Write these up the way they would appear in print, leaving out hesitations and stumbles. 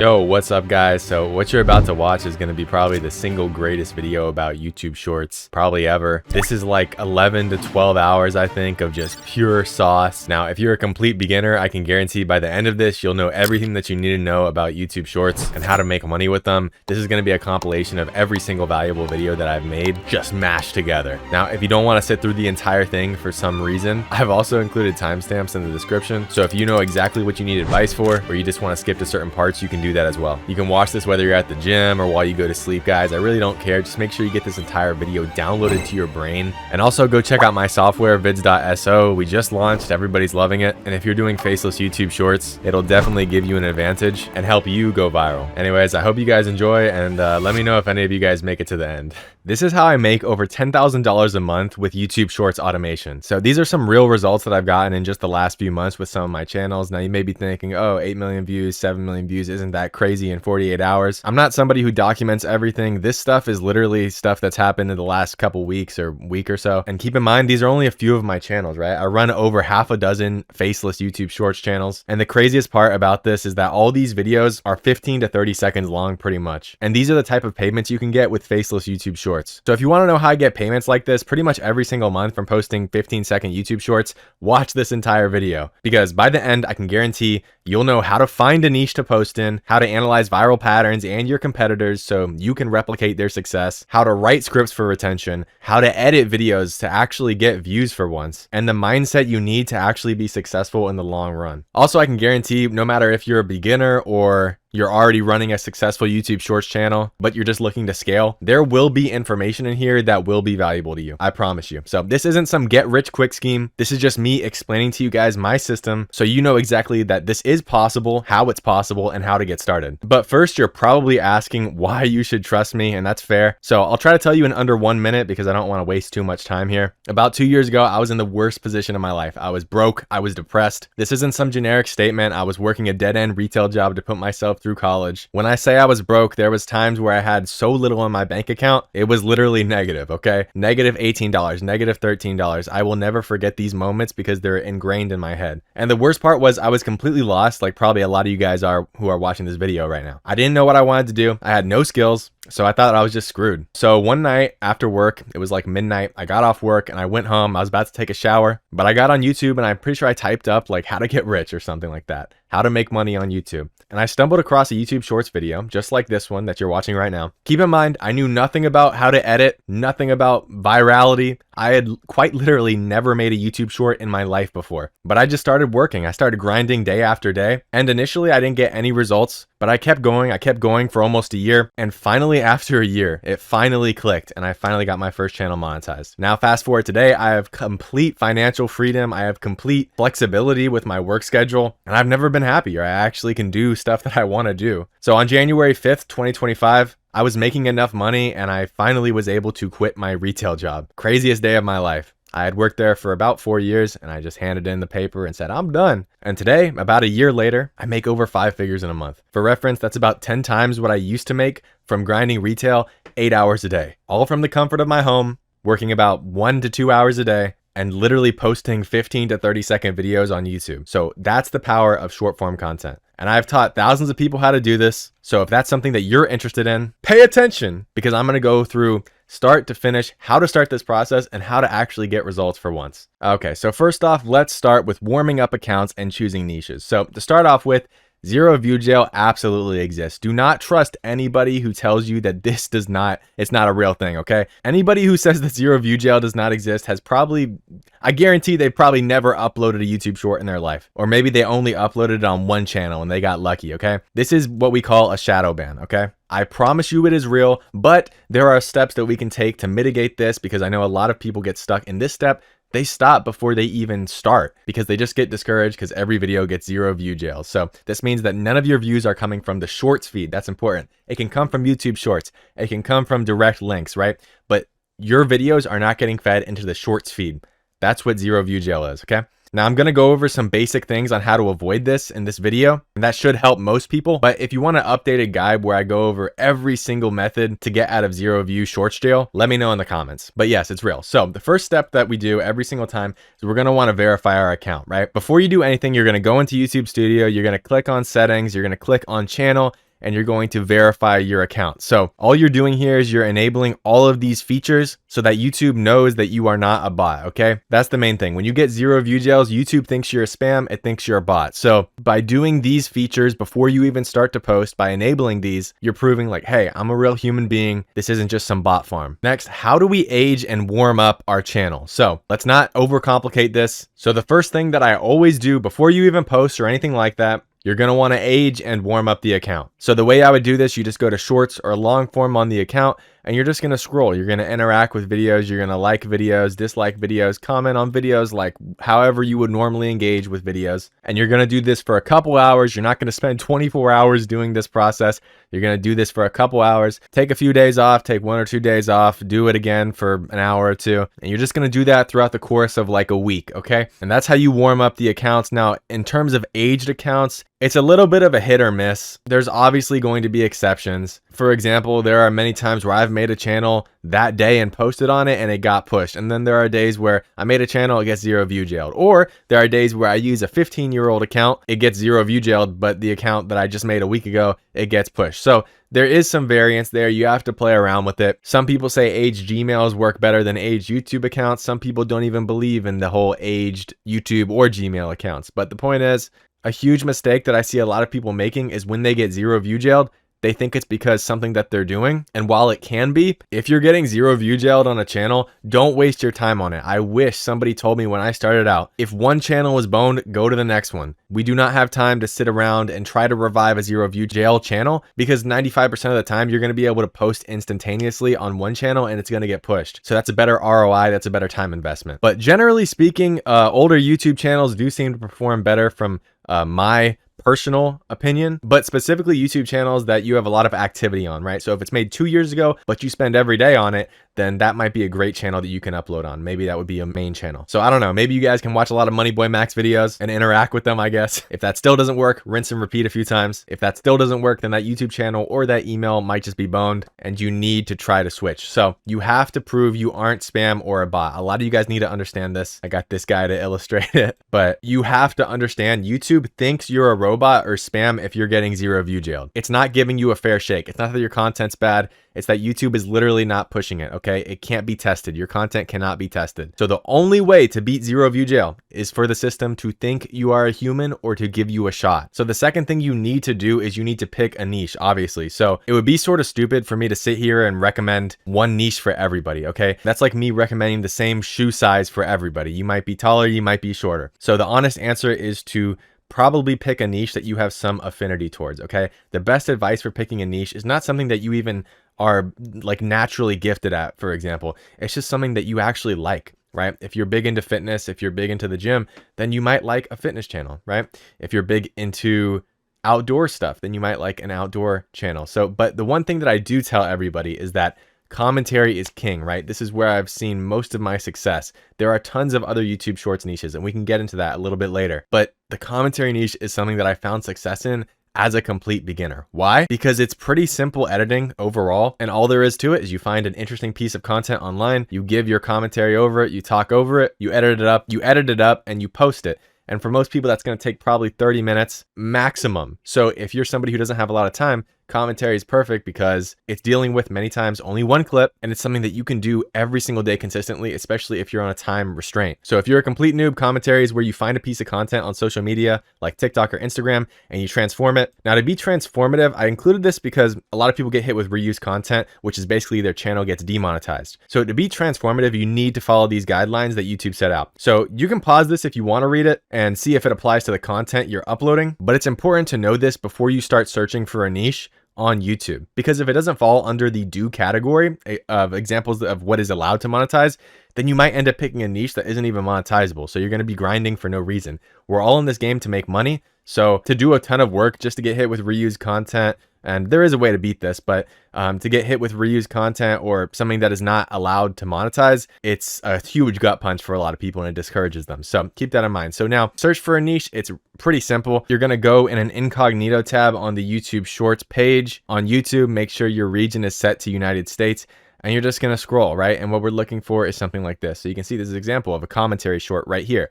Yo, what's up guys? So what you're about to watch is going to be probably the single greatest video about YouTube Shorts probably ever. This is like 11 to 12 hours, I think, of just pure sauce. Now, if you're a complete beginner, I can guarantee by the end of this, you'll know everything that you need to know about YouTube Shorts and how to make money with them. This is going to be a compilation of every single valuable video that I've made, just mashed together. Now, if you don't want to sit through the entire thing for some reason, I've also included timestamps in the description. So if you know exactly what you need advice for, or you just want to skip to certain parts, you can do that as well. You can watch this whether you're at the gym or while you go to sleep, guys. I really don't care. Just make sure you get this entire video downloaded to your brain. And also go check out my software, vids.so. We just launched. Everybody's loving it. And if you're doing faceless YouTube Shorts, it'll definitely give you an advantage and help you go viral. Anyways, I hope you guys enjoy, and let me know if any of you guys make it to the end. This is how I make over $10,000 a month with YouTube Shorts automation. So these are some real results that I've gotten in just the last few months with some of my channels. Now you may be thinking, oh, 8 million views, 7 million views, isn't that crazy in 48 hours? I'm not somebody who documents everything. This stuff is literally stuff that's happened in the last couple weeks or week or so. And keep in mind, these are only a few of my channels, right? I run over half a dozen faceless YouTube Shorts channels. And the craziest part about this is that all these videos are 15 to 30 seconds long pretty much. And these are the type of payments you can get with faceless YouTube Shorts. So if you want to know how I get payments like this pretty much every single month from posting 15-second YouTube Shorts, watch this entire video, because by the end, I can guarantee you'll know how to find a niche to post in, how to analyze viral patterns and your competitors so you can replicate their success, how to write scripts for retention, how to edit videos to actually get views for once, and the mindset you need to actually be successful in the long run. Also, I can guarantee no matter if you're a beginner or you're already running a successful YouTube Shorts channel, but you're just looking to scale, there will be information in here that will be valuable to you. I promise you. So this isn't some get rich quick scheme. This is just me explaining to you guys my system so you know exactly that this is possible, how it's possible, and how to get started. But first, you're probably asking why you should trust me, and that's fair. So I'll try to tell you in under 1 minute because I don't want to waste too much time here. About 2 years ago, I was in the worst position of my life. I was broke. I was depressed. This isn't some generic statement. I was working a dead-end retail job to put myself through college. When I say I was broke, there was times where I had so little in my bank account, it was literally negative, okay? Negative $18, negative $13. I will never forget these moments because they're ingrained in my head. And the worst part was I was completely lost, like probably a lot of you guys are who are watching this video right now. I didn't know what I wanted to do. I had no skills. So I thought I was just screwed. So one night after work, it was like midnight, I got off work and I went home. I was about to take a shower, but I got on YouTube and I'm pretty sure I typed up like how to get rich or something like that. How to make money on YouTube. And I stumbled across a YouTube Shorts video, just like this one that you're watching right now. Keep in mind, I knew nothing about how to edit, nothing about virality. I had quite literally never made a YouTube short in my life before, but I just started working. I started grinding day after day. And initially I didn't get any results, but I kept going for almost a year. And finally, after a year, it finally clicked and I finally got my first channel monetized. Now, fast forward today, I have complete financial freedom. I have complete flexibility with my work schedule, and I've never been happier. I actually can do stuff that I want to do. So on January 5th, 2025, I was making enough money and I finally was able to quit my retail job. Craziest day of my life. I had worked there for about 4 years and I just handed in the paper and said, I'm done. And today, about a year later, I make over 5 figures in a month. For reference, that's about 10 times what I used to make from grinding retail 8 hours a day. All from the comfort of my home, working about 1 to 2 hours a day, and literally posting 15 to 30 second videos on YouTube. So that's the power of short form content. And I've taught thousands of people how to do this. So if that's something that you're interested in, pay attention, because I'm going to go through start to finish how to start this process and how to actually get results for once. Okay, so first off, let's start with warming up accounts and choosing niches. So to start off with, zero view jail absolutely exists. Do not trust anybody who tells you that it's not a real thing, okay? Anybody who says that zero view jail does not exist has probably, I guarantee they've probably never uploaded a YouTube short in their life. Or maybe they only uploaded it on one channel and they got lucky, okay? This is what we call a shadow ban, okay? I promise you it is real, but there are steps that we can take to mitigate this, because I know a lot of people get stuck in this step. They stop before they even start because they just get discouraged because every video gets zero view jails. So this means that none of your views are coming from the shorts feed. That's important. It can come from YouTube shorts. It can come from direct links, right? But your videos are not getting fed into the shorts feed. That's what zero view jail is, okay? Now I'm going to go over some basic things on how to avoid this in this video, and that should help most people. But if you want an updated guide where I go over every single method to get out of zero view shorts jail, let me know in the comments. But yes, it's real. So the first step that we do every single time is we're going to want to verify our account, right? Before you do anything, you're going to go into YouTube Studio, you're going to click on settings, you're going to click on channel, and you're going to verify your account. So all you're doing here is you're enabling all of these features so that YouTube knows that you are not a bot, okay? That's the main thing. When you get 0 view jails, YouTube thinks you're a spam, it thinks you're a bot. So by doing these features before you even start to post, by enabling these, you're proving like, hey, I'm a real human being. This isn't just some bot farm. Next, how do we age and warm up our channel? So let's not overcomplicate this. So the first thing that I always do before you even post or anything like that, you're going to want to age and warm up the account. So the way I would do this, you just go to shorts or long form on the account, and you're just going to scroll. You're going to interact with videos. You're going to like videos, dislike videos, comment on videos, like however you would normally engage with videos. And you're going to do this for a couple hours. You're not going to spend 24 hours doing this process. You're going to do this for a couple hours, take a few days off, take 1 or 2 days off, do it again for an hour or two. And you're just going to do that throughout the course of like a week. Okay. And that's how you warm up the accounts. Now, in terms of aged accounts, it's a little bit of a hit or miss. There's obviously going to be exceptions. For example, there are many times where I've made a channel that day and posted on it and it got pushed. And then there are days where I made a channel, it gets 0 view jailed. Or there are days where I use a 15-year-old account, it gets 0 view jailed, but the account that I just made a week ago, it gets pushed. So there is some variance there. You have to play around with it. Some people say aged Gmails work better than aged YouTube accounts. Some people don't even believe in the whole aged YouTube or Gmail accounts. But the point is, a huge mistake that I see a lot of people making is when they get 0 view jailed, they think it's because something that they're doing. And while it can be, if you're getting 0 view jailed on a channel, don't waste your time on it. I wish somebody told me when I started out, if one channel was boned, go to the next one. We do not have time to sit around and try to revive a 0 view jail channel, because 95% of the time you're going to be able to post instantaneously on one channel and it's going to get pushed. So that's a better ROI. That's a better time investment. But generally speaking, older YouTube channels do seem to perform better from my personal opinion, but specifically YouTube channels that you have a lot of activity on, right? So if it's made 2 years ago, but you spend every day on it, then that might be a great channel that you can upload on. Maybe that would be a main channel. So I don't know, maybe you guys can watch a lot of Money Boy Max videos and interact with them, I guess. If that still doesn't work, rinse and repeat a few times. If that still doesn't work, then that YouTube channel or that email might just be boned and you need to try to switch. So you have to prove you aren't spam or a bot. A lot of you guys need to understand this. I got this guy to illustrate it, but you have to understand YouTube thinks you're a robot or spam if you're getting 0 view jailed. It's not giving you a fair shake. It's not that your content's bad. It's that YouTube is literally not pushing it, okay? It can't be tested. Your content cannot be tested. So the only way to beat 0 view jail is for the system to think you are a human or to give you a shot. So the second thing you need to do is you need to pick a niche, obviously. So it would be sort of stupid for me to sit here and recommend one niche for everybody, okay? That's like me recommending the same shoe size for everybody. You might be taller, you might be shorter. So the honest answer is to probably pick a niche that you have some affinity towards, okay? The best advice for picking a niche is not something that you even are like naturally gifted at, for example. It's just something that you actually like, right? If you're big into fitness, if you're big into the gym, then you might like a fitness channel, right? If you're big into outdoor stuff, then you might like an outdoor channel. So, but the one thing that I do tell everybody is that commentary is king, right? This is where I've seen most of my success. There are tons of other YouTube Shorts niches, and we can get into that a little bit later. But the commentary niche is something that I found success in as a complete beginner. Why? Because it's pretty simple editing overall, and all there is to it is you find an interesting piece of content online, you give your commentary over it, you talk over it, you edit it up, and you post it. And for most people, that's going to take probably 30 minutes maximum. So if you're somebody who doesn't have a lot of time, commentary is perfect because it's dealing with many times only one clip, and it's something that you can do every single day consistently, especially if you're on a time restraint. So if you're a complete noob, commentary is where you find a piece of content on social media like TikTok or Instagram and you transform it. Now, to be transformative, I included this because a lot of people get hit with reused content, which is basically their channel gets demonetized. So to be transformative, you need to follow these guidelines that YouTube set out. So you can pause this if you want to read it and see if it applies to the content you're uploading, but it's important to know this before you start searching for a niche on YouTube, because if it doesn't fall under the do category of examples of what is allowed to monetize, then you might end up picking a niche that isn't even monetizable. So you're going to be grinding for no reason. We're all in this game to make money. So to do a ton of work just to get hit with reused content, and there is a way to beat this, but to get hit with reused content or something that is not allowed to monetize, it's a huge gut punch for a lot of people and it discourages them. So keep that in mind. So now search for a niche. It's pretty simple. You're going to go in an incognito tab on the YouTube Shorts page on YouTube. Make sure your region is set to United States. And you're just going to scroll, right? And what we're looking for is something like this. So you can see this is an example of a commentary short right here.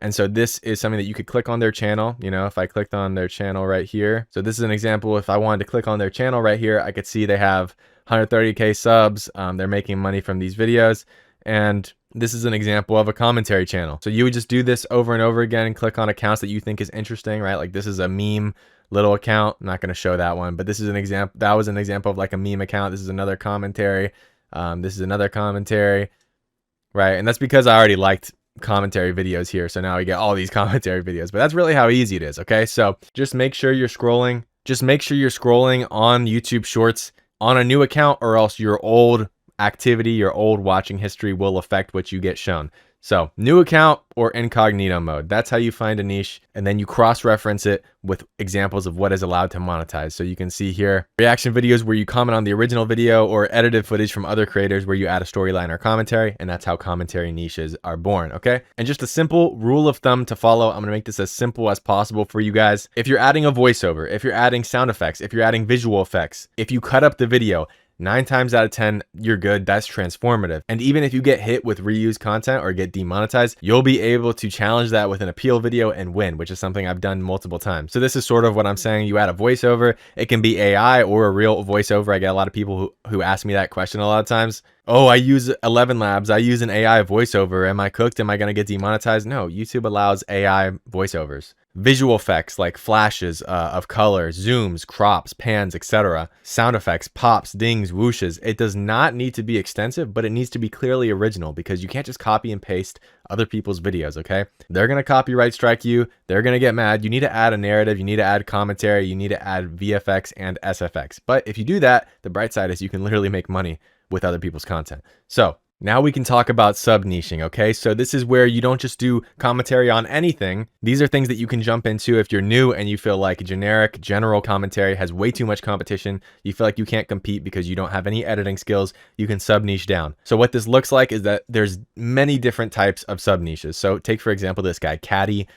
And so this is something that you could click on their channel. You know, if I clicked on their channel right here. So this is an example. If I wanted to click on their channel right here, I could see they have 130K subs. They're making money from these videos. And this is an example of a commentary channel. So you would just do this over and over again and click on accounts that you think is interesting, right? Like this is a meme little account. I'm not going to show that one, but this is an example. That was an example of like a meme account. This is another commentary. This is another commentary, right? And that's because I already liked commentary videos here. So now we get all these commentary videos, but that's really how easy it is. Okay. So just make sure you're scrolling. Just make sure you're scrolling on YouTube Shorts on a new account, or else your old activity, your old watching history will affect what you get shown. So new account or incognito mode, that's how you find a niche. And then you cross-reference it with examples of what is allowed to monetize. So you can see here reaction videos where you comment on the original video, or edited footage from other creators where you add a storyline or commentary. And that's how commentary niches are born. Okay. And just a simple rule of thumb to follow. I'm going to make this as simple as possible for you guys. If you're adding a voiceover, if you're adding sound effects, if you're adding visual effects, if you cut up the video, 9 times out of 10, you're good. That's transformative. And even if you get hit with reused content or get demonetized, you'll be able to challenge that with an appeal video and win, which is something I've done multiple times. So this is sort of what I'm saying. You add a voiceover. It can be AI or a real voiceover. I get a lot of people who ask me that question a lot of times. Oh, I use 11 Labs. I use an AI voiceover. Am I cooked? Am I going to get demonetized? No, YouTube allows AI voiceovers. Visual effects like flashes of color, zooms, crops, pans, etc. Sound effects, pops, dings, whooshes. It does not need to be extensive, but it needs to be clearly original, because you can't just copy and paste other people's videos, okay? They're going to copyright strike you. They're going to get mad. You need to add a narrative. You need to add commentary. You need to add VFX and SFX. But if you do that, the bright side is you can literally make money with other people's content. So now we can talk about sub niching. Okay. So this is where you don't just do commentary on anything. These are things that you can jump into if you're new and you feel like generic, general commentary has way too much competition. You feel like you can't compete because you don't have any editing skills. You can sub niche down. So what this looks like is that there's many different types of sub niches. So take, for example, this guy, Caddy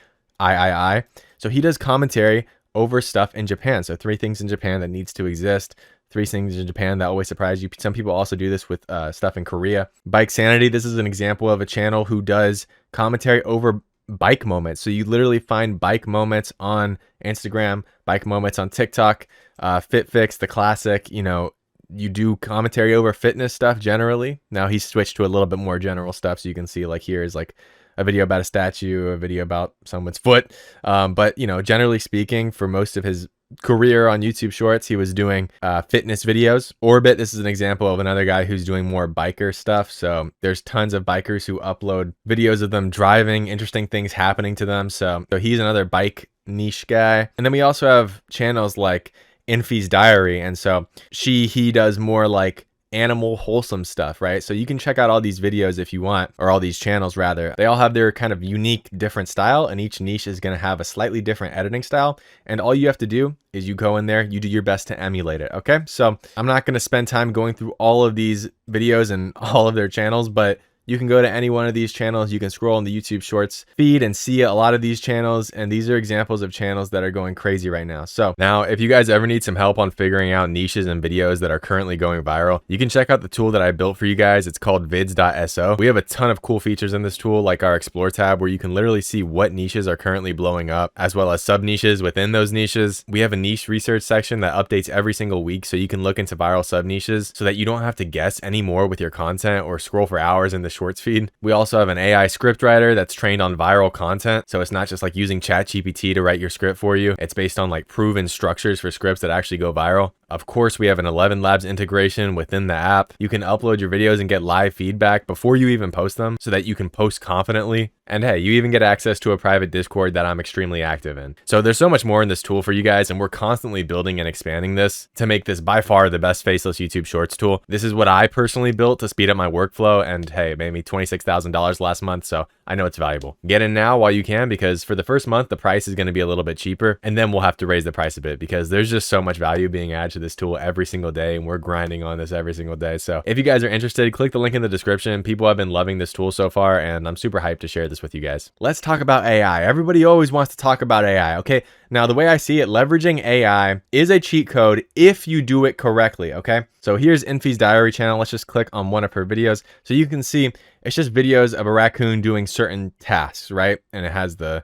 III. So he does commentary over stuff in Japan. So 3 things in Japan that needs to exist. 3 things in Japan that always surprise you. Some people also do this with stuff in Korea. Bike Sanity, this is an example of a channel who does commentary over bike moments. So you literally find bike moments on Instagram, bike moments on TikTok, FitFix, the classic, you know, you do commentary over fitness stuff generally. Now he's switched to a little bit more general stuff. So you can see like here is like a video about a statue, a video about someone's foot. But, you know, generally speaking, for most of his career on YouTube Shorts, he was doing fitness videos. Orbit, this is an example of another guy who's doing more biker stuff. So there's tons of bikers who upload videos of them driving, interesting things happening to them. So he's another bike niche guy. And then we also have channels like Infy's Diary. And so he does more like animal wholesome stuff, right? So you can check out all these videos if you want, or all these channels rather. They all have their kind of unique different style, and each niche is going to have a slightly different editing style. And all you have to do is you go in there, you do your best to emulate it. Okay. So I'm not going to spend time going through all of these videos and all of their channels, but you can go to any one of these channels. You can scroll in the YouTube Shorts feed and see a lot of these channels. And these are examples of channels that are going crazy right now. So now if you guys ever need some help on figuring out niches and videos that are currently going viral, you can check out the tool that I built for you guys. It's called vids.so. We have a ton of cool features in this tool, like our Explore tab, where you can literally see what niches are currently blowing up, as well as sub niches within those niches. We have a niche research section that updates every single week, so you can look into viral sub niches so that you don't have to guess anymore with your content or scroll for hours in the Shorts feed. We also have an AI script writer that's trained on viral content. So it's not just like using ChatGPT to write your script for you. It's based on like proven structures for scripts that actually go viral. Of course, we have an 11 Labs integration within the app. You can upload your videos and get live feedback before you even post them, so that you can post confidently. And hey, you even get access to a private Discord that I'm extremely active in. So there's so much more in this tool for you guys, and we're constantly building and expanding this to make this by far the best faceless YouTube Shorts tool. This is what I personally built to speed up my workflow, and hey, it made me $26,000 last month, so I know it's valuable. Get in now while you can, because for the first month, the price is going to be a little bit cheaper, and then we'll have to raise the price a bit because there's just so much value being added to of this tool every single day, and we're grinding on this every single day. So if you guys are interested, click the link in the description. People have been loving this tool so far, and I'm super hyped to share this with you guys. Let's talk about AI. Everybody always wants to talk about AI. Okay, now the way I see it, leveraging AI is a cheat code if you do it correctly. Okay, so here's Infy's diary channel. Let's just click on one of her videos so you can see it's just videos of a raccoon doing certain tasks, right? And it has the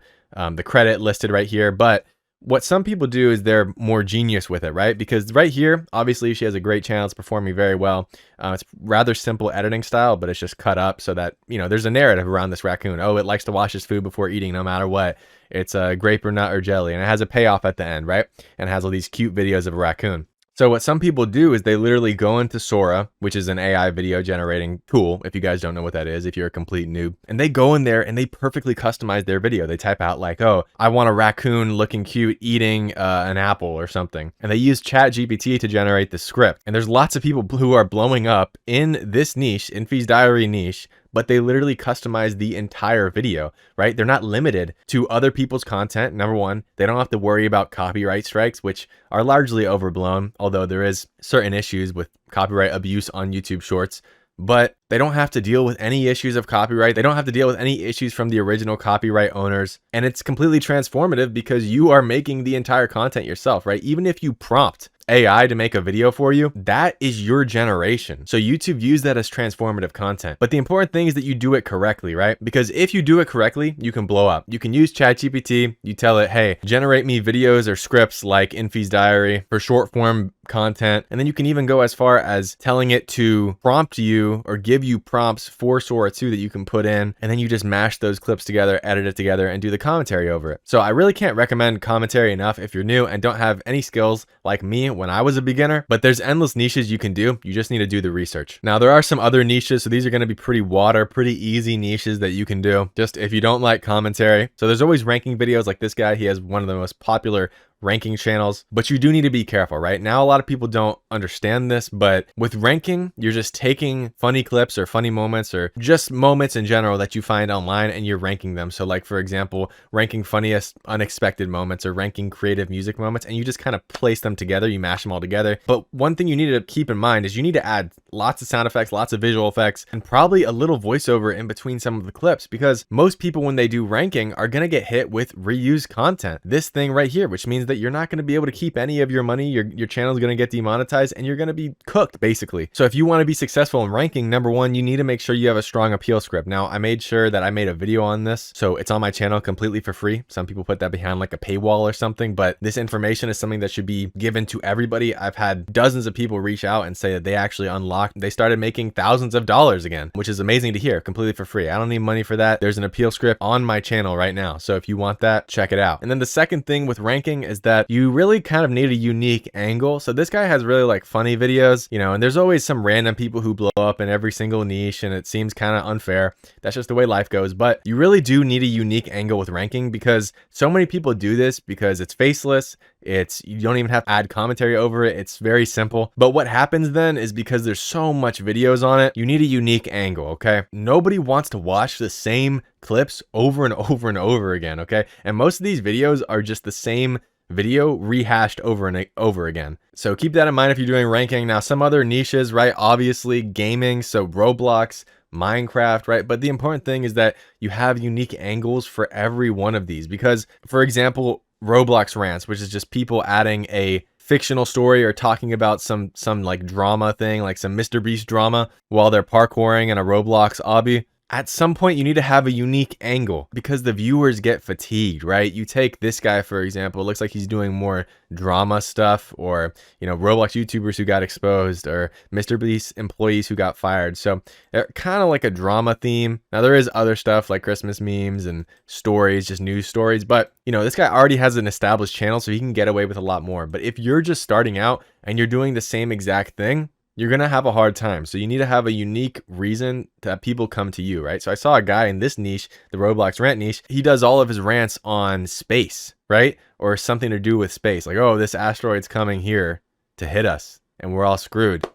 credit listed right here. But what some people do is they're more genius with it, right? Because right here, obviously she has a great channel. It's performing very well. It's rather simple editing style, but it's just cut up so that, you know, there's a narrative around this raccoon. Oh, it likes to wash its food before eating no matter what. It's a grape or nut or jelly, and it has a payoff at the end, right? And it has all these cute videos of a raccoon. So what some people do is they literally go into Sora, which is an AI video generating tool. If you guys don't know what that is, if you're a complete noob, and they go in there and they perfectly customize their video. They type out like, oh, I want a raccoon looking cute eating an apple or something. And they use ChatGPT to generate the script. And there's lots of people who are blowing up in this niche, Infy's diary niche, but they literally customize the entire video, right? They're not limited to other people's content. Number one, they don't have to worry about copyright strikes, which are largely overblown, although there is certain issues with copyright abuse on YouTube Shorts. But they don't have to deal with any issues of copyright. They don't have to deal with any issues from the original copyright owners. And it's completely transformative because you are making the entire content yourself, right? Even if you prompt AI to make a video for you, that is your generation. So YouTube views that as transformative content. But the important thing is that you do it correctly, right? Because if you do it correctly, you can blow up. You can use ChatGPT. You tell it, hey, generate me videos or scripts like Infy's diary for short form content. And then you can even go as far as telling it to prompt you or give you prompts for Sora 2 that you can put in. And then you just mash those clips together, edit it together, and do the commentary over it. So I really can't recommend commentary enough if you're new and don't have any skills like me when I was a beginner, but there's endless niches you can do. You just need to do the research. Now there are some other niches. So these are going to be pretty easy niches that you can do just if you don't like commentary. So there's always ranking videos like this guy. He has one of the most popular ranking channels, but you do need to be careful, right? Now, a lot of people don't understand this, but with ranking, you're just taking funny clips or funny moments or just moments in general that you find online and you're ranking them. So like, for example, ranking funniest unexpected moments or ranking creative music moments, and you just kind of place them together, you mash them all together. But one thing you need to keep in mind is you need to add lots of sound effects, lots of visual effects, and probably a little voiceover in between some of the clips, because most people, when they do ranking, are going to get hit with reused content. This thing right here, which means that you're not going to be able to keep any of your money. Your channel is going to get demonetized and you're going to be cooked basically. So if you want to be successful in ranking, number one, you need to make sure you have a strong appeal script. Now I made sure that I made a video on this, so it's on my channel completely for free. Some people put that behind like a paywall or something, but this information is something that should be given to everybody. I've had dozens of people reach out and say that they actually unlocked, they started making thousands of dollars again, which is amazing to hear, completely for free. I don't need money for that. There's an appeal script on my channel right now. So if you want that, check it out. And then the second thing with ranking is that you really kind of need a unique angle. So this guy has really like funny videos, you know, and there's always some random people who blow up in every single niche, and it seems kind of unfair. That's just the way life goes. But you really do need a unique angle with ranking, because so many people do this because it's faceless. You don't even have to add commentary over it. It's very simple. But what happens then is, because there's so much videos on it, you need a unique angle, okay? Nobody wants to watch the same clips over and over and over again, okay? And most of these videos are just the same video rehashed over and over again. So keep that in mind if you're doing ranking. Now, some other niches, right? Obviously gaming, so Roblox, Minecraft, right? But the important thing is that you have unique angles for every one of these, because, for example, Roblox rants, which is just people adding a fictional story or talking about some like drama thing, like some Mr. Beast drama while they're parkouring in a Roblox obby. At some point, you need to have a unique angle, because the viewers get fatigued, right? You take this guy, for example, it looks like he's doing more drama stuff, or, you know, Roblox YouTubers who got exposed, or Mr. Beast employees who got fired. So they're kind of like a drama theme. Now, there is other stuff like Christmas memes and stories, just news stories. But, you know, this guy already has an established channel, so he can get away with a lot more. But if you're just starting out and you're doing the same exact thing, you're going to have a hard time. So you need to have a unique reason that people come to you, right? So I saw a guy in this niche, the Roblox rant niche. He does all of his rants on space, right? Or something to do with space. Like, oh, this asteroid's coming here to hit us and we're all screwed.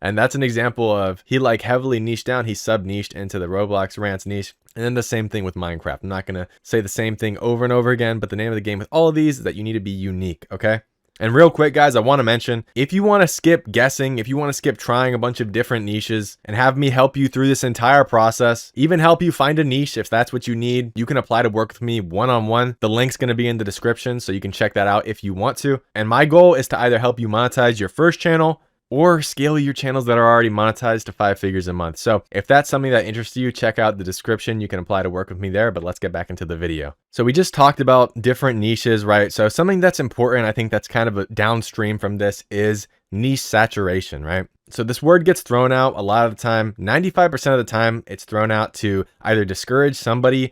And that's an example of, he like heavily niched down. He sub-niched into the Roblox rants niche. And then the same thing with Minecraft. I'm not going to say the same thing over and over again, but the name of the game with all of these is that you need to be unique, okay? And real quick, guys, I want to mention, if you want to skip guessing, if you want to skip trying a bunch of different niches and have me help you through this entire process, even help you find a niche if that's what you need, you can apply to work with me one-on-one. The link's going to be in the description, so you can check that out if you want to. And my goal is to either help you monetize your first channel or scale your channels that are already monetized to 5 figures a month. So if that's something that interests you, check out the description. You can apply to work with me there, but let's get back into the video. So we just talked about different niches, right? So something that's important, I think that's kind of a downstream from this, is niche saturation, right? So this word gets thrown out a lot of the time. 95% of the time, it's thrown out to either discourage somebody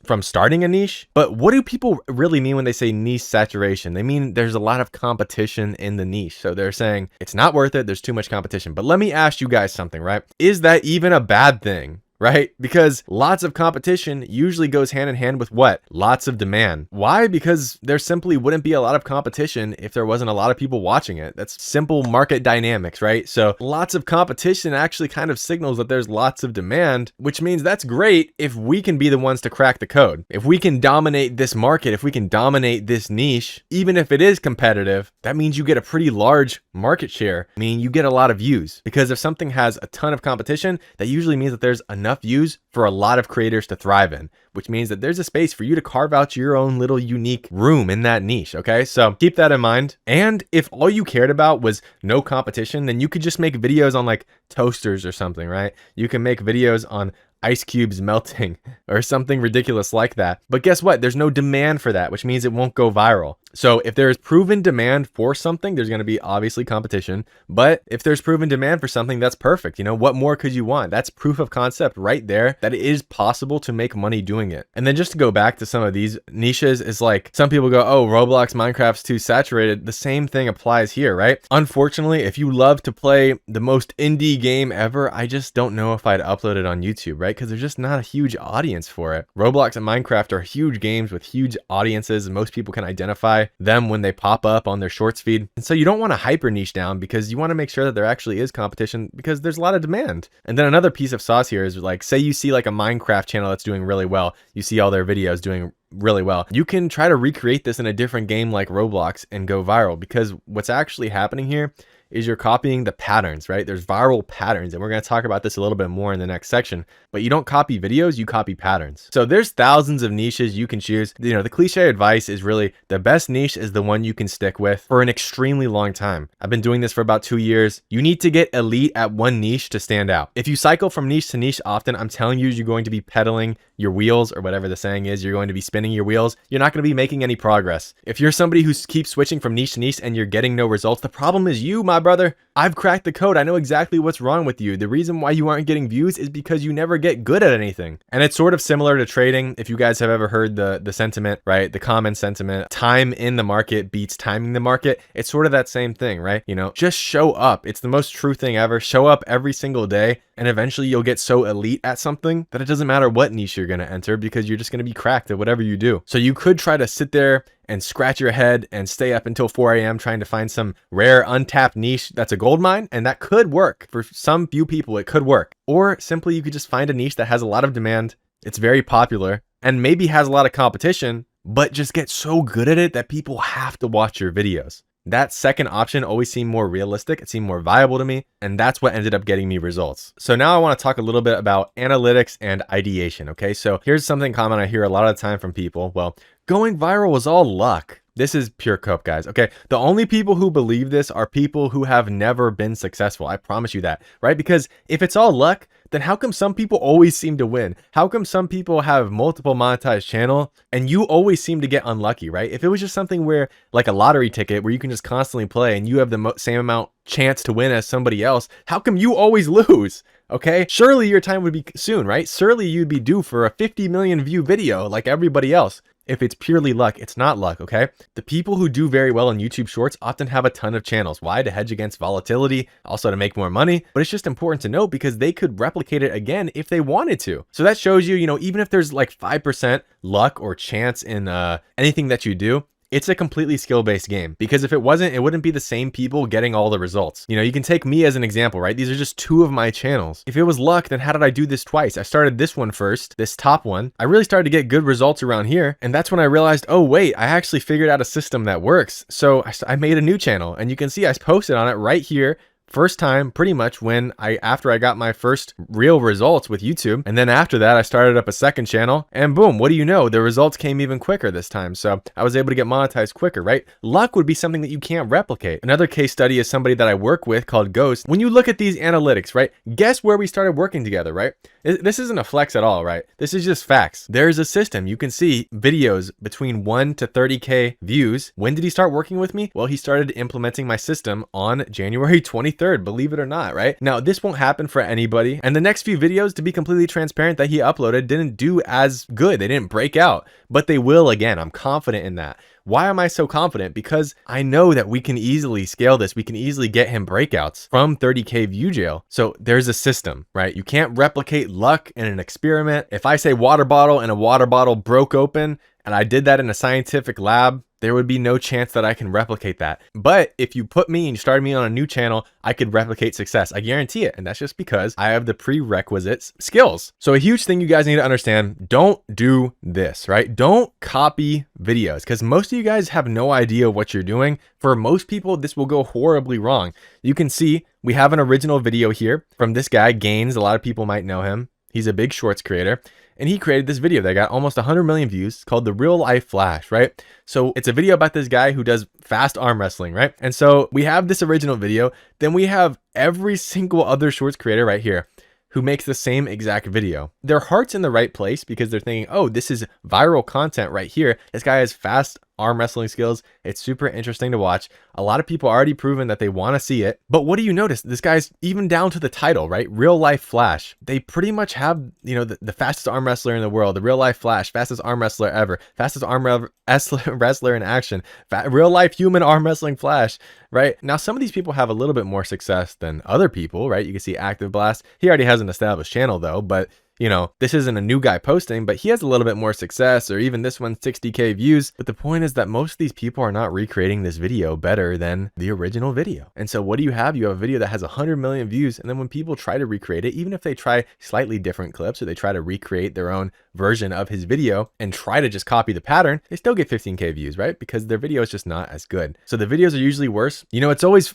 from starting a niche. But what do people really mean when they say niche saturation? They mean there's a lot of competition in the niche. So they're saying it's not worth it. There's too much competition. But let me ask you guys something, right? Is that even a bad thing? Right? Because lots of competition usually goes hand in hand with what? Lots of demand. Why? Because there simply wouldn't be a lot of competition if there wasn't a lot of people watching it. That's simple market dynamics, right? So lots of competition actually kind of signals that there's lots of demand, which means that's great if we can be the ones to crack the code. If we can dominate this market, if we can dominate this niche, even if it is competitive, that means you get a pretty large market share. I mean, you get a lot of views, because if something has a ton of competition, that usually means that there's enough views for a lot of creators to thrive in, which means that there's a space for you to carve out your own little unique room in that niche. Okay, so keep that in mind. And if all you cared about was no competition, then you could just make videos on like toasters or something, right? You can make videos on ice cubes melting or something ridiculous like that. But guess what? There's no demand for that, which means it won't go viral. So if there is proven demand for something, there's going to be obviously competition. But if there's proven demand for something, that's perfect. You know, what more could you want? That's proof of concept right there that it is possible to make money doing it. And then just to go back to some of these niches, is like some people go, oh, Roblox, Minecraft's too saturated. The same thing applies here, right? Unfortunately, if you love to play the most indie game ever, I just don't know if I'd upload it on YouTube, right? Because there's just not a huge audience for it. Roblox and Minecraft are huge games with huge audiences, and most people can identify them when they pop up on their shorts feed. And so you don't want to hyper niche down, because you want to make sure that there actually is competition, because there's a lot of demand. And then another piece of sauce here is like, say you see like a Minecraft channel that's doing really well. You see all their videos doing really well. You can try to recreate this in a different game like Roblox and go viral, because what's actually happening here is you're copying the patterns, right? There's viral patterns, and we're going to talk about this a little bit more in the next section. But you don't copy videos, you copy patterns. So there's thousands of niches you can choose. You know, the cliche advice is really the best niche is the one you can stick with for an extremely long time. I've been doing this for about 2 years. You need to get elite at one niche to stand out. If you cycle from niche to niche often, I'm telling you, you're going to be pedaling your wheels, or whatever the saying is. You're going to be spinning your wheels. You're not going to be making any progress. If you're somebody who keeps switching from niche to niche and you're getting no results, the problem is you, my brother. I've cracked the code. I know exactly what's wrong with you. The reason why you aren't getting views is because you never get good at anything. And it's sort of similar to trading. If you guys have ever heard the sentiment, right? The common sentiment, time in the market beats timing the market. It's sort of that same thing, right? You know, just show up. It's the most true thing ever. Show up every single day, and eventually you'll get so elite at something that it doesn't matter what niche you're going to enter, because you're just going to be cracked at whatever you do. So you could try to sit there and scratch your head and stay up until 4 a.m. trying to find some rare untapped niche that's a gold mine, and that could work. For some few people, it could work. Or simply you could just find a niche that has a lot of demand, it's very popular, and maybe has a lot of competition, but just get so good at it that people have to watch your videos. That second option always seemed more realistic. It seemed more viable to me, and that's what ended up getting me results. So now I want to talk a little bit about analytics and ideation. Okay, so here's something common I hear a lot of the time from people. Well, going viral was all luck. This is pure cope, guys. Okay, the only people who believe this are people who have never been successful. I promise you that, right? Because if it's all luck, then how come some people always seem to win? How come some people have multiple monetized channel and you always seem to get unlucky, right? If it was just something where, like a lottery ticket, where you can just constantly play and you have the same amount chance to win as somebody else, how come you always lose? Okay, surely your time would be soon, right? Surely you'd be due for a 50 million view video like everybody else. If it's purely luck, it's not luck, okay? The people who do very well on YouTube Shorts often have a ton of channels. Why? To hedge against volatility, also to make more money. But it's just important to note because they could replicate it again if they wanted to. So that shows you, you know, even if there's like 5% luck or chance in anything that you do, It's a completely skill-based game, because if it wasn't, it wouldn't be the same people getting all the results. You know, you can take me as an example, right? These are just 2 of my channels. If it was luck, then how did I do this twice? I started this one first, this top one. I really started to get good results around here. And that's when I realized, oh wait, I actually figured out a system that works. So I made a new channel, and you can see I posted on it right here. First time pretty much after I got my first real results with YouTube. And then after that, I started up a second channel, and boom, what do you know? The results came even quicker this time. So I was able to get monetized quicker, right? Luck would be something that you can't replicate. Another case study is somebody that I work with called Ghost. When you look at these analytics, right? Guess where we started working together, right? This isn't a flex at all, right? This is just facts. There's a system. You can see videos between 1 to 30K views. When did he start working with me? Well, he started implementing my system on January 23rd, believe it or not, right? Now, this won't happen for anybody. And the next few videos, to be completely transparent, that he uploaded didn't do as good. They didn't break out, but they will again. I'm confident in that. Why am I so confident? Because I know that we can easily scale this. We can easily get him breakouts from 30K view jail. So there's a system, right? You can't replicate luck in an experiment. If I say water bottle and a water bottle broke open and I did that in a scientific lab, there would be no chance that I can replicate that. But if you put me and you started me on a new channel, I could replicate success. I guarantee it. And that's just because I have the prerequisites skills. So a huge thing you guys need to understand, don't do this, right? Don't copy videos, because most of you guys have no idea what you're doing. For most people, this will go horribly wrong. You can see we have an original video here from this guy, Gaines. A lot of people might know him. He's a big shorts creator. And he created this video that got almost 100 million views called The Real Life Flash, right? So it's a video about this guy who does fast arm wrestling, right? And so we have this original video. Then we have every single other shorts creator right here who makes the same exact video. Their heart's in the right place because they're thinking, oh, this is viral content right here. This guy has fast arm wrestling skills. It's super interesting to watch. A lot of people already proven that they want to see it. But what do you notice? This guy's even down to the title, right? Real Life Flash. They pretty much have, you know, the fastest arm wrestler in the world, the Real Life Flash, fastest arm wrestler ever, fastest arm wrestler in action, real life human arm wrestling Flash, right? Now, some of these people have a little bit more success than other people, right? You can see Active Blast. He already has an established channel though, but you know, this isn't a new guy posting, but he has a little bit more success, or even this one 60K views. But the point is that most of these people are not recreating this video better than the original video. And so what do you have? You have a video that has 100 million views. And then when people try to recreate it, even if they try slightly different clips or they try to recreate their own version of his video and try to just copy the pattern, they still get 15K views, right? Because their video is just not as good. So the videos are usually worse. You know, it's always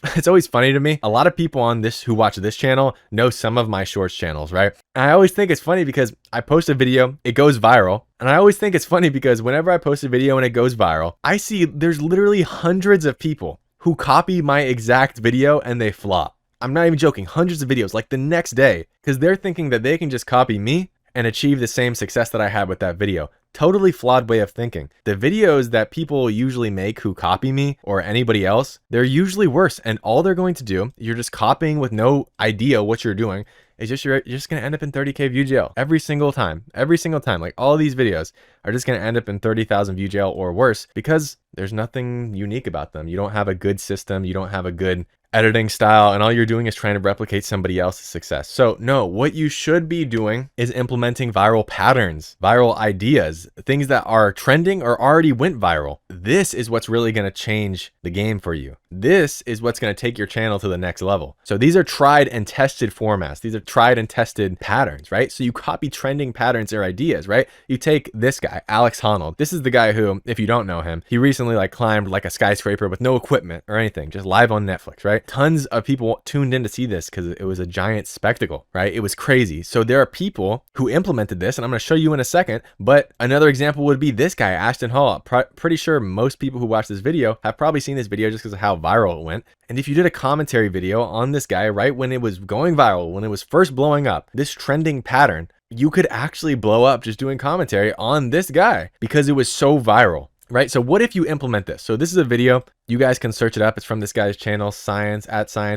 funny to me. A lot of people on this who watch this channel know some of my shorts channels, right? And I always think it's funny because I post a video, it goes viral. And I always think it's funny because whenever I post a video and it goes viral, I see there's literally hundreds of people who copy my exact video and they flop. I'm not even joking, hundreds of videos like the next day, because they're thinking that they can just copy me and achieve the same success that I had with that video. Totally flawed way of thinking. The videos that people usually make who copy me or anybody else, they're usually worse. And all they're going to do, you're just copying with no idea what you're doing. It's just, you're just going to end up in 30K view jail every single time. Like all of these videos are just going to end up in 30,000 view jail or worse because there's nothing unique about them. You don't have a good system. You don't have a good editing style, and all you're doing is trying to replicate somebody else's success. So no, what you should be doing is implementing viral patterns, viral ideas, things that are trending or already went viral. This is what's really going to change the game for you. This is what's going to take your channel to the next level. So these are tried and tested formats. These are tried and tested patterns, right? So you copy trending patterns or ideas, right? You take this guy, Alex Honnold. This is the guy who, if you don't know him, he recently climbed like a skyscraper with no equipment or anything, just live on Netflix, right? Tons of people tuned in to see this because it was a giant spectacle, right? It was crazy. So there are people who implemented this, and I'm going to show you in a second. But another example would be this guy, Ashton Hall. Pretty sure most people who watch this video have probably seen this video just because of how viral it went. And if you did a commentary video on this guy right when it was going viral, when it was first blowing up, this trending pattern, you could actually blow up just doing commentary on this guy because it was so viral. Right? So what if you implement this? So this is a video You guys can search it up. It's from this guy's channel, Science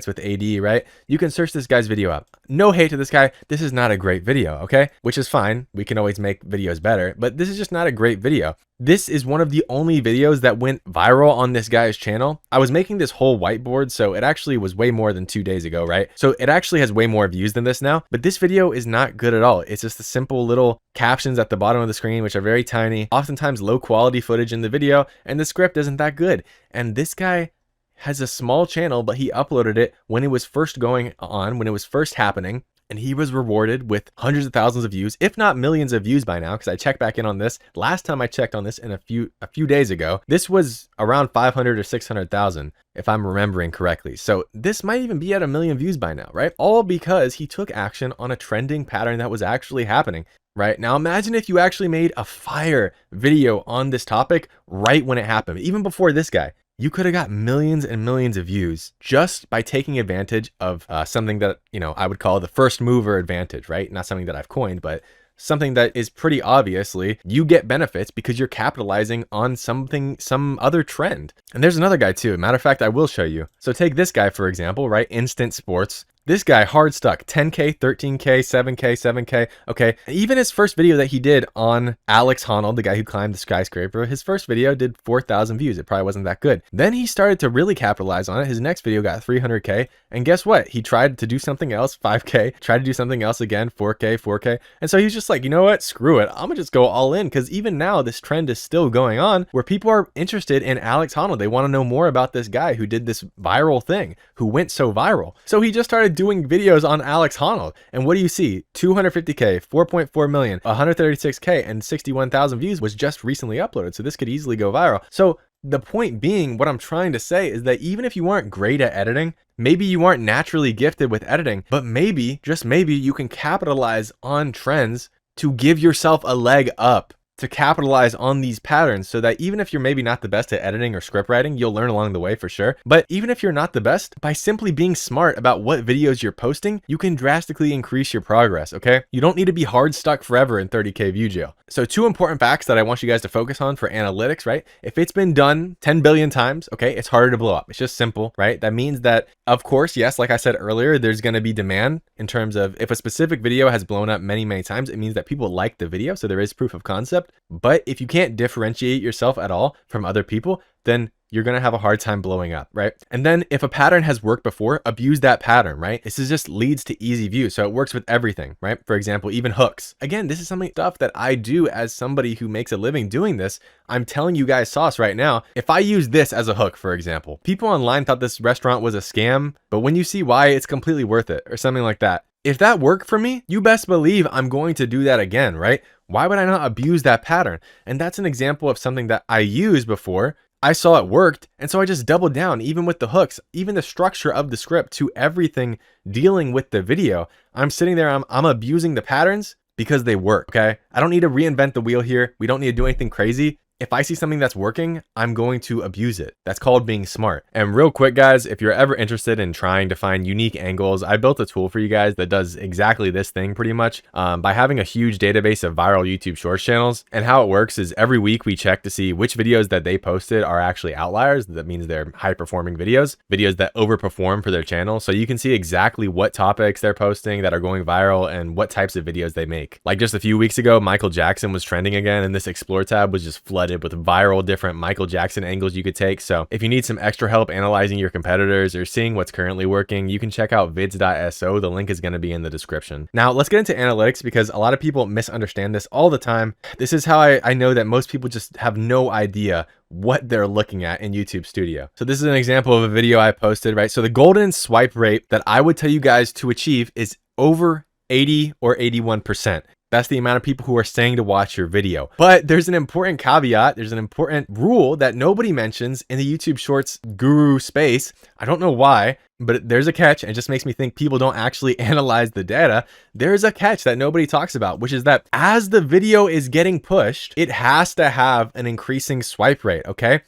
with AD, right? You can search this guy's video up. No hate to this guy. This is not a great video, okay? Which is fine. We can always make videos better, but this is just not a great video. This is one of the only videos that went viral on this guy's channel. I was making this whole whiteboard, so it actually was way more than 2 days ago, right? So it actually has way more views than this now, but this video is not good at all. It's just the simple little captions at the bottom of the screen, which are very tiny, oftentimes low quality footage in the video, and the script isn't that good. And this guy has a small channel, but he uploaded it when it was first going on, when it was first happening. And he was rewarded with hundreds of thousands of views, if not millions of views by now, because I checked back in on this. Last time I checked on this in a few days ago, this was around 500 or 600,000, if I'm remembering correctly. So this might even be at 1 million views by now, right? All because he took action on a trending pattern that was actually happening. Right now, imagine if you actually made a fire video on this topic right when it happened, even before this guy. You could have got millions and millions of views just by taking advantage of something that, you know, I would call the first mover advantage, right? Not something that I've coined, but something that is pretty obviously you get benefits because you're capitalizing on some other trend. And there's another guy too. Matter of fact, I will show you. So take this guy, for example, right? Instant Sports. This guy hard stuck 10K, 13K, 7K, 7K. Okay. Even his first video that he did on Alex Honnold, the guy who climbed the skyscraper, his first video did 4,000 views. It probably wasn't that good. Then he started to really capitalize on it. His next video got 300K. And guess what? He tried to do something else, 5K, tried to do something else again, 4K, 4K. And so he's just like, you know what? Screw it. I'm gonna just go all in. Because even now, this trend is still going on where people are interested in Alex Honnold. They want to know more about this guy who did this viral thing, who went so viral. So he just started doing videos on Alex Honnold. And what do you see? 250K, 4.4 million, 136K, and 61,000 views was just recently uploaded. So this could easily go viral. So the point being, what I'm trying to say is that even if you aren't great at editing, maybe you aren't naturally gifted with editing, but maybe, just maybe, you can capitalize on trends to give yourself a leg up, to capitalize on these patterns so that even if you're maybe not the best at editing or script writing, you'll learn along the way for sure. But even if you're not the best, by simply being smart about what videos you're posting, you can drastically increase your progress, okay? You don't need to be hard stuck forever in 30K view jail. So 2 important facts that I want you guys to focus on for analytics, right? If it's been done 10 billion times, okay, it's harder to blow up. It's just simple, right? That means that, of course, yes, like I said earlier, there's going to be demand in terms of if a specific video has blown up many, many times, it means that people like the video. So there is proof of concept. But if you can't differentiate yourself at all from other people, then you're going to have a hard time blowing up, right? And then if a pattern has worked before, abuse that pattern, right? This is just leads to easy views. So it works with everything, right? For example, even hooks. Again, this is stuff that I do as somebody who makes a living doing this. I'm telling you guys sauce right now. If I use this as a hook, for example, people online thought this restaurant was a scam, but when you see why, it's completely worth it or something like that. If that worked for me, you best believe I'm going to do that again, right? Why would I not abuse that pattern? And that's an example of something that I used before. I saw it worked, and so I just doubled down, even with the hooks, even the structure of the script to everything dealing with the video. I'm sitting there, I'm abusing the patterns because they work, okay? I don't need to reinvent the wheel here. We don't need to do anything crazy. If I see something that's working, I'm going to abuse it. That's called being smart. And real quick, guys, if you're ever interested in trying to find unique angles, I built a tool for you guys that does exactly this thing pretty much by having a huge database of viral YouTube Shorts channels. And how it works is every week we check to see which videos that they posted are actually outliers. That means they're high performing videos that overperform for their channel. So you can see exactly what topics they're posting that are going viral and what types of videos they make. Like just a few weeks ago, Michael Jackson was trending again, and this Explore tab was just flooded with viral different Michael Jackson angles you could take. So if you need some extra help analyzing your competitors or seeing what's currently working, you can check out vids.so. The link is going to be in the description. Now let's get into analytics because a lot of people misunderstand this all the time. This is how I know that most people just have no idea what they're looking at in YouTube Studio. So this is an example of a video I posted, right? So the golden swipe rate that I would tell you guys to achieve is over 80 or 81%. That's the amount of people who are staying to watch your video. But there's an important caveat. There's an important rule that nobody mentions in the YouTube Shorts guru space. I don't know why, but there's a catch. And it just makes me think people don't actually analyze the data. There's a catch that nobody talks about, which is that as the video is getting pushed, it has to have an increasing swipe rate, okay?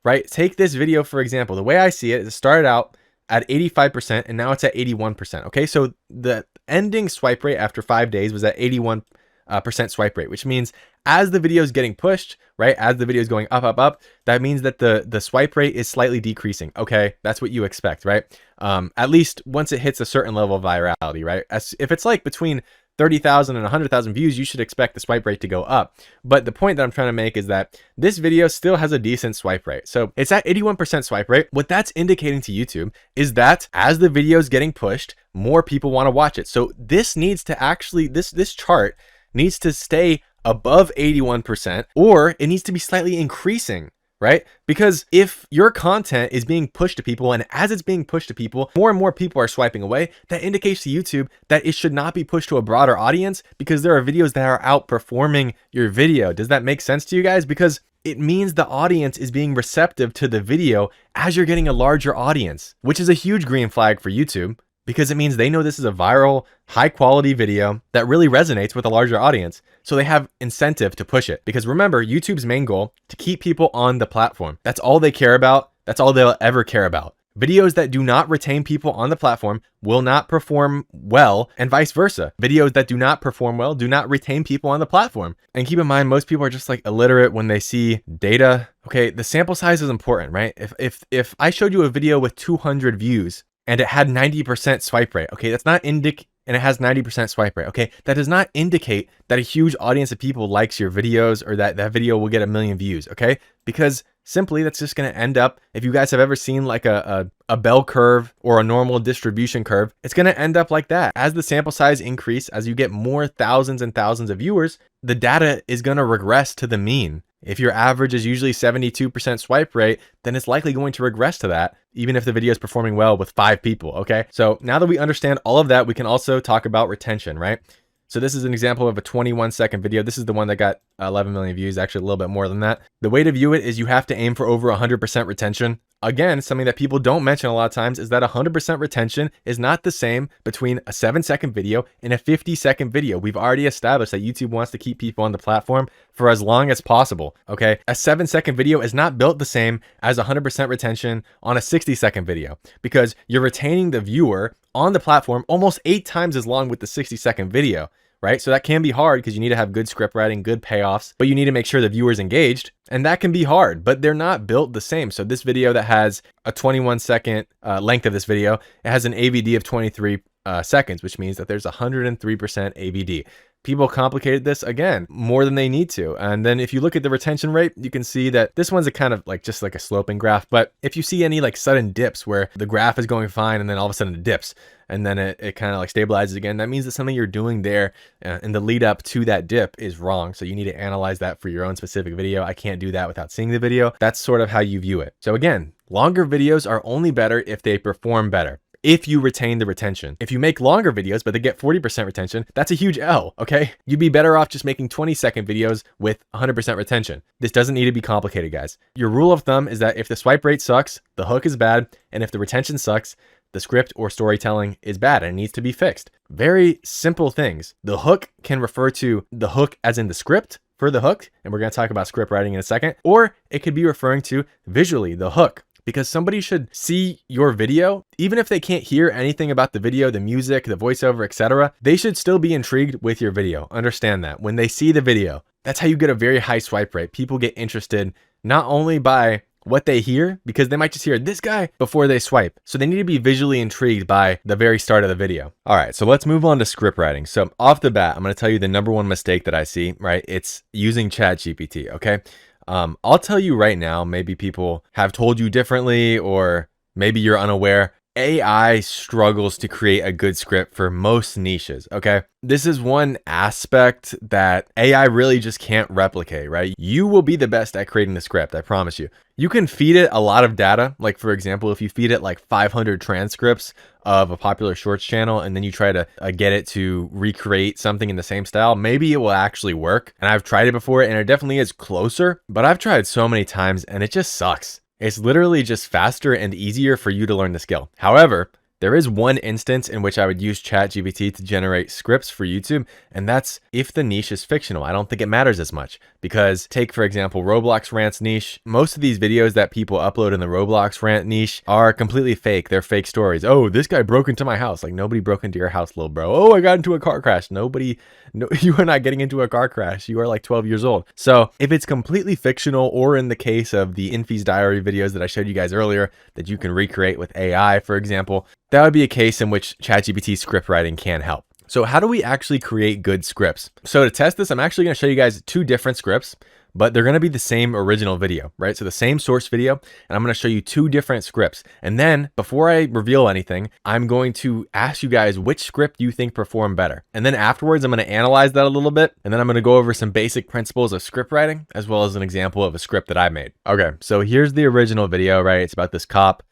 Right? Take this video, for example. The way I see it, it started out at 85% and now it's at 81%, okay? So the ending swipe rate after 5 days was at 81%, percent swipe rate, which means as the video is getting pushed, right, as the video is going up, up, up, that means that the swipe rate is slightly decreasing. Okay, that's what you expect, right? At least once it hits a certain level of virality, right? If it's like between 30,000 and 100,000 views, you should expect the swipe rate to go up. But the point that I'm trying to make is that this video still has a decent swipe rate. So it's at 81% swipe rate. What that's indicating to YouTube is that as the video is getting pushed, more people want to watch it. So this needs to actually, this chart needs to stay above 81%, or it needs to be slightly increasing, right? Because if your content is being pushed to people, and as it's being pushed to people, more and more people are swiping away, that indicates to YouTube that it should not be pushed to a broader audience, because there are videos that are outperforming your video. Does that make sense to you guys? Because it means the audience is being receptive to the video as you're getting a larger audience, which is a huge green flag for YouTube, because it means they know this is a viral, high quality video that really resonates with a larger audience. So they have incentive to push it. Because remember, YouTube's main goal, to keep people on the platform. That's all they care about. That's all they'll ever care about. Videos that do not retain people on the platform will not perform well, and vice versa. Videos that do not perform well do not retain people on the platform. And keep in mind, most people are just like illiterate when they see data. Okay, the sample size is important, right? If I showed you a video with 200 views and it had 90% swipe rate, okay, that's not and it has 90% swipe rate, okay, that does not indicate that a huge audience of people likes your videos, or that that video will get 1 million views, okay? Because simply that's just going to end up, if you guys have ever seen like a bell curve or a normal distribution curve, it's going to end up like that. As the sample size increase, as you get more thousands and thousands of viewers, the data is going to regress to the mean. If your average is usually 72% swipe rate, then it's likely going to regress to that, even if the video is performing well with 5 people, okay? So now that we understand all of that, we can also talk about retention, right? So this is an example of a 21-second video. This is the one that got 11 million views, actually a little bit more than that. The way to view it is you have to aim for over 100% retention. Again, something that people don't mention a lot of times is that 100% retention is not the same between a 7-second video and a 50-second video. We've already established that YouTube wants to keep people on the platform for as long as possible, okay? A 7-second video is not built the same as 100% retention on a 60-second video, because you're retaining the viewer on the platform almost 8 times as long with the 60-second video, right? So that can be hard because you need to have good script writing, good payoffs, but you need to make sure the viewer's engaged, and that can be hard, but they're not built the same. So this video that has a 21-second length of this video, it has an AVD of 23 seconds, which means that there's 103% AVD. People complicated this, again, more than they need to. And then if you look at the retention rate, you can see that this one's a kind of like just like a sloping graph. But if you see any like sudden dips where the graph is going fine and then all of a sudden it dips and then it kind of like stabilizes again, that means that something you're doing there in the lead up to that dip is wrong. So you need to analyze that for your own specific video. I can't do that without seeing the video. That's sort of how you view it. So again, longer videos are only better if they perform better, if you retain the retention. If you make longer videos, but they get 40% retention, that's a huge L, okay? You'd be better off just making 20-second videos with 100% retention. This doesn't need to be complicated, guys. Your rule of thumb is that if the swipe rate sucks, the hook is bad, and if the retention sucks, the script or storytelling is bad and it needs to be fixed. Very simple things. The hook can refer to the hook as in the script for the hook, and we're going to talk about script writing in a second, or it could be referring to visually the hook. Because somebody should see your video, even if they can't hear anything about the video, the music, the voiceover, etc. They should still be intrigued with your video. Understand that. When they see the video, that's how you get a very high swipe rate. People get interested not only by what they hear, because they might just hear this guy before they swipe. So they need to be visually intrigued by the very start of the video. All right, so let's move on to script writing. So off the bat, I'm going to tell you the #1 mistake that I see, right? It's using ChatGPT, okay? I'll tell you right now, maybe people have told you differently, or maybe you're unaware. AI struggles to create a good script for most niches, okay? This is one aspect that AI really just can't replicate, right? You will be the best at creating the script, I promise you. You can feed it a lot of data. Like for example, if you feed it like 500 transcripts of a popular shorts channel, and then you try to get it to recreate something in the same style, maybe it will actually work. And I've tried it before and it definitely is closer, but I've tried so many times and it just sucks. It's literally just faster and easier for you to learn the skill. However, There is one instance in which I would use ChatGPT to generate scripts for YouTube, and that's if the niche is fictional. I don't think it matters as much because take, for example, Roblox rants niche. Most of these videos that people upload in the Roblox rant niche are completely fake. They're fake stories. Oh, this guy broke into my house. Like, nobody broke into your house, little bro. Oh, I got into a car crash. Nobody, no, you are not getting into a car crash. You are like 12 years old. So if it's completely fictional, or in the case of the Infy's Diary videos that I showed you guys earlier that you can recreate with AI, for example, that would be a case in which ChatGPT script writing can help. So how do we actually create good scripts? So to test this, I'm actually going to show you guys two different scripts, but they're going to be the same original video, right? So the same source video, and I'm going to show you two different scripts. And then before I reveal anything, I'm going to ask you guys which script you think performed better. And then afterwards, I'm going to analyze that a little bit. And then I'm going to go over some basic principles of script writing, as well as an example of a script that I made. Okay, so here's the original video, right? It's about this cop.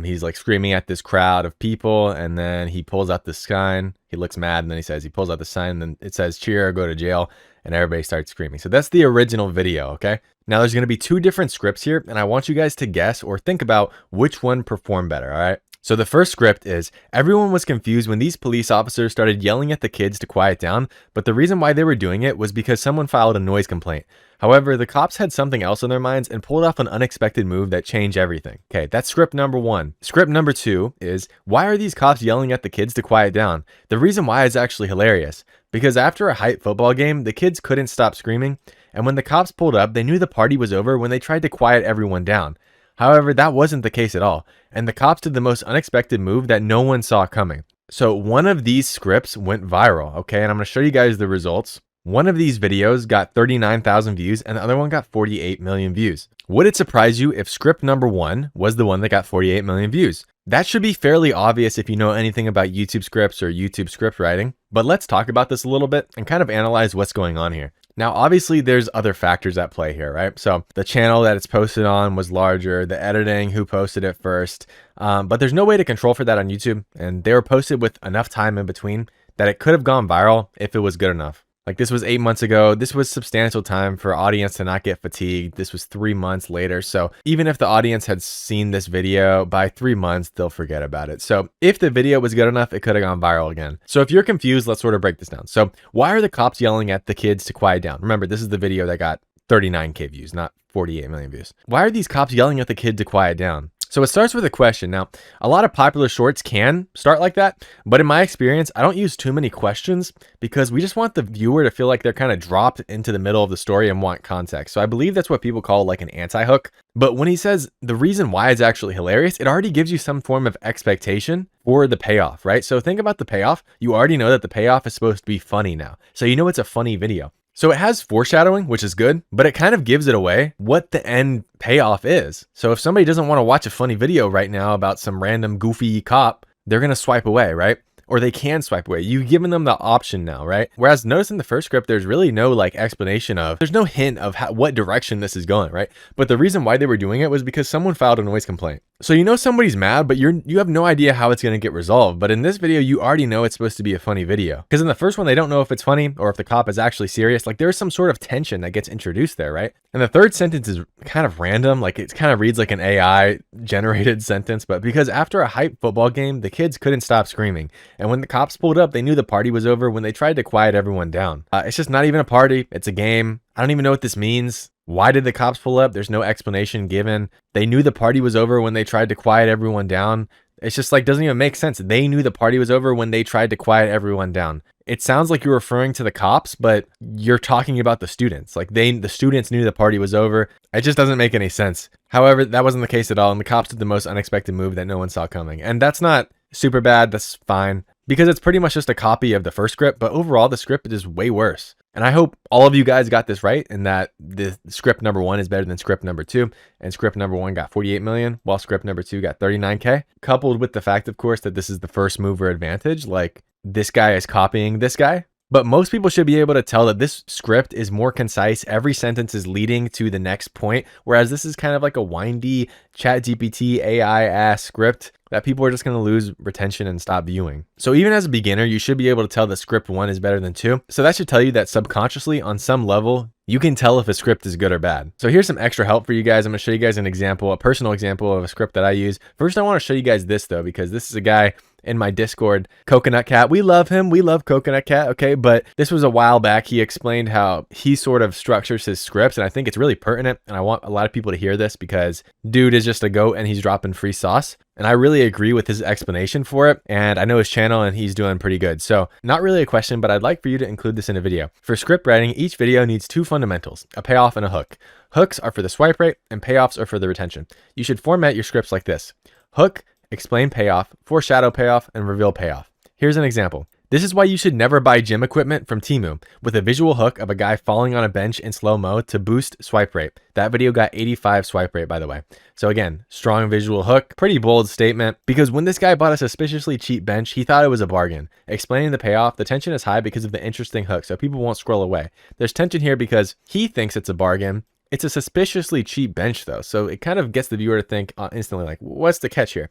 He's like screaming at this crowd of people, and then he pulls out this sign. He looks mad, and then he pulls out the sign, and then it says cheer or go to jail, and everybody starts screaming. So that's the original video, okay? Now there's going to be two different scripts here, and I want you guys to guess or think about which one performed better, all right? So the first script is, everyone was confused when these police officers started yelling at the kids to quiet down, but the reason why they were doing it was because someone filed a noise complaint. However, the cops had something else on their minds and pulled off an unexpected move that changed everything. Okay, that's script number one. Script number two is, why are these cops yelling at the kids to quiet down? The reason why is actually hilarious, because after a hype football game, the kids couldn't stop screaming, and when the cops pulled up, they knew the party was over when they tried to quiet everyone down. However, that wasn't the case at all, and the cops did the most unexpected move that no one saw coming. So one of these scripts went viral, okay, and I'm going to show you guys the results. One of these videos got 39,000 views and the other one got 48 million views. Would it surprise you if script number one was the one that got 48 million views? That should be fairly obvious if you know anything about YouTube scripts or YouTube script writing, but let's talk about this a little bit and kind of analyze what's going on here. Now, obviously, there's other factors at play here, right? So the channel that it's posted on was larger, the editing, who posted it first, but there's no way to control for that on YouTube, and they were posted with enough time in between that it could have gone viral if it was good enough. Like, this was 8 months ago. This was substantial time for audience to not get fatigued. This was 3 months later. So even if the audience had seen this video by 3 months, they'll forget about it. So if the video was good enough, it could have gone viral again. So if you're confused, let's sort of break this down. So why are the cops yelling at the kids to quiet down? Remember, this is the video that got 39K views, not 48 million views. Why are these cops yelling at the kid to quiet down? So it starts with a question. Now, a lot of popular shorts can start like that, but in my experience, I don't use too many questions because we just want the viewer to feel like they're kind of dropped into the middle of the story and want context. So I believe that's what people call like an anti-hook. But when he says the reason why it's actually hilarious, it already gives you some form of expectation for the payoff, right? So think about the payoff. You already know that the payoff is supposed to be funny now. So you know it's a funny video. So it has foreshadowing, which is good, but it kind of gives it away what the end payoff is. So if somebody doesn't want to watch a funny video right now about some random goofy cop, they're going to swipe away, right? Or they can swipe away. You've given them the option now, right? Whereas notice in the first script, there's really no like explanation of, there's no hint of what direction this is going, right? But the reason why they were doing it was because someone filed a noise complaint. So you know somebody's mad, but you have no idea how it's going to get resolved. But in this video, you already know it's supposed to be a funny video. Because in the first one, they don't know if it's funny or if the cop is actually serious. Like there's some sort of tension that gets introduced there, right? And the third sentence is kind of random. Like it kind of reads like an AI generated sentence, but because after a hype football game, the kids couldn't stop screaming. And when the cops pulled up, they knew the party was over when they tried to quiet everyone down. It's just not even a party. It's a game. I don't even know what this means. Why did the cops pull up? There's no explanation given. They knew the party was over when they tried to quiet everyone down. It's just like, doesn't even make sense. They knew the party was over when they tried to quiet everyone down. It sounds like you're referring to the cops, but you're talking about the students. Like the students knew the party was over. It just doesn't make any sense. However, that wasn't the case at all. And the cops did the most unexpected move that no one saw coming. And that's not super bad. That's fine because it's pretty much just a copy of the first script. But overall, the script is way worse. And I hope all of you guys got this right and that the script number one is better than script number two. And script number one got 48 million, while script number two got 39K. Coupled with the fact, of course, that this is the first mover advantage. Like this guy is copying this guy. But most people should be able to tell that this script is more concise. Every sentence is leading to the next point. Whereas this is kind of like a windy ChatGPT AI ass script that people are just going to lose retention and stop viewing. So even as a beginner, you should be able to tell that script one is better than two. So that should tell you that subconsciously on some level, you can tell if a script is good or bad. So here's some extra help for you guys. I'm gonna show you guys an example, a personal example of a script that I use. First, I wanna show you guys this though, because this is a guy in my Discord, Coconut Cat. We love him. We love Coconut Cat, okay? But this was a while back. He explained how he sort of structures his scripts, and I think it's really pertinent, and I want a lot of people to hear this because dude is just a goat and he's dropping free sauce. And I really agree with his explanation for it, and I know his channel and he's doing pretty good. So not really a question, but I'd like for you to include this in a video. For script writing, each video needs two fundamentals, a payoff and a hook. Hooks are for the swipe rate and payoffs are for the retention. You should format your scripts like this: hook, explain payoff, foreshadow payoff, and reveal payoff. Here's an example. This is why you should never buy gym equipment from Temu, with a visual hook of a guy falling on a bench in slow-mo to boost swipe rate. That video got 85 swipe rate, by the way. So again, strong visual hook, pretty bold statement, because when this guy bought a suspiciously cheap bench, he thought it was a bargain. Explaining the payoff, the tension is high because of the interesting hook, so people won't scroll away. There's tension here because he thinks it's a bargain. It's a suspiciously cheap bench though, so it kind of gets the viewer to think instantly like, what's the catch here?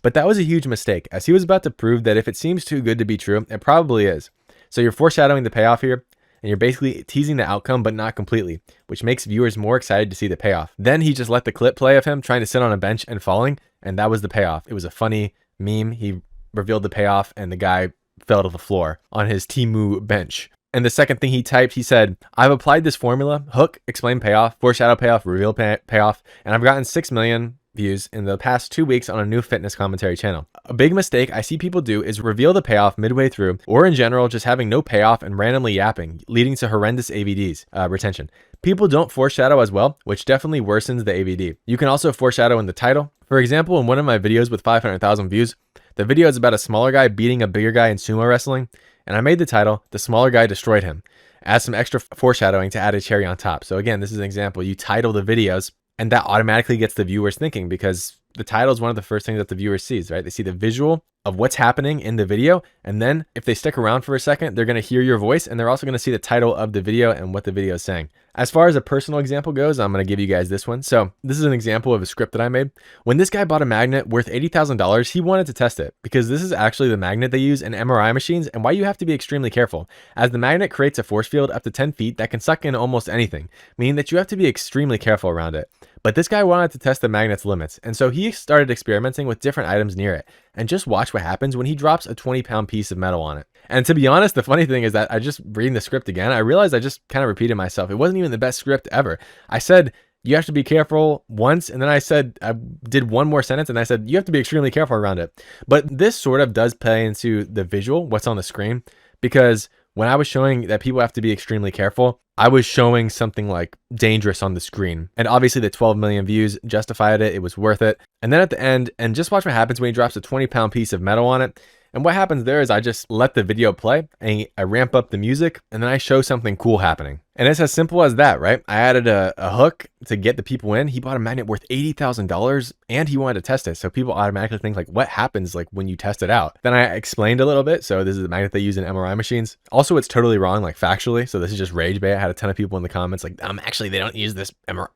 But that was a huge mistake, as he was about to prove that if it seems too good to be true, it probably is. So you're foreshadowing the payoff here, and you're basically teasing the outcome, but not completely, which makes viewers more excited to see the payoff. Then he just let the clip play of him trying to sit on a bench and falling, and that was the payoff. It was a funny meme. He revealed the payoff, and the guy fell to the floor on his Temu bench. And the second thing he typed, he said, I've applied this formula: hook, explain payoff, foreshadow payoff, reveal payoff, and I've gotten 6 million views in the past 2 weeks on a new fitness commentary channel. A big mistake I see people do is reveal the payoff midway through, or in general, just having no payoff and randomly yapping, leading to horrendous AVDs, retention. People don't foreshadow as well, which definitely worsens the AVD. You can also foreshadow in the title. For example, in one of my videos with 500,000 views, the video is about a smaller guy beating a bigger guy in sumo wrestling, and I made the title, "The Smaller Guy Destroyed Him." Add some extra foreshadowing to add a cherry on top. So again, this is an example. You title the videos, and that automatically gets the viewers thinking, because the title is one of the first things that the viewer sees, right? They see the visual of what's happening in the video. And then if they stick around for a second, they're going to hear your voice, and they're also going to see the title of the video and what the video is saying. As far as a personal example goes, I'm going to give you guys this one. So this is an example of a script that I made. When this guy bought a magnet worth $80,000, he wanted to test it, because this is actually the magnet they use in MRI machines, and why you have to be extremely careful, as the magnet creates a force field up to 10 feet that can suck in almost anything, meaning that you have to be extremely careful around it. But this guy wanted to test the magnet's limits, and so he started experimenting with different items near it. And just watch what happens when he drops a 20-pound piece of metal on it. And to be honest, the funny thing is that I just reading the script again, I realized I just kind of repeated myself. It wasn't even the best script ever. I said, you have to be careful once, and then I said, I did one more sentence, and I said, you have to be extremely careful around it. But this sort of does play into the visual, what's on the screen, because when I was showing that people have to be extremely careful, I was showing something like dangerous on the screen. And obviously the 12 million views justified it. It was worth it. And then at the end, and just watch what happens when he drops a 20-pound piece of metal on it. And what happens there is I just let the video play, and I ramp up the music, and then I show something cool happening. And it's as simple as that, right? I added a hook to get the people in. He bought a magnet worth $80,000, and he wanted to test it. So people automatically think like, what happens like when you test it out? Then I explained a little bit. So this is the magnet they use in MRI machines. Also, it's totally wrong, like factually. So this is just rage bait. I had a ton of people in the comments like, actually, they don't use this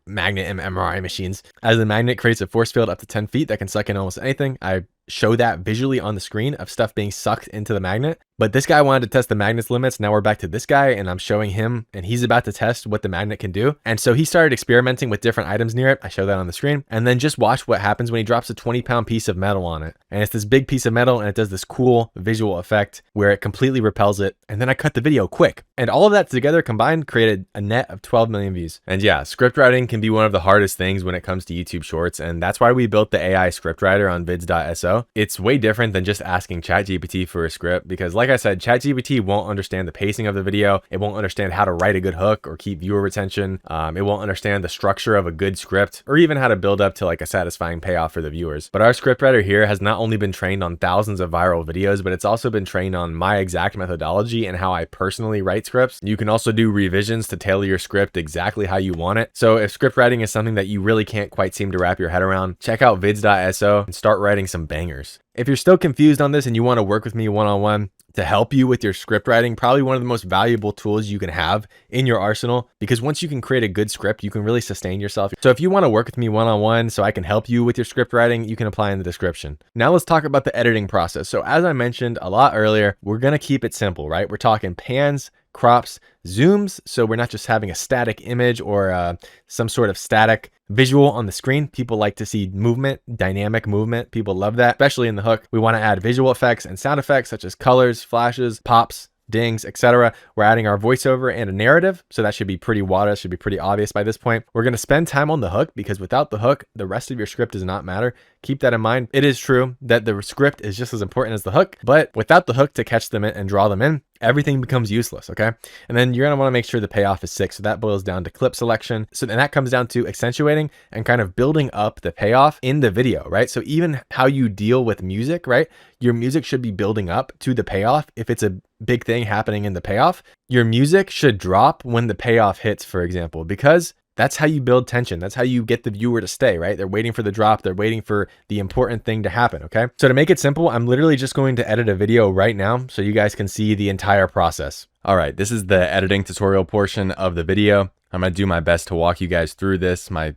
magnet in MRI machines. As the magnet creates a force field up to 10 feet that can suck in almost anything, I show that visually on the screen of stuff being sucked into the magnet. But this guy wanted to test the magnet's limits. Now we're back to this guy, and I'm showing him, and he's about to test what the magnet can do. And so he started experimenting with different items near it. I show that on the screen. And then just watch what happens when he drops a 20-pound piece of metal on it. And it's this big piece of metal, and it does this cool visual effect where it completely repels it. And then I cut the video quick. And all of that together combined created a net of 12 million views. And yeah, script writing can be one of the hardest things when it comes to YouTube Shorts. And that's why we built the AI script writer on vids.so. It's way different than just asking ChatGPT for a script, because like I said, ChatGPT won't understand the pacing of the video. It won't understand how to write a good hook or keep viewer retention. It won't understand the structure of a good script, or even how to build up to like a satisfying payoff for the viewers. But our scriptwriter here has not only been trained on thousands of viral videos, but it's also been trained on my exact methodology and how I personally write scripts. You can also do revisions to tailor your script exactly how you want it. So if script writing is something that you really can't quite seem to wrap your head around, check out vids.so and start writing some bangers. If you're still confused on this and you want to work with me one-on-one to help you with your script writing, probably one of the most valuable tools you can have in your arsenal, because once you can create a good script, you can really sustain yourself. So if you want to work with me one-on-one so I can help you with your script writing, you can apply in the description. Now let's talk about the editing process. So as I mentioned a lot earlier, we're going to keep it simple, right? We're talking pans, crops, zooms, so we're not just having a static image or some sort of static visual on the screen. People like to see movement, dynamic movement. People love that, especially in the hook. We want to add visual effects and sound effects such as colors, flashes, pops, dings, etc. We're adding our voiceover and a narrative, so that should be pretty water, should be pretty obvious by this point. We're going to spend time on the hook because without the hook, the rest of your script does not matter. Keep that in mind. It is true that the script is just as important as the hook, but without the hook to catch them in and draw them in, everything becomes useless, okay? And then you're going to want to make sure the payoff is sick. So that boils down to clip selection. So then that comes down to accentuating and kind of building up the payoff in the video, right? So even how you deal with music, right? Your music should be building up to the payoff. If it's a big thing happening in the payoff, your music should drop when the payoff hits, for example, because that's how you build tension. That's how you get the viewer to stay, right? They're waiting for the drop. They're waiting for the important thing to happen, okay? So to make it simple, I'm literally just going to edit a video right now so you guys can see the entire process. All right, this is the editing tutorial portion of the video. I'm gonna do my best to walk you guys through this. My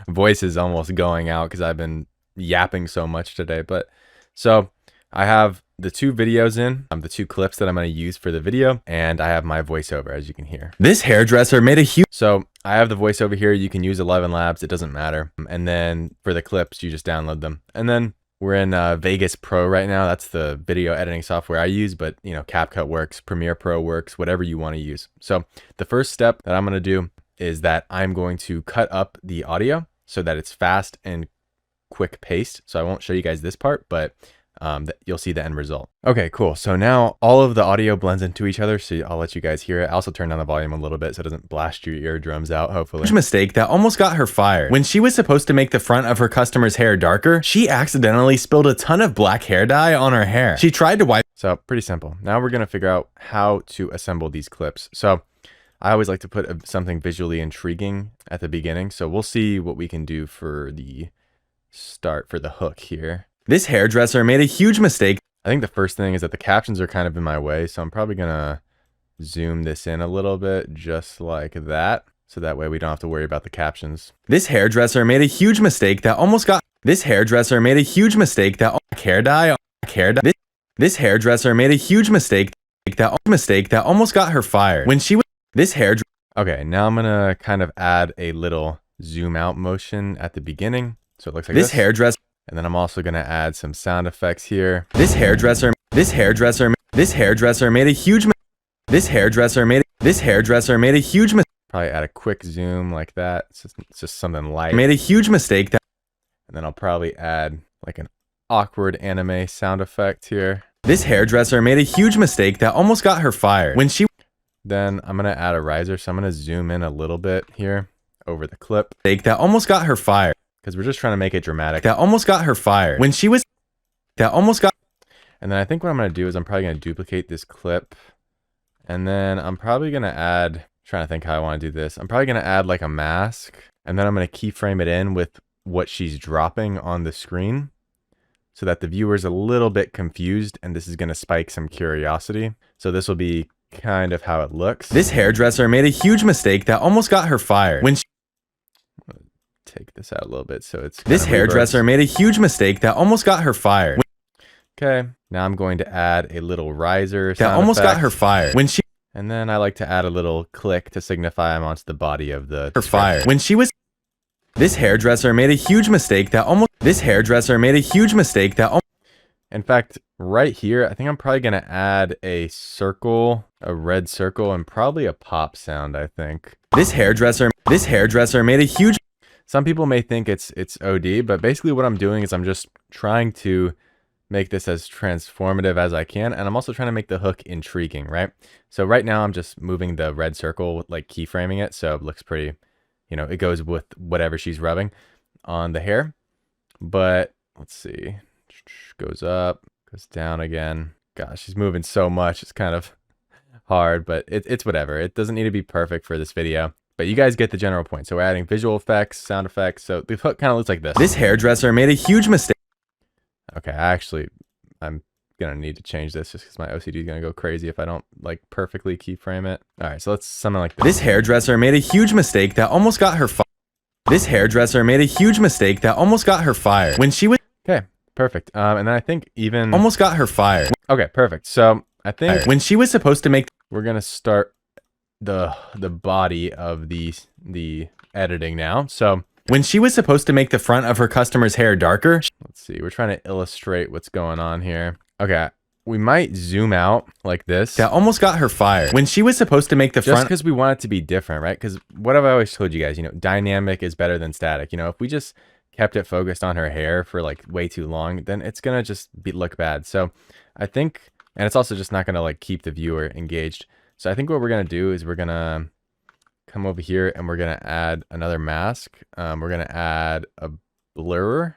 voice is almost going out because I've been yapping so much today. But so I have the two videos in, the two clips that I'm going to use for the video, and I have my voiceover, as you can hear. This hairdresser made a huge... So I have the voiceover here. You can use 11 Labs. It doesn't matter. And then for the clips, you just download them. And then we're in Vegas Pro right now. That's the video editing software I use, but you know, CapCut works, Premiere Pro works, whatever you want to use. So the first step that I'm going to do is that I'm going to cut up the audio so that it's fast and quick paced. So I won't show you guys this part, but you'll see the end result. Okay, cool. So now all of the audio blends into each other, so I'll let you guys hear it. I also turn down the volume a little bit so it doesn't blast your eardrums out, hopefully. Huge mistake that almost got her fired. When she was supposed to make the front of her customer's hair darker, she accidentally spilled a ton of black hair dye on her hair. She tried to wipe... So pretty simple. Now we're gonna figure out how to assemble these clips. So I always like to put something visually intriguing at the beginning. So we'll see what we can do for the start, for the hook here. This hairdresser made a huge mistake. I think the first thing is that the captions are kind of in my way, so I'm probably gonna zoom this in a little bit, just like that. So that way we don't have to worry about the captions. This hairdresser made a huge mistake that almost got... This hairdresser made a huge mistake that... Hair dye. This hairdresser made a huge mistake that almost got her fired. When she was... This hairdresser... Okay, now I'm gonna kind of add a little zoom out motion at the beginning. So it looks like this hairdresser... And then I'm also going to add some sound effects here. This hairdresser made a huge... This hairdresser made a huge... Probably add a quick zoom like that. It's just something light. Made a huge mistake that... And then I'll probably add like an awkward anime sound effect here. This hairdresser made a huge mistake that almost got her fired. When she... Then I'm going to add a riser. So I'm going to zoom in a little bit here over the clip. That almost got her fired. Because we're just trying to make it dramatic. That almost got her fired. When she was... That almost got... And then I think what I'm going to do is I'm probably going to duplicate this clip. And then I'm probably going to add... Trying to think how I want to do this. I'm probably going to add like a mask. And then I'm going to keyframe it in with what she's dropping on the screen. So that the viewer's a little bit confused. And this is going to spike some curiosity. So this will be kind of how it looks. This hairdresser made a huge mistake that almost got her fired. When she... Take this out a little bit so it's... This hairdresser made a huge mistake that almost got her fired. Okay, now I'm going to add a little riser that almost got her fired. When she... And then I like to add a little click to signify I'm onto the body of the... Her fired. When she was... This hairdresser made a huge mistake that almost... This hairdresser made a huge mistake that... In fact, right here, I think I'm probably going to add a circle, a red circle, and probably a pop sound, I think. This hairdresser made a huge... Some people may think it's OD, but basically what I'm doing is I'm just trying to make this as transformative as I can. And I'm also trying to make the hook intriguing, right? So right now I'm just moving the red circle, like keyframing it. So it looks pretty, you know, it goes with whatever she's rubbing on the hair. But let's see, goes up, goes down again. Gosh, she's moving so much. It's kind of hard, but it's whatever. It doesn't need to be perfect for this video. But you guys get the general point. So we're adding visual effects, sound effects. So the hook kind of looks like this. This hairdresser made a huge mistake. Okay, I'm going to need to change this just because my OCD is going to go crazy if I don't like perfectly keyframe it. All right, so let's something like this. This hairdresser made a huge mistake that almost got her fired. This hairdresser made a huge mistake that almost got her fired. When she was... Okay, perfect. And then I think even... Almost got her fired. Okay, perfect. So I think... When she was supposed to make... we're gonna start the body of the editing now. So when she was supposed to make the front of her customer's hair darker, let's see, we're trying to illustrate what's going on here. Okay, we might zoom out like this. That almost got her fired. When she was supposed to make the front, just because we want it to be different, right? Because what have I always told you guys, you know, dynamic is better than static. You know, if we just kept it focused on her hair for like way too long, then it's gonna just look bad. So I think, and it's also just not gonna like keep the viewer engaged. So I think what we're gonna do is we're gonna come over here and we're gonna add another mask. We're gonna add a blur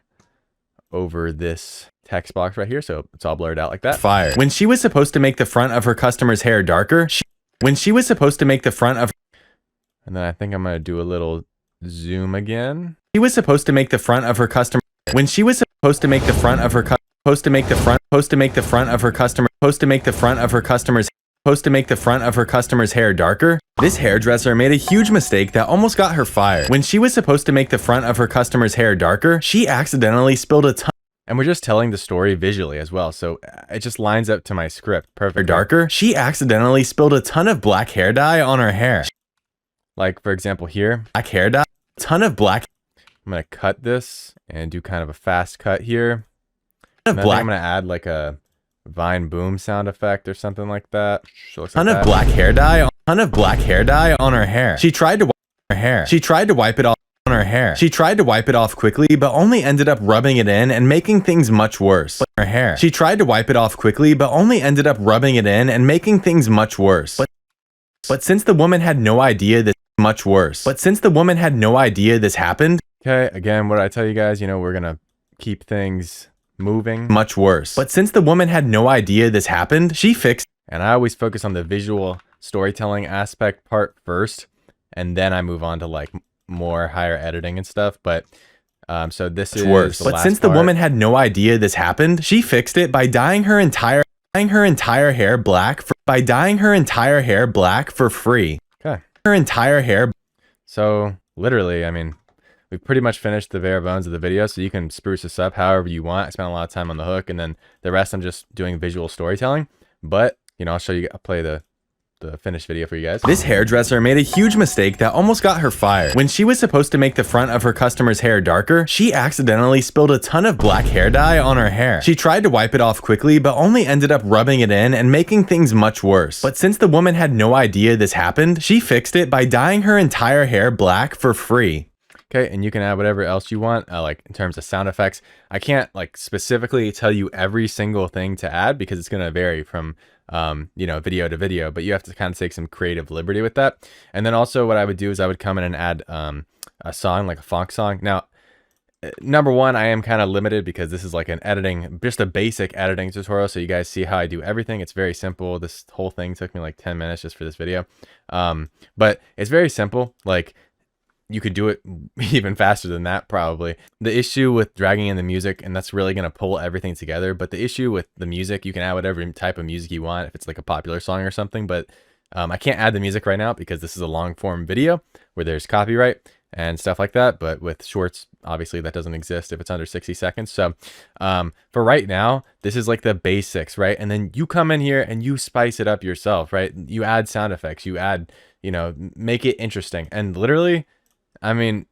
over this text box right here, so it's all blurred out like that. Fire. When she was supposed to make the front of her customer's hair darker, when she was supposed to make the front of, and then I think I'm gonna do a little zoom again. She was supposed to make the front of her customer. When she was supposed to make the front of her supposed to make the front of her customer, supposed to make the front of her customer's hair darker, this hairdresser made a huge mistake that almost got her fired. When she was supposed to make the front of her customer's hair darker, she accidentally spilled a ton. And we're just telling the story visually as well, so it just lines up to my script perfect. Darker, she accidentally spilled a ton of black hair dye on her hair. Like for example here, black hair dye, ton of black. I'm gonna cut this and do kind of a fast cut here. I'm gonna add like a Vine boom sound effect or something like that. Ton of black hair dye on her hair. She tried to wipe her hair. She tried to wipe it off on her hair. She tried to wipe it off quickly, but only ended up rubbing it in and making things much worse. Her hair. She tried to wipe it off quickly, but only ended up rubbing it in and making things much worse. But since the woman had no idea this happened. Okay, again, what did I tell you guys? You know, we're gonna keep things moving. Much worse. But since the woman had no idea this happened, she fixed. And I always focus on the visual storytelling aspect part first, and then I move on to like more higher editing and stuff. But so this is worse. But since the woman had no idea this happened, she fixed it by dyeing her entire hair black for free. Okay. Her entire hair. So literally, I mean, we've pretty much finished the bare bones of the video, so you can spruce this up however you want. I spent a lot of time on the hook, and then the rest I'm just doing visual storytelling. But, you know, I'll play the finished video for you guys. This hairdresser made a huge mistake that almost got her fired. When she was supposed to make the front of her customer's hair darker, she accidentally spilled a ton of black hair dye on her hair. She tried to wipe it off quickly, but only ended up rubbing it in and making things much worse. But since the woman had no idea this happened, she fixed it by dyeing her entire hair black for free. Okay, and you can add whatever else you want, like in terms of sound effects. I can't like specifically tell you every single thing to add because it's gonna vary from you know, video to video, but you have to kind of take some creative liberty with that. And then also what I would do is I would come in and add a song, like a funk song. Now, number one, I am kind of limited because this is like an editing, just a basic editing tutorial. So you guys see how I do everything. It's very simple. This whole thing took me like 10 minutes just for this video. But it's very simple. Like, you could do it even faster than that, probably. The issue with dragging in the music, and that's really going to pull everything together. But the issue with the music, you can add whatever type of music you want if it's like a popular song or something. But I can't add the music right now because this is a long form video where there's copyright and stuff like that. But with shorts, obviously that doesn't exist if it's under 60 seconds. So for right now, this is like the basics, right? And then you come in here and you spice it up yourself, right? You add sound effects, you add, you know, make it interesting. And literally, I mean,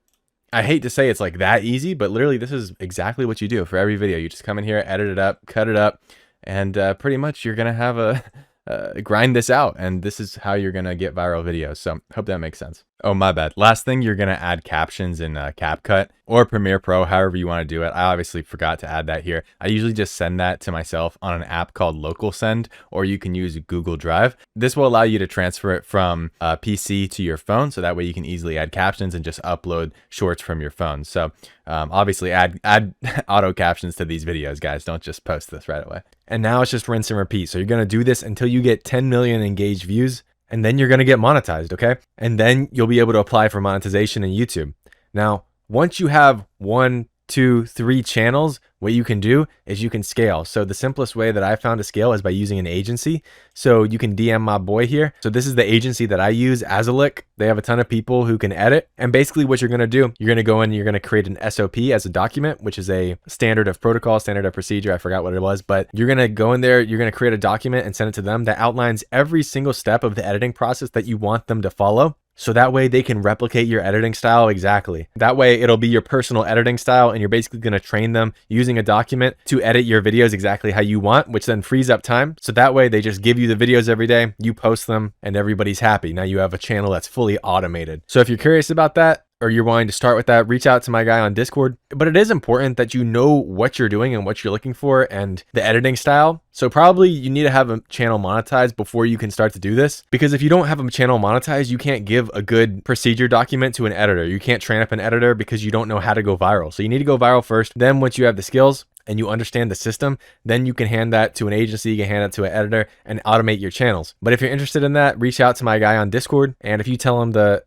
I hate to say it's like that easy, but literally this is exactly what you do for every video. You just come in here, edit it up, cut it up, and pretty much you're going to have a grind this out. And this is how you're going to get viral videos. So hope that makes sense. Oh, my bad. Last thing, you're going to add captions in CapCut or Premiere Pro, however you want to do it. I obviously forgot to add that here. I usually just send that to myself on an app called Local Send, or you can use Google Drive. This will allow you to transfer it from a PC to your phone. So that way you can easily add captions and just upload shorts from your phone. So obviously add auto captions to these videos, guys. Don't just post this right away. And now it's just rinse and repeat. So you're going to do this until you get 10 million engaged views. And then you're going to get monetized, okay? And then you'll be able to apply for monetization in YouTube. Now, once you have 1 2, 3 channels, what you can do is you can scale. So the simplest way that I found to scale is by using an agency. So you can DM my boy here. So this is the agency that I use, Azalic. They have a ton of people who can edit. And basically what you're going to do, you're going to go in, you're going to create an SOP as a document, which is a standard of protocol, standard of procedure. I forgot what it was, but you're going to go in there, you're going to create a document and send it to them that outlines every single step of the editing process that you want them to follow. So that way they can replicate your editing style exactly. That way it'll be your personal editing style, and you're basically going to train them using a document to edit your videos exactly how you want, which then frees up time. So that way they just give you the videos every day, you post them, and everybody's happy. Now you have a channel that's fully automated. So if you're curious about that, or you're wanting to start with that, reach out to my guy on Discord. But it is important that you know what you're doing and what you're looking for and the editing style. So probably you need to have a channel monetized before you can start to do this. Because if you don't have a channel monetized, you can't give a good procedure document to an editor. You can't train up an editor because you don't know how to go viral. So you need to go viral first. Then once you have the skills and you understand the system, then you can hand that to an agency, you can hand it to an editor and automate your channels. But if you're interested in that, reach out to my guy on Discord. And if you tell him the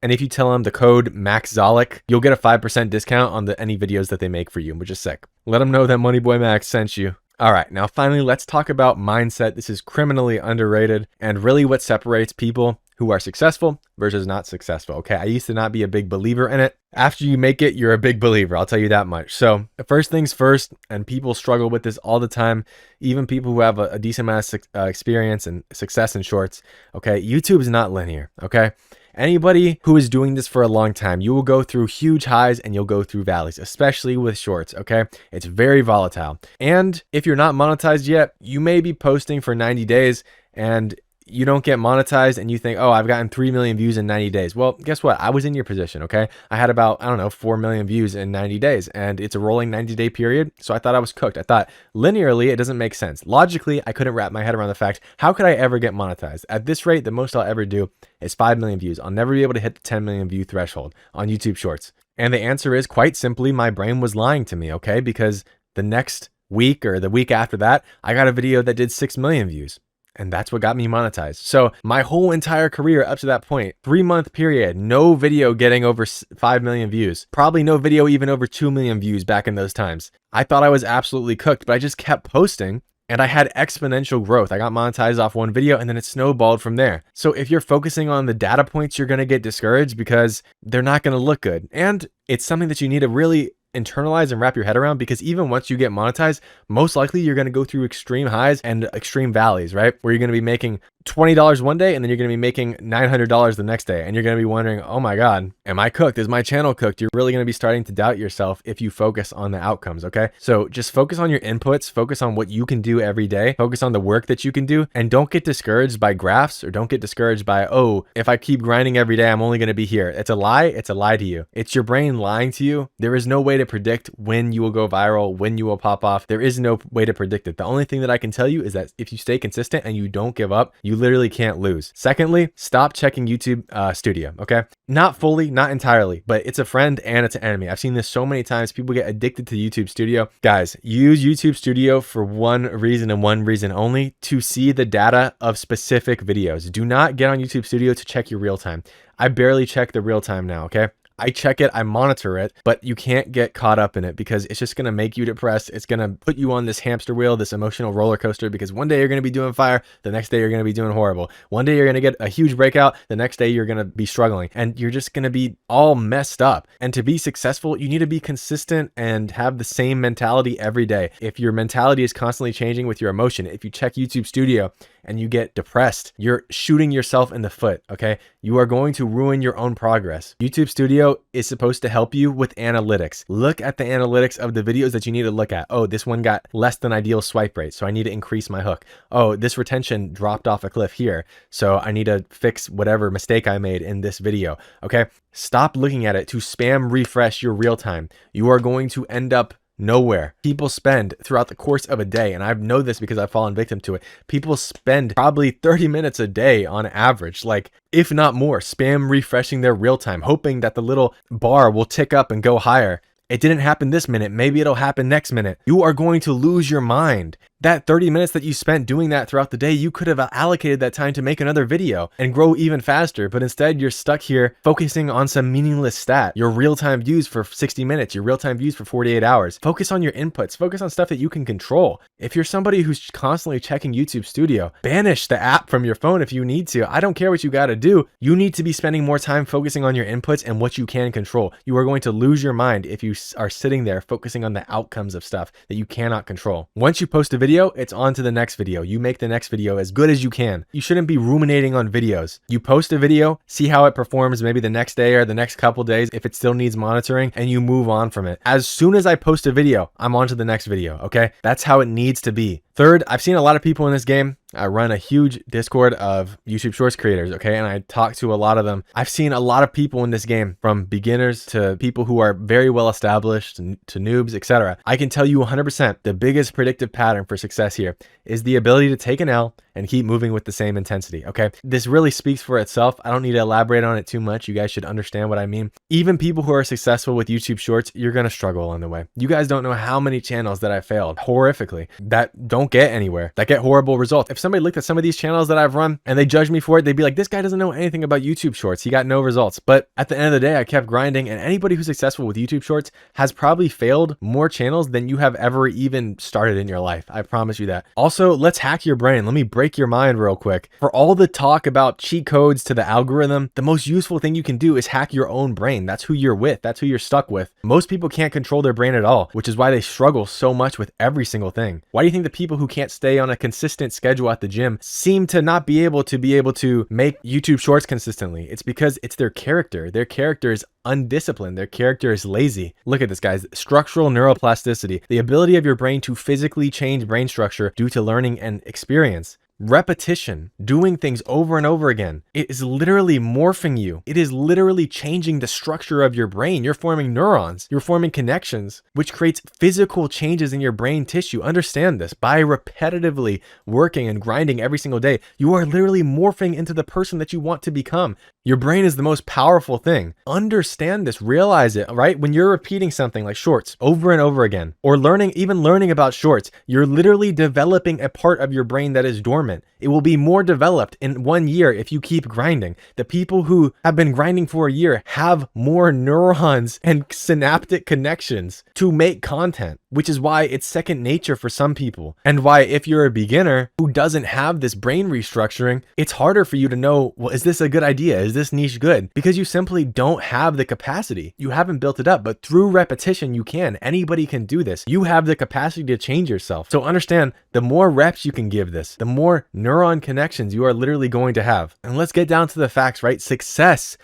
code MAXZALIC, you'll get a 5% discount on any videos that they make for you, which is sick. Let them know that Moneyboy Max sent you. All right, now finally, let's talk about mindset. This is criminally underrated and really what separates people who are successful versus not successful. Okay, I used to not be a big believer in it. After you make it, you're a big believer. I'll tell you that much. So first things first, and people struggle with this all the time, even people who have a decent amount of experience and success in shorts. Okay, YouTube is not linear. Okay. Anybody who is doing this for a long time, you will go through huge highs and you'll go through valleys, especially with shorts, okay? It's very volatile. And if you're not monetized yet, you may be posting for 90 days and you don't get monetized and you think, oh, I've gotten 3 million views in 90 days. Well, guess what? I was in your position, okay? I had about, I don't know, 4 million views in 90 days and it's a rolling 90-day period. So I thought I was cooked. I thought linearly, it doesn't make sense. Logically, I couldn't wrap my head around the fact, how could I ever get monetized? At this rate, the most I'll ever do is 5 million views. I'll never be able to hit the 10 million view threshold on YouTube Shorts. And the answer is quite simply, my brain was lying to me, okay? Because the next week or the week after that, I got a video that did 6 million views. And that's what got me monetized. So my whole entire career up to that point, 3-month period, no video getting over 5 million views. Probably no video even over 2 million views back in those times. I thought I was absolutely cooked, but I just kept posting and I had exponential growth. I got monetized off one video and then it snowballed from there. So if you're focusing on the data points, you're going to get discouraged because they're not going to look good. And it's something that you need to really internalize and wrap your head around, because even once you get monetized, most likely you're going to go through extreme highs and extreme valleys, right? Where you're going to be making $20 one day and then you're going to be making $900 the next day. And you're going to be wondering, oh my God, am I cooked? Is my channel cooked? You're really going to be starting to doubt yourself if you focus on the outcomes, okay? So just focus on your inputs, focus on what you can do every day, focus on the work that you can do, and don't get discouraged by graphs or don't get discouraged by, oh, if I keep grinding every day, I'm only going to be here. It's a lie. It's a lie to you. It's your brain lying to you. There is no way to predict when you will go viral, when you will pop off. There is no way to predict it. The only thing that I can tell you is that if you stay consistent and you don't give up, you literally can't lose. Secondly, stop checking YouTube Studio, okay? Not fully, not entirely, but it's a friend and it's an enemy. I've seen this so many times. People get addicted to YouTube Studio. Guys, use YouTube Studio for one reason and one reason only: to see the data of specific videos. Do not get on YouTube Studio to check your real time. I barely check the real time now, okay? I check it, I monitor it, but you can't get caught up in it because it's just going to make you depressed. It's going to put you on this hamster wheel, this emotional roller coaster, because one day you're going to be doing fire, the next day you're going to be doing horrible. One day you're going to get a huge breakout, the next day you're going to be struggling, and you're just going to be all messed up. And to be successful, you need to be consistent and have the same mentality every day. If your mentality is constantly changing with your emotion, if you check YouTube Studio and you get depressed, you're shooting yourself in the foot, okay? You are going to ruin your own progress. YouTube Studio is supposed to help you with analytics. Look at the analytics of the videos that you need to look at. Oh, this one got less than ideal swipe rate, so I need to increase my hook. Oh, this retention dropped off a cliff here, so I need to fix whatever mistake I made in this video, okay? Stop looking at it to spam refresh your real time. You are going to end up nowhere. People spend throughout the course of a day, and I know this because I've fallen victim to it. People spend probably 30 minutes a day on average, like if not more, spam refreshing their real time, hoping that the little bar will tick up and go higher. It didn't happen this minute. Maybe it'll happen next minute. You are going to lose your mind. That 30 minutes that you spent doing that throughout the day, you could have allocated that time to make another video and grow even faster. But instead, you're stuck here focusing on some meaningless stat. Your real-time views for 60 minutes, your real-time views for 48 hours. Focus on your inputs. Focus on stuff that you can control. If you're somebody who's constantly checking YouTube Studio, banish the app from your phone if you need to. I don't care what you got to do. You need to be spending more time focusing on your inputs and what you can control. You are going to lose your mind if you are sitting there focusing on the outcomes of stuff that you cannot control. Once you post a video, it's on to the next video. You make the next video as good as you can. You shouldn't be ruminating on videos. You post a video, see how it performs maybe the next day or the next couple days if it still needs monitoring, and you move on from it. As soon as I post a video, I'm on to the next video, okay? That's how it needs to be. Third, I've seen a lot of people in this game. I run a huge Discord of YouTube Shorts creators, okay? And I talk to a lot of them. I've seen a lot of people in this game, from beginners to people who are very well established to noobs, etc. I can tell you 100% the biggest predictive pattern for success here is the ability to take an L and keep moving with the same intensity, okay? This really speaks for itself. I don't need to elaborate on it too much. You guys should understand what I mean. Even people who are successful with YouTube Shorts, you're gonna struggle along the way. You guys don't know how many channels that I failed horrifically, that don't get anywhere, that get horrible results. If somebody looked at some of these channels that I've run and they judged me for it, they'd be like, this guy doesn't know anything about YouTube Shorts. He got no results. But at the end of the day, I kept grinding, and anybody who's successful with YouTube Shorts has probably failed more channels than you have ever even started in your life. I promise you that. Also, let's hack your brain. Let me break your mind real quick. For all the talk about cheat codes to the algorithm, the most useful thing you can do is hack your own brain. That's who you're with. That's who you're stuck with. Most people can't control their brain at all, which is why they struggle so much with every single thing. Why do you think the people who can't stay on a consistent schedule at the gym seem to not be able to make YouTube Shorts consistently? It's because it's their character. Their character is undisciplined. Their character is lazy. Look at this, guys. Structural neuroplasticity, the ability of your brain to physically change brain structure due to learning and experience. Repetition, doing things over and over again. It is literally morphing you. It is literally changing the structure of your brain. You're forming neurons. You're forming connections, which creates physical changes in your brain tissue. Understand this. By repetitively working and grinding every single day, you are literally morphing into the person that you want to become. Your brain is the most powerful thing. Understand this, realize it, right? When you're repeating something like shorts over and over again, or even learning about shorts, you're literally developing a part of your brain that is dormant. It will be more developed in 1 year if you keep grinding. The people who have been grinding for a year have more neurons and synaptic connections to make content, which is why it's second nature for some people. And why, if you're a beginner who doesn't have this brain restructuring, it's harder for you to know, well, is this a good idea? Is this niche good? Because you simply don't have the capacity. You haven't built it up, but through repetition, you can. Anybody can do this. You have the capacity to change yourself. So understand, the more reps you can give this, the more neuron connections you are literally going to have. And let's get down to the facts, right? Success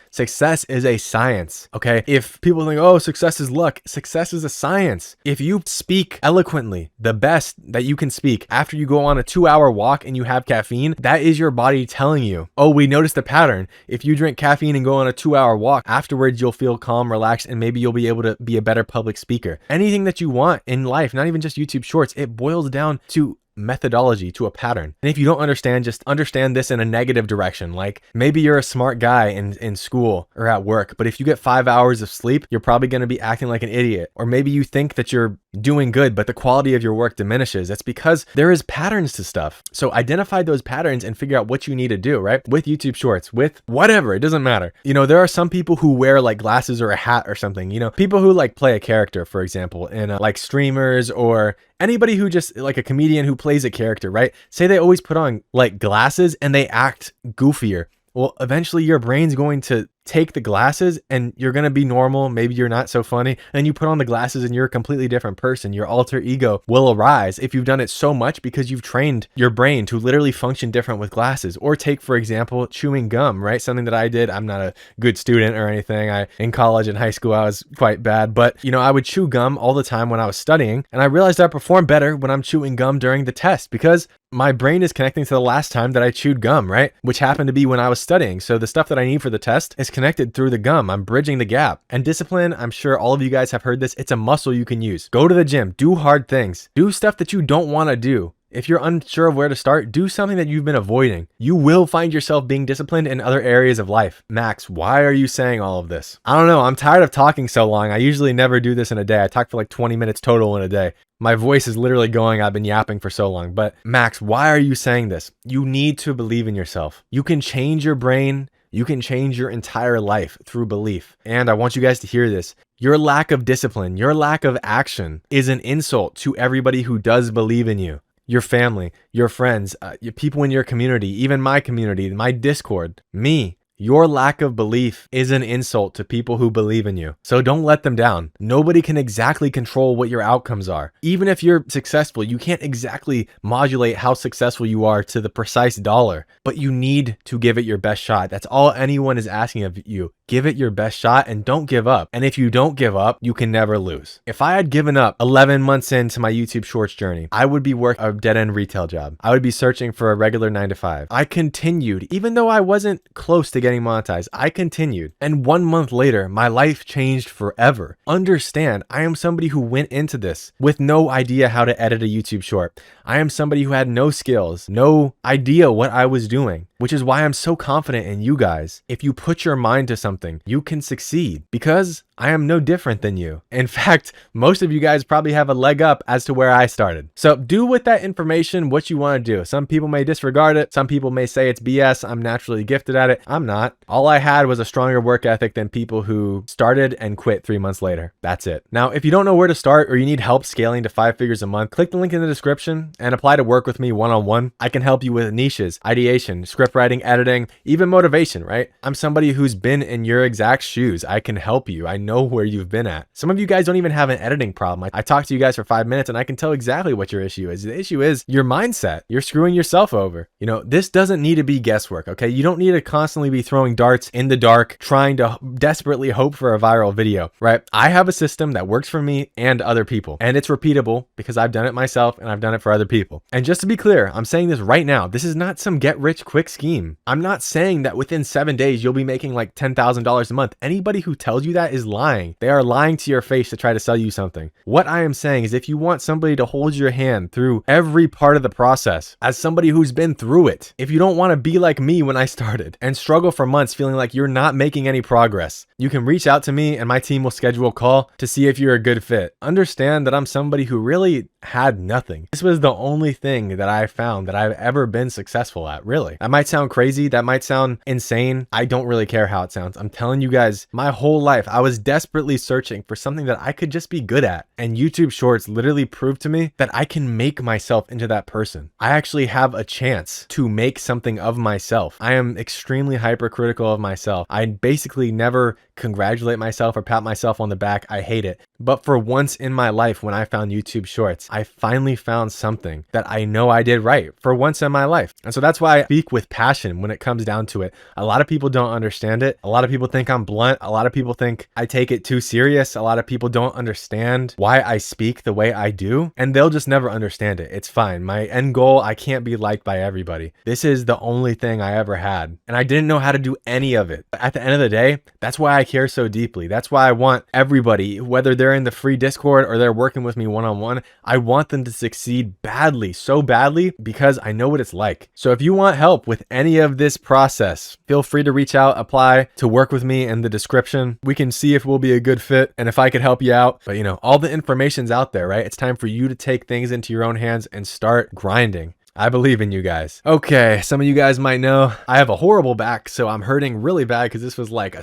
is a science, okay? If people think, oh, success is luck, success is a science. If you speak eloquently, the best that you can speak after you go on a 2-hour walk and you have caffeine, that is your body telling you, oh, we noticed a pattern. If you drink caffeine and go on a 2-hour walk, afterwards you'll feel calm, relaxed, and maybe you'll be able to be a better public speaker. Anything that you want in life, not even just YouTube Shorts, it boils down to methodology, to a pattern. And if you don't understand, just understand this in a negative direction. Like, maybe you're a smart guy in school or at work, but if you get 5 hours of sleep, you're probably going to be acting like an idiot. Or maybe you think that you're doing good, but the quality of your work diminishes. It's because there is patterns to stuff. So identify those patterns and figure out what you need to do, right? With YouTube Shorts, with whatever, it doesn't matter. You know, there are some people who wear like glasses or a hat or something, you know, people who like play a character, for example, in like streamers, or anybody who just like a comedian who plays a character, right? Say they always put on like glasses and they act goofier. Well, eventually your brain's going to take the glasses and you're going to be normal. Maybe you're not so funny. And you put on the glasses and you're a completely different person. Your alter ego will arise if you've done it so much because you've trained your brain to literally function different with glasses. Or take, for example, chewing gum, right? Something that I did. I'm not a good student or anything. In college and high school, I was quite bad. But, you know, I would chew gum all the time when I was studying. And I realized I performed better when I'm chewing gum during the test because my brain is connecting to the last time that I chewed gum, right? Which happened to be when I was studying. So the stuff that I need for the test is connected through the gum. I'm bridging the gap. And discipline, I'm sure all of you guys have heard this. It's a muscle you can use. Go to the gym, do hard things, do stuff that you don't want to do. If you're unsure of where to start, do something that you've been avoiding. You will find yourself being disciplined in other areas of life. Max, why are you saying all of this? I don't know. I'm tired of talking so long. I usually never do this in a day. I talk for like 20 minutes total in a day. My voice is literally going. I've been yapping for so long. But Max, why are you saying this? You need to believe in yourself. You can change your brain. You can change your entire life through belief. And I want you guys to hear this. Your lack of discipline, your lack of action is an insult to everybody who does believe in you. Your family, your friends, your people in your community, even my community, my Discord, me. Your lack of belief is an insult to people who believe in you. So don't let them down. Nobody can exactly control what your outcomes are. Even if you're successful, you can't exactly modulate how successful you are to the precise dollar, but you need to give it your best shot. That's all anyone is asking of you. Give it your best shot and don't give up. And if you don't give up, you can never lose. If I had given up 11 months into my YouTube Shorts journey, I would be working a dead-end retail job. I would be searching for a regular 9-to-5. I continued, even though I wasn't close to getting monetized, I continued. And 1 month later, my life changed forever. Understand, I am somebody who went into this with no idea how to edit a YouTube short. I am somebody who had no skills, no idea what I was doing, which is why I'm so confident in you guys. If you put your mind to something, you can succeed because I am no different than you. In fact, most of you guys probably have a leg up as to where I started. So do with that information what you want to do. Some people may disregard it. Some people may say it's BS. I'm naturally gifted at it. I'm not. All I had was a stronger work ethic than people who started and quit 3 months later. That's it. Now, if you don't know where to start or you need help scaling to 5 figures a month, click the link in the description and apply to work with me one-on-one. I can help you with niches, ideation, script writing, editing, even motivation, right? I'm somebody who's been in your exact shoes. I can help you. I know where you've been at. Some of you guys don't even have an editing problem. I talked to you guys for 5 minutes and I can tell exactly what your issue is. The issue is your mindset. You're screwing yourself over. You know, this doesn't need to be guesswork, okay? You don't need to constantly be throwing darts in the dark, trying to desperately hope for a viral video, right? I have a system that works for me and other people, and it's repeatable because I've done it myself and I've done it for other people. And just to be clear, I'm saying this right now. This is not some get rich quick scheme. I'm not saying that within 7 days you'll be making like $10,000 a month. Anybody who tells you that is lying. They are lying to your face to try to sell you something. What I am saying is if you want somebody to hold your hand through every part of the process, as somebody who's been through it, if you don't want to be like me when I started and struggle for months feeling like you're not making any progress, you can reach out to me and my team will schedule a call to see if you're a good fit. Understand that I'm somebody who really had nothing. This was the only thing that I found that I've ever been successful at, really. That might sound crazy. That might sound insane. I don't really care how it sounds. I'm telling you guys, my whole life, I was desperately searching for something that I could just be good at. And YouTube Shorts literally proved to me that I can make myself into that person. I actually have a chance to make something of myself. I am extremely hypercritical of myself. I basically never congratulate myself or pat myself on the back. I hate it. But for once in my life, when I found YouTube Shorts, I finally found something that I know I did right for once in my life. And so that's why I speak with passion when it comes down to it. A lot of people don't understand it. A lot of people think I'm blunt. A lot of people think I take it too serious. A lot of people don't understand why I speak the way I do, and they'll just never understand it. It's fine. My end goal, I can't be liked by everybody. This is the only thing I ever had, and I didn't know how to do any of it. At the end of the day, that's why I care so deeply. That's why I want everybody, whether they're in the free Discord or they're working with me one-on-one, I want them to succeed badly, so badly, because I know what it's like. So if you want help with any of this process, feel free to reach out, apply to work with me in the description. We can see if we'll be a good fit and if I could help you out. But you know, all the information's out there, right? It's time for you to take things into your own hands and start grinding. I believe in you guys. Okay, some of you guys might know I have a horrible back, so I'm hurting really bad because this was like a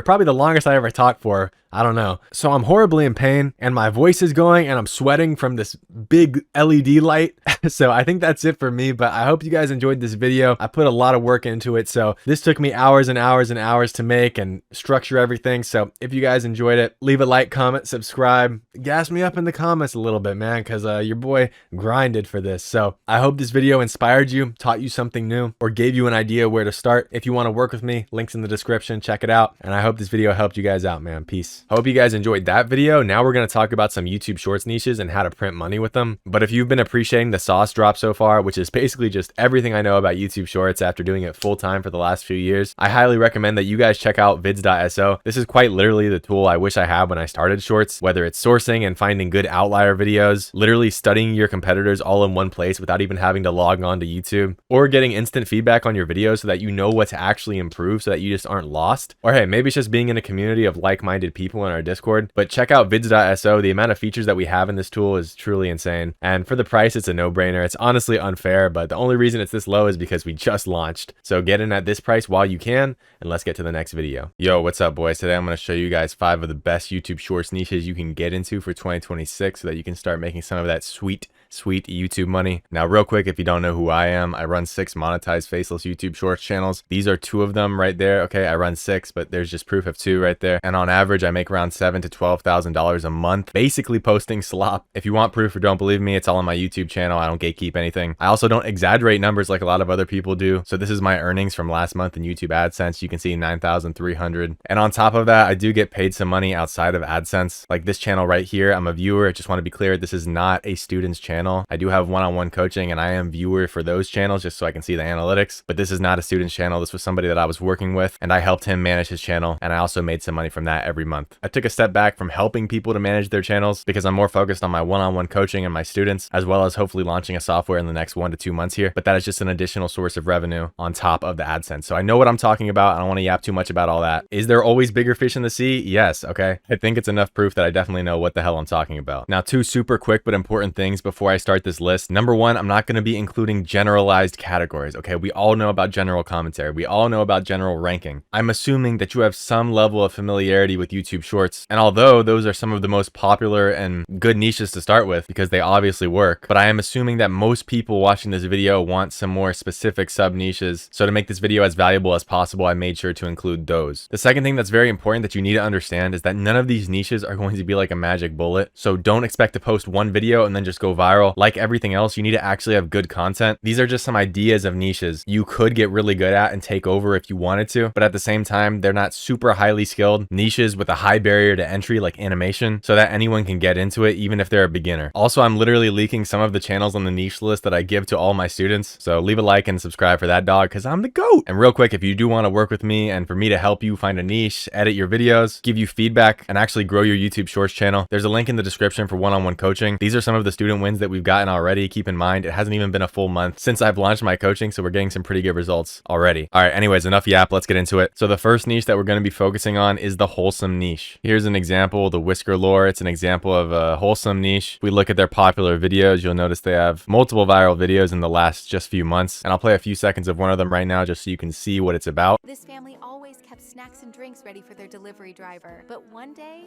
probably the longest I ever talked for. I don't know. So I'm horribly in pain and my voice is going and I'm sweating from this big LED light. So I think that's it for me, but I hope you guys enjoyed this video. I put a lot of work into it. So this took me hours and hours and hours to make and structure everything. So if you guys enjoyed it, leave a like, comment, subscribe, gas me up in the comments a little bit, man, because your boy grinded for this. So I hope this video inspired you, taught you something new, or gave you an idea where to start. If you want to work with me, links in the description, check it out. And I hope this video helped you guys out, man. Peace. Hope you guys enjoyed that video. Now we're going to talk about some YouTube Shorts niches and how to print money with them. But if you've been appreciating the sauce drop so far, which is basically just everything I know about YouTube Shorts after doing it full time for the last few years, I highly recommend that you guys check out vids.so. This is quite literally the tool I wish I had when I started Shorts, whether it's sourcing and finding good outlier videos, literally studying your competitors all in one place without even having to log on to YouTube, or getting instant feedback on your videos so that you know what to actually improve so that you just aren't lost. Or hey, maybe it's just being in a community of like-minded people people in our Discord. But check out vids.so. The amount of features that we have in this tool is truly insane. And for the price, it's a no-brainer. It's honestly unfair, but the only reason it's this low is because we just launched. So get in at this price while you can, and let's get to the next video. Yo, what's up, boys? Today I'm going to show you guys 5 of the best YouTube Shorts niches you can get into for 2026 so that you can start making some of that sweet YouTube money. Now, real quick, if you don't know who I am, I run 6 monetized faceless YouTube Shorts channels. These are 2 of them right there. Okay, I run 6, but there's just proof of 2 right there. And on average, I make around $7,000 to $12,000 a month, basically posting slop. If you want proof or don't believe me, it's all on my YouTube channel. I don't gatekeep anything. I also don't exaggerate numbers like a lot of other people do. So this is my earnings from last month in YouTube AdSense. You can see 9,300. And on top of that, I do get paid some money outside of AdSense. Like this channel right here, I'm a viewer. I just want to be clear, this is not a student's channel. I do have one-on-one coaching and I am viewer for those channels just so I can see the analytics, but this is not a student's channel. This was somebody that I was working with and I helped him manage his channel, and I also made some money from that every month. I took a step back from helping people to manage their channels because I'm more focused on my one-on-one coaching and my students, as well as hopefully launching a software in the next 1 to 2 months here, but that is just an additional source of revenue on top of the AdSense. So I know what I'm talking about. I don't want to yap too much about all that. Is there always bigger fish in the sea? Yes. Okay. I think it's enough proof that I definitely know what the hell I'm talking about. Now, 2 super quick but important things before I start this list. Number 1, I'm not going to be including generalized categories. Okay, we all know about general commentary. We all know about general ranking. I'm assuming that you have some level of familiarity with YouTube Shorts. And although those are some of the most popular and good niches to start with because they obviously work, but I am assuming that most people watching this video want some more specific sub niches. So to make this video as valuable as possible, I made sure to include those. The second thing that's very important that you need to understand is that none of these niches are going to be like a magic bullet. So don't expect to post one video and then just go viral. Like everything else, you need to actually have good content. These are just some ideas of niches you could get really good at and take over if you wanted to, but at the same time, they're not super highly skilled niches with a high barrier to entry like animation so that anyone can get into it even if they're a beginner. Also, I'm literally leaking some of the channels on the niche list that I give to all my students, so leave a like and subscribe for that, dog, because I'm the GOAT. And real quick, if you do want to work with me and for me to help you find a niche, edit your videos, give you feedback, and actually grow your YouTube Shorts channel, there's a link in the description for one-on-one coaching. These are some of the student wins that we've gotten already. Keep in mind, it hasn't even been a full month since I've launched my coaching, so we're getting some pretty good results already. All right, anyways, enough yap, let's get into it. So the first niche that we're going to be focusing on is the wholesome niche. Here's an example, the Whisker Lore. It's an example of a wholesome niche. If we look at their popular videos, you'll notice they have multiple viral videos in the last just few months, and I'll play a few seconds of one of them right now just so you can see what it's about. This family always kept snacks and drinks ready for their delivery driver, but one day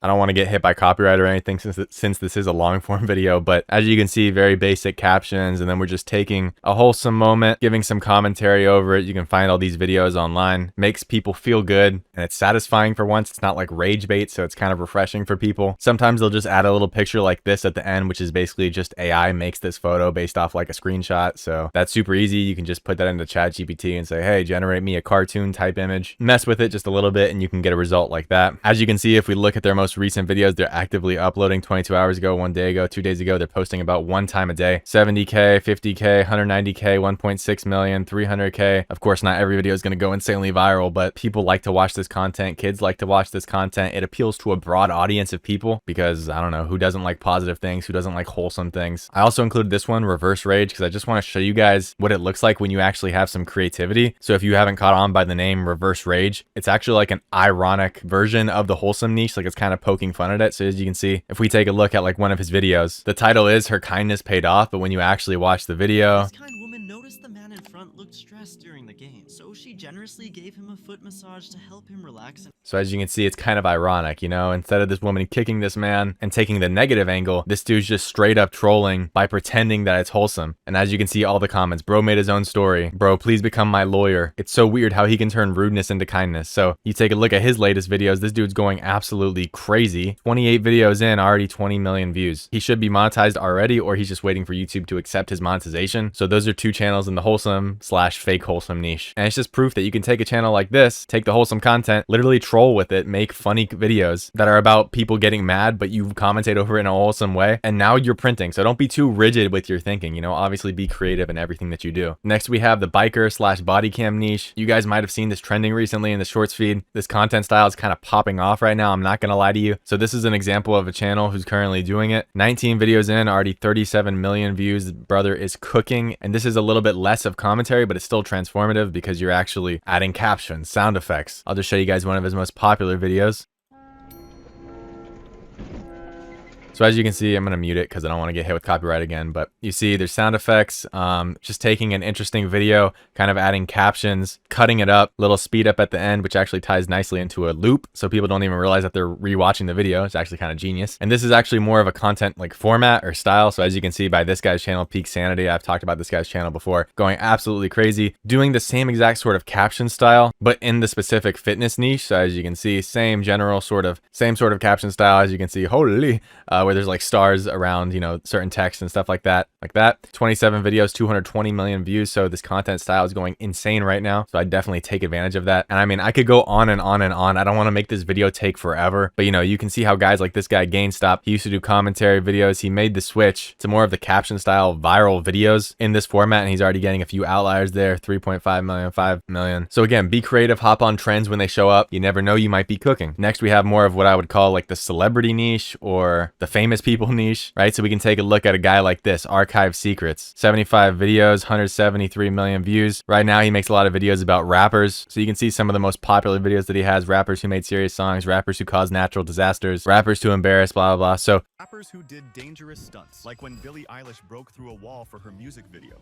I don't want to get hit by copyright or anything since this is a long form video, but as you can see, very basic captions, and then we're just taking a wholesome moment, giving some commentary over it. You can find all these videos online. Makes people feel good, and it's satisfying for once. It's not like rage bait, so it's kind of refreshing for people. Sometimes they'll just add a little picture like this at the end, which is basically just AI makes this photo based off like a screenshot. So that's super easy. You can just put that into ChatGPT and say, hey, generate me a cartoon type image, mess with it just a little bit, and you can get a result like that. As you can see, if we look at their most recent videos, they're actively uploading 22 hours ago, 1 day ago, 2 days ago. They're posting about 1 time a day. 70K, 50K, 190K, 1.6 million, 300K. Of course, not every video is going to go insanely viral, but people like to watch this content. Kids like to watch this content. It appeals to a broad audience of people because, I don't know, who doesn't like positive things? Who doesn't like wholesome things? I also included this one, Reverse Rage, because I just want to show you guys what it looks like when you actually have some creativity. So if you haven't caught on by the name Reverse Rage, it's actually like an ironic version of the wholesome niche. Like it's kind of poking fun at it. So as you can see, if we take a look at like one of his videos, the title is Her Kindness Paid Off, but when you actually watch the video, this kind woman noticed the man in front looked stressed during the game, so she generously gave him a foot massage to help him relax. So as you can see, it's kind of ironic, you know, instead of this woman kicking this man and taking the negative angle, this dude's just straight up trolling by pretending that it's wholesome. And as you can see, all the comments, bro made his own story. Bro, please become my lawyer. It's so weird how he can turn rudeness into kindness. So you take a look at his latest videos, this dude's going absolutely crazy. 28 videos in, already 20 million views. He should be monetized already, or he's just waiting for YouTube to accept his monetization. So those are 2 channels in the wholesome / fake wholesome niche. And it's just proof that you can take a channel like this, take the wholesome content, literally troll with it, make funny videos that are about people getting mad, but you commentate over it in a wholesome way, and now you're printing. So don't be too rigid with your thinking, you know, obviously be creative in everything that you do. Next, we have the biker / body cam niche. You guys might have seen this trending recently in the shorts feed. This content style is kind of popping off right now, I'm not gonna lie to you. So this is an example of a channel who's currently doing it. 19 videos in, already 37 million views. The brother is cooking, and this is a little bit less of commentary, but it's still transformative because you're actually adding captions, sound effects. I'll just show you guys one of his most popular videos. So as you can see, I'm going to mute it because I don't want to get hit with copyright again. But you see there's sound effects, just taking an interesting video, kind of adding captions, cutting it up, little speed up at the end, which actually ties nicely into a loop. So people don't even realize that they're rewatching the video. It's actually kind of genius. And this is actually more of a content like format or style. So as you can see by this guy's channel, Peak Sanity, I've talked about this guy's channel before, going absolutely crazy, doing the same exact sort of caption style, but in the specific fitness niche. So as you can see, same sort of caption style, as you can see, holy, where there's like stars around, you know, certain text and stuff like that. 27 videos, 220 million views. So this content style is going insane right now. So I definitely take advantage of that. And I mean, I could go on and on and on. I don't want to make this video take forever, but you know, you can see how guys like this guy GameStop, he used to do commentary videos. He made the switch to more of the caption style viral videos in this format, and he's already getting a few outliers there, 3.5 million, 5 million. So again, be creative, hop on trends when they show up. You never know, you might be cooking. Next, we have more of what I would call like the celebrity niche or the famous people niche, right? So we can take a look at a guy like this, Archive Secrets, 75 videos, 173 million views. Right now, he makes a lot of videos about rappers. So you can see some of the most popular videos that he has: rappers who made serious songs, rappers who caused natural disasters, rappers to embarrass, blah, blah, blah. So rappers who did dangerous stunts, like when Billie Eilish broke through a wall for her music video.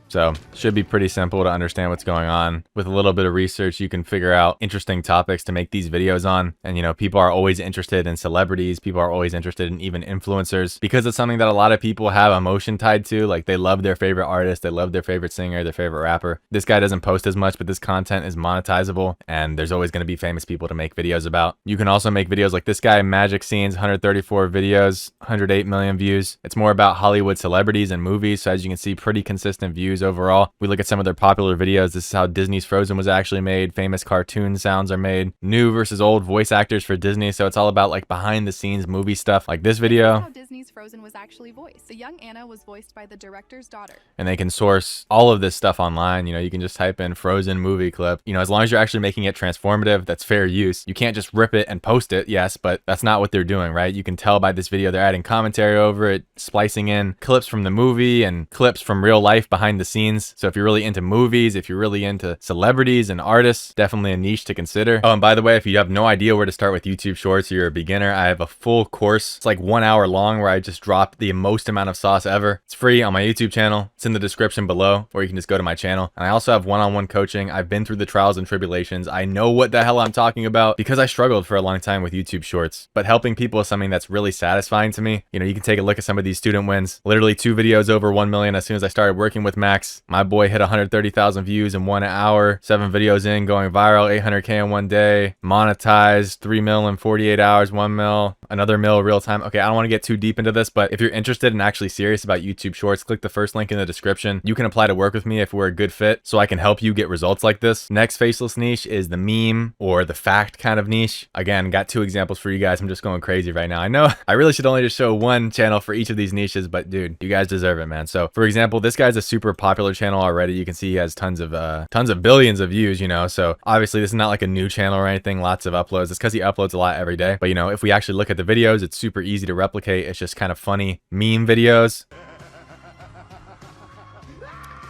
So should be pretty simple to understand what's going on. With a little bit of research, you can figure out interesting topics to make these videos on. And, you know, people are always interested in celebrities. People are always interested in even influencers, because it's something that a lot of people have emotion tied to. Like, they love their favorite artist, they love their favorite singer, their favorite rapper. This guy doesn't post as much, but this content is monetizable, and there's always going to be famous people to make videos about. You can also make videos like this guy, Magic Scenes, 134 videos, 108 million views. It's more about Hollywood celebrities and movies. So as you can see, pretty consistent views overall. We look at some of their popular videos. This is how Disney's Frozen was actually made. Famous cartoon sounds are made. New versus old voice actors for Disney. So it's all about like behind the scenes movie stuff, like this video. How Disney's Frozen was actually voiced. The young Anna was voiced by the director's daughter. And they can source all of this stuff online. You know, you can just type in Frozen movie clip. You know, as long as you're actually making it transformative, that's fair use. You can't just rip it and post it, yes, but that's not what they're doing, right? You can tell by this video they're adding commentary over it, splicing in clips from the movie and clips from real life behind the scenes. So if you're really into movies, if you're really into celebrities and artists, definitely a niche to consider. Oh, and by the way, if you have no idea where to start with YouTube Shorts, or you're a beginner, I have a full course. It's like 1 hour long where I just drop the most amount of sauce ever. It's free on my YouTube channel. It's in the description below, or you can just go to my channel. And I also have one-on-one coaching. I've been through the trials and tribulations. I know what the hell I'm talking about because I struggled for a long time with YouTube Shorts. But helping people is something that's really satisfying to me. You know, you can take a look at some of these student wins. Literally 2 videos over 1 million as soon as I started working with Max. My boy hit 130,000 views in 1 hour, 7 videos in, going viral, 800K in 1 day, monetized, 3 mil in 48 hours, 1 mil, another mil real time. Okay, I don't want to get too deep into this, but if you're interested and actually serious about YouTube Shorts, click the first link in the description. You can apply to work with me if we're a good fit, so I can help you get results like this. Next faceless niche is the meme or the fact kind of niche. Again, got 2 examples for you guys. I'm just going crazy right now. I know I really should only just show 1 channel for each of these niches, but dude, you guys deserve it, man. So for example, this guy's a super popular channel already. You can see he has tons of billions of views, you know, so obviously this is not like a new channel or anything, lots of uploads. It's because he uploads a lot every day. But you know, if we actually look at the videos, it's super easy to replicate. It's just kind of funny meme videos.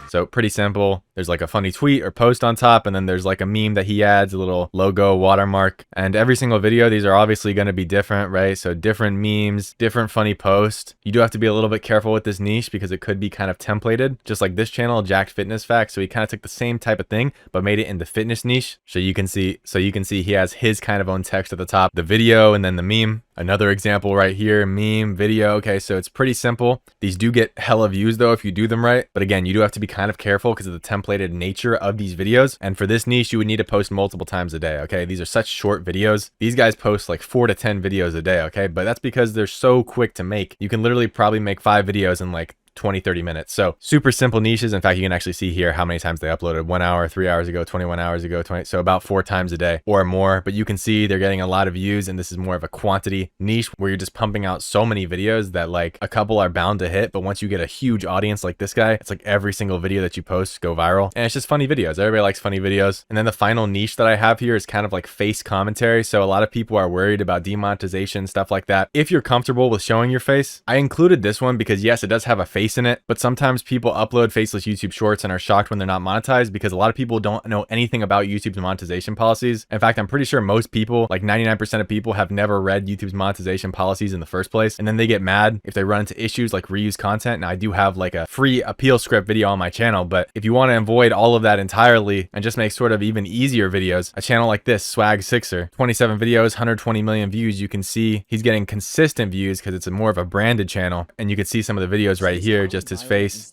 So pretty simple. There's like a funny tweet or post on top, and then there's like a meme that he adds, a little logo watermark. And every single video, these are obviously going to be different, right? So different memes, different funny posts. You do have to be a little bit careful with this niche because it could be kind of templated, just like this channel, Jacked Fitness Facts. So he kind of took the same type of thing, but made it in the fitness niche. So you can see he has his kind of own text at the top, the video, and then the meme. Another example right here, meme, video. Okay, so it's pretty simple. These do get hella views though if you do them right. But again, you do have to be kind of careful because of the templated nature of these videos. And for this niche, you would need to post multiple times a day. Okay, these are such short videos. These guys post like 4 to 10 videos a day. Okay, but that's because they're so quick to make. You can literally probably make 5 videos in like 20-30 minutes. So super simple niches. In fact, you can actually see here how many times they uploaded: 1 hour, 3 hours ago, 21 hours ago, 20, so about 4 times a day or more. But you can see they're getting a lot of views, and this is more of a quantity niche where you're just pumping out so many videos that like a couple are bound to hit. But once you get a huge audience like this guy, it's like every single video that you post go viral, and it's just funny videos. Everybody likes funny videos. And then the final niche that I have here is kind of like face commentary. So a lot of people are worried about demonetization, stuff like that. If you're comfortable with showing your face, I included this one because yes, it does have a face face in it. But sometimes people upload faceless YouTube shorts and are shocked when they're not monetized because a lot of people don't know anything about YouTube's monetization policies. In fact, I'm pretty sure most people, like 99% of people, have never read YouTube's monetization policies in the first place. And then they get mad if they run into issues like reuse content. Now, I do have like a free appeal script video on my channel, but if you want to avoid all of that entirely and just make sort of even easier videos, a channel like this, Swag Sixer, 27 videos, 120 million views, you can see he's getting consistent views because it's a more of a branded channel. And you can see some of the videos right here, just his face,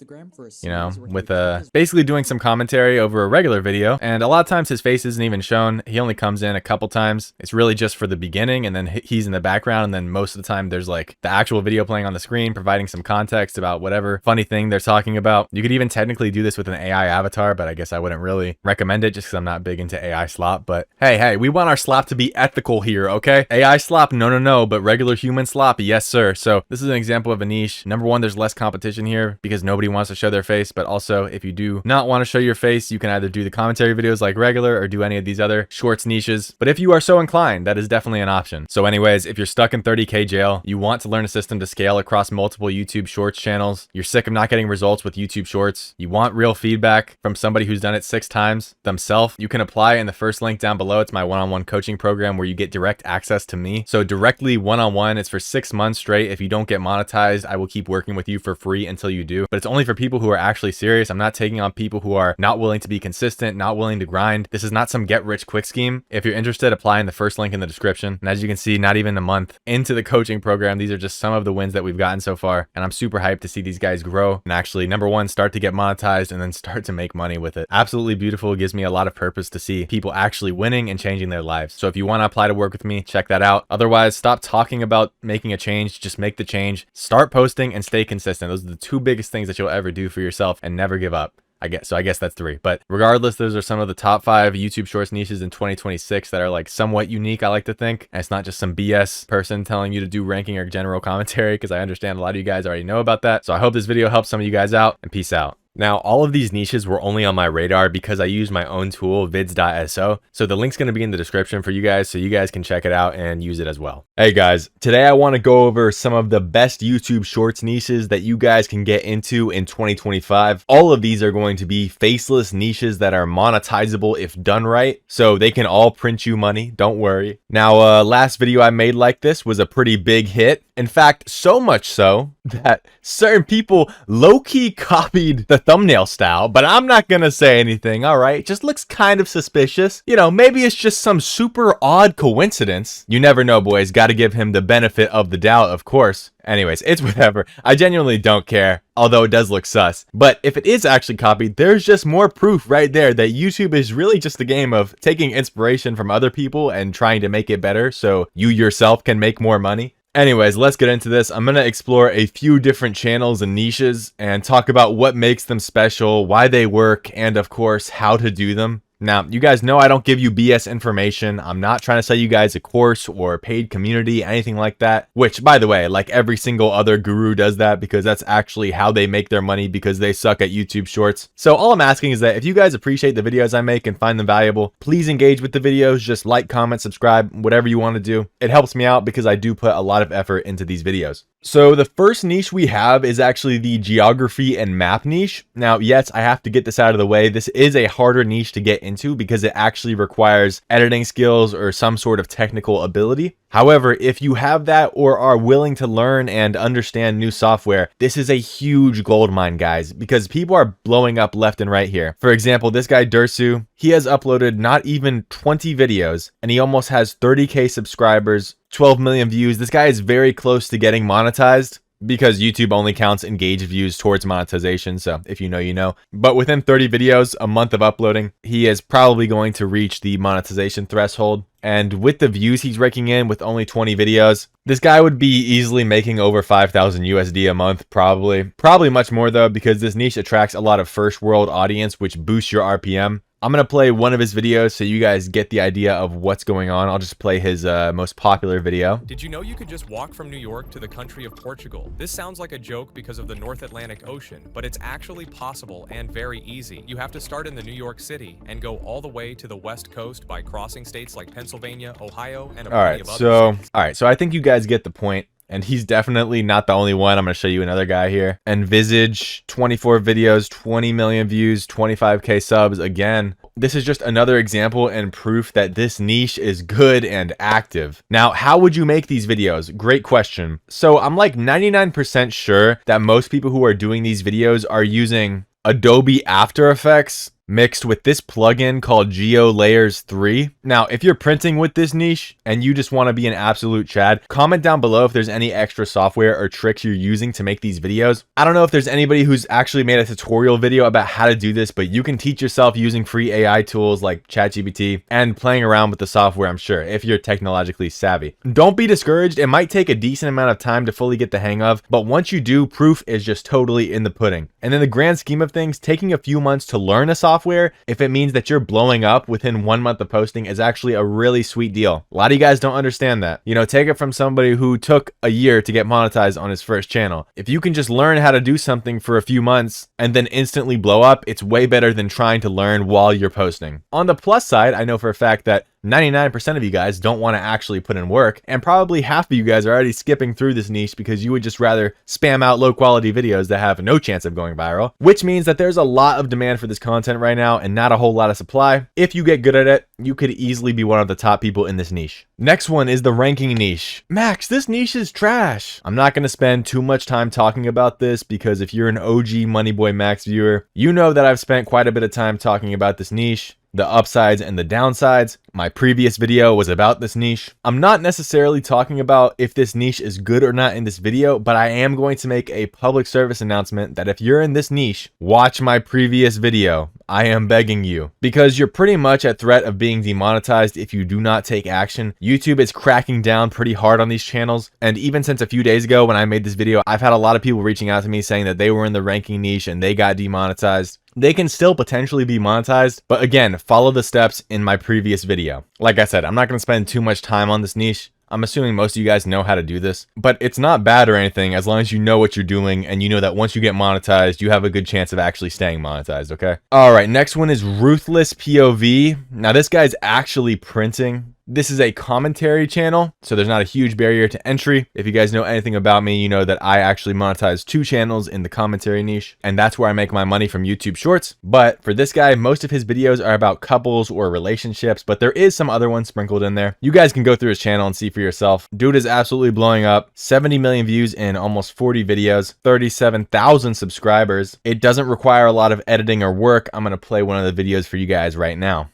you know, with basically doing some commentary over a regular video. And a lot of times his face isn't even shown. He only comes in a couple times. It's really just for the beginning, and then he's in the background. And then most of the time there's like the actual video playing on the screen, providing some context about whatever funny thing they're talking about. You could even technically do this with an AI avatar, but I guess I wouldn't really recommend it just because I'm not big into AI slop. But hey, we want our slop to be ethical here, okay? AI slop, no, but regular human slop, yes sir. So this is an example of a niche. Number one, there's less competition here because nobody wants to show their face, but also if you do not want to show your face, you can either do the commentary videos like regular or do any of these other shorts niches. But if you are so inclined, that is definitely an option. So anyways, if you're stuck in 30K jail, you want to learn a system to scale across multiple YouTube shorts channels, you're sick of not getting results with YouTube shorts, you want real feedback from somebody who's done it 6 times themselves, you can apply in the first link down below. It's my one-on-one coaching program where you get direct access to me. So directly one-on-one, it's for 6 months straight. If you don't get monetized, I will keep working with you for free until you do. But it's only for people who are actually serious. I'm not taking on people who are not willing to be consistent, not willing to grind. This is not some get rich quick scheme. If you're interested, apply in the first link in the description. And as you can see, not even a month into the coaching program, these are just some of the wins that we've gotten so far. And I'm super hyped to see these guys grow and actually, number one, start to get monetized and then start to make money with it. Absolutely beautiful. It gives me a lot of purpose to see people actually winning and changing their lives. So if you want to apply to work with me, check that out. Otherwise, stop talking about making a change. Just make the change. Start posting and stay consistent. Those are the 2 biggest things that you'll ever do for yourself, and never give up. I guess that's 3. But regardless, those are some of the top 5 YouTube shorts niches in 2026 that are like somewhat unique, I like to think. And it's not just some BS person telling you to do ranking or general commentary, because I understand a lot of you guys already know about that. So I hope this video helps some of you guys out, and peace out. Now, all of these niches were only on my radar because I use my own tool, vids.so. So the link's going to be in the description for you guys so you guys can check it out and use it as well. Hey guys, today I want to go over some of the best YouTube shorts niches that you guys can get into in 2025. All of these are going to be faceless niches that are monetizable if done right. So they can all print you money, don't worry. Now, last video I made like this was a pretty big hit. In fact, so much so that certain people low-key copied the thumbnail style, but I'm not gonna say anything, all right? It just looks kind of suspicious. You know, maybe it's just some super odd coincidence. You never know, boys. Gotta give him the benefit of the doubt, of course. Anyways, it's whatever. I genuinely don't care, although it does look sus. But if it is actually copied, there's just more proof right there that YouTube is really just a game of taking inspiration from other people and trying to make it better so you yourself can make more money. Anyways, let's get into this. I'm going to explore a few different channels and niches and talk about what makes them special, why they work, and of course, how to do them. Now, you guys know I don't give you BS information. I'm not trying to sell you guys a course or a paid community, anything like that. Which, by the way, like every single other guru does that because that's actually how they make their money because they suck at YouTube shorts. So all I'm asking is that if you guys appreciate the videos I make and find them valuable, please engage with the videos. Just like, comment, subscribe, whatever you want to do. It helps me out because I do put a lot of effort into these videos. So the first niche we have is actually the geography and map niche. Now, yes, I have to get this out of the way. This is a harder niche to get into because it actually requires editing skills or some sort of technical ability. However, if you have that or are willing to learn and understand new software, this is a huge goldmine, guys, because people are blowing up left and right here. For example, this guy Dursu, he has uploaded not even 20 videos and he almost has 30K subscribers, 12 million views. This guy is very close to getting monetized because YouTube only counts engaged views towards monetization. So if you know, you know. But within 30 videos, a month of uploading, he is probably going to reach the monetization threshold. And with the views he's raking in with only 20 videos, this guy would be easily making over 5,000 USD a month, probably much more though, because this niche attracts a lot of first world audience, which boosts your RPM. I'm going to play one of his videos so you guys get the idea of what's going on. I'll just play his most popular video. Did you know you could just walk from New York to the country of Portugal? This sounds like a joke because of the North Atlantic Ocean, but it's actually possible and very easy. You have to start in the New York City and go all the way to the West Coast by crossing states like Pennsylvania, Ohio, and a plenty of other cities. All right, so I think you guys get the point. And he's definitely not the only one. I'm going to show you another guy here. Envisage, 24 videos, 20 million views, 25K subs. Again, this is just another example and proof that this niche is good and active. Now, how would you make these videos? Great question. So I'm like 99% sure that most people who are doing these videos are using Adobe After Effects mixed with this plugin called Geo Layers 3. Now, if you're printing with this niche and you just want to be an absolute Chad, comment down below if there's any extra software or tricks you're using to make these videos. I don't know if there's anybody who's actually made a tutorial video about how to do this, but you can teach yourself using free AI tools like ChatGPT and playing around with the software, I'm sure, if you're technologically savvy. Don't be discouraged. It might take a decent amount of time to fully get the hang of, but once you do, proof is just totally in the pudding. And in the grand scheme of things, taking a few months to learn a software, if it means that you're blowing up within 1 month of posting, is actually a really sweet deal. A lot of you guys don't understand that. You know, take it from somebody who took a year to get monetized on his first channel. If you can just learn how to do something for a few months and then instantly blow up, it's way better than trying to learn while you're posting. On the plus side, I know for a fact that 99% of you guys don't want to actually put in work, and probably half of you guys are already skipping through this niche because you would just rather spam out low quality videos that have no chance of going viral, which means that there's a lot of demand for this content right now and not a whole lot of supply. If you get good at it, you could easily be one of the top people in this niche. Next one is the ranking niche. Max, this niche is trash. I'm not going to spend too much time talking about this because if you're an OG Moneyboy Max viewer, you know that I've spent quite a bit of time talking about this niche, the upsides and the downsides. My previous video was about this niche. I'm not necessarily talking about if this niche is good or not in this video, but I am going to make a public service announcement that if you're in this niche, watch my previous video. I am begging you, because you're pretty much at threat of being demonetized if you do not take action. YouTube is cracking down pretty hard on these channels, and even since a few days ago when I made this video, I've had a lot of people reaching out to me saying that they were in the ranking niche and they got demonetized. They can still potentially be monetized, but again, follow the steps in my previous video. Like I said, I'm not going to spend too much time on this niche. I'm assuming most of you guys know how to do this, but it's not bad or anything as long as you know what you're doing and you know that once you get monetized, you have a good chance of actually staying monetized, okay? All right, next one is Ruthless POV. Now this guy's actually printing. This is a commentary channel, so there's not a huge barrier to entry. If you guys know anything about me, you know that I actually monetize 2 channels in the commentary niche, and that's where I make my money from YouTube Shorts. But for this guy, most of his videos are about couples or relationships, but there is some other ones sprinkled in there. You guys can go through his channel and see for yourself. Dude is absolutely blowing up. 70 million views in almost 40 videos, 37,000 subscribers. It doesn't require a lot of editing or work. I'm going to play one of the videos for you guys right now.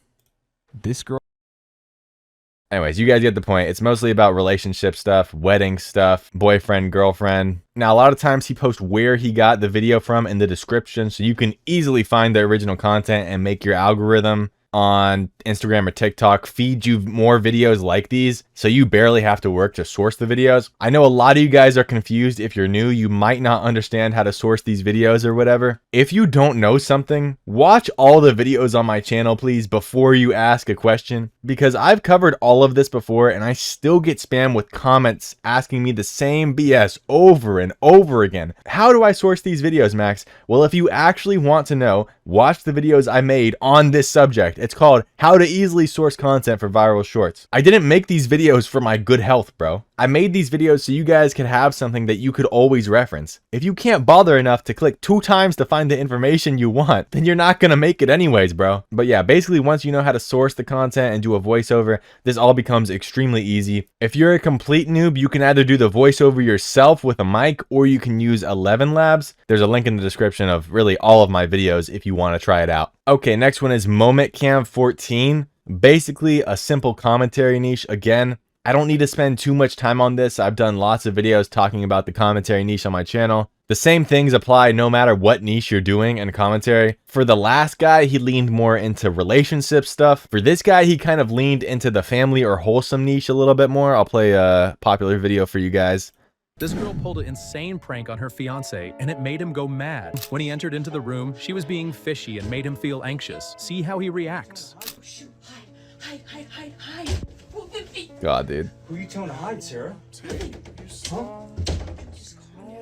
This girl. Anyways, you guys get the point. It's mostly about relationship stuff, wedding stuff, boyfriend, girlfriend. Now, a lot of times he posts where he got the video from in the description, so you can easily find the original content and make your algorithm on Instagram or TikTok feed you more videos like these, so you barely have to work to source the videos. I know a lot of you guys are confused. If you're new, you might not understand how to source these videos or whatever. If you don't know something, watch all the videos on my channel, please, before you ask a question, because I've covered all of this before and I still get spam with comments asking me the same BS over and over again. How do I source these videos, Max? Well, if you actually want to know, watch the videos I made on this subject. It's called How to Easily Source Content for Viral Shorts. I didn't make these videos for my good health, bro. I made these videos so you guys could have something that you could always reference. If you can't bother enough to click 2 times to find the information you want, then you're not gonna make it anyways, bro. But yeah, basically once you know how to source the content and do a voiceover, this all becomes extremely easy. If you're a complete noob, you can either do the voiceover yourself with a mic, or you can use 11 Labs. There's a link in the description of really all of my videos if you want to try it out. Okay, next one is MomentCam 14. Basically a simple commentary niche. Again, I don't need to spend too much time on this. I've done lots of videos talking about the commentary niche on my channel. The same things apply no matter what niche you're doing in commentary. For the last guy, he leaned more into relationship stuff. For this guy, he kind of leaned into the family or wholesome niche a little bit more. I'll play a popular video for you guys. This girl pulled an insane prank on her fiance, and it made him go mad. When he entered into the room, she was being fishy and made him feel anxious. See how he reacts. Oh, shoot. Hide. God, dude. Who are you telling to hide, Sarah? Huh?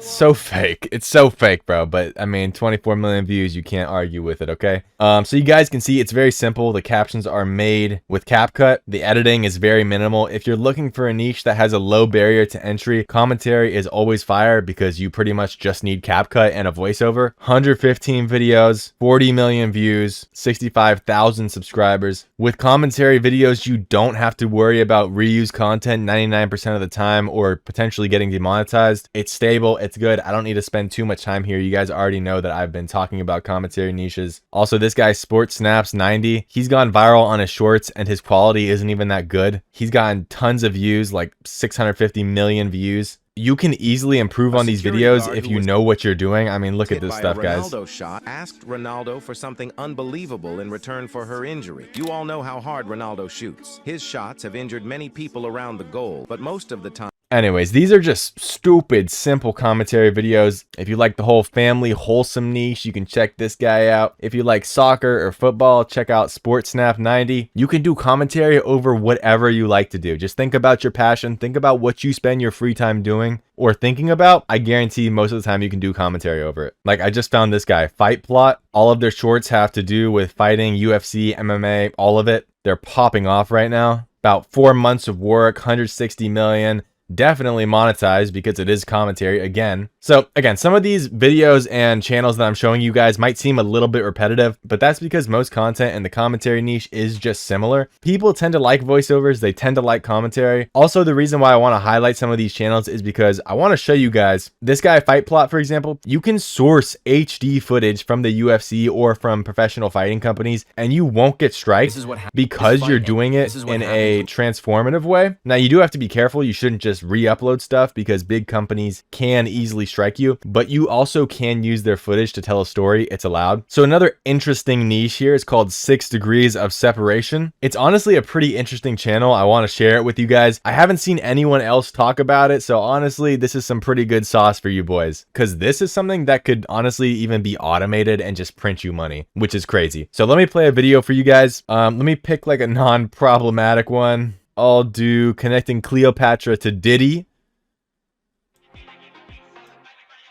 So fake. It's so fake, bro. But I mean, 24 million views, you can't argue with it, okay? So you guys can see it's very simple. The captions are made with CapCut. The editing is very minimal. If you're looking for a niche that has a low barrier to entry, commentary is always fire because you pretty much just need CapCut and a voiceover. 115 videos, 40 million views, 65,000 subscribers. With commentary videos, you don't have to worry about reuse content 99% of the time or potentially getting demonetized. It's stable. It's good. I don't need to spend too much time here. You guys already know that I've been talking about commentary niches. Also, this guy Sports Snaps 90, he's gone viral on his shorts and his quality isn't even that good. He's gotten tons of views, like 650 million views. You can easily improve on these videos if you know what you're doing. I mean, look at this stuff, guys. Ronaldo shot asked Ronaldo for something unbelievable in return for her injury. You all know how hard Ronaldo shoots. His shots have injured many people around the goal, but most of the time. Anyways, these are just stupid, simple commentary videos. If you like the whole family wholesome niche, you can check this guy out. If you like soccer or football, check out SportsSnap 90. You can do commentary over whatever you like to do. Just think about your passion. Think about what you spend your free time doing or thinking about. I guarantee most of the time you can do commentary over it. Like I just found this guy, Fight Plot. All of their shorts have to do with fighting, UFC, MMA, all of it. They're popping off right now. About 4 months of work, 160 million. Definitely monetized because it is commentary again. So again, some of these videos and channels that I'm showing you guys might seem a little bit repetitive, but that's because most content in the commentary niche is just similar. People tend to like voiceovers. They tend to like commentary. Also, the reason why I want to highlight some of these channels is because I want to show you guys this guy Fight Plot, for example. You can source HD footage from the UFC or from professional fighting companies and you won't get striked because you're doing it in a transformative way. Now you do have to be careful. You shouldn't just re-upload stuff because big companies can easily strike you, but you also can use their footage to tell a story. It's allowed. So another interesting niche here is called 6 Degrees of Separation. It's honestly a pretty interesting channel. I want to share it with you guys. I haven't seen anyone else talk about it, so honestly, this is some pretty good sauce for you boys because this is something that could honestly even be automated and just print you money, which is crazy. So let me play a video for you guys. Let me pick like a non-problematic one. I'll do connecting Cleopatra to Diddy.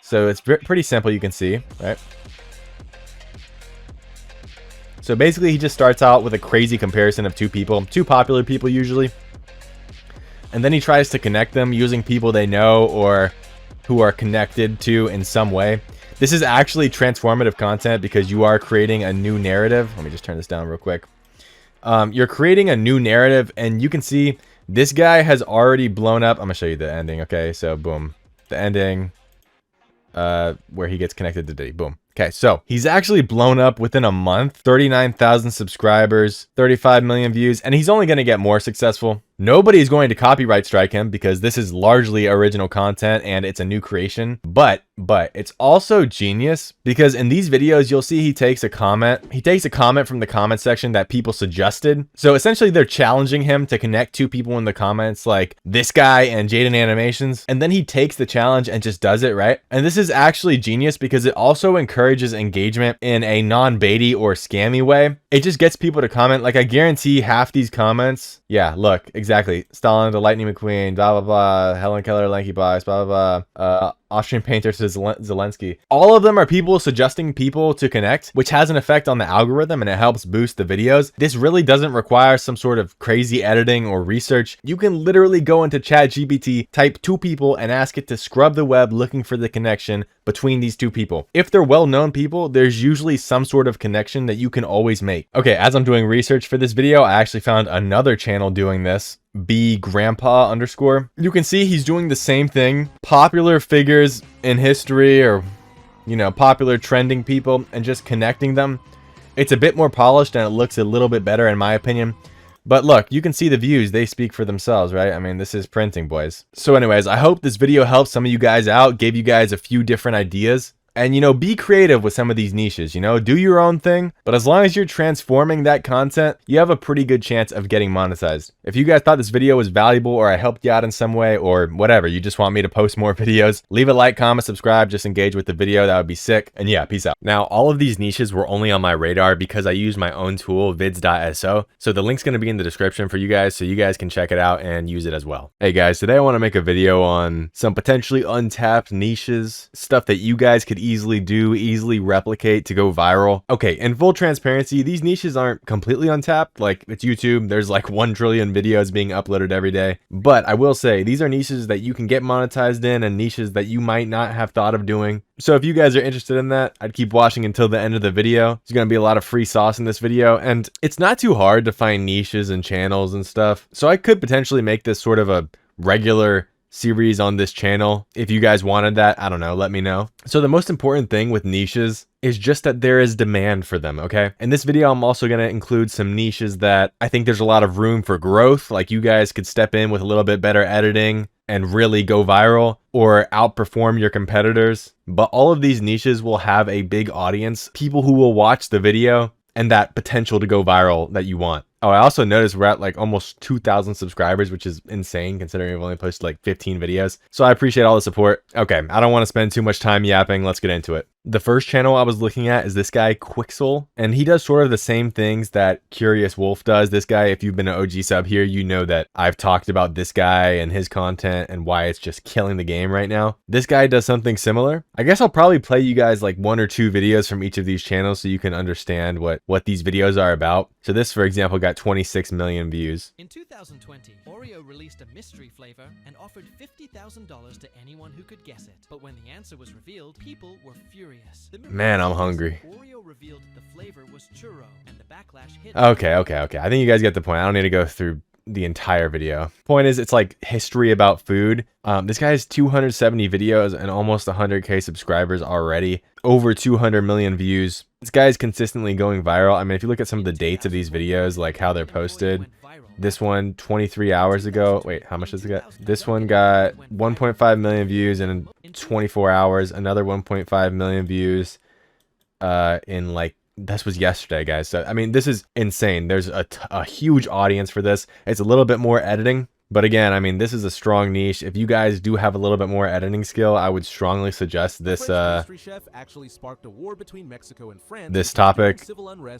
So it's pretty simple, you can see, right? So basically he just starts out with a crazy comparison of two people, two popular people usually. And then he tries to connect them using people they know or who are connected to in some way. This is actually transformative content because you are creating a new narrative. Let me just turn this down real quick. You're creating a new narrative and you can see this guy has already blown up. I'm gonna show you the ending. Okay, so boom, the ending where he gets connected to Diddy. Boom. Okay, so he's actually blown up within a month, 39,000 subscribers, 35 million views, and he's only going to get more successful. Nobody's going to copyright strike him because this is largely original content and it's a new creation. But it's also genius because in these videos, you'll see he takes a comment. He takes a comment from the comment section that people suggested. So essentially they're challenging him to connect two people in the comments like this guy and Jaden Animations. And then he takes the challenge and just does it, right? And this is actually genius because it also encourages engagement in a non-baity or scammy way. It just gets people to comment. Like I guarantee half these comments. Yeah, look, exactly. Stalin, the Lightning McQueen, blah, blah, blah. Helen Keller, Lanky Box, blah, blah, blah. Austrian Painter to Zelensky. All of them are people suggesting people to connect, which has an effect on the algorithm and it helps boost the videos. This really doesn't require some sort of crazy editing or research. You can literally go into ChatGPT, type two people and ask it to scrub the web looking for the connection between these two people. If they're well-known people, there's usually some sort of connection that you can always make. Okay, as I'm doing research for this video, I actually found another channel doing this. _grandpa_. You can see he's doing the same thing. Popular figures in history or, you know, popular trending people and just connecting them. It's a bit more polished and it looks a little bit better in my opinion. But look, you can see the views. They speak for themselves, right? I mean, this is printing, boys. So anyways, I hope this video helped some of you guys out, gave you guys a few different ideas And, you know, be creative with some of these niches, you know, do your own thing. But as long as you're transforming that content, you have a pretty good chance of getting monetized. If you guys thought this video was valuable or I helped you out in some way or whatever, you just want me to post more videos, leave a like, comment, subscribe, just engage with the video. That would be sick. And yeah, peace out. Now, all of these niches were only on my radar because I use my own tool, vids.so. So the link's going to be in the description for you guys so you guys can check it out and use it as well. Hey guys, today I want to make a video on some potentially untapped niches, stuff that you guys could easily do, easily replicate to go viral. Okay, in full transparency, these niches aren't completely untapped. Like, it's YouTube, there's like 1 trillion videos being uploaded every day. But I will say, these are niches that you can get monetized in and niches that you might not have thought of doing. So if you guys are interested in that, I'd keep watching until the end of the video. There's going to be a lot of free sauce in this video, and it's not too hard to find niches and channels and stuff. So I could potentially make this sort of a regular series on this channel. If you guys wanted that, I don't know, let me know. So the most important thing with niches is just that there is demand for them, okay? In this video, I'm also going to include some niches that I think there's a lot of room for growth. Like, you guys could step in with a little bit better editing and really go viral or outperform your competitors. But all of these niches will have a big audience, people who will watch the video, and that potential to go viral that you want. Oh, I also noticed we're at like almost 2,000 subscribers, which is insane considering we've only posted like 15 videos. So I appreciate all the support. Okay, I don't want to spend too much time yapping. Let's get into it. The first channel I was looking at is this guy, Quixel, and he does sort of the same things that Curious Wolf does. This guy, if you've been an OG sub here, you know that I've talked about this guy and his content and why it's just killing the game right now. This guy does something similar. I guess I'll probably play you guys like 1 or 2 videos from each of these channels so you can understand what these videos are about. So this, for example, got 26 million views. In 2020, Oreo released a mystery flavor and offered $50,000 to anyone who could guess it. But when the answer was revealed, people were furious. Man, I'm hungry. Oreo revealed the flavor was churro, and the backlash hit. Okay. I think you guys get the point. I don't need to go through the entire video. Point is, it's like history about food. This guy has 270 videos and almost 100K subscribers already. Over 200 million views. This guy is consistently going viral. I mean, if you look at some of the dates of these videos, like how they're posted, this one 23 hours ago. Wait, how much does it get? This one got 1.5 million views in 24 hours. Another 1.5 million views in like, this was yesterday, guys. So, I mean, this is insane. There's a huge audience for this. It's a little bit more editing. But again, I mean, this is a strong niche. If you guys do have a little bit more editing skill, I would strongly suggest this this topic.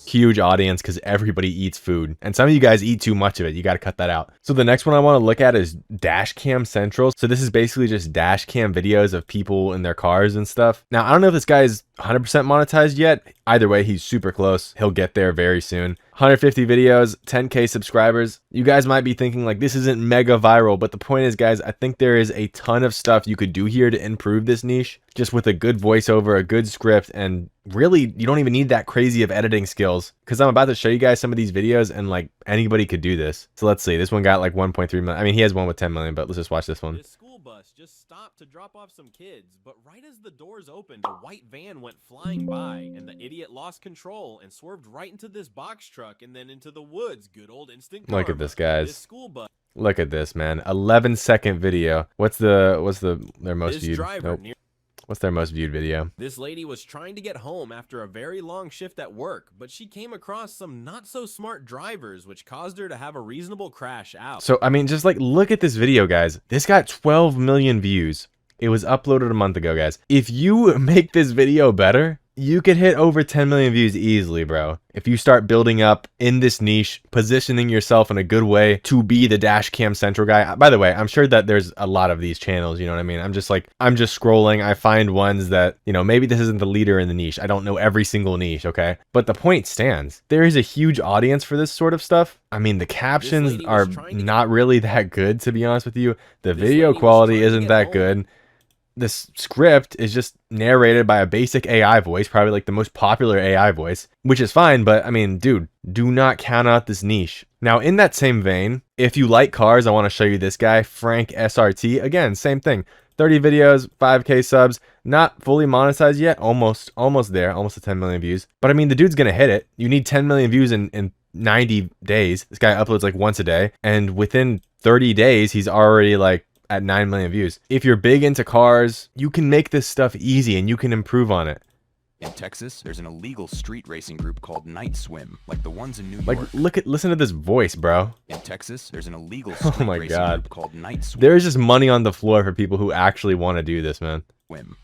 Huge audience because everybody eats food. And some of you guys eat too much of it. You got to cut that out. So the next one I want to look at is Dashcam Central. So this is basically just dashcam videos of people in their cars and stuff. Now, I don't know if this guy is 100% monetized yet. Either way, he's super close. He'll get there very soon. 150 videos, 10K subscribers. You guys might be thinking like this isn't mega viral, but the point is, guys, I think there is a ton of stuff you could do here to improve this niche just with a good voiceover, a good script, and really you don't even need that crazy of editing skills because I'm about to show you guys some of these videos and like anybody could do this. So let's see. This one got like 1.3 million. I mean, he has one with 10 million, but let's just watch this one. This school bus just stopped to drop off some kids, but right as the doors opened, a white van went flying by and the idiot lost control and swerved right into this box truck and then into the woods. Good old instant karma. Look at this, guys. This school bus. Look at this, man. 11-second video. What's their most viewed? Nope. What's their most viewed video? This lady was trying to get home after a very long shift at work, but she came across some not so smart drivers, which caused her to have a reasonable crash out. So, I mean, just like look at this video, guys. This got 12 million views. It was uploaded a month ago, guys. If you make this video better, you could hit over 10 million views easily, bro. If you start building up in this niche, positioning yourself in a good way to be the Dashcam Central guy. By the way, I'm sure that there's a lot of these channels, you know what I mean? I'm just scrolling. I find ones that, you know, maybe this isn't the leader in the niche. I don't know every single niche, okay? But the point stands. There is a huge audience for this sort of stuff. I mean, the captions are not really that good, to be honest with you. The video quality isn't that good. This script is just narrated by a basic AI voice, probably like the most popular AI voice, which is fine, but I mean, dude, do not count out this niche. Now, in that same vein, if you like cars, I want to show you this guy, Frank SRT. Again, same thing. 30 videos, 5K subs, not fully monetized yet, almost there, almost to 10 million views. But I mean, the dude's gonna hit it. You need 10 million views in 90 days. This guy uploads like once a day, and within 30 days, he's already like at 9 million views. If you're big into cars, you can make this stuff easy and you can improve on it. In Texas, there's an illegal street racing group called Night Swim, like the ones in New York. Like, listen to this voice, bro. In Texas, there's an illegal street racing group called Night Swim. There's just money on the floor for people who actually want to do this, man.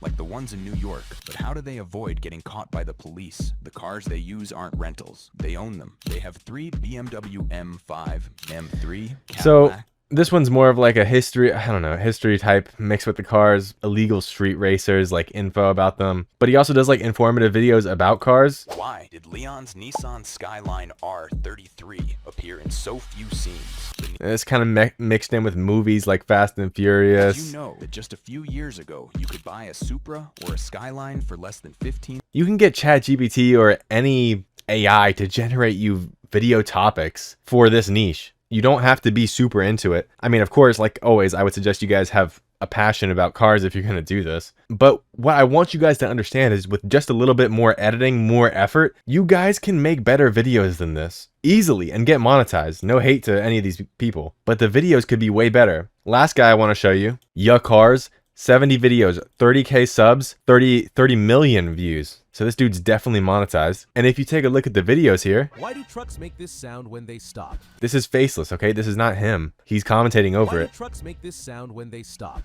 Like the ones in New York. But how do they avoid getting caught by the police? The cars they use aren't rentals. They own them. They have 3 BMW M5, M3, Cadillac. So this one's more of like a history, I don't know, history type mixed with the cars, illegal street racers, like info about them. But he also does like informative videos about cars. Why did Leon's Nissan Skyline R33 appear in so few scenes? It's kind of mixed in with movies like Fast and Furious. Did you know that just a few years ago, you could buy a Supra or a Skyline for less than 15? You can get ChatGPT or any AI to generate you video topics for this niche. You don't have to be super into it. I mean, of course, like always, I would suggest you guys have a passion about cars if you're going to do this. But what I want you guys to understand is with just a little bit more editing, more effort, you guys can make better videos than this easily and get monetized. No hate to any of these people, but the videos could be way better. Last guy I want to show you, Ya Cars, 70 videos, 30K subs, 30 million views. So this dude's definitely monetized. And if you take a look at the videos here, why do trucks make this sound when they stop? This is faceless, okay? This is not him. He's commentating over it. Why do trucks make this sound when they stop?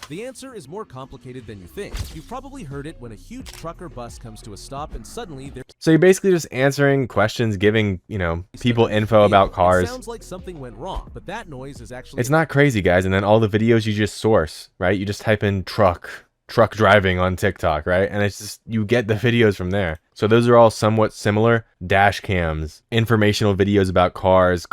The answer is more complicated than you think. You've probably heard it when a huge truck or bus comes to a stop and suddenly they're... So you're basically just answering questions, giving, you know, people info about cars. It sounds like something went wrong, but that noise is actually... It's not crazy, guys. And then all the videos you just source, right? You just type in truck driving on TikTok, right? And it's just, you get the videos from there. So those are all somewhat similar. Dash cams, informational videos about cars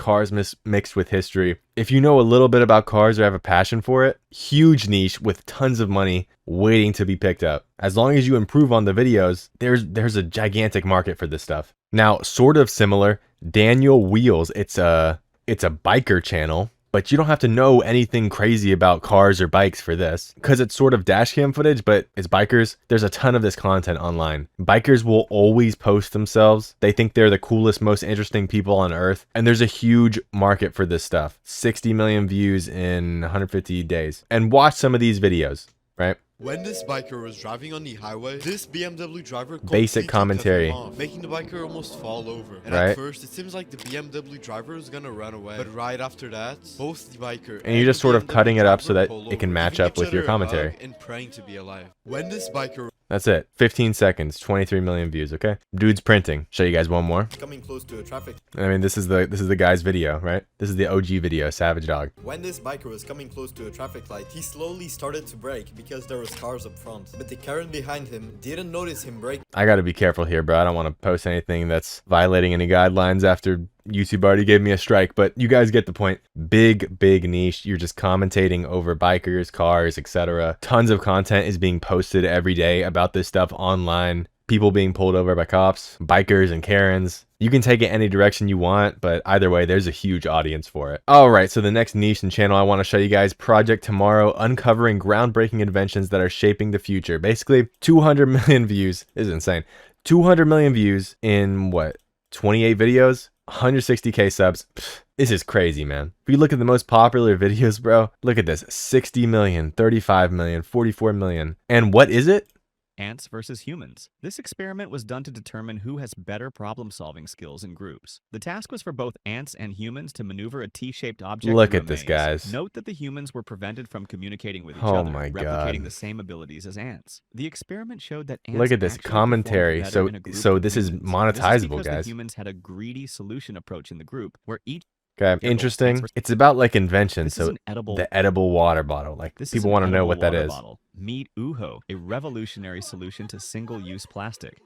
mixed with history. If you know a little bit about cars or have a passion for it, huge niche with tons of money waiting to be picked up. As long as you improve on the videos, there's a gigantic market for this stuff. Now, sort of similar, Daniel Wheels. It's a biker channel. But you don't have to know anything crazy about cars or bikes for this, because it's sort of dash cam footage, but it's bikers. There's a ton of this content online. Bikers will always post themselves. They think they're the coolest, most interesting people on earth. And there's a huge market for this stuff. 60 million views in 150 days. And watch some of these videos, right? When this biker was driving on the highway, this BMW driver basic commentary off, making the biker almost fall over. And right? At first, it seems like the BMW driver is gonna run away. But right after that, both the biker and you're just sort of cutting it up so that it can match up with your commentary. And praying to be alive. When this biker... That's it. 15 seconds, 23 million views, okay? Dude's printing. Show you guys one more. Coming close to a traffic. I mean, this is the guy's video, right? This is the OG video, Savage Dog. When this biker was coming close to a traffic light, he slowly started to brake because there was cars up front. But the Karen behind him didn't notice him brake. I gotta be careful here, bro. I don't want to post anything that's violating any guidelines after YouTube already gave me a strike, but you guys get the point. Big niche. You're just commentating over bikers, cars, etc. Tons of content is being posted every day about this stuff online. People being pulled over by cops, bikers and Karens. You can take it any direction you want, but either way, there's a huge audience for it. All right, so the next niche and channel I want to show you guys, Project Tomorrow, uncovering groundbreaking inventions that are shaping the future. Basically, 200 million views. This is insane. 200 million views in what, 28 videos? 160K subs. Pfft, this is crazy, man. If you look at the most popular videos, bro, look at this. 60 million, 35 million, 44 million. And what is it? Ants versus humans. This experiment was done to determine who has better problem-solving skills in groups. The task was for both ants and humans to maneuver a T-shaped object. Look at this, guys. Note that the humans were prevented from communicating with each other, replicating God. the same abilities as ants. The experiment showed that ants look at this commentary. So this is monetizable, because guys. The humans had a greedy solution approach in the group where each Okay, interesting. It's about like invention. This so is the edible water bottle. Like people want to know what that is. Bottle. Meet Uho, a revolutionary solution to single-use plastic.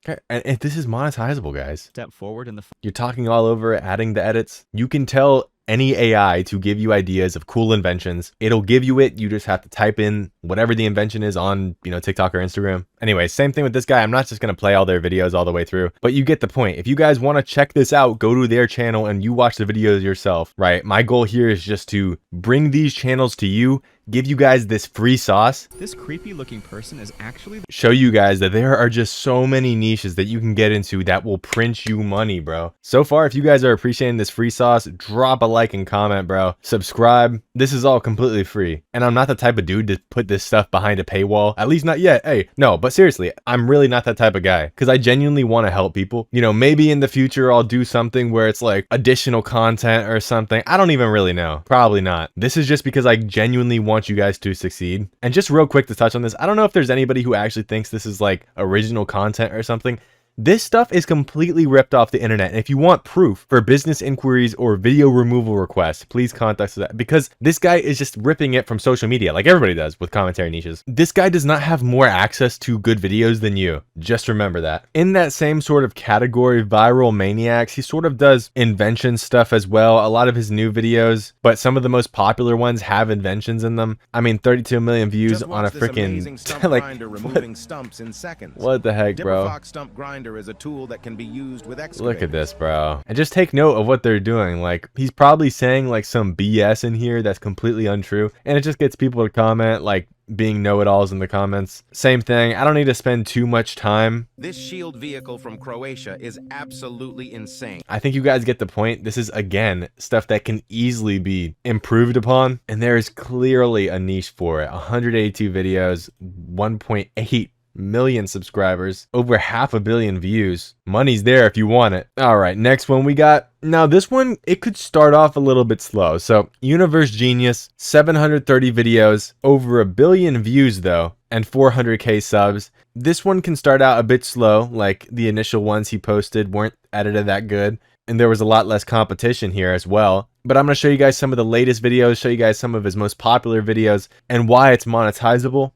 Okay, and this is monetizable, guys. Step forward in the... You're talking all over it, adding the edits. You can tell any AI to give you ideas of cool inventions. It'll give you it. You just have to type in whatever the invention is on, you know, TikTok or Instagram. Anyway, same thing with this guy. I'm not just going to play all their videos all the way through, but you get the point. If you guys want to check this out, go to their channel and you watch the videos yourself, right? My goal here is just to bring these channels to you, give you guys this free sauce. This creepy looking person is actually Show you guys that there are just so many niches that you can get into that will print you money, bro. So far, if you guys are appreciating this free sauce, drop a like and comment, bro. Subscribe. This is all completely free. And I'm not the type of dude to put this stuff behind a paywall. At least not yet. Hey, no, but seriously, I'm really not that type of guy because I genuinely want to help people. You know, maybe in the future I'll do something where it's like additional content or something. I don't even really know. Probably not. This is just because I genuinely want you guys to succeed. And just real quick to touch on this, I don't know if there's anybody who actually thinks this is like original content or something. This stuff is completely ripped off the internet. And if you want proof for business inquiries or video removal requests, please contact us, because this guy is just ripping it from social media like everybody does with commentary niches. This guy does not have more access to good videos than you. Just remember that. In that same sort of category, Viral Maniacs, he sort of does invention stuff as well. A lot of his new videos, but some of the most popular ones have inventions in them. I mean, 32 million views on a freaking like removing stumps in seconds. What the heck, bro? Dipperfox stump grinder is a tool that can be used with excavators. Look at this, bro. And just take note of what they're doing. Like, he's probably saying like some BS in here that's completely untrue, and it just gets people to comment like being know-it-alls in the comments. Same thing. I don't need to spend too much time. This shield vehicle from Croatia is absolutely insane. I think you guys get the point. This is, again, stuff that can easily be improved upon, and there is clearly a niche for it. 182 videos, 1.8 million subscribers, over 500 million views. Money's there if you want it. All right, next one we got. Now this one, it could start off a little bit slow. So Universe Genius, 730 videos, over 1 billion views though, and 400k subs. This one can start out a bit slow, like the initial ones he posted weren't edited that good, and there was a lot less competition here as well. But I'm going to show you guys some of the latest videos, show you guys some of his most popular videos, and why it's monetizable.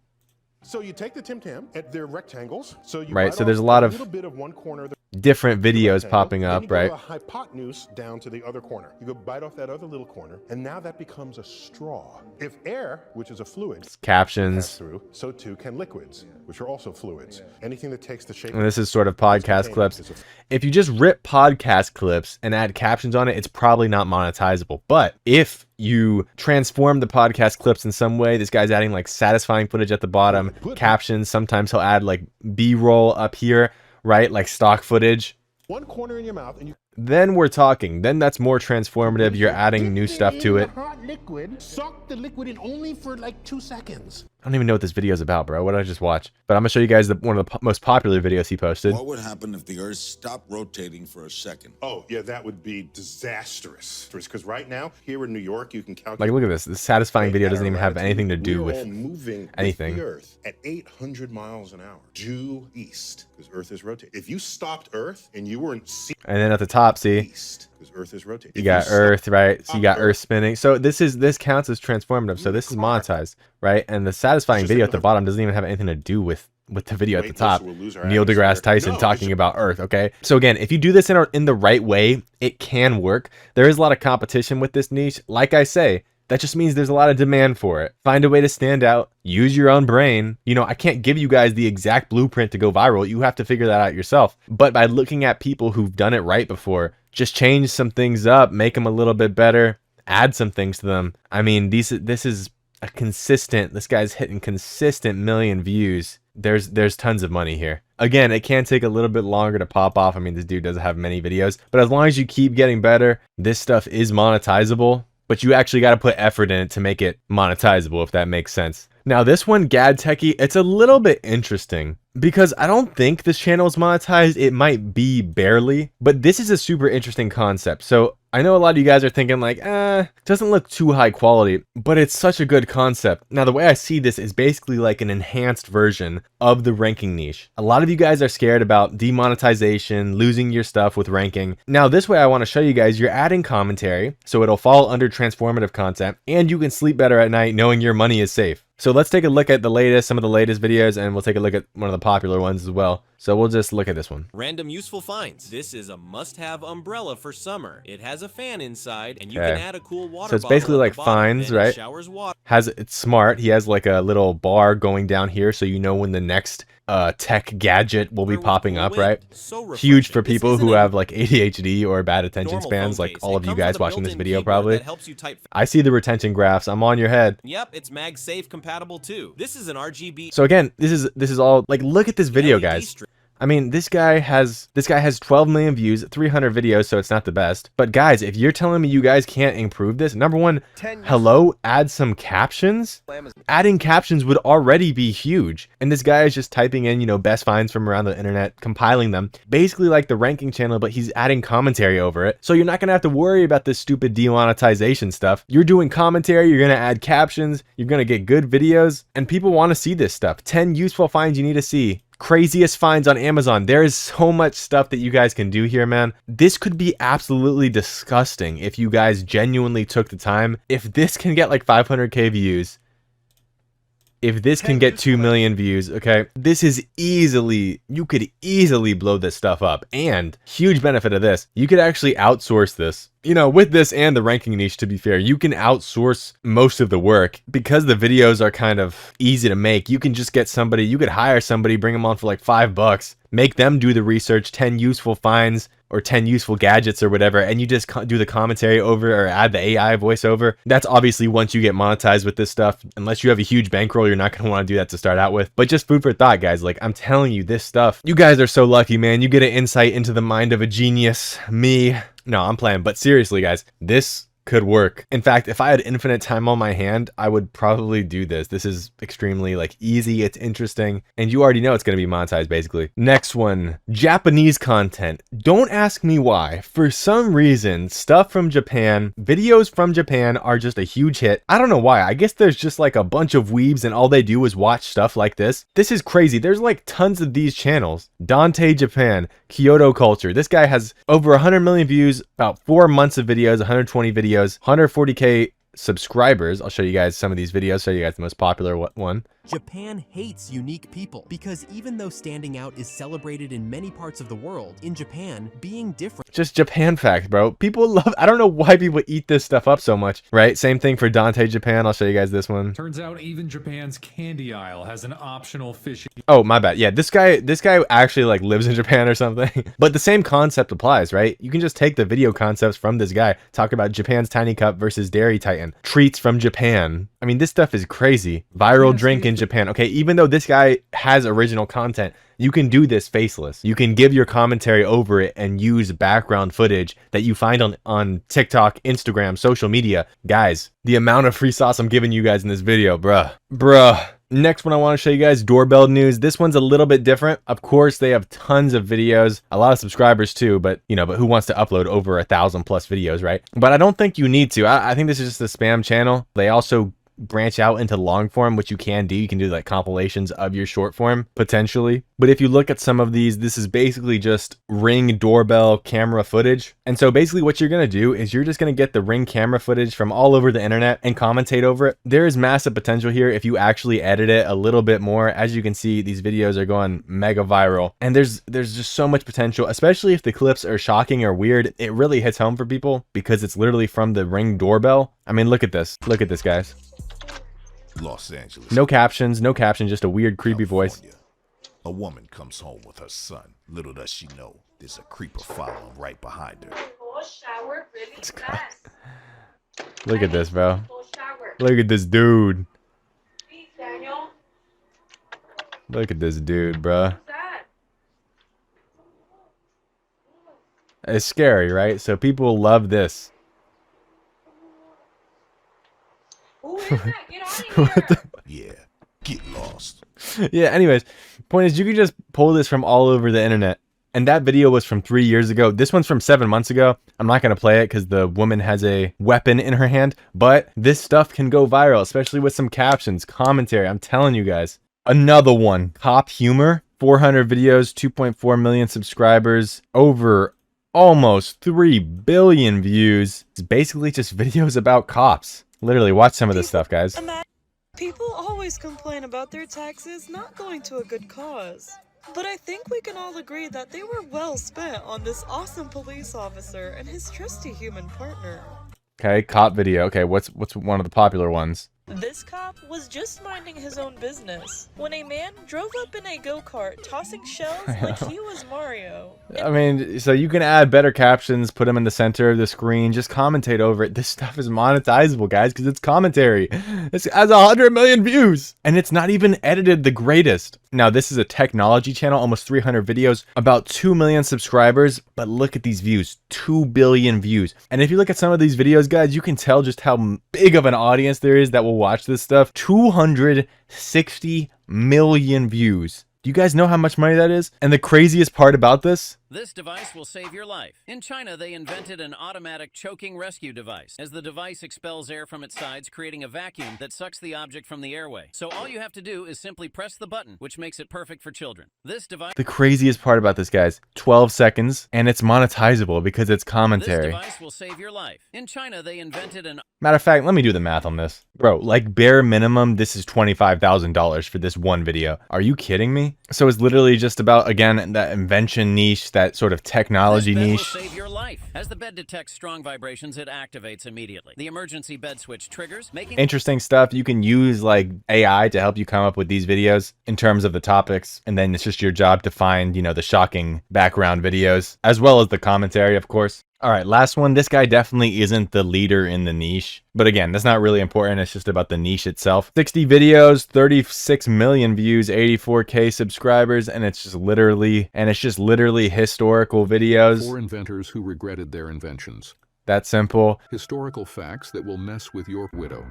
So you take the Tim Tam, they're rectangles. So you right, so there's a lot of little bit of one corner, different videos popping up, right? A hypotenuse down to the other corner. You go bite off that other little corner, and now that becomes a straw. If air, which is a fluid, captions pass through, so too can liquids, which are also fluids. Anything that takes the shape. And this is sort of podcast clips. If you just rip podcast clips and add captions on it, it's probably not monetizable. But if you transform the podcast clips in some way, this guy's adding like satisfying footage at the bottom, captions, sometimes he'll add like B-roll up here, right? Like stock footage. One corner in your mouth and you then we're talking. Then that's more transformative. You're adding new stuff to it. Hot liquid, suck the liquid in only for like 2 seconds. I don't even know what this video is about, bro. What did I just watch? But I'm gonna show you guys one of the most popular videos he posted. What would happen if the Earth stopped rotating for a second? Oh, yeah, that would be disastrous. Because right now, here in New York, you can calculate. Like, look at this. This satisfying video doesn't even have anything to do with anything. With the Earth at 800 miles an hour, due east, because Earth is rotating. If you stopped Earth and you weren't and then at the top, see, because Earth is rotating. You got Earth, right? So you got Earth spinning. So this counts as transformative. So this is monetized, right? And the satisfying video at the bottom doesn't even have anything to do with the video at the top. Neil deGrasse Tyson talking about Earth, okay? So again, if you do this in the right way, it can work. There is a lot of competition with this niche. Like I say, that just means there's a lot of demand for it. Find a way to stand out. Use your own brain. You know, I can't give you guys the exact blueprint to go viral. You have to figure that out yourself. But by looking at people who've done it right before, just change some things up, make them a little bit better, add some things to them. I mean, this is a consistent, this guy's hitting consistent million views. There's tons of money here. Again, it can take a little bit longer to pop off. I mean, this dude doesn't have many videos, but as long as you keep getting better, this stuff is monetizable. But you actually got to put effort in it to make it monetizable, if that makes sense. Now, this one, Gad Techie, it's a little bit interesting because I don't think this channel is monetized. It might be barely, but this is a super interesting concept. So I know a lot of you guys are thinking like, it doesn't look too high quality, but it's such a good concept. Now, the way I see this is basically like an enhanced version of the ranking niche. A lot of you guys are scared about demonetization, losing your stuff with ranking. Now, this way I want to show you guys, you're adding commentary, so it'll fall under transformative content, and you can sleep better at night knowing your money is safe. So let's take a look at some of the latest videos, and we'll take a look at one of the popular ones as well. So we'll just look at this one. Random useful finds. This is a must-have umbrella for summer. It has a fan inside, and you Okay. can add a cool water So it's bottle basically at like the bottom, finds, then it right? showers water. It's smart. He has like a little bar going down here, so you know when the next tech gadget will be popping up, right? Huge for people who have like ADHD or bad attention spans, like all of you guys watching this video probably. I see the retention graphs. I'm on your head. Yep, it's MagSafe compatible too. This is an RGB. So again, this is all like, look at this video, guys. I mean, this guy has 12 million views, 300 videos, so it's not the best. But guys, if you're telling me you guys can't improve this, number one, hello, add some captions. Adding captions would already be huge. And this guy is just typing in, you know, best finds from around the internet, compiling them, basically like the ranking channel, but he's adding commentary over it. So you're not gonna have to worry about this stupid demonetization stuff. You're doing commentary, you're gonna add captions, you're gonna get good videos, and people want to see this stuff. 10 useful finds you need to see. Craziest finds on Amazon. There is so much stuff that you guys can do here, man. This could be absolutely disgusting if you guys genuinely took the time. If this can get like 500k views, if this can get 2 million views, okay, this is easily, you could easily blow this stuff up. And huge benefit of this, you could actually outsource this. You know, with this and the ranking niche, to be fair, you can outsource most of the work because the videos are kind of easy to make. You can just get somebody, you could hire somebody, bring them on for like $5, make them do the research, 10 useful finds or 10 useful gadgets or whatever, and you just do the commentary over or add the AI voiceover. That's obviously once you get monetized with this stuff. Unless you have a huge bankroll, you're not going to want to do that to start out with. But just food for thought, guys. Like, I'm telling you, this stuff, you guys are so lucky, man. You get an insight into the mind of a genius. Me. No, I'm playing, but seriously, guys, this could work. In fact, if I had infinite time on my hand, I would probably do this. This is extremely like easy. It's interesting. And you already know it's going to be monetized basically. Next one, Japanese content. Don't ask me why. For some reason, stuff from Japan, videos from Japan are just a huge hit. I don't know why. I guess there's just like a bunch of weebs and all they do is watch stuff like this. This is crazy. There's like tons of these channels. Dante Japan, Kyoto Culture. This guy has over 100 million views, about 4 months of videos, 120 videos. 140k subscribers. I'll show you guys some of these videos, show you guys the most popular one. Japan hates unique people because even though standing out is celebrated in many parts of the world, in Japan, being different. Just Japan fact, bro. People love, I don't know why people eat this stuff up so much, right? Same thing for Dante Japan. I'll show you guys this one. Turns out even Japan's candy aisle has an optional fishy. Oh, my bad. Yeah, this guy actually like lives in Japan or something. But the same concept applies, right? You can just take the video concepts from this guy, talk about Japan's Tiny Cup versus Dairy Titan, treats from Japan. I mean, this stuff is crazy. Viral drink in Japan. Okay, even though this guy has original content, you can do this faceless. You can give your commentary over it and use background footage that you find on TikTok, Instagram, social media. Guys, the amount of free sauce I'm giving you guys in this video, bruh. Next one I want to show you guys, doorbell news. This one's a little bit different. Of course, they have tons of videos, a lot of subscribers too, but you know, but who wants to upload over 1,000+ videos, right? But I don't think you need to. I think this is just a spam channel. They also branch out into long form, which you can do. You can do like compilations of your short form potentially. But if you look at some of these, this is basically just Ring doorbell camera footage. And so basically what you're going to do is you're just going to get the Ring camera footage from all over the internet and commentate over it. There is massive potential here if you actually edit it a little bit more. As you can see, these videos are going mega viral, and there's just so much potential, especially if the clips are shocking or weird. It really hits home for people because it's literally from the Ring doorbell. I mean, look at this, guys. Los Angeles. No captions, just a weird, creepy voice. A woman comes home with her son. Little does she know, there's a creeper following right behind her. Look at this, bro. Look at this dude. Look at this dude, bro. It's scary, right? So people love this. Yeah, get lost. Yeah, anyways, point is you can just pull this from all over the internet. And that video was from 3 years ago. This one's from 7 months ago. I'm not going to play it because the woman has a weapon in her hand. But this stuff can go viral, especially with some captions, commentary. I'm telling you guys. Another one, Cop Humor. 400 videos, 2.4 million subscribers, over almost 3 billion views. It's basically just videos about cops. Literally, watch some of this stuff, guys. People always complain about their taxes not going to a good cause. But I think we can all agree that they were well spent on this awesome police officer and his trusty human partner. Okay, cop video. Okay, what's one of the popular ones? This cop was just minding his own business when a man drove up in a go-kart tossing shells like he was Mario. I mean, so you can add better captions, put them in the center of the screen, just commentate over it. This stuff is monetizable, guys, because it's commentary. This has 100 million views, and it's not even edited the greatest. Now, this is a technology channel, almost 300 videos, about 2 million subscribers, but look at these views, 2 billion views. And if you look at some of these videos, guys, you can tell just how big of an audience there is that will watch this stuff. 260 million views. Do you guys know how much money that is? And the craziest part about this? This device will save your life. In China, they invented an automatic choking rescue device, as the device expels air from its sides, creating a vacuum that sucks the object from the airway. So all you have to do is simply press the button, which makes it perfect for children. This device... The craziest part about this, guys, 12 seconds, and it's monetizable because it's commentary. This device will save your life. In China, they invented an... Matter of fact, let me do the math on this. Bro, like bare minimum, this is $25,000 for this one video. Are you kidding me? So it's literally just about, again, that invention niche, that sort of technology niche. Will save your life. As the bed detects strong vibrations, it activates immediately. The emergency bed switch triggers, making... Interesting stuff. You can use like AI to help you come up with these videos in terms of the topics. And then it's just your job to find, you know, the shocking background videos, as well as the commentary, of course. All right, last one. This guy definitely isn't the leader in the niche. But again, that's not really important. It's just about the niche itself. 60 videos, 36 million views, 84K subscribers, and it's just literally historical videos. 4 inventors who regretted their inventions. That simple. Historical facts that will mess with your widow.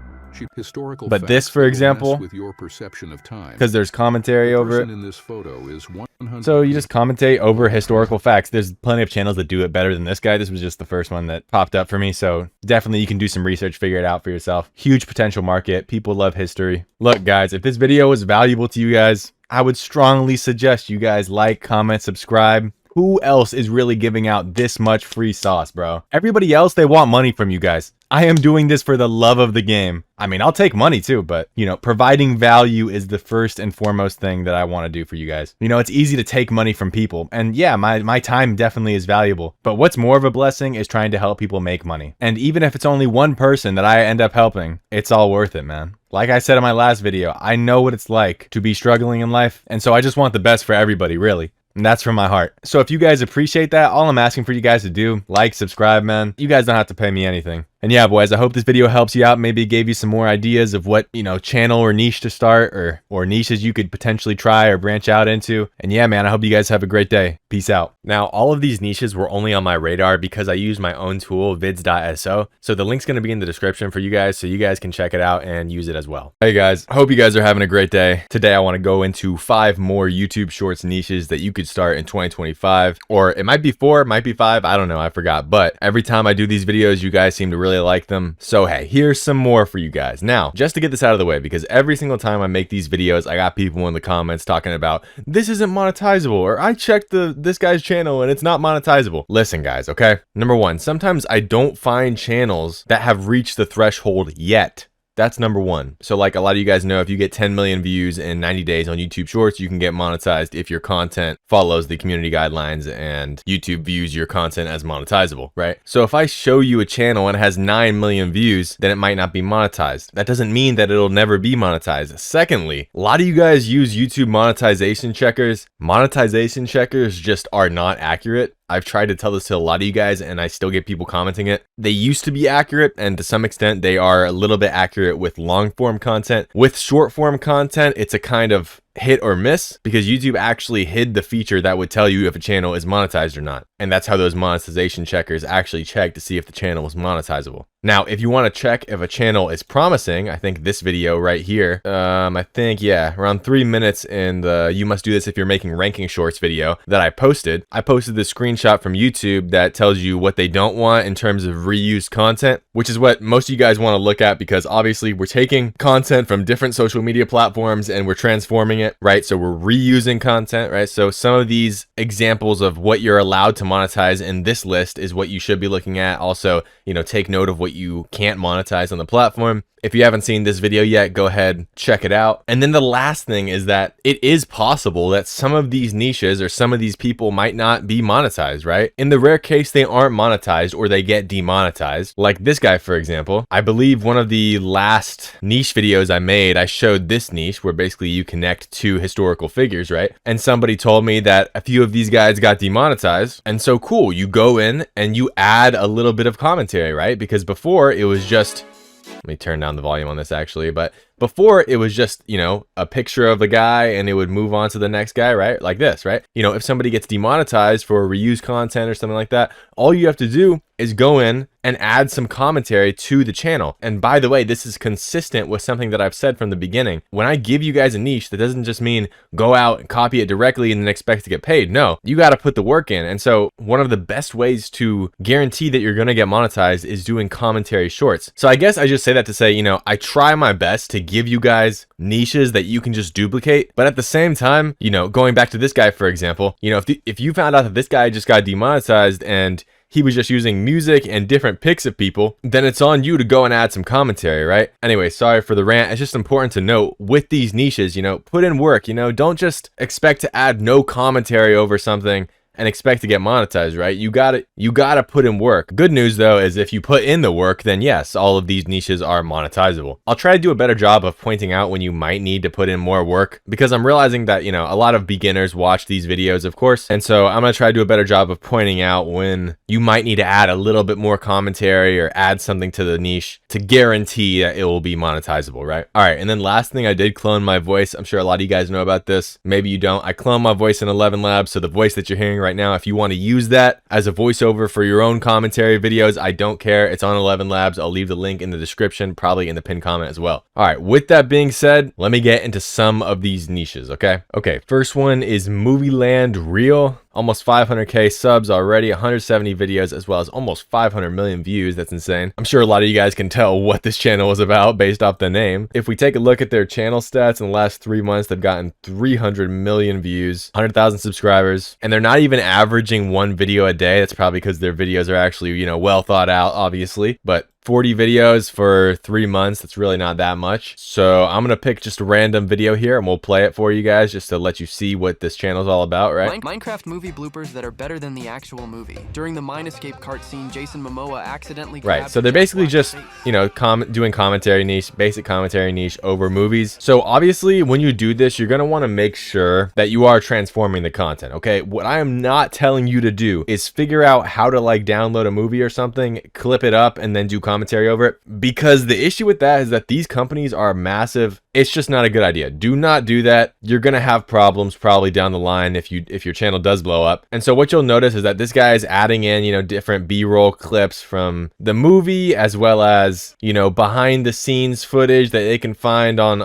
Historical but facts this, for example, with your perception of time. Because there's commentary over it. In this photo is 100. So you just commentate over historical facts. There's plenty of channels that do it better than this guy. This was just the first one that popped up for me. So definitely you can do some research, figure it out for yourself. Huge potential market. People love history. Look, guys, if this video was valuable to you guys, I would strongly suggest you guys like, comment, subscribe. Who else is really giving out this much free sauce, bro? Everybody else, they want money from you guys. I am doing this for the love of the game. I mean, I'll take money too, but, you know, providing value is the first and foremost thing that I want to do for you guys. You know, it's easy to take money from people. And yeah, my time definitely is valuable. But what's more of a blessing is trying to help people make money. And even if it's only one person that I end up helping, it's all worth it, man. Like I said in my last video, I know what it's like to be struggling in life. And so I just want the best for everybody, really. And that's from my heart. So if you guys appreciate that, all I'm asking for you guys to do, like, subscribe, man. You guys don't have to pay me anything. And yeah, boys, I hope this video helps you out. Maybe it gave you some more ideas of what, you know, channel or niche to start or niches you could potentially try or branch out into. And yeah, man, I hope you guys have a great day. Peace out. Now, all of these niches were only on my radar because I use my own tool, vids.so. So the link's going to be in the description for you guys so you guys can check it out and use it as well. Hey guys, I hope you guys are having a great day. Today, I want to go into 5 more YouTube Shorts niches that you could start in 2025. Or it might be 4, it might be 5. I don't know. I forgot. But every time I do these videos, you guys seem to really like them. So hey, here's some more for you guys. Now, just to get this out of the way, because every single time I make these videos, I got people in the comments talking about this isn't monetizable, or I checked this guy's channel and it's not monetizable. Listen guys, okay? Number 1, sometimes I don't find channels that have reached the threshold yet. That's number 1. So like a lot of you guys know, if you get 10 million views in 90 days on YouTube Shorts, you can get monetized if your content follows the community guidelines and YouTube views your content as monetizable, right? So if I show you a channel and it has 9 million views, then it might not be monetized. That doesn't mean that it'll never be monetized. Secondly, a lot of you guys use YouTube monetization checkers. Monetization checkers just are not accurate. I've tried to tell this to a lot of you guys and I still get people commenting it. They used to be accurate, and to some extent they are a little bit accurate with long form content. With short form content, it's a kind of hit or miss because YouTube actually hid the feature that would tell you if a channel is monetized or not. And that's how those monetization checkers actually check to see if the channel is monetizable. Now, if you want to check if a channel is promising, I think this video right here, I think, yeah, around 3 minutes in the You Must Do This If You're Making Ranking Shorts video that I posted this screenshot from YouTube that tells you what they don't want in terms of reused content, which is what most of you guys want to look at because obviously we're taking content from different social media platforms and we're transforming it, right? So we're reusing content, right? So some of these examples of what you're allowed to monetize in this list is what you should be looking at. Also, you know, take note of what you can't monetize on the platform. If you haven't seen this video yet, go ahead, check it out. And then the last thing is that it is possible that some of these niches or some of these people might not be monetized, right? In the rare case they aren't monetized or they get demonetized, like this guy, for example. I believe one of the last niche videos I made, I showed this niche where basically you connect two historical figures, right? And somebody told me that a few of these guys got demonetized. And so cool, you go in and you add a little bit of commentary, right? Because before it was just, let me turn down the volume on this actually, but before it was just, you know, a picture of the guy and it would move on to the next guy, right? Like this, right? You know, if somebody gets demonetized for reused content or something like that, all you have to do is go in and add some commentary to the channel. And by the way, this is consistent with something that I've said from the beginning. When I give you guys a niche, that doesn't just mean go out and copy it directly and then expect to get paid. No, you got to put the work in. And so one of the best ways to guarantee that you're going to get monetized is doing commentary shorts. So I guess I just say that to say, you know, I try my best to give you guys niches that you can just duplicate. But at the same time, you know, going back to this guy, for example, you know, if you found out that this guy just got demonetized and he was just using music and different pics of people, then it's on you to go and add some commentary, right? Anyway, sorry for the rant. It's just important to note with these niches, you know, put in work, you know, don't just expect to add no commentary over something and expect to get monetized, right? You gotta put in work. Good news though is if you put in the work, then yes, all of these niches are monetizable. I'll try to do a better job of pointing out when you might need to put in more work, because I'm realizing that, you know, a lot of beginners watch these videos, of course, and so I'm gonna try to do a better job of pointing out when you might need to add a little bit more commentary or add something to the niche to guarantee that it will be monetizable, right? All right, and then last thing, I did clone my voice. I'm sure a lot of you guys know about this. Maybe you don't. I cloned my voice in 11 Labs, so the voice that you're hearing right now, if you want to use that as a voiceover for your own commentary videos, I don't care. It's on 11 Labs. I'll leave the link in the description, probably in the pinned comment as well. All right, with that being said, let me get into some of these niches, okay? Okay, first one is Movie Land Real. Almost 500k subs already, 170 videos, as well as almost 500 million views. That's insane. I'm sure a lot of you guys can tell what this channel is about based off the name. If we take a look at their channel stats in the last 3 months, they've gotten 300 million views, 100,000 subscribers, and they're not even averaging one video a day. That's probably because their videos are actually, you know, well thought out, obviously, but 40 videos for 3 months, that's really not that much. So I'm gonna pick just a random video here and we'll play it for you guys just to let you see what this channel is all about, right? Minecraft movie bloopers that are better than the actual movie. During the mine escape cart scene, Jason Momoa accidentally right, so they're basically just, you know, doing commentary niche, basic commentary niche over movies. So obviously when you do this, you're gonna wanna make sure that you are transforming the content, okay? What I am not telling you to do is figure out how to like download a movie or something, clip it up, and then do commentary over it, because the issue with that is that these companies are massive. It's just not a good idea. Do not do that. You're gonna have problems probably down the line if your channel does blow up. And so what you'll notice is that this guy is adding in, you know, different B-roll clips from the movie, as well as, you know, behind the scenes footage that they can find on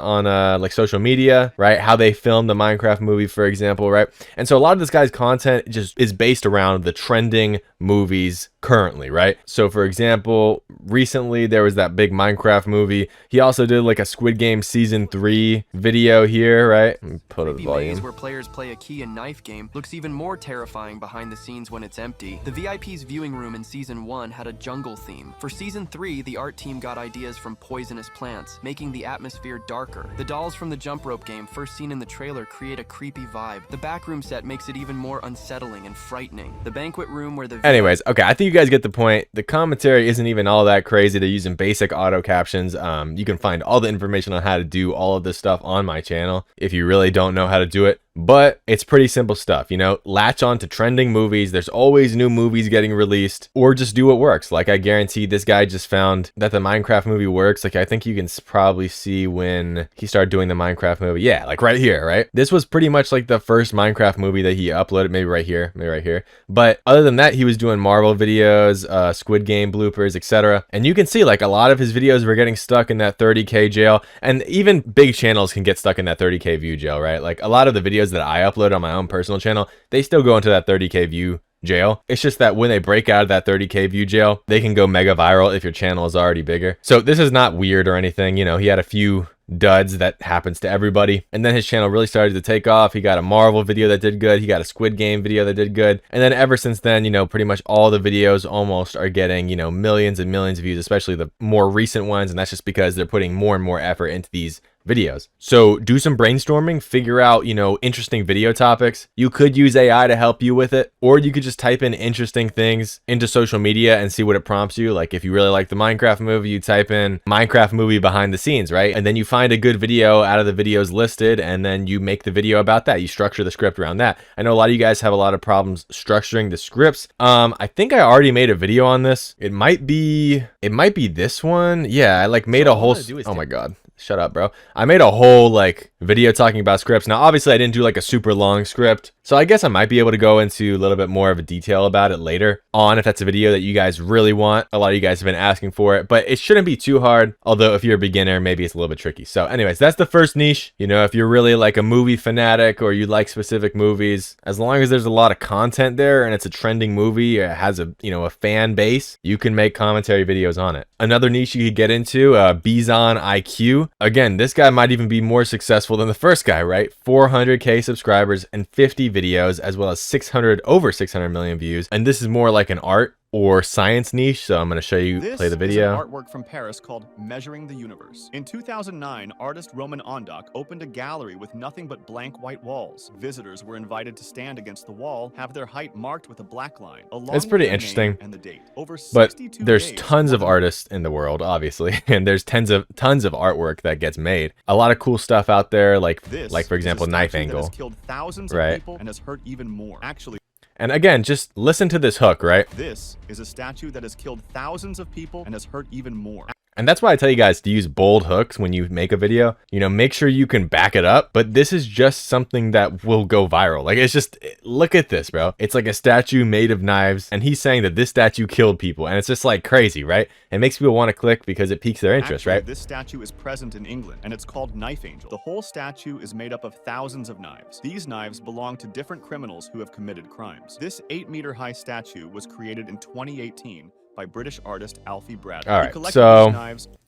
like social media, right? How they filmed the Minecraft movie, for example, right? And so a lot of this guy's content just is based around the trending movies currently, right? So for example, recently there was that big Minecraft movie. He also did like a Squid Game season 3 video here, right? Let me put up the volume. Maze where players play a key and knife game looks even more terrifying behind the scenes when it's empty. The VIP's viewing room in season 1 had a jungle theme. For season 3, the art team got ideas from poisonous plants, making the atmosphere darker. The dolls from the jump rope game first seen in the trailer create a creepy vibe. The backroom set makes it even more unsettling and frightening. The banquet room where the Anyways, okay, I think you guys get the point. The commentary isn't even all that crazy. They're using basic auto captions. You can find all the information on how to do all of this stuff on my channel if you really don't know how to do it. But it's pretty simple stuff, you know, latch on to trending movies. There's always new movies getting released, or just do what works. Like I guarantee this guy just found that the Minecraft movie works. Like I think you can probably see when he started doing the Minecraft movie. Yeah, like right here, right? This was pretty much like the first Minecraft movie that he uploaded, maybe right here, maybe right here. But other than that, he was doing Marvel videos, Squid Game bloopers, etc. And you can see like a lot of his videos were getting stuck in that 30K jail, and even big channels can get stuck in that 30K view jail, right? Like a lot of the videos that I upload on my own personal channel, they still go into that 30K view jail. It's just that when they break out of that 30K view jail, they can go mega viral if your channel is already bigger. So this is not weird or anything. You know, he had a few duds that happens to everybody, and then his channel really started to take off. He got a Marvel video that did good, he got a Squid Game video that did good, and then ever since then, you know, pretty much all the videos almost are getting, you know, millions and millions of views, especially the more recent ones, and that's just because they're putting more and more effort into these videos. So do some brainstorming, figure out, you know, interesting video topics. You could use AI to help you with it, or you could just type in interesting things into social media and see what it prompts you. Like if you really like the Minecraft movie, you type in Minecraft movie behind the scenes, right? And then you find a good video out of the videos listed, and then you make the video about that. You structure the script around that. I know a lot of you guys have a lot of problems structuring the scripts. I think I already made a video on this. It might be this one. Yeah, I like made a whole, oh my God. Shut up, bro. I made a whole like video talking about scripts. Now, obviously I didn't do like a super long script, so I guess I might be able to go into a little bit more of a detail about it later on if that's a video that you guys really want. A lot of you guys have been asking for it, but it shouldn't be too hard. Although if you're a beginner, maybe it's a little bit tricky. So anyways, that's the first niche. You know, if you're really like a movie fanatic or you like specific movies, as long as there's a lot of content there and it's a trending movie or it has a, you know, a fan base, you can make commentary videos on it. Another niche you could get into, Bizon IQ. Again, this guy might even be more successful than the first guy, right? 400K subscribers and 50 videos, as well as over 600 million views. And this is more like an art or science niche, so I'm going to show you, play the video. This is an artwork from Paris called Measuring the Universe. In 2009, artist Roman Ondak opened a gallery with nothing but blank white walls. Visitors were invited to stand against the wall, have their height marked with a black line. It's pretty interesting, and the date. Over but there's tons of artists in the world, obviously, and there's tons of artwork that gets made. A lot of cool stuff out there, like for example, Knife Angle, has killed thousands right? of people and has hurt even more. Actually, and again, just listen to this hook, right? this is a statue that has killed thousands of people and has hurt even more. And that's why I tell you guys to use bold hooks when you make a video. You know, make sure you can back it up. But this is just something that will go viral. Like, it's just, look at this, bro. It's like a statue made of knives. And he's saying that this statue killed people. And it's just like crazy, right? It makes people want to click because it piques their interest, Actually, right? This statue is present in England, and it's called Knife Angel. The whole statue is made up of thousands of knives. These knives belong to different criminals who have committed crimes. This 8-meter-high statue was created in 2018 by British artist Alfie Bradley. All right, so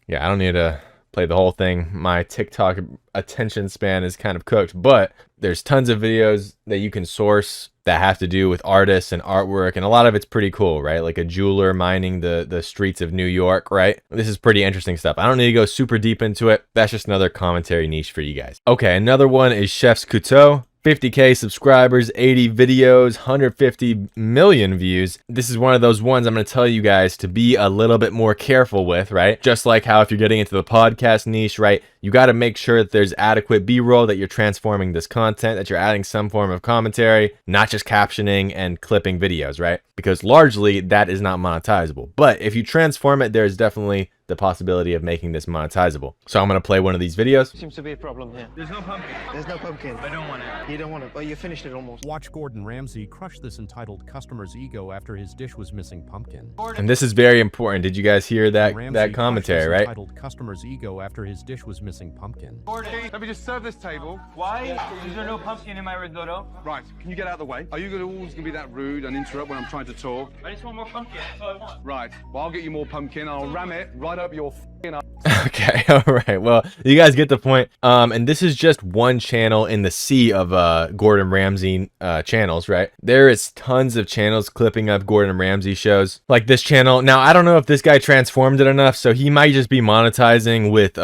yeah, I don't need to play the whole thing. My TikTok attention span is kind of cooked, but there's tons of videos that you can source that have to do with artists and artwork, and a lot of it's pretty cool, right? Like a jeweler mining the streets of New York, right? This is pretty interesting stuff. I don't need to go super deep into it. That's just another commentary niche for you guys. Okay, another one is Chef's Couteau. 50K subscribers, 80 videos, 150 million views. This is one of those ones I'm going to tell you guys to be a little bit more careful with, right? Just like how if you're getting into the podcast niche, right? You got to make sure that there's adequate B-roll, that you're transforming this content, that you're adding some form of commentary, not just captioning and clipping videos, right? Because largely that is not monetizable. But if you transform it, there's definitely the possibility of making this monetizable. So I'm going to play one of these videos. Seems to be a problem here. There's no pumpkin. There's no pumpkin. I don't want it. You don't want it. Well, you finished it almost. Watch Gordon Ramsay crush this entitled customer's ego after his dish was missing pumpkin. And this is very important. Did you guys hear that commentary, right? Entitled customer's ego after his dish was missing pumpkin. Gordon, let me just serve this table. Why is there no pumpkin in my risotto? Right, can you get out of the way? Are you always going to be that rude and interrupt when I'm trying to talk? I just want more pumpkin. That's all I want. Right, well, I'll get you more pumpkin. I'll ram it right up your f***ing ass. Okay, all right. Well, you guys get the point. And this is just one channel in the sea of Gordon Ramsay channels, right? There is tons of channels clipping up Gordon Ramsay shows, like this channel. Now, I don't know if this guy transformed it enough, so he might just be monetizing with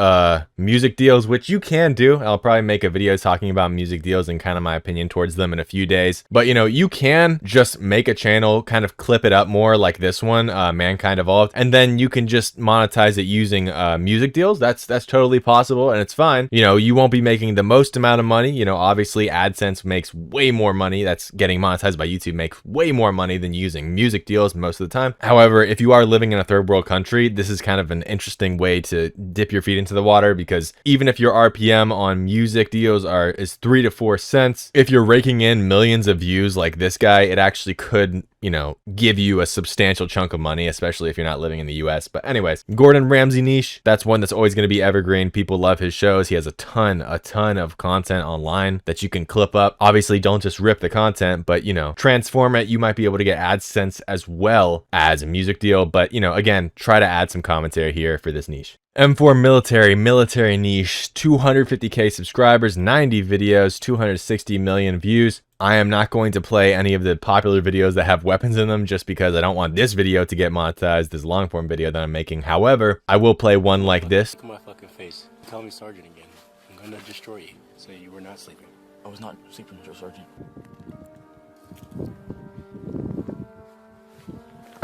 music deals, which you can do. I'll probably make a video talking about music deals and kind of my opinion towards them in a few days. But, you know, you can just make a channel, kind of clip it up more like this one, Mankind Evolved, and then you can just monetize it using music deals. That's totally possible, and it's fine. You know, you won't be making the most amount of money. You know, obviously AdSense makes way more money. That's getting monetized by YouTube, makes way more money than using music deals most of the time. However, if you are living in a third world country, this is kind of an interesting way to dip your feet into the water, because even if your RPM on music deals is 3 to 4 cents, if you're raking in millions of views like this guy, it actually could, you know, give you a substantial chunk of money, especially if you're not living in the US. But anyways, Gordon Ramsay niche, that's one that's always going to be evergreen. People love his shows. He has a ton of content online that you can clip up. Obviously, don't just rip the content, but, you know, transform it. You might be able to get AdSense as well as a music deal. But, you know, again, try to add some commentary here for this niche. M4 military niche, 250K subscribers, 90 videos, 260 million views. I am not going to play any of the popular videos that have weapons in them just because I don't want this video to get monetized, this long form video that I'm making. However, I will play one like this. Look at my fucking face. Tell me Sergeant again. I'm gonna destroy you. Say you were not sleeping. I was not sleeping, Sergeant.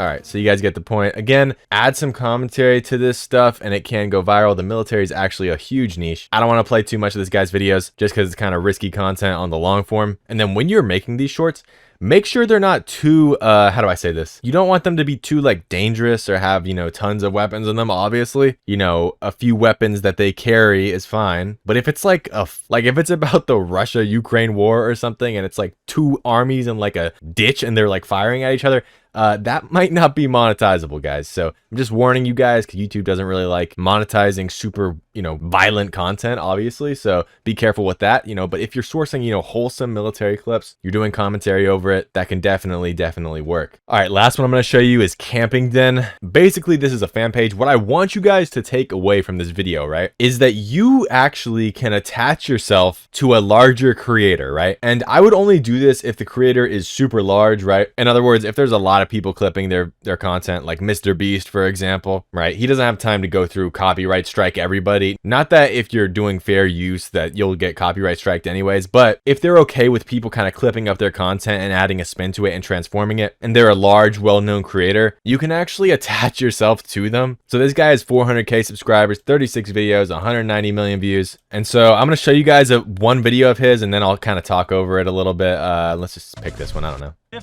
All right, so you guys get the point. Again, add some commentary to this stuff and it can go viral. The military is actually a huge niche. I don't want to play too much of this guy's videos just because it's kind of risky content on the long form. And then when you're making these shorts, make sure they're not too, how do I say this? You don't want them to be too like dangerous or have, you know, tons of weapons in them, obviously. You know, a few weapons that they carry is fine. But if it's like if it's about the Russia-Ukraine war or something and it's like two armies in like a ditch and they're like firing at each other, that might not be monetizable, guys. So I'm just warning you guys because YouTube doesn't really like monetizing super, you know, violent content, obviously. So be careful with that, you know, but if you're sourcing, you know, wholesome military clips, you're doing commentary over it, that can definitely work. All right, last one I'm going to show you is Camping Den. Basically, this is a fan page. What I want you guys to take away from this video, right, is that you actually can attach yourself to a larger creator, right? And I would only do this if the creator is super large, right? In other words, if there's a lot of people clipping their content, like Mr. Beast, for example, right? He doesn't have time to go through copyright strike everybody. Not that if you're doing fair use that you'll get copyright striked anyways, but if they're okay with people kind of clipping up their content and adding a spin to it and transforming it, and they're a large, well-known creator, you can actually attach yourself to them. So this guy has 400K subscribers, 36 videos, 190 million views. And so I'm going to show you guys one video of his, and then I'll kind of talk over it a little bit. Let's just pick this one. I don't know.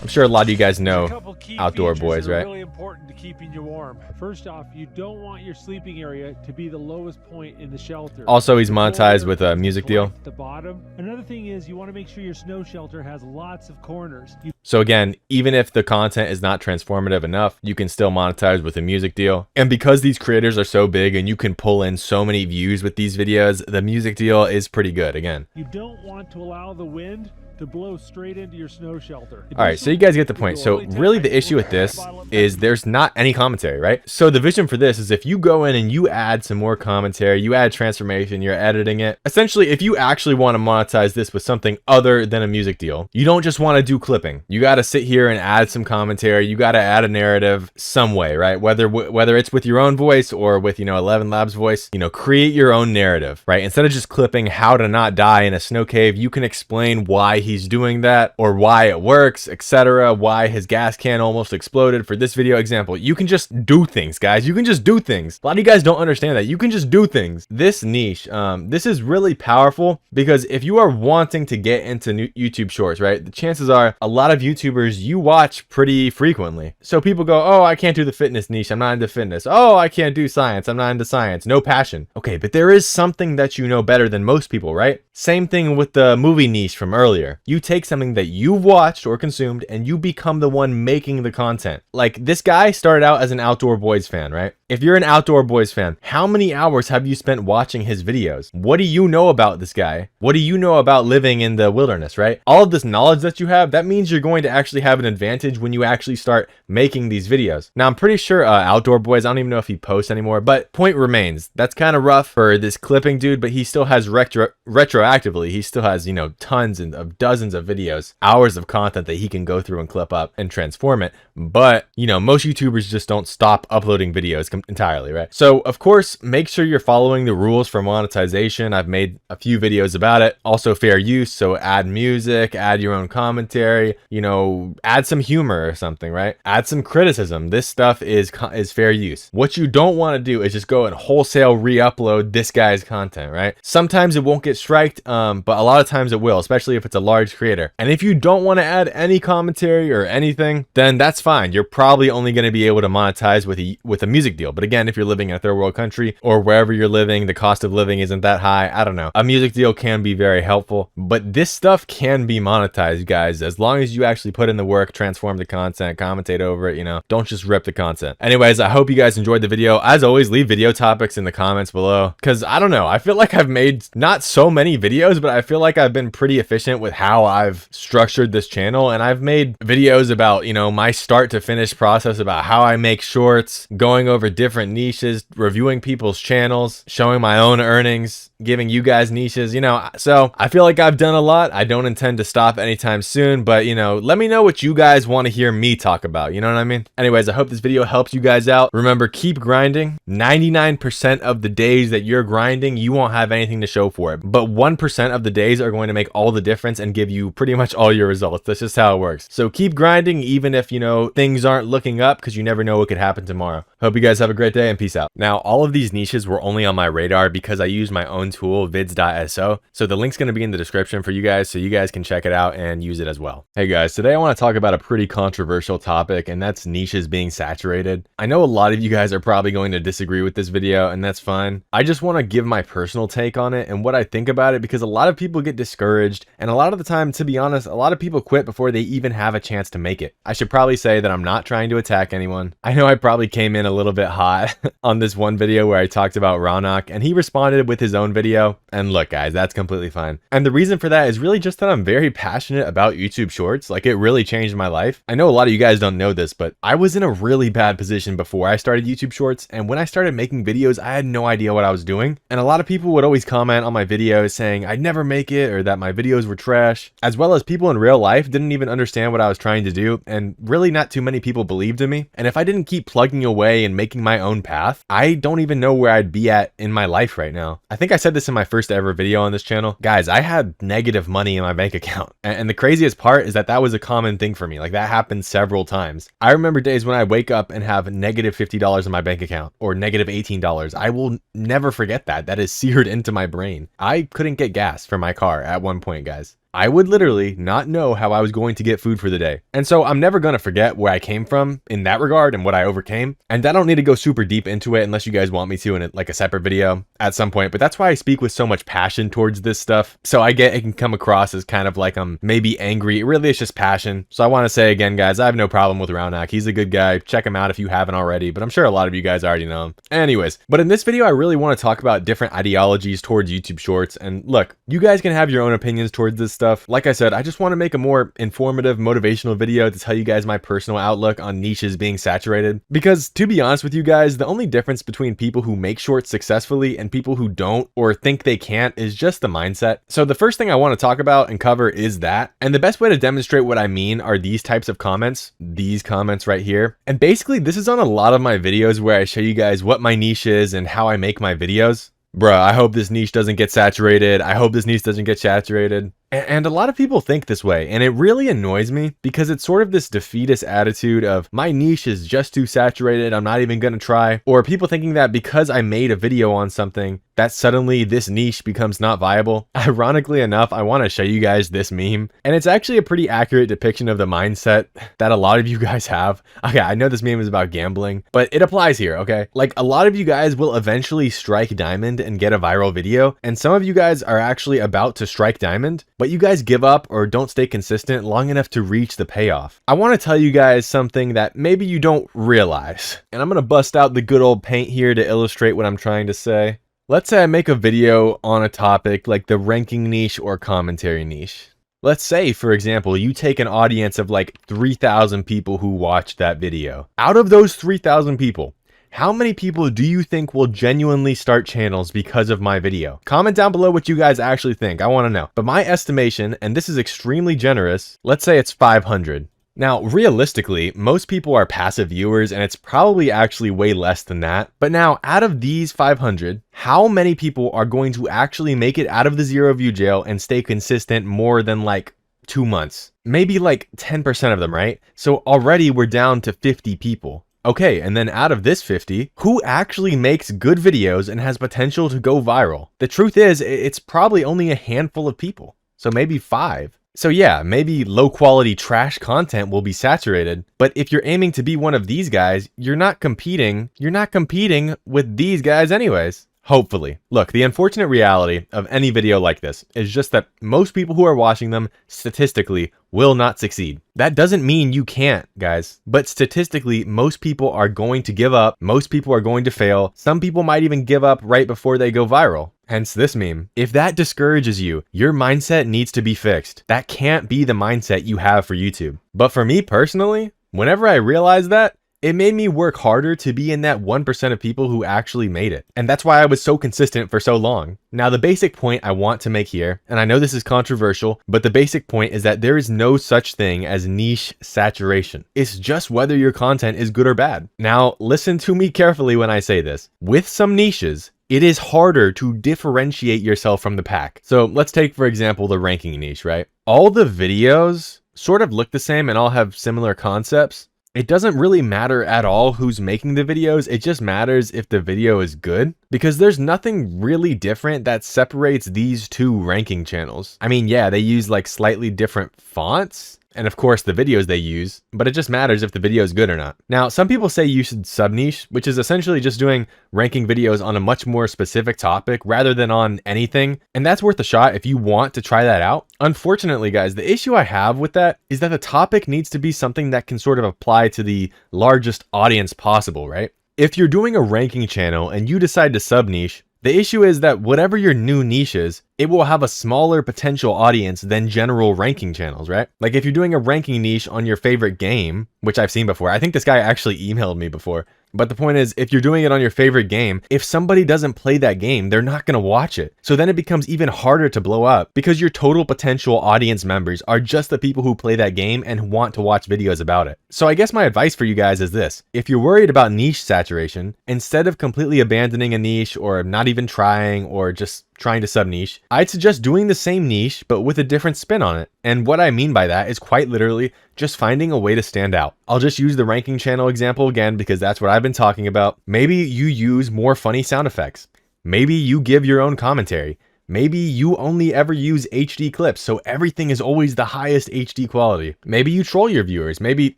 I'm sure a lot of you guys know Outdoor Boys, right? Really important to keeping you warm. First off, you don't want your sleeping area to be the lowest point in the shelter. Also, he's monetized with a music deal. At the bottom. Another thing is you want to make sure your snow shelter has lots of corners. So again, even if the content is not transformative enough, you can still monetize with a music deal. And because these creators are so big and you can pull in so many views with these videos, the music deal is pretty good. Again, you don't want to allow the wind to blow straight into your snow shelter. All right, so you guys get the point. So really the issue with this is there's not any commentary, right? So the vision for this is if you go in and you add some more commentary, you add transformation, you're editing it. Essentially, if you actually want to monetize this with something other than a music deal, you don't just want to do clipping. You got to sit here and add some commentary. You got to add a narrative some way, right? Whether it's with your own voice or with, you know, 11 Labs voice, you know, create your own narrative, right? Instead of just clipping how to not die in a snow cave, you can explain why he's doing that or why it works, etc., why his gas can almost exploded. For this video example, you can just do things, guys. You can just do things. A lot of you guys don't understand that. You can just do things. This niche, this is really powerful because if you are wanting to get into new YouTube shorts, right, the chances are a lot of YouTubers you watch pretty frequently. So people go, oh, I can't do the fitness niche. I'm not into fitness. Oh, I can't do science. I'm not into science. No passion. Okay, but there is something that you know better than most people, right? Same thing with the movie niche from earlier. You take something that you've watched or consumed and you become the one making the content. Like this guy started out as an Outdoor Boys fan, right? If you're an Outdoor Boys fan, how many hours have you spent watching his videos? What do you know about this guy? What do you know about living in the wilderness, right? All of this knowledge that you have, that means you're going to actually have an advantage when you actually start making these videos. Now, I'm pretty sure Outdoor Boys, I don't even know if he posts anymore, but point remains. That's kind of rough for this clipping dude, but he still has retroactively, he still has, you know, tons of dozens of videos, hours of content that he can go through and clip up and transform it. But, you know, most YouTubers just don't stop uploading videos entirely, right? So, of course, make sure you're following the rules for monetization. I've made a few videos about it. Also fair use, so add music, add your own commentary, you know, add some humor or something, right? Add some criticism. This stuff is fair use. What you don't want to do is just go and wholesale re-upload this guy's content, right? Sometimes it won't get striked, but a lot of times it will, especially if it's a large creator. And if you don't want to add any commentary or anything, then that's fine. You're probably only going to be able to monetize with a music deal. deal. But again, if you're living in a third world country or wherever you're living, the cost of living isn't that high. I don't know. A music deal can be very helpful, but this stuff can be monetized, guys, as long as you actually put in the work, transform the content, commentate over it, you know, don't just rip the content. Anyways, I hope you guys enjoyed the video. As always, leave video topics in the comments below, because I don't know, I feel like I've made not so many videos, but I feel like I've been pretty efficient with how I've structured this channel, and I've made videos about, you know, my start to finish process, about how I make shorts, going over different niches, reviewing people's channels, showing my own earnings, giving you guys niches, you know. So I feel like I've done a lot. I don't intend to stop anytime soon, but you know, let me know what you guys want to hear me talk about, you know what I mean? Anyways, I hope this video helps you guys out. Remember, keep grinding. 99% of the days that you're grinding, you won't have anything to show for it, but 1% of the days are going to make all the difference and give you pretty much all your results. That's just how it works. So keep grinding, even if, you know, things aren't looking up, because you never know what could happen tomorrow. Hope you guys have a great day and peace out. Now, all of these niches were only on my radar because I use my own tool, vids.so. So the link's going to be in the description for you guys, so you guys can check it out and use it as well. Hey guys, today I want to talk about a pretty controversial topic, and that's niches being saturated. I know a lot of you guys are probably going to disagree with this video, and that's fine. I just want to give my personal take on it and what I think about it, because a lot of people get discouraged, and a lot of the time, to be honest, a lot of people quit before they even have a chance to make it. I should probably say that I'm not trying to attack anyone. I know I probably came in a little bit hot on this one video where I talked about Ronak, and he responded with his own video, and look guys, that's completely fine. And the reason for that is really just that I'm very passionate about YouTube Shorts. Like, it really changed my life. I know a lot of you guys don't know this, but I was in a really bad position before I started YouTube Shorts, and when I started making videos, I had no idea what I was doing. And a lot of people would always comment on my videos saying I'd never make it, or that my videos were trash, as well as people in real life didn't even understand what I was trying to do, and really not too many people believed in me. And if I didn't keep plugging away and making my own path, I don't even know where I'd be at in my life right now. I think I said this in my first ever video on this channel. Guys, I had negative money in my bank account. And the craziest part is that was a common thing for me. Like, that happened several times. I remember days when I wake up and have negative $50 in my bank account, or negative $18. I will never forget that. That is seared into my brain. I couldn't get gas for my car at one point, guys. I would literally not know how I was going to get food for the day. And so I'm never going to forget where I came from in that regard and what I overcame. And I don't need to go super deep into it unless you guys want me to in like a separate video at some point. But that's why I speak with so much passion towards this stuff. So I get it can come across as kind of like I'm maybe angry. It really is just passion. So I want to say again, guys, I have no problem with Ronak. He's a good guy. Check him out if you haven't already. But I'm sure a lot of you guys already know him. Anyways, but in this video, I really want to talk about different ideologies towards YouTube Shorts. And look, you guys can have your own opinions towards this stuff. Like I said, I just want to make a more informative, motivational video to tell you guys my personal outlook on niches being saturated. Because to be honest with you guys, the only difference between people who make shorts successfully and people who don't or think they can't is just the mindset. So the first thing I want to talk about and cover is that. And the best way to demonstrate what I mean are these types of comments, these comments right here. And basically this is on a lot of my videos where I show you guys what my niche is and how I make my videos. Bruh, I hope this niche doesn't get saturated. I hope this niche doesn't get saturated. And a lot of people think this way, and it really annoys me because it's sort of this defeatist attitude of my niche is just too saturated, I'm not even gonna try. Or people thinking that because I made a video on something, that suddenly this niche becomes not viable. Ironically enough, I want to show you guys this meme, and it's actually a pretty accurate depiction of the mindset that a lot of you guys have. Okay, I know this meme is about gambling, but it applies here, okay? Like, a lot of you guys will eventually strike diamond and get a viral video, and some of you guys are actually about to strike diamond, but you guys give up or don't stay consistent long enough to reach the payoff. I want to tell you guys something that maybe you don't realize, and I'm gonna bust out the good old paint here to illustrate what I'm trying to say. Let's say I make a video on a topic like the ranking niche or commentary niche. Let's say, for example, you take an audience of like 3,000 people who watched that video. Out of those 3,000 people, how many people do you think will genuinely start channels because of my video? Comment down below what you guys actually think. I want to know. But my estimation, and this is extremely generous, let's say it's 500. Now, realistically, most people are passive viewers, and it's probably actually way less than that. But now, out of these 500, how many people are going to actually make it out of the 0 view jail and stay consistent more than like 2 months? Maybe like 10% of them, right? So already we're down to 50 people. Okay, and then out of this 50, who actually makes good videos and has potential to go viral? The truth is, it's probably only a handful of people. So maybe 5. So yeah, maybe low quality trash content will be saturated, but if you're aiming to be one of these guys, you're not competing with these guys anyways. Hopefully. Look, the unfortunate reality of any video like this is just that most people who are watching them statistically will not succeed. That doesn't mean you can't, guys, but statistically, most people are going to give up. Most people are going to fail. Some people might even give up right before they go viral. Hence this meme. If that discourages you, your mindset needs to be fixed. That can't be the mindset you have for YouTube. But for me personally, whenever I realized that, it made me work harder to be in that 1% of people who actually made it. And that's why I was so consistent for so long. Now, the basic point I want to make here, and I know this is controversial, but the basic point is that there is no such thing as niche saturation. It's just whether your content is good or bad. Now, listen to me carefully when I say this. With some niches, it is harder to differentiate yourself from the pack. So let's take, for example, the ranking niche, right? All the videos sort of look the same and all have similar concepts. It doesn't really matter at all who's making the videos. It just matters if the video is good, because there's nothing really different that separates these two ranking channels. I mean, yeah, they use like slightly different fonts and of course the videos they use, but it just matters if the video is good or not. Now, some people say you should sub-niche, which is essentially just doing ranking videos on a much more specific topic rather than on anything. And that's worth a shot if you want to try that out. Unfortunately, guys, the issue I have with that is that the topic needs to be something that can sort of apply to the largest audience possible, right? If you're doing a ranking channel and you decide to sub-niche, the issue is that whatever your new niche is, it will have a smaller potential audience than general ranking channels, right? Like if you're doing a ranking niche on your favorite game, which I've seen before, I think this guy actually emailed me before. But the point is, if you're doing it on your favorite game, if somebody doesn't play that game, they're not going to watch it. So then it becomes even harder to blow up because your total potential audience members are just the people who play that game and want to watch videos about it. So I guess my advice for you guys is this. If you're worried about niche saturation, instead of completely abandoning a niche or not even trying or just trying to sub-niche, I'd suggest doing the same niche but with a different spin on it. And what I mean by that is quite literally just finding a way to stand out. I'll just use the ranking channel example again because that's what I've been talking about. Maybe you use more funny sound effects. Maybe you give your own commentary. Maybe you only ever use HD clips, so everything is always the highest HD quality. Maybe you troll your viewers. Maybe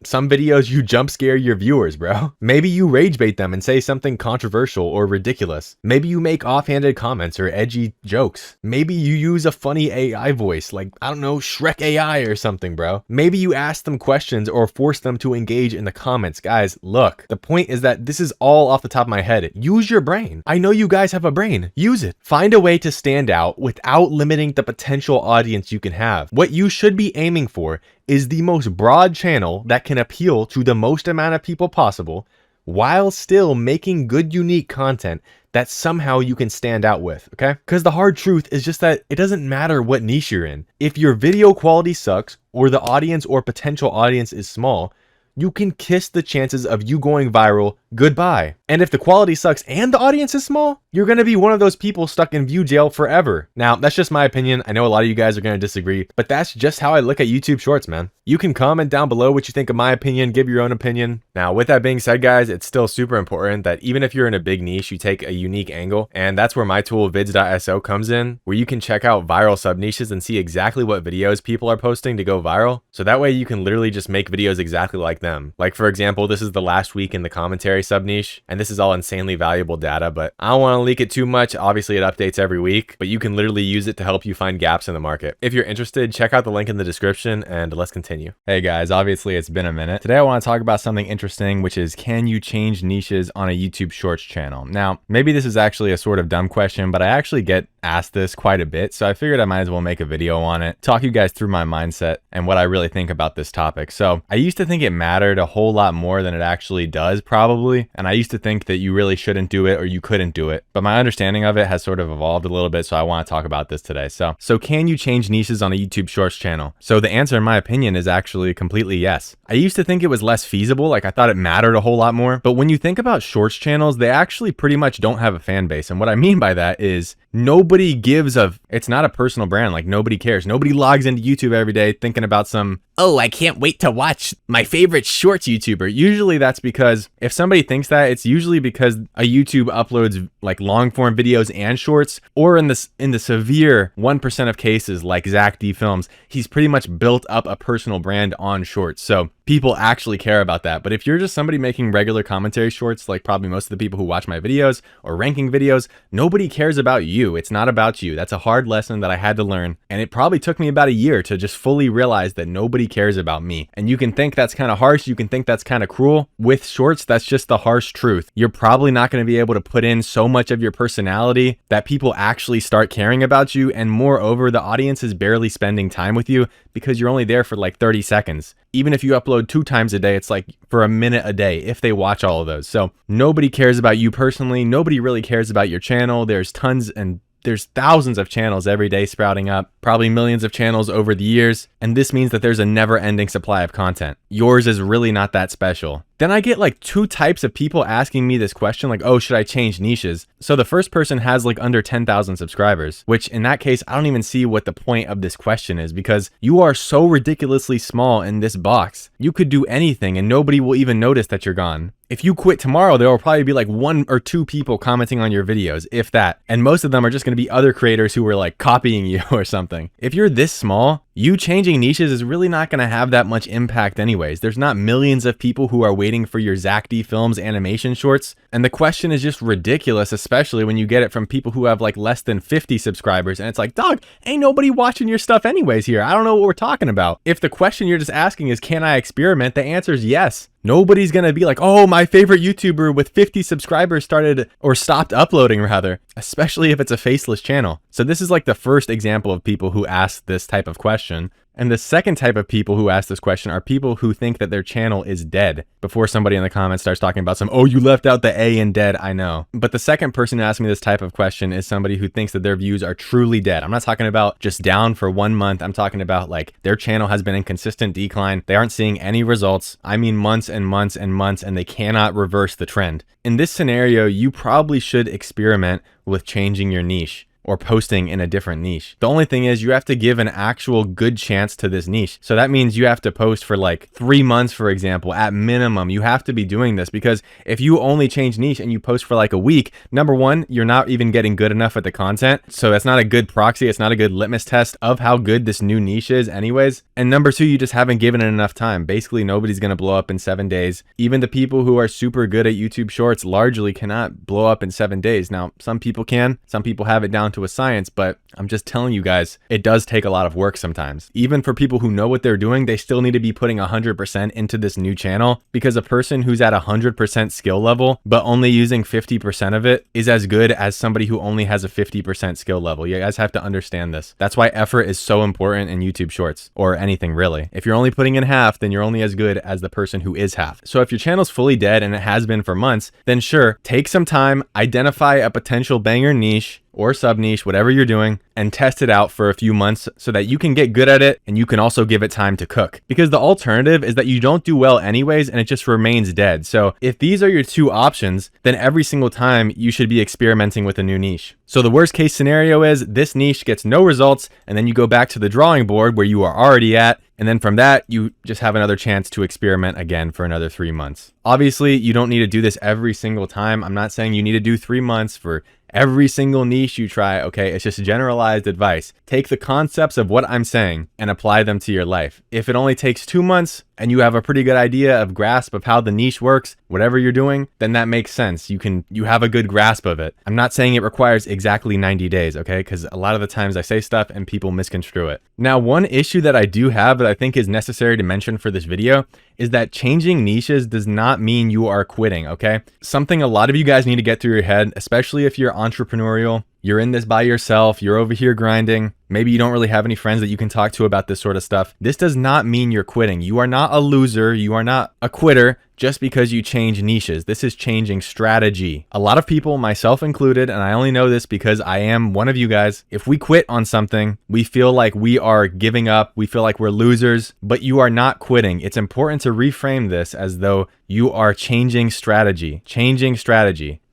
some videos you jump scare your viewers, bro. Maybe you rage bait them and say something controversial or ridiculous. Maybe you make offhanded comments or edgy jokes. Maybe you use a funny AI voice, like, I don't know, Shrek AI or something, bro. Maybe you ask them questions or force them to engage in the comments. Guys, look, the point is that this is all off the top of my head. Use your brain. I know you guys have a brain. Use it. Find a way to stand out without limiting the potential audience you can have. What you should be aiming for is the most broad channel that can appeal to the most amount of people possible while still making good, unique content that somehow you can stand out with, okay? Because the hard truth is just that it doesn't matter what niche you're in. If your video quality sucks or the audience or potential audience is small, you can kiss the chances of you going viral goodbye. And if the quality sucks and the audience is small, you're going to be one of those people stuck in view jail forever. Now, that's just my opinion. I know a lot of you guys are going to disagree, but that's just how I look at YouTube Shorts, man. You can comment down below what you think of my opinion, give your own opinion. Now, with that being said, guys, it's still super important that even if you're in a big niche, you take a unique angle. And that's where my tool vids.so comes in, where you can check out viral sub niches and see exactly what videos people are posting to go viral. So that way you can literally just make videos exactly like them. Like, for example, this is the last week in the commentary sub niche, and this is all insanely valuable data, but I don't want to leak it too much. Obviously it updates every week, but you can literally use it to help you find gaps in the market. If you're interested, check out the link in the description and let's continue. Hey guys, obviously it's been a minute. Today I want to talk about something interesting, which is, can you change niches on a YouTube Shorts channel? Now, maybe this is actually a sort of dumb question, but I actually get asked this quite a bit, so I figured I might as well make a video on it, talk you guys through my mindset and what I really think about this topic. So I used to think it mattered a whole lot more than it actually does, probably, and I used to think that you really shouldn't do it or you couldn't do it, but my understanding of it has sort of evolved a little bit, so I want to talk about this today. So can you change niches on a YouTube Shorts channel? So the answer, in my opinion, is actually completely yes. I used to think it was less feasible, like I thought it mattered a whole lot more, but when you think about Shorts channels, they actually pretty much don't have a fan base, and what I mean by that is nobody gives it's not a personal brand. Like, nobody cares. Nobody logs into YouTube every day thinking about some, oh, I can't wait to watch my favorite Shorts YouTuber. Usually that's because if somebody anybody thinks that, it's usually because a YouTube uploads like long form videos and shorts, or in the severe 1% of cases like Zach D Films, he's pretty much built up a personal brand on shorts. So people actually care about that. But if you're just somebody making regular commentary shorts, like probably most of the people who watch my videos or ranking videos, nobody cares about you. It's not about you. That's a hard lesson that I had to learn. And it probably took me about a year to just fully realize that nobody cares about me. And you can think that's kind of harsh. You can think that's kind of cruel. With shorts, that's just the harsh truth. You're probably not going to be able to put in so much of your personality that people actually start caring about you. And moreover, the audience is barely spending time with you because you're only there for like 30 seconds. Even if you upload 2 times a day, it's like for a minute a day if they watch all of those. So nobody cares about you personally. Nobody really cares about your channel. There's thousands of channels every day sprouting up, probably millions of channels over the years. And this means that there's a never-ending supply of content. Yours is really not that special. Then I get like 2 types of people asking me this question, like, oh, should I change niches? So the first person has like under 10,000 subscribers, which in that case, I don't even see what the point of this question is, because you are so ridiculously small in this box. You could do anything and nobody will even notice that you're gone. If you quit tomorrow, there will probably be like 1 or 2 people commenting on your videos, if that. And most of them are just going to be other creators who are like copying you or something. If you're this small, you changing niches is really not going to have that much impact anyways. There's not millions of people who are waiting for your Zach D Films animation shorts. And the question is just ridiculous, especially when you get it from people who have like less than 50 subscribers. And it's like, dog, ain't nobody watching your stuff anyways here. I don't know what we're talking about. If the question you're just asking is, can I experiment? The answer is yes. Nobody's going to be like, oh, my favorite YouTuber with 50 subscribers started or stopped uploading rather, especially if it's a faceless channel. So this is like the first example of people who ask this type of question. And the second type of people who ask this question are people who think that their channel is dead before somebody in the comments starts talking about oh, you left out the A in dead. I know. But the second person who asked me this type of question is somebody who thinks that their views are truly dead. I'm not talking about just down for 1 month. I'm talking about like their channel has been in consistent decline. They aren't seeing any results. I mean, months and months and months, and they cannot reverse the trend. In this scenario, you probably should experiment with changing your niche or posting in a different niche. The only thing is you have to give an actual good chance to this niche. So that means you have to post for like 3 months, for example, at minimum. You have to be doing this, because if you only change niche and you post for like a week, number one, you're not even getting good enough at the content. So that's not a good proxy. It's not a good litmus test of how good this new niche is anyways. And number two, you just haven't given it enough time. Basically, nobody's going to blow up in 7 days. Even the people who are super good at YouTube Shorts largely cannot blow up in 7 days. Now, some people can. Some people have it down to a science, but I'm just telling you guys, it does take a lot of work sometimes. Even for people who know what they're doing, they still need to be putting 100% into this new channel, because a person who's at 100% skill level, but only using 50% of it is as good as somebody who only has a 50% skill level. You guys have to understand this. That's why effort is so important in YouTube Shorts, or anything really. If you're only putting in half, then you're only as good as the person who is half. So if your channel's fully dead, and it has been for months, then sure, take some time, identify a potential banger niche or sub niche, whatever you're doing, and test it out for a few months so that you can get good at it and you can also give it time to cook. Because the alternative is that you don't do well anyways and it just remains dead. So if these are your two options, then every single time you should be experimenting with a new niche. So the worst case scenario is this niche gets no results, and then you go back to the drawing board where you are already at. And then from that, you just have another chance to experiment again for another 3 months. Obviously, you don't need to do this every single time. I'm not saying you need to do 3 months for every single niche you try, okay? It's just generalized advice. Take the concepts of what I'm saying and apply them to your life. If it only takes 2 months and you have a pretty good idea of grasp of how the niche works, whatever you're doing, then that makes sense. You have a good grasp of it. I'm not saying it requires exactly 90 days, okay? Because a lot of the times I say stuff and people misconstrue it. Now, one issue that I do have that I think is necessary to mention for this video is that changing niches does not mean you are quitting, okay? Something a lot of you guys need to get through your head, especially if you're entrepreneurial, you're in this by yourself, you're over here grinding, maybe you don't really have any friends that you can talk to about this sort of stuff. This does not mean you're quitting. You are not a loser, you are not a quitter just because you change niches. This is changing strategy. A lot of people, myself included, and I only know this because I am one of you guys, if we quit on something, we feel like we are giving up, we feel like we're losers, but you are not quitting. It's important to reframe this as though you are changing strategy.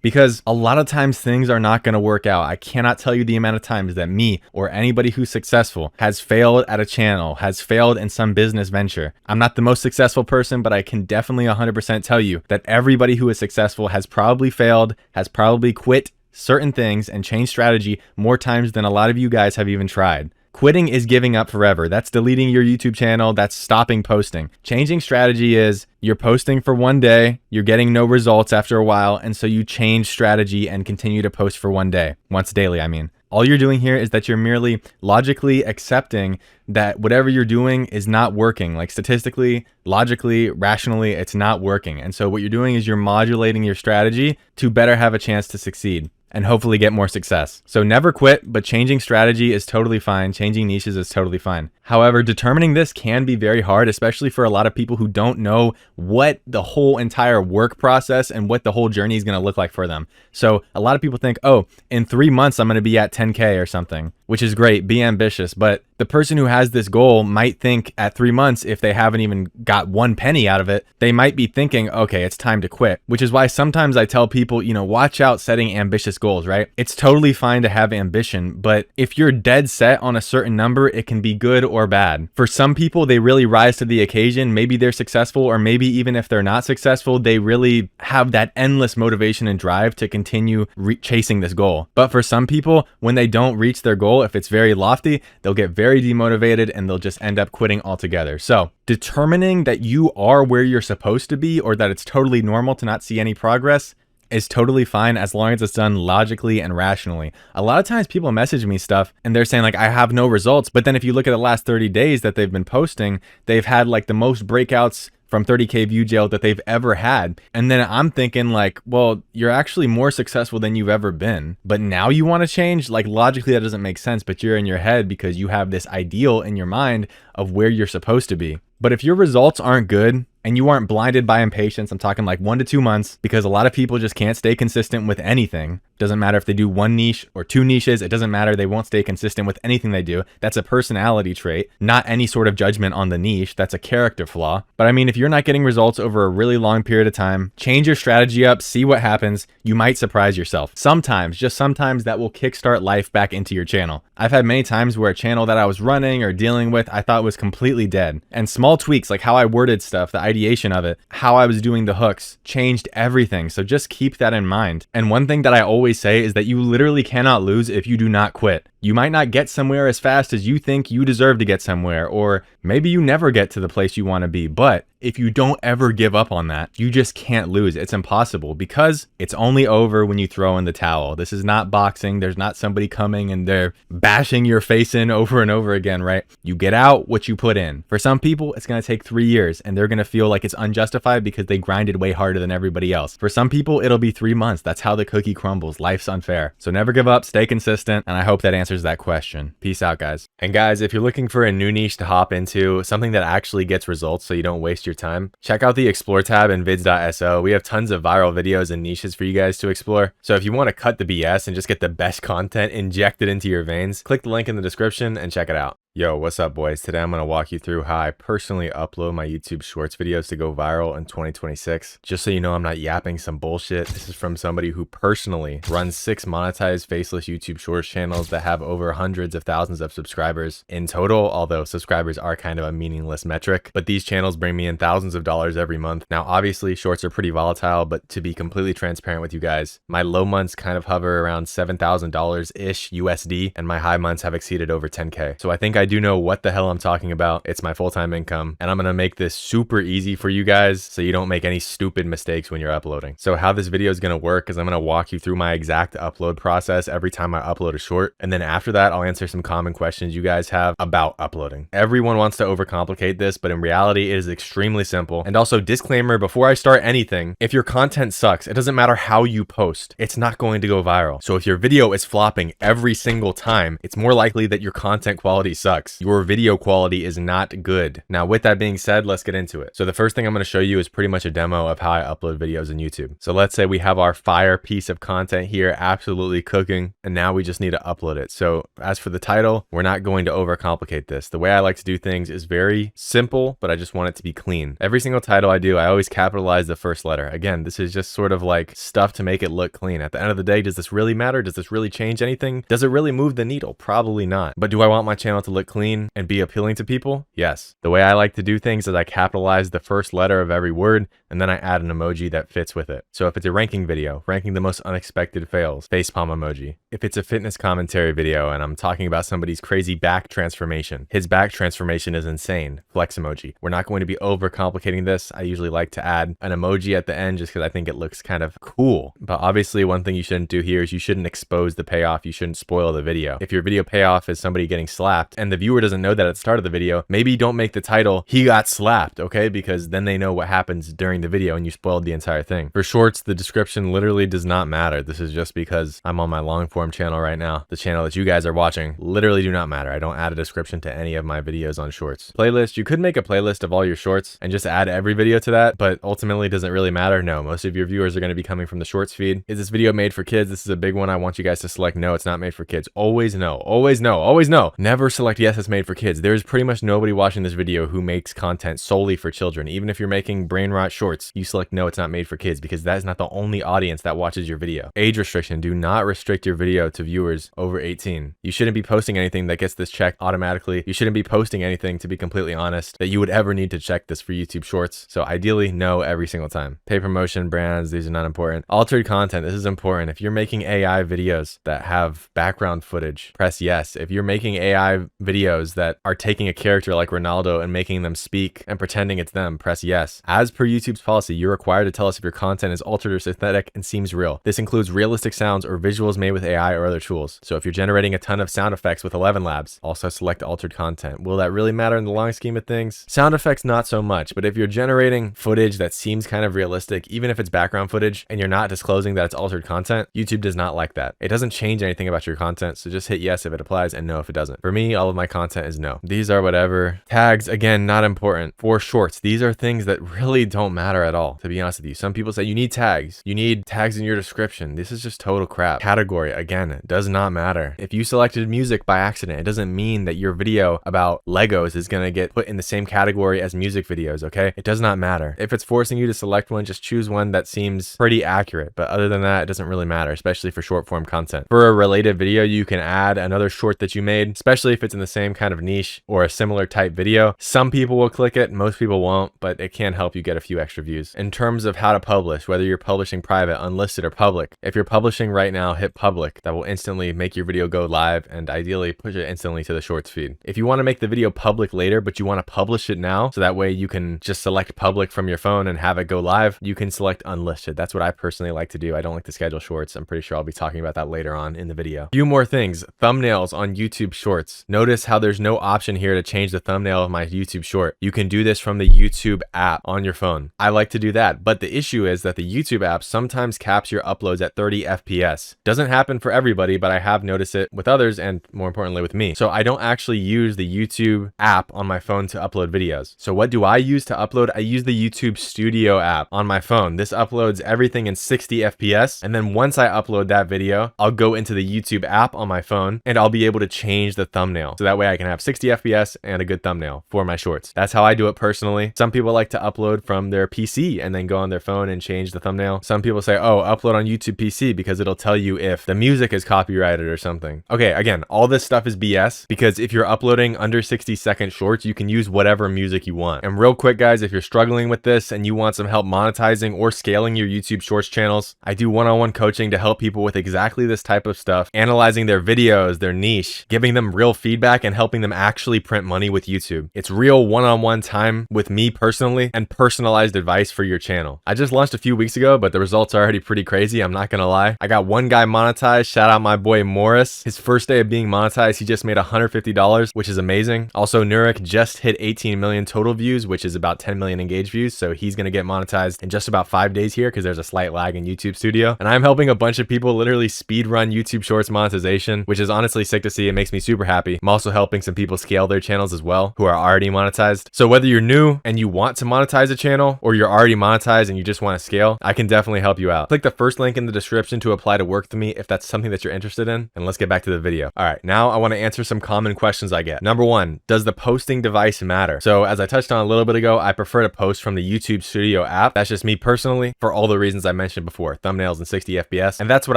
because a lot of times things are not going to work out. I cannot tell you the amount of times that me or anybody who's successful has failed at a channel, has failed in some business venture. I'm not the most successful person, but I can definitely 100% tell you that everybody who is successful has probably failed, has probably quit certain things and changed strategy more times than a lot of you guys have even tried. Quitting is giving up forever. That's deleting your YouTube channel. That's stopping posting. Changing strategy is you're posting for one day, you're getting no results after a while, and so you change strategy and continue to post for one day, once daily, I mean. All you're doing here is that you're merely logically accepting that whatever you're doing is not working. Like statistically, logically, rationally, it's not working. And so what you're doing is you're modulating your strategy to better have a chance to succeed and hopefully get more success. So never quit, but changing strategy is totally fine. Changing niches is totally fine. However, determining this can be very hard, especially for a lot of people who don't know what the whole entire work process and what the whole journey is going to look like for them. So a lot of people think, oh, in 3 months, I'm going to be at 10K or something, which is great. Be ambitious. But the person who has this goal might think at 3 months, if they haven't even got 1 penny out of it, they might be thinking, okay, it's time to quit, which is why sometimes I tell people, you know, watch out setting ambitious goals, right? It's totally fine to have ambition, but if you're dead set on a certain number, it can be good or bad. For some people, they really rise to the occasion. Maybe they're successful, or maybe even if they're not successful, they really have that endless motivation and drive to continue chasing this goal. But for some people, when they don't reach their goal, if it's very lofty, they'll get very demotivated and they'll just end up quitting altogether. So determining that you are where you're supposed to be, or that it's totally normal to not see any progress, is totally fine as long as it's done logically and rationally. A lot of times people message me stuff and they're saying like, I have no results. But then if you look at the last 30 days that they've been posting, they've had like the most breakouts from 30K view jail that they've ever had. And then I'm thinking like, well, you're actually more successful than you've ever been, but now you want to change? Like logically that doesn't make sense, but you're in your head because you have this ideal in your mind of where you're supposed to be. But if your results aren't good and you aren't blinded by impatience, I'm talking like 1 to 2 months, because a lot of people just can't stay consistent with anything. Doesn't matter if they do 1 niche or 2 niches, it doesn't matter. They won't stay consistent with anything they do. That's a personality trait, not any sort of judgment on the niche. That's a character flaw. But I mean, if you're not getting results over a really long period of time, change your strategy up, see what happens. You might surprise yourself. Sometimes, just sometimes, that will kickstart life back into your channel. I've had many times where a channel that I was running or dealing with, I thought was completely dead. And small tweaks, like how I worded stuff, the ideation of it, how I was doing the hooks, changed everything. So just keep that in mind. And one thing that I always say is that you literally cannot lose if you do not quit. You might not get somewhere as fast as you think you deserve to get somewhere, or maybe you never get to the place you want to be. But if you don't ever give up on that, you just can't lose. It's impossible, because it's only over when you throw in the towel. This is not boxing. There's not somebody coming and they're bashing your face in over and over again, right? You get out what you put in. For some people, it's going to take 3 years and they're going to feel like it's unjustified because they grinded way harder than everybody else. For some people, it'll be 3 months. That's how the cookie crumbles. Life's unfair. So never give up, stay consistent, and I hope that answers that question. Peace out, guys. And guys, if you're looking for a new niche to hop into, something that actually gets results so you don't waste your time, check out the Explore tab in vids.so. We have tons of viral videos and niches for you guys to explore. So if you want to cut the BS and just get the best content injected into your veins, click the link in the description and check it out. Yo, what's up, boys? Today I'm going to walk you through how I personally upload my YouTube Shorts videos to go viral in 2026. Just so you know, I'm not yapping some bullshit. This is from somebody who personally runs 6 monetized faceless YouTube Shorts channels that have over hundreds of thousands of subscribers in total, although subscribers are kind of a meaningless metric. But these channels bring me in thousands of dollars every month. Now, obviously, Shorts are pretty volatile, but to be completely transparent with you guys, my low months kind of hover around $7,000-ish USD, and my high months have exceeded over 10K. So I think I do know what the hell I'm talking about. It's my full-time income, and I'm gonna make this super easy for you guys so you don't make any stupid mistakes when you're uploading. So how this video is gonna work is I'm gonna walk you through my exact upload process every time I upload a short, and then after that I'll answer some common questions you guys have about uploading. Everyone wants to overcomplicate this, but in reality it is extremely simple. And also, disclaimer before I start anything, if your content sucks, it doesn't matter how you post, it's not going to go viral. So if your video is flopping every single time, it's more likely that your content quality sucks. sucks. Your video quality is not good. Now, with that being said, let's get into it. So the first thing I'm going to show you is pretty much a demo of how I upload videos in YouTube. So let's say we have our fire piece of content here, absolutely cooking, and now we just need to upload it. So as for the title, we're not going to overcomplicate this. The way I like to do things is very simple, but I just want it to be clean. Every single title I do, I always capitalize the first letter. Again, this is just sort of like stuff to make it look clean. At the end of the day, does this really matter? Does this really change anything? Does it really move the needle? Probably not. But do I want my channel to look clean and be appealing to people? Yes. The way I like to do things is I capitalize the first letter of every word, and then I add an emoji that fits with it. So if it's a ranking video, ranking the most unexpected fails, facepalm emoji. If it's a fitness commentary video and I'm talking about somebody's crazy back transformation, his back transformation is insane, flex emoji. We're not going to be overcomplicating this. I usually like to add an emoji at the end just because I think it looks kind of cool. But obviously one thing you shouldn't do here is you shouldn't expose the payoff. You shouldn't spoil the video. If your video payoff is somebody getting slapped and the viewer doesn't know that at the start of the video, maybe don't make the title, "He got slapped," okay? Because then they know what happens during the video and you spoiled the entire thing. For shorts, the description literally does not matter. This is just because I'm on my long form channel right now. The channel that you guys are watching literally do not matter. I don't add a description to any of my videos on shorts. Playlist, you could make a playlist of all your shorts and just add every video to that, but ultimately does it really matter? No, most of your viewers are going to be coming from the shorts feed. Is this video made for kids? This is a big one. I want you guys to select no, it's not made for kids. Always no, always no, always no. Never select yes, it's made for kids. There's pretty much nobody watching this video who makes content solely for children. Even if you're making brain rot shorts, you select no, it's not made for kids because that is not the only audience that watches your video. Age restriction, do not restrict your video to viewers over 18. You shouldn't be posting anything that gets this checked automatically. You shouldn't be posting anything, to be completely honest, that you would ever need to check this for YouTube Shorts. So ideally, no every single time. Pay promotion, brands, these are not important. Altered content, this is important. If you're making AI videos that have background footage, press yes. If you're making AI videos that are taking a character like Ronaldo and making them speak and pretending it's them, press yes. As per YouTube's policy, you're required to tell us if your content is altered or synthetic and seems real. This includes realistic sounds or visuals made with AI or other tools. So if you're generating a ton of sound effects with 11 Labs, also select altered content. Will that really matter in the long scheme of things? Sound effects, not so much, but if you're generating footage that seems kind of realistic, even if it's background footage and you're not disclosing that it's altered content, YouTube does not like that. It doesn't change anything about your content, so just hit yes if it applies and no if it doesn't. For me, all of my content is no. These are whatever. Tags, again, not important. For shorts, these are things that really don't matter at all, to be honest with you. Some people say you need tags. You need tags in your description. This is just total crap. Category, again, does not matter. If you selected music by accident, it doesn't mean that your video about Legos is going to get put in the same category as music videos, okay? It does not matter. If it's forcing you to select one, just choose one that seems pretty accurate. But other than that, it doesn't really matter, especially for short form content. For a related video, you can add another short that you made, especially if it's in the same kind of niche or a similar type video. Some people will click it, most people won't, but it can help you get a few extra views. In terms of how to publish, whether you're publishing private, unlisted, or public, if you're publishing right now, hit public. That will instantly make your video go live and ideally push it instantly to the shorts feed. If you want to make the video public later, but you want to publish it now, so that way you can just select public from your phone and have it go live, you can select unlisted. That's what I personally like to do. I don't like to schedule shorts. I'm pretty sure I'll be talking about that later on in the video. Few more things. Thumbnails on YouTube Shorts. Notice how there's no option here to change the thumbnail of my YouTube short. You can do this from the YouTube app on your phone. I like to do that, but the issue is that the YouTube app sometimes caps your uploads at 30 FPS. Doesn't happen for everybody, but I have noticed it with others and more importantly with me. So I don't actually use the YouTube app on my phone to upload videos. So what do I use to upload? I use the YouTube Studio app on my phone. This uploads everything in 60 FPS. And then once I upload that video, I'll go into the YouTube app on my phone and I'll be able to change the thumbnail. So that way I can have 60 FPS and a good thumbnail for my shorts. That's how I do it personally. Some people like to upload from their PC and then go on their phone and change the thumbnail. Some people say, oh, upload on YouTube PC because it'll tell you if the music is copyrighted or something. Okay, again, all this stuff is BS because if you're uploading under 60-second shorts, you can use whatever music you want. And real quick, guys, if you're struggling with this and you want some help monetizing or scaling your YouTube Shorts channels, I do one-on-one coaching to help people with exactly this type of stuff, analyzing their videos, their niche, giving them real feedback and helping them actually print money with YouTube. It's real one-on-one time with me personally and personalized advice for your channel. I just launched a few weeks ago, but the results are already pretty crazy. I'm not gonna lie. I got one guy monetized. Shout out my boy Morris. His first day of being monetized, he just made $150, which is amazing. Also, Nurik just hit 18 million total views, which is about 10 million engaged views. So he's gonna get monetized in just about 5 days here because there's a slight lag in YouTube Studio. And I'm helping a bunch of people literally speed run YouTube Shorts monetization, which is honestly sick to see. It makes me super happy. I'm also also helping some people scale their channels as well who are already monetized. So whether you're new and you want to monetize a channel, or you're already monetized and you just want to scale, I can definitely help you out. Click the first link in the description to apply to work with me if that's something that you're interested in, and let's get back to the video. All right, now I want to answer some common questions I get. Number one, does the posting device matter? So as I touched on a little bit ago, I prefer to post from the YouTube Studio app. That's just me personally, for all the reasons I mentioned before, thumbnails and 60 FPS, and that's what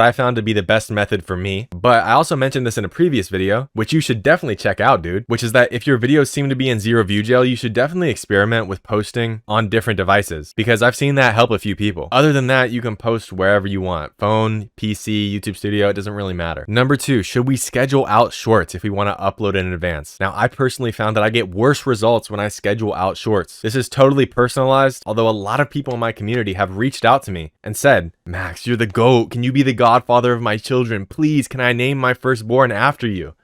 I found to be the best method for me. But I also mentioned this in a previous video, which you should definitely check out, dude, which is that if your videos seem to be in zero view jail, you should definitely experiment with posting on different devices, because I've seen that help a few people. Other than that, you can post wherever you want, phone, PC, YouTube Studio, it doesn't really matter. Number two, should we schedule out shorts if we want to upload in advance? Now, I personally found that I get worse results when I schedule out shorts. This is totally personalized, although a lot of people in my community have reached out to me and said, Max, you're the GOAT. Can you be the godfather of my children? Please, can I name my firstborn after you?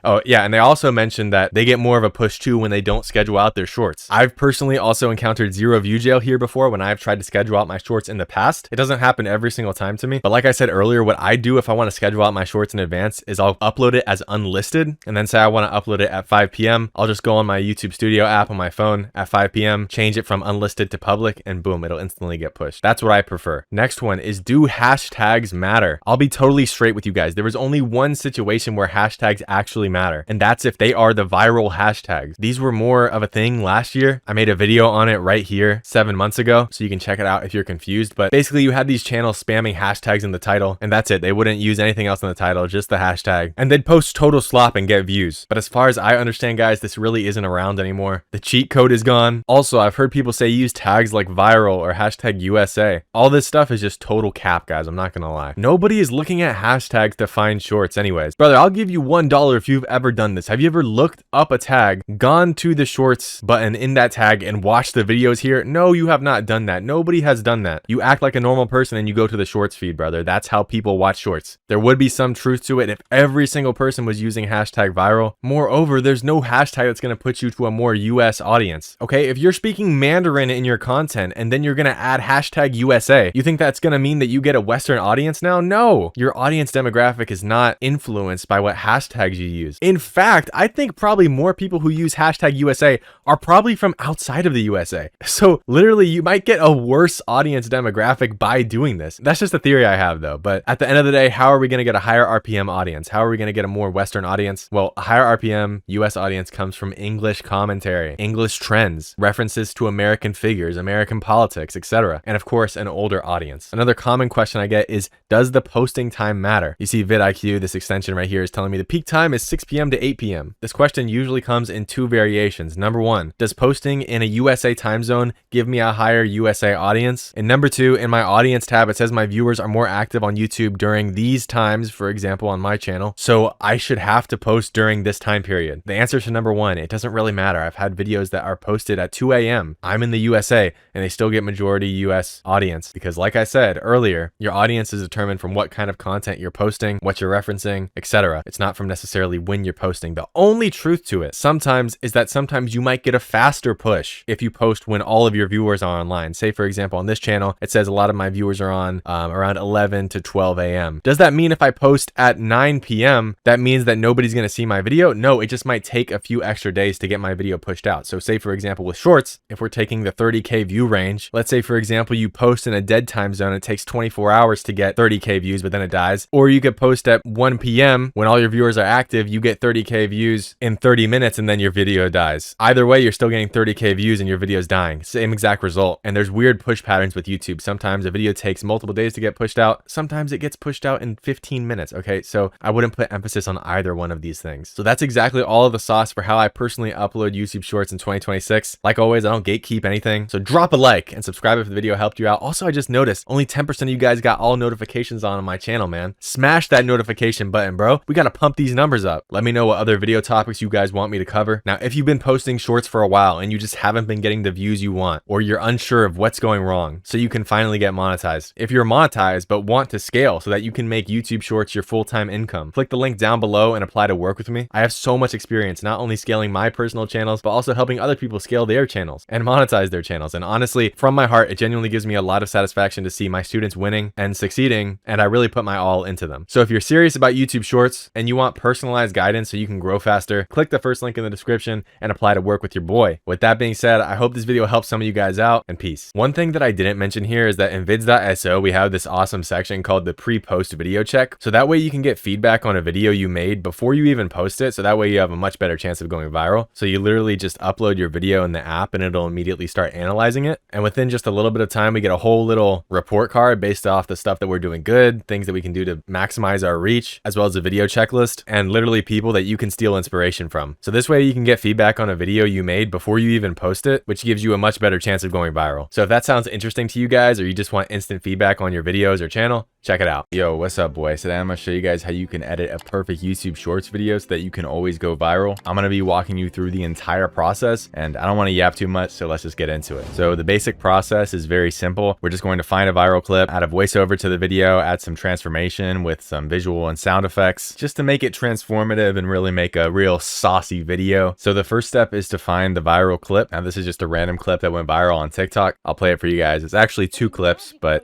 Oh, yeah, and they also mentioned that they get more of a push too when they don't schedule out their shorts. I've personally also encountered zero view jail here before when I've tried to schedule out my shorts in the past. It doesn't happen every single time to me, but like I said earlier, what I do if I want to schedule out my shorts in advance is I'll upload it as unlisted, and then say I want to upload it at 5 p.m. I'll just go on my YouTube Studio app on my phone at 5 p.m., change it from unlisted to public, and boom, it'll instantly get pushed. That's what I prefer. Next one is, do hashtags matter? I'll be totally straight with you guys. There was only one situation where hashtags actually matter, and that's if they are the viral hashtags. These were more of a thing last year. I made a video on it right here 7 months ago, so you can check it out if you're confused. But basically, you had these channels spamming hashtags in the title, and that's it. They wouldn't use anything else in the title, just the hashtag, and they'd post total slop and get views. But as far as I understand, guys, this really isn't around anymore. The cheat code is gone. Also, I've heard people say use tags like viral or hashtag USA. All this stuff is just total cap, guys. I'm not gonna lie. Nobody is looking at hashtags to find shorts anyways. Brother, I'll give you $1 if you've ever done this. Have you ever looked up a tag, gone to the shorts button in that tag and watched the videos here? No, you have not done that. Nobody has done that. You act like a normal person and you go to the shorts feed, brother. That's how people watch shorts. There would be some truth to it if every single person was using hashtag viral. Moreover, there's no hashtag that's going to put you to a more US audience. Okay, if you're speaking Mandarin in your content and then you're going to add hashtag USA, you think that's going to mean that you get a Western audience now? No, your audience demographic is not influenced by what hashtags you use. In fact, I think probably more people who use hashtag USA are probably from outside of the USA. So literally you might get a worse audience demographic by doing this. That's just a theory I have though. But at the end of the day, how are we going to get a higher RPM audience? How are we going to get a more Western audience? Well, a higher RPM US audience comes from English commentary, English trends, references to American figures, American politics, etc. And of course, an older audience. Another common question I get is, does the posting time matter? You see vidIQ, this extension right here, is telling me the peak time is 6 p.m. to 8 p.m. This question usually comes in two variations. Number one, does posting in a USA time zone give me a higher USA audience? And number two, in my audience tab, it says my viewers are more active on YouTube during these times, for example, on my channel. So I should have to post during this time period. The answer to number one, it doesn't really matter. I've had videos that are posted at 2 a.m. I'm in the USA and they still get majority US audience because like I said earlier, your audience is determined from what kind of content you're posting, what you're referencing, etc. It's not from necessarily when you're posting. The only truth to it sometimes is that sometimes you might get a faster push if you post when all of your viewers are online. Say for example, on this channel, it says a lot of my viewers are on around 11 to 12 a.m. Does that mean if I post at 9 p.m. that means that nobody's going to see my video? No, it just might take a few extra days to get my video pushed out. So say for example with shorts, if we're taking the 30k view range, let's say for example you post in a dead time zone, it takes 24 hours to get 30k views but then it dies. Or you could post at 1 p.m. when all your viewers are active, you get 30k views in 30 minutes and then your video dies. Either way, you're still getting 30k views and your video's dying. Same exact result. And there's weird push patterns with YouTube. Sometimes a video takes multiple days to get pushed out. Sometimes it gets pushed out in 15 minutes. Okay, so I wouldn't put emphasis on either one of these things. So that's exactly all of the sauce for how I personally upload YouTube Shorts in 2026. Like always, I don't gatekeep anything. So drop a like and subscribe if the video helped you out. Also, I just noticed only 10% of you guys got all notifications on my channel, man. Smash that notification button, bro. We got to pump these numbers up. Let me know what other video topics you guys want me to cover. Now, if you've been posting shorts for a while and you just haven't been getting the views you want, or you're unsure of what's going wrong so you can finally get monetized. If you're monetized but want to scale so that you can make YouTube Shorts your full-time income, click the link down below and apply to work with me. I have so much experience not only scaling my personal channels, but also helping other people scale their channels and monetize their channels. And honestly, from my heart, it genuinely gives me a lot of satisfaction to see my students winning and succeeding, and I really put my all into them. So if you're serious about YouTube Shorts and you want personalized guidance so you can grow faster, click the first link in the description and apply to work with your boy. With that being said, I hope this video helps some of you guys out, and peace. One thing that I didn't mention here is that in vids.so we have this awesome section called the pre-post video check. So that way you can get feedback on a video you made before you even post it. So that way you have a much better chance of going viral. So you literally just upload your video in the app and it'll immediately start analyzing it. And within just a little bit of time, we get a whole little report card based off the stuff that we're doing good, things that we can do to maximize our reach, as well as a video checklist, and literally people that you can steal inspiration from. So this way you can get feedback on a video you made before you even post it, which gives you a much better chance of going viral. So if that sounds interesting to you guys, or you just want instant feedback on your videos or channel, check it out. Yo, what's up, boys? Today I'm gonna show you guys how you can edit a perfect YouTube Shorts video so that you can always go viral. I'm gonna be walking you through the entire process, and I don't want to yap too much, so let's just get into it. So the basic process is very simple. We're just going to find a viral clip, add a voiceover to the video, add some transformation with some visual and sound effects, just to make it transformative and really make a real saucy video. So the first step is to find the viral clip. Now this is just a random clip that went viral on TikTok. I'll play it for you guys. It's actually 2 clips, but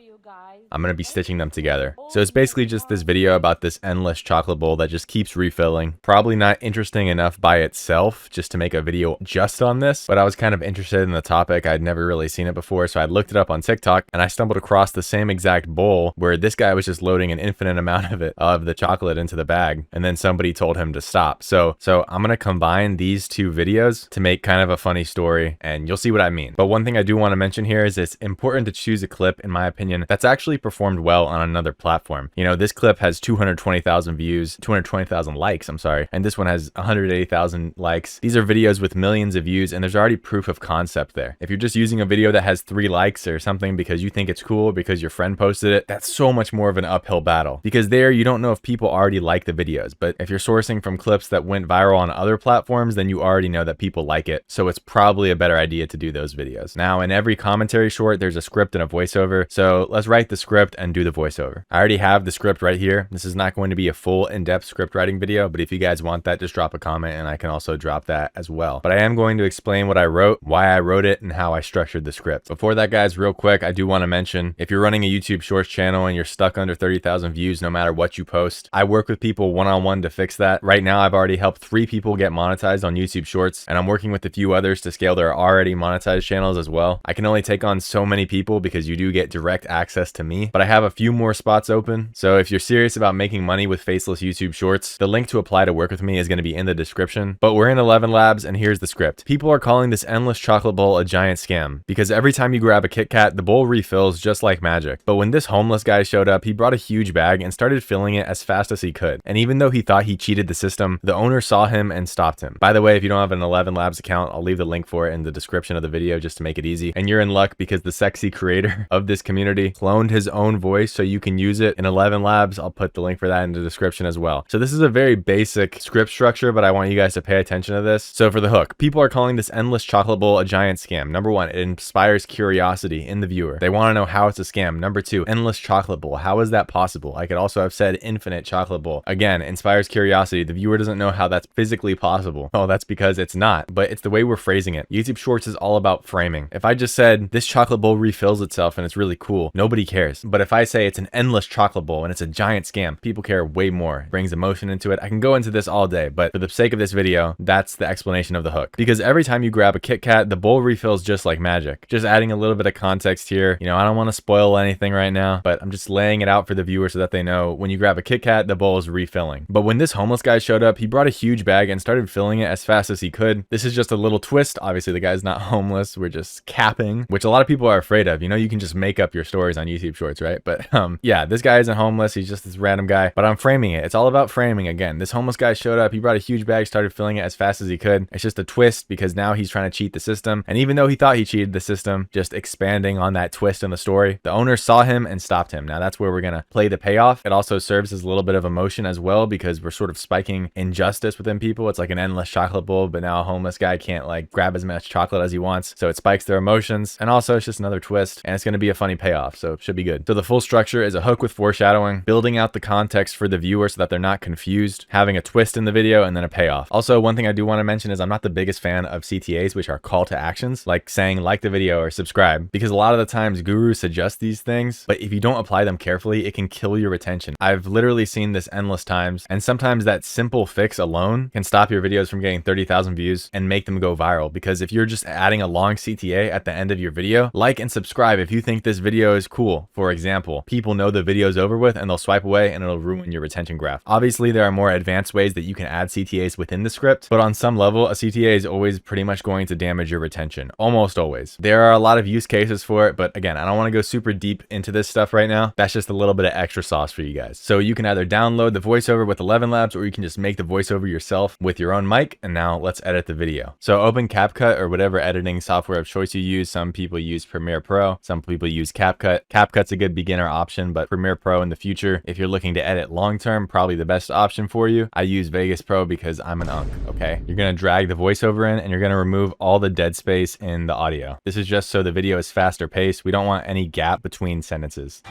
I'm going to be stitching them together. So it's basically just this video about this endless chocolate bowl that just keeps refilling. Probably not interesting enough by itself just to make a video just on this, but I was kind of interested in the topic. I'd never really seen it before, so I looked it up on TikTok and I stumbled across the same exact bowl where this guy was just loading an infinite amount of the chocolate into the bag, and then somebody told him to stop. So I'm going to combine these 2 videos to make kind of a funny story, and you'll see what I mean. But one thing I do want to mention here is it's important to choose a clip, in my opinion, that's actually performed well on another platform. You know, this clip has 220,000 views, 220,000 likes, I'm sorry, and this one has 180,000 likes. These are videos with millions of views, and there's already proof of concept there. If you're just using a video that has 3 likes or something because you think it's cool because your friend posted it, that's so much more of an uphill battle, because there you don't know if people already like the videos. But if you're sourcing from clips that went viral on other platforms, then you already know that people like it, so it's probably a better idea to do those videos. Now, in every commentary short, there's a script and a voiceover, so let's write the script and do the voiceover. I already have the script right here. This is not going to be a full in-depth script writing video, but if you guys want that, just drop a comment and I can also drop that as well. But I am going to explain what I wrote, why I wrote it, and how I structured the script. Before that, guys, real quick, I do want to mention, if you're running a YouTube Shorts channel and you're stuck under 30,000 views no matter what you post, I work with people one-on-one to fix that. Right now, I've already helped 3 people get monetized on YouTube Shorts, and I'm working with a few others to scale their already monetized channels as well. I can only take on so many people because you do get direct access to me, but I have a few more spots open. So if you're serious about making money with faceless YouTube Shorts, the link to apply to work with me is going to be in the description. But we're in 11 Labs, and here's the script. People are calling this endless chocolate bowl a giant scam because every time you grab a Kit Kat, the bowl refills just like magic. But when this homeless guy showed up, he brought a huge bag and started filling it as fast as he could. And even though he thought he cheated the system, the owner saw him and stopped him. By the way, if you don't have an 11 Labs account, I'll leave the link for it in the description of the video just to make it easy. And you're in luck because the sexy creator of this community cloned his own voice so you can use it in 11 Labs. I'll put the link for that in the description as well. So this is a very basic script structure, but I want you guys to pay attention to this. So for the hook, people are calling this endless chocolate bowl a giant scam. Number 1, it inspires curiosity in the viewer. They want to know how it's a scam. Number 2, endless chocolate bowl. How is that possible? I could also have said infinite chocolate bowl. Again, inspires curiosity. The viewer doesn't know how that's physically possible. Oh, that's because it's not, but it's the way we're phrasing it. YouTube Shorts is all about framing. If I just said this chocolate bowl refills itself and it's really cool, nobody cares. But if I say it's an endless chocolate bowl and it's a giant scam, people care way more. It brings emotion into it. I can go into this all day, but for the sake of this video, that's the explanation of the hook. Because every time you grab a Kit Kat, the bowl refills just like magic. Just adding a little bit of context here. You know, I don't want to spoil anything right now, but I'm just laying it out for the viewer so that they know when you grab a Kit Kat, the bowl is refilling. But when this homeless guy showed up, he brought a huge bag and started filling it as fast as he could. This is just a little twist. Obviously, the guy's not homeless. We're just capping, which a lot of people are afraid of. You know, you can just make up your stories on YouTube Shorts, right? But yeah, this guy isn't homeless. He's just this random guy, but I'm framing it. It's all about framing. Again, this homeless guy showed up. He brought a huge bag, started filling it as fast as he could. It's just a twist because now he's trying to cheat the system. And even though he thought he cheated the system, just expanding on that twist in the story, the owner saw him and stopped him. Now that's where we're going to play the payoff. It also serves as a little bit of emotion as well because we're sort of spiking injustice within people. It's like an endless chocolate bowl, but now a homeless guy can't like grab as much chocolate as he wants. So it spikes their emotions. And also it's just another twist and it's going to be a funny payoff. So it should be good. good. So the full structure is a hook with foreshadowing, building out the context for the viewer so that they're not confused, having a twist in the video, and then a payoff. Also, one thing I do want to mention is I'm not the biggest fan of CTAs, which are call to actions, like saying like the video or subscribe, because a lot of the times gurus suggest these things, but if you don't apply them carefully, it can kill your retention. I've literally seen this endless times, and sometimes that simple fix alone can stop your videos from getting 30,000 views and make them go viral. Because if you're just adding a long CTA at the end of your video, like and subscribe if you think this video is cool. For example, people know the video's over with and they'll swipe away and it'll ruin your retention graph. Obviously, there are more advanced ways that you can add CTAs within the script, but on some level, a CTA is always pretty much going to damage your retention. Almost always. There are a lot of use cases for it, but again, I don't want to go super deep into this stuff right now. That's just a little bit of extra sauce for you guys. So you can either download the voiceover with 11 Labs, or you can just make the voiceover yourself with your own mic. And now let's edit the video. So open CapCut or whatever editing software of choice you use. Some people use Premiere Pro, some people use CapCut. CapCut's a good beginner option, but Premiere Pro in the future, if you're looking to edit long-term, probably the best option for you. I use Vegas Pro because I'm an unk, okay? You're gonna drag the voiceover in and you're gonna remove all the dead space in the audio. This is just so the video is faster paced. We don't want any gap between sentences.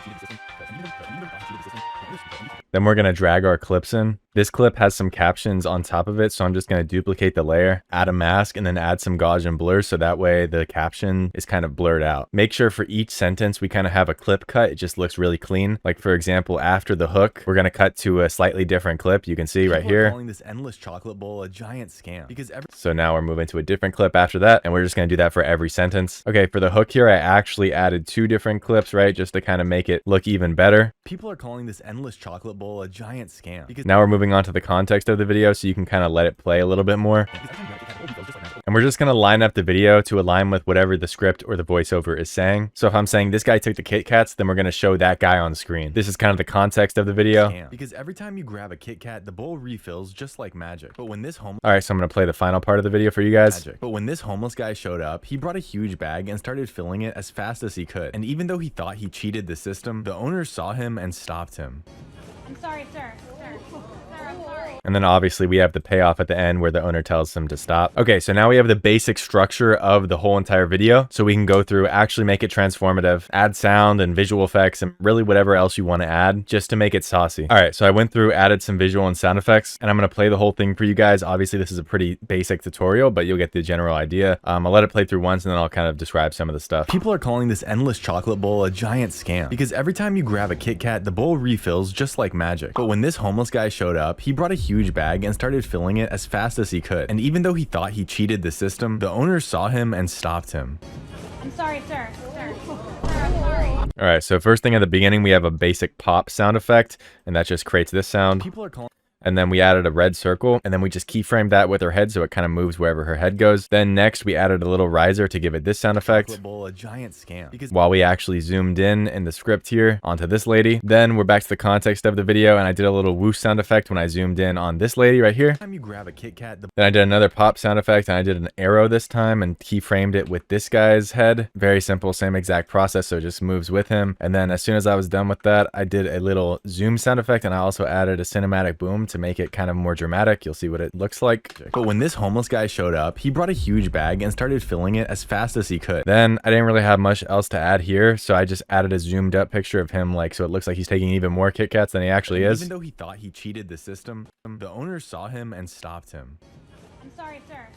Then we're gonna drag our clips in. This clip has some captions on top of it, so I'm just going to duplicate the layer, add a mask, and then add some Gaussian blur so that way the caption is kind of blurred out. Make sure for each sentence we kind of have a clip cut. It just looks really clean. Like for example, after the hook, we're going to cut to a slightly different clip. You can see right here. Calling this endless chocolate bowl a giant scam because so now we're moving to a different clip after that, and we're just going to do that for every sentence. Okay, for the hook here, I actually added 2 different clips, right, just to kind of make it look even better. People are calling this endless chocolate bowl a giant scam because now we're moving on to the context of the video so you can kind of let it play a little bit more. And we're just going to line up the video to align with whatever the script or the voiceover is saying. So if I'm saying this guy took the Kit Kats, then we're going to show that guy on screen. This is kind of the context of the video. Because every time you grab a Kit Kat, the bowl refills just like magic. But when this All right, so I'm going to play the final part of the video for you guys. But when this homeless guy showed up, he brought a huge bag and started filling it as fast as he could. And even though he thought he cheated the system, the owner saw him and stopped him. I'm sorry, sir. And then obviously we have the payoff at the end where the owner tells him to stop. Okay, so now we have the basic structure of the whole entire video. So we can go through, actually make it transformative, add sound and visual effects and really whatever else you want to add just to make it saucy. All right, so I went through, added some visual and sound effects, and I'm going to play the whole thing for you guys. Obviously this is a pretty basic tutorial, but you'll get the general idea. I'll let it play through once and then I'll kind of describe some of the stuff. People are calling this endless chocolate bowl a giant scam because every time you grab a Kit Kat, the bowl refills just like magic. But when this homeless guy showed up, he brought a huge bag and started filling it as fast as he could. And even though he thought he cheated the system, the owner saw him and stopped him. I'm sorry, sir. I'm sorry. All right, so first thing at the beginning, we have a basic pop sound effect, and that just creates this sound. People are calling. And then we added a red circle, and then we just keyframed that with her head so it kind of moves wherever her head goes. Then next we added a little riser to give it this sound effect. Bowl, a giant scam. Because while we actually zoomed in the script here onto this lady. Then we're back to the context of the video, and I did a little whoosh sound effect when I zoomed in on this lady right here. Time you grab a Kit Kat, then I did another pop sound effect, and I did an arrow this time and keyframed it with this guy's head. Very simple, same exact process, so it just moves with him. And then as soon as I was done with that, I did a little zoom sound effect, and I also added a cinematic boom to make it kind of more dramatic. You'll see what it looks like. But when this homeless guy showed up, he brought a huge bag and started filling it as fast as he could. Then I didn't really have much else to add here, so I just added a zoomed up picture of him, like, so it looks like he's taking even more Kit Kats than he actually is. Even though he thought he cheated the system, the owner saw him and stopped him. I'm sorry, sir.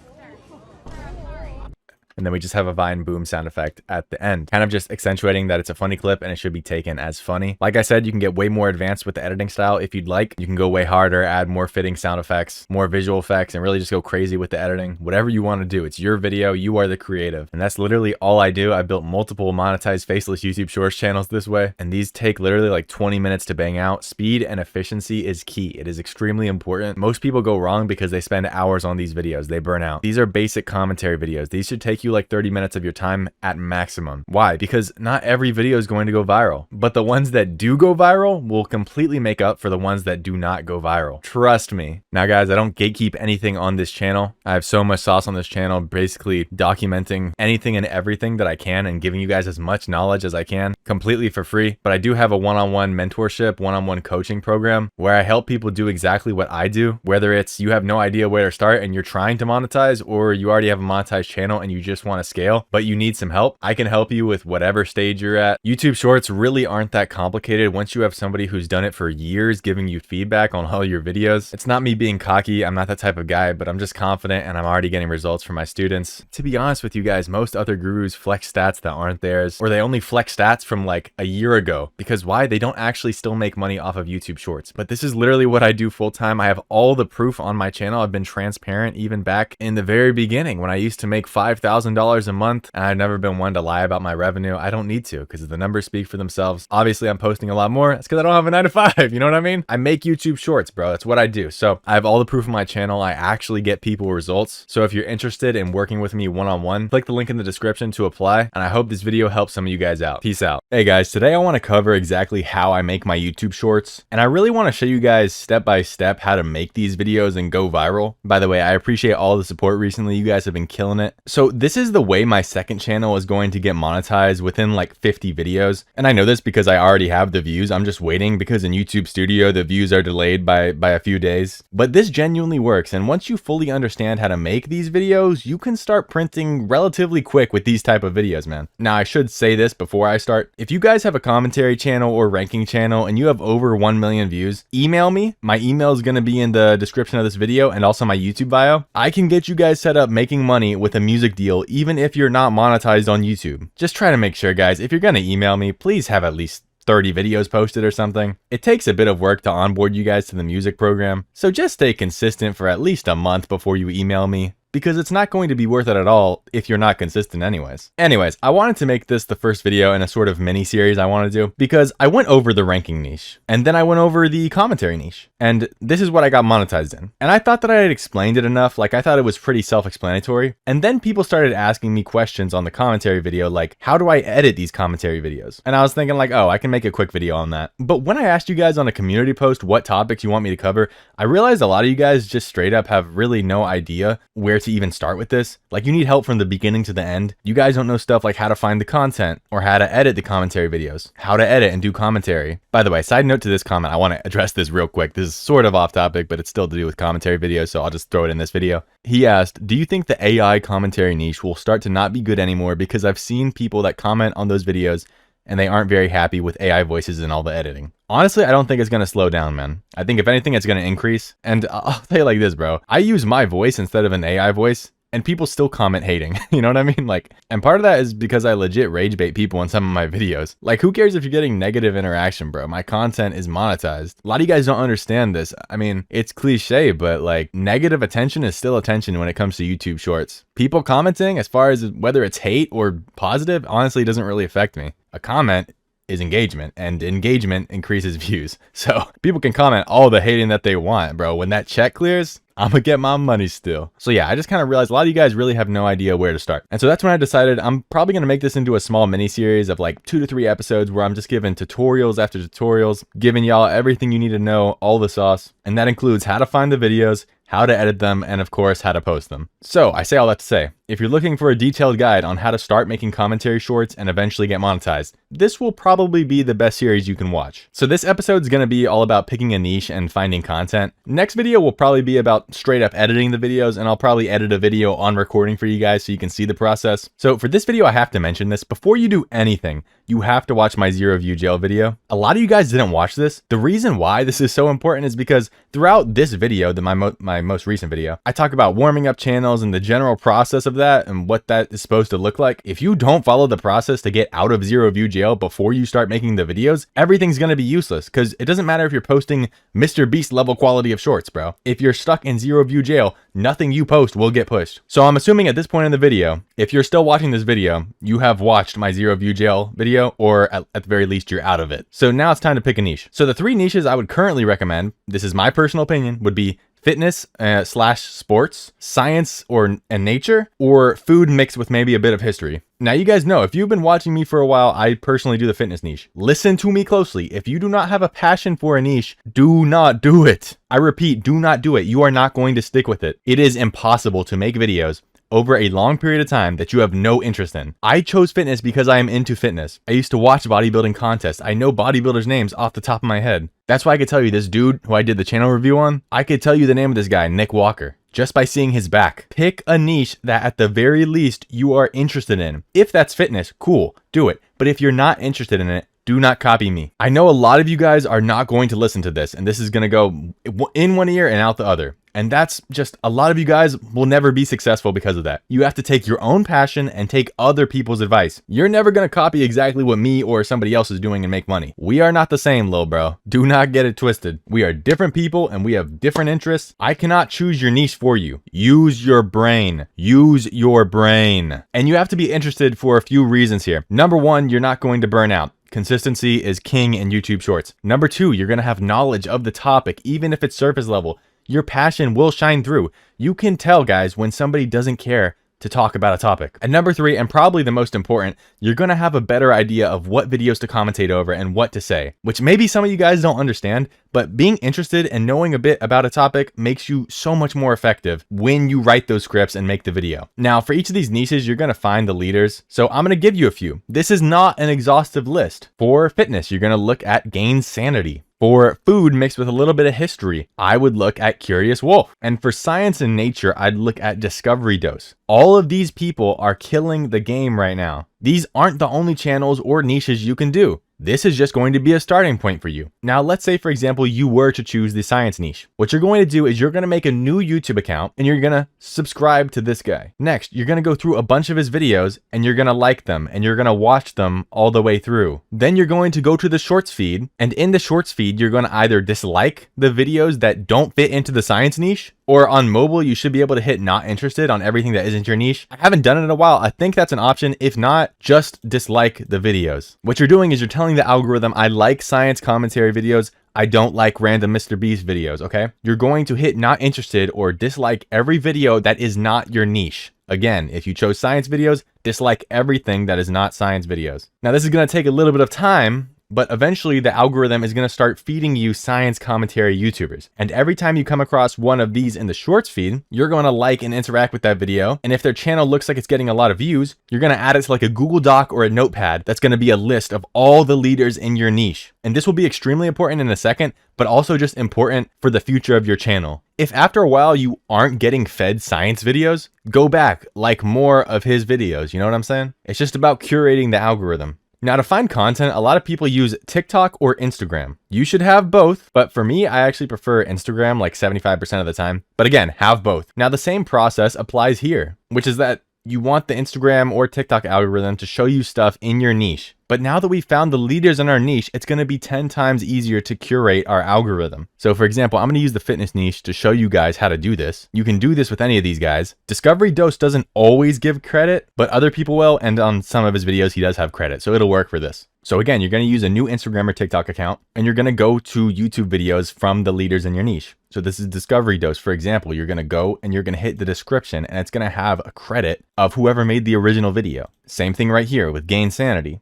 And then we just have a Vine boom sound effect at the end, kind of just accentuating that it's a funny clip and it should be taken as funny. Like I said, you can get way more advanced with the editing style if you'd like. You can go way harder, add more fitting sound effects, more visual effects, and really just go crazy with the editing. Whatever you want to do, it's your video, you are the creative. And that's literally all I do. I built multiple monetized faceless YouTube Shorts channels this way, and these take literally like 20 minutes to bang out. Speed and efficiency is key. It is extremely important. Most people go wrong because they spend hours on these videos. They burn out. These are basic commentary videos. These should take you like 30 minutes of your time at maximum. Why? Because not every video is going to go viral, but the ones that do go viral will completely make up for the ones that do not go viral. Trust me. Now guys, I don't gatekeep anything on this channel. I have so much sauce on this channel, basically documenting anything and everything that I can and giving you guys as much knowledge as I can completely for free. But I do have a one-on-one mentorship, one-on-one coaching program where I help people do exactly what I do, whether it's you have no idea where to start and you're trying to monetize, or you already have a monetized channel and you just just want to scale, but you need some help, I can help you with whatever stage you're at. YouTube Shorts really aren't that complicated once you have somebody who's done it for years giving you feedback on all your videos. It's not me being cocky, I'm not that type of guy, but I'm just confident and I'm already getting results from my students. To be honest with you guys, most other gurus flex stats that aren't theirs, or they only flex stats from like a year ago. Because why? They don't actually still make money off of YouTube Shorts. But this is literally what I do full time. I have all the proof on my channel. I've been transparent even back in the very beginning when I used to make $5,000 a month, and I've never been one to lie about my revenue. I don't need to, because the numbers speak for themselves. Obviously, I'm posting a lot more. That's because I don't have a 9 to 5. You know what I mean? I make YouTube Shorts, bro. That's what I do. So I have all the proof on my channel. I actually get people results. So if you're interested in working with me one-on-one, click the link in the description to apply. And I hope this video helps some of you guys out. Peace out. Hey guys, today I want to cover exactly how I make my YouTube Shorts. And I really want to show you guys step by step how to make these videos and go viral. By the way, I appreciate all the support recently. You guys have been killing it. So this is the way my second channel is going to get monetized within like 50 videos. And I know this because I already have the views. I'm just waiting because in YouTube Studio, the views are delayed by a few days. But this genuinely works. And once you fully understand how to make these videos, you can start printing relatively quick with these type of videos, man. Now, I should say this before I start. If you guys have a commentary channel or ranking channel and you have over 1 million views, email me. My email is going to be in the description of this video and also my YouTube bio. I can get you guys set up making money with a music deal, even if you're not monetized on YouTube. Just try to make sure, guys, if you're going to email me, please have at least 30 videos posted or something. It takes a bit of work to onboard you guys to the music program, so just stay consistent for at least a month before you email me, because it's not going to be worth it at all if you're not consistent anyways. I wanted to make this the first video in a sort of mini series I want to do, because I went over the ranking niche, and then I went over the commentary niche, and this is what I got monetized in. And I thought that I had explained it enough, like I thought it was pretty self-explanatory, and then people started asking me questions on the commentary video, like, how do I edit these commentary videos? And I was thinking like, oh, I can make a quick video on that. But when I asked you guys on a community post what topics you want me to cover, I realized a lot of you guys just straight up have really no idea where to even start with this. Like, you need help from the beginning to the end. You guys don't know stuff like how to find the content or how to edit the commentary videos, how to edit and do commentary. By the way, side note to this comment, I want to address this real quick. This is sort of off topic, but it's still to do with commentary videos, so I'll just throw it in this video. He asked, do you think the AI commentary niche will start to not be good anymore? Because I've seen people that comment on those videos and they aren't very happy with AI voices and all the editing. Honestly, I don't think it's going to slow down, man. I think if anything, it's going to increase. And I'll tell you like this, bro. I use my voice instead of an AI voice, and people still comment hating. You know what I mean? Like, and part of that is because I legit rage bait people in some of my videos. Like, who cares if you're getting negative interaction, bro? My content is monetized. A lot of you guys don't understand this. I mean, it's cliche, but like, negative attention is still attention when it comes to YouTube Shorts. People commenting, as far as whether it's hate or positive, honestly doesn't really affect me. A comment is engagement, and engagement increases views. So people can comment all the hating that they want, bro. When that check clears, I'm gonna get my money still. So yeah, I just kind of realized a lot of you guys really have no idea where to start. And so that's when I decided I'm probably gonna make this into a small mini series of like 2 to 3 episodes where I'm just giving tutorials after tutorials, giving y'all everything you need to know, all the sauce. And that includes how to find the videos, how to edit them, and of course, how to post them. So I say all that to say, if you're looking for a detailed guide on how to start making commentary shorts and eventually get monetized, this will probably be the best series you can watch. So this episode is going to be all about picking a niche and finding content. Next video will probably be about straight up editing the videos, and I'll probably edit a video on recording for you guys so you can see the process. So for this video, I have to mention this. Before you do anything, you have to watch my 0 view jail video. A lot of you guys didn't watch this. The reason why this is so important is because throughout this video, my most recent video, I talk about warming up channels and the general process of that and what that is supposed to look like. If you don't follow the process to get out of 0 view jail before you start making the videos, everything's going to be useless, because it doesn't matter if you're posting Mr. Beast level quality of shorts, bro. If you're stuck in 0 view jail, nothing you post will get pushed. So I'm assuming at this point in the video, if you're still watching this video, you have watched my 0 view jail video, or at the very least, you're out of it. So now it's time to pick a niche. So the 3 niches I would currently recommend, this is my personal opinion, would be fitness / sports, science and nature, or food mixed with maybe a bit of history. Now, you guys know, if you've been watching me for a while, I personally do the fitness niche. Listen to me closely. If you do not have a passion for a niche, do not do it. I repeat, do not do it. You are not going to stick with it. It is impossible to make videos over a long period of time that you have no interest in. I chose fitness because I am into fitness. I used to watch bodybuilding contests. I know bodybuilders' names off the top of my head. That's why I could tell you this dude who I did the channel review on, I could tell you the name of this guy, Nick Walker. just by seeing his back. Pick a niche that at the very least you are interested in. If that's fitness, cool, do it. But if you're not interested in it, do not copy me. I know a lot of you guys are not going to listen to this, and this is going to go in one ear and out the other. And that's just, a lot of you guys will never be successful because of that. You have to take your own passion and take other people's advice. You're never going to copy exactly what me or somebody else is doing and make money. We are not the same, lil bro. Do not get it twisted. We are different people and we have different interests. I cannot choose your niche for you. Use your brain. Use your brain. And you have to be interested for a few reasons here. Number one, you're not going to burn out. Consistency is king in YouTube Shorts. Number two, you're going to have knowledge of the topic, even if it's surface level. Your passion will shine through. You can tell, guys, when somebody doesn't care to talk about a topic. And number three, and probably the most important, you're going to have a better idea of what videos to commentate over and what to say, which maybe some of you guys don't understand, but being interested and knowing a bit about a topic makes you so much more effective when you write those scripts and make the video. Now, for each of these niches, you're going to find the leaders. So I'm going to give you a few. This is not an exhaustive list. For fitness, you're going to look at Gain Sanity. For food mixed with a little bit of history, I would look at Curious Wolf. And for science and nature, I'd look at Discovery Dose. All of these people are killing the game right now. These aren't the only channels or niches you can do. This is just going to be a starting point for you. Now, let's say, for example, you were to choose the science niche. What you're going to do is you're going to make a new YouTube account and you're going to subscribe to this guy. Next, you're going to go through a bunch of his videos and you're going to like them and you're going to watch them all the way through. Then you're going to go to the shorts feed, and in the shorts feed, you're going to either dislike the videos that don't fit into the science niche, or on mobile, you should be able to hit not interested on everything that isn't your niche. I haven't done it in a while. I think that's an option. If not, just dislike the videos. What you're doing is you're telling the algorithm, I like science commentary videos. I don't like random Mr. Beast videos, okay? You're going to hit not interested or dislike every video that is not your niche. Again, if you chose science videos, dislike everything that is not science videos. Now, this is going to take a little bit of time, but eventually the algorithm is going to start feeding you science commentary YouTubers. And every time you come across one of these in the shorts feed, you're going to like and interact with that video. And if their channel looks like it's getting a lot of views, you're going to add it to like a Google Doc or a notepad. That's going to be a list of all the leaders in your niche. And this will be extremely important in a second, but also just important for the future of your channel. If after a while you aren't getting fed science videos, go back, like more of his videos. You know what I'm saying? It's just about curating the algorithm. Now, to find content, a lot of people use TikTok or Instagram. You should have both, but for me, I actually prefer Instagram like 75% of the time. But again, have both. Now, the same process applies here, which is that you want the Instagram or TikTok algorithm to show you stuff in your niche. But now that we've found the leaders in our niche, it's going to be 10 times easier to curate our algorithm. So for example, I'm going to use the fitness niche to show you guys how to do this. You can do this with any of these guys. Discovery Dose doesn't always give credit, but other people will. And on some of his videos, he does have credit. So it'll work for this. So again, you're going to use a new Instagram or TikTok account, and you're going to go to YouTube videos from the leaders in your niche. So this is Discovery Dose. For example, you're going to go and you're going to hit the description, and it's going to have a credit of whoever made the original video. Same thing right here with Gain Sanity.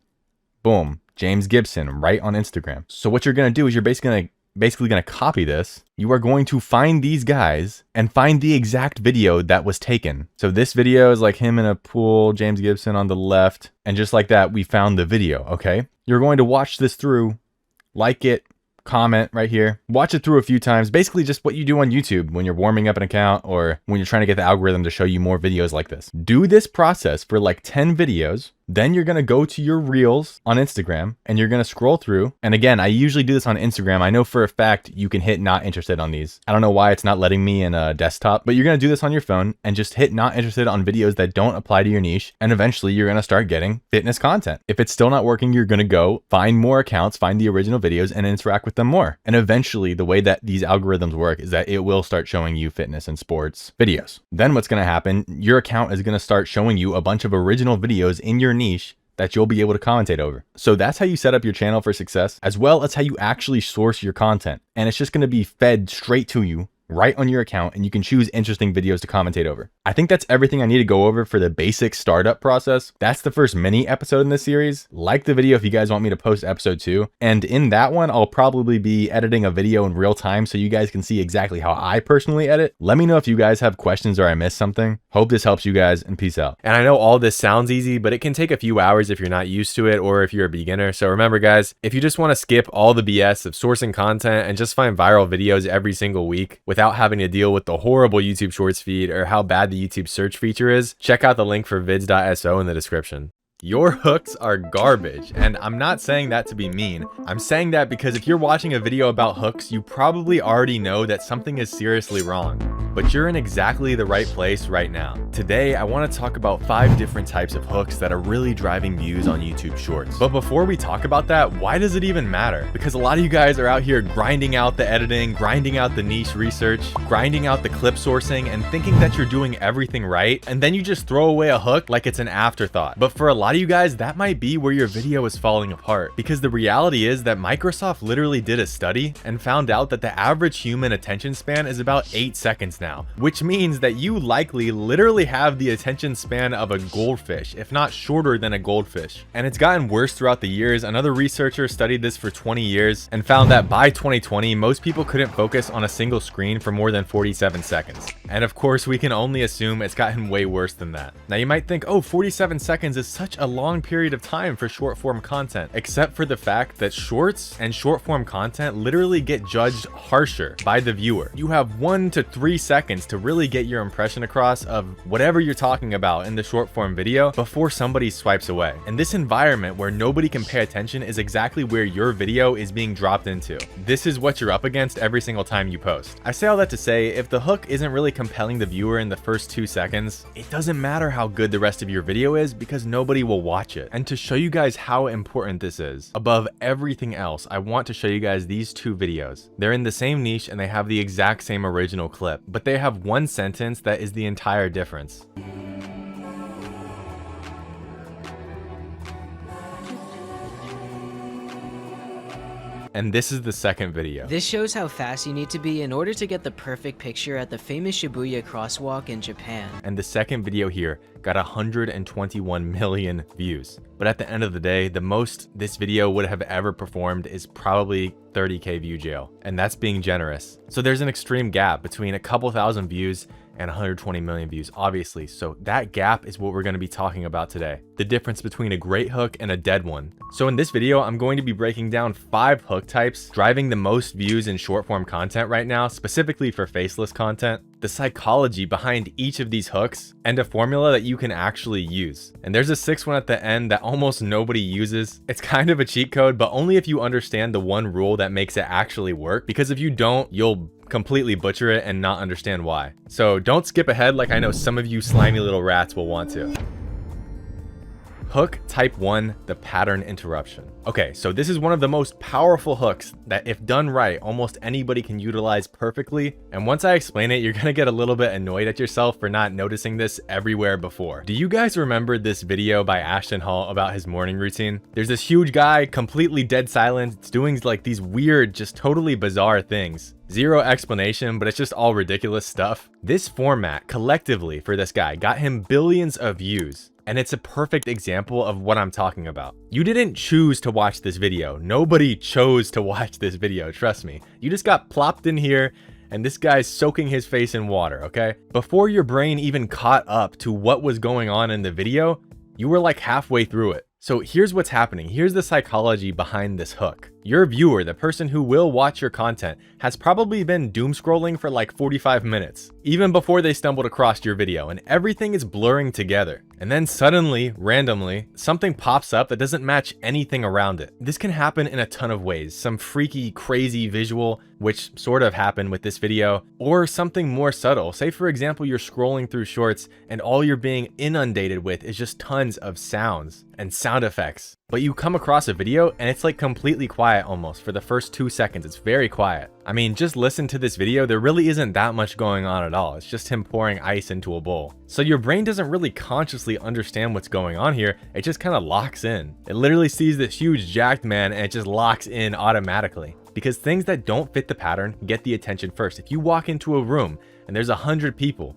Boom, James Gibson, right on Instagram. So what you're going to do is you're basically going to copy this. You are going to find these guys and find the exact video that was taken. So this video is like him in a pool, James Gibson on the left. And just like that, we found the video, okay? You're going to watch this through, like it, comment right here, watch it through a few times. Basically just what you do on YouTube when you're warming up an account or when you're trying to get the algorithm to show you more videos like this. Do this process for like 10 videos. Then you're going to go to your reels on Instagram and you're going to scroll through. And again, I usually do this on Instagram. I know for a fact you can hit not interested on these. I don't know why it's not letting me in a desktop, but you're going to do this on your phone and just hit not interested on videos that don't apply to your niche. And eventually you're going to start getting fitness content. If it's still not working, you're going to go find more accounts, find the original videos and interact with them more. And eventually the way that these algorithms work is that it will start showing you fitness and sports videos. Then what's going to happen, your account is going to start showing you a bunch of original videos in your niche that you'll be able to commentate over. So that's how you set up your channel for success, as well as how you actually source your content. And it's just going to be fed straight to you right on your account, and you can choose interesting videos to commentate over. I think that's everything I need to go over for the basic startup process. That's the first mini episode in this series. Like the video if you guys want me to post episode 2. And in that one, I'll probably be editing a video in real time so you guys can see exactly how I personally edit. Let me know if you guys have questions or I missed something. Hope this helps you guys, and peace out. And I know all this sounds easy, but it can take a few hours if you're not used to it or if you're a beginner. So remember guys, if you just want to skip all the BS of sourcing content and just find viral videos every single week without having to deal with the horrible YouTube Shorts feed or how bad the YouTube search feature is, check out the link for vids.so in the description. Your hooks are garbage, and I'm not saying that to be mean. I'm saying that because if you're watching a video about hooks, you probably already know that something is seriously wrong. But you're in exactly the right place right now. Today, I want to talk about 5 different types of hooks that are really driving views on YouTube Shorts. But before we talk about that, why does it even matter? Because a lot of you guys are out here grinding out the editing, grinding out the niche research, grinding out the clip sourcing, and thinking that you're doing everything right, and then you just throw away a hook like it's an afterthought. But for a lot of you guys, that might be where your video is falling apart, because the reality is that Microsoft literally did a study and found out that the average human attention span is about 8 seconds now, which means that you likely literally have the attention span of a goldfish, if not shorter than a goldfish. And it's gotten worse throughout the years. Another researcher studied this for 20 years and found that by 2020, most people couldn't focus on a single screen for more than 47 seconds. And of course, we can only assume it's gotten way worse than that. Now you might think, oh, 47 seconds is such a long period of time for short form content, except for the fact that shorts and short form content literally get judged harsher by the viewer. You have 1 to 3 seconds to really get your impression across of whatever you're talking about in the short form video before somebody swipes away. And this environment where nobody can pay attention is exactly where your video is being dropped into. This is what you're up against every single time you post. I say all that to say, if the hook isn't really compelling the viewer in the first 2 seconds, it doesn't matter how good the rest of your video is because nobody will watch it. And to show you guys how important this is, above everything else, I want to show you guys these 2 videos. They're in the same niche and they have the exact same original clip, but they have one sentence that is the entire difference. And this is the second video. This shows how fast you need to be in order to get the perfect picture at the famous Shibuya crosswalk in Japan. And the second video here got 121 million views. But at the end of the day, the most this video would have ever performed is probably 30K view jail. And that's being generous. So there's an extreme gap between a couple thousand views and 120 million views, obviously. So that gap is what we're going to be talking about today. The difference between a great hook and a dead one. So in this video, I'm going to be breaking down 5 hook types driving the most views in short form content right now, specifically for faceless content, the psychology behind each of these hooks, and a formula that you can actually use. And there's a 6th one at the end that almost nobody uses. It's kind of a cheat code, but only if you understand the one rule that makes it actually work, because if you don't, you'll completely butcher it and not understand why. So don't skip ahead like I know some of you slimy little rats will want to. Hook type 1, the pattern interruption. Okay, so this is one of the most powerful hooks that if done right, almost anybody can utilize perfectly. And once I explain it, you're gonna get a little bit annoyed at yourself for not noticing this everywhere before. Do you guys remember this video by Ashton Hall about his morning routine? There's this huge guy, completely dead silent. It's doing like these weird, just totally bizarre things. Zero explanation, but it's just all ridiculous stuff. This format collectively for this guy got him billions of views. And it's a perfect example of what I'm talking about. You didn't choose to watch this video. Nobody chose to watch this video, trust me. You just got plopped in here and this guy's soaking his face in water, okay? Before your brain even caught up to what was going on in the video, you were like halfway through it. So here's what's happening. Here's the psychology behind this hook. Your viewer, the person who will watch your content, has probably been doom scrolling for like 45 minutes, even before they stumbled across your video, and everything is blurring together. And then suddenly, randomly, something pops up that doesn't match anything around it. This can happen in a ton of ways. Some freaky, crazy visual, which sort of happened with this video, or something more subtle. Say for example, you're scrolling through shorts and all you're being inundated with is just tons of sounds and sound effects. But you come across a video and it's like completely quiet almost for the first 2 seconds. It's very quiet. I mean, just listen to this video. There really isn't that much going on at all. It's just him pouring ice into a bowl. So your brain doesn't really consciously understand what's going on here. It just kind of locks in. It literally sees this huge jacked man and it just locks in automatically. Because things that don't fit the pattern get the attention first. If you walk into a room and there's 100 people,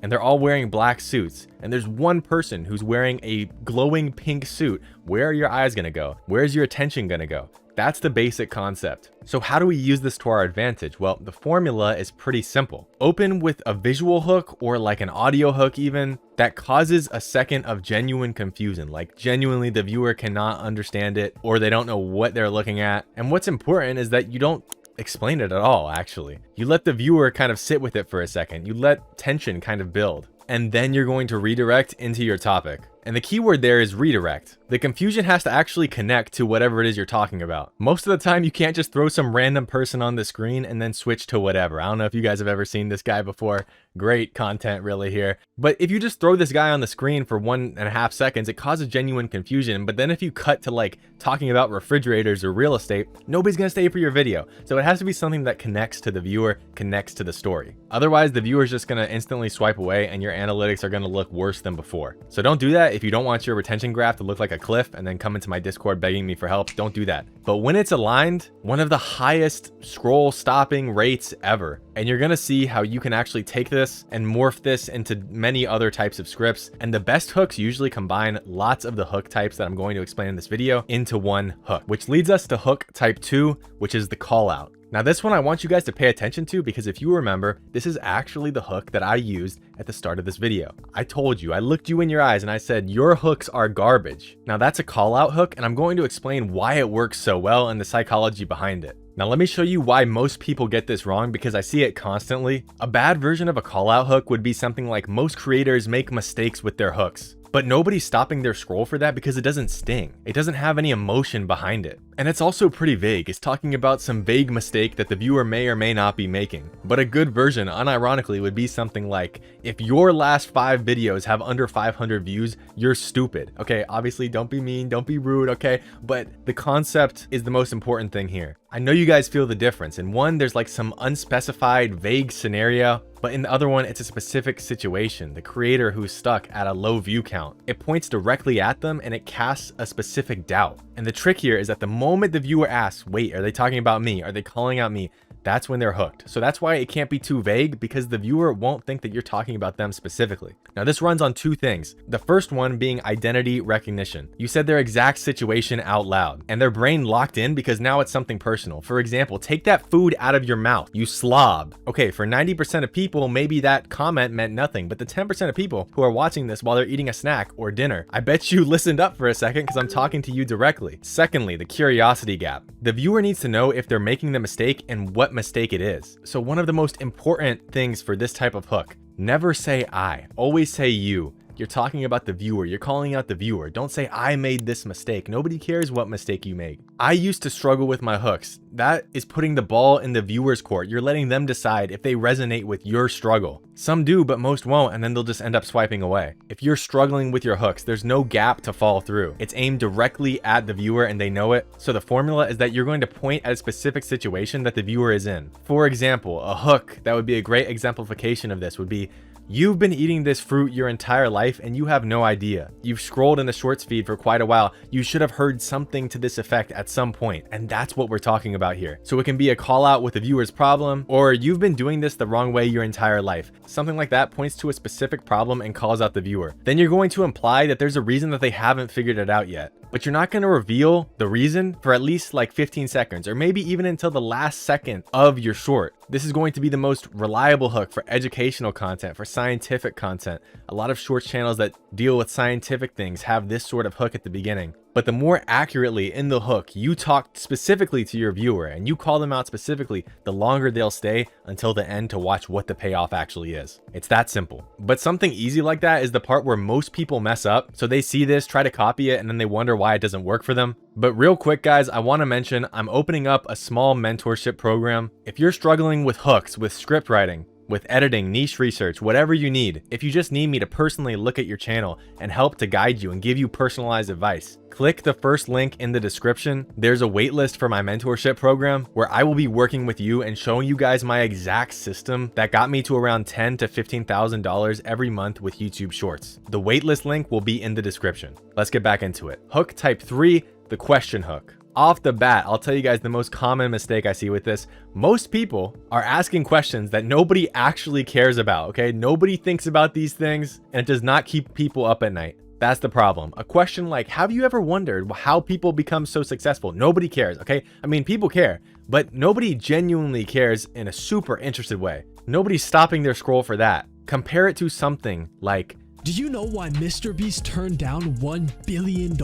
and they're all wearing black suits, and there's one person who's wearing a glowing pink suit, where are your eyes gonna go? Where's your attention gonna go? That's the basic concept. So how do we use this to our advantage? Well, the formula is pretty simple. Open with a visual hook or like an audio hook even that causes a second of genuine confusion. Like genuinely the viewer cannot understand it or they don't know what they're looking at. And what's important is that you don't explain it at all, actually. You let the viewer kind of sit with it for a second. You let tension kind of build. And then you're going to redirect into your topic. And the key word there is redirect. The confusion has to actually connect to whatever it is you're talking about. Most of the time, you can't just throw some random person on the screen and then switch to whatever. I don't know if you guys have ever seen this guy before. Great content really here. But if you just throw this guy on the screen for 1.5 seconds, it causes genuine confusion. But then if you cut to like talking about refrigerators or real estate, nobody's gonna stay for your video. So it has to be something that connects to the viewer, connects to the story. Otherwise, the viewer's just gonna instantly swipe away and your analytics are gonna look worse than before. So don't do that. If you don't want your retention graph to look like a cliff and then come into my Discord begging me for help, don't do that. But when it's aligned, one of the highest scroll stopping rates ever. And you're gonna see how you can actually take this and morph this into many other types of scripts. And the best hooks usually combine lots of the hook types that I'm going to explain in this video into one hook, which leads us to hook type 2, which is the call out. Now this one I want you guys to pay attention to, because if you remember, this is actually the hook that I used at the start of this video. I told you, I looked you in your eyes and I said, your hooks are garbage. Now that's a call out hook, and I'm going to explain why it works so well and the psychology behind it. Now let me show you why most people get this wrong, because I see it constantly. A bad version of a call out hook would be something like, most creators make mistakes with their hooks. But nobody's stopping their scroll for that because it doesn't sting. It doesn't have any emotion behind it. And it's also pretty vague. It's talking about some vague mistake that the viewer may or may not be making. But a good version, unironically, would be something like, if your last 5 videos have under 500 views, you're stupid. Okay, obviously don't be mean, don't be rude, okay? But the concept is the most important thing here. I know you guys feel the difference. In one, there's like some unspecified, vague scenario, but in the other one, it's a specific situation, the creator who's stuck at a low view count. It points directly at them and it casts a specific doubt. And the trick here is that the moment the viewer asks, wait, are they talking about me? Are they calling out me? That's when they're hooked. So that's why it can't be too vague, because the viewer won't think that you're talking about them specifically. Now this runs on 2 things. The first one being identity recognition. You said their exact situation out loud and their brain locked in because now it's something personal. For example, take that food out of your mouth, you slob. Okay, for 90% of people, maybe that comment meant nothing, but the 10% of people who are watching this while they're eating a snack or dinner, I bet you listened up for a second because I'm talking to you directly. Secondly, the curiosity gap. The viewer needs to know if they're making the mistake and what mistake it is. So one of the most important things for this type of hook, never say I, always say you. You're talking about the viewer. You're calling out the viewer. Don't say I made this mistake. Nobody cares what mistake you made. I used to struggle with my hooks. That is putting the ball in the viewer's court. You're letting them decide if they resonate with your struggle. Some do, but most won't, and then they'll just end up swiping away. If you're struggling with your hooks, there's no gap to fall through. It's aimed directly at the viewer and they know it. So the formula is that you're going to point at a specific situation that the viewer is in. For example, a hook that would be a great exemplification of this would be, you've been eating this fruit your entire life and you have no idea. You've scrolled in the shorts feed for quite a while. You should have heard something to this effect at some point. And that's what we're talking about here. So it can be a call out with the viewer's problem, or you've been doing this the wrong way your entire life. Something like that points to a specific problem and calls out the viewer. Then you're going to imply that there's a reason that they haven't figured it out yet. But you're not going to reveal the reason for at least like 15 seconds, or maybe even until the last second of your short. This is going to be the most reliable hook for educational content, for scientific content. A lot of shorts channels that deal with scientific things have this sort of hook at the beginning. But the more accurately in the hook you talk specifically to your viewer and you call them out specifically, the longer they'll stay until the end to watch what the payoff actually is. It's that simple. But something easy like that is the part where most people mess up. So they see this, try to copy it, and then they wonder why it doesn't work for them. But real quick, guys, I want to mention I'm opening up a small mentorship program. If you're struggling with hooks, with script writing, with editing, niche research, whatever you need, if you just need me to personally look at your channel and help to guide you and give you personalized advice, click the first link in the description. There's a waitlist for my mentorship program where I will be working with you and showing you guys my exact system that got me to around $10,000 to $15,000 every month with YouTube Shorts. The waitlist link will be in the description. Let's get back into it. Hook type 3, the question hook. Off the bat, I'll tell you guys the most common mistake I see with this. Most people are asking questions that nobody actually cares about, okay? Nobody thinks about these things, and it does not keep people up at night. That's the problem. A question like, have you ever wondered how people become so successful? Nobody cares, okay? I mean, people care, but nobody genuinely cares in a super interested way. Nobody's stopping their scroll for that. Compare it to something like, Do you know why Mr. Beast turned down $1 billion?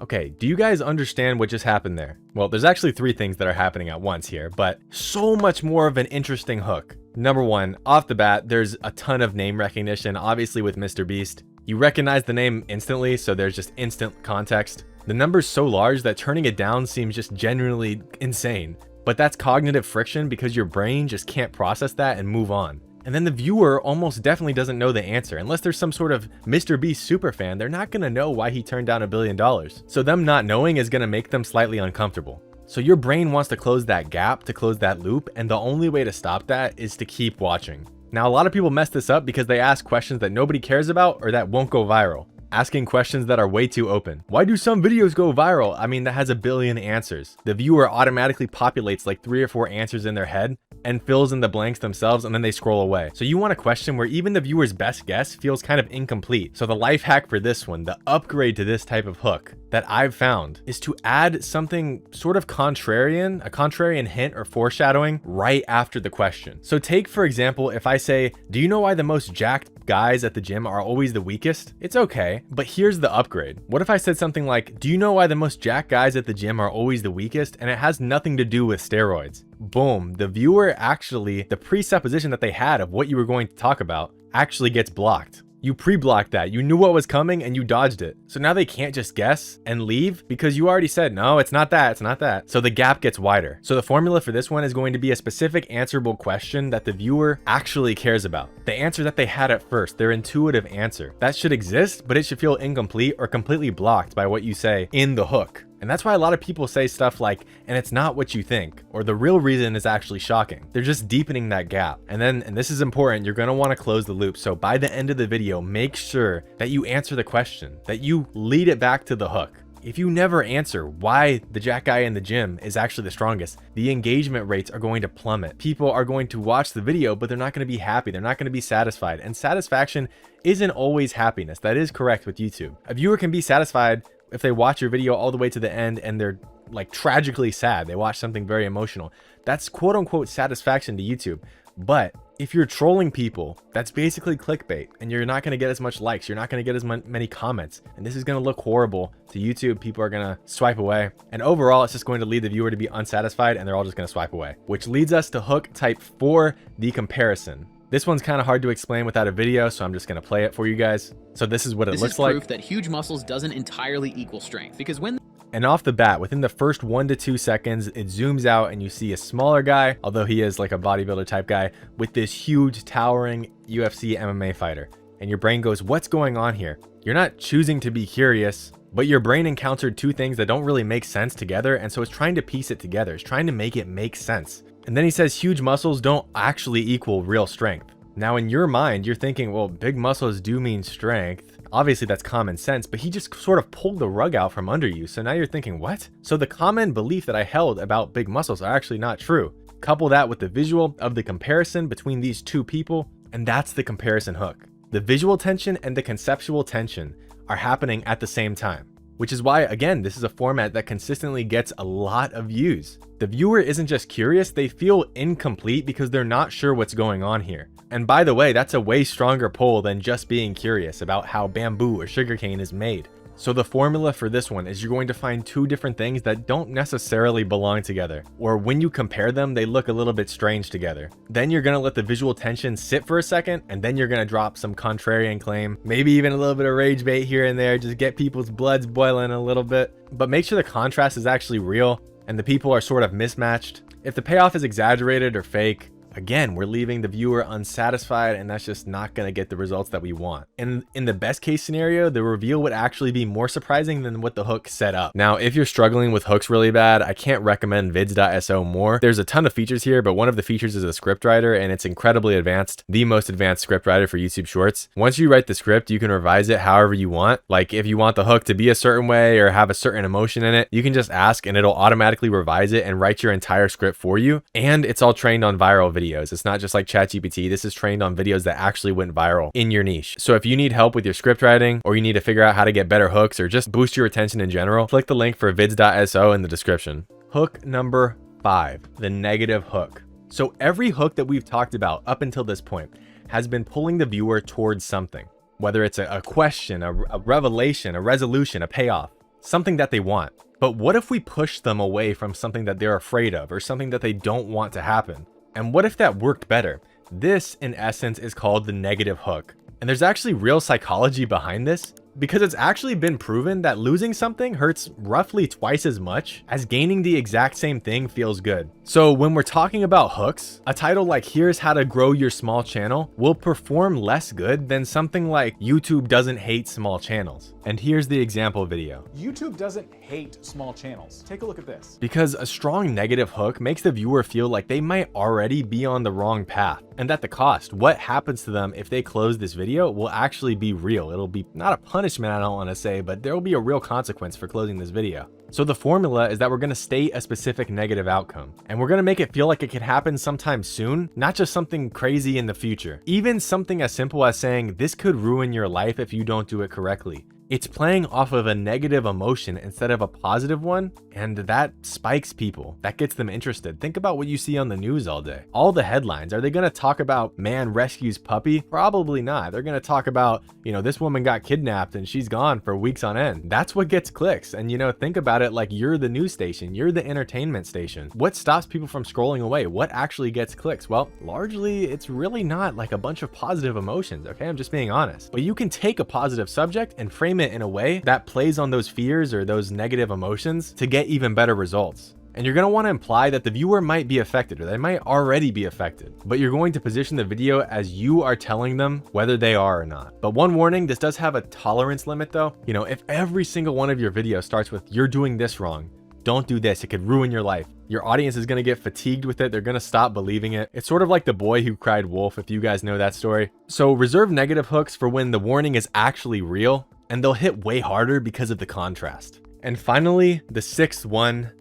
Okay, do you guys understand what just happened there? Well, there's actually 3 things that are happening at once here, but so much more of an interesting hook. Number 1, off the bat, there's a ton of name recognition, obviously with Mr. Beast. You recognize the name instantly, so there's just instant context. The number's so large that turning it down seems just genuinely insane. But that's cognitive friction because your brain just can't process that and move on. And then the viewer almost definitely doesn't know the answer. Unless there's some sort of Mr. Beast superfan, they're not gonna know why he turned down $1 billion. So them not knowing is gonna make them slightly uncomfortable. So your brain wants to close that gap, to close that loop, and the only way to stop that is to keep watching. Now, a lot of people mess this up because they ask questions that nobody cares about or that won't go viral. Asking questions that are way too open. Why do some videos go viral? I mean, that has 1 billion answers. The viewer automatically populates like 3 or 4 answers in their head and fills in the blanks themselves, and then they scroll away. So you want a question where even the viewer's best guess feels kind of incomplete. So the life hack for this one, the upgrade to this type of hook that I've found, is to add something sort of contrarian, a contrarian hint or foreshadowing right after the question. So take, for example, if I say, do you know why the most jacked guys at the gym are always the weakest? It's okay, but here's the upgrade. What if I said something like, do you know why the most jacked guys at the gym are always the weakest? And it has nothing to do with steroids. Boom, the viewer actually, the presupposition that they had of what you were going to talk about actually gets blocked. You pre-blocked that. You knew what was coming and you dodged it. So now they can't just guess and leave because you already said, no, it's not that, it's not that. So the gap gets wider. So the formula for this one is going to be a specific answerable question that the viewer actually cares about. The answer that they had at first, their intuitive answer. That should exist, but it should feel incomplete or completely blocked by what you say in the hook. And that's why a lot of people say stuff like, and it's not what you think, or the real reason is actually shocking. They're just deepening that gap. And then, and this is important, you're gonna wanna close the loop. So by the end of the video, make sure that you answer the question, that you lead it back to the hook. If you never answer why the jack guy in the gym is actually the strongest, the engagement rates are going to plummet. People are going to watch the video, but they're not going to be happy. They're not going to be satisfied. And satisfaction isn't always happiness. That is correct with YouTube. A viewer can be satisfied if they watch your video all the way to the end and they're like tragically sad. They watch something very emotional. That's quote unquote satisfaction to YouTube. But if you're trolling people, that's basically clickbait, and you're not going to get as much likes. You're not going to get as many comments, and this is going to look horrible to YouTube. People are going to swipe away, and overall, it's just going to lead the viewer to be unsatisfied, and they're all just going to swipe away, which leads us to hook type 4, the comparison. This one's kind of hard to explain without a video, so I'm just going to play it for you guys. So this is what it looks like. This is proof that huge muscles doesn't entirely equal strength, because when and off the bat, within the first 1 to 2 seconds, it zooms out and you see a smaller guy, although he is like a bodybuilder type guy, with this huge towering UFC MMA fighter. And your brain goes, what's going on here? You're not choosing to be curious, but your brain encountered 2 things that don't really make sense together, and so it's trying to piece it together. It's trying to make it make sense. And then he says huge muscles don't actually equal real strength. Now in your mind, you're thinking, well, big muscles do mean strength. Obviously that's common sense, but he just sort of pulled the rug out from under you. So now you're thinking, what? So the common belief that I held about big muscles are actually not true. Couple that with the visual of the comparison between these 2 people, and that's the comparison hook. The visual tension and the conceptual tension are happening at the same time, which is why, again, this is a format that consistently gets a lot of views. The viewer isn't just curious, they feel incomplete because they're not sure what's going on here. And by the way, that's a way stronger pull than just being curious about how bamboo or sugarcane is made. So the formula for this one is you're going to find 2 different things that don't necessarily belong together, or when you compare them, they look a little bit strange together. Then you're going to let the visual tension sit for a second, and then you're going to drop some contrarian claim, maybe even a little bit of rage bait here and there, just get people's bloods boiling a little bit. But make sure the contrast is actually real and the people are sort of mismatched. If the payoff is exaggerated or fake, again, we're leaving the viewer unsatisfied, and that's just not going to get the results that we want. And in the best case scenario, the reveal would actually be more surprising than what the hook set up. Now, if you're struggling with hooks really bad, I can't recommend vids.so more. There's a ton of features here, but one of the features is a scriptwriter, and it's incredibly advanced, the most advanced scriptwriter for YouTube Shorts. Once you write the script, you can revise it however you want. Like if you want the hook to be a certain way or have a certain emotion in it, you can just ask and it'll automatically revise it and write your entire script for you. And it's all trained on viral videos. It's not just like ChatGPT. This is trained on videos that actually went viral in your niche. So if you need help with your script writing, or you need to figure out how to get better hooks or just boost your attention in general, click the link for vids.so in the description. Hook number 5, the negative hook. So every hook that we've talked about up until this point has been pulling the viewer towards something. whether it's a question, a revelation, a resolution, a payoff, something that they want. But what if we push them away from something that they're afraid of or something that they don't want to happen? And what if that worked better? This, in essence, is called the negative hook. And there's actually real psychology behind this, because it's actually been proven that losing something hurts roughly twice as much as gaining the exact same thing feels good. So when we're talking about hooks, a title like "Here's How to Grow Your Small Channel" will perform less good than something like "YouTube doesn't hate small channels." And here's the example video. YouTube doesn't hate small channels. Take a look at this. Because a strong negative hook makes the viewer feel like they might already be on the wrong path, and that the cost, what happens to them if they close this video, will actually be real. It'll be not a punishment, I don't want to say, but there will be a real consequence for closing this video. So the formula is that we're going to state a specific negative outcome, and we're going to make it feel like it could happen sometime soon, not just something crazy in the future. Even something as simple as saying, "This could ruin your life if you don't do it correctly." It's playing off of a negative emotion instead of a positive one, and that spikes people. That gets them interested. Think about what you see on the news all day. All the headlines, are they going to talk about man rescues puppy? Probably not. They're going to talk about, this woman got kidnapped and she's gone for weeks on end. That's what gets clicks. And think about it like you're the news station, you're the entertainment station. What stops people from scrolling away? What actually gets clicks? Well, largely it's really not like a bunch of positive emotions, okay? I'm just being honest. But you can take a positive subject and frame it in a way that plays on those fears or those negative emotions to get even better results. And you're going to want to imply that the viewer might be affected, or they might already be affected, but you're going to position the video as you are telling them whether they are or not. But one warning, this does have a tolerance limit though. If every single one of your videos starts with "you're doing this wrong, don't do this, it could ruin your life," your audience is going to get fatigued with it. They're going to stop believing it. It's sort of like the boy who cried wolf, if you guys know that story. So reserve negative hooks for when the warning is actually real, and they'll hit way harder because of the contrast. And finally, the sixth one,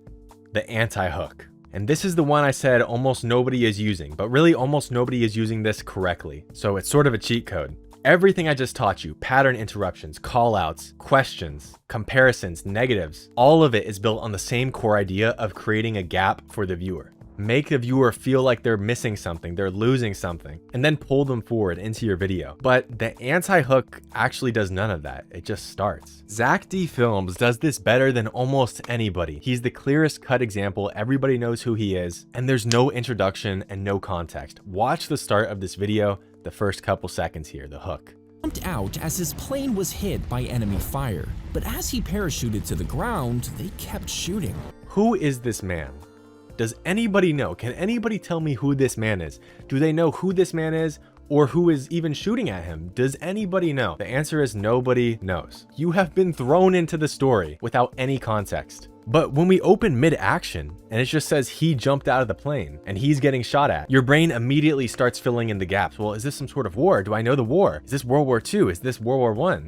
the anti-hook. And this is the one I said almost nobody is using, but really almost nobody is using this correctly. So it's sort of a cheat code. Everything I just taught you, pattern interruptions, call-outs, questions, comparisons, negatives, all of it is built on the same core idea of creating a gap for the viewer. Make the viewer feel like they're missing something, they're losing something, and then pull them forward into your video. But the anti-hook actually does none of that. It just starts. Zach D Films does this better than almost anybody. He's the clearest cut example. Everybody knows who he is, and there's no introduction and no context. Watch the start of this video, the first couple seconds here, the hook. Jumped out as his plane was hit by enemy fire, but as he parachuted to the ground, they kept shooting. Who is this man? Does anybody know? Can anybody tell me who this man is? Do they know who this man is, or who is even shooting at him? Does anybody know? The answer is nobody knows. You have been thrown into the story without any context. But when we open mid-action and it just says he jumped out of the plane and he's getting shot at, your brain immediately starts filling in the gaps. Well, is this some sort of war? Do I know the war? Is this World War II? Is this World War I?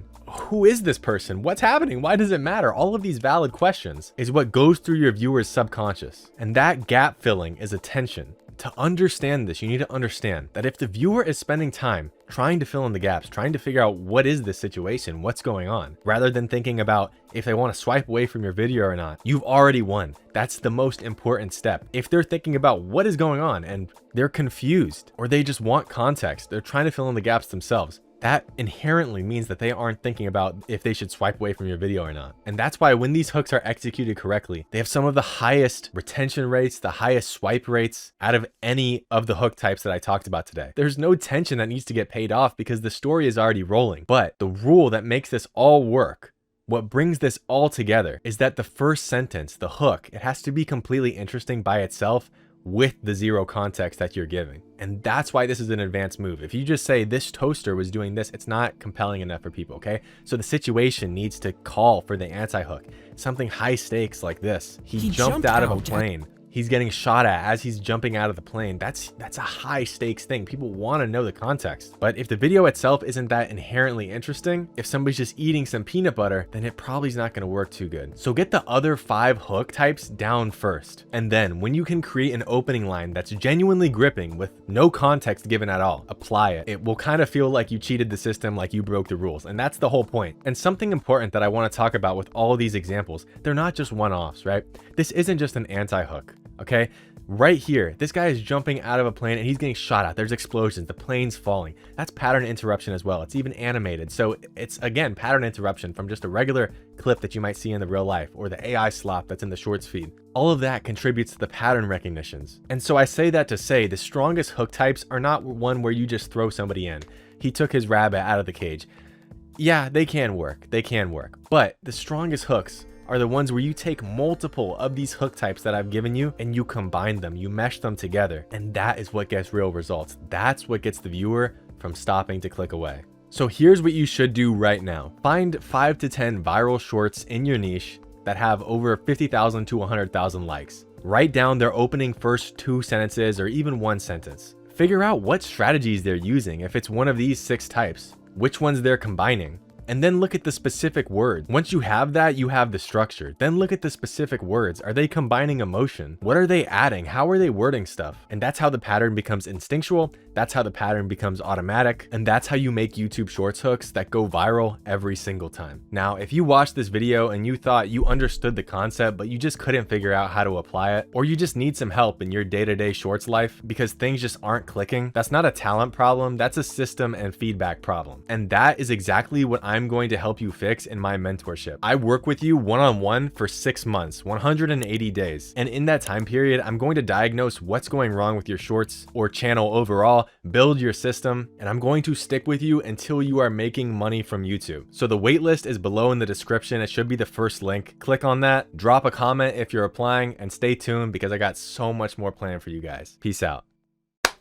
Who is this person? What's happening? Why does it matter? All of these valid questions is what goes through your viewer's subconscious. And that gap filling is attention. To understand this, you need to understand that if the viewer is spending time trying to fill in the gaps, trying to figure out what is this situation, what's going on, rather than thinking about if they want to swipe away from your video or not, you've already won. That's the most important step. If they're thinking about what is going on and they're confused, or they just want context, they're trying to fill in the gaps themselves, that inherently means that they aren't thinking about if they should swipe away from your video or not. And that's why when these hooks are executed correctly, they have some of the highest retention rates, the highest swipe rates out of any of the hook types that I talked about today. There's no tension that needs to get paid off because the story is already rolling. But the rule that makes this all work, what brings this all together, is that the first sentence, the hook, it has to be completely interesting by itself with the zero context that you're giving. And that's why this is an advanced move. If you just say this toaster was doing this, it's not compelling enough for people, okay? So the situation needs to call for the anti-hook. Something high stakes like this. He jumped out of a plane. He's getting shot at as he's jumping out of the plane. That's a high stakes thing. People want to know the context. But if the video itself isn't that inherently interesting, if somebody's just eating some peanut butter, then it probably is not going to work too good. So get the other 5 hook types down first. And then when you can create an opening line that's genuinely gripping with no context given at all, apply it. It will kind of feel like you cheated the system, like you broke the rules. And that's the whole point. And something important that I want to talk about with all of these examples, they're not just one-offs, right? This isn't just an anti-hook. okay? Right here, this guy is jumping out of a plane and he's getting shot at. There's explosions, the plane's falling. That's pattern interruption as well. It's even animated. So it's, again, pattern interruption from just a regular clip that you might see in the real life, or the AI slop that's in the shorts feed. All of that contributes to the pattern recognitions. And so I say that to say the strongest hook types are not one where you just throw somebody in. He took his rabbit out of the cage. Yeah, they can work. They can work. But the strongest hooks are the ones where you take multiple of these hook types that I've given you and you combine them, you mesh them together, and that is what gets real results. That's what gets the viewer from stopping to click away. So here's what you should do right now. Find 5 to 10 viral shorts in your niche that have over 50,000 to 100,000 likes. Write down their opening first 2 sentences or even 1 sentence. Figure out what strategies they're using if it's one of these 6 types, which ones they're combining. And then look at the specific words. Once you have that, you have the structure. Then look at the specific words. Are they combining emotion? What are they adding? How are they wording stuff? And that's how the pattern becomes instinctual. That's how the pattern becomes automatic. And that's how you make YouTube Shorts hooks that go viral every single time. Now, if you watched this video and you thought you understood the concept, but you just couldn't figure out how to apply it, or you just need some help in your day-to-day shorts life because things just aren't clicking, that's not a talent problem. That's a system and feedback problem. And that is exactly what I'm going to help you fix in my mentorship. I work with you one-on-one for 6 months, 180 days. And in that time period, I'm going to diagnose what's going wrong with your shorts or channel overall, build your system, and I'm going to stick with you until you are making money from YouTube. So the waitlist is below in the description. It should be the first link. Click on that, drop a comment if you're applying, and stay tuned because I got so much more planned for you guys. Peace out.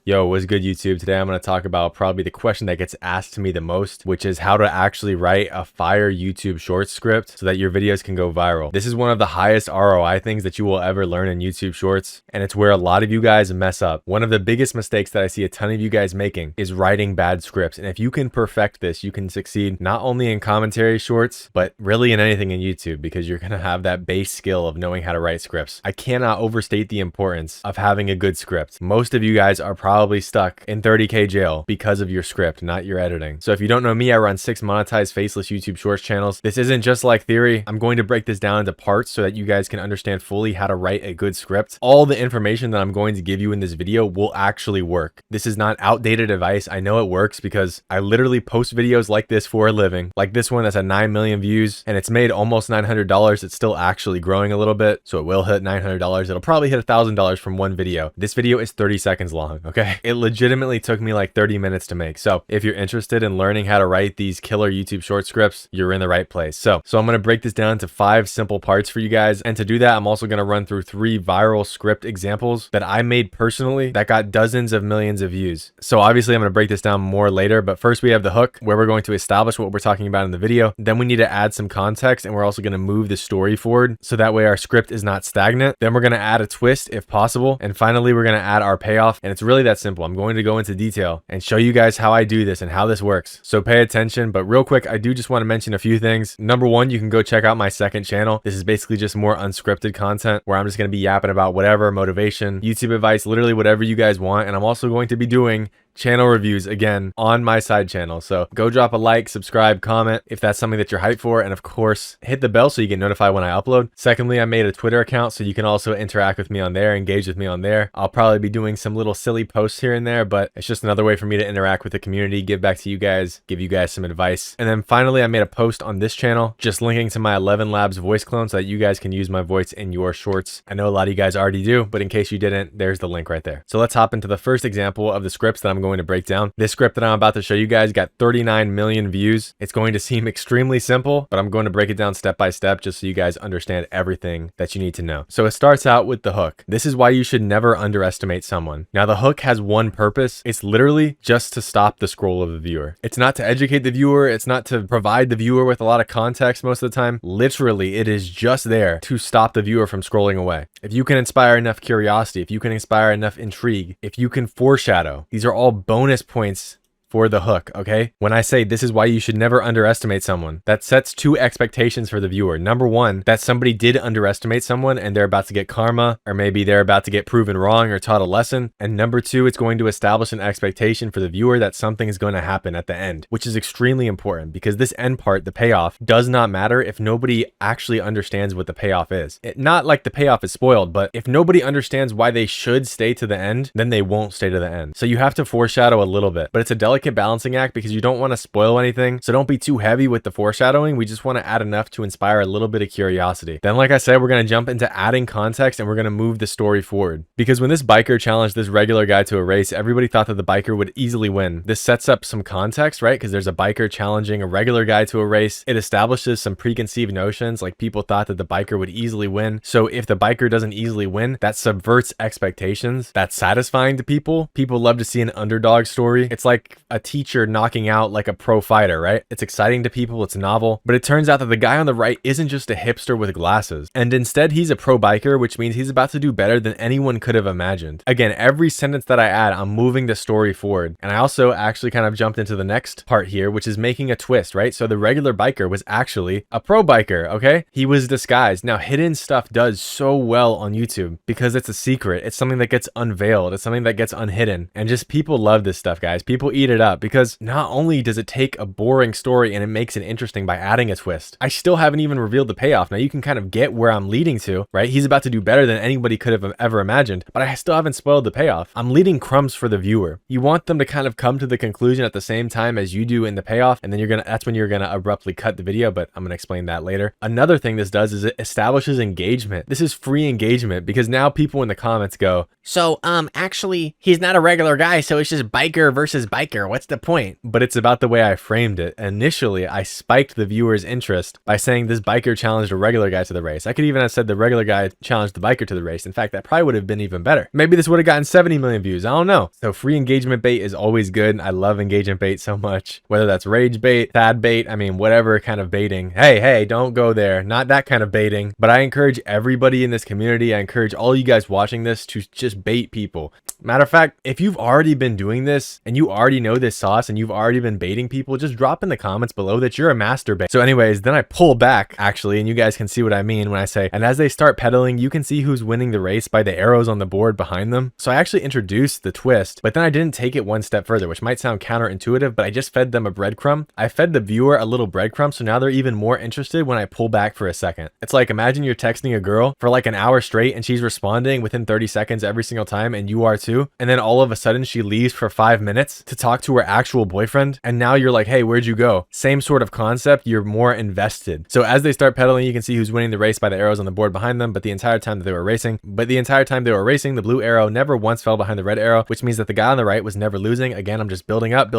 Yo, what's good, YouTube? Today I'm going to talk about probably the question that gets asked to me the most, which is how to actually write a fire YouTube Shorts script so that your videos can go viral. This is one of the highest ROI things that you will ever learn in YouTube Shorts, and it's where a lot of you guys mess up. One of the biggest mistakes that I see a ton of you guys making is writing bad scripts, and if you can perfect this, you can succeed not only in commentary shorts, but really in anything in YouTube because you're going to have that base skill of knowing how to write scripts. I cannot overstate the importance of having a good script. Most of you guys are probably stuck in 30K jail because of your script, not your editing. So if you don't know me, I run 6 monetized faceless YouTube Shorts channels. This isn't just like theory. I'm going to break this down into parts so that you guys can understand fully how to write a good script. All the information that I'm going to give you in this video will actually work. This is not outdated advice. I know it works because I literally post videos like this for a living, like this one that's at 9 million views and it's made almost $900. It's still actually growing a little bit, so it will hit $900. It'll probably hit $1,000 from one video. This video is 30 seconds long, okay? It legitimately took me like 30 minutes to make. So if you're interested in learning how to write these killer YouTube short scripts, you're in the right place. So I'm going to break this down into 5 simple parts for you guys. And to do that, I'm also going to run through 3 viral script examples that I made personally that got dozens of millions of views. So obviously I'm going to break this down more later, but first we have the hook where we're going to establish what we're talking about in the video. Then we need to add some context and we're also going to move the story forward so that way our script is not stagnant. Then we're going to add a twist if possible. And finally, we're going to add our payoff. And it's really that simple. I'm going to go into detail and show you guys how I do this and how this works. So pay attention, but real quick, I do just want to mention a few things. Number 1, you can go check out my second channel. This is basically just more unscripted content where I'm just going to be yapping about whatever, motivation, YouTube advice, literally whatever you guys want. And I'm also going to be doing channel reviews again on my side channel. So go drop a like, subscribe, comment if that's something that you're hyped for. And of course, hit the bell so you get notified when I upload. Secondly, I made a Twitter account so you can also interact with me on there, engage with me on there. I'll probably be doing some little silly posts here and there, but it's just another way for me to interact with the community, give back to you guys, give you guys some advice. And then finally, I made a post on this channel, just linking to my 11 Labs voice clone so that you guys can use my voice in your shorts. I know a lot of you guys already do, but in case you didn't, there's the link right there. So let's hop into the first example of the scripts that I'm going to break down. This script that I'm about to show you guys got 39 million views. It's going to seem extremely simple, but I'm going to break it down step by step just so you guys understand everything that you need to know. So it starts out with the hook. This is why you should never underestimate someone. Now the hook has one purpose. It's literally just to stop the scroll of the viewer. It's not to educate the viewer. It's not to provide the viewer with a lot of context most of the time. Literally, it is just there to stop the viewer from scrolling away. If you can inspire enough curiosity, if you can inspire enough intrigue, if you can foreshadow, these are all bonus points for the hook, okay? When I say this is why you should never underestimate someone, that sets two expectations for the viewer. Number one, that somebody did underestimate someone and they're about to get karma, or maybe they're about to get proven wrong or taught a lesson. And number two, it's going to establish an expectation for the viewer that something is going to happen at the end, which is extremely important because this end part, the payoff, does not matter if nobody actually understands what the payoff is. Not like the payoff is spoiled, but if nobody understands why they should stay to the end, then they won't stay to the end. So you have to foreshadow a little bit, but it's a delicate balancing act because you don't want to spoil anything. So don't be too heavy with the foreshadowing. We just want to add enough to inspire a little bit of curiosity. Then, like I said, we're going to jump into adding context and we're going to move the story forward. Because when this biker challenged this regular guy to a race, everybody thought that the biker would easily win. This sets up some context, right? Because there's a biker challenging a regular guy to a race. It establishes some preconceived notions, like people thought that the biker would easily win. So if the biker doesn't easily win, that subverts expectations. That's satisfying to people. People love to see an underdog story. It's like a teacher knocking out like a pro fighter, right? It's exciting to people. It's novel. But it turns out that the guy on the right isn't just a hipster with glasses. And instead, he's a pro biker, which means he's about to do better than anyone could have imagined. Again, every sentence that I add, I'm moving the story forward. And I also actually kind of jumped into the next part here, which is making a twist, right? So the regular biker was actually a pro biker, okay? He was disguised. Now, hidden stuff does so well on YouTube because it's a secret. It's something that gets unveiled. It's something that gets unhidden. And just people love this stuff, guys. People eat it up because not only does it take a boring story and it makes it interesting by adding a twist, I still haven't even revealed the payoff. Now you can kind of get where I'm leading to, right? He's about to do better than anybody could have ever imagined, but I still haven't spoiled the payoff. I'm leaving crumbs for the viewer. You want them to kind of come to the conclusion at the same time as you do in the payoff, and then that's when you're gonna abruptly cut the video, but I'm gonna explain that later. Another thing this does is it establishes engagement. This is free engagement because now people in the comments go, so actually he's not a regular guy, so it's just biker versus biker. What's the point? But it's about the way I framed it. Initially, I spiked the viewer's interest by saying this biker challenged a regular guy to the race. I could even have said the regular guy challenged the biker to the race. In fact, that probably would have been even better. Maybe this would have gotten 70 million views. I don't know. So free engagement bait is always good. I love engagement bait so much. Whether that's rage bait, thad bait, I mean, whatever kind of baiting. Hey, don't go there. Not that kind of baiting. But I encourage everybody in this community. I encourage all you guys watching this to just bait people. Matter of fact, if you've already been doing this and you already know this sauce and you've already been baiting people, just drop in the comments below that you're a master bait. So anyways, then I pull back actually, and you guys can see what I mean when I say, and as they start pedaling, you can see who's winning the race by the arrows on the board behind them. So I actually introduced the twist, but then I didn't take it one step further, which might sound counterintuitive, but I just fed them a breadcrumb. I fed the viewer a little breadcrumb, so now they're even more interested when I pull back for a second. It's like, imagine you're texting a girl for like an hour straight and she's responding within 30 seconds every single time, and you are too. And then all of a sudden she leaves for 5 minutes to talk to her actual boyfriend. And now you're like, hey, where'd you go? Same sort of concept. You're more invested. So as they start pedaling, you can see who's winning the race by the arrows on the board behind them. But the entire time that they were racing, the blue arrow never once fell behind the red arrow, which means that the guy on the right was never losing. Again, I'm just building up,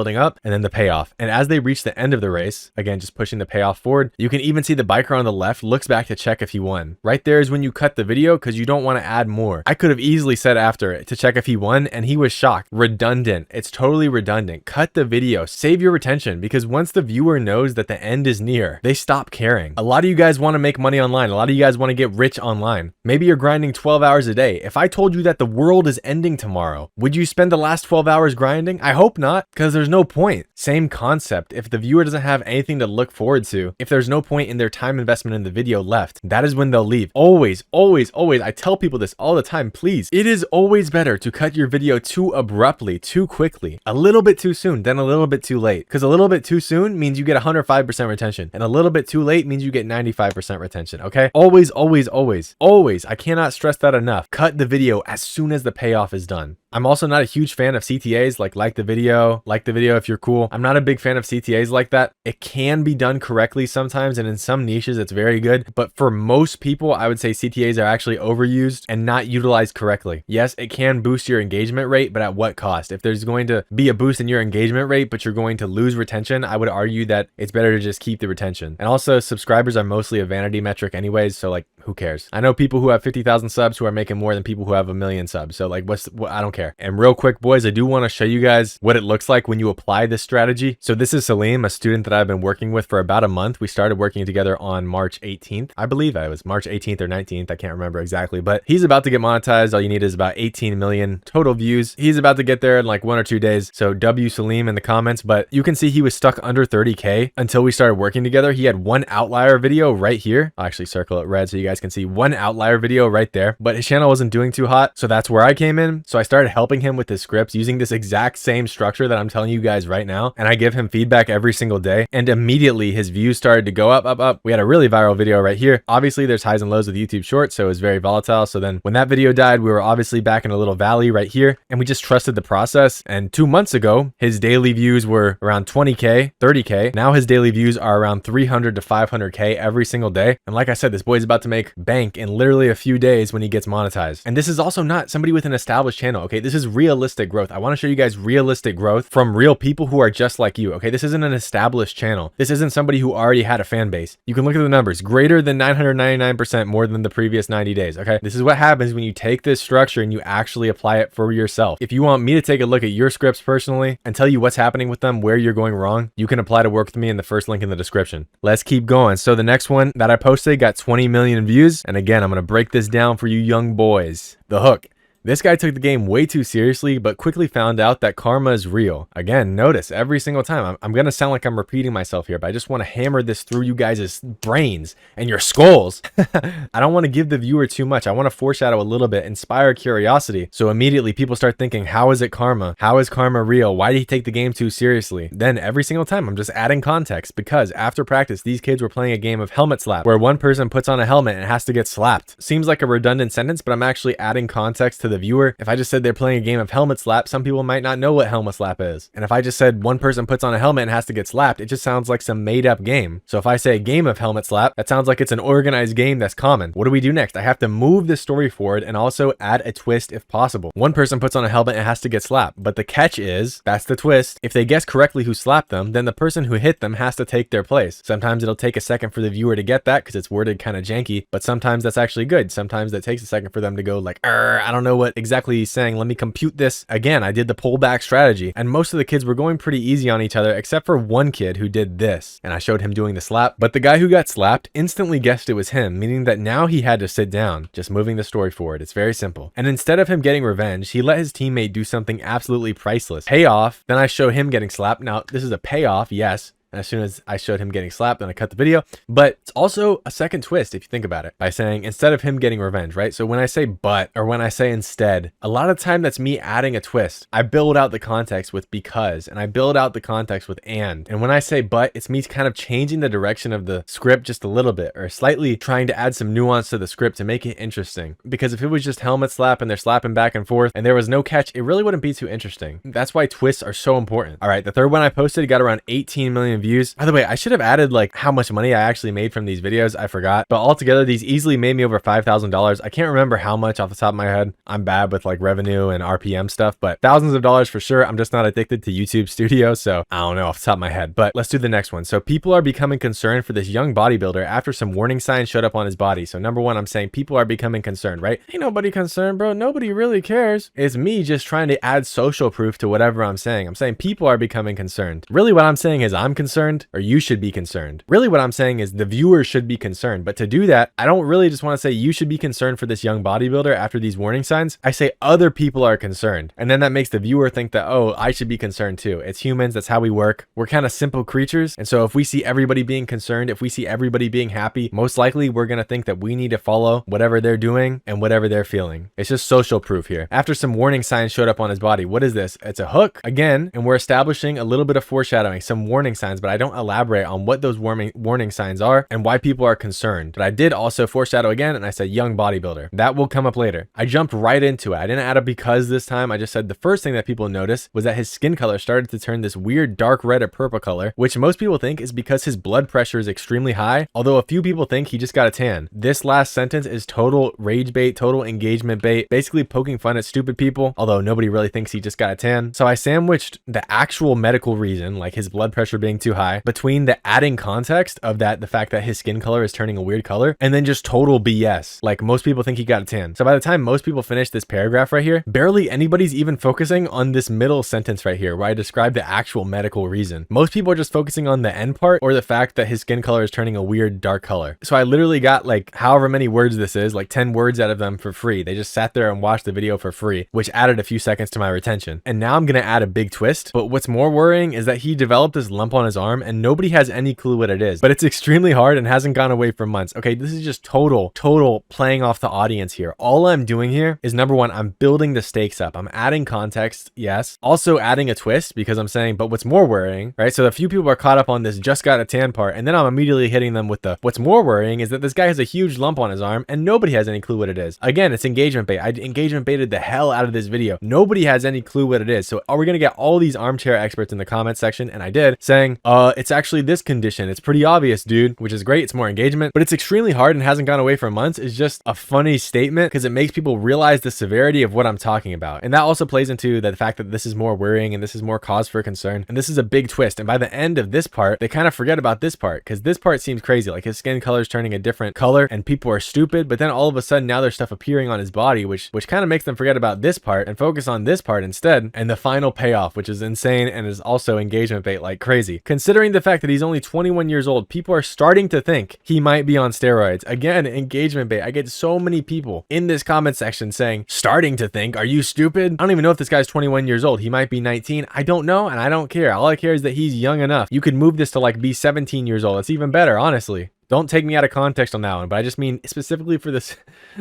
and then the payoff. And as they reach the end of the race, again, just pushing the payoff forward, you can even see the biker on the left looks back to check if he won. Right there is when you cut the video because you don't want to add more. I could have easily said after it to check if he won, and he was shocked. Redundant. It's totally redundant. Cut the video. Save your retention, because once the viewer knows that the end is near, they stop caring. A lot of you guys want to make money online. A lot of you guys want to get rich online. Maybe you're grinding 12 hours a day. If I told you that the world is ending tomorrow, would you spend the last 12 hours grinding? I hope not, because there's no point. Same concept. If the viewer doesn't have anything to look forward to, if there's no point in their time investment in the video left, that is when they'll leave. Always, always, always. I tell people this all the time, please. It is always better to cut your video too abruptly, too quickly, a little bit too soon than a little bit too late. Because a little bit too soon means you get 105% retention, and a little bit too late means you get 95% retention, okay? Always, always, always, always. I cannot stress that enough. Cut the video as soon as the payoff is done. I'm also not a huge fan of CTAs, like the video if you're cool. I'm not a big fan of CTAs like that. It can be done correctly sometimes, and in some niches it's very good, but for most people, I would say CTAs are actually overused and not utilized correctly. Yes, it can boost your engagement rate, but at what cost? If there's going to be a boost in your engagement rate, but you're going to lose retention, I would argue that it's better to just keep the retention. And also, subscribers are mostly a vanity metric anyways, so like, who cares? I know people who have 50,000 subs who are making more than people who have 1 million subs. So like, I don't care. And real quick, boys, I do want to show you guys what it looks like when you apply this strategy. So this is Salim, a student that I've been working with for about a month. We started working together on March 18th. I believe it was March 18th or 19th. I can't remember exactly, but he's about to get monetized. All you need is about 18 million total views. He's about to get there in like 1 or 2 days. So W Salim in the comments, but you can see he was stuck under 30K until we started working together. He had one outlier video right here. I'll actually circle it red so you guys can see one outlier video right there, but his channel wasn't doing too hot. So that's where I came in. So I started helping him with his scripts using this exact same structure that I'm telling you guys right now. And I give him feedback every single day. And immediately his views started to go up. We had a really viral video right here. Obviously there's highs and lows with YouTube Shorts, so it was very volatile. So then when that video died, we were obviously back in a little valley right here, and we just trusted the process. And 2 months ago, his daily views were around 20K, 30K. Now his daily views are around 300 to 500K every single day. And like I said, this boy's about to make bank in literally a few days when he gets monetized. And this is also not somebody with an established channel. Okay, this is realistic growth. I want to show you guys realistic growth from real people who are just like you. Okay, this isn't an established channel. This isn't somebody who already had a fan base. You can look at the numbers, greater than 999% more than the previous 90 days. Okay, this is what happens when you take this structure and you actually apply it for yourself. If you want me to take a look at your scripts personally and tell you what's happening with them, where you're going wrong, you can apply to work with me in the first link in the description. Let's keep going. So the next one that I posted got 20 million views. And again, I'm going to break this down for you young boys. The hook. This guy took the game way too seriously, but quickly found out that karma is real. Again, notice every single time, I'm going to sound like I'm repeating myself here, but I just want to hammer this through you guys' brains and your skulls. I don't want to give the viewer too much. I want to foreshadow a little bit, inspire curiosity. So immediately people start thinking, how is it karma? How is karma real? Why did he take the game too seriously? Then every single time I'm just adding context, because after practice, these kids were playing a game of helmet slap where one person puts on a helmet and has to get slapped. Seems like a redundant sentence, but I'm actually adding context to the viewer. If I just said they're playing a game of helmet slap, some people might not know what helmet slap is. And if I just said one person puts on a helmet and has to get slapped, it just sounds like some made up game. So if I say a game of helmet slap, that sounds like it's an organized game that's common. What do we do next? I have to move the story forward and also add a twist if possible. One person puts on a helmet and has to get slapped, but the catch is, that's the twist. If they guess correctly who slapped them, then the person who hit them has to take their place. Sometimes it'll take a second for the viewer to get that because it's worded kind of janky, but sometimes that's actually good. Sometimes that takes a second for them to go like, I don't know what exactly he's saying. Let me compute this. Again, I did the pullback strategy, and most of the kids were going pretty easy on each other, except for one kid who did this, and I showed him doing the slap, but the guy who got slapped instantly guessed it was him, meaning that now he had to sit down. Just moving the story forward. It's very simple. And instead of him getting revenge, he let his teammate do something absolutely priceless. Payoff. Then I show him getting slapped. Now, this is a payoff, yes. And as soon as I showed him getting slapped, then I cut the video. But it's also a second twist if you think about it, by saying instead of him getting revenge, right? So when I say but, or when I say instead, a lot of time that's me adding a twist. I build out the context with because, and I build out the context with and. And when I say but, it's me kind of changing the direction of the script just a little bit, or slightly trying to add some nuance to the script to make it interesting. Because if it was just helmet slap and they're slapping back and forth and there was no catch, it really wouldn't be too interesting. That's why twists are so important. All right, the third one I posted got around 18 million views. By the way, I should have added like how much money I actually made from these videos. I forgot, but altogether these easily made me over $5,000. I can't remember how much off the top of my head. I'm bad with like revenue and RPM stuff, but thousands of dollars for sure. I'm just not addicted to YouTube Studio, so I don't know off the top of my head. But let's do the next one. So people are becoming concerned for this young bodybuilder after some warning signs showed up on his body. So number one, I'm saying people are becoming concerned, right? Ain't nobody concerned, bro. Nobody really cares. It's me just trying to add social proof to whatever I'm saying. I'm saying people are becoming concerned. Really what I'm saying is I'm concerned, or you should be concerned. Really what I'm saying is the viewer should be concerned. But to do that, I don't really just want to say you should be concerned for this young bodybuilder after these warning signs. I say other people are concerned. And then that makes the viewer think that, oh, I should be concerned too. It's humans. That's how we work. We're kind of simple creatures. And so if we see everybody being concerned, if we see everybody being happy, most likely we're going to think that we need to follow whatever they're doing and whatever they're feeling. It's just social proof here. After some warning signs showed up on his body, what is this? It's a hook again. And we're establishing a little bit of foreshadowing, some warning signs, but I don't elaborate on what those warning signs are and why people are concerned. But I did also foreshadow again, and I said young bodybuilder. That will come up later. I jumped right into it. I didn't add a because this time. I just said the first thing that people noticed was that his skin color started to turn this weird dark red or purple color, which most people think is because his blood pressure is extremely high, although a few people think he just got a tan. This last sentence is total rage bait, total engagement bait, basically poking fun at stupid people, although nobody really thinks he just got a tan. So I sandwiched the actual medical reason, like his blood pressure being too high between the adding context of that, the fact that his skin color is turning a weird color, and then just total BS. Like, most people think he got a tan. So by the time most people finish this paragraph right here, barely anybody's even focusing on this middle sentence right here where I describe the actual medical reason. Most people are just focusing on the end part or the fact that his skin color is turning a weird dark color. So I literally got like however many words this is, like 10 words out of them for free. They just sat there and watched the video for free, which added a few seconds to my retention. And now I'm gonna add a big twist. But what's more worrying is that he developed this lump on his arm and nobody has any clue what it is. But it's extremely hard and hasn't gone away for months. Okay, this is just total playing off the audience here. All I'm doing here is, number one, I'm building the stakes up. I'm adding context, yes. Also adding a twist because I'm saying, but what's more worrying, right? So a few people are caught up on this just got a tan part, and then I'm immediately hitting them with the what's more worrying is that this guy has a huge lump on his arm and nobody has any clue what it is. Again, it's engagement bait. I engagement baited the hell out of this video. Nobody has any clue what it is. So are we gonna get all these armchair experts in the comment section? And I did, saying, it's actually this condition. It's pretty obvious, dude, which is great. It's more engagement, but it's extremely hard and hasn't gone away for months. It's just a funny statement because it makes people realize the severity of what I'm talking about. And that also plays into the fact that this is more worrying and this is more cause for concern. And this is a big twist. And by the end of this part, they kind of forget about this part because this part seems crazy. Like his skin color is turning a different color and people are stupid. But then all of a sudden now there's stuff appearing on his body, which kind of makes them forget about this part and focus on this part instead. And the final payoff, which is insane and is also engagement bait like crazy. Considering the fact that he's only 21 years old, people are starting to think he might be on steroids. Again, engagement bait. I get so many people in this comment section saying, starting to think, are you stupid? I don't even know if this guy's 21 years old. He might be 19. I don't know, and I don't care. All I care is that he's young enough. You could move this to like be 17 years old. It's even better, honestly. Don't take me out of context on that one, but I just mean specifically for this,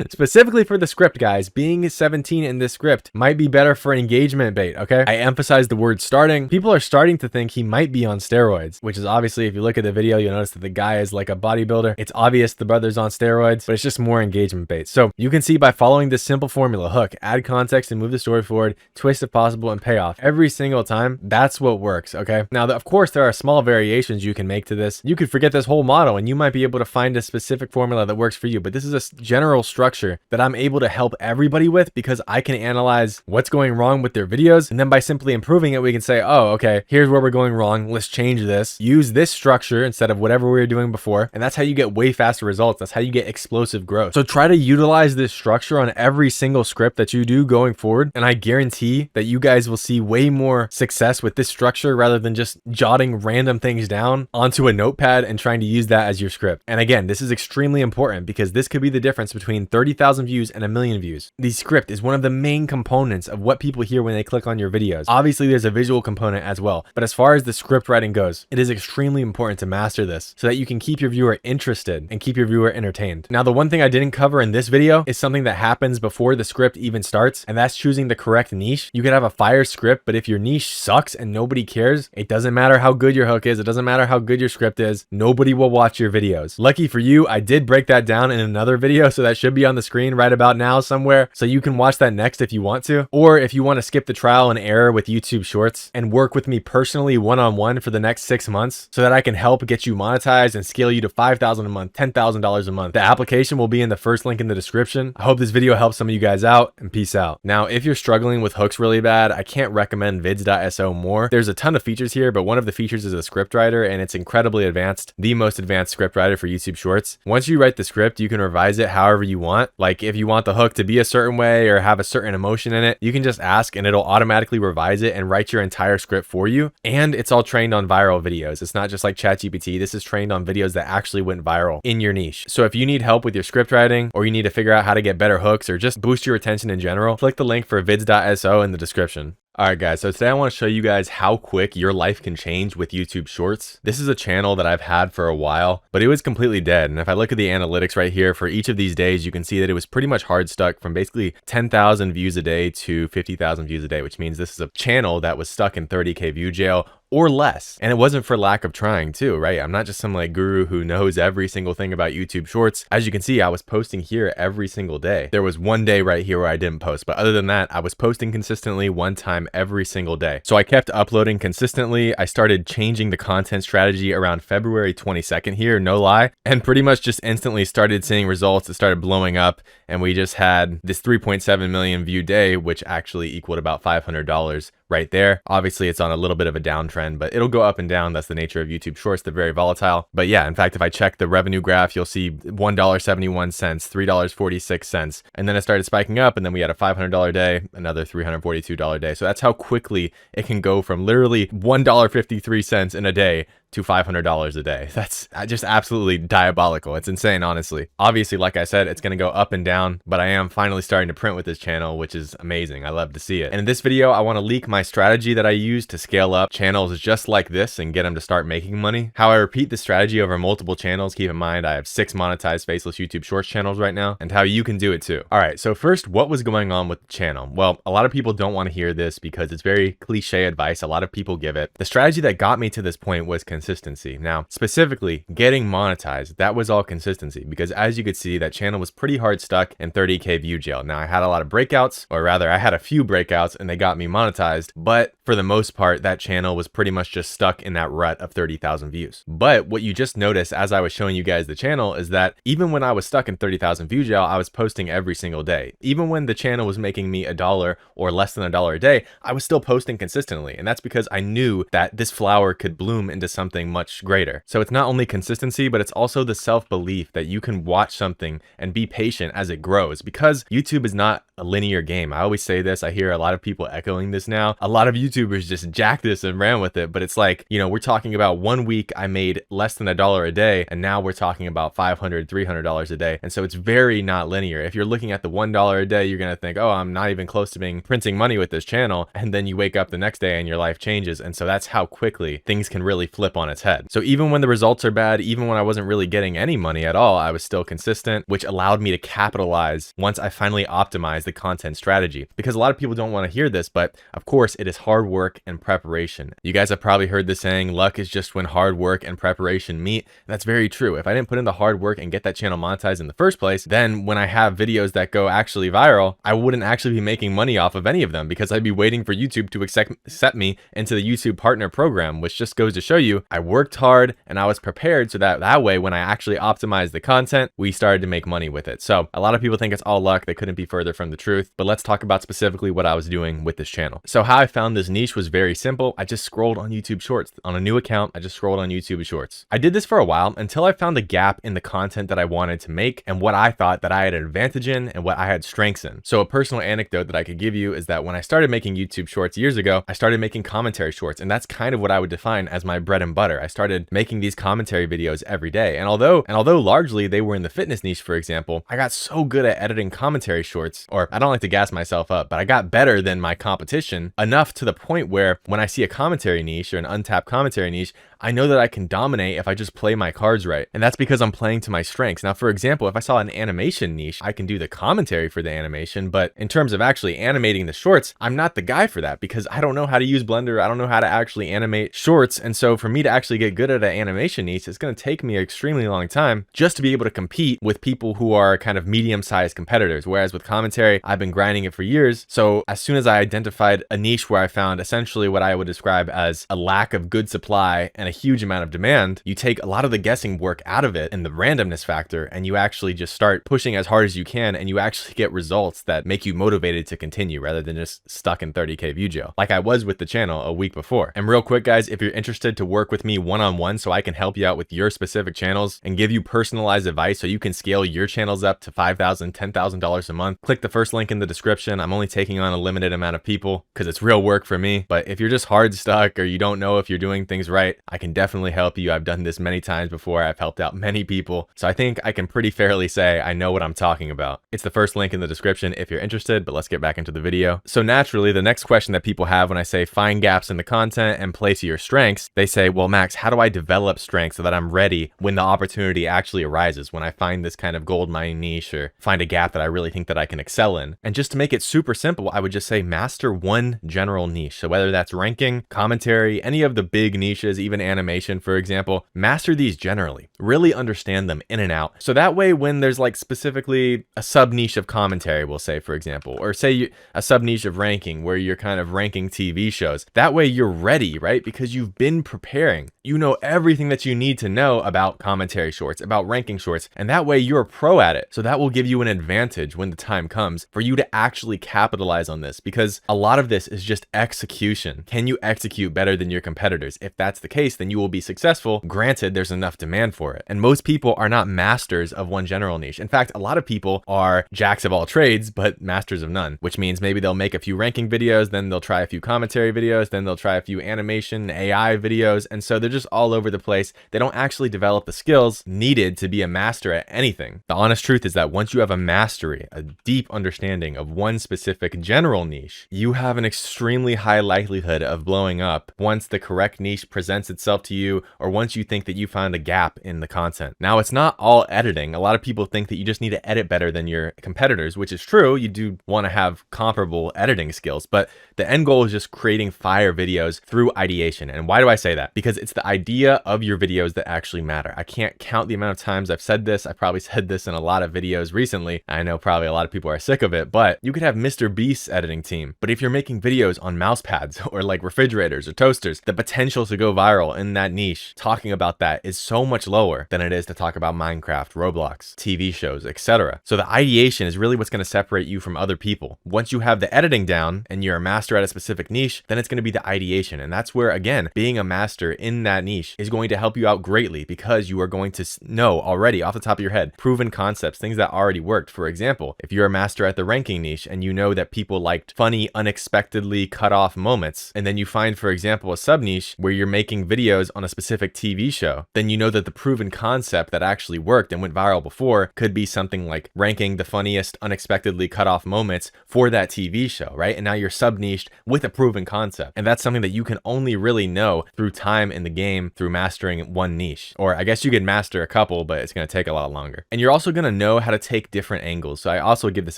specifically for the script, guys. Being 17 in this script might be better for engagement bait, okay? I emphasize the word starting. People are starting to think he might be on steroids, which is obviously, if you look at the video, you'll notice that the guy is like a bodybuilder. It's obvious the brother's on steroids, but it's just more engagement bait. So you can see by following this simple formula, hook, add context and move the story forward, twist if possible, and payoff every single time. That's what works, okay? Now, of course, there are small variations you can make to this. You could forget this whole model and you might be able to find a specific formula that works for you, but this is a general structure that I'm able to help everybody with because I can analyze what's going wrong with their videos, and then by simply improving it, we can say, oh, okay, here's where we're going wrong. Let's change this. Use this structure instead of whatever we were doing before, and that's how you get way faster results. That's how you get explosive growth. So try to utilize this structure on every single script that you do going forward, and I guarantee that you guys will see way more success with this structure rather than just jotting random things down onto a notepad and trying to use that as your script. And again, this is extremely important because this could be the difference between 30,000 views and 1 million views. The script is one of the main components of what people hear when they click on your videos. Obviously, there's a visual component as well, but as far as the script writing goes, it is extremely important to master this so that you can keep your viewer interested and keep your viewer entertained. Now, the one thing I didn't cover in this video is something that happens before the script even starts, and that's choosing the correct niche. You could have a fire script, but if your niche sucks and nobody cares, it doesn't matter how good your hook is, it doesn't matter how good your script is, nobody will watch your videos. Lucky for you, I did break that down in another video, so that should be on the screen right about now somewhere, so you can watch that next if you want to. Or if you want to skip the trial and error with YouTube Shorts and work with me personally one-on-one for the next 6 months so that I can help get you monetized and scale you to $5,000 a month, $10,000 a month. The application will be in the first link in the description. I hope this video helps some of you guys out, and peace out. Now, if you're struggling with hooks really bad, I can't recommend vids.so more. There's a ton of features here, but one of the features is a script writer, and it's incredibly advanced, the most advanced script writer for YouTube Shorts. Once you write the script, you can revise it however you want. Like if you want the hook to be a certain way or have a certain emotion in it, you can just ask and it'll automatically revise it and write your entire script for you. And it's all trained on viral videos. It's not just like ChatGPT. This is trained on videos that actually went viral in your niche. So if you need help with your script writing, or you need to figure out how to get better hooks or just boost your attention in general, click the link for vids.so in the description. Alright guys, so today I want to show you guys how quick your life can change with YouTube Shorts. This is a channel that I've had for a while, but it was completely dead. And if I look at the analytics right here for each of these days, you can see that it was pretty much hard stuck from basically 10,000 views a day to 50,000 views a day, which means this is a channel that was stuck in 30K view jail or less. And it wasn't for lack of trying too, right? I'm not just some like guru who knows every single thing about YouTube Shorts. As you can see, I was posting here every single day. There was one day right here where I didn't post, but other than that, I was posting consistently one time every single day. So I kept uploading consistently. I started changing the content strategy around February 22nd here, no lie, and pretty much just instantly started seeing results. It started blowing up, and we just had this 3.7 million view day, which actually equaled about $500 right there. Obviously, it's on a little bit of a downtrend, but it'll go up and down. That's the nature of YouTube Shorts. They're very volatile. But yeah, in fact, if I check the revenue graph, you'll see $1.71, $3.46, and then it started spiking up, and then we had a $500 day, another $342 day. So that's how quickly it can go from literally $1.53 in a day to $500 a day. That's just absolutely diabolical. It's insane, honestly. Obviously, like I said, it's going to go up and down, but I am finally starting to print with this channel, which is amazing. I love to see it. And in this video, I want to leak my strategy that I use to scale up channels just like this and get them to start making money. How I repeat the strategy over multiple channels. Keep in mind, I have 6 monetized faceless YouTube Shorts channels right now, and how you can do it too. All right, so first, what was going on with the channel? Well, a lot of people don't want to hear this because it's very cliche advice. A lot of people give it. The strategy that got me to this point was consistency. Now, specifically getting monetized, that was all consistency, because as you could see, that channel was pretty hard stuck in 30K view jail. Now, I had a lot of breakouts, or rather I had a few breakouts and they got me monetized, but for the most part, that channel was pretty much just stuck in that rut of 30,000 views. But what you just noticed as I was showing you guys the channel is that even when I was stuck in 30,000 view jail, I was posting every single day. Even when the channel was making me $1 or less than $1 a day, I was still posting consistently. And that's because I knew that this flower could bloom into something much greater. So it's not only consistency, but it's also the self-belief that you can watch something and be patient as it grows, because YouTube is not a linear game. I always say this. I hear a lot of people echoing this now. A lot of YouTubers just jacked this and ran with it, but it's like, you know, we're talking about 1 week I made less than $1 a day, and now we're talking about $500, $300 a day. And so it's very not linear. If you're looking at the $1 a day, you're going to think, oh, I'm not even close to being printing money with this channel. And then you wake up the next day and your life changes. And so that's how quickly things can really flip on its head. So even when the results are bad, even when I wasn't really getting any money at all, I was still consistent, which allowed me to capitalize once I finally optimized the content strategy. Because a lot of people don't want to hear this, but of course it is hard work and preparation. You guys have probably heard the saying, luck is just when hard work and preparation meet. And that's very true. If I didn't put in the hard work and get that channel monetized in the first place, then when I have videos that go actually viral, I wouldn't actually be making money off of any of them, because I'd be waiting for YouTube to accept me into the YouTube partner program, which just goes to show you I worked hard and I was prepared, so that way when I actually optimized the content, we started to make money with it. So a lot of people think it's all luck. They couldn't be further from the truth. But let's talk about specifically what I was doing with this channel. So how I found this niche was very simple. I just scrolled on YouTube Shorts. On a new account, I just scrolled on YouTube Shorts. I did this for a while until I found a gap in the content that I wanted to make and what I thought that I had an advantage in and what I had strengths in. So a personal anecdote that I could give you is that when I started making YouTube Shorts years ago, I started making commentary shorts, and that's kind of what I would define as my bread and butter. I started making these commentary videos every day. And although largely they were in the fitness niche, for example, I got so good at editing commentary shorts, or I don't like to gas myself up, but I got better than my competition enough to the point where when I see a commentary niche or an untapped commentary niche, I know that I can dominate if I just play my cards right. And that's because I'm playing to my strengths. Now, for example, if I saw an animation niche, I can do the commentary for the animation, but in terms of actually animating the shorts, I'm not the guy for that because I don't know how to use Blender. I don't know how to actually animate shorts. And so for me to actually get good at an animation niche, it's going to take me an extremely long time just to be able to compete with people who are kind of medium-sized competitors. Whereas with commentary, I've been grinding it for years. So as soon as I identified a niche where I found essentially what I would describe as a lack of good supply and a huge amount of demand, you take a lot of the guessing work out of it and the randomness factor, and you actually just start pushing as hard as you can, and you actually get results that make you motivated to continue rather than just stuck in 30K view jail, like I was with the channel a week before. And real quick, guys, if you're interested to work with me one-on-one so I can help you out with your specific channels and give you personalized advice so you can scale your channels up to $5,000, $10,000 a month, click the first link in the description. I'm only taking on a limited amount of people because it's real work for me. But if you're just hard stuck or you don't know if you're doing things right, I can definitely help you. I've done this many times before. I've helped out many people. So I think I can pretty fairly say I know what I'm talking about. It's the first link in the description if you're interested, but let's get back into the video. So naturally, the next question that people have when I say find gaps in the content and play to your strengths, they say, well, Max, how do I develop strengths so that I'm ready when the opportunity actually arises, when I find this kind of gold mine niche or find a gap that I really think that I can excel in? And just to make it super simple, I would just say master one general niche. So whether that's ranking, commentary, any of the big niches, even animation, for example, master these generally. Really understand them in and out. So that way, when there's like specifically a sub niche of commentary, we'll say, for example, or say a sub niche of ranking where you're kind of ranking TV shows, that way you're ready, right? Because you've been preparing. sharing. You know everything that you need to know about commentary shorts, about ranking shorts, and that way you're a pro at it. So that will give you an advantage when the time comes for you to actually capitalize on this, because a lot of this is just execution. Can you execute better than your competitors? If that's the case, then you will be successful. Granted, there's enough demand for it. And most people are not masters of one general niche. In fact, a lot of people are jacks of all trades, but masters of none, which means maybe they'll make a few ranking videos, then they'll try a few commentary videos, then they'll try a few animation, AI videos. And so they're just all over the place. They don't actually develop the skills needed to be a master at anything. The honest truth is that once you have a mastery, a deep understanding of one specific general niche, you have an extremely high likelihood of blowing up once the correct niche presents itself to you, or once you think that you found a gap in the content. Now, it's not all editing. A lot of people think that you just need to edit better than your competitors, which is true. You do want to have comparable editing skills, but the end goal is just creating fire videos through ideation. And why do I say that? Because it's the idea of your videos that actually matter. I can't count the amount of times I've said this. I probably said this in a lot of videos recently. I know probably a lot of people are sick of it, but you could have Mr. Beast's editing team. But if you're making videos on mouse pads or like refrigerators or toasters, the potential to go viral in that niche talking about that is so much lower than it is to talk about Minecraft, Roblox, TV shows, etc. So the ideation is really what's going to separate you from other people. Once you have the editing down and you're a master at a specific niche, then it's going to be the ideation. And that's where, again, being a master in that niche is going to help you out greatly, because you are going to know already off the top of your head proven concepts, things that already worked. For example, if you're a master at the ranking niche and you know that people liked funny, unexpectedly cut off moments, and then you find, for example, a sub niche where you're making videos on a specific TV show, then you know that the proven concept that actually worked and went viral before could be something like ranking the funniest, unexpectedly cut off moments for that TV show, right? And now you're sub niched with a proven concept. And that's something that you can only really know through time in the game, through mastering one niche. Or I guess you could master a couple, but it's going to take a lot longer. And you're also going to know how to take different angles. So I also give this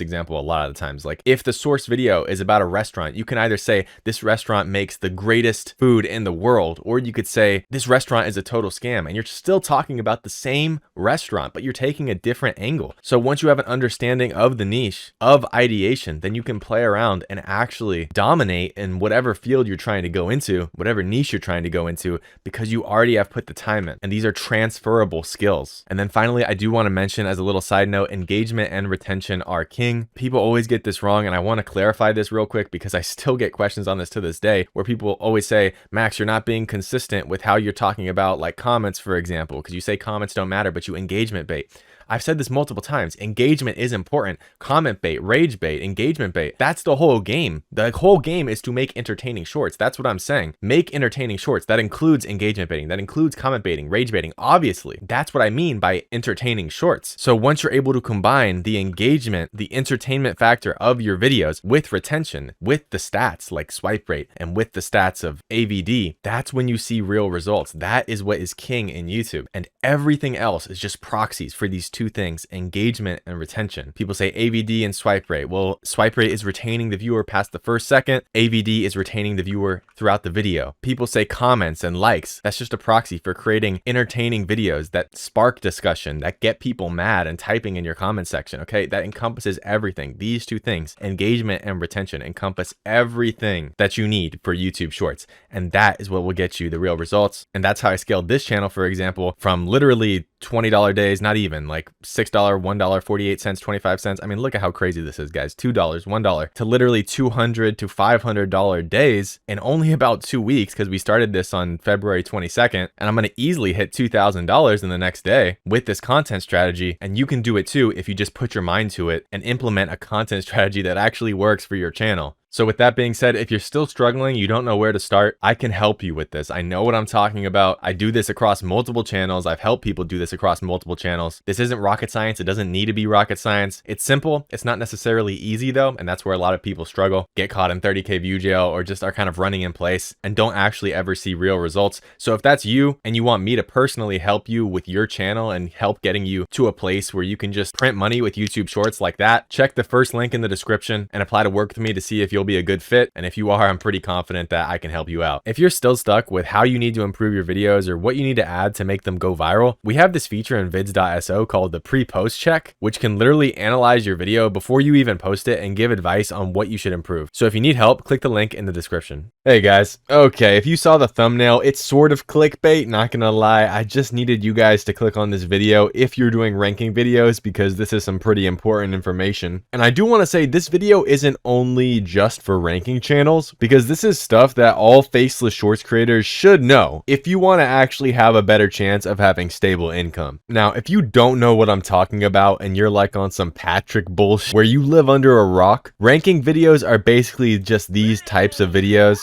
example a lot of the times. Like if the source video is about a restaurant, you can either say this restaurant makes the greatest food in the world, or you could say this restaurant is a total scam, and you're still talking about the same restaurant, but you're taking a different angle. So once you have an understanding of the niche, of ideation, then you can play around and actually dominate in whatever field you're trying to go into, whatever niche you're trying to go into, because you already have put the time in. And these are transferable skills. And then finally, I do want to mention as a little side note, engagement and retention are king. People always get this wrong, and I want to clarify this real quick because I still get questions on this to this day, where people always say, Max, you're not being consistent with how you're talking about like comments, for example, because you say comments don't matter, but you engagement bait. I've said this multiple times. Engagement is important. Comment bait, rage bait, engagement bait. That's the whole game. The whole game is to make entertaining shorts. That's what I'm saying. Make entertaining shorts. That includes engagement baiting. That includes comment baiting, rage baiting. Obviously, that's what I mean by entertaining shorts. So once you're able to combine the engagement, the entertainment factor of your videos with retention, with the stats like swipe rate, and with the stats of AVD, that's when you see real results. That is what is king in YouTube. And everything else is just proxies for these two things, engagement and retention. People say AVD and swipe rate. Well, swipe rate is retaining the viewer past the first second. AVD is retaining the viewer throughout the video. People say comments and likes. That's just a proxy for creating entertaining videos that spark discussion, that get people mad and typing in your comment section. Okay, that encompasses everything. These two things, engagement and retention, encompass everything that you need for YouTube Shorts. And that is what will get you the real results. And that's how I scaled this channel, for example, from literally $20 days, not even, like $6, $1, 48 cents, 25 cents. I mean, look at how crazy this is, guys. $2, $1 to literally $200 to $500 days in only about 2 weeks, because we started this on February 22nd, and I'm going to easily hit $2,000 in the next day with this content strategy. And you can do it too if you just put your mind to it and implement a content strategy that actually works for your channel. So with that being said, if you're still struggling, you don't know where to start, I can help you with this. I know what I'm talking about. I do this across multiple channels. I've helped people do this across multiple channels. This isn't rocket science. It doesn't need to be rocket science. It's simple. It's not necessarily easy though, and that's where a lot of people struggle, get caught in 30K view jail, or just are kind of running in place and don't actually ever see real results. So if that's you and you want me to personally help you with your channel and help getting you to a place where you can just print money with YouTube Shorts like that, check the first link in the description and apply to work with me to see if you'll you'll be a good fit. And if you are, I'm pretty confident that I can help you out. If you're still stuck with how you need to improve your videos or what you need to add to make them go viral, we have this feature in vids.so called the pre-post check, which can literally analyze your video before you even post it and give advice on what you should improve. So if you need help, click the link in the description. Hey guys, okay, if you saw the thumbnail, it's sort of clickbait, not gonna lie. I just needed you guys to click on this video if you're doing ranking videos, because this is some pretty important information. And I do want to say this video isn't only just for ranking channels, because this is stuff that all faceless shorts creators should know if you want to actually have a better chance of having stable income. Now, if you don't know what I'm talking about and you're like on some Patrick bullshit where you live under a rock, ranking videos are basically just these types of videos,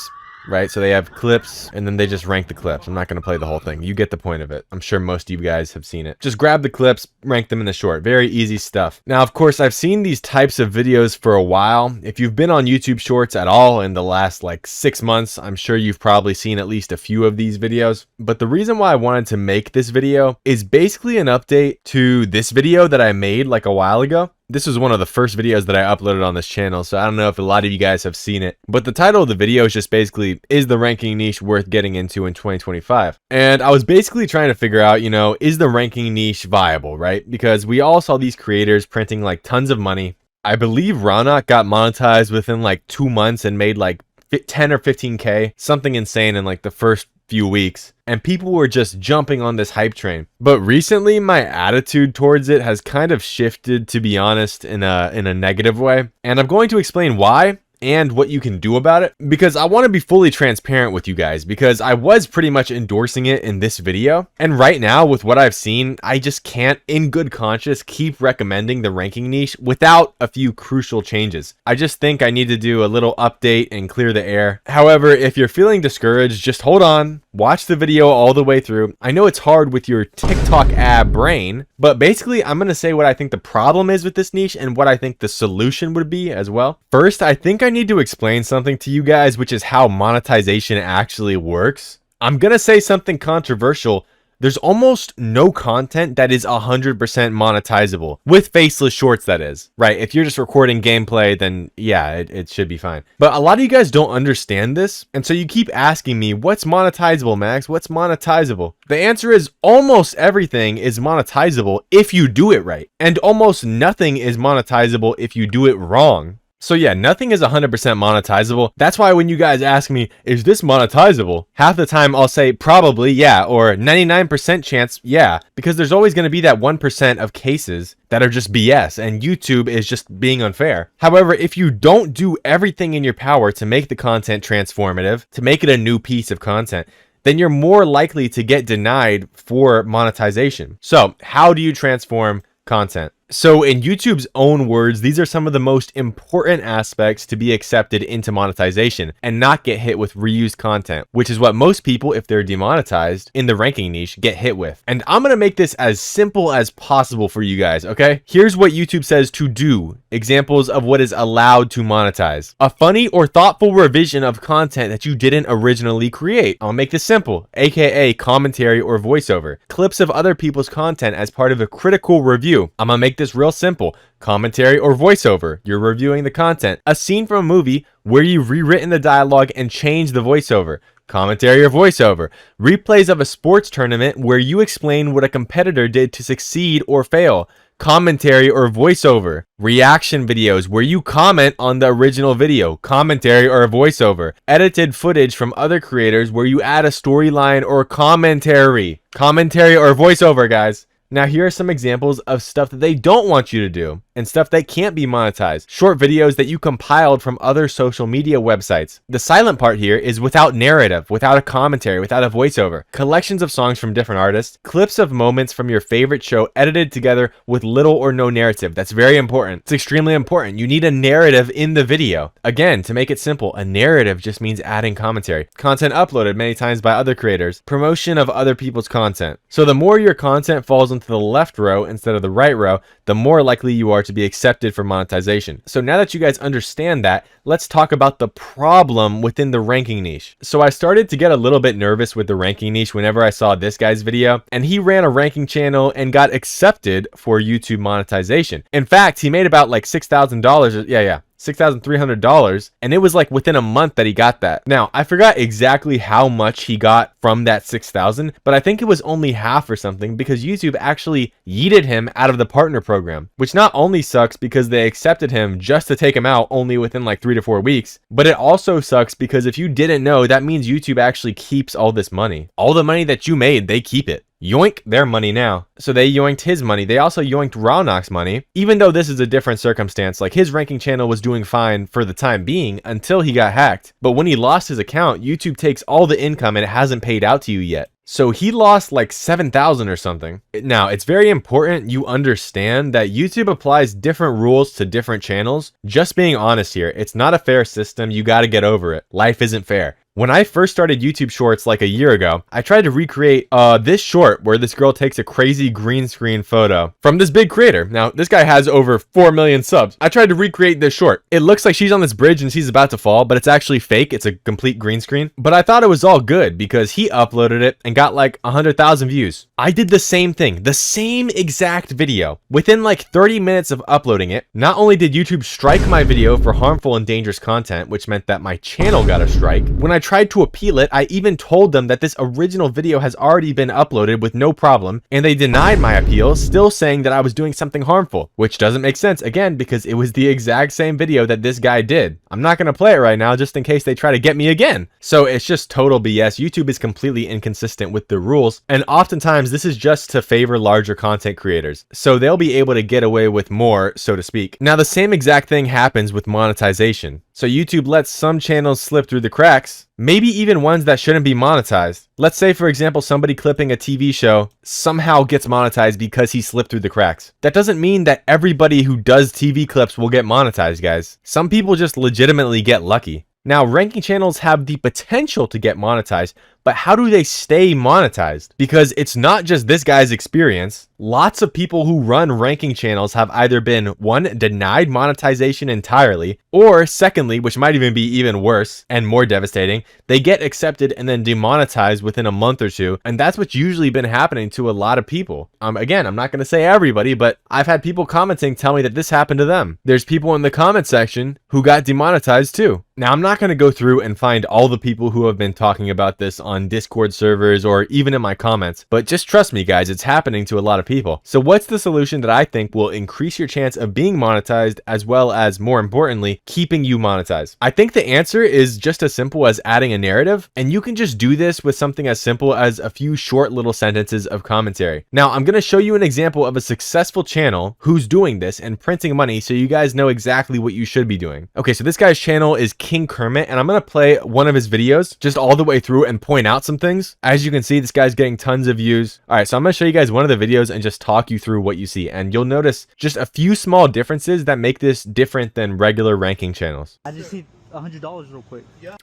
right? So they have clips and then they just rank the clips. I'm not going to play the whole thing. You get the point of it. I'm sure most of you guys have seen it. Just grab the clips, rank them in the short. Very easy stuff. Now, of course, I've seen these types of videos for a while. If you've been on YouTube Shorts at all in the last like 6 months, I'm sure you've probably seen at least a few of these videos. But the reason why I wanted to make this video is basically an update to this video that I made like a while ago. This was one of the first videos that I uploaded on this channel, so I don't know if a lot of you guys have seen it, but the title of the video is just basically, is the ranking niche worth getting into in 2025? And I was basically trying to figure out, you know, is the ranking niche viable, right? Because we all saw these creators printing like tons of money. I believe Ronok got monetized within like 2 months and made like 10 or 15K, something insane in like the first few weeks, and people were just jumping on this hype train. But recently my attitude towards it has kind of shifted, to be honest, in a negative way, and I'm going to explain why and what you can do about it, because I want to be fully transparent with you guys, because I was pretty much endorsing it in this video, and right now with what I've seen, I just can't in good conscience keep recommending the ranking niche without a few crucial changes. I just think I need to do a little update and clear the air. However, if you're feeling discouraged, just hold on, watch the video all the way through. I know it's hard with your TikTok ad brain, but basically I'm going to say what I think the problem is with this niche and what I think the solution would be as well. First, I think I need to explain something to you guys, which is how monetization actually works. I'm gonna say something controversial. There's almost no content that is 100% monetizable with faceless shorts, that is, right? If you're just recording gameplay, then yeah, it should be fine. But a lot of you guys don't understand this, and so you keep asking me, what's monetizable, Max? What's monetizable? The answer is almost everything is monetizable if you do it right, and almost nothing is monetizable if you do it wrong. So yeah, nothing is 100% monetizable. That's why when you guys ask me, is this monetizable? Half the time I'll say probably yeah, or 99% chance yeah, because there's always going to be that 1% of cases that are just BS and YouTube is just being unfair. However, if you don't do everything in your power to make the content transformative, to make it a new piece of content, then you're more likely to get denied for monetization. So how do you transform content? So in YouTube's own words, these are some of the most important aspects to be accepted into monetization and not get hit with reused content, which is what most people, if they're demonetized in the ranking niche, get hit with. And I'm going to make this as simple as possible for you guys, okay? Here's what YouTube says to do. Examples of what is allowed to monetize. A funny or thoughtful revision of content that you didn't originally create. I'll make this simple, aka commentary or voiceover. Clips of other people's content as part of a critical review. I'm gonna make this real simple. Commentary or voiceover. You're reviewing the content. A scene from a movie where you've rewritten the dialogue and changed the voiceover. Commentary or voiceover. Replays of a sports tournament where you explain what a competitor did to succeed or fail. Commentary or voiceover. Reaction videos where you comment on the original video. Commentary or voiceover. Edited footage from other creators where you add a storyline or commentary. Commentary or voiceover, guys. Now here are some examples of stuff that they don't want you to do and stuff that can't be monetized. Short videos that you compiled from other social media websites. The silent part here is without narrative, without a commentary, without a voiceover. Collections of songs from different artists. Clips of moments from your favorite show edited together with little or no narrative. That's very important. It's extremely important. You need a narrative in the video. Again, to make it simple, a narrative just means adding commentary. Content uploaded many times by other creators. Promotion of other people's content. So the more your content falls into the left row instead of the right row, the more likely you are to be accepted for monetization. So now that you guys understand that, let's talk about the problem within the ranking niche. So I started to get a little bit nervous with the ranking niche whenever I saw this guy's video, and he ran a ranking channel and got accepted for YouTube monetization. In fact, he made about like $6,000. Yeah, $6,300, and it was like within a month that he got that. Now, I forgot exactly how much he got from that 6,000, but I think it was only half or something because YouTube actually yeeted him out of the partner program, which not only sucks because they accepted him just to take him out only within like 3 to 4 weeks, but it also sucks because if you didn't know, that means YouTube actually keeps all this money. All the money that you made, they keep it. Yoink their money now. So they yoinked his money. They also yoinked Rawnok's money, even though this is a different circumstance. Like his ranking channel was doing fine for the time being until he got hacked. But when he lost his account, YouTube takes all the income and it hasn't paid out to you yet. So he lost like 7,000 or something. Now, it's very important you understand that YouTube applies different rules to different channels. Just being honest here, it's not a fair system. You got to get over it. Life isn't fair. When I first started YouTube Shorts like a year ago, I tried to recreate this short where this girl takes a crazy green screen photo from this big creator. Now, this guy has over 4 million subs. I tried to recreate this short. It looks like she's on this bridge and she's about to fall, but it's actually fake. It's a complete green screen. But I thought it was all good because he uploaded it and got like 100,000 views. I did the same thing, the same exact video. Within like 30 minutes of uploading it, not only did YouTube strike my video for harmful and dangerous content, which meant that my channel got a strike, when I tried to appeal it, I even told them that this original video has already been uploaded with no problem, and they denied my appeal, still saying that I was doing something harmful, which doesn't make sense, again, because it was the exact same video that this guy did. I'm not going to play it right now just in case they try to get me again. So it's just total BS. YouTube is completely inconsistent with the rules, and oftentimes this is just to favor larger content creators, so they'll be able to get away with more, so to speak. Now, the same exact thing happens with monetization. So YouTube lets some channels slip through the cracks, maybe even ones that shouldn't be monetized. Let's say, for example, somebody clipping a TV show somehow gets monetized because he slipped through the cracks. That doesn't mean that everybody who does TV clips will get monetized, guys. Some people just legitimately get lucky. Now, ranking channels have the potential to get monetized, but how do they stay monetized? Because it's not just this guy's experience. Lots of people who run ranking channels have either been, one, denied monetization entirely, or secondly, which might even be even worse and more devastating, they get accepted and then demonetized within a month or two. And that's what's usually been happening to a lot of people. Again, I'm not going to say everybody, but I've had people commenting tell me that this happened to them. There's people in the comment section who got demonetized too. Now, I'm not going to go through and find all the people who have been talking about this on Discord servers or even in my comments, but just trust me, guys, it's happening to a lot of people. So what's the solution that I think will increase your chance of being monetized, as well as, more importantly, keeping you monetized? I think the answer is just as simple as adding a narrative, and you can just do this with something as simple as a few short little sentences of commentary. Now, I'm going to show you an example of a successful channel who's doing this and printing money so you guys know exactly what you should be doing. Okay, so this guy's channel is King Kermit, and I'm going to play one of his videos just all the way through and point out some things. As you can see, this guy's getting tons of views. All right, so I'm going to show you guys one of the videos and just talk you through what you see, and you'll notice just a few small differences that make this different than regular ranking channels. I just need $100 real quick. Yeah.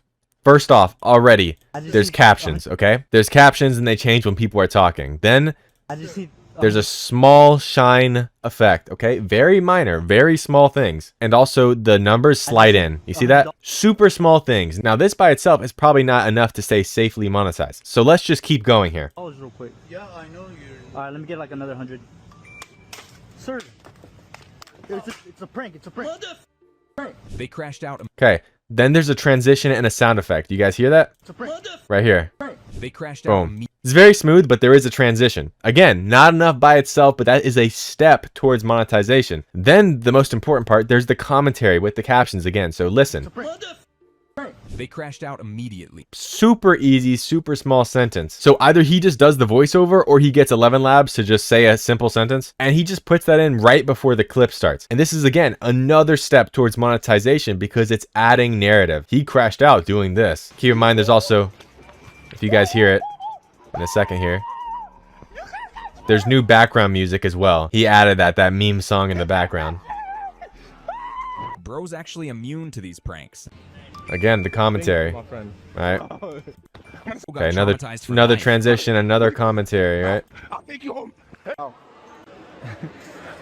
First off, already, there's captions, okay? There's captions and they change when people are talking. Then there's a small shine effect, okay? Very minor, very small things. And also the numbers slide in. You see that? Super small things. Now this by itself is probably not enough to stay safely monetized. So let's just keep going here. Real quick. Yeah, I know you. All right, let me get like another 100. Sir, it's a prank. It's a prank. They crashed out. Okay. Then there's a transition and a sound effect. You guys hear that? Right here. They crashed out. Boom. It's very smooth, but there is a transition. Again, not enough by itself, but that is a step towards monetization. Then the most important part, there's the commentary with the captions again. So listen. They crashed out immediately. Super easy, super small sentence. So either he just does the voiceover or he gets 11 Labs to just say a simple sentence, and he just puts that in right before the clip starts. And this is, again, another step towards monetization because it's adding narrative. He crashed out doing this. Keep in mind, there's also, if you guys hear it in a second here, there's new background music as well. He added that meme song in the background. Bro's actually immune to these pranks. Again, the commentary. My friend. Right. Okay, another transition, another commentary, right? I'll take you home. Oh.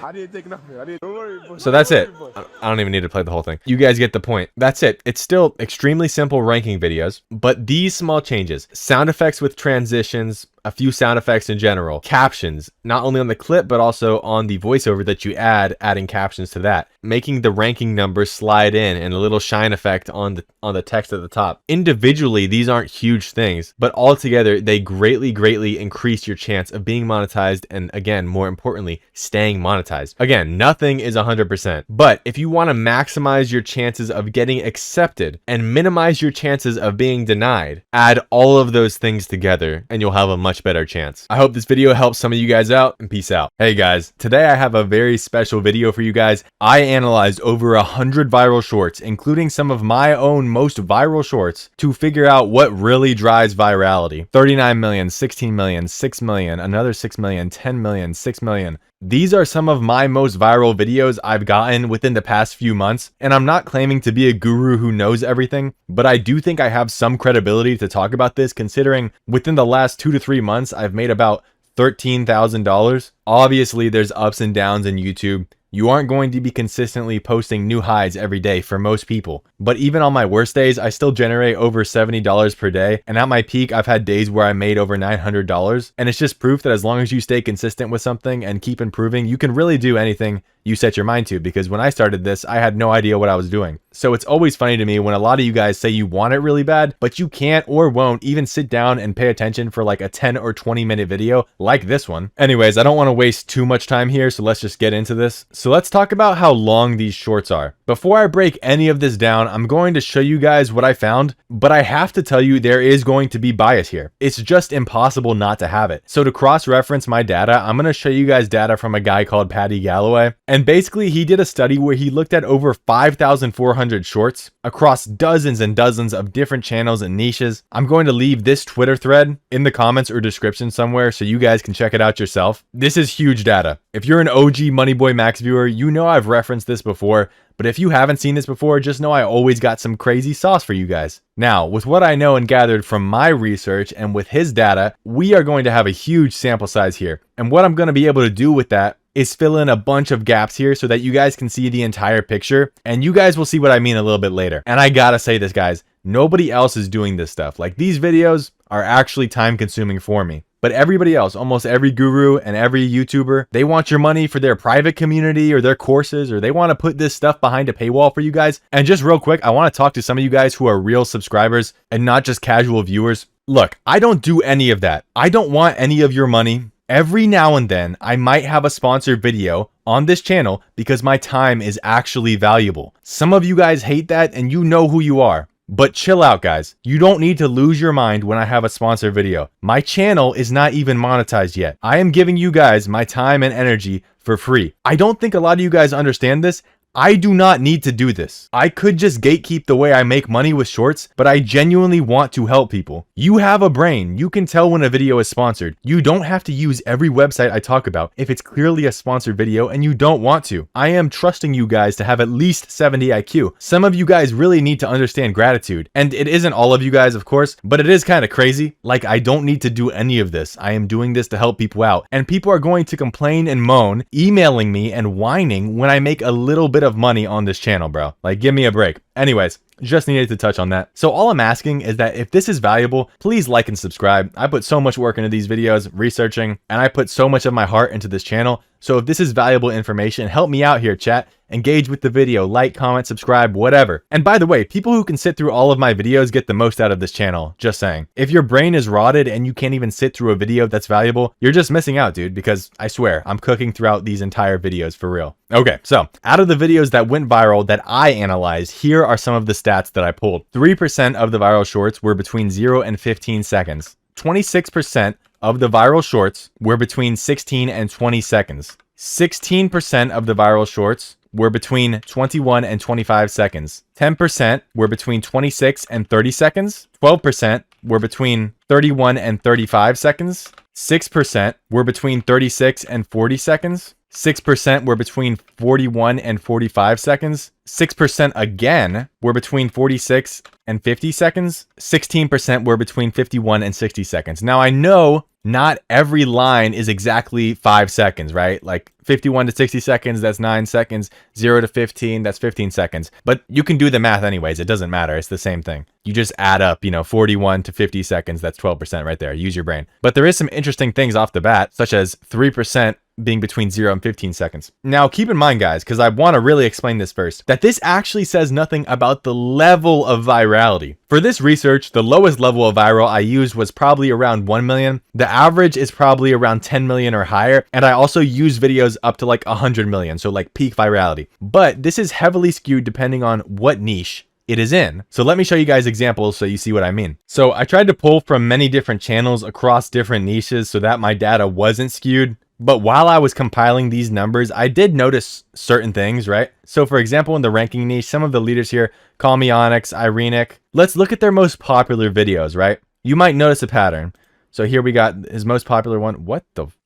I didn't take nothing. Don't worry. So that's it. I don't even need to play the whole thing. You guys get the point. That's it. It's still extremely simple ranking videos, but these small changes, sound effects with transitions, a few sound effects in general, captions, not only on the clip, but also on the voiceover that you add, adding captions to that, making the ranking numbers slide in and a little shine effect on the text at the top. Individually, these aren't huge things, but altogether, they greatly increase your chance of being monetized and, again, more importantly, staying monetized. Again, nothing is 100%, but if you want to maximize your chances of getting accepted and minimize your chances of being denied, add all of those things together and you'll have a much better chance. I hope this video helps some of you guys out, and peace out. Hey guys, today I have a very special video for you guys. I analyzed over 100 viral shorts, including some of my own most viral shorts, to figure out what really drives virality. 39 million, 16 million, 6 million, another 6 million, 10 million, 6 million. These are some of my most viral videos I've gotten within the past few months, and I'm not claiming to be a guru who knows everything, but I do think I have some credibility to talk about this, considering within the last 2 to 3 months, I've made about $13,000. Obviously, there's ups and downs in YouTube. You aren't going to be consistently posting new highs every day for most people. But even on my worst days, I still generate over $70 per day. And at my peak, I've had days where I made over $900. And it's just proof that as long as you stay consistent with something and keep improving, you can really do anything you set your mind to. Because when I started this, I had no idea what I was doing. So it's always funny to me when a lot of you guys say you want it really bad, but you can't or won't even sit down and pay attention for like a 10 or 20 minute video like this one. Anyways, I don't want to waste too much time here, so let's just get into this. So let's talk about how long these shorts are. Before I break any of this down, I'm going to show you guys what I found, but I have to tell you there is going to be bias here. It's just impossible not to have it. So to cross-reference my data, I'm going to show you guys data from a guy called Paddy Galloway. And basically he did a study where he looked at over 5,400 shorts across dozens and dozens of different channels and niches. I'm going to leave this Twitter thread in the comments or description somewhere so you guys can check it out yourself. This is huge data. If you're an OG Moneyboy Max viewer, you know I've referenced this before, but if you haven't seen this before, just know I always got some crazy sauce for you guys. Now, with what I know and gathered from my research and with his data, we are going to have a huge sample size here. And what I'm going to be able to do with that is fill in a bunch of gaps here so that you guys can see the entire picture, and you guys will see what I mean a little bit later. And I gotta say this, guys, nobody else is doing this stuff. Like, these videos are actually time consuming for me. But everybody else, almost every guru and every YouTuber, they want your money for their private community or their courses, or they want to put this stuff behind a paywall for you guys. And just real quick, I want to talk to some of you guys who are real subscribers and not just casual viewers. Look, I don't do any of that. I don't want any of your money. Every now and then, I might have a sponsored video on this channel because my time is actually valuable. Some of you guys hate that, and you know who you are. But chill out, guys. You don't need to lose your mind when I have a sponsored video. My channel is not even monetized yet. I am giving you guys my time and energy for free. I don't think a lot of you guys understand this. I do not need to do this. I could just gatekeep the way I make money with shorts, but I genuinely want to help people. You have a brain. You can tell when a video is sponsored. You don't have to use every website I talk about if it's clearly a sponsored video and you don't want to. I am trusting you guys to have at least 70 IQ. Some of you guys really need to understand gratitude. And it isn't all of you guys, of course, but it is kind of crazy. Like, I don't need to do any of this. I am doing this to help people out. And people are going to complain and moan, emailing me and whining when I make a little bit of money on this channel, bro. Like, give me a break. Anyways, just needed to touch on that. So all I'm asking is that if this is valuable, please like and subscribe. I put so much work into these videos, researching, and I put so much of my heart into this channel. So if this is valuable information, help me out here, chat. Engage with the video, like, comment, subscribe, whatever. And by the way, people who can sit through all of my videos get the most out of this channel. Just saying. If your brain is rotted and you can't even sit through a video that's valuable, you're just missing out, dude, because I swear, I'm cooking throughout these entire videos for real. Okay, so out of the videos that went viral that I analyzed, here are some of the stats that I pulled. 3% of the viral shorts were between 0 and 15 seconds. 26% of the viral shorts were between 16 and 20 seconds. 16% of the viral shorts were between 21 and 25 seconds. 10% were between 26 and 30 seconds. 12% were between 31 and 35 seconds. 6% were between 36 and 40 seconds. 6% were between 41 and 45 seconds. 6% again were between 46 and 50 seconds. 16% were between 51 and 60 seconds. Now I know not every line is exactly 5 seconds, right? Like 51 to 60 seconds, that's 9 seconds. 0 to 15, that's 15 seconds. But you can do the math anyways. It doesn't matter. It's the same thing. You just add up, 41 to 50 seconds. That's 12% right there. Use your brain. But there is some interesting things off the bat, such as 3% being between 0 and 15 seconds. Now, keep in mind, guys, because I want to really explain this first, that this actually says nothing about the level of virality. For this research, the lowest level of viral I used was probably around 1 million. The average is probably around 10 million or higher. And I also use videos up to like 100 million, so like peak virality. But this is heavily skewed depending on what niche it is in. So let me show you guys examples so you see what I mean. So I tried to pull from many different channels across different niches so that my data wasn't skewed. But while I was compiling these numbers, I did notice certain things, right? So for example, in the ranking niche, some of the leaders here, Call Me Onyx, Irenic. Let's look at their most popular videos, right? You might notice a pattern. So here we got his most popular one.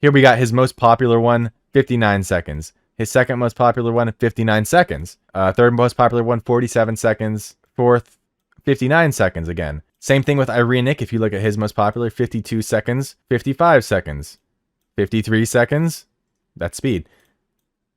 Here we got his most popular one, 59 seconds. His second most popular one, 59 seconds. Third most popular one, 47 seconds. Fourth, 59 seconds again. Same thing with Irenic. If you look at his most popular, 52 seconds, 55 seconds. 53 seconds, that's speed.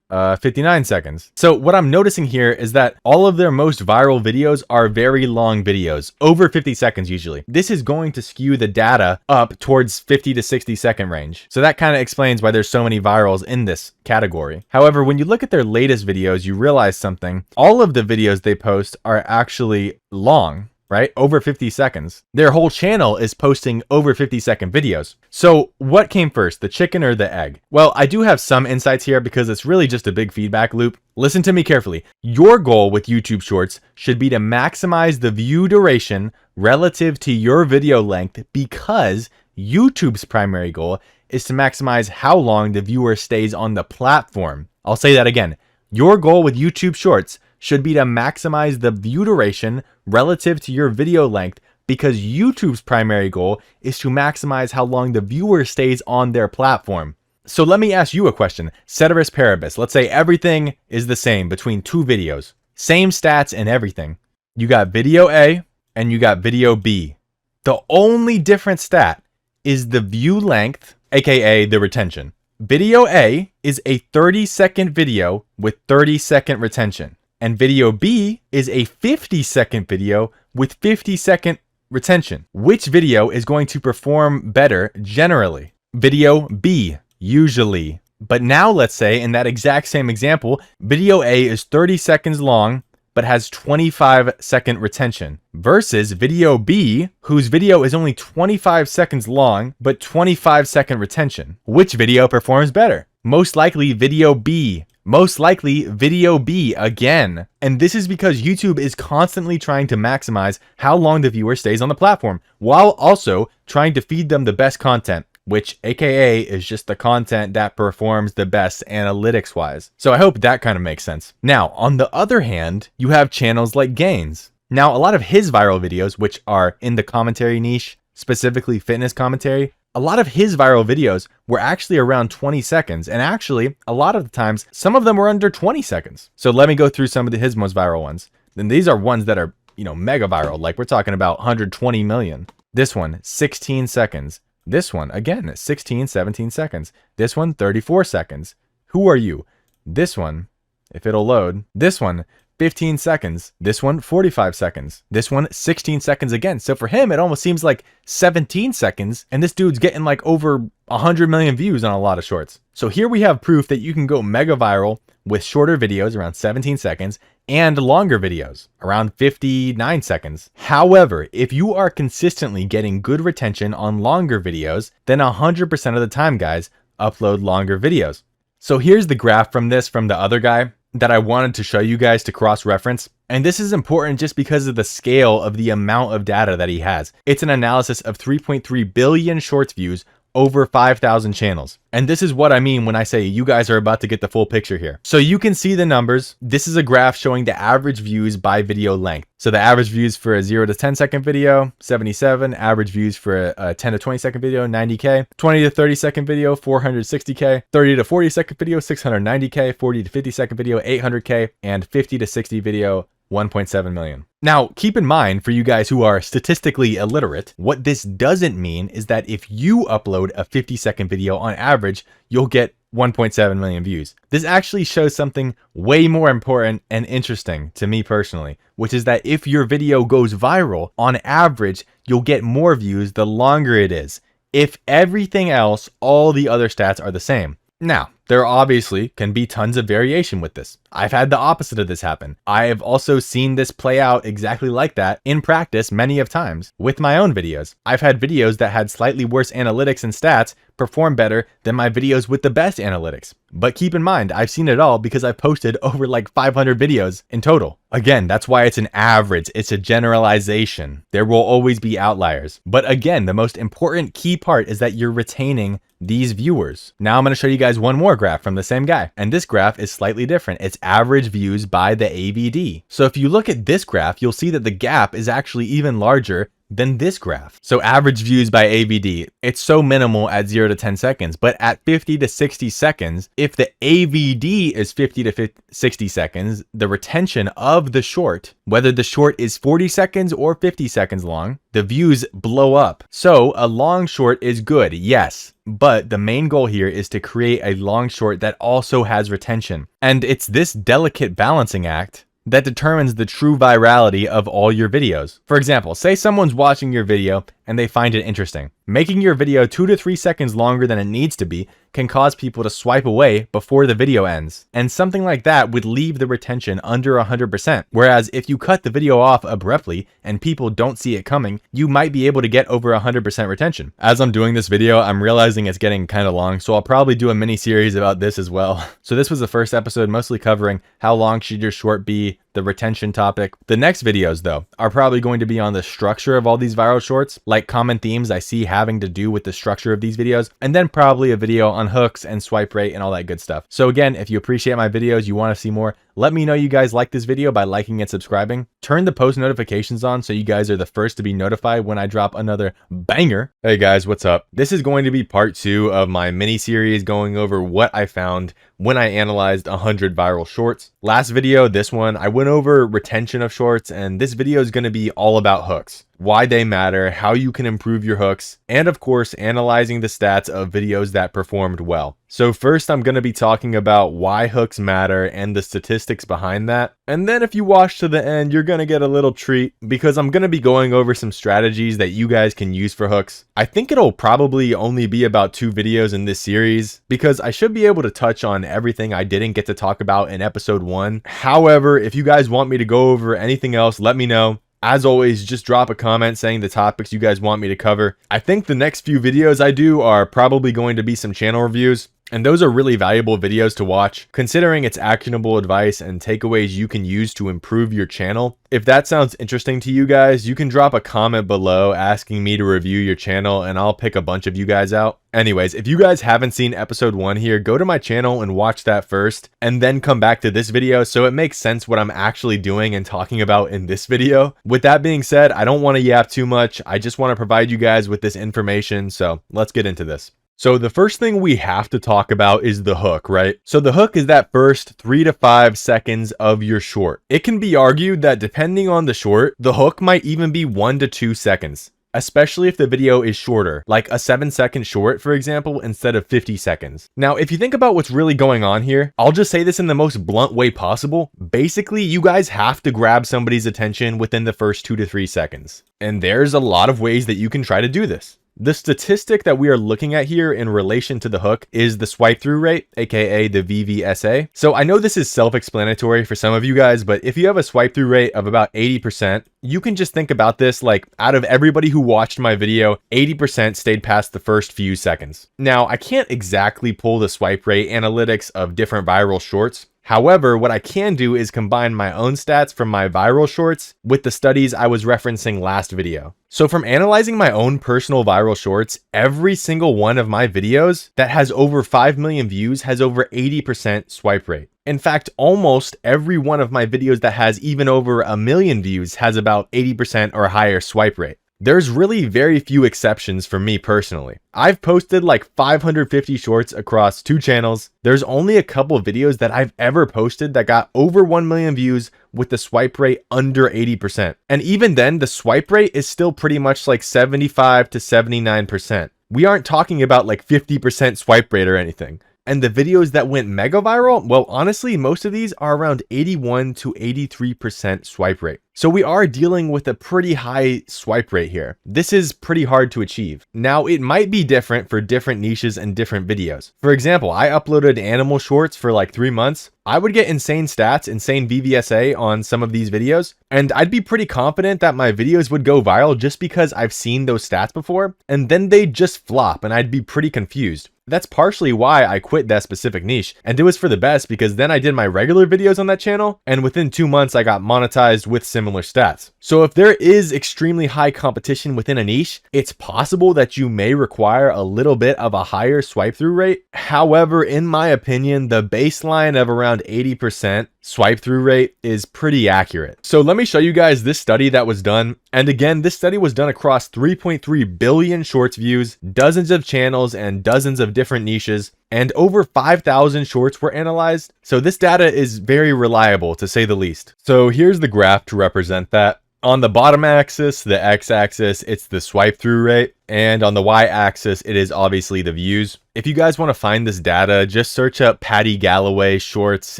59 seconds. So what I'm noticing here is that all of their most viral videos are very long videos, over 50 seconds usually. This is going to skew the data up towards 50 to 60 second range. So that kind of explains why there's so many virals in this category. However, when you look at their latest videos, you realize something. All of the videos they post are actually long, right? Over 50 seconds. Their whole channel is posting over 50-second videos. So what came first, the chicken or the egg? Well, I do have some insights here because it's really just a big feedback loop. Listen to me carefully. Your goal with YouTube Shorts should be to maximize the view duration relative to your video length because YouTube's primary goal is to maximize how long the viewer stays on the platform. I'll say that again. Your goal with YouTube Shorts should be to maximize the view duration relative to your video length because YouTube's primary goal is to maximize how long the viewer stays on their platform. So let me ask you a question. Ceteris paribus. Let's say everything is the same between two videos. Same stats and everything. You got video A and you got video B. The only different stat is the view length, aka the retention. Video A is a 30-second video with 30-second retention. And video B is a 50-second video with 50-second retention. Which video is going to perform better generally? Video B, usually. But now let's say in that exact same example, video A is 30 seconds long, but has 25-second retention versus video B, whose video is only 25 seconds long, but 25-second retention. Which video performs better? Most likely video B. Most likely video B again. And this is because YouTube is constantly trying to maximize how long the viewer stays on the platform while also trying to feed them the best content, which aka is just the content that performs the best analytics wise. So I hope that kind of makes sense. Now, on the other hand, you have channels like Gains. Now, a lot of his viral videos, which are in the commentary niche, specifically fitness commentary, a lot of his viral videos were actually around 20 seconds. And actually, a lot of the times, some of them were under 20 seconds. So let me go through some of his most viral ones. Then these are ones that are, mega viral. Like we're talking about 120 million. This one, 16 seconds. This one, again, 16, 17 seconds. This one, 34 seconds. Who are you? This one, if it'll load. This one, 15 seconds. This one, 45 seconds. This one, 16 seconds again. So for him, it almost seems like 17 seconds. And this dude's getting like over 100 million views on a lot of shorts. So here we have proof that you can go mega viral with shorter videos around 17 seconds and longer videos around 59 seconds. However, if you are consistently getting good retention on longer videos, then 100% of the time, guys, upload longer videos. So here's the graph from the other guy that I wanted to show you guys to cross-reference. And this is important just because of the scale of the amount of data that he has. It's an analysis of 3.3 billion shorts views over 5,000 channels. And this is what I mean when I say you guys are about to get the full picture here. So you can see the numbers. This is a graph showing the average views by video length. So the average views for a 0 to 10 second video, 77. Average views for a 10 to 20 second video, 90K. 20 to 30 second video, 460K. 30 to 40 second video, 690K. 40 to 50 second video, 800K. And 50 to 60 video, 1.7 million. Now, keep in mind, for you guys who are statistically illiterate, what this doesn't mean is that if you upload a 50-second video on average, you'll get 1.7 million views. This actually shows something way more important and interesting to me personally, which is that if your video goes viral, on average, you'll get more views the longer it is. If everything else, all the other stats are the same. Now, there obviously can be tons of variation with this. I've had the opposite of this happen. I have also seen this play out exactly like that in practice many of times with my own videos. I've had videos that had slightly worse analytics and stats perform better than my videos with the best analytics. But keep in mind, I've seen it all because I've posted over like 500 videos in total. Again, that's why it's an average. It's a generalization. There will always be outliers. But again, the most important key part is that you're retaining these viewers. Now I'm going to show you guys one more graph from the same guy. And this graph is slightly different. It's average views by the AVD. So if you look at this graph, you'll see that the gap is actually even larger than this graph. So average views by AVD, it's so minimal at 0 to 10 seconds, but at 50 to 60 seconds, if the AVD is 50 to 60 seconds, the retention of the short, whether the short is 40 seconds or 50 seconds long, the views blow up. So a long short is good, yes. But the main goal here is to create a long short that also has retention. And it's this delicate balancing act that determines the true virality of all your videos. For example, say someone's watching your video and they find it interesting. Making your video 2 to 3 seconds longer than it needs to be can cause people to swipe away before the video ends. And something like that would leave the retention under 100%. Whereas if you cut the video off abruptly and people don't see it coming, you might be able to get over 100% retention. As I'm doing this video, I'm realizing it's getting kind of long, so I'll probably do a mini series about this as well. So this was the first episode, mostly covering how long should your short be, the retention topic. The next videos though are probably going to be on the structure of all these viral shorts, like common themes I see having to do with the structure of these videos, and then probably a video on hooks and swipe rate and all that good stuff. So again, if you appreciate my videos, you want to see more, let me know you guys like this video by liking and subscribing. Turn the post notifications on so you guys are the first to be notified when I drop another banger. Hey guys, what's up? This is going to be part 2 of my mini series going over what I found when I analyzed 100 viral shorts. Last video, this one, I went over retention of shorts, and this video is going to be all about hooks, why they matter, how you can improve your hooks, and of course, analyzing the stats of videos that performed well. So first, I'm going to be talking about why hooks matter and the statistics behind that. And then if you watch to the end, you're going to get a little treat because I'm going to be going over some strategies that you guys can use for hooks. I think it'll probably only be about 2 videos in this series because I should be able to touch on everything I didn't get to talk about in episode 1. However, if you guys want me to go over anything else, let me know. As always, just drop a comment saying the topics you guys want me to cover. I think the next few videos I do are probably going to be some channel reviews. And those are really valuable videos to watch, considering it's actionable advice and takeaways you can use to improve your channel. If that sounds interesting to you guys, you can drop a comment below asking me to review your channel and I'll pick a bunch of you guys out. Anyways, if you guys haven't seen episode 1 here, go to my channel and watch that first, and then come back to this video so it makes sense what I'm actually doing and talking about in this video. With that being said, I don't want to yap too much. I just want to provide you guys with this information, so let's get into this. So the first thing we have to talk about is the hook, right? So the hook is that first 3 to 5 seconds of your short. It can be argued that depending on the short, the hook might even be 1 to 2 seconds, especially if the video is shorter, like a 7-second short, for example, instead of 50 seconds. Now, if you think about what's really going on here, I'll just say this in the most blunt way possible. Basically, you guys have to grab somebody's attention within the first 2 to 3 seconds. And there's a lot of ways that you can try to do this. The statistic that we are looking at here in relation to the hook is the swipe through rate, aka the VVSA. So I know this is self-explanatory for some of you guys, but if you have a swipe through rate of about 80%, you can just think about this like out of everybody who watched my video, 80% stayed past the first few seconds. Now, I can't exactly pull the swipe rate analytics of different viral shorts. However, what I can do is combine my own stats from my viral shorts with the studies I was referencing last video. So from analyzing my own personal viral shorts, every single one of my videos that has over 5 million views has over 80% swipe rate. In fact, almost every one of my videos that has even over 1 million views has about 80% or higher swipe rate. There's really very few exceptions for me personally. I've posted like 550 shorts across 2 channels. There's only a couple of videos that I've ever posted that got over 1 million views with the swipe rate under 80%. And even then, the swipe rate is still pretty much like 75 to 79%. We aren't talking about like 50% swipe rate or anything. And the videos that went mega viral, well, honestly, most of these are around 81 to 83% swipe rate. So we are dealing with a pretty high swipe rate here. This is pretty hard to achieve. Now, it might be different for different niches and different videos. For example, I uploaded animal shorts for like 3 months. I would get insane stats, insane VVSA on some of these videos, and I'd be pretty confident that my videos would go viral just because I've seen those stats before, and then they'd just flop and I'd be pretty confused. That's partially why I quit that specific niche, and it was for the best because then I did my regular videos on that channel, and within 2 months I got monetized with similar stats. So if there is extremely high competition within a niche, it's possible that you may require a little bit of a higher swipe through rate. However, in my opinion, the baseline of around 80% swipe through rate is pretty accurate. So let me show you guys this study that was done. And again, this study was done across 3.3 billion shorts views, dozens of channels, and dozens of different niches, and over 5,000 shorts were analyzed. So this data is very reliable to say the least. So here's the graph to represent that. On the bottom axis, the x-axis, it's the swipe through rate. And on the y-axis, it is obviously the views. If you guys want to find this data, just search up Patty Galloway shorts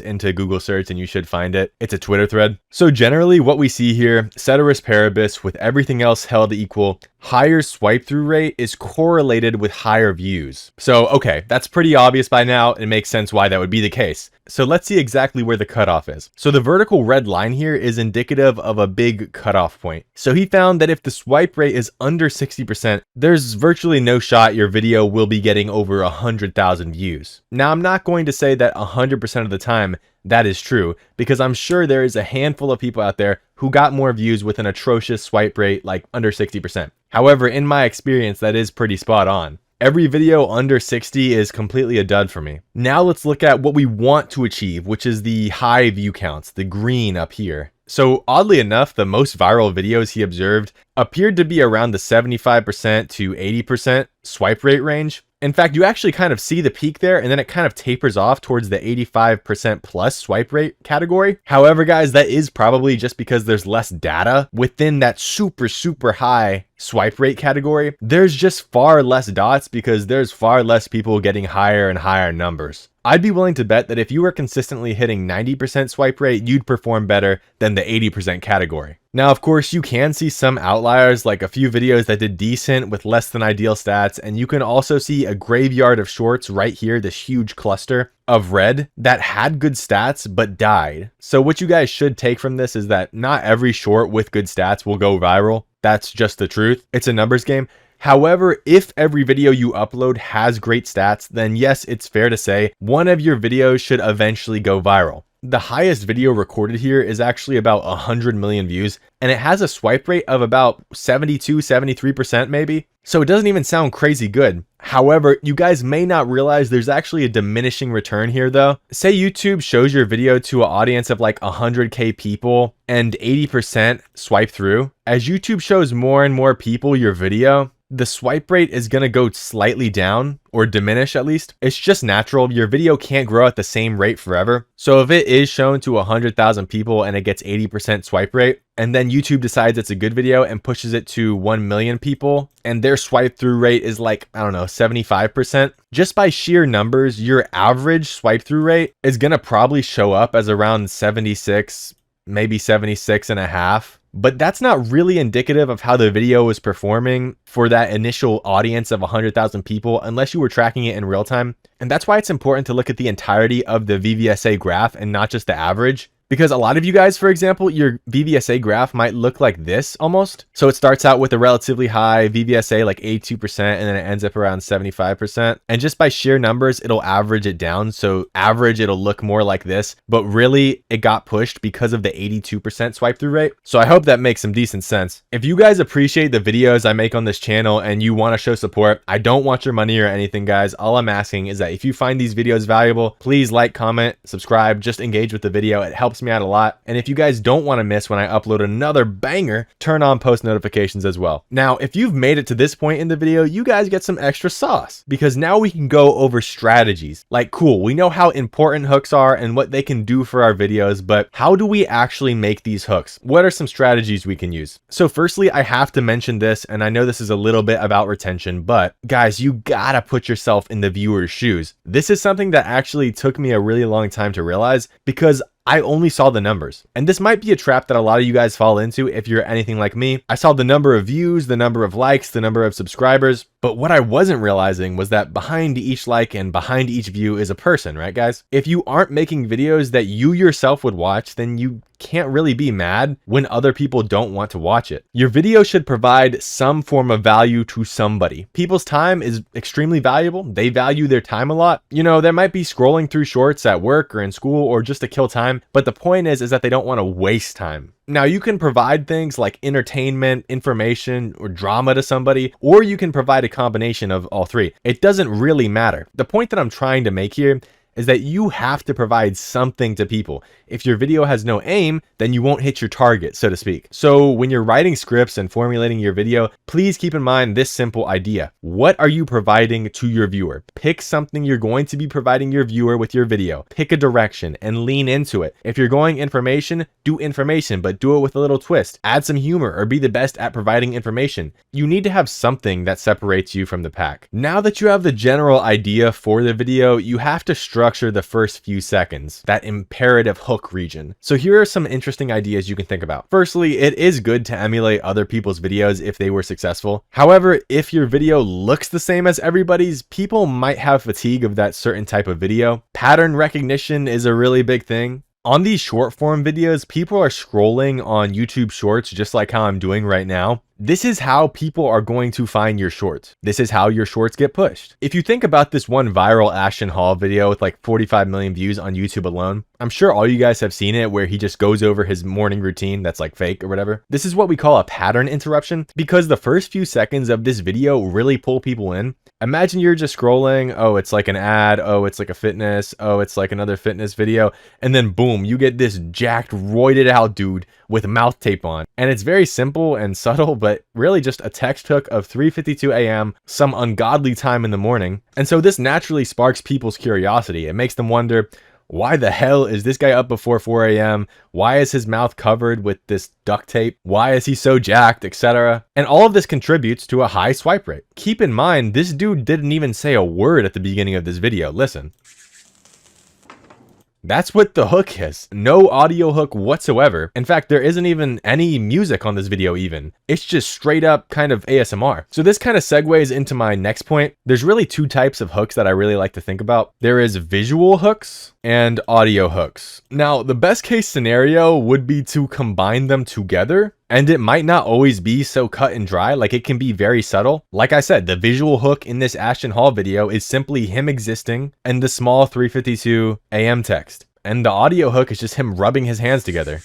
into Google search and you should find it. It's a Twitter thread. So generally what we see here, ceteris paribus, with everything else held equal, higher swipe through rate is correlated with higher views. So okay, that's pretty obvious by now. It makes sense why that would be the case. So let's see exactly where the cutoff is. So the vertical red line here is indicative of a big cutoff point. So he found that if the swipe rate is under 60%, there's virtually no shot your video will be getting over 100,000 views. Now, I'm not going to say that 100% of the time that is true, because I'm sure there is a handful of people out there who got more views with an atrocious swipe rate like under 60%. However, in my experience, that is pretty spot on. Every video under 60 is completely a dud for me. Now let's look at what we want to achieve, which is the high view counts, the green up here. So oddly enough, the most viral videos he observed appeared to be around the 75% to 80% swipe rate range. In fact, you actually kind of see the peak there, and then it kind of tapers off towards the 85% plus swipe rate category. However, guys, that is probably just because there's less data within that super high swipe rate category. There's just far less dots because there's far less people getting higher and higher numbers. I'd be willing to bet that if you were consistently hitting 90% swipe rate, you'd perform better than the 80% category. Now, of course, you can see some outliers, like a few videos that did decent with less than ideal stats, and you can also see a graveyard of shorts right here, this huge cluster of red that had good stats but died. So what you guys should take from this is that not every short with good stats will go viral. That's just the truth. It's a numbers game. However, if every video you upload has great stats, then yes, it's fair to say one of your videos should eventually go viral. The highest video recorded here is actually about 100 million views, and it has a swipe rate of about 72-73% maybe. So it doesn't even sound crazy good. However, you guys may not realize there's actually a diminishing return here though. Say YouTube shows your video to an audience of like 100K people and 80% swipe through. As YouTube shows more and more people your video, the swipe rate is going to go slightly down, or diminish at least. It's just natural. Your video can't grow at the same rate forever. So if it is shown to 100,000 people and it gets 80% swipe rate, and then YouTube decides it's a good video and pushes it to 1 million people, and their swipe through rate is like, I don't know, 75%, just by sheer numbers, your average swipe through rate is going to probably show up as around 76, maybe 76.5. But that's not really indicative of how the video is performing for that initial audience of 100,000 people unless you were tracking it in real time. And that's why it's important to look at the entirety of the VVSA graph and not just the average. Because a lot of you guys, for example, your VVSA graph might look like this almost. So it starts out with a relatively high VVSA, like 82%, and then it ends up around 75%. And just by sheer numbers, it'll average it down. So average, it'll look more like this, but really it got pushed because of the 82% swipe through rate. So I hope that makes some decent sense. If you guys appreciate the videos I make on this channel and you want to show support, I don't want your money or anything, guys. All I'm asking is that if you find these videos valuable, please like, comment, subscribe, just engage with the video. It helps me out a lot. And if you guys don't want to miss when I upload another banger, turn on post notifications as well. Now, if you've made it to this point in the video, you guys get some extra sauce because now we can go over strategies. Like, cool, we know how important hooks are and what they can do for our videos, but how do we actually make these hooks? What are some strategies we can use? So firstly, I have to mention this, and I know this is a little bit about retention, but guys, you gotta put yourself in the viewer's shoes. This is something that actually took me a really long time to realize because I only saw the numbers. And this might be a trap that a lot of you guys fall into if you're anything like me. I saw the number of views, the number of likes, the number of subscribers, but what I wasn't realizing was that behind each like and behind each view is a person, right guys? If you aren't making videos that you yourself would watch, then you can't really be mad when other people don't want to watch it. Your video should provide some form of value to somebody. People's time is extremely valuable. They value their time a lot. You know, they might be scrolling through shorts at work or in school or just to kill time, but the point is that they don't want to waste time. Now, you can provide things like entertainment, information, or drama to somebody, or you can provide a combination of all three. It doesn't really matter. The point that I'm trying to make here is that you have to provide something to people. If your video has no aim, then you won't hit your target, so to speak. So when you're writing scripts and formulating your video, please keep in mind this simple idea. What are you providing to your viewer? Pick something you're going to be providing your viewer with your video. Pick a direction and lean into it. If you're going information, do information, but do it with a little twist. Add some humor or be the best at providing information. You need to have something that separates you from the pack. Now that you have the general idea for the video, you have to structure the first few seconds, that imperative hook region. So here are some interesting ideas you can think about. Firstly, it is good to emulate other people's videos if they were successful. However, if your video looks the same as everybody's, people might have fatigue of that certain type of video. Pattern recognition is a really big thing. On these short form videos, people are scrolling on YouTube Shorts just like how I'm doing right now. This is how people are going to find your shorts. This is how your shorts get pushed. If you think about this one viral Ashton Hall video with like 45 million views on YouTube alone, I'm sure all you guys have seen it where he just goes over his morning routine that's like fake or whatever. This is what we call a pattern interruption because the first few seconds of this video really pull people in. Imagine you're just scrolling, oh, it's like an ad, oh, it's like a fitness, oh, it's like another fitness video, and then boom, you get this jacked, roided out dude with mouth tape on. And it's very simple and subtle, but really just a text hook of 3:52 a.m., some ungodly time in the morning. And so this naturally sparks people's curiosity. It makes them wonder, why the hell is this guy up before 4 a.m.? Why is his mouth covered with this duct tape? Why is he so jacked, etc.? And all of this contributes to a high swipe rate. Keep in mind, this dude didn't even say a word at the beginning of this video. Listen. That's what the hook is. No audio hook whatsoever. In fact, there isn't even any music on this video even. It's just straight up kind of ASMR. So this kind of segues into my next point. There's really two types of hooks that I really like to think about. There is visual hooks and audio hooks. Now, the best case scenario would be to combine them together. And it might not always be so cut and dry, like it can be very subtle. Like I said, the visual hook in this Ashton Hall video is simply him existing and the small 3:52 a.m. text. And the audio hook is just him rubbing his hands together.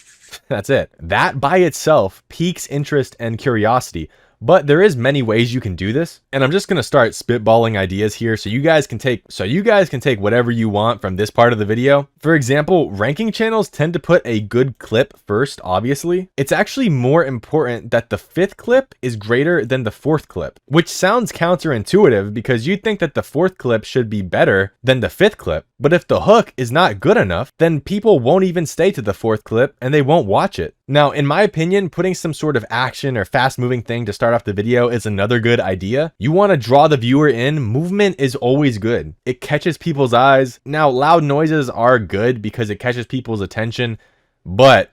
That's it. That by itself piques interest and curiosity. But there is many ways you can do this, and I'm just going to start spitballing ideas here so you guys can take whatever you want from this part of the video. For example, ranking channels tend to put a good clip first, obviously. It's actually more important that the 5th clip is greater than the 4th clip, which sounds counterintuitive because you'd think that the 4th clip should be better than the 5th clip. But if the hook is not good enough, then people won't even stay to the 4th clip and they won't watch it. Now, in my opinion, putting some sort of action or fast moving thing to start off the video is another good idea. You want to draw the viewer in. Movement is always good. It catches people's eyes. Now, loud noises are good because it catches people's attention, but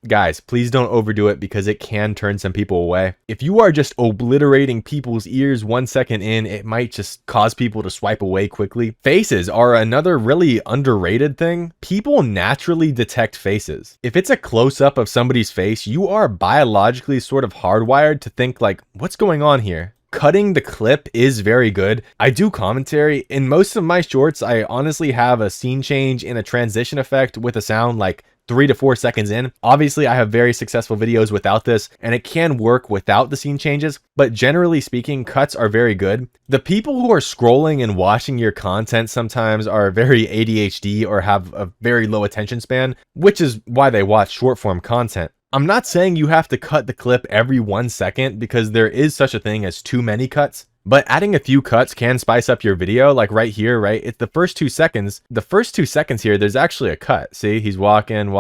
guys, please don't overdo it because it can turn some people away. If you are just obliterating people's ears 1 second in, it might just cause people to swipe away quickly. Faces are another really underrated thing. People naturally detect faces. If it's a close-up of somebody's face, you are biologically sort of hardwired to think like, what's going on here? Cutting the clip is very good. I do commentary. In most of my shorts, I honestly have a scene change and a transition effect with a sound like 3 to 4 seconds in. Obviously, I have very successful videos without this, and it can work without the scene changes, but generally speaking, cuts are very good. The people who are scrolling and watching your content sometimes are very ADHD or have a very low attention span, which is why they watch short form content. I'm not saying you have to cut the clip every 1 second because there is such a thing as too many cuts, but adding a few cuts can spice up your video. Like right here, right? It's the first 2 seconds. The first 2 seconds here, there's actually a cut. See, he's walking,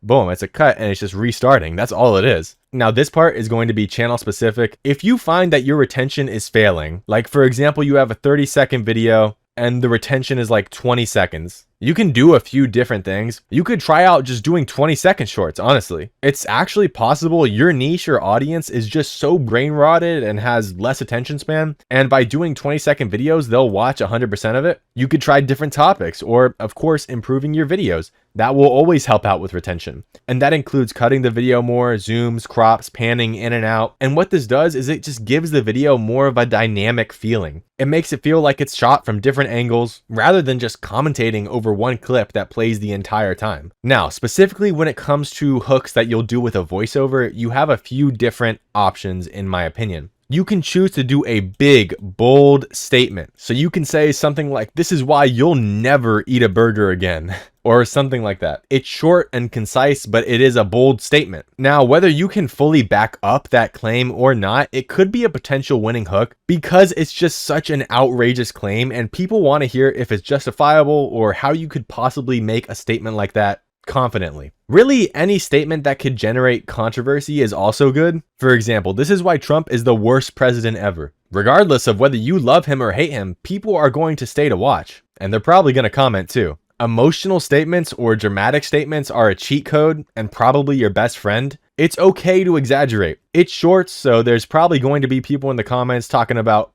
boom, it's a cut and it's just restarting. That's all it is. Now this part is going to be channel specific. If you find that your retention is failing, like for example, you have a 30-second video and the retention is like 20 seconds. You can do a few different things. You could try out just doing 20-second shorts, honestly. It's actually possible your niche or audience is just so brain rotted and has less attention span, and by doing 20-second videos, they'll watch 100% of it. You could try different topics, or of course, improving your videos. That will always help out with retention. And that includes cutting the video more, zooms, crops, panning in and out. And what this does is it just gives the video more of a dynamic feeling. It makes it feel like it's shot from different angles rather than just commentating over one clip that plays the entire time. Now, specifically when it comes to hooks that you'll do with a voiceover, you have a few different options in my opinion. You can choose to do a big, bold statement. So you can say something like, this is why you'll never eat a burger again, or something like that. It's short and concise, but it is a bold statement. Now, whether you can fully back up that claim or not, it could be a potential winning hook because it's just such an outrageous claim and people want to hear if it's justifiable or how you could possibly make a statement like that confidently. Really, any statement that could generate controversy is also good. For example, this is why Trump is the worst president ever. Regardless of whether you love him or hate him, people are going to stay to watch, and they're probably going to comment too. Emotional statements or dramatic statements are a cheat code and probably your best friend. It's okay to exaggerate. It's shorts, so there's probably going to be people in the comments talking about,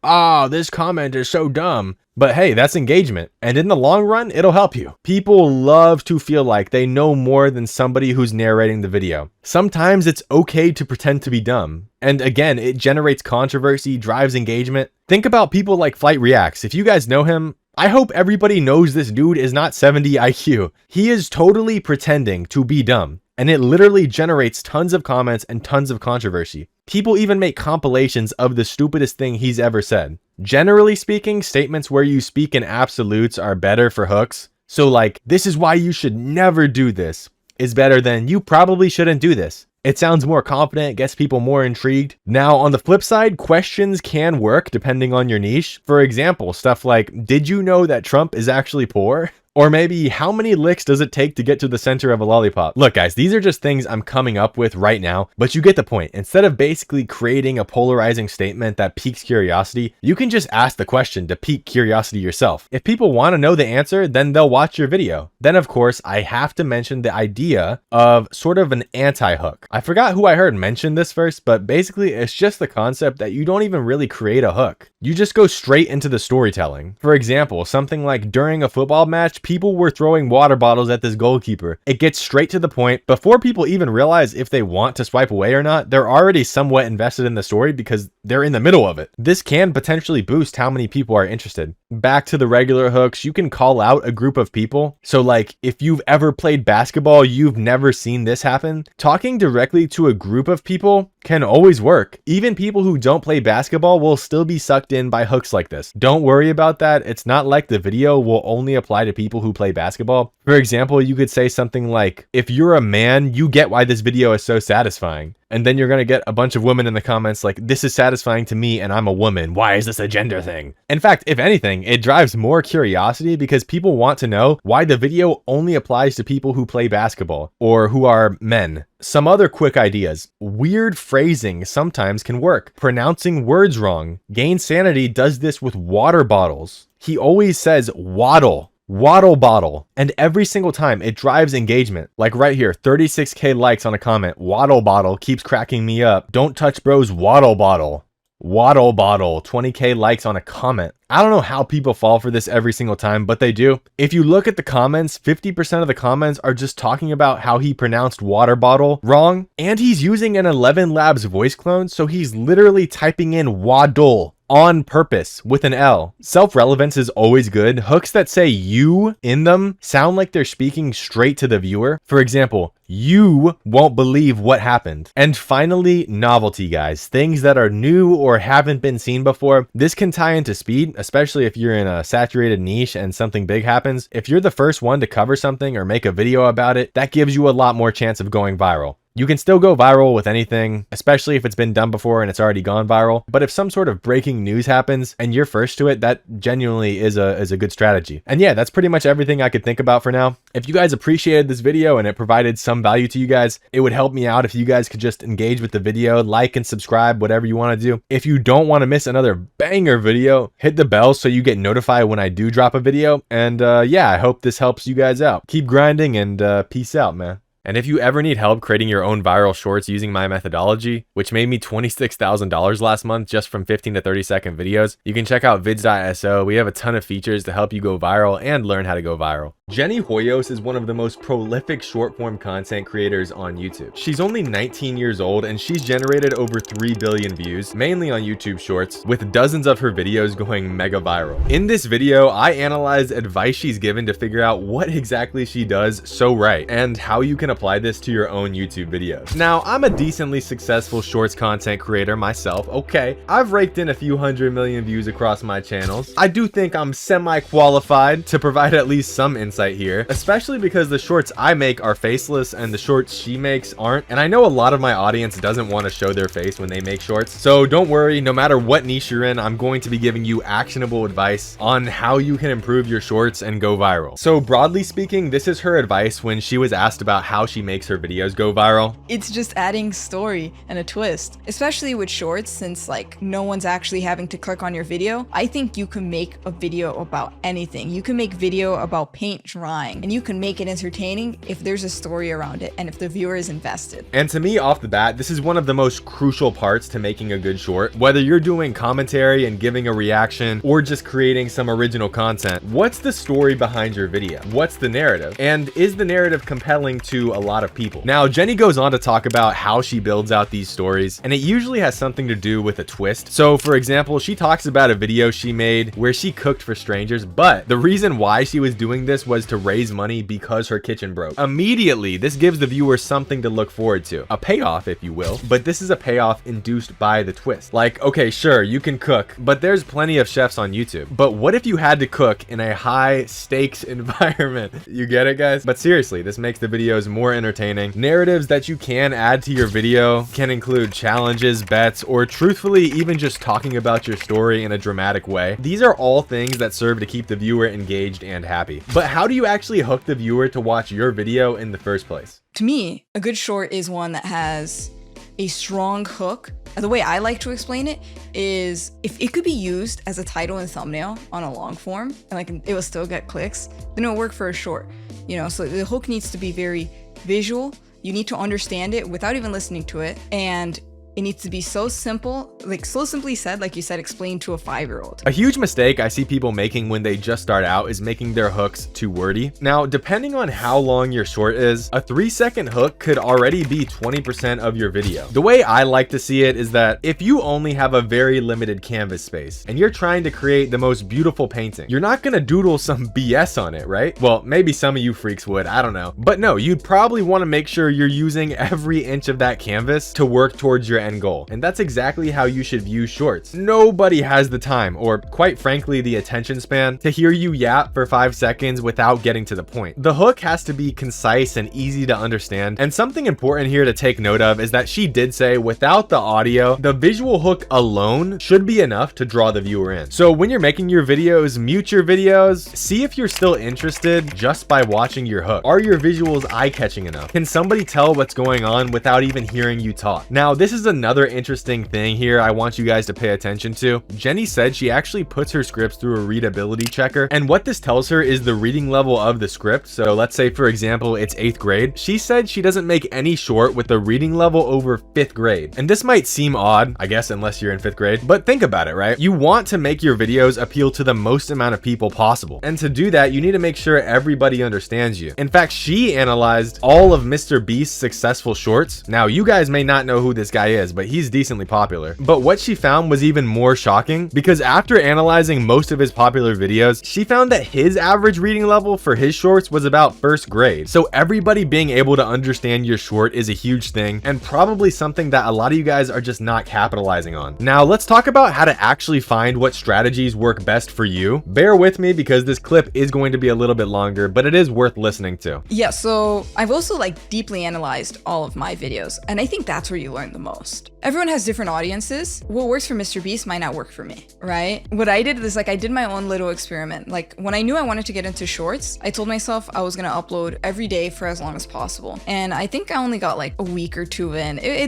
this comment is so dumb. But hey, that's engagement. And in the long run, it'll help you. People love to feel like they know more than somebody who's narrating the video. Sometimes it's okay to pretend to be dumb. And again, it generates controversy, drives engagement. Think about people like Flight Reacts. If you guys know him, I hope everybody knows this dude is not 70 IQ. He is totally pretending to be dumb. And it literally generates tons of comments and tons of controversy. People even make compilations of the stupidest thing he's ever said. Generally speaking, statements where you speak in absolutes are better for hooks. So like, this is why you should never do this, is better than you probably shouldn't do this. It sounds more confident, gets people more intrigued. Now, on the flip side, questions can work depending on your niche. For example, stuff like, did you know that Trump is actually poor? Or maybe, how many licks does it take to get to the center of a lollipop? Look guys, these are just things I'm coming up with right now, but you get the point. Instead of basically creating a polarizing statement that piques curiosity, you can just ask the question to pique curiosity yourself. If people want to know the answer, then they'll watch your video. Then of course, I have to mention the idea of sort of an anti-hook. I forgot who I heard mention this first, but basically it's just the concept that you don't even really create a hook. You just go straight into the storytelling. For example, something like during a football match, people were throwing water bottles at this goalkeeper. It gets straight to the point. Before people even realize if they want to swipe away or not, they're already somewhat invested in the story because they're in the middle of it. This can potentially boost how many people are interested. Back to the regular hooks, you can call out a group of people. So like, if you've ever played basketball, you've never seen this happen. Talking directly to a group of people can always work. Even people who don't play basketball will still be sucked in by hooks like this. Don't worry about that. It's not like the video will only apply to people who play basketball. For example, you could say something like, if you're a man, you get why this video is so satisfying. And then you're going to get a bunch of women in the comments like, this is satisfying to me and I'm a woman. Why is this a gender thing? In fact, if anything, it drives more curiosity because people want to know why the video only applies to people who play basketball or who are men. Some other quick ideas. Weird phrasing sometimes can work. Pronouncing words wrong. Gain Sanity does this with water bottles. He always says waddle. waddle bottle. And every single time it drives engagement. Like right here, 36K likes on a comment. Waddle bottle keeps cracking me up. Don't touch bros, waddle bottle. Waddle bottle, 20K likes on a comment. I don't know how people fall for this every single time, but they do. If you look at the comments, 50% of the comments are just talking about how he pronounced water bottle wrong. And he's using an 11 Labs voice clone, so he's literally typing in waddle on purpose with an L. Self-relevance is always good. Hooks that say you in them sound like they're speaking straight to the viewer. For example, you won't believe what happened. And finally, novelty, guys. Things that are new or haven't been seen before. This can tie into speed, especially if you're in a saturated niche and something big happens. If you're the first one to cover something or make a video about it, that gives you a lot more chance of going viral. You can still go viral with anything, especially if it's been done before and it's already gone viral. But if some sort of breaking news happens and you're first to it, that genuinely is a good strategy. And yeah, that's pretty much everything I could think about for now. If you guys appreciated this video and it provided some value to you guys, it would help me out if you guys could just engage with the video, like and subscribe, whatever you want to do. If you don't want to miss another banger video, hit the bell so you get notified when I do drop a video. And yeah, I hope this helps you guys out. Keep grinding and peace out, man. And if you ever need help creating your own viral shorts using my methodology, which made me $26,000 last month just from 15 to 30 second videos, you can check out vids.so. We have a ton of features to help you go viral and learn how to go viral. Jenny Hoyos is one of the most prolific short form content creators on YouTube. She's only 19 years old and she's generated over 3 billion views, mainly on YouTube Shorts, with dozens of her videos going mega viral. In this video, I analyzed advice she's given to figure out what exactly she does so right and how you can apply this to your own YouTube videos. Now, I'm a decently successful shorts content creator myself, okay? I've raked in a few 100 million views across my channels. I do think I'm semi-qualified to provide at least some insight here, especially because the shorts I make are faceless and the shorts she makes aren't. And I know a lot of my audience doesn't want to show their face when they make shorts. So don't worry, no matter what niche you're in, I'm going to be giving you actionable advice on how you can improve your shorts and go viral. So broadly speaking, this is her advice when she was asked about how she makes her videos go viral. It's just adding story and a twist, especially with shorts, since like no one's actually having to click on your video. I think you can make a video about anything. You can make video about paint drying and you can make it entertaining if there's a story around it and if the viewer is invested. And to me, off the bat, this is one of the most crucial parts to making a good short. Whether you're doing commentary and giving a reaction or just creating some original content, what's the story behind your video? What's the narrative? And is the narrative compelling to a lot of people? Now, Jenny goes on to talk about how she builds out these stories, and it usually has something to do with a twist. So for example, she talks about a video she made where she cooked for strangers, but the reason why she was doing this was to raise money because her kitchen broke. Immediately, this gives the viewer something to look forward to, a payoff if you will, but this is a payoff induced by the twist. Like, okay, sure, you can cook, but there's plenty of chefs on YouTube. But what if you had to cook in a high stakes environment? You get it, guys? But seriously, this makes the videos more entertaining. Narratives that you can add to your video can include challenges, bets, or truthfully even just talking about your story in a dramatic way. These are all things that serve to keep the viewer engaged and happy. But how do you actually hook the viewer to watch your video in the first place? To me, a good short is one that has a strong hook. The way I like to explain it is if it could be used as a title and thumbnail on a long form and like it will still get clicks, then it'll work for a short. You know, so the hook needs to be very visual. You need to understand it without even listening to it, and it needs to be so simple, like so simply said, like you said, explained to a 5-year-old. A huge mistake I see people making when they just start out is making their hooks too wordy. Now, depending on how long your short is, a 3-second hook could already be 20% of your video. The way I like to see it is that if you only have a very limited canvas space and you're trying to create the most beautiful painting, you're not gonna doodle some BS on it, right? Well, maybe some of you freaks would, I don't know. But no, you'd probably wanna make sure you're using every inch of that canvas to work towards your end goal. And that's exactly how you should view shorts. Nobody has the time, or quite frankly, the attention span to hear you yap for 5 seconds without getting to the point. The hook has to be concise and easy to understand. And something important here to take note of is that she did say without the audio, the visual hook alone should be enough to draw the viewer in. So when you're making your videos, mute your videos, see if you're still interested just by watching your hook. Are your visuals eye-catching enough? Can somebody tell what's going on without even hearing you talk? Now, this is another interesting thing here I want you guys to pay attention to. Jenny said she actually puts her scripts through a readability checker, and what this tells her is the reading level of the script. So let's say, for example, it's 8th grade. She said she doesn't make any short with the reading level over 5th grade. And this might seem odd, I guess, unless you're in 5th grade, but think about it, right? You want to make your videos appeal to the most amount of people possible. And to do that, you need to make sure everybody understands you. In fact, she analyzed all of Mr. Beast's successful shorts. Now, you guys may not know who this guy is, but he's decently popular. But what she found was even more shocking, because after analyzing most of his popular videos, she found that his average reading level for his shorts was about 1st grade. So everybody being able to understand your short is a huge thing, and probably something that a lot of you guys are just not capitalizing on. Now, let's talk about how to actually find what strategies work best for you. Bear with me because this clip is going to be a little bit longer, but it is worth listening to. Yeah, so I've also like deeply analyzed all of my videos, and I think that's where you learn the most. Everyone has different audiences. What works for Mr. Beast might not work for me, right? What I did is like I did my own little experiment. Like when I knew I wanted to get into shorts, I told myself I was gonna upload every day for as long as possible. And I think I only got like a week or two in. I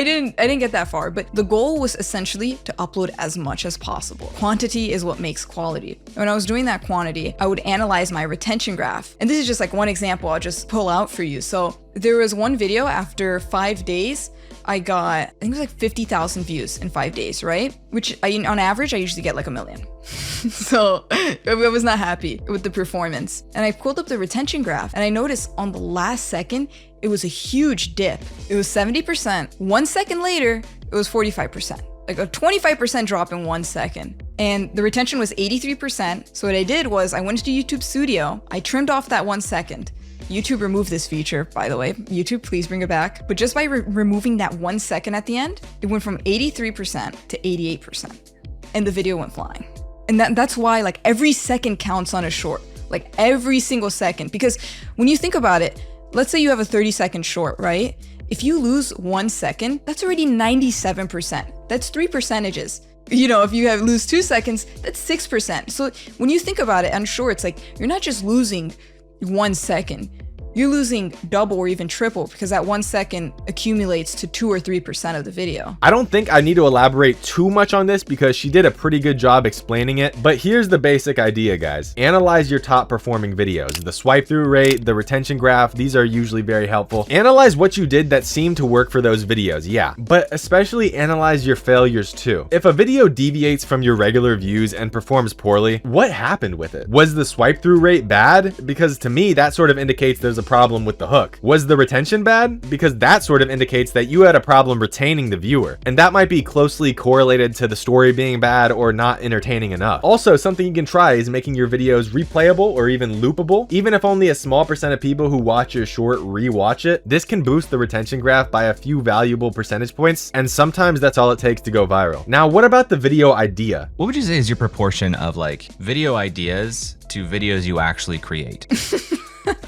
didn't get that far, but the goal was essentially to upload as much as possible. Quantity is what makes quality. When I was doing that quantity, I would analyze my retention graph. And this is just like one example I'll just pull out for you. So there was one video after 5 days, I got, I think it was like 50,000 views in 5 days, right? Which on average, I usually get like 1 million. So I was not happy with the performance. And I pulled up the retention graph and I noticed on the last second, it was a huge dip. It was 70%. 1 second later, it was 45%. Like a 25% drop in 1 second. And the retention was 83%. So what I did was I went to YouTube Studio. I trimmed off that 1 second. YouTube removed this feature, by the way. YouTube, please bring it back. But just by removing that 1 second at the end, it went from 83% to 88%. And the video went flying. And that's why like every second counts on a short. Like every single second. Because when you think about it, let's say you have a 30-second short, right? If you lose 1 second, that's already 97%. That's 3 percentages. You know, if you lose 2 seconds, that's 6%. So when you think about it on shorts, like you're not just losing 1 second, you're losing double or even triple because that 1 second accumulates to 2 or 3% of the video. I don't think I need to elaborate too much on this because she did a pretty good job explaining it, but here's the basic idea, guys. Analyze your top performing videos. The swipe through rate, the retention graph, these are usually very helpful. Analyze what you did that seemed to work for those videos, yeah, but especially analyze your failures too. If a video deviates from your regular views and performs poorly, what happened with it? Was the swipe through rate bad? Because to me, that sort of indicates there's a problem with the hook. Was the retention bad? Because that sort of indicates that you had a problem retaining the viewer, and that might be closely correlated to the story being bad or not entertaining enough. Also, something you can try is making your videos replayable or even loopable. Even if only a small percent of people who watch your short rewatch it, this can boost the retention graph by a few valuable percentage points, and sometimes that's all it takes to go viral. Now, what about the video idea? What would you say is your proportion of like video ideas to videos you actually create?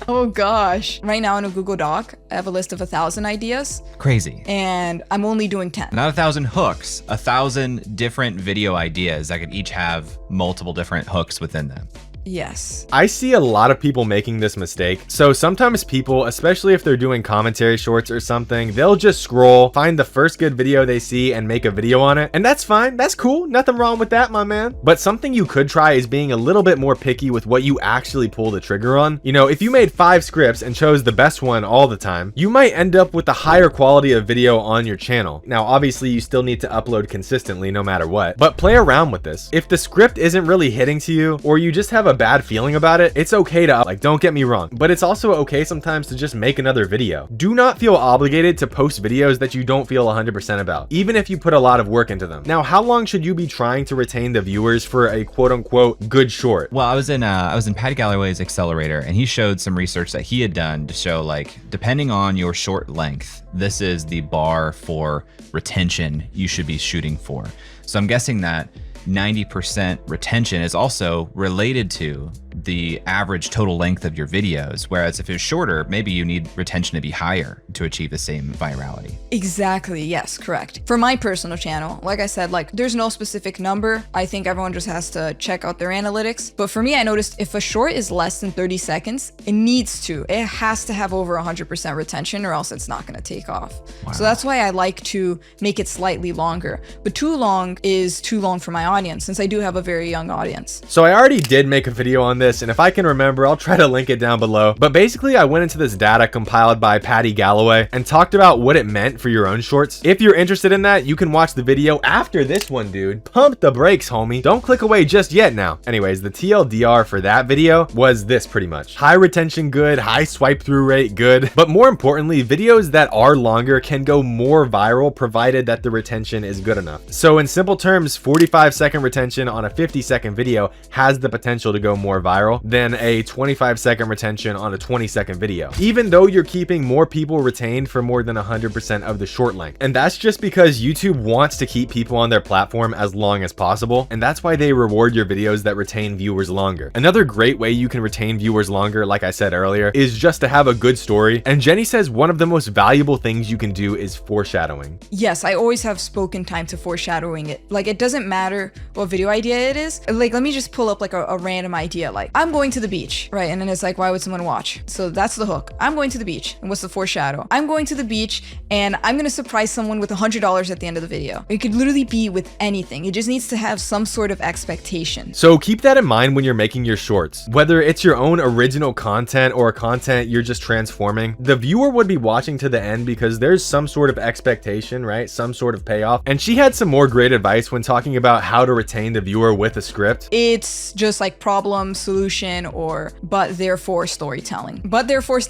Oh gosh. Right now in a Google Doc, I have a list of 1,000 ideas. Crazy. And I'm only doing 10. Not 1,000 hooks, 1,000 different video ideas that could each have multiple different hooks within them. Yes. I see a lot of people making this mistake. So sometimes people, especially if they're doing commentary shorts or something, they'll just scroll, find the first good video they see and make a video on it. And that's fine. That's cool. Nothing wrong with that, my man. But something you could try is being a little bit more picky with what you actually pull the trigger on. You know, if you made 5 scripts and chose the best one all the time, you might end up with a higher quality of video on your channel. Now, obviously you still need to upload consistently no matter what, but play around with this. If the script isn't really hitting to you, or you just have a bad feeling about it, it's okay to like, don't get me wrong, but it's also okay sometimes to just make another video. Do not feel obligated to post videos that you don't feel 100% about, even if you put a lot of work into them. Now, how long should you be trying to retain the viewers for a quote unquote good short? Well, I was in Patty Galloway's accelerator, and he showed some research that he had done to show like, depending on your short length, this is the bar for retention you should be shooting for. So I'm guessing that 90% retention is also related to the average total length of your videos. Whereas if it's shorter, maybe you need retention to be higher to achieve the same virality. Exactly, yes, correct. For my personal channel, like I said, like there's no specific number. I think everyone just has to check out their analytics. But for me, I noticed if a short is less than 30 seconds, it has to have over 100% retention or else it's not gonna take off. Wow. So that's why I like to make it slightly longer. But too long is too long for my audience, since I do have a very young audience. So I already did make a video on this, and if I can remember, I'll try to link it down below. But basically, I went into this data compiled by Patty Galloway and talked about what it meant for your own shorts. If you're interested in that, you can watch the video after this one, dude. Pump the brakes, homie. Don't click away just yet now. Anyways, the TLDR for that video was this pretty much. High retention good, high swipe through rate good. But more importantly, videos that are longer can go more viral provided that the retention is good enough. So in simple terms, 45-second retention on a 50-second video has the potential to go more viral than a 25-second retention on a 20-second video, even though you're keeping more people retained for more than 100% of the short length. And that's just because YouTube wants to keep people on their platform as long as possible, and that's why they reward your videos that retain viewers longer. Another great way you can retain viewers longer, like I said earlier, is just to have a good story. And Jenny says one of the most valuable things you can do is foreshadowing. Yes, I always have spoken time to foreshadowing it. Like, it doesn't matter what video idea it is. Like, let me just pull up like a random idea. Like, I'm going to the beach, right? And then it's like, why would someone watch? So that's the hook. I'm going to the beach. And what's the foreshadow? I'm going to the beach and I'm going to surprise someone with $100 at the end of the video. It could literally be with anything. It just needs to have some sort of expectation. So keep that in mind when you're making your shorts. Whether it's your own original content or content you're just transforming, the viewer would be watching to the end because there's some sort of expectation, right? Some sort of payoff. And she had some more great advice when talking about how to retain the viewer with a script. It's just like problem, solution, or but therefore storytelling. But therefore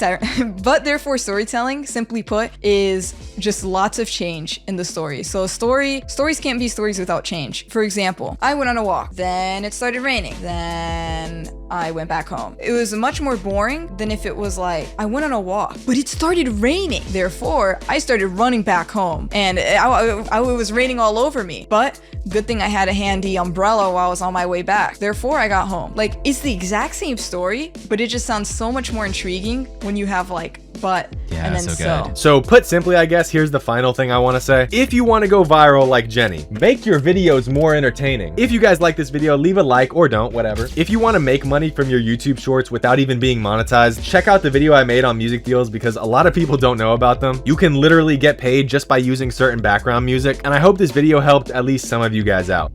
storytelling, simply put, is just lots of change in the story. So stories can't be stories without change. For example, I went on a walk, then it started raining, then I went back home. It was much more boring than if it was like, I went on a walk, but it started raining. Therefore, I started running back home and it was raining all over me. But good thing I had a handy umbrella while I was on my way back. Therefore, I got home. Like, it's the exact same story, but it just sounds so much more intriguing when you have like, but, yeah, and then so. So put simply, I guess, here's the final thing I want to say. If you want to go viral like Jenny, make your videos more entertaining. If you guys like this video, leave a like or don't, whatever. If you want to make money from your YouTube shorts without even being monetized, check out the video I made on music deals because a lot of people don't know about them. You can literally get paid just by using certain background music, and I hope this video helped at least some of you guys out.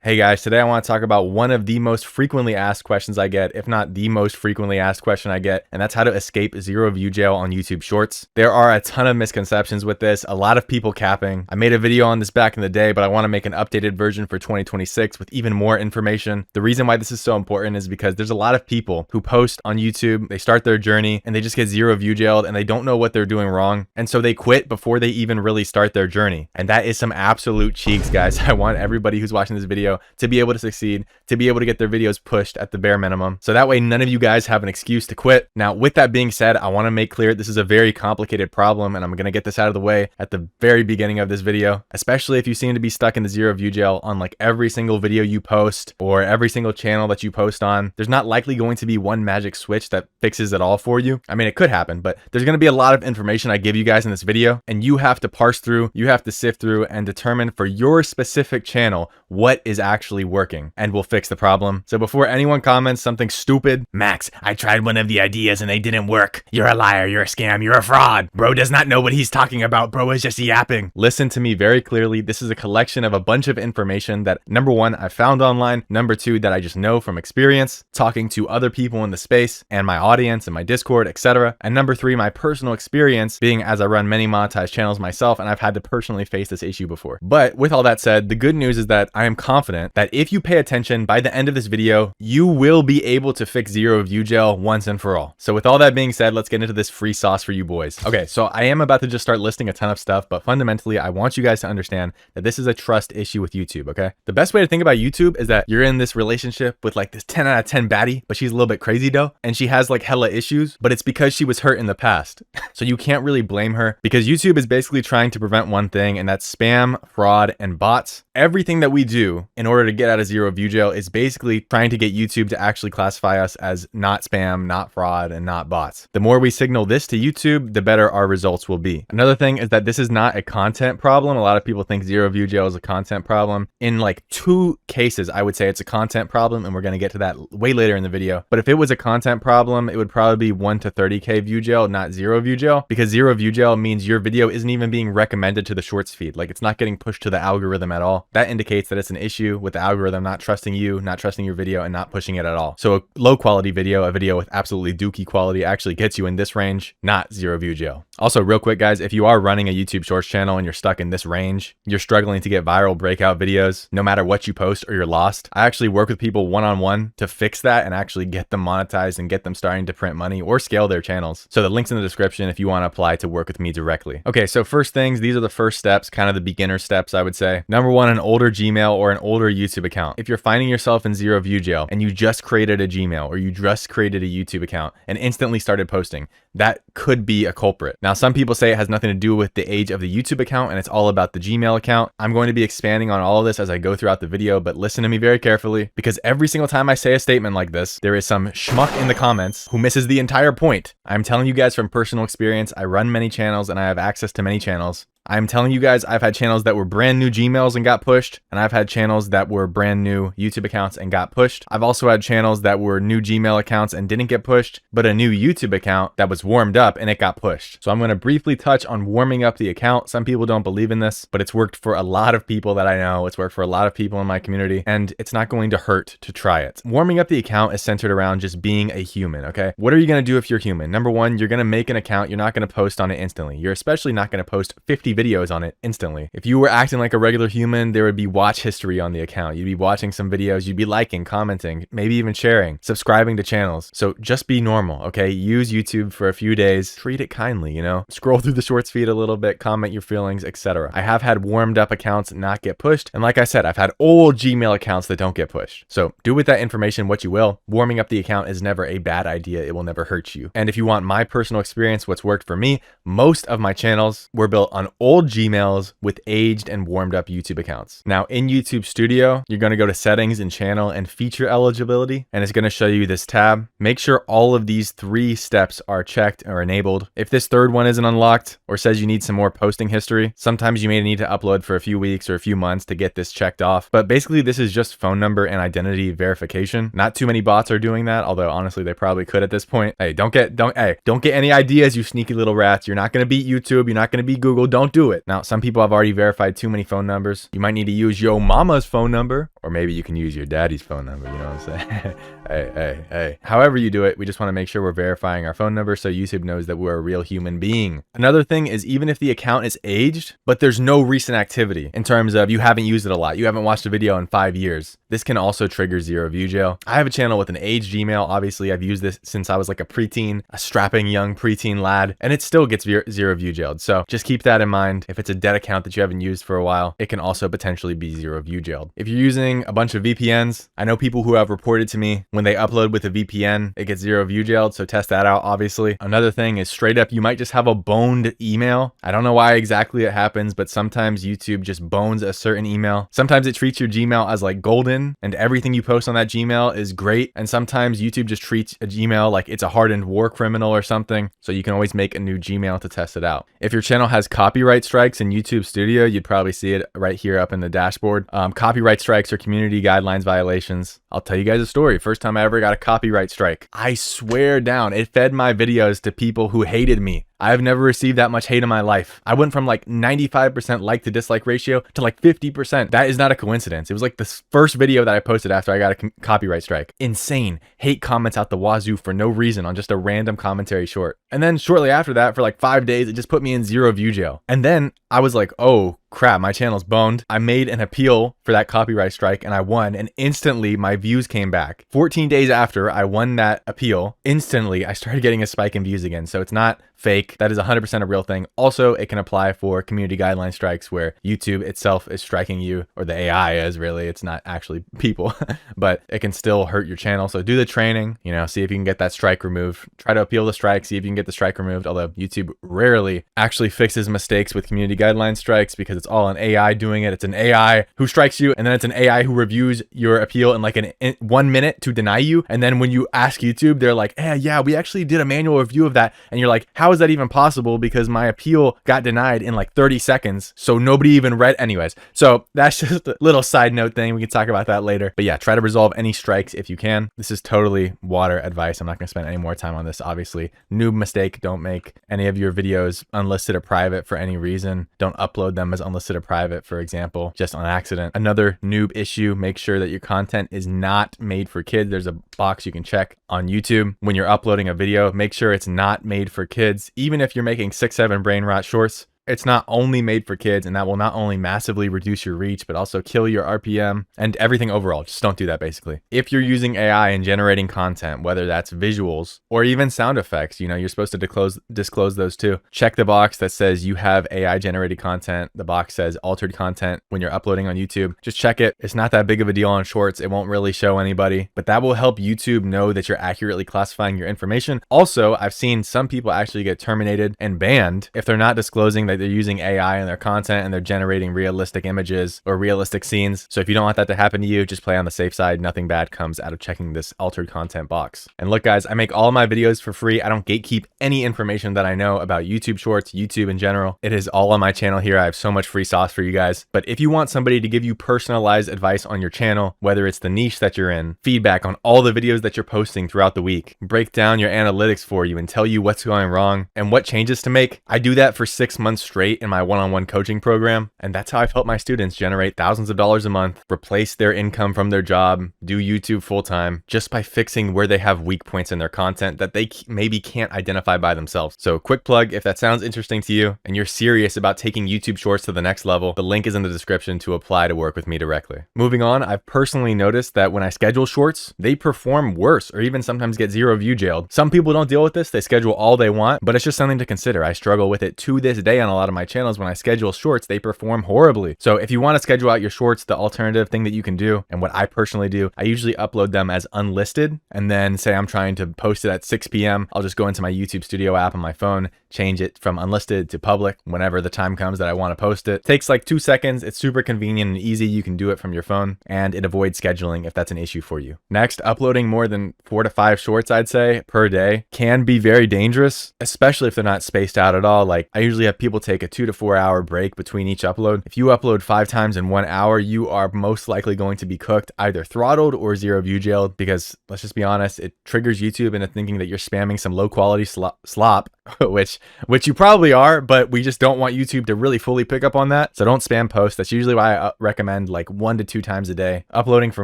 Hey guys, today I want to talk about one of the most frequently asked questions I get, if not the most frequently asked question I get, and that's how to escape 0 view jail on YouTube Shorts. There are a ton of misconceptions with this, a lot of people capping. I made a video on this back in the day, but I want to make an updated version for 2026 with even more information. The reason why this is so important is because there's a lot of people who post on YouTube, they start their journey, and they just get 0 view jailed, and they don't know what they're doing wrong, and so they quit before they even really start their journey. And that is some absolute cheeks, guys. I want everybody who's watching this video to be able to succeed, to be able to get their videos pushed at the bare minimum. So that way none of you guys have an excuse to quit. Now, with that being said, I want to make clear this is a very complicated problem, and I'm going to get this out of the way at the very beginning of this video, especially if you seem to be stuck in the 0 view jail on like every single video you post or every single channel that you post on. There's not likely going to be one magic switch that fixes it all for you. I mean, it could happen, but there's going to be a lot of information I give you guys in this video, and you have to parse through, you have to sift through and determine for your specific channel what is actually working, and we'll fix the problem. So before anyone comments something stupid, Max, I tried one of the ideas and they didn't work. You're a liar, you're a scam, you're a fraud. Bro does not know what he's talking about. Bro is just yapping. Listen to me very clearly. This is a collection of a bunch of information that, number one, I found online, number two, that I just know from experience, talking to other people in the space and my audience and my Discord, etc. And number three, my personal experience being as I run many monetized channels myself, and I've had to personally face this issue before. But with all that said, the good news is that I am confident that if you pay attention, by the end of this video, you will be able to fix 0 view jail once and for all. So with all that being said, let's get into this free sauce for you boys. Okay, so I am about to just start listing a ton of stuff, but fundamentally, I want you guys to understand that this is a trust issue with YouTube, okay? The best way to think about YouTube is that you're in this relationship with like this 10 out of 10 baddie, but she's a little bit crazy though, and she has like hella issues, but it's because she was hurt in the past. So you can't really blame her because YouTube is basically trying to prevent one thing, and that's spam, fraud, and bots. Everything that we do in order to get out of zero view jail is basically trying to get YouTube to actually classify us as not spam, not fraud, and not bots. The more we signal this to YouTube, the better our results will be. Another thing is that this is not a content problem. A lot of people think zero view jail is a content problem. In like 2 cases, I would say it's a content problem, and we're going to get to that way later in the video. But if it was a content problem, it would probably be 1 to 30K view jail, not zero view jail, because zero view jail means your video isn't even being recommended to the shorts feed. Like, it's not getting pushed to the algorithm at all. That indicates that it's an issue with the algorithm not trusting you, not trusting your video, and not pushing it at all. So a low quality video, a video with absolutely dookie quality, actually gets you in this range, not zero view jail. Also, real quick guys, if you are running a YouTube Shorts channel and you're stuck in this range, you're struggling to get viral breakout videos, no matter what you post, or you're lost, I actually work with people one-on-one to fix that and actually get them monetized and get them starting to print money or scale their channels. So the link's in the description if you want to apply to work with me directly. Okay, so first things, these are the first steps, kind of the beginner steps, I would say. Number 1, an older Gmail or an older YouTube account. If you're finding yourself in zero view jail and you just created a Gmail or you just created a YouTube account and instantly started posting, that could be a culprit. Now, some people say it has nothing to do with the age of the YouTube account and it's all about the Gmail account. I'm going to be expanding on all of this as I go throughout the video, but listen to me very carefully, because every single time I say a statement like this, there is some schmuck in the comments who misses the entire point. I'm telling you guys from personal experience. I run many channels and I have access to many channels. I'm telling you guys, I've had channels that were brand new Gmails and got pushed, and I've had channels that were brand new YouTube accounts and got pushed. I've also had channels that were new Gmail accounts and didn't get pushed, but a new YouTube account that was warmed up and it got pushed. So I'm going to briefly touch on warming up the account. Some people don't believe in this, but it's worked for a lot of people that I know. It's worked for a lot of people in my community, and it's not going to hurt to try it. Warming up the account is centered around just being a human, okay? What are you going to do if you're human? Number 1, you're going to make an account. You're not going to post on it instantly. You're especially not going to post 50 videos on it instantly. If you were acting like a regular human, there would be watch history on the account. You'd be watching some videos, you'd be liking, commenting, maybe even sharing, subscribing to channels. So just be normal, okay? Use YouTube for a few days, treat it kindly, you know? Scroll through the shorts feed a little bit, comment your feelings, etc. I have had warmed up accounts not get pushed, and like I said, I've had old Gmail accounts that don't get pushed. So do with that information what you will. Warming up the account is never a bad idea. It will never hurt you. And if you want my personal experience, what's worked for me, most of my channels were built on old Gmails with aged and warmed up YouTube accounts. Now in YouTube Studio, you're going to go to settings and channel and feature eligibility, and it's going to show you this tab. Make sure all of these 3 steps are checked or enabled. If this third one isn't unlocked or says you need some more posting history, sometimes you may need to upload for a few weeks or a few months to get this checked off. But basically this is just phone number and identity verification. Not too many bots are doing that, although honestly they probably could at this point. Hey, don't get any ideas, you sneaky little rats. You're not going to beat YouTube. You're not going to beat Google. Don't do it. Now, some people have already verified too many phone numbers. You might need to use your mama's phone number, or maybe you can use your daddy's phone number. You know what I'm saying? Hey. However you do it, we just want to make sure we're verifying our phone number so YouTube knows that we're a real human being. Another thing is, even if the account is aged, but there's no recent activity in terms of you haven't used it a lot, you haven't watched a video in 5 years, this can also trigger zero view jail. I have a channel with an aged Gmail. Obviously, I've used this since I was like a preteen, a strapping young preteen lad, and it still gets zero view jailed. So just keep that in mind. If it's a dead account that you haven't used for a while, it can also potentially be zero view jailed. If you're using a bunch of VPNs, I know people who have reported to me when they upload with a VPN, it gets zero view jailed. So test that out, obviously. Another thing is straight up, you might just have a boned email. I don't know why exactly it happens, but sometimes YouTube just bones a certain email. Sometimes it treats your Gmail as like golden and everything you post on that Gmail is great. And sometimes YouTube just treats a Gmail like it's a hardened war criminal or something. So you can always make a new Gmail to test it out. If your channel has copyright strikes in YouTube Studio, you'd probably see it right here up in the dashboard. Copyright strikes are community guidelines violations. I'll tell you guys a story. First time I ever got a copyright strike, I swear down, it fed my videos to people who hated me. I've never received that much hate in my life. I went from like 95% like to dislike ratio to like 50%. That is not a coincidence. It was like the first video that I posted after I got a copyright strike. Insane. Hate comments out the wazoo for no reason on just a random commentary short. And then shortly after that, for like 5 days, it just put me in zero view jail. And then I was like, oh crap, my channel's boned. I made an appeal for that copyright strike and I won, and instantly my views came back. 14 days after I won that appeal, instantly I started getting a spike in views again. So it's not fake. fake. That is 100% a real thing. Also, it can apply for community guideline strikes where YouTube itself is striking you, or the AI is really, it's not actually people, but it can still hurt your channel. So do the training, you know, see if you can get that strike removed. Try to appeal the strike, see if you can get the strike removed, although YouTube rarely actually fixes mistakes with community guideline strikes because it's all an AI doing it. It's an AI who strikes you, and then it's an AI who reviews your appeal in like 1 minute to deny you. And then when you ask YouTube, they're like, hey, yeah, we actually did a manual review of that. And you're like, how is that even possible? Because my appeal got denied in like 30 seconds. So nobody even read. Anyways, so that's just a little side note thing. We can talk about that later. But yeah, try to resolve any strikes if you can. This is totally water advice. I'm not going to spend any more time on this, obviously. Noob mistake. Don't make any of your videos unlisted or private for any reason. Don't upload them as unlisted or private, for example, just on accident. Another noob issue, make sure that your content is not made for kids. There's a box you can check on YouTube when you're uploading a video. Make sure it's not made for kids. Even if you're making 6-7 brain rot shorts, it's not only made for kids, and that will not only massively reduce your reach, but also kill your RPM and everything overall. Just don't do that, basically. If you're using AI and generating content, whether that's visuals or even sound effects, you know, you're supposed to disclose those too. Check the box that says you have AI generated content. The box says altered content when you're uploading on YouTube. Just check it. It's not that big of a deal on shorts. It won't really show anybody, but that will help YouTube know that you're accurately classifying your information. Also, I've seen some people actually get terminated and banned if they're not disclosing that they're using AI in their content and they're generating realistic images or realistic scenes. So if you don't want that to happen to you, just play on the safe side. Nothing bad comes out of checking this altered content box. And look, guys, I make all my videos for free. I don't gatekeep any information that I know about YouTube Shorts, YouTube in general. It is all on my channel here. I have so much free sauce for you guys. But if you want somebody to give you personalized advice on your channel, whether it's the niche that you're in, feedback on all the videos that you're posting throughout the week, break down your analytics for you and tell you what's going wrong and what changes to make, I do that for 6 months straight in my one-on-one coaching program. And that's how I've helped my students generate thousands of dollars a month, replace their income from their job, do YouTube full-time, just by fixing where they have weak points in their content that they maybe can't identify by themselves. So quick plug, if that sounds interesting to you and you're serious about taking YouTube Shorts to the next level, the link is in the description to apply to work with me directly. Moving on, I've personally noticed that when I schedule shorts, they perform worse or even sometimes get 0 view jailed. Some people don't deal with this. They schedule all they want, but it's just something to consider. I struggle with it to this day on a lot of my channels. When I schedule shorts, they perform horribly. So if you want to schedule out your shorts, the alternative thing that you can do, and what I personally do, I usually upload them as unlisted, and then say I'm trying to post it at 6 p.m. I'll just go into my YouTube Studio app on my phone, change it from unlisted to public whenever the time comes that I want to post it. Takes like 2 seconds. It's super convenient and easy. You can do it from your phone, and it avoids scheduling if that's an issue for you. Next, uploading more than 4 to 5 shorts, I'd say, per day can be very dangerous, especially if they're not spaced out at all. Like, I usually have people take a 2 to 4 hour break between each upload. If you upload 5 times in 1 hour, you are most likely going to be cooked, either throttled or 0 view jailed, because let's just be honest, it triggers YouTube into thinking that you're spamming some low quality slop, which you probably are, but we just don't want YouTube to really fully pick up on that. So don't spam post. That's usually why I recommend like 1 to 2 times a day uploading for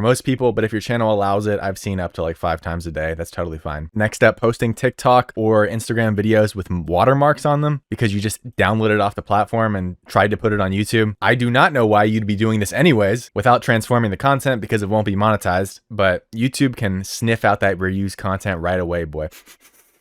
most people. But if your channel allows it, I've seen up to like 5 times a day. That's totally fine. Next up, posting TikTok or Instagram videos with watermarks on them because you just downloaded off the platform and tried to put it on YouTube. I do not know why you'd be doing this anyways without transforming the content because it won't be monetized, but YouTube can sniff out that reused content right away, boy.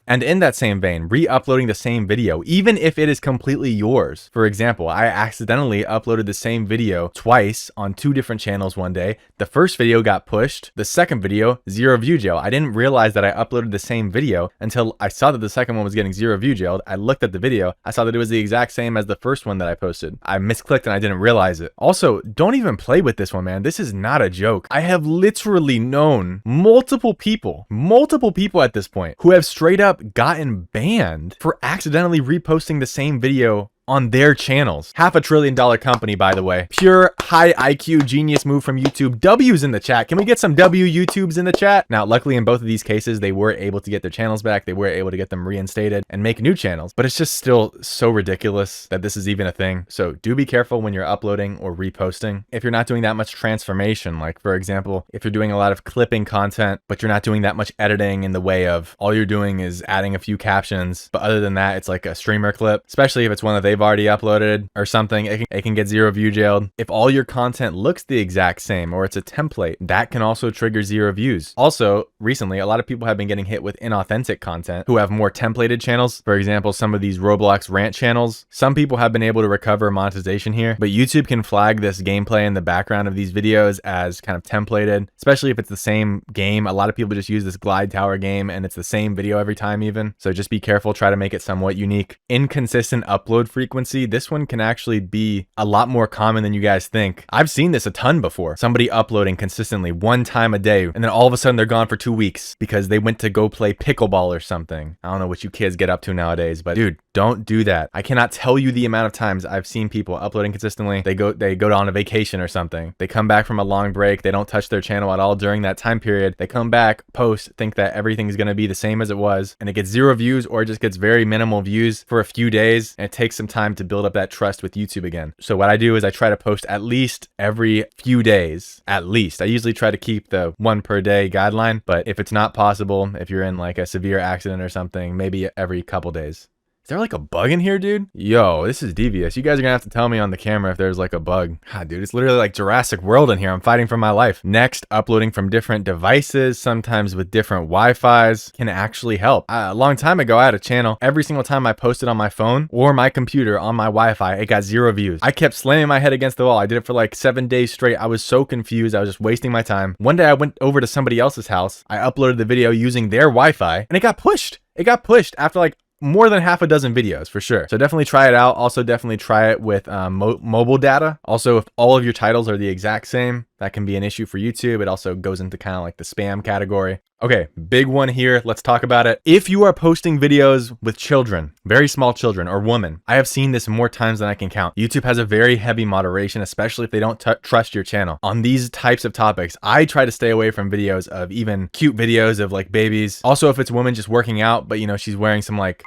And in that same vein, re-uploading the same video, even if it is completely yours. For example, I accidentally uploaded the same video twice on 2 different channels one day. The first video got pushed. The second video, 0 view jail. I didn't realize that I uploaded the same video until I saw that the second one was getting 0 view jailed. I looked at the video. I saw that it was the exact same as the first one that I posted. I misclicked and I didn't realize it. Also, don't even play with this one, man. This is not a joke. I have literally known multiple people at this point who have straight up gotten banned for accidentally reposting the same video on their channels. $500 billion company, by the way. Pure high IQ genius move from YouTube. W's in the chat. Can we get some W YouTubes in the chat? Now, luckily in both of these cases, they were able to get their channels back. They were able to get them reinstated and make new channels, but it's just still so ridiculous that this is even a thing. So do be careful when you're uploading or reposting. If you're not doing that much transformation, like for example, if you're doing a lot of clipping content, but you're not doing that much editing in the way of all you're doing is adding a few captions, but other than that, it's like a streamer clip, especially if it's one that they've they've already uploaded or something, it can get 0 view jailed. If all your content looks the exact same or it's a template, that can also trigger 0 views. Also, recently, a lot of people have been getting hit with inauthentic content who have more templated channels. For example, some of these Roblox rant channels. Some people have been able to recover monetization here, but YouTube can flag this gameplay in the background of these videos as kind of templated, especially if it's the same game. A lot of people just use this glide tower game and it's the same video every time even. So just be careful, try to make it somewhat unique. Inconsistent upload frequency. This one can actually be a lot more common than you guys think. I've seen this a ton before. Somebody uploading consistently 1 time a day, and then all of a sudden they're gone for 2 weeks because they went to go play pickleball or something. I don't know what you kids get up to nowadays, but dude, don't do that. I cannot tell you the amount of times I've seen people uploading consistently. They go on a vacation or something. They come back from a long break. They don't touch their channel at all during that time period. They come back, post, think that everything's going to be the same as it was, and it gets 0 views or it just gets very minimal views for a few days, and it takes some time to build up that trust with YouTube again. So what I do is I try to post at least every few days, at least. I usually try to keep the 1 per day guideline, but if it's not possible, if you're in like a severe accident or something, maybe every couple days. Is there like a bug in here, dude? Yo, this is devious. You guys are gonna have to tell me on the camera if there's like a bug. God, dude, it's literally like Jurassic World in here. I'm fighting for my life. Next, uploading from different devices, sometimes with different Wi-Fis, can actually help. A long time ago, I had a channel. Every single time I posted on my phone or my computer on my Wi-Fi, it got 0 views. I kept slamming my head against the wall. I did it for like 7 days straight. I was so confused. I was just wasting my time. One day I went over to somebody else's house. I uploaded the video using their Wi-Fi and it got pushed. It got pushed after like more than half a dozen videos for sure. So definitely try it out. Also definitely try it with mobile data. Also, if all of your titles are the exact same, that can be an issue for YouTube. It also goes into kind of like the spam category. Okay, big one here. Let's talk about it. If you are posting videos with children, very small children or women, I have seen this more times than I can count. YouTube has a very heavy moderation, especially if they don't trust your channel. On these types of topics, I try to stay away from videos of even cute videos of like babies. Also, if it's a woman just working out, but you know, she's wearing some like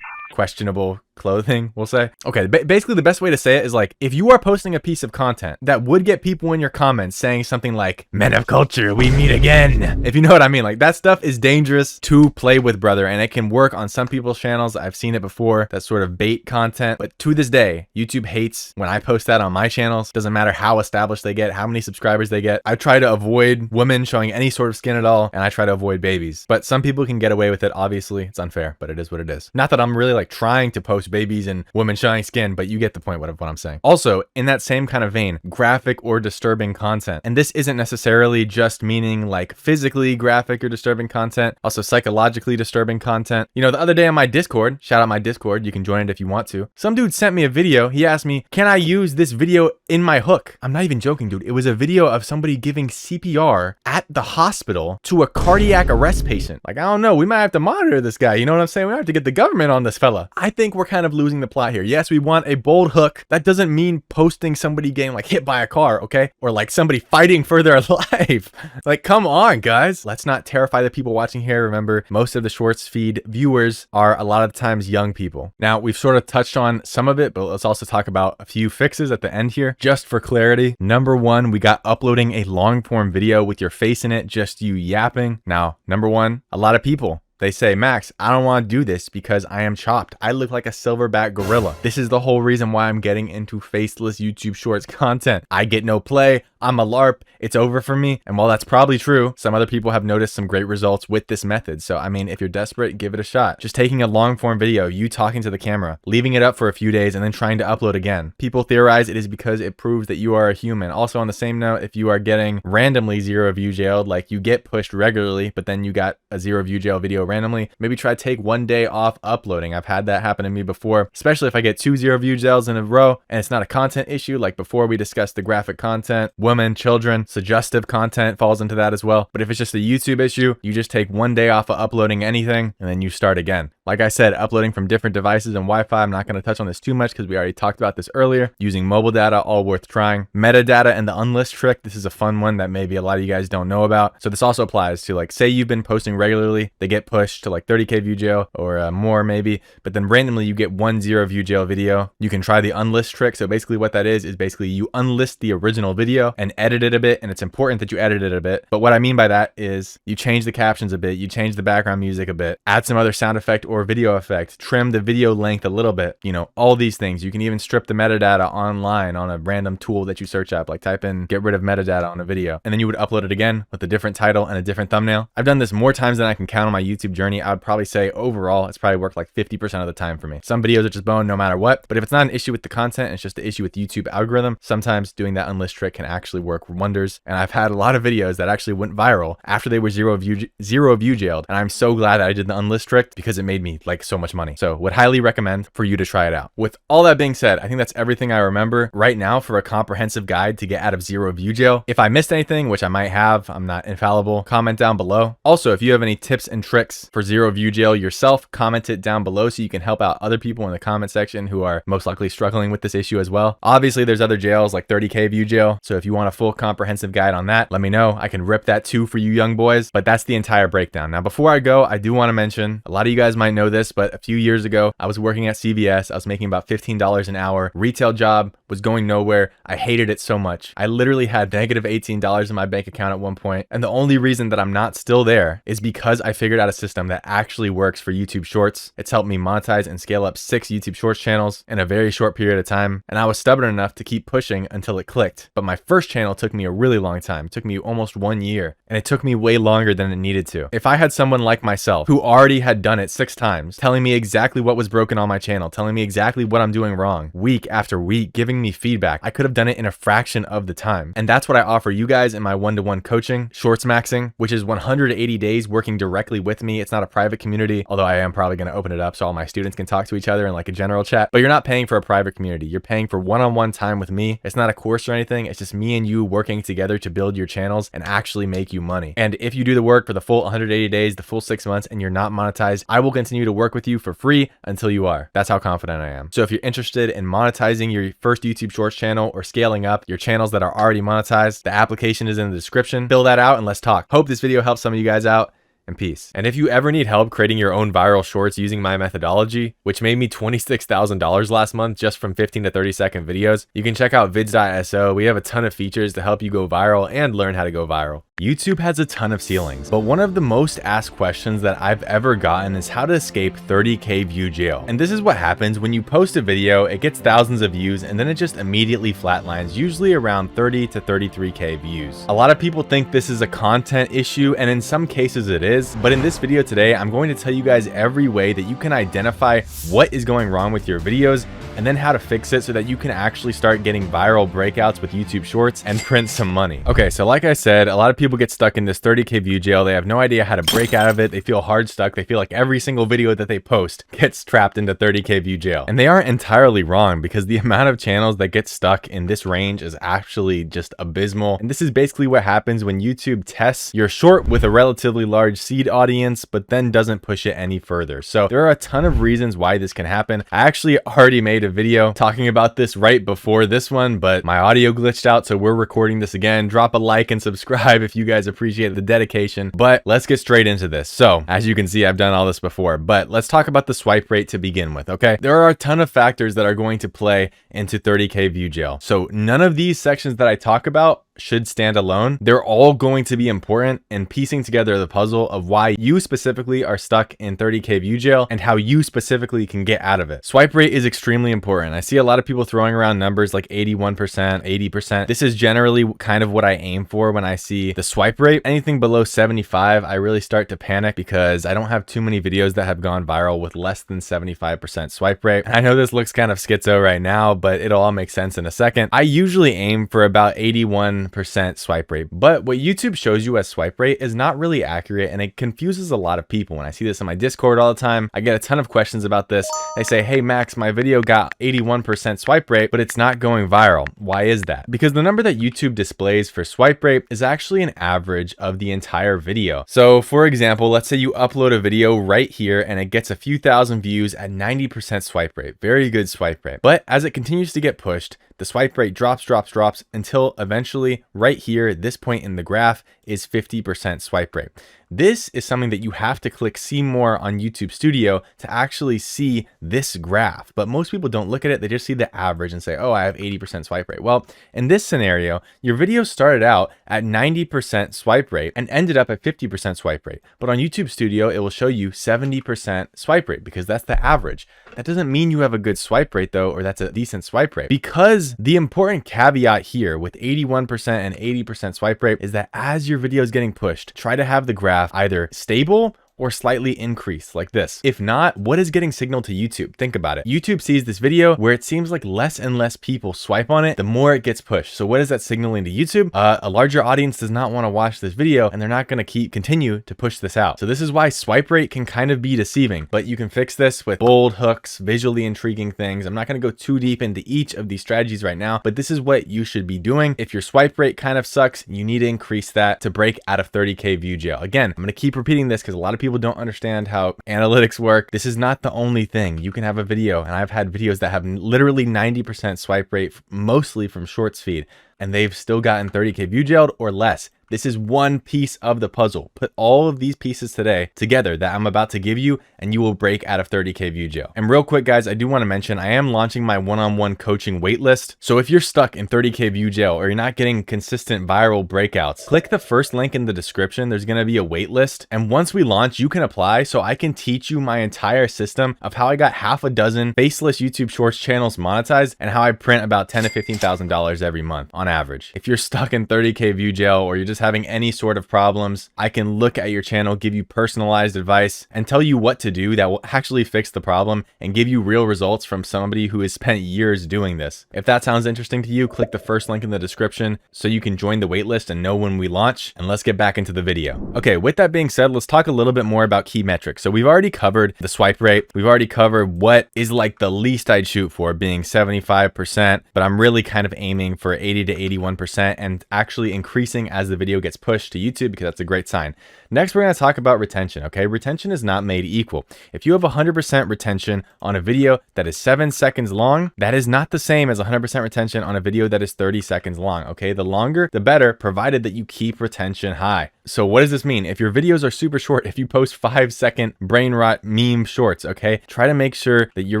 questionable clothing, we'll say. Okay, basically the best way to say it is like, if you are posting a piece of content that would get people in your comments saying something like, "Men of culture, we meet again." If you know what I mean, like that stuff is dangerous to play with, brother, and it can work on some people's channels. I've seen it before, that sort of bait content, but to this day, YouTube hates when I post that on my channels. Doesn't matter how established they get, how many subscribers they get. I try to avoid women showing any sort of skin at all, and I try to avoid babies, but some people can get away with it. Obviously, it's unfair, but it is what it is. Not that I'm really like trying to post babies and women showing skin, but you get the point of what I'm saying. Also, in that same kind of vein, graphic or disturbing content. And this isn't necessarily just meaning like physically graphic or disturbing content, also psychologically disturbing content. You know, the other day on my Discord, shout out my Discord, you can join it if you want to. Some dude sent me a video. He asked me, "Can I use this video in my hook?" I'm not even joking, dude. It was a video of somebody giving CPR at the hospital to a cardiac arrest patient. Like, I don't know, we might have to monitor this guy. You know what I'm saying? We have to get the government on this fella. I think we're kind of losing the plot here. Yes, we want a bold hook. That doesn't mean posting somebody getting like hit by a car, okay? Or like somebody fighting for their life. Like, come on, guys. Let's not terrify the people watching here. Remember, most of the shorts feed viewers are a lot of the times young people. Now, we've sort of touched on some of it, but let's also talk about a few fixes at the end here, just for clarity. Number 1, we got uploading a long form video with your face in it, just you yapping. Now, number 1, a lot of people, they say, "Max, I don't want to do this because I am chopped. I look like a silverback gorilla." This is the whole reason why I'm getting into faceless YouTube Shorts content. I get no play. I'm a LARP. It's over for me. And while that's probably true, some other people have noticed some great results with this method. So, I mean, if you're desperate, give it a shot. Just taking a long form video, you talking to the camera, leaving it up for a few days, and then trying to upload again. People theorize it is because it proves that you are a human. Also, on the same note, if you are getting randomly 0 view jailed, like you get pushed regularly, but then you got a 0 view jail video randomly, maybe try to take 1 day off uploading. I've had that happen to me before, especially if I get 2 0 view jails in a row and it's not a content issue. Like before, we discussed the graphic content, women, children, suggestive content falls into that as well. But if it's just a YouTube issue, you just take 1 day off of uploading anything and then you start again. Like I said, uploading from different devices and Wi-Fi, I'm not going to touch on this too much because we already talked about this earlier. Using mobile data, all worth trying. Metadata and the unlist trick, this is a fun one that maybe a lot of you guys don't know about. So this also applies to, like, say you've been posting regularly, they get pushed to like 30K view jail or more maybe, but then randomly you get 1 0 view jail video. You can try the unlist trick. So basically what that is basically you unlist the original video and edit it a bit, and it's important that you edit it a bit. But what I mean by that is you change the captions a bit, you change the background music a bit, add some other sound effect or video effect, trim the video length a little bit, you know, all these things. You can even strip the metadata online on a random tool that you search up, like type in get rid of metadata on a video, and then you would upload it again with a different title and a different thumbnail. I've done this more times than I can count on my YouTube journey. I would probably say overall, it's probably worked like 50% of the time for me. Some videos are just bone no matter what, but if it's not an issue with the content, it's just an issue with YouTube algorithm, sometimes doing that unlist trick can actually work wonders. And I've had a lot of videos that actually went viral after they were zero view jailed. And I'm so glad that I did the unlist trick because it made me like so much money. So would highly recommend for you to try it out. With all that being said, I think that's everything I remember right now for a comprehensive guide to get out of zero view jail. If I missed anything, which I might have, I'm not infallible, comment down below. Also, if you have any tips and tricks for zero view jail yourself, comment it down below so you can help out other people in the comment section who are most likely struggling with this issue as well. Obviously, there's other jails like 30K view jail. So if you want a full comprehensive guide on that, let me know. I can rip that too for you young boys, but that's the entire breakdown. Now, before I go, I do want to mention, a lot of you guys might know this, but a few years ago, I was working at CVS. I was making about $15 an hour. Retail job, was going nowhere. I hated it so much. I literally had negative $18 in my bank account at one point. And the only reason that I'm not still there is because I figured out a system that actually works for YouTube Shorts. It's helped me monetize and scale up 6 YouTube Shorts channels in a very short period of time. And I was stubborn enough to keep pushing until it clicked. But my first channel took me a really long time. It took me almost 1 year. And it took me way longer than it needed to. If I had someone like myself who already had done it 6 times, telling me exactly what was broken on my channel, telling me exactly what I'm doing wrong, week after week, giving me feedback, I could have done it in a fraction of the time. And that's what I offer you guys in my one-to-one coaching, Shorts Maxing, which is 180 days working directly with me. It's not a private community, although I am probably going to open it up so all my students can talk to each other in like a general chat. But you're not paying for a private community. You're paying for one-on-one time with me. It's not a course or anything. It's just me and you working together to build your channels and actually make you money. And if you do the work for the full 180 days, the full 6 months, and you're not monetized, I will continue to work with you for free until you are. That's how confident I am. So if you're interested in monetizing your first YouTube Shorts channel or scaling up your channels that are already monetized, the application is in the description. Fill that out and let's talk. Hope this video helps some of you guys out. And peace. And if you ever need help creating your own viral shorts using my methodology, which made me $26,000 last month just from 15 to 30 second videos, you can check out vids.so. We have a ton of features to help you go viral and learn how to go viral. YouTube has a ton of ceilings, but one of the most asked questions that I've ever gotten is how to escape 30K view jail. And this is what happens when you post a video, it gets thousands of views, and then it just immediately flatlines, usually around 30 to 33K views. A lot of people think this is a content issue, and in some cases it is, but in this video today, I'm going to tell you guys every way that you can identify what is going wrong with your videos and then how to fix it so that you can actually start getting viral breakouts with YouTube Shorts and print some money. Okay, so like I said, a lot of people get stuck in this 30K view jail. They have no idea how to break out of it. They feel hard stuck. They feel like every single video that they post gets trapped into 30K view jail. And they aren't entirely wrong because the amount of channels that get stuck in this range is actually just abysmal. And this is basically what happens when YouTube tests your short with a relatively large seed audience, but then doesn't push it any further. So there are a ton of reasons why this can happen. I actually already made a video talking about this right before this one, but my audio glitched out, so we're recording this again. Drop a like and subscribe if you guys appreciate the dedication, but let's get straight into this. So as you can see, I've done all this before, but let's talk about the swipe rate to begin with. Okay, there are a ton of factors that are going to play into 30K view jail. So none of these sections that I talk about should stand alone. They're all going to be important in piecing together the puzzle of why you specifically are stuck in 30K view jail and how you specifically can get out of it. Swipe rate is extremely important. I see a lot of people throwing around numbers like 81%, 80%. This is generally kind of what I aim for when I see the swipe rate. Anything below 75, I really start to panic because I don't have too many videos that have gone viral with less than 75% swipe rate. And I know this looks kind of schizo right now, but it'll all make sense in a second. I usually aim for about 81% swipe rate, but what YouTube shows you as swipe rate is not really accurate, and it confuses a lot of people. When I see this on my Discord all the time, I get a ton of questions about this. They say, hey Max, my video got 81% swipe rate, but it's not going viral. Why is that? Because the number that YouTube displays for swipe rate is actually an average of the entire video. So for example, let's say you upload a video right here and it gets a few thousand views at 90% swipe rate. Very good swipe rate. But as it continues to get pushed, the swipe rate drops until eventually right here, this point in the graph is 50% swipe rate. This is something that you have to click see more on YouTube Studio to actually see this graph. But most people don't look at it. They just see the average and say, oh, I have 80% swipe rate. Well, in this scenario, your video started out at 90% swipe rate and ended up at 50% swipe rate. But on YouTube Studio, it will show you 70% swipe rate because that's the average. That doesn't mean you have a good swipe rate though, or that's a decent swipe rate, because the important caveat here with 81% and 80% swipe rate is that as your video is getting pushed, try to have the graph either stable or slightly increased like this. If not, what is getting signaled to YouTube? Think about it. YouTube sees this video where it seems like less and less people swipe on it, the more it gets pushed. So what is that signaling to YouTube? A larger audience does not want to watch this video, and they're not going to continue to push this out. So this is why swipe rate can kind of be deceiving, but you can fix this with bold hooks, visually intriguing things. I'm not going to go too deep into each of these strategies right now, but this is what you should be doing. If your swipe rate kind of sucks, you need to increase that to break out of 30K view jail. Again, I'm going to keep repeating this because a lot of people don't understand how analytics work. This is not the only thing. You can have a video, and I've had videos that have literally 90% swipe rate, mostly from shorts feed, and they've still gotten 30K view jailed or less. This is one piece of the puzzle. Put all of these pieces together that I'm about to give you, and you will break out of 30K view jail. And real quick, guys, I do want to mention I am launching my one-on-one coaching waitlist. So if you're stuck in 30K view jail or you're not getting consistent viral breakouts, click the first link in the description. There's going to be a waitlist. And once we launch, you can apply so I can teach you my entire system of how I got half a dozen faceless YouTube Shorts channels monetized and how I print about $10,000 to $15,000 every month on average. If you're stuck in 30K view jail or you're just having any sort of problems, I can look at your channel, give you personalized advice, and tell you what to do that will actually fix the problem and give you real results from somebody who has spent years doing this. If that sounds interesting to you, click the first link in the description so you can join the waitlist and know when we launch. And let's get back into the video. Okay, with that being said, let's talk a little bit more about key metrics. So we've already covered the swipe rate. We've already covered what is like the least I'd shoot for, being 75%, but I'm really kind of aiming for 80 to 81% and actually increasing as the video gets pushed to YouTube, because that's a great sign. Next, we're going to talk about retention. Okay, retention is not made equal. If you have 100% retention on a video that is 7 seconds long, that is not the same as 100% retention on a video that is 30 seconds long. Okay, the longer the better, provided that you keep retention high. So what does this mean? If your videos are super short, if you post 5-second brain rot meme shorts, okay, try to make sure that your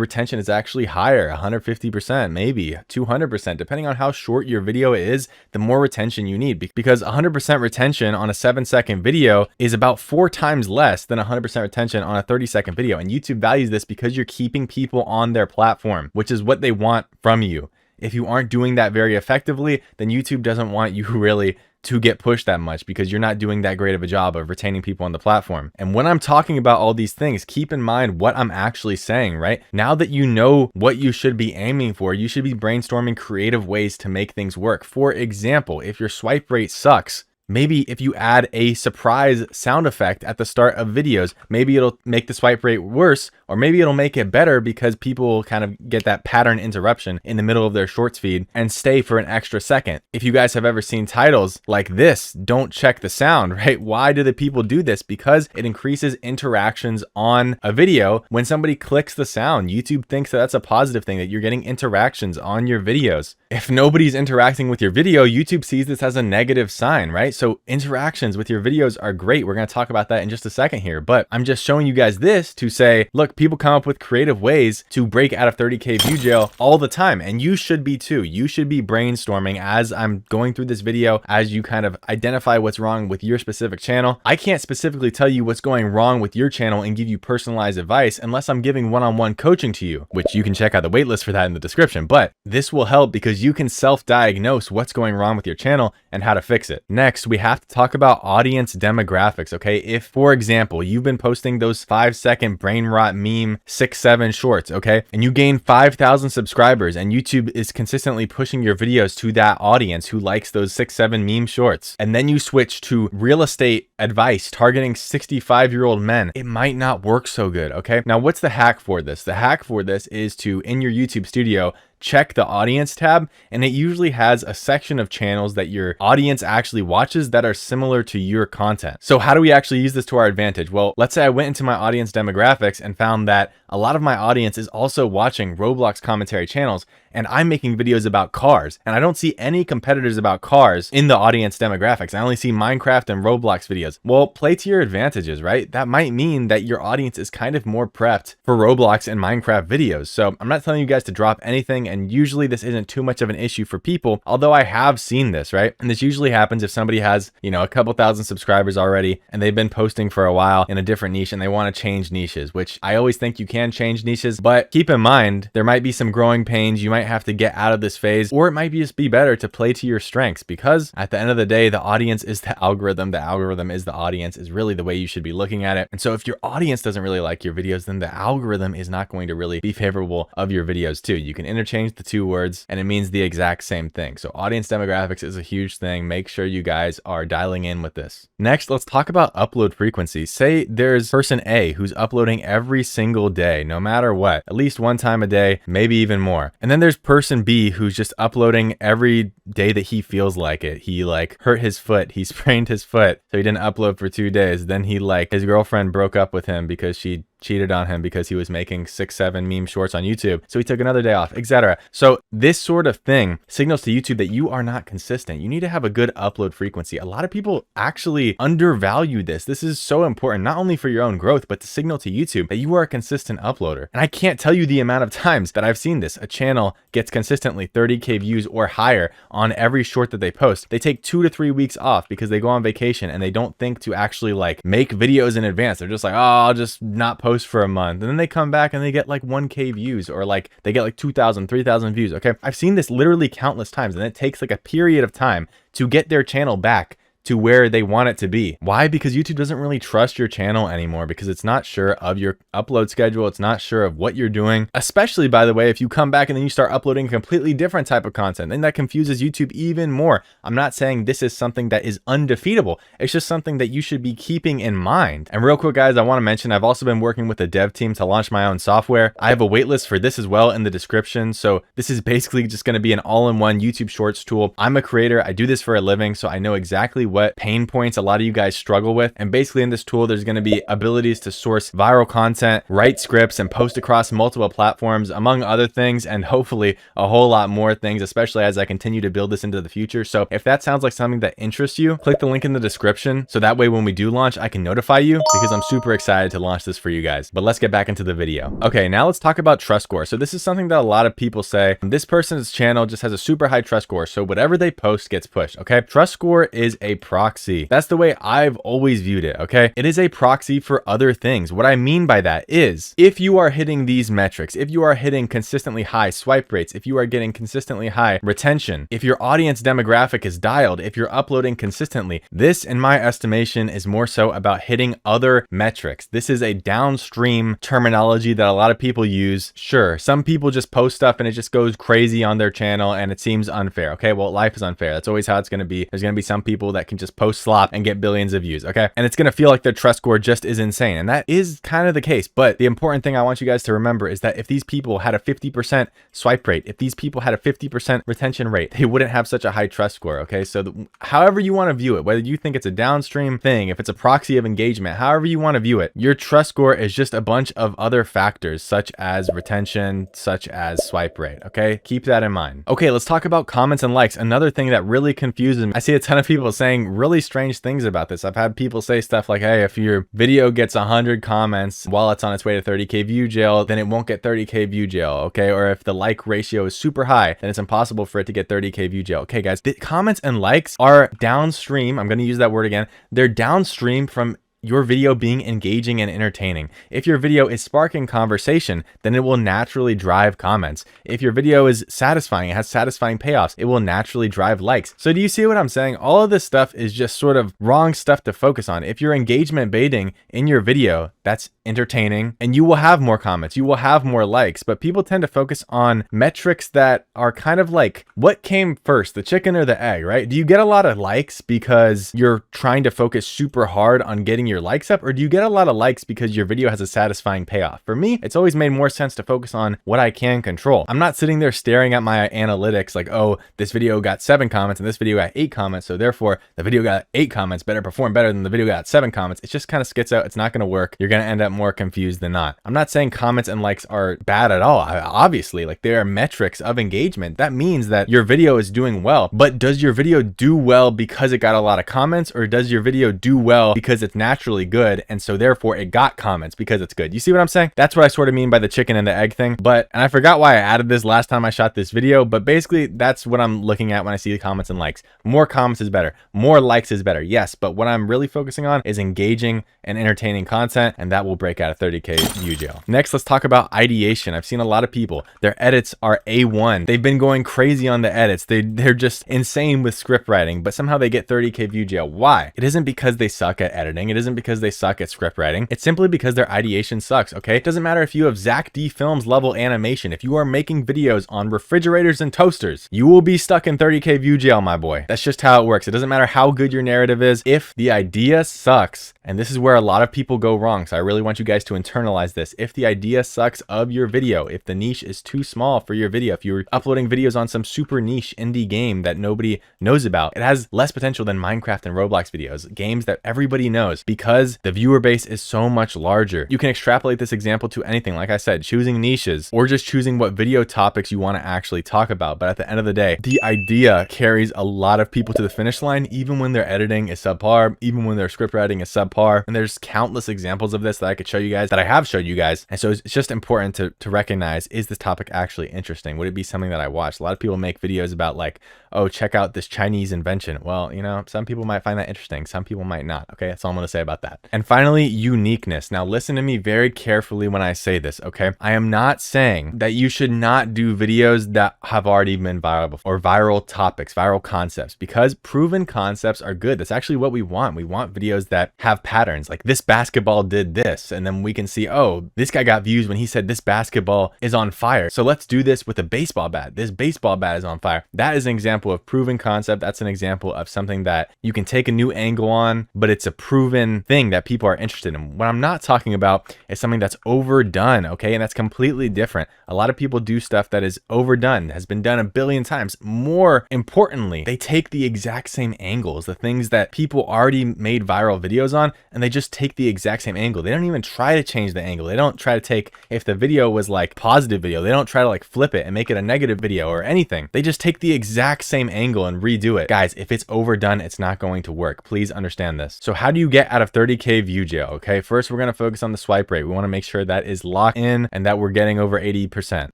retention is actually higher, 150%, maybe 200%, depending on how short your video is. The more retention you need, because 100% retention on a 7-second video is about 4 times less than 100% retention on a 30-second video. And YouTube values this because you're keeping people on their platform, which is what they want from you. If you aren't doing that very effectively, then YouTube doesn't want you really to get pushed that much, because you're not doing that great of a job of retaining people on the platform. And when I'm talking about all these things, keep in mind what I'm actually saying, right? Now that you know what you should be aiming for, you should be brainstorming creative ways to make things work. For example, if your swipe rate sucks, maybe if you add a surprise sound effect at the start of videos, maybe it'll make the swipe rate worse, or maybe it'll make it better because people kind of get that pattern interruption in the middle of their shorts feed and stay for an extra second. If you guys have ever seen titles like this, don't check the sound, right? Why do the people do this? Because it increases interactions on a video. When somebody clicks the sound, YouTube thinks that that's a positive thing, that you're getting interactions on your videos. If nobody's interacting with your video, YouTube sees this as a negative sign, right? So interactions with your videos are great. We're going to talk about that in just a second here, but I'm just showing you guys this to say, look, people come up with creative ways to break out of 30K view jail all the time. And you should be too. You should be brainstorming as I'm going through this video, as you kind of identify what's wrong with your specific channel. I can't specifically tell you what's going wrong with your channel and give you personalized advice unless I'm giving one-on-one coaching to you, which you can check out the waitlist for that in the description. But this will help because you can self-diagnose what's going wrong with your channel and how to fix it. Next, we have to talk about audience demographics. Okay, if for example you've been posting those 5-second brain rot meme 6-7 shorts, okay, and you gain 5,000 subscribers, and YouTube is consistently pushing your videos to that audience who likes those 6-7 meme shorts, and then you switch to real estate advice targeting 65-year-old men, it might not work so good. Okay, now what's the hack for this? The hack for this is to, in your YouTube studio, check the audience tab, and it usually has a section of channels that your audience actually watches that are similar to your content. So how do we actually use this to our advantage? Well, let's say I went into my audience demographics and found that a lot of my audience is also watching Roblox commentary channels, and I'm making videos about cars, and I don't see any competitors about cars in the audience demographics. I only see Minecraft and Roblox videos. Well, play to your advantages, right? That might mean that your audience is kind of more prepped for Roblox and Minecraft videos. So I'm not telling you guys to drop anything, and usually this isn't too much of an issue for people, although I have seen this, right? And this usually happens if somebody has, you know, a couple thousand subscribers already, and they've been posting for a while in a different niche, and they want to change niches, which I always think you can change niches, but keep in mind, there might be some growing pains. You might have to get out of this phase, or it might just be better to play to your strengths, because at the end of the day, the audience is the algorithm. The algorithm is the audience, is really the way you should be looking at it. And so if your audience doesn't really like your videos, then the algorithm is not going to really be favorable of your videos too. You can interchange the two words and it means the exact same thing. So audience demographics is a huge thing. Make sure you guys are dialing in with this. Next, let's talk about upload frequency. Say there's person A who's uploading every single day, no matter what, at least one time a day, maybe even more. And then there's person B who's just uploading every day that he feels like it. He like hurt his foot, he sprained his foot, so he didn't upload for 2 days. Then he like, his girlfriend broke up with him because she cheated on him because he was making 6-7 meme shorts on YouTube. So he took another day off, etc. So this sort of thing signals to YouTube that you are not consistent. You need to have a good upload frequency. A lot of people actually undervalue this. This is so important, not only for your own growth, but to signal to YouTube that you are a consistent uploader. And I can't tell you the amount of times that I've seen this. A channel gets consistently 30K views or higher on every short that they post. They take 2 to 3 weeks off because they go on vacation and they don't think to actually like make videos in advance. They're just like, oh, I'll just not post for a month, and then they come back and they get like 1K views, or like they get like 2,000, 3,000 views. Okay, I've seen this literally countless times, and it takes like a period of time to get their channel back to where they want it to be. Why? Because YouTube doesn't really trust your channel anymore, because it's not sure of your upload schedule. It's not sure of what you're doing, especially, by the way, if you come back and then you start uploading a completely different type of content, then that confuses YouTube even more. I'm not saying this is something that is undefeatable. It's just something that you should be keeping in mind. And real quick, guys, I want to mention I've also been working with a dev team to launch my own software. I have a waitlist for this as well in the description. So this is basically just going to be an all-in-one YouTube Shorts tool. I'm a creator. I do this for a living, so I know exactly what pain points a lot of you guys struggle with. And basically in this tool, there's going to be abilities to source viral content, write scripts, and post across multiple platforms, among other things, and hopefully a whole lot more things, especially as I continue to build this into the future. So if that sounds like something that interests you, click the link in the description, so that way when we do launch, I can notify you, because I'm super excited to launch this for you guys. But let's get back into the video. Okay, now let's talk about trust score. So this is something that a lot of people say, this person's channel just has a super high trust score, so whatever they post gets pushed. Okay, trust score is a proxy. That's the way I've always viewed it. Okay, it is a proxy for other things. What I mean by that is, if you are hitting these metrics, if you are hitting consistently high swipe rates, if you are getting consistently high retention, if your audience demographic is dialed, if you're uploading consistently, this, in my estimation, is more so about hitting other metrics. This is a downstream terminology that a lot of people use. Sure, some people just post stuff and it just goes crazy on their channel and it seems unfair. Okay, well, life is unfair. That's always how it's going to be. There's going to be some people that can just post slop and get billions of views. Okay, and it's going to feel like their trust score just is insane, and that is kind of the case. But the important thing I want you guys to remember is that if these people had a 50% swipe rate, if these people had a 50% retention rate, they wouldn't have such a high trust score. Okay, so however you want to view it, whether you think it's a downstream thing, if it's a proxy of engagement, however you want to view it, your trust score is just a bunch of other factors, such as retention, such as swipe rate. Okay, keep that in mind. Okay, let's talk about comments and likes. Another thing that really confuses me. I see a ton of people saying really strange things about this. I've had people say stuff like, hey, if your video gets 100 comments while it's on its way to 30K view jail, then it won't get 30K view jail. Okay, or if the like ratio is super high, then it's impossible for it to get 30K view jail. Okay, guys, the comments and likes are downstream. I'm going to use that word again. They're downstream from your video being engaging and entertaining. If your video is sparking conversation, then it will naturally drive comments. If your video is satisfying, it has satisfying payoffs, it will naturally drive likes. So do you see what I'm saying? All of this stuff is just sort of wrong stuff to focus on. If you're engagement baiting in your video, that's entertaining, and you will have more comments, you will have more likes. But people tend to focus on metrics that are kind of like, what came first, the chicken or the egg, right? Do you get a lot of likes because you're trying to focus super hard on getting your likes up, or do you get a lot of likes because your video has a satisfying payoff? For me, it's always made more sense to focus on what I can control. I'm not sitting there staring at my analytics like, oh, this video got 7 comments and this video got 8 comments, so therefore the video got 8 comments better perform better than the video got 7 comments. It just kind of skits out. It's not going to work. You're going to end up more confused than not. I'm not saying comments and likes are bad at all. Obviously, like, they are metrics of engagement. That means that your video is doing well, but does your video do well because it got a lot of comments, or does your video do well because it's naturally good and so therefore it got comments because it's good? You see what I'm saying? That's what I sort of mean by the chicken and the egg thing. And I forgot why I added this last time I shot this video, but basically that's what I'm looking at when I see the comments and likes. More comments is better. More likes is better. Yes, but what I'm really focusing on is engaging and entertaining content, and that will break out of 30K view jail. Next, let's talk about ideation. I've seen a lot of people, their edits are A1. They've been going crazy on the edits. They're just insane with script writing, but somehow they get 30K view jail. Why? It isn't because they suck at editing. It isn't because they suck at script writing. It's simply because their ideation sucks, okay? It doesn't matter if you have Zach D Films level animation. If you are making videos on refrigerators and toasters, you will be stuck in 30K view jail, my boy. That's just how it works. It doesn't matter how good your narrative is. If the idea sucks, and this is where a lot of people go wrong, so I really want you guys to internalize this. If the idea sucks of your video, if the niche is too small for your video, if you're uploading videos on some super niche indie game that nobody knows about, it has less potential than Minecraft and Roblox videos, games that everybody knows, because the viewer base is so much larger. You can extrapolate this example to anything. Like I said, choosing niches or just choosing what video topics you want to actually talk about. But at the end of the day, the idea carries a lot of people to the finish line, even when their editing is subpar, even when their script writing is subpar. And there's countless examples of this that I could show you guys, that I have showed you guys. And so it's just important to recognize, is this topic actually interesting? Would it be something that I watch? A lot of people make videos about like, oh, check out this Chinese invention. Well, you know, some people might find that interesting. Some people might not. Okay, that's all I'm going to say about that. And finally, uniqueness. Now listen to me very carefully when I say this, okay? I am not saying that you should not do videos that have already been viral before, or viral topics, viral concepts, because proven concepts are good. That's actually what we want. We want videos that have patterns, like this basketball did this, and then we can see, oh, this guy got views when he said this basketball is on fire. So let's do this with a baseball bat. This baseball bat is on fire. That is an example of proven concept. That's an example of something that you can take a new angle on, but it's a proven thing that people are interested in. What I'm not talking about is something that's overdone, okay? And that's completely different. A lot of people do stuff that is overdone, has been done a billion times. More importantly, they take the exact same angles, the things that people already made viral videos on, and they just take the exact same angle. They don't even try to change the angle. They don't try to take, if the video was like positive video, they don't try to like flip it and make it a negative video or anything. They just take the exact same angle and redo it. Guys, if it's overdone, it's not going to work. Please understand this. So how do you get out of 30K view jail? Okay, first we're going to focus on the swipe rate. We want to make sure that is locked in and that we're getting over 80%.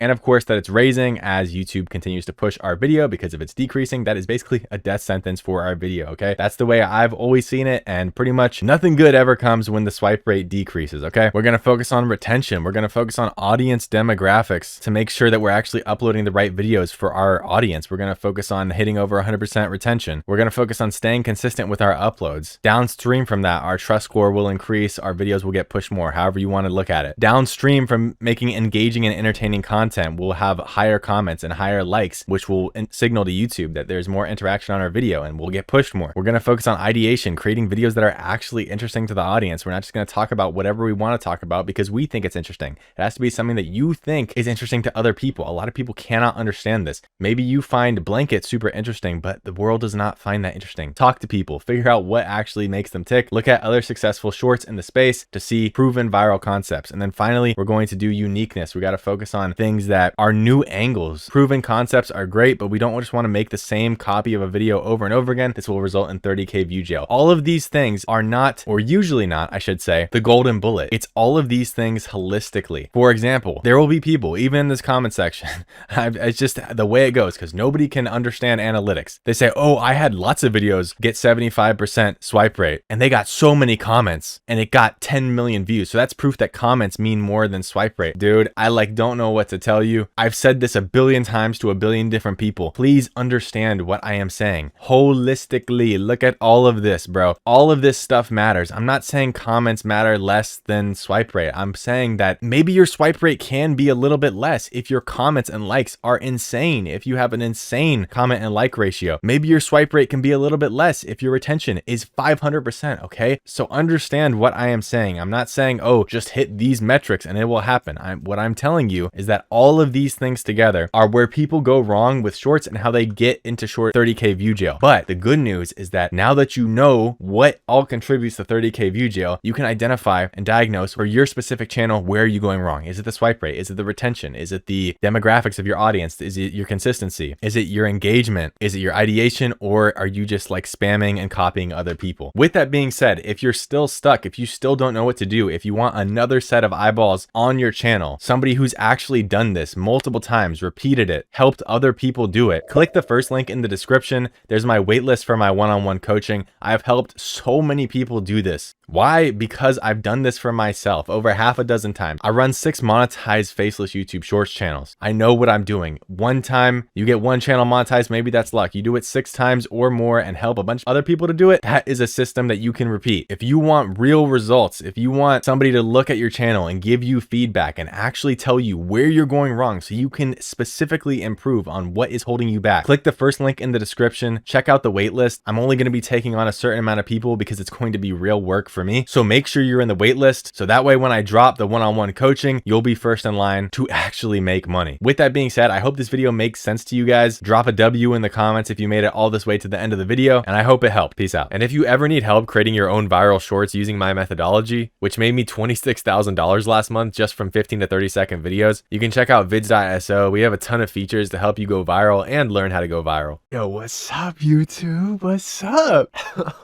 And of course that it's raising as YouTube continues to push our video, because if it's decreasing, that is basically a death sentence for our video. Okay, that's the way I've always seen it, and pretty much nothing good ever comes when the swipe rate decreases. Okay, we're going to focus on retention. We're going to focus on audience demographics to make sure that we're actually uploading the right videos for our audience. We're going to focus on hitting over 100% retention. We're going to focus on staying consistent with our uploads. Downstream from that, our trust score will increase, our videos will get pushed more, however you want to look at it. Downstream from making engaging and entertaining content, we'll have higher comments and higher likes, which will signal to YouTube that there's more interaction on our video and we'll get pushed more. We're going to focus on ideation, creating videos that are actually interesting to the audience. We're not just going to talk about whatever we want to talk about because we think it's interesting. It has to be something that you think is interesting to other people. A lot of people cannot understand this. Maybe you find blanket super interesting, but the world does not find that interesting. Talk to people, figure out what actually makes them tick. Look at other successful shorts in the space to see proven viral concepts. And then finally, we're going to do uniqueness. We got to focus on things that are new angles. Proven concepts are great, but we don't just want to make the same copy of a video over and over again. This will result in 30K view jail. All of these things are not, or usually not, I should say, the golden bullet. It's all of these things holistically. For example, there will be people, even in this comment section, it's just the way it goes, because nobody can understand analytics. They say, oh, I had lots of videos get 75% swipe rate, and they got so many comments, and it got 10 million views. So that's proof that comments mean more than swipe rate. Dude, I don't know what to tell you. I've said this a billion times to a billion different people. Please understand what I am saying. Holistically, look at all of this, bro. All of this stuff matters. I'm not saying comments matter less than swipe rate. I'm saying that maybe your swipe rate can be a little bit less if your comments and likes are insane. If you have an insane comment comment and like ratio. Maybe your swipe rate can be a little bit less if your retention is 500%, okay? So understand what I am saying. I'm not saying, oh, just hit these metrics and it will happen. What I'm telling you is that all of these things together are where people go wrong with shorts and how they get into short 30K view jail. But the good news is that now that you know what all contributes to 30K view jail, you can identify and diagnose for your specific channel, where are you going wrong? Is it the swipe rate? Is it the retention? Is it the demographics of your audience? Is it your consistency? Is it your engagement? Is it your ideation? Or are you just like spamming and copying other people? With that being said, if you're still stuck, if you still don't know what to do, if you want another set of eyeballs on your channel, somebody who's actually done this multiple times, repeated it, helped other people do it, click the first link in the description. There's my waitlist for my one-on-one coaching. I've helped so many people do this. Why? Because I've done this for myself over half a dozen times. I run 6 monetized faceless YouTube Shorts channels. I know what I'm doing. One time you get one channel monetized, maybe that's luck. You do it 6 times or more and help a bunch of other people to do it. That is a system that you can repeat. If you want real results, if you want somebody to look at your channel and give you feedback and actually tell you where you're going wrong so you can specifically improve on what is holding you back, click the first link in the description. Check out the waitlist. I'm only going to be taking on a certain amount of people because it's going to be real work for me. So make sure you're in the wait list. So that way, when I drop the one-on-one coaching, you'll be first in line to actually make money. With that being said, I hope this video makes sense to you guys. Drop a W in the comments if you made it all this way to the end of the video, and I hope it helped. Peace out. And if you ever need help creating your own viral shorts using my methodology, which made me $26,000 last month just from 15 to 30-second videos, you can check out vids.so. We have a ton of features to help you go viral and learn how to go viral. Yo, what's up, YouTube? What's up?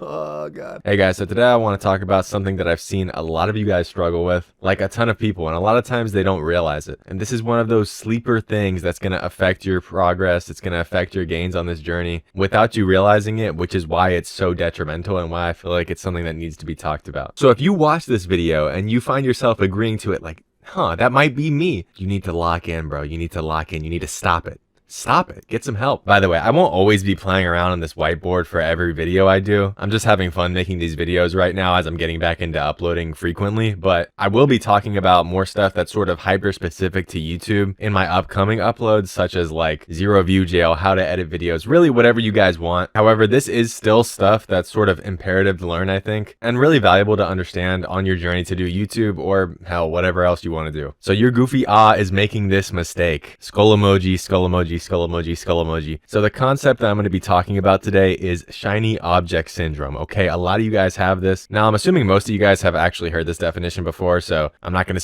Oh, God. Hey, guys, so today I want to talk about something that I've seen a lot of you guys struggle with, like a ton of people, and a lot of times they don't realize it. And this is one of those sleeper things that's going to affect your progress. It's going to affect your gains on this journey without you realizing it, which is why it's so detrimental and why I feel like it's something that needs to be talked about. So if you watch this video and you find yourself agreeing to it like, huh, that might be me, you need to lock in, bro. You need to lock in. You need to stop it. Stop it. Get some help. By the way, I won't always be playing around on this whiteboard for every video I do. I'm just having fun making these videos right now as I'm getting back into uploading frequently, but I will be talking about more stuff that's sort of hyper specific to YouTube in my upcoming uploads, such as like zero view jail, how to edit videos, really whatever you guys want. However, this is still stuff that's sort of imperative to learn, I think, and really valuable to understand on your journey to do YouTube or hell, whatever else you want to do. So your goofy is making this mistake. Skull emoji, skull emoji, skull emoji, skull emoji. So the concept that I'm going to be talking about today is shiny object syndrome. Okay, a lot of you guys have this. Now, I'm assuming most of you guys have actually heard this definition before, so I'm not going to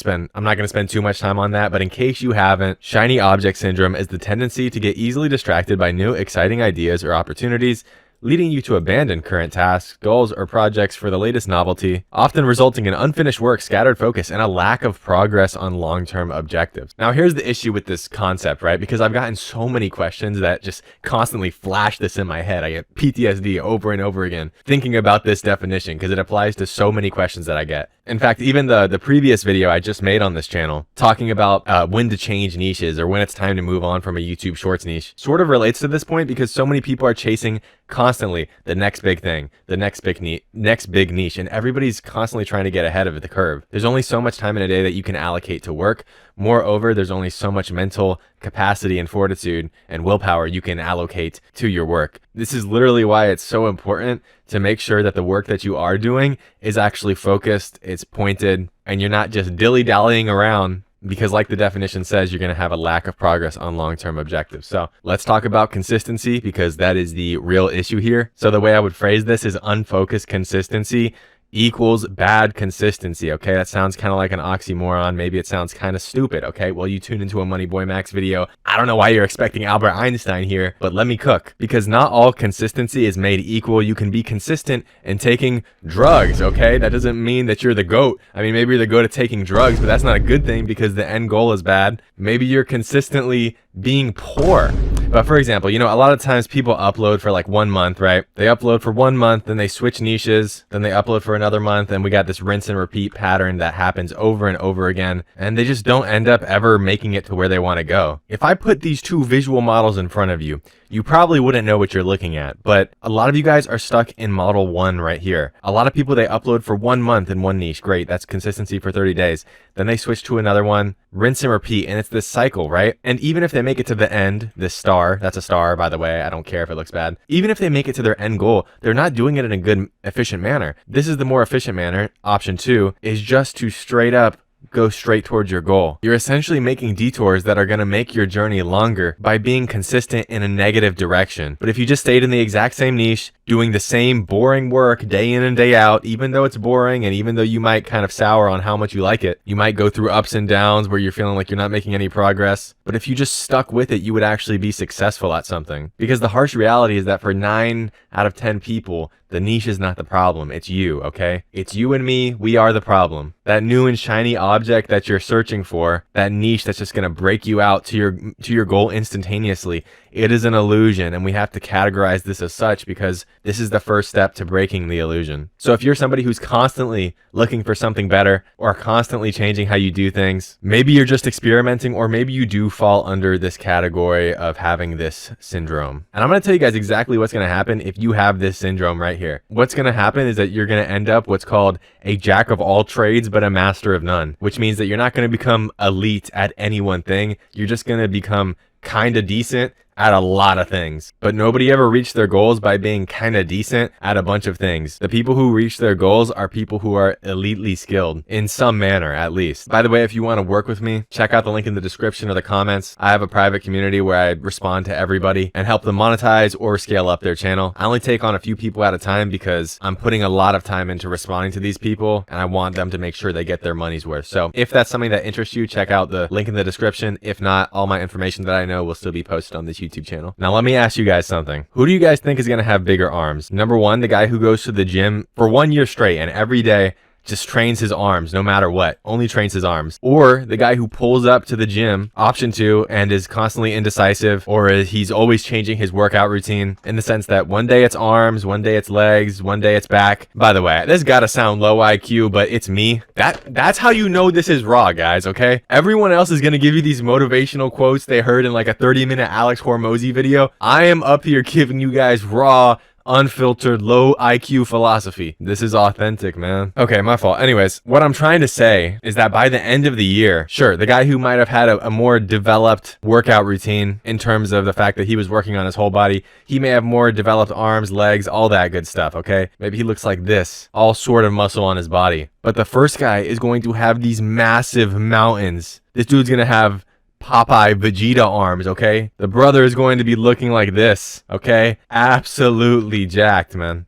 spend too much time on that, but in case you haven't, shiny object syndrome is the tendency to get easily distracted by new exciting ideas or opportunities, leading you to abandon current tasks, goals, or projects for the latest novelty, often resulting in unfinished work, scattered focus, and a lack of progress on long-term objectives. Now, here's the issue with this concept, right? Because I've gotten so many questions that just constantly flash this in my head. I get PTSD over and over again thinking about this definition because it applies to so many questions that I get. In fact, even the previous video I just made on this channel talking about when to change niches or when it's time to move on from a YouTube Shorts niche sort of relates to this point because so many people are chasing constantly the next big thing, the next big niche, and everybody's constantly trying to get ahead of the curve. There's only so much time in a day that you can allocate to work. Moreover, there's only so much mental capacity and fortitude and willpower you can allocate to your work. This is literally why it's so important to make sure that the work that you are doing is actually focused, it's pointed, and you're not just dilly-dallying around, because like the definition says, you're going to have a lack of progress on long-term objectives. So let's talk about consistency because that is the real issue here. So the way I would phrase this is unfocused consistency equals bad consistency. Okay, that sounds kind of like an oxymoron. Maybe it sounds kind of stupid. Okay, well, you tune into a Money Boy Max video. I don't know why you're expecting Albert Einstein here, but let me cook. Because not all consistency is made equal. You can be consistent in taking drugs. Okay, that doesn't mean that you're the GOAT. I mean, maybe you're the GOAT at taking drugs, but that's not a good thing because the end goal is bad. Maybe you're consistently being poor. But for example, you know, a lot of times people upload for like 1 month, right? They upload for 1 month, then they switch niches, then they upload for another month, and we got this rinse and repeat pattern that happens over and over again, and they just don't end up ever making it to where they want to go. If I put these two visual models in front of you, you probably wouldn't know what you're looking at, but a lot of you guys are stuck in model 1 right here. A lot of people, they upload for 1 month in one niche. Great, that's consistency for 30 days. Then they switch to another one, rinse and repeat, and it's this cycle, right? And even if they make it to the end, this star, that's a star, by the way, I don't care if it looks bad. Even if they make it to their end goal, they're not doing it in a good, efficient manner. This is the more efficient manner. Option 2 is just to straight up go straight towards your goal. You're essentially making detours that are going to make your journey longer by being consistent in a negative direction. But if you just stayed in the exact same niche, doing the same boring work day in and day out, even though it's boring and even though you might kind of sour on how much you like it, you might go through ups and downs where you're feeling like you're not making any progress. But if you just stuck with it, you would actually be successful at something. Because the harsh reality is that for 9 out of 10 people, the niche is not the problem. It's you, okay? It's you and me. We are the problem. That new and shiny object that you're searching for, that niche that's just going to break you out to your goal instantaneously, it is an illusion, and we have to categorize this as such because this is the first step to breaking the illusion. So if you're somebody who's constantly looking for something better or constantly changing how you do things, maybe you're just experimenting, or maybe you do fall under this category of having this syndrome. And I'm going to tell you guys exactly what's going to happen if you have this syndrome right here. What's going to happen is that you're going to end up what's called a jack of all trades but a master of none, which means that you're not going to become elite at any one thing. You're just going to become kind of decent at a lot of things. But nobody ever reached their goals by being kind of decent at a bunch of things. The people who reach their goals are people who are elitely skilled in some manner, at least. By the way, if you want to work with me, check out the link in the description or the comments. I have a private community where I respond to everybody and help them monetize or scale up their channel. I only take on a few people at a time because I'm putting a lot of time into responding to these people and I want them to make sure they get their money's worth. So if that's something that interests you, check out the link in the description. If not, all my information that I know will still be posted on this YouTube channel. Now let me ask you guys something. Who do you guys think is going to have bigger arms? Number 1, the guy who goes to the gym for 1 year straight and every day just trains his arms no matter what, only trains his arms, or the guy who pulls up to the gym, option 2, and is constantly indecisive, or he's always changing his workout routine in the sense that one day it's arms, one day it's legs, one day it's back. By the way, this gotta sound low IQ, but it's me. That's how you know this is raw, guys, okay? Everyone else is gonna give you these motivational quotes they heard in like a 30-minute Alex Hormozy video. I am up here giving you guys raw, unfiltered, low IQ philosophy. This is authentic, man. Okay, my fault. Anyways, what I'm trying to say is that by the end of the year, sure, the guy who might have had a more developed workout routine in terms of the fact that he was working on his whole body, he may have more developed arms, legs, all that good stuff, okay? Maybe he looks like this, all sort of muscle on his body. But the first guy is going to have these massive mountains. This dude's gonna have Popeye Vegeta arms, okay? The brother is going to be looking like this, okay? Absolutely jacked, man.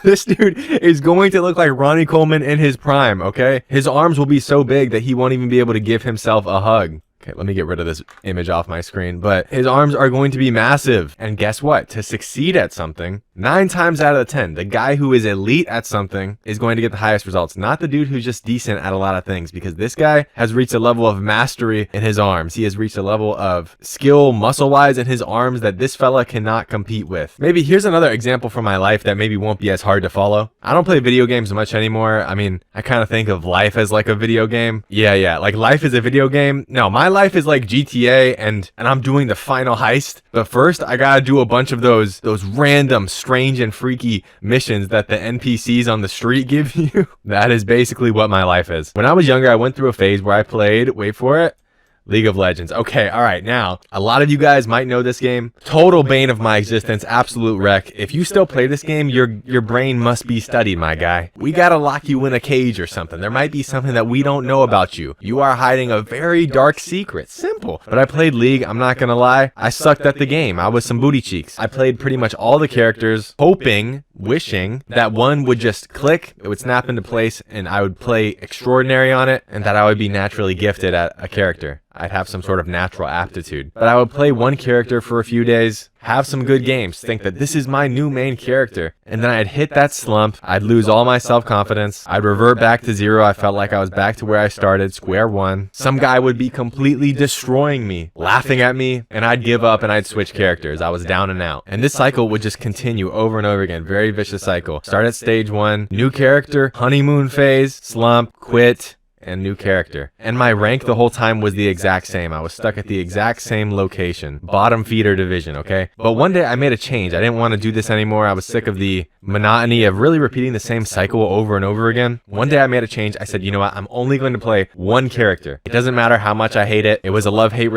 This dude is going to look like Ronnie Coleman in his prime, okay? His arms will be so big that he won't even be able to give himself a hug. Okay, let me get rid of this image off my screen. But his arms are going to be massive. And guess what? To succeed at something, 9 times out of 10, the guy who is elite at something is going to get the highest results. Not the dude who's just decent at a lot of things, because this guy has reached a level of mastery in his arms. He has reached a level of skill muscle-wise in his arms that this fella cannot compete with. Maybe here's another example from my life that maybe won't be as hard to follow. I don't play video games much anymore. I mean, I kind of think of life as like a video game. Yeah, like life is a video game. No, my life is like GTA and I'm doing the final heist. But first, I gotta do a bunch of those random, strange and freaky missions that the NPCs on the street give you. That is basically what my life is. When I was younger, I went through a phase where I played, wait for it, League of Legends. Okay, all right, now, a lot of you guys might know this game. Total bane of my existence, absolute wreck. If you still play this game, your brain must be studied, my guy. We gotta lock you in a cage or something. There might be something that we don't know about you. You are hiding a very dark secret. Simple. But I played League, I'm not gonna lie. I sucked at the game. I was some booty cheeks. I played pretty much all the characters, hoping, wishing that one would just click, it would snap into place, and I would play extraordinary on it, and that I would be naturally gifted at a character. I'd have some sort of natural aptitude. But I would play one character for a few days, have some good games, think that this is my new main character, and then I'd hit that slump, I'd lose all my self-confidence, I'd revert back to zero, I felt like I was back to where I started, square one. Some guy would be completely destroying me, laughing at me, and I'd give up and I'd switch characters. I was down and out. And this cycle would just continue over and over again, very vicious cycle. Start at stage 1, new character, honeymoon phase, slump, quit, and new character. And my rank the whole time was the exact same. I was stuck at the exact same location, bottom feeder division, okay? But one day I made a change. I didn't want to do this anymore. I was sick of the monotony of really repeating the same cycle over and over again. One day I made a change. I said, you know what? I'm only going to play one character. It doesn't matter how much I hate it. It was a love-hate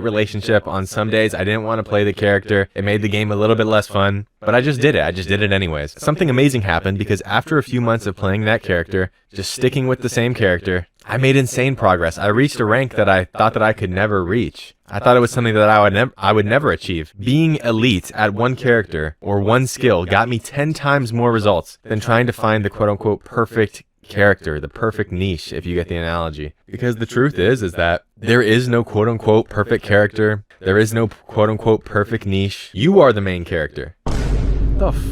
relationship. On some days I didn't want to play the character. It made the game a little bit less fun, but I just did it. I just did it anyways. Something amazing happened because after a few months of playing that character, just sticking with the same character, I made insane progress. I reached a rank that I thought that I could never reach. I thought it was something that I would never achieve. Being elite at one character or one skill got me 10 times more results than trying to find the quote-unquote perfect character, the perfect niche, if you get the analogy. Because the truth is that there is no quote-unquote perfect character. There is no quote-unquote perfect niche. You are the main character.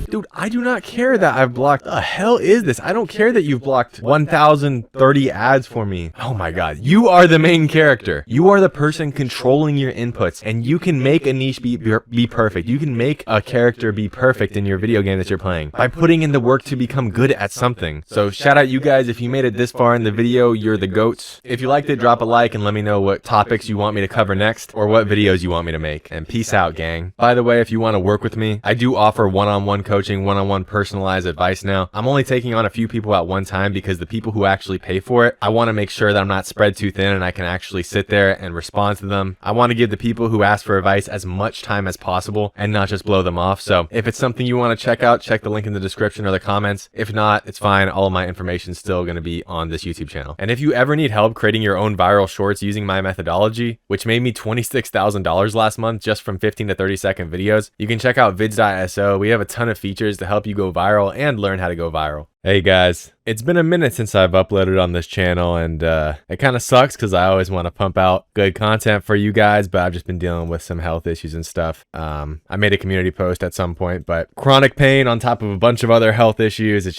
Dude, I do not care that I've blocked. The hell is this? I don't care that you've blocked 1,030 ads for me. Oh my god. You are the main character. You are the person controlling your inputs, and you can make a niche be perfect. You can make a character be perfect in your video game that you're playing by putting in the work to become good at something. So shout out you guys. If you made it this far in the video, you're the goats. If you liked it, drop a like and let me know what topics you want me to cover next or what videos you want me to make. And peace out, gang. By the way, if you want to work with me, I do offer one-on-one coaching, one-on-one personalized advice now. I'm only taking on a few people at one time because the people who actually pay for it, I want to make sure that I'm not spread too thin and I can actually sit there and respond to them. I want to give the people who ask for advice as much time as possible and not just blow them off. So if it's something you want to check out, check the link in the description or the comments. If not, it's fine. All of my information is still going to be on this YouTube channel. And if you ever need help creating your own viral shorts using my methodology, which made me $26,000 last month just from 15 to 30-second videos, you can check out vids.so. We have a ton of features to help you go viral and learn how to go viral. Hey guys, it's been a minute since I've uploaded on this channel, and it kind of sucks because I always want to pump out good content for you guys, but I've just been dealing with some health issues and stuff. I made a community post at some point, but chronic pain on top of a bunch of other health issues, it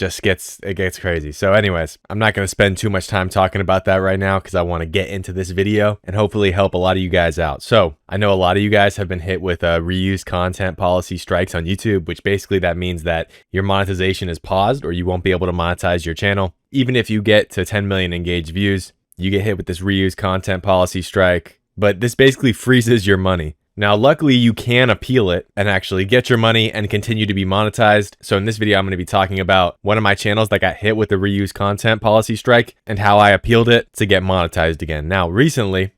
gets crazy. So anyways, I'm not going to spend too much time talking about that right now because I want to get into this video and hopefully help a lot of you guys out. So I know a lot of you guys have been hit with reuse content policy strikes on YouTube, which basically that means that your monetization is paused or you won't be able to monetize your channel. Even if you get to 10 million engaged views, you get hit with this reuse content policy strike, but this basically freezes your money. Now, luckily, you can appeal it and actually get your money and continue to be monetized. So in this video, I'm going to be talking about one of my channels that got hit with the reuse content policy strike and how I appealed it to get monetized again. Now, recently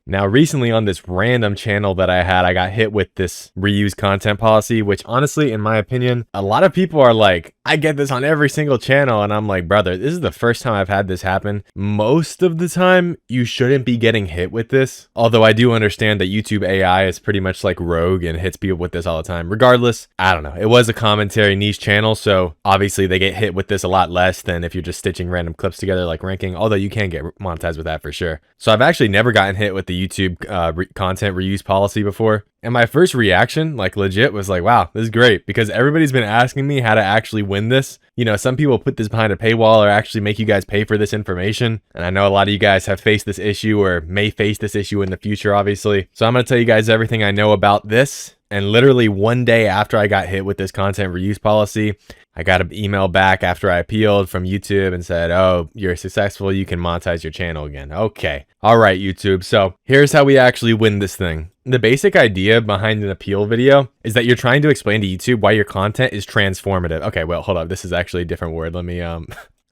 on this random channel that I had, I got hit with this reuse content policy, which honestly, in my opinion, a lot of people are like, I get this on every single channel. And I'm like, brother, this is the first time I've had this happen. Most of the time, you shouldn't be getting hit with this. Although I do understand that YouTube AI is pretty much like rogue and hits people with this all the time. Regardless, I don't know. It was a commentary niche channel, so obviously they get hit with this a lot less than if you're just stitching random clips together like ranking, although you can get monetized with that for sure. So I've actually never gotten hit with the YouTube content reuse policy before. And my first reaction, like legit, was like, wow, this is great, because everybody's been asking me how to actually win this. You know, some people put this behind a paywall or actually make you guys pay for this information. And I know a lot of you guys have faced this issue or may face this issue in the future, obviously. So I'm going to tell you guys everything I know about this. And literally one day after I got hit with this content reuse policy, I got an email back after I appealed from YouTube and said, oh, you're successful. You can monetize your channel again. Okay. All right, YouTube. So here's how we actually win this thing. The basic idea behind an appeal video is that you're trying to explain to YouTube why your content is transformative. Okay, well, hold up. This is actually a different word. Let me,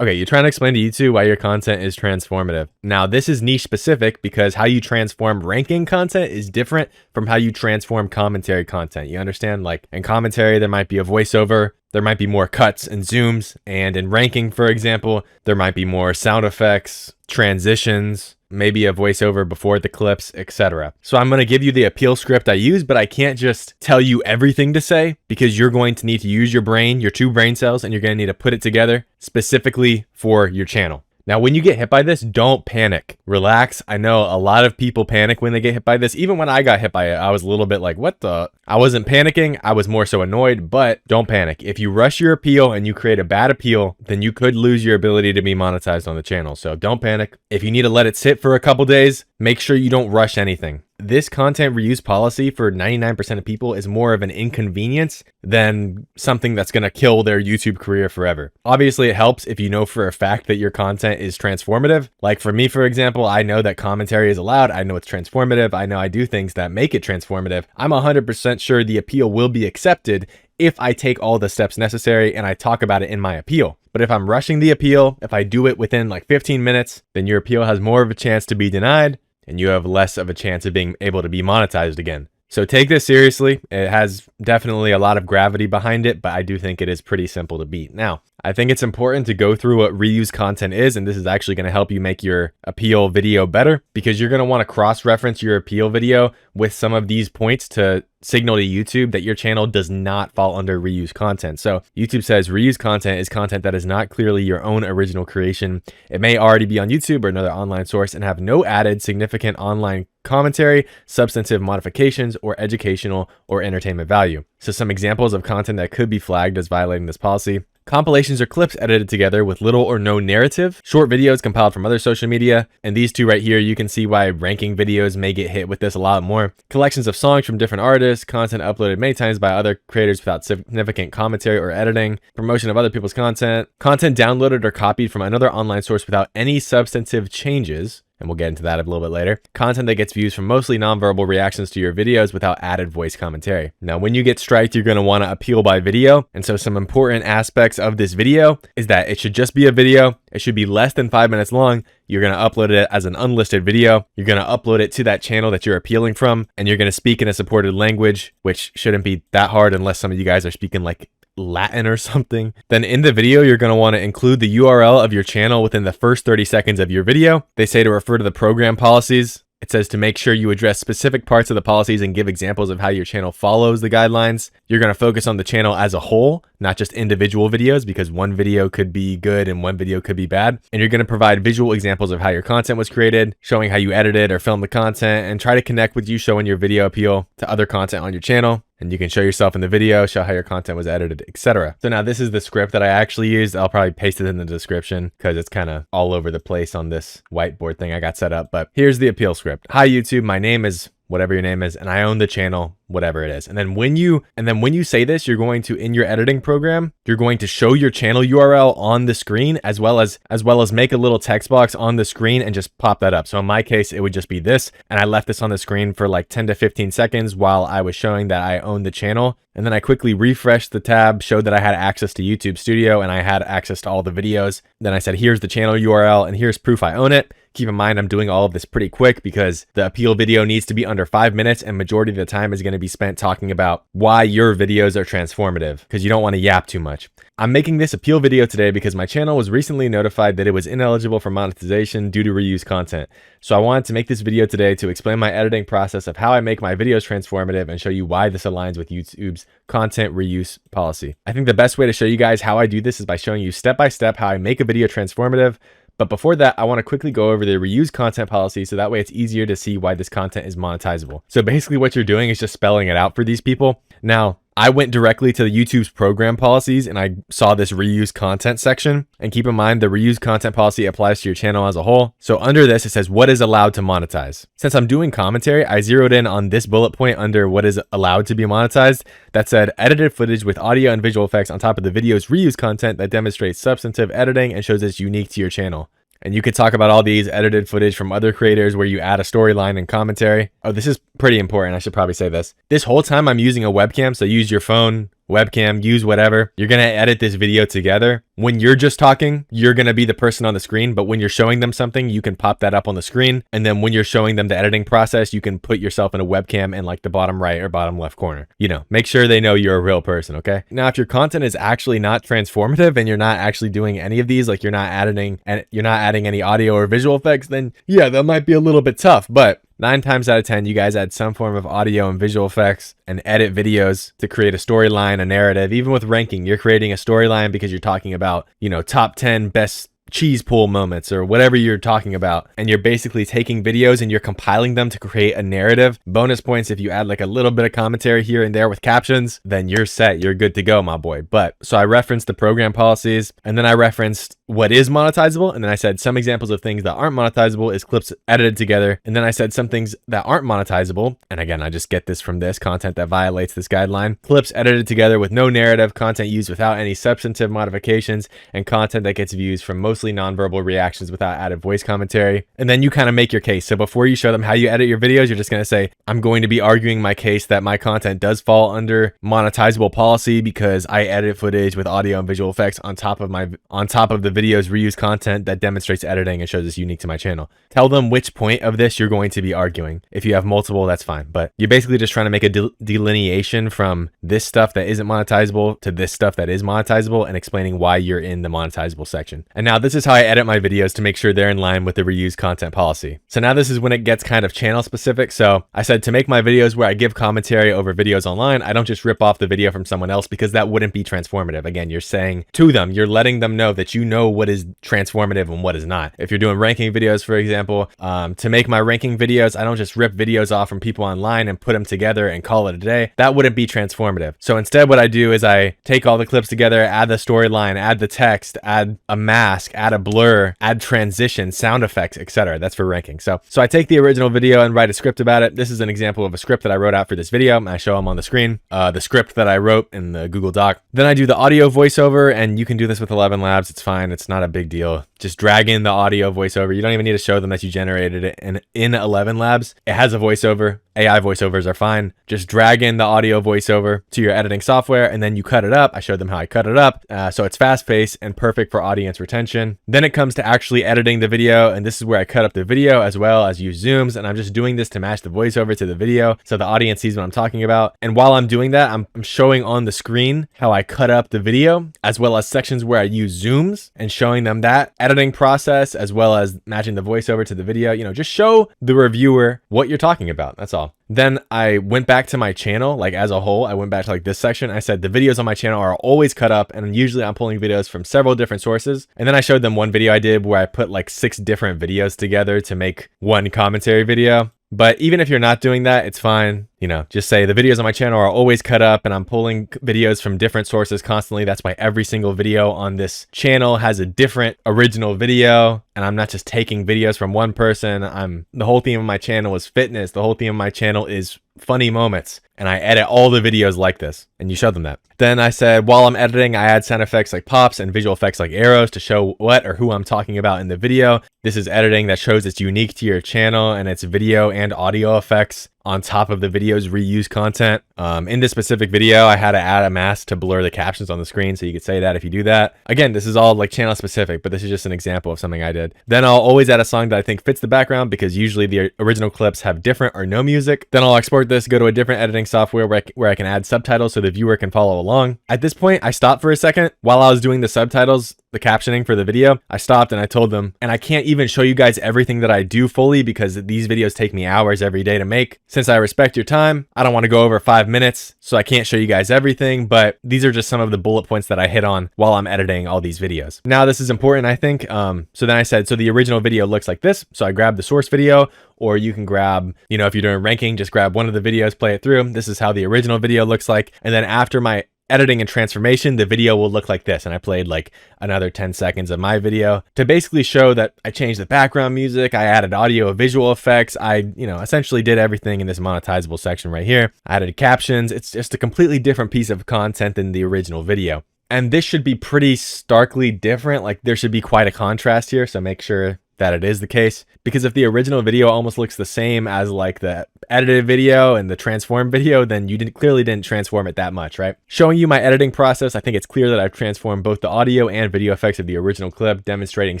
Okay, you're trying to explain to YouTube why your content is transformative. Now, this is niche specific because how you transform ranking content is different from how you transform commentary content. You understand? Like in commentary, there might be a voiceover, there might be more cuts and zooms, and in ranking, for example, there might be more sound effects, transitions, maybe a voiceover before the clips, etc. So I'm going to give you the appeal script I use, but I can't just tell you everything to say because you're going to need to use your brain, your 2 brain cells, and you're going to need to put it together specifically for your channel. Now, when you get hit by this, don't panic. Relax. I know a lot of people panic when they get hit by this. Even when I got hit by it, I was a little bit like, what the? I wasn't panicking. I was more so annoyed, but don't panic. If you rush your appeal and you create a bad appeal, then you could lose your ability to be monetized on the channel. So don't panic. If you need to let it sit for a couple days, make sure you don't rush anything. this content reuse policy for 99% of people is more of an inconvenience than something that's going to kill their YouTube career forever. Obviously, it helps if you know for a fact that your content is transformative. Like for me, for example, I know that commentary is allowed. I know it's transformative. I know I do things that make it transformative. I'm 100% sure the appeal will be accepted if I take all the steps necessary and I talk about it in my appeal. But if I'm rushing the appeal, if I do it within like 15 minutes, then your appeal has more of a chance to be denied and you have less of a chance of being able to be monetized again. So take this seriously. It has definitely a lot of gravity behind it, but I do think it is pretty simple to beat. Now, I think it's important to go through what reuse content is, and this is actually going to help you make your appeal video better, because you're going to want to cross-reference your appeal video with some of these points to signal to YouTube that your channel does not fall under reuse content. So YouTube says reuse content is content that is not clearly your own original creation. It may already be on YouTube or another online source and have no added significant online commentary, substantive modifications, or educational or entertainment value. So some examples of content that could be flagged as violating this policy: compilations or clips edited together with little or no narrative, short videos compiled from other social media, and these two right here, you can see why ranking videos may get hit with this a lot more. Collections of songs from different artists, content uploaded many times by other creators without significant commentary or editing, promotion of other people's content, content downloaded or copied from another online source without any substantive changes, and we'll get into that a little bit later. Content that gets views from mostly nonverbal reactions to your videos without added voice commentary. Now, when you get striked, you're going to want to appeal by video. And so some important aspects of this video is that it should just be a video. It should be less than 5 minutes long. You're going to upload it as an unlisted video. You're going to upload it to that channel that you're appealing from. And you're going to speak in a supported language, which shouldn't be that hard unless some of you guys are speaking like Latin or something. Then in the video, you're going to want to include the URL of your channel within the first 30 seconds of your video. They say to refer to the program policies. It says to make sure you address specific parts of the policies and give examples of how your channel follows the guidelines. You're going to focus on the channel as a whole, not just individual videos, because one video could be good and one video could be bad. And you're going to provide visual examples of how your content was created, showing how you edited or filmed the content, and try to connect with you showing your video appeal to other content on your channel. And you can show yourself in the video, show how your content was edited, etc. So now this is the script that I actually used. I'll probably paste it in the description because it's kind of all over the place on this whiteboard thing I got set up. But here's the appeal script. Hi YouTube, my name is whatever your name is, and I own the channel, whatever it is. And then when you say this, you're going to, in your editing program, you're going to show your channel URL on the screen, as well as make a little text box on the screen and just pop that up. So in my case, it would just be this, and I left this on the screen for like 10 to 15 seconds while I was showing that I own the channel. And then I quickly refreshed the tab, showed that I had access to YouTube Studio and I had access to all the videos. Then I said, here's the channel URL and here's proof I own it. Keep in mind, I'm doing all of this pretty quick because the appeal video needs to be under 5 minutes, and majority of the time is going to be spent talking about why your videos are transformative, because you don't want to yap too much. I'm making this appeal video today because my channel was recently notified that it was ineligible for monetization due to reuse content. So I wanted to make this video today to explain my editing process of how I make my videos transformative and show you why this aligns with YouTube's content reuse policy. I think the best way to show you guys how I do this is by showing you step by step how I make a video transformative. But before that, I want to quickly go over the reuse content policy so that way it's easier to see why this content is monetizable. So basically what you're doing is just spelling it out for these people. Now, I went directly to the YouTube's program policies and I saw this reuse content section. And keep in mind, the reuse content policy applies to your channel as a whole. So under this, it says what is allowed to monetize. Since I'm doing commentary, I zeroed in on this bullet point under what is allowed to be monetized. That said, edited footage with audio and visual effects on top of the video's reuse content that demonstrates substantive editing and shows it's unique to your channel. And you could talk about all these edited footage from other creators where you add a storyline and commentary. Oh, this is pretty important. I should probably say this. This whole time I'm using a webcam, so use your phone, webcam, use whatever. You're going to edit this video together. When you're just talking, you're going to be the person on the screen, but when you're showing them something, you can pop that up on the screen. And then when you're showing them the editing process, you can put yourself in a webcam in like the bottom right or bottom left corner. You know, make sure they know you're a real person, okay? Now, if your content is actually not transformative and you're not actually doing any of these, like you're not adding any audio or visual effects, then yeah, that might be a little bit tough, but 9 times out of 10, you guys add some form of audio and visual effects and edit videos to create a storyline, a narrative. Even with ranking, you're creating a storyline because you're talking about, you know, top 10 best cheese pool moments or whatever you're talking about. And you're basically taking videos and you're compiling them to create a narrative. Bonus points if you add like a little bit of commentary here and there with captions, then you're set. You're good to go, my boy. But so I referenced the program policies and then I referenced what is monetizable, and then I said some examples of things that aren't monetizable is clips edited together, and then I said some things that aren't monetizable, and again, I just get this from this content that violates this guideline: clips edited together with no narrative, content used without any substantive modifications, and content that gets views from mostly nonverbal reactions without added voice commentary. And then you kind of make your case. So before you show them how you edit your videos, you're just going to say, I'm going to be arguing my case that my content does fall under monetizable policy because I edit footage with audio and visual effects on top of the video's reused content that demonstrates editing and shows it's unique to my channel. Tell them which point of this you're going to be arguing. If you have multiple, that's fine, but you're basically just trying to make a delineation from this stuff that isn't monetizable to this stuff that is monetizable and explaining why you're in the monetizable section. And now this is how I edit my videos to make sure they're in line with the reused content policy. So now this is when it gets kind of channel specific. So I said to make my videos where I give commentary over videos online, I don't just rip off the video from someone else because that wouldn't be transformative. Again, you're saying to them, you're letting them know that you know what is transformative and what is not. If you're doing ranking videos, for example, to make my ranking videos, I don't just rip videos off from people online and put them together and call it a day. That wouldn't be transformative. So instead what I do is I take all the clips together, add the storyline, add the text, add a mask, add a blur, add transition, sound effects, etc. That's for ranking. So I take the original video and write a script about it. This is an example of a script that I wrote out for this video, and I show them on the screen, the script that I wrote in the Google Doc. Then I do the audio voiceover, and you can do this with 11 Labs. It's fine. It's not a big deal. Just drag in the audio voiceover. You don't even need to show them that you generated it in 11 Labs. It has a voiceover. AI voiceovers are fine. Just drag in the audio voiceover to your editing software, and then you cut it up. I showed them how I cut it up. So it's fast-paced and perfect for audience retention. Then it comes to actually editing the video, and this is where I cut up the video as well as use zooms, and I'm just doing this to match the voiceover to the video so the audience sees what I'm talking about. And while I'm doing that, I'm showing on the screen how I cut up the video, as well as sections where I use zooms and showing them that editing process as well as matching the voiceover to the video. You know, just show the reviewer what you're talking about. That's all. Then I went back to my channel, like as a whole, I went back to like this section. I said the videos on my channel are always cut up, and usually I'm pulling videos from several different sources. And then I showed them one video I did where I put like 6 different videos together to make one commentary video. But even if you're not doing that, it's fine. You know, just say the videos on my channel are always cut up and I'm pulling videos from different sources constantly. That's why every single video on this channel has a different original video, and I'm not just taking videos from one person. The whole theme of my channel is fitness. The whole theme of my channel is funny moments, and I edit all the videos like this, and you show them that. Then I said, while I'm editing, I add sound effects like pops and visual effects like arrows to show what or who I'm talking about in the video. This is editing that shows it's unique to your channel, and it's video and audio effects on top of the video's reused content. In this specific video, I had to add a mask to blur the captions on the screen, so you could say that if you do that. Again, this is all like channel specific, but this is just an example of something I did. Then I'll always add a song that I think fits the background because usually the original clips have different or no music. Then I'll export this, go to a different editing software where I can add subtitles so the viewer can follow along. At this point, I stopped for a second. While I was doing the subtitles, the captioning for the video, I stopped and I told them, and I can't even show you guys everything that I do fully because these videos take me hours every day to make. Since I respect your time, I don't want to go over 5 minutes, so I can't show you guys everything, but these are just some of the bullet points that I hit on while I'm editing all these videos. Now, this is important, I think. So then I said, so the original video looks like this. So I grabbed the source video, or you can grab, you know, if you're doing ranking, just grab one of the videos, play it through. This is how the original video looks like. And then after my editing and transformation, the video will look like this. And I played like another 10 seconds of my video to basically show that I changed the background music, I added audio visual effects, I, you know, essentially did everything in this monetizable section right here. I added captions. It's just a completely different piece of content than the original video. And this should be pretty starkly different. Like there should be quite a contrast here. So make sure that it is the case, because if the original video almost looks the same as like the edited video and the transformed video, then you clearly didn't transform it that much, right? Showing you my editing process, I think it's clear that I've transformed both the audio and video effects of the original clip, demonstrating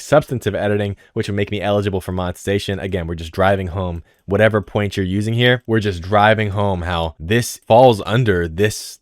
substantive editing, which would make me eligible for monetization. Again, we're just driving home whatever point you're using here. We're just driving home how this falls under this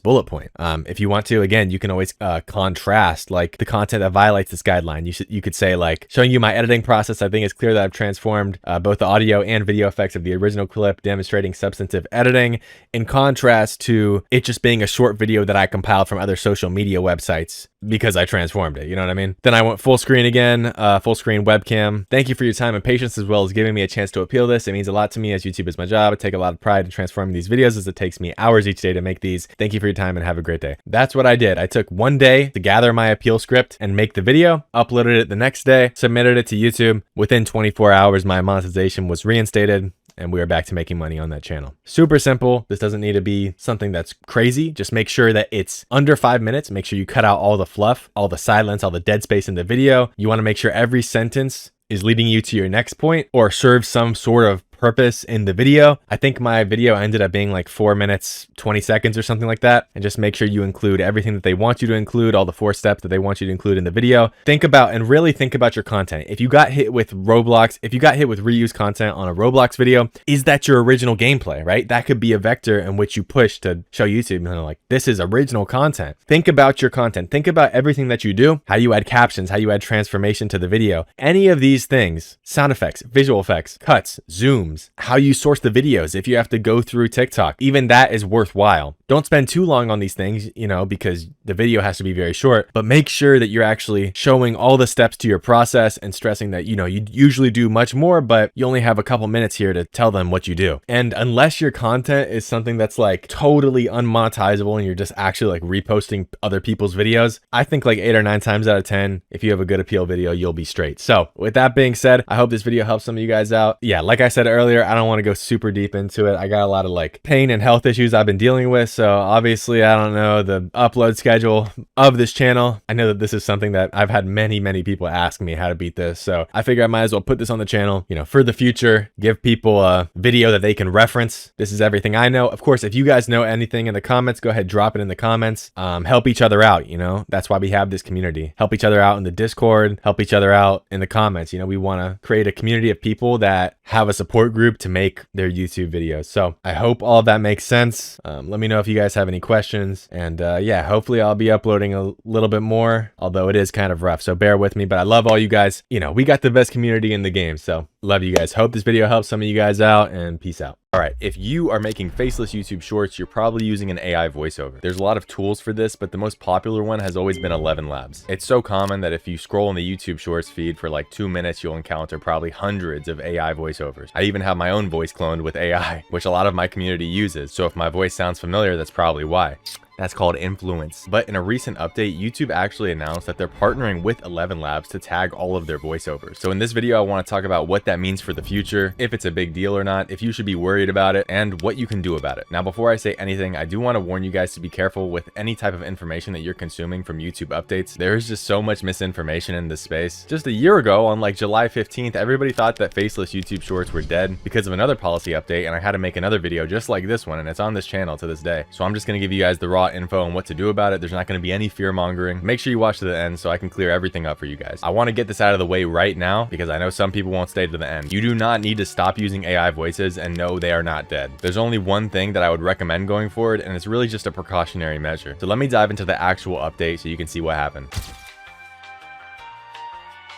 bullet point. If you want to, again, you can always contrast like the content that violates this guideline. You could say like, showing you my editing process, I think it's clear that I've transformed both the audio and video effects of the original clip, demonstrating substantive editing, in contrast to it just being a short video that I compiled from other social media websites because I transformed it. You know what I mean? Then I went full screen again, full screen webcam. Thank you for your time and patience, as well as giving me a chance to appeal this. It means a lot to me, as YouTube is my job. I take a lot of pride in transforming these videos, as it takes me hours each day to make these. things. Thank you for your time and have a great day. That's what I did. I took one day to gather my appeal script and make the video, uploaded it the next day, submitted it to YouTube. Within 24 hours, my monetization was reinstated, and we are back to making money on that channel. Super simple. This doesn't need to be something that's crazy. Just make sure that it's under 5 minutes. Make sure you cut out all the fluff, all the silence, all the dead space in the video. You want to make sure every sentence is leading you to your next point or serves some sort of purpose in the video. I think my video ended up being like 4 minutes, 20 seconds or something like that. And just make sure you include everything that they want you to include, all the 4 steps that they want you to include in the video. Think about and really think about your content. If you got hit with Roblox, if you got hit with reused content on a Roblox video, is that your original gameplay, right? That could be a vector in which you push to show YouTube, like, this is original content. Think about your content. Think about everything that you do, how you add captions, how you add transformation to the video. Any of these things, sound effects, visual effects, cuts, zoom, how you source the videos, if you have to go through TikTok, even that is worthwhile. Don't spend too long on these things, because the video has to be very short, but make sure that you're actually showing all the steps to your process and stressing that, you usually do much more, but you only have a couple minutes here to tell them what you do. And unless your content is something that's like totally unmonetizable and you're just actually like reposting other people's videos, I think like 8 or 9 times out of 10, if you have a good appeal video, you'll be straight. So with that being said, I hope this video helps some of you guys out. Yeah, like I said earlier, I don't want to go super deep into it. I got a lot of like pain and health issues I've been dealing with. So obviously I don't know the upload schedule of this channel. I know that this is something that I've had many people ask me how to beat this. So I figure I might as well put this on the channel, for the future, give people a video that they can reference. This is everything I know. Of course, if you guys know anything in the comments, go ahead, drop it in the comments. Help each other out. That's why we have this community. Help each other out in the Discord, help each other out in the comments. We want to create a community of people that have a support group to make their YouTube videos. So I hope all of that makes sense. Let me know if you guys have any questions, and yeah, hopefully I'll be uploading a little bit more, although it is kind of rough, so bear with me. But I love all you guys. We got the best community in the game, so love you guys. Hope this video helps some of you guys out, and peace out. All right, if you are making faceless YouTube shorts, you're probably using an AI voiceover. There's a lot of tools for this, but the most popular one has always been 11 Labs. It's so common that if you scroll in the YouTube shorts feed for like 2 minutes, you'll encounter probably hundreds of AI voiceovers. I even have my own voice cloned with AI, which a lot of my community uses. So if my voice sounds familiar, that's probably why. That's called influence. But in a recent update, YouTube actually announced that they're partnering with 11 Labs to tag all of their voiceovers. So in this video, I want to talk about what that means for the future, if it's a big deal or not, if you should be worried about it, and what you can do about it. Now, before I say anything, I do want to warn you guys to be careful with any type of information that you're consuming from YouTube updates. There's just so much misinformation in this space. Just a year ago, on like July 15th, everybody thought that faceless YouTube shorts were dead because of another policy update, and I had to make another video just like this one, and it's on this channel to this day. So I'm just going to give you guys the raw info on what to do about it. There's not going to be any fear mongering. Make sure you watch to the end so I can clear everything up for you guys. I want to get this out of the way right now because I know some people won't stay to the end. You do not need to stop using AI voices, and no, they are not dead. There's only one thing that I would recommend going forward, and it's really just a precautionary measure. So let me dive into the actual update so you can see what happened.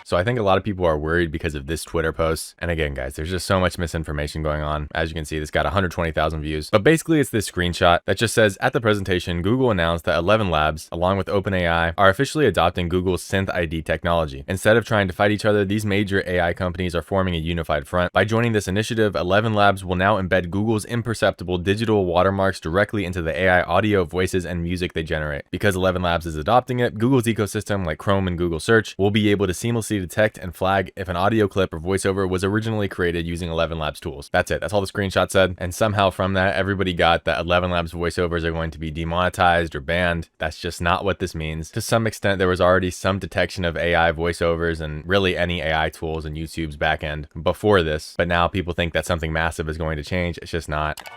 So I think a lot of people are worried because of this Twitter post. And again, guys, there's just so much misinformation going on. As you can see, this got 120,000 views. But basically, it's this screenshot that just says, at the presentation, Google announced that 11 Labs, along with OpenAI, are officially adopting Google's Synth ID technology. Instead of trying to fight each other, these major AI companies are forming a unified front. By joining this initiative, 11 Labs will now embed Google's imperceptible digital watermarks directly into the AI audio, voices, and music they generate. Because 11 Labs is adopting it, Google's ecosystem, like Chrome and Google Search, will be able to seamlessly detect and flag if an audio clip or voiceover was originally created using 11 Labs tools. That's it. That's all the screenshot said. And somehow from that, everybody got that 11 Labs voiceovers are going to be demonetized or banned. That's just not what this means. To some extent, there was already some detection of AI voiceovers and really any AI tools in YouTube's backend before this. But now people think that something massive is going to change. It's just not.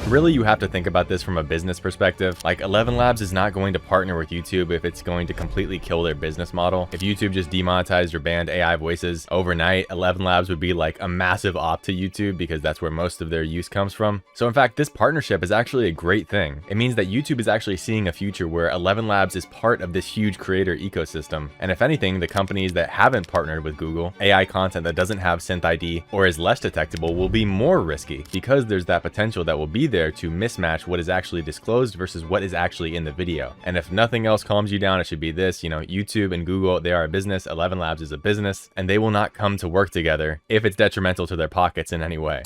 Really, you have to think about this from a business perspective. Like, 11 Labs is not going to partner with YouTube if it's going to completely kill their business model. If YouTube just demonetized or banned AI voices overnight, 11 Labs would be like a massive op to YouTube because that's where most of their use comes from. So in fact, this partnership is actually a great thing. It means that YouTube is actually seeing a future where 11 Labs is part of this huge creator ecosystem. And if anything, the companies that haven't partnered with Google, AI content that doesn't have Synth ID or is less detectable will be more risky because there's that potential that will be there to mismatch what is actually disclosed versus what is actually in the video. And if nothing else calms you down, it should be this. YouTube and Google, they are a business. 11 Labs is a business, and they will not come to work together if it's detrimental to their pockets in any way.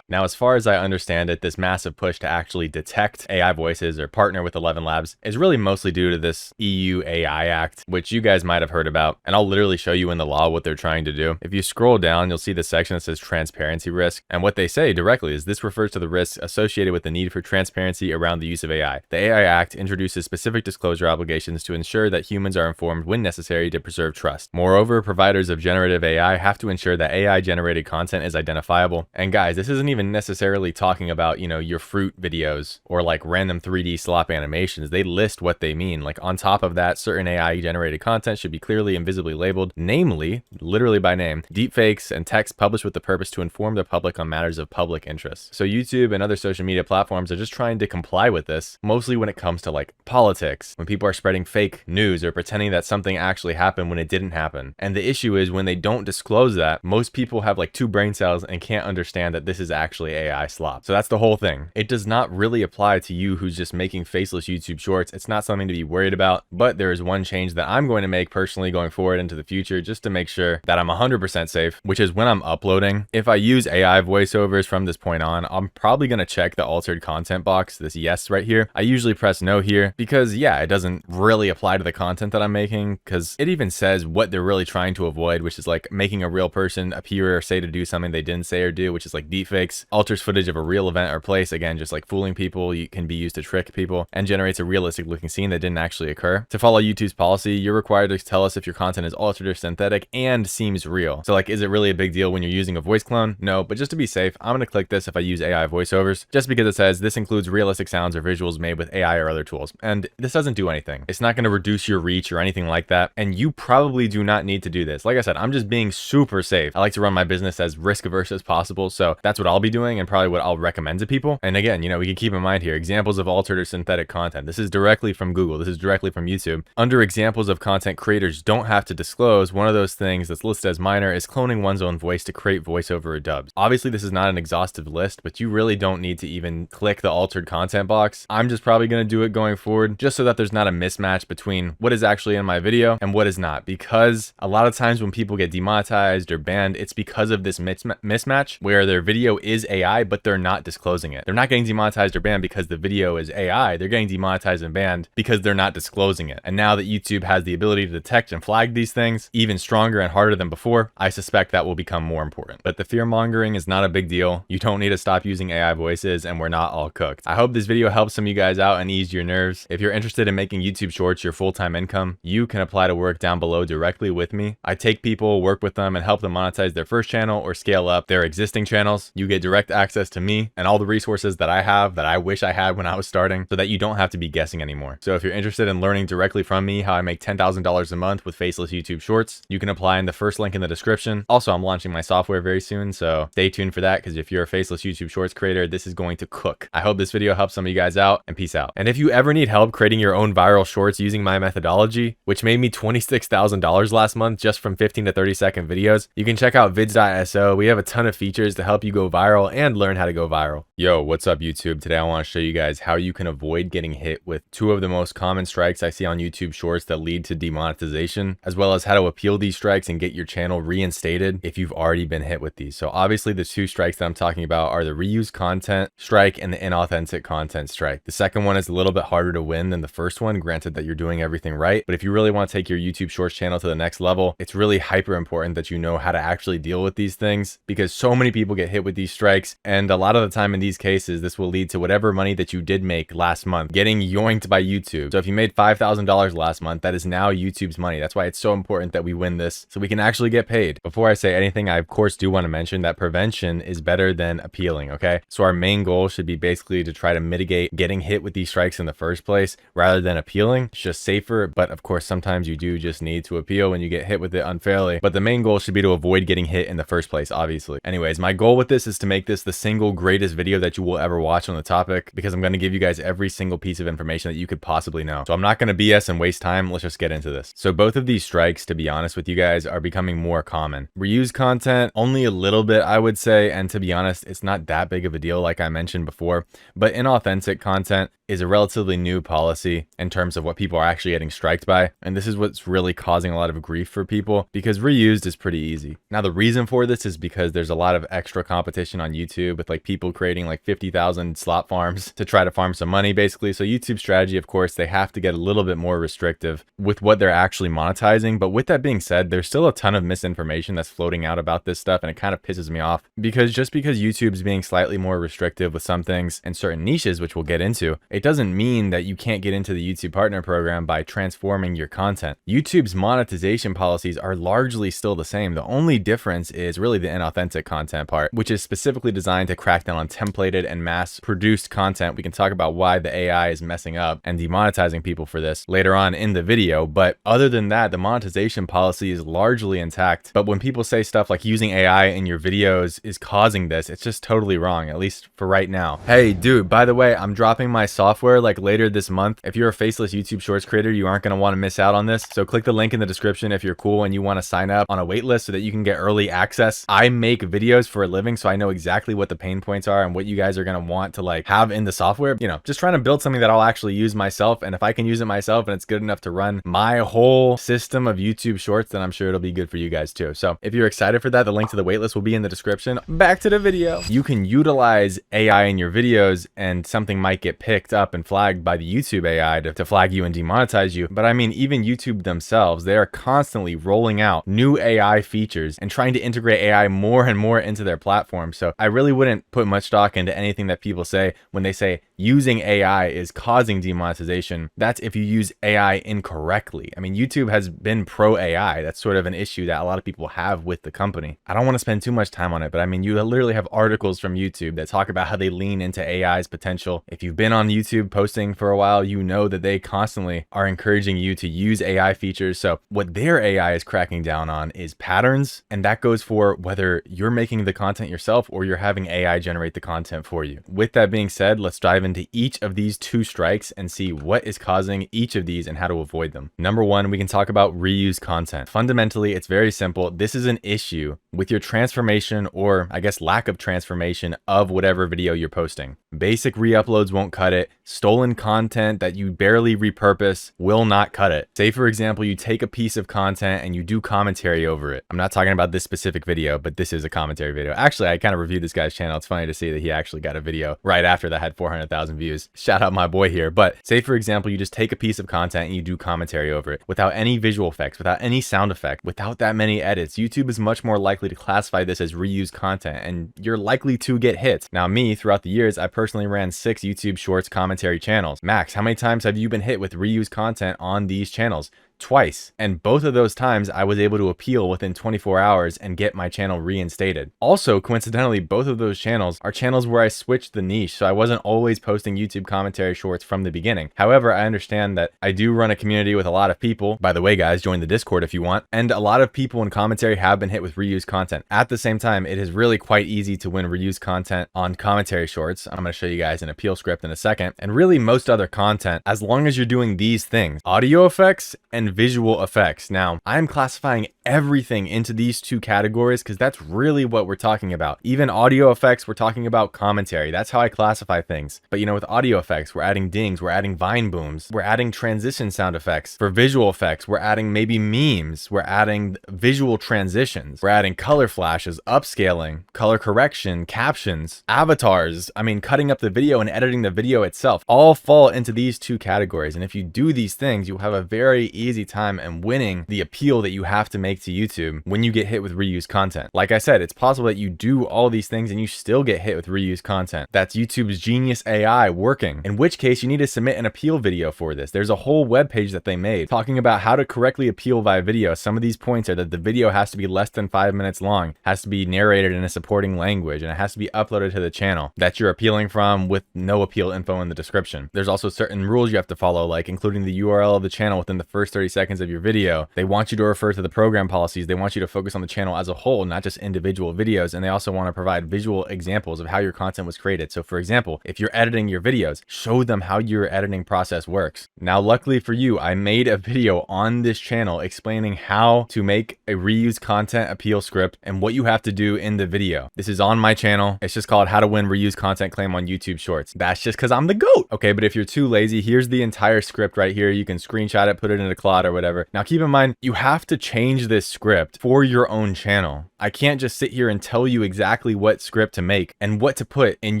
Now, as far as I understand it, this massive push to actually detect AI voices or partner with 11 Labs is really mostly due to this EU AI Act, which you guys might have heard about. And I'll literally show you in the law what they're trying to do. If you scroll down, you'll see the section that says transparency risk. And what they say directly is this refers to the risks associated with the need for transparency around the use of AI. The AI Act introduces specific disclosure obligations to ensure that humans are informed when necessary to preserve trust. Moreover, providers of generative AI have to ensure that AI generated content is identifiable. And guys, this isn't even necessarily talking about, you know, your fruit videos or like random 3D slop animations. They list what they mean. Like on top of that, certain AI generated content should be clearly and visibly labeled, namely, literally by name, deepfakes and text published with the purpose to inform the public on matters of public interest. So YouTube and other social media platforms are just trying to comply with this, mostly when it comes to like politics, when people are spreading fake news or pretending that something actually happened when it didn't happen. And the issue is when they don't disclose that, most people have like 2 brain cells and can't understand that this is actually AI slop. So that's the whole thing. It does not really apply to you who's just making faceless YouTube shorts. It's not something to be worried about, but there is one change that I'm going to make personally going forward into the future just to make sure that I'm 100% safe, which is when I'm uploading. If I use AI voiceovers from this point on, I'm probably going to check the altered content box, this yes right here. I usually press no here because yeah, it doesn't really apply to the content that I'm making because it even says what they're really trying to avoid, which is like making a real person appear or say to do something they didn't say or do, which is like deepfakes, alters footage of a real event or place, again, just like fooling people. You can be used to trick people, and generates a realistic looking scene that didn't actually occur. To follow YouTube's policy, you're required to tell us if your content is altered or synthetic and seems real. So like, is it really a big deal when you're using a voice clone? No, but just to be safe, I'm gonna click this if I use AI voiceovers, just because it says this includes realistic sounds or visuals made with AI or other tools. And this doesn't do anything. It's not gonna reduce your reach or anything like that. And you probably do not need to do this. Like I said, I'm just being super safe. I like to run my business as risk averse as possible. So that's what I'll be doing and probably what I'll recommend to people. And again, you know, we can keep in mind here, examples of altered or synthetic content. This is directly from Google. This is directly from YouTube. Under examples of content creators don't have to disclose, one of those things that's listed as minor is cloning one's own voice to create voiceover or dubs. Obviously, this is not an exhaustive list, but you really don't need to even click the altered content box. I'm just probably going to do it going forward just so that there's not a mismatch between what is actually in my video and what is not, because a lot of times when people get demonetized or banned, it's because of this mismatch where their video is AI, but they're not disclosing it. They're not getting demonetized or banned because the video is AI. They're getting demonetized and banned because they're not disclosing it. And now that YouTube has the ability to detect and flag these things even stronger and harder than before, I suspect that will become more important. But the fear mongering is not a big deal. You don't need to stop using AI voices, and we're not all cooked. I hope this video helps some of you guys out and eased your nerves. If you're interested in making YouTube shorts your full-time income, you can apply to work down below directly with me. I take people, work with them, and help them monetize their first channel or scale up their existing channels. You get direct access to me and all the resources that I have that I wish I had when I was starting, so that you don't have to be guessing anymore. So if you're interested in learning directly from me how I make $10,000 a month with faceless YouTube shorts, you can apply in the first link in the description. Also, I'm launching my software very soon, so stay tuned for that, because if you're a faceless YouTube shorts creator, this is going to cook. I hope this video helps some of you guys out, and peace out. And if you ever need help creating your own viral shorts using my methodology, which made me $26,000 last month just from 15 to 30 second videos, you can check out vids.so. We have a ton of features to help you go viral and learn how to go viral. Yo, what's up YouTube? Today I want to show you guys how you can avoid getting hit with 2 of the most common strikes I see on YouTube shorts that lead to demonetization, as well as how to appeal these strikes and get your channel reinstated if you've already been hit with these. So obviously the 2 strikes that I'm talking about are the reused content strike and the inauthentic content strike. The second one is a little bit harder to win than the first one, granted that you're doing everything right. But if you really want to take your YouTube shorts channel to the next level, it's really hyper important that you know how to actually deal with these things, because so many people get hit with these strikes, and a lot of the time in these cases, this will lead to whatever money that you did make last month getting yoinked by YouTube. So if you made $5,000 last month, that is now YouTube's money. That's why it's so important that we win this so we can actually get paid. Before I say anything, I of course do want to mention that prevention is better than appealing, okay? So our main goal should be basically to try to mitigate getting hit with these strikes in the first place rather than appealing. It's just safer, but of course sometimes you do just need to appeal when you get hit with it unfairly. But the main goal should be to avoid getting hit in the first place, obviously. Anyways, my goal with this is to make this the single greatest video that you will ever watch on the topic, because I'm going to give you guys every single piece of information that you could possibly know. So I'm not going to BS and waste time. Let's just get into this. So both of these strikes, to be honest with you guys, are becoming more common. Reused content, only a little bit, I would say. And to be honest, it's not that big of a deal like I mentioned before. But inauthentic content, is a relatively new policy in terms of what people are actually getting striked by. And this is what's really causing a lot of grief for people, because reused is pretty easy. Now, the reason for this is because there's a lot of extra competition on YouTube with like people creating like 50,000 slot farms to try to farm some money basically. So YouTube's strategy, of course, they have to get a little bit more restrictive with what they're actually monetizing. But with that being said, there's still a ton of misinformation that's floating out about this stuff. And it kind of pisses me off, because just because YouTube's being slightly more restrictive with some things and certain niches, which we'll get into, it doesn't mean that you can't get into the YouTube Partner Program by transforming your content. YouTube's monetization policies are largely still the same. The only difference is really the inauthentic content part, which is specifically designed to crack down on templated and mass-produced content. We can talk about why the AI is messing up and demonetizing people for this later on in the video. But other than that, the monetization policy is largely intact. But when people say stuff like using AI in your videos is causing this, it's just totally wrong, at least for right now. Hey, dude, by the way, I'm dropping my software like later this month. If you're a faceless YouTube Shorts creator, you aren't going to want to miss out on this. So click the link in the description if you're cool and you want to sign up on a wait list so that you can get early access. I make videos for a living, so I know exactly what the pain points are and what you guys are going to want to like have in the software. You know, just trying to build something that I'll actually use myself. And if I can use it myself and it's good enough to run my whole system of YouTube Shorts, then I'm sure it'll be good for you guys too. So if you're excited for that, the link to the waitlist will be in the description. Back to the video. You can utilize AI in your videos and something might get picked up and flagged by the YouTube AI to flag you and demonetize you. But I mean, even YouTube themselves, they are constantly rolling out new AI features and trying to integrate AI more and more into their platform. So I really wouldn't put much stock into anything that people say when they say using AI is causing demonetization. That's if you use AI incorrectly. I mean, YouTube has been pro AI. That's sort of an issue that a lot of people have with the company. I don't want to spend too much time on it, but I mean, you literally have articles from YouTube that talk about how they lean into AI's potential. If you've been on YouTube posting for a while, you know that they constantly are encouraging you to use AI features. So what their AI is cracking down on is patterns, and that goes for whether you're making the content yourself or you're having AI generate the content for you. With that being said, let's dive into each of these two strikes and see what is causing each of these and how to avoid them. Number one, we can talk about reused content. Fundamentally, it's very simple. This is an issue with your transformation, or I guess lack of transformation, of whatever video you're posting. Basic re-uploads won't cut it. Stolen content that you barely repurpose will not cut it. Say, for example, you take a piece of content and you do commentary over it. I'm not talking about this specific video, but this is a commentary video. Actually, I kind of reviewed this guy's channel. It's funny to see that he actually got a video right after that had 400,000 views. Shout out my boy here. But say, for example, you just take a piece of content and you do commentary over it without any visual effects, without any sound effect, without that many edits. YouTube is much more likely to classify this as reused content, and you're likely to get hit. Now, me, throughout the years, I personally ran 6 YouTube Shorts commentary channels. Max, how many times have you been hit with reused content on these channels? Twice, and both of those times I was able to appeal within 24 hours and get my channel reinstated. Also, coincidentally, both of those channels are channels where I switched the niche, so I wasn't always posting YouTube commentary shorts from the beginning. However, I understand that I do run a community with a lot of people. By the way, guys, join the Discord if you want. And a lot of people in commentary have been hit with reused content. At the same time, it is really quite easy to win reused content on commentary shorts. I'm going to show you guys an appeal script in a second, and really most other content, as long as you're doing these things: audio effects and visual effects. Now, I'm classifying everything into these two categories because that's really what we're talking about. Even audio effects, we're talking about commentary. That's how I classify things. But you know, with audio effects, we're adding dings, we're adding vine booms, we're adding transition sound effects. For visual effects, we're adding maybe memes, we're adding visual transitions, we're adding color flashes, upscaling, color correction, captions, avatars. I mean, cutting up the video and editing the video itself all fall into these two categories. And if you do these things, you'll have a very easy time and winning the appeal that you have to make to YouTube when you get hit with reused content. Like I said, it's possible that you do all these things and you still get hit with reused content. That's YouTube's genius AI working, in which case you need to submit an appeal video for this. There's a whole web page that they made talking about how to correctly appeal via video. Some of these points are that the video has to be less than 5 minutes long, has to be narrated in a supporting language, and it has to be uploaded to the channel that you're appealing from with no appeal info in the description. There's also certain rules you have to follow, like including the URL of the channel within the first 30 30 seconds of your video, they want you to refer to the program policies. They want you to focus on the channel as a whole, not just individual videos. And they also want to provide visual examples of how your content was created. So for example, if you're editing your videos, show them how your editing process works. Now, luckily for you, I made a video on this channel explaining how to make a reuse content appeal script and what you have to do in the video. This is on my channel. It's just called How to Win Reuse Content Claim on YouTube Shorts. That's just because I'm the GOAT. Okay, but if you're too lazy, here's the entire script right here. You can screenshot it, put it in a cloud or whatever. Now, keep in mind, you have to change this script for your own channel. I can't just sit here and tell you exactly what script to make and what to put in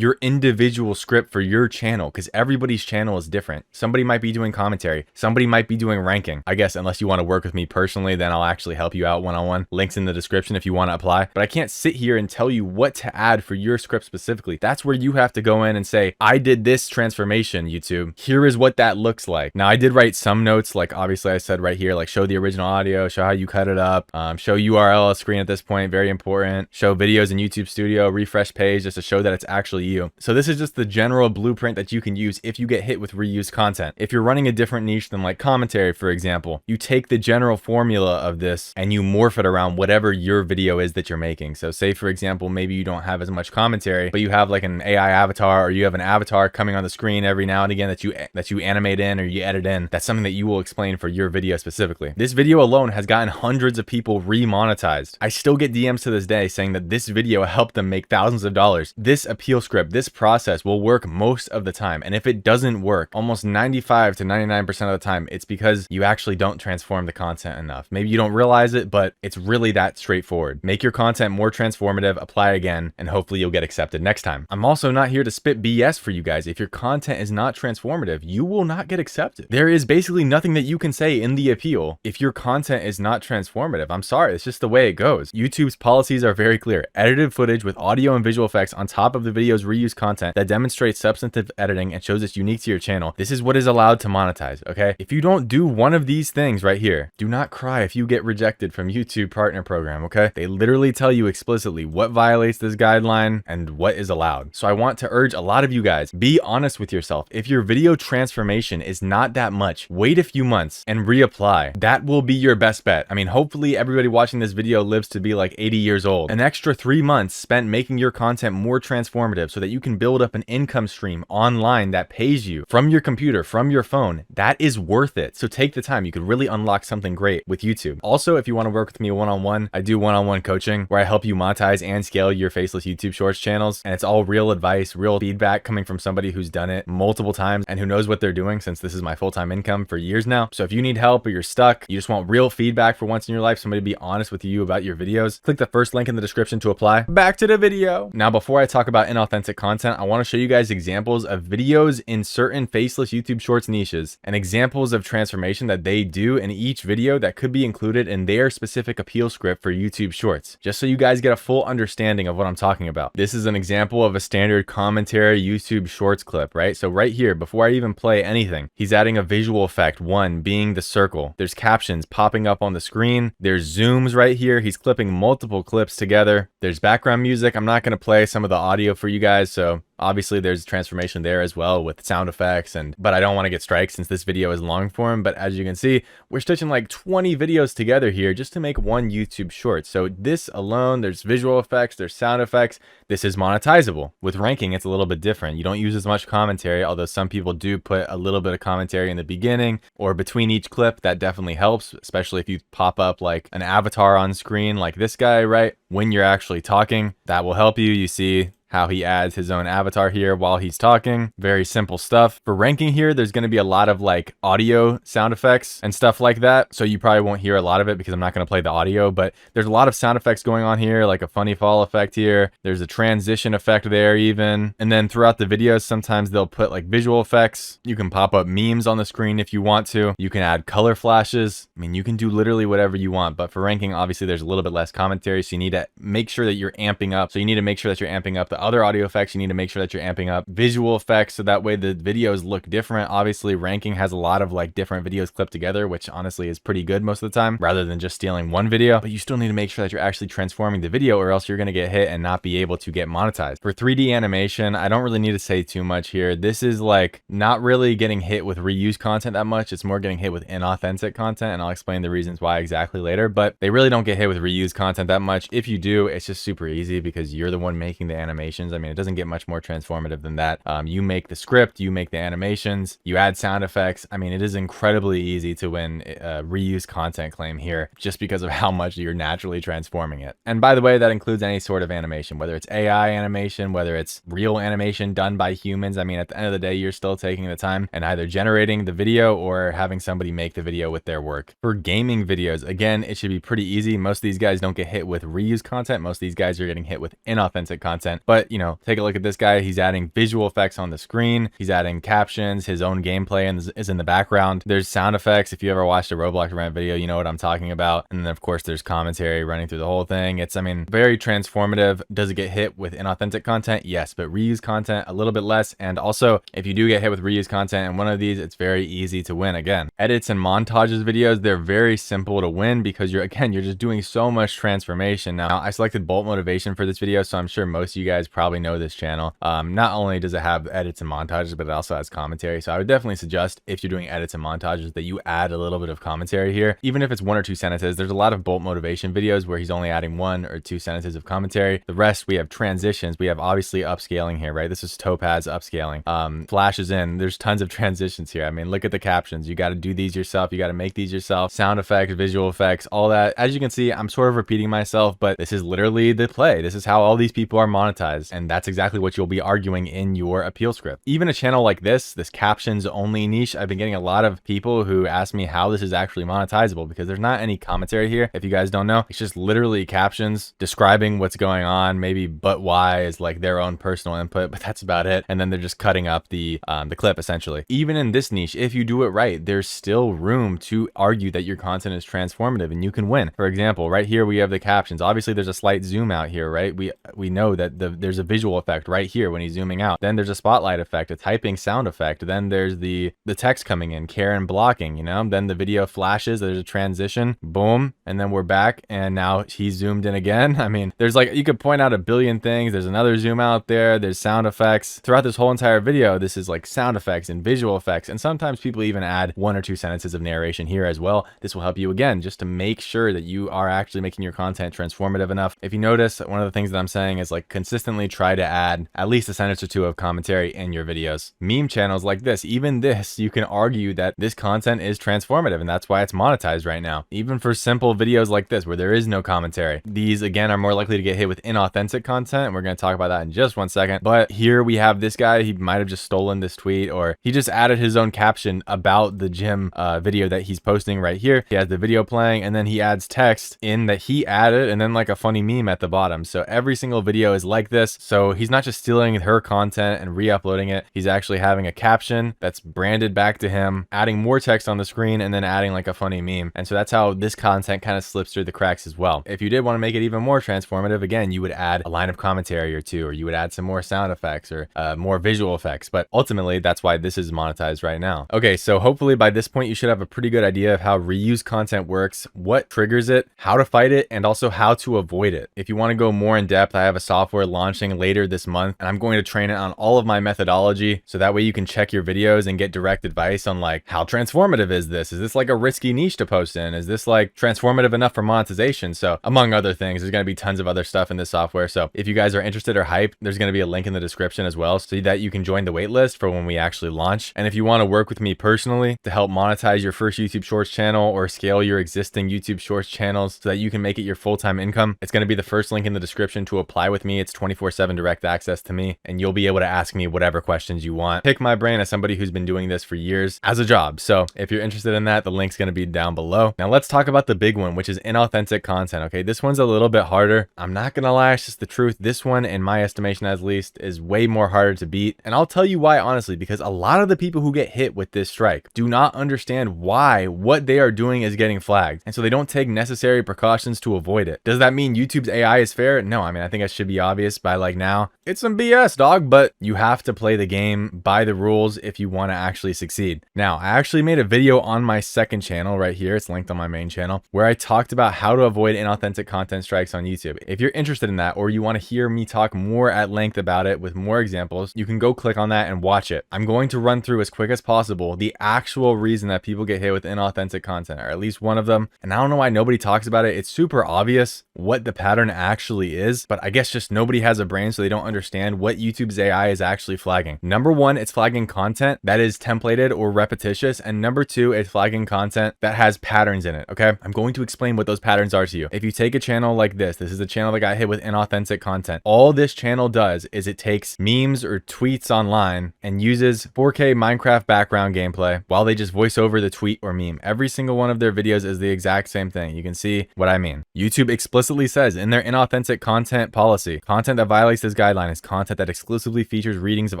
your individual script for your channel, because everybody's channel is different. Somebody might be doing commentary. Somebody might be doing ranking. I guess unless you want to work with me personally, then I'll actually help you out one-on-one. Links in the description if you want to apply. But I can't sit here and tell you what to add for your script specifically. That's where you have to go in and say, I did this transformation, YouTube. Here is what that looks like. Now, I did write some notes, like obviously I said right here, like show the original audio, show how you cut it up, show URL screen at this point, very important. Show videos in YouTube Studio, refresh page just to show that it's actually you. So this is just the general blueprint that you can use if you get hit with reused content. If you're running a different niche than like commentary, for example, you take the general formula of this and you morph it around whatever your video is that you're making. So say, for example, maybe you don't have as much commentary, but you have like an AI avatar, or you have an avatar coming on the screen every now and again that you animate in or you edit in. That's something that you will explain for your video specifically. This video alone has gotten hundreds of people remonetized. I still get DMs to this day saying that this video helped them make thousands of dollars. This appeal script, this process will work most of the time. And if it doesn't work, almost 95 to 99% of the time, it's because you actually don't transform the content enough. Maybe you don't realize it, but it's really that straightforward. Make your content more transformative, apply again, and hopefully you'll get accepted next time. I'm also not here to spit BS for you guys. If your content is not transformative, you will not get accepted. There is basically nothing that you can say in the appeal if your content is not transformative. I'm sorry, it's just the way it goes. YouTube's policies are very clear. Edited footage with audio and visual effects on top of the video's reused content that demonstrates substantive editing and shows it's unique to your channel. This is what is allowed to monetize, okay? If you don't do one of these things right here, do not cry if you get rejected from YouTube Partner Program, okay? They literally tell you explicitly what violates this guideline and what is allowed. So I want to urge a lot of you guys, be honest with yourself. If your video transformation is not that much, wait a few months and reapply. That will be your best bet. I mean, hopefully everybody watching this video lives to be like 80 years old. An extra 3 months spent making your content more transformative so that you can build up an income stream online that pays you from your computer, from your phone. That is worth it. So take the time. You could really unlock something great with YouTube. Also, if you want to work with me one-on-one, I do one-on-one coaching where I help you monetize and scale your faceless YouTube Shorts channels. And it's all real advice, real feedback coming from somebody who's done it multiple times and who knows what they're doing, since this is my full-time income for years now. So if you need help or you're stuck, you just want real feedback for once in your life, somebody to be honest with you about your videos, click the first link in the description to apply. Back to the video. Now, before I talk about inauthentic content, I want to show you guys examples of videos in certain faceless YouTube Shorts niches and examples of transformation that they do in each video that could be included in their specific appeal script for YouTube Shorts, just so you guys get a full understanding of what I'm talking about. This is an example of a standard commentary YouTube Shorts clip, right? So right here, before I even play anything, he's adding a visual effect, one being the circle. There's captions popping up on the screen. There's zooms right here. He's clipping multiple clips together. There's background music. I'm not going to play some of the audio for you guys, so obviously there's transformation there as well with sound effects, but I don't want to get strikes since this video is long form. But as you can see, we're stitching like 20 videos together here just to make one YouTube short. So this alone, there's visual effects, there's sound effects. This is monetizable. With ranking, it's a little bit different. You don't use as much commentary, although some people do put a little bit of commentary in the beginning or between each clip. That definitely helps, especially if you pop up like an avatar on screen like this guy, right? When you're actually talking, that will help you. You see how he adds his own avatar here while he's talking. Very simple stuff. For ranking here, there's going to be a lot of like audio sound effects and stuff like that. So you probably won't hear a lot of it because I'm not going to play the audio, but there's a lot of sound effects going on here, like a funny fall effect here. There's a transition effect there even. And then throughout the videos, sometimes they'll put like visual effects. You can pop up memes on the screen if you want to. You can add color flashes. I mean, you can do literally whatever you want, but for ranking, obviously there's a little bit less commentary, so you need to to make sure that you're amping up. So you need to make sure that you're amping up the other audio effects. You need to make sure that you're amping up visual effects, so that way the videos look different. Obviously, ranking has a lot of like different videos clipped together, which honestly is pretty good most of the time, rather than just stealing one video. But you still need to make sure that you're actually transforming the video, or else you're going to get hit and not be able to get monetized. For 3D animation, I don't really need to say too much here. This is like not really getting hit with reused content that much. It's more getting hit with inauthentic content, and I'll explain the reasons why exactly later. But they really don't get hit with reused content that much. If you do, it's just super easy because you're the one making the animations. I mean, it doesn't get much more transformative than that. You make the script, you make the animations, you add sound effects. I mean, it is incredibly easy to win a reused content claim here, just because of how much you're naturally transforming it. And by the way, that includes any sort of animation, whether it's AI animation, whether it's real animation done by humans. I mean, at the end of the day, you're still taking the time and either generating the video or having somebody make the video with their work. For gaming videos, again, it should be pretty easy. Most of these guys don't get hit with reused content. Most of these guys are getting hit with inauthentic content. But, you know, take a look at this guy. He's adding visual effects on the screen. He's adding captions. His own gameplay is in the background. There's sound effects. If you ever watched a Roblox rant video, you know what I'm talking about. And then, of course, there's commentary running through the whole thing. It's, I mean, very transformative. Does it get hit with inauthentic content? Yes, but reused content, a little bit less. And also, if you do get hit with reused content in one of these, it's very easy to win. Again, edits and montages videos, they're very simple to win because you're just doing so much transformation. Now, I selected Bolt Motivation for this video, so I'm sure most of you guys probably know this channel. Not only does it have edits and montages, but it also has commentary. So I would definitely suggest, if you're doing edits and montages, that you add a little bit of commentary here, even if it's 1 or 2 sentences. There's a lot of Bolt Motivation videos where he's only adding 1 or 2 sentences of commentary. The rest, we have transitions. We have obviously upscaling here, right? This is Topaz upscaling. Flashes in. There's tons of transitions here. I mean, look at the captions. You got to do these yourself. You got to make these yourself. Sound effects, visual effects, all that. As you can see, I'm sort of repeating myself, but this is literally the play. This is how all these people are monetized, and that's exactly what you'll be arguing in your appeal script. Even a channel like this captions only niche, I've been getting a lot of people who ask me how this is actually monetizable, because there's not any commentary here. If you guys don't know, it's just literally captions describing what's going on. Maybe but why is like their own personal input, but that's about it. And then they're just cutting up the clip essentially. Even in this niche, if you do it right, there's still room to argue that your content is transformative and you can win. For example, right here we have the captions. Obviously there's a slight zoom out here, right? We know that there's a visual effect right here when he's zooming out. Then there's a spotlight effect, a typing sound effect. Then there's the text coming in, Karen blocking, you know. Then the video flashes, there's a transition, boom, and then we're back, and now he's zoomed in again. I mean, there's like, you could point out a billion things. There's another zoom out there, there's sound effects. Throughout this whole entire video, this is like sound effects and visual effects, and sometimes people even add 1 or 2 sentences of narration here as well. This will help you, again, just to make sure that you are actually making your content transformative enough. If you notice, one of the things that I'm saying is like consistently try to add at least a sentence or 2 of commentary in your videos. Meme channels like this, even this, you can argue that this content is transformative, and that's why it's monetized right now. Even for simple videos like this where there is no commentary, these again are more likely to get hit with inauthentic content, and we're going to talk about that in just 1 second. But here we have this guy, he might have just stolen this tweet, or he just added his own caption about the gym video that he's posting right here. He has the video playing, and then he adds text in that he added, and then like a funny meme at the bottom. So every single video is like this. So he's not just stealing her content and re-uploading it, he's actually having a caption that's branded back to him, adding more text on the screen, and then adding like a funny meme. And so that's how this content kind of slips through the cracks as well. If you did want to make it even more transformative, again, you would add a line of commentary or 2, or you would add some more sound effects or more visual effects. But ultimately, that's why this is monetized right now. Okay, so hopefully by this point, you should have a pretty good idea of how reused content works, what triggers it, how to fight it, and also how to avoid it. If you want to go more in depth, I have a software launching later this month, and I'm going to train it on all of my methodology, so that way you can check your videos and get direct advice on like, how transformative is this? Is this like a risky niche to post in? Is this like transformative enough for monetization? So among other things, there's going to be tons of other stuff in this software. So if you guys are interested or hyped, there's going to be a link in the description as well, so that you can join the waitlist for when we actually launch. And if you want to work with me personally to help monetize your first YouTube Shorts channel or scale your existing YouTube Shorts channels so that you can make it your full-time income, it's going to be the first link in the description to apply with me. It's 24/7 direct access to me, and you'll be able to ask me whatever questions you want. Pick my brain as somebody who's been doing this for years as a job. So if you're interested in that, the link's going to be down below. Now let's talk about the big one, which is inauthentic content. Okay, this one's a little bit harder. I'm not going to lie, it's just the truth. This one, in my estimation at least, is way more harder to beat. And I'll tell you why, honestly, because a lot of the people who get hit with this strike do not understand why what they are doing is getting flagged. And so they don't take necessary precautions to avoid it. Does that that mean YouTube's AI is fair? No, I mean, I think it should be obvious by like now. It's some BS, dog, but you have to play the game by the rules if you want to actually succeed. Now, I actually made a video on my second channel right here. It's linked on my main channel where I talked about how to avoid inauthentic content strikes on YouTube. If you're interested in that, or you want to hear me talk more at length about it with more examples, you can go click on that and watch it. I'm going to run through as quick as possible the actual reason that people get hit with inauthentic content, or at least one of them. And I don't know why nobody talks about it. It's super obvious what the pattern actually is, but I guess just nobody has a brain, so they don't understand what YouTube's AI is actually flagging. Number one, it's flagging content that is templated or repetitious. And number two, it's flagging content that has patterns in it. Okay, I'm going to explain what those patterns are to you. If you take a channel like this is a channel that got hit with inauthentic content. All this channel does is it takes memes or tweets online and uses 4K Minecraft background gameplay while they just voice over the tweet or meme. Every single one of their videos is the exact same thing. You can see what I mean. YouTube explicitly says in their inauthentic content policy, content that violates this guideline is content that exclusively features readings of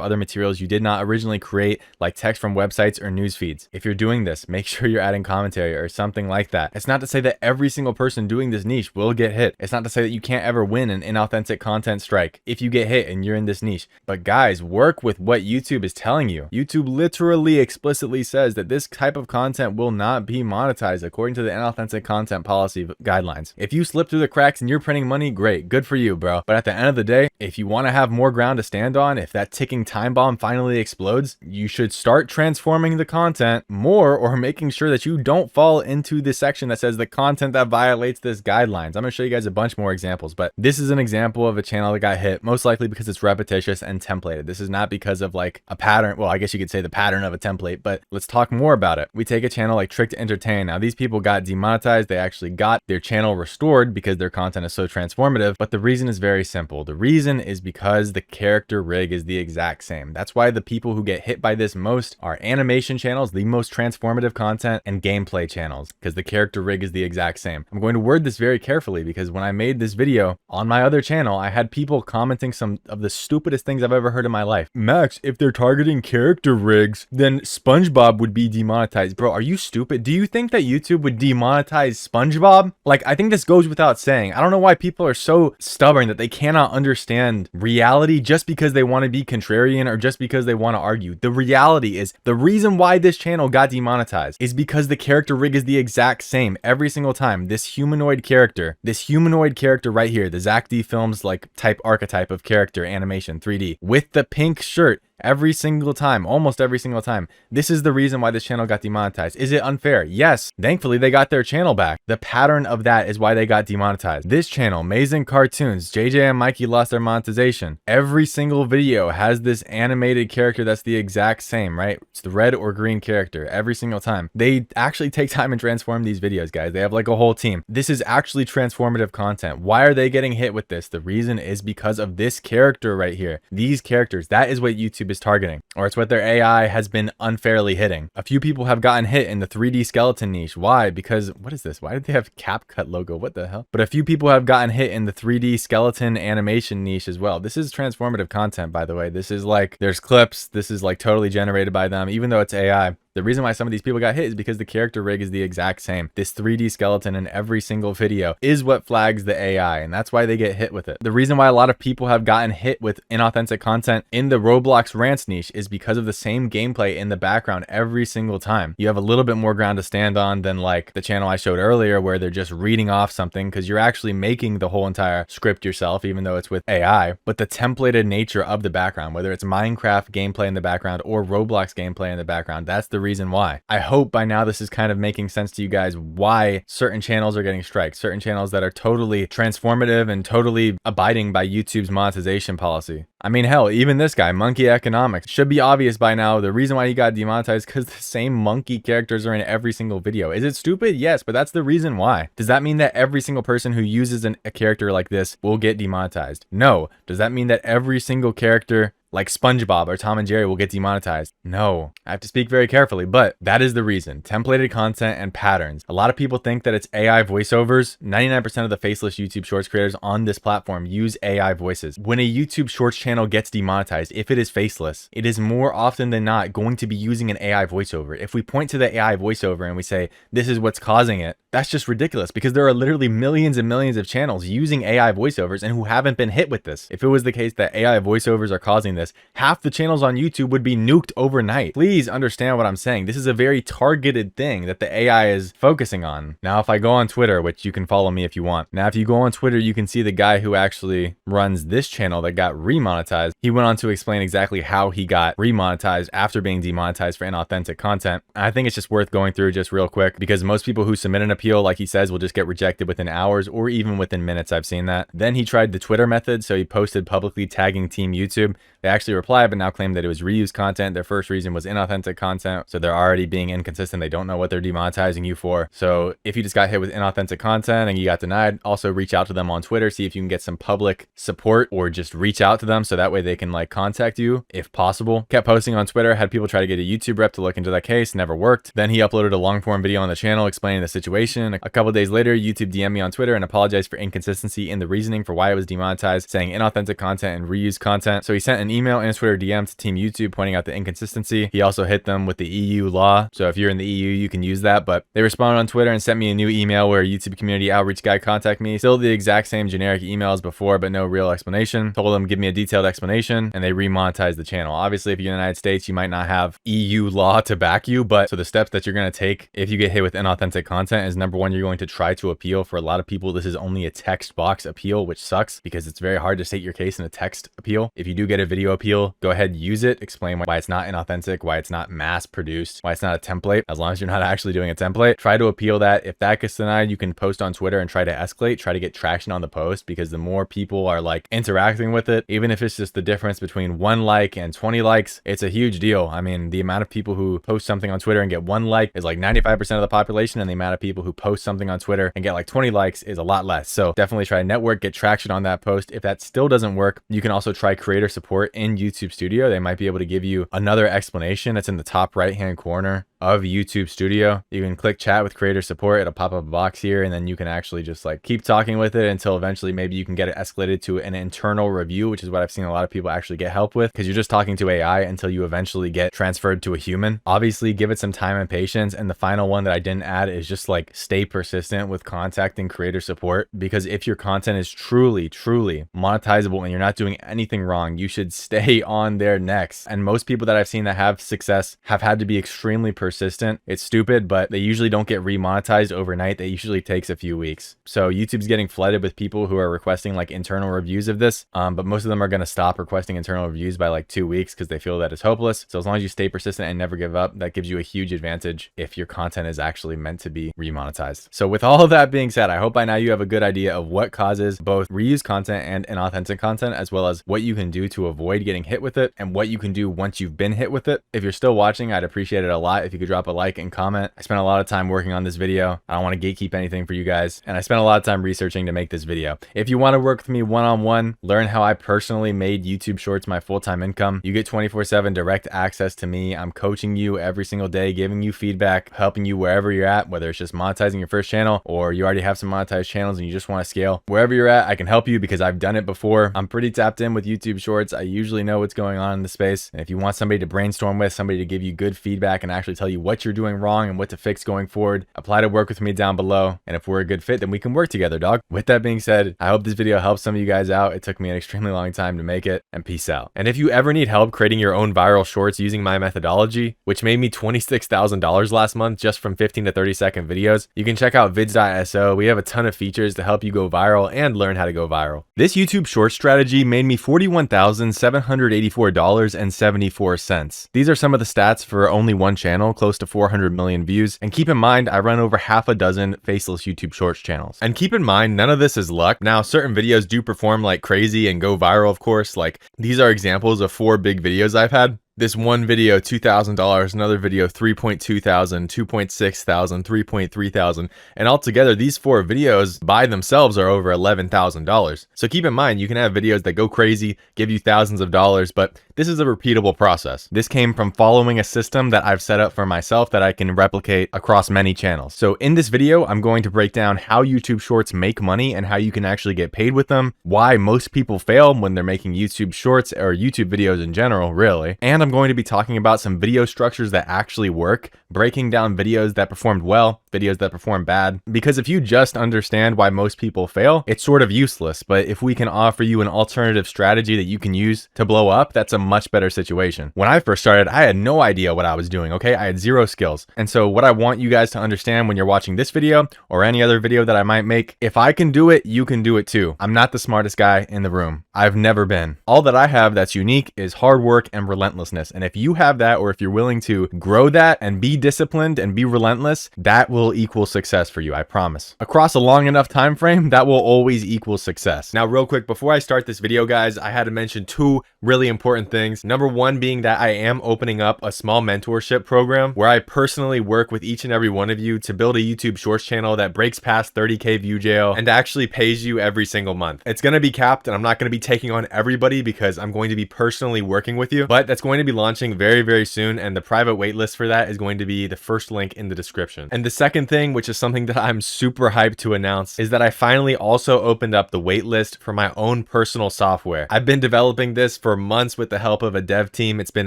other materials you did not originally create, like text from websites or news feeds. If you're doing this, make sure you're adding commentary or something like that. It's not to say that every single person doing this niche will get hit. It's not to say that you can't ever win an inauthentic content strike if you get hit and you're in this niche. But guys, work with what YouTube is telling you. YouTube literally explicitly says that this type of content will not be monetized according to the inauthentic content policy guidelines. If you slip through the cracks and you're printing money, great, good for you, bro. But at the end of the day, if you want to have more ground to stand on, if that ticking time bomb finally explodes, you should start transforming the content more, or making sure that you don't fall into the section that says the content that violates this guidelines. I'm going to show you guys a bunch more examples, but this is an example of a channel that got hit, most likely because it's repetitious and templated. This is not because of like a pattern. Well, I guess you could say the pattern of a template, but let's talk more about it. We take a channel like Trick to Entertain. Now, these people got demonetized. They actually got their channel restored because their content is so transformative, but the reason is very simple. The reason is because the character rig is the exact same. That's why the people who get hit by this most are animation channels, the most transformative content, and gameplay channels, because the character rig is the exact same. I'm going to word this very carefully because when I made this video on my other channel, I had people commenting some of the stupidest things I've ever heard in my life. Max, if they're targeting character rigs, then SpongeBob would be demonetized. Bro, are you stupid? Do you think that YouTube would demonetize SpongeBob? Like, I think this goes without saying. I don't know why people are so stubborn that they cannot understand reality just because they want to be contrarian or just because they want to argue. The reality is the reason why this channel got demonetized is because the character rig is the exact same every single time. This humanoid character right here, the Zach D Films like type archetype of character animation 3D with the pink shirt, every single time, almost every single time. This is the reason why this channel got demonetized. Is it unfair? Yes. Thankfully, they got their channel back. The pattern of that is why they got demonetized. This channel, Amazing Cartoons, JJ and Mikey lost their monetization. Every single video has this animated character that's the exact same, right? It's the red or green character every single time. They actually take time and transform these videos, guys. They have like a whole team. This is actually transformative content. Why are they getting hit with this? The reason is because of this character right here. These characters, that is what YouTube is targeting, or it's what their AI has been unfairly hitting. A few people have gotten hit in the 3D skeleton niche. Why? Because, what is this? Why did they have CapCut logo? What the hell? But a few people have gotten hit in the 3D skeleton animation niche as well. This is transformative content, by the way. This is like, there's clips. This is like totally generated by them, even though it's AI. The reason why some of these people got hit is because the character rig is the exact same. This 3D skeleton in every single video is what flags the AI, and that's why they get hit with it. The reason why a lot of people have gotten hit with inauthentic content in the Roblox rants niche is because of the same gameplay in the background every single time. You have a little bit more ground to stand on than like the channel I showed earlier where they're just reading off something, because you're actually making the whole entire script yourself, even though it's with AI. But the templated nature of the background, whether it's Minecraft gameplay in the background or Roblox gameplay in the background, that's the reason why. I hope by now this is kind of making sense to you guys why certain channels are getting strikes, certain channels that are totally transformative and totally abiding by YouTube's monetization policy. I mean, hell, even this guy, Monkey Economics, should be obvious by now. The reason why he got demonetized because the same monkey characters are in every single video. Is it stupid? Yes, but that's the reason why. Does that mean that every single person who uses a character like this will get demonetized? No. Does that mean that every single character like SpongeBob or Tom and Jerry will get demonetized. No, I have to speak very carefully, but that is the reason. Templated content and patterns. A lot of people think that it's AI voiceovers. 99% of the faceless YouTube Shorts creators on this platform use AI voices. When a YouTube Shorts channel gets demonetized, if it is faceless, it is more often than not going to be using an AI voiceover. If we point to the AI voiceover and we say, this is what's causing it, that's just ridiculous because there are literally millions and millions of channels using AI voiceovers and who haven't been hit with this. If it was the case that AI voiceovers are causing this, half the channels on YouTube would be nuked overnight. Please understand what I'm saying. This is a very targeted thing that the AI is focusing on. Now, if I go on Twitter, which you can follow me if you want. Now, if you go on Twitter, you can see the guy who actually runs this channel that got remonetized. He went on to explain exactly how he got remonetized after being demonetized for inauthentic content. I think it's just worth going through just real quick because most people who submit an appeal, like he says, will just get rejected within hours or even within minutes. I've seen that. Then he tried the Twitter method. So he posted publicly tagging Team YouTube. They actually replied, but now claim that it was reused content. Their first reason was inauthentic content. So they're already being inconsistent. They don't know what they're demonetizing you for. So if you just got hit with inauthentic content and you got denied, also reach out to them on Twitter, see if you can get some public support or just reach out to them so that way they can like contact you if possible. Kept posting on Twitter, had people try to get a YouTube rep to look into that case, never worked. Then he uploaded a long form video on the channel explaining the situation. A couple days later, YouTube DM'd me on Twitter and apologized for inconsistency in the reasoning for why it was demonetized, saying inauthentic content and reused content. So he sent an email and Twitter DM to Team YouTube pointing out the inconsistency. He also hit them with the EU law. So if you're in the EU, you can use that. But they responded on Twitter and sent me a new email where a YouTube community outreach guy contacted me. Still the exact same generic email as before, but no real explanation. Told them give me a detailed explanation and they remonetized the channel. Obviously, if you're in the United States, you might not have EU law to back you, but so the steps that you're going to take if you get hit with inauthentic content is number one, you're going to try to appeal. For a lot of people, this is only a text box appeal, which sucks because it's very hard to state your case in a text appeal. If you do get a video appeal, go ahead, use it, explain why it's not inauthentic, why it's not mass produced, why it's not a template, as long as you're not actually doing a template. Try to appeal that. If that gets denied, you can post on Twitter and try to escalate, try to get traction on the post, because the more people are like interacting with it, even if it's just the difference between 1 like and 20 likes, it's a huge deal. I mean, the amount of people who post something on Twitter and get 1 like is like 95% of the population, and the amount of people who post something on Twitter and get like 20 likes is a lot less. So definitely try to network, get traction on that post. If that still doesn't work, you can also try creator support in YouTube Studio. They might be able to give you another explanation. It's in the top right hand corner of YouTube Studio. You can click chat with creator support. It'll pop up a box here, and then you can actually just like keep talking with it until eventually maybe you can get it escalated to an internal review, which is what I've seen a lot of people actually get help with, because you're just talking to AI until you eventually get transferred to a human. Obviously, give it some time and patience. And the final one that I didn't add is just like stay persistent with contacting creator support, because if your content is truly monetizable and you're not doing anything wrong, you should stay on their necks. And most people that I've seen that have success have had to be extremely persistent. It's stupid, but they usually don't get remonetized overnight. That usually takes a few weeks. So YouTube's getting flooded with people who are requesting like internal reviews of this, but most of them are going to stop requesting internal reviews by like 2 weeks because they feel that it's hopeless. So as long as you stay persistent and never give up, that gives you a huge advantage if your content is actually meant to be remonetized. So with all of that being said, I hope by now you have a good idea of what causes both reused content and inauthentic content, as well as what you can do to avoid getting hit with it and what you can do once you've been hit with it. If you're still watching, I'd appreciate it a lot if you could drop a like and comment. I spent a lot of time working on this video. I don't want to gatekeep anything for you guys, and I spent a lot of time researching to make this video. If you want to work with me one-on-one, learn how I personally made YouTube Shorts my full-time income, you get 24/7 direct access to me. I'm coaching you every single day, giving you feedback, helping you wherever you're at, whether it's just monetizing your first channel or you already have some monetized channels and you just want to scale. Wherever you're at, I can help you because I've done it before. I'm pretty tapped in with YouTube Shorts. I usually know what's going on in the space. And if you want somebody to brainstorm with, somebody to give you good feedback and actually tell you what you're doing wrong and what to fix going forward, apply to work with me down below. And if we're a good fit, then we can work together, dog. With that being said, I hope this video helps some of you guys out. It took me an extremely long time to make it, and peace out. And if you ever need help creating your own viral shorts using my methodology, which made me $26,000 last month just from 15 to 30 second videos, you can check out vids.so. We have a ton of features to help you go viral and learn how to go viral. This YouTube short strategy made me $41,784.74. These are some of the stats for only one channel, close to 400 million views. And keep in mind, I run over half a dozen faceless YouTube Shorts channels. And keep in mind, none of this is luck. Now, certain videos do perform like crazy and go viral, of course. Like, these are examples of 4 big videos I've had. This one video, $2,000, another video, $3.2 thousand, $2.6 thousand, $3.3 thousand, and altogether these 4 videos by themselves are over $11,000. So keep in mind, you can have videos that go crazy, give you thousands of dollars, but this is a repeatable process. This came from following a system that I've set up for myself that I can replicate across many channels. So in this video, I'm going to break down how YouTube Shorts make money and how you can actually get paid with them, why most people fail when they're making YouTube Shorts or YouTube videos in general, really. And I'm going to be talking about some video structures that actually work, breaking down videos that performed well, videos that performed bad. Because if you just understand why most people fail, it's sort of useless. But if we can offer you an alternative strategy that you can use to blow up, that's a much better situation. When I first started, I had no idea what I was doing, okay? I had 0 skills. And so what I want you guys to understand when you're watching this video or any other video that I might make, if I can do it, you can do it too. I'm not the smartest guy in the room. I've never been. All that I have that's unique is hard work and relentlessness. And if you have that, or if you're willing to grow that and be disciplined and be relentless, that will equal success for you, I promise. Across a long enough time frame, that will always equal success. Now, real quick, before I start this video, guys, I had to mention 2 really important things. Number 1 being that I am opening up a small mentorship program where I personally work with each and every one of you to build a YouTube Shorts channel that breaks past 30K view jail and actually pays you every single month. It's going to be capped, and I'm not going to be taking on everybody because I'm going to be personally working with you, but that's going to be launching very, very soon, and the private waitlist for that is going to be the first link in the description. And the second thing, which is something that I'm super hyped to announce, is that I finally also opened up the waitlist for my own personal software. I've been developing this for months with the help of a dev team. It's been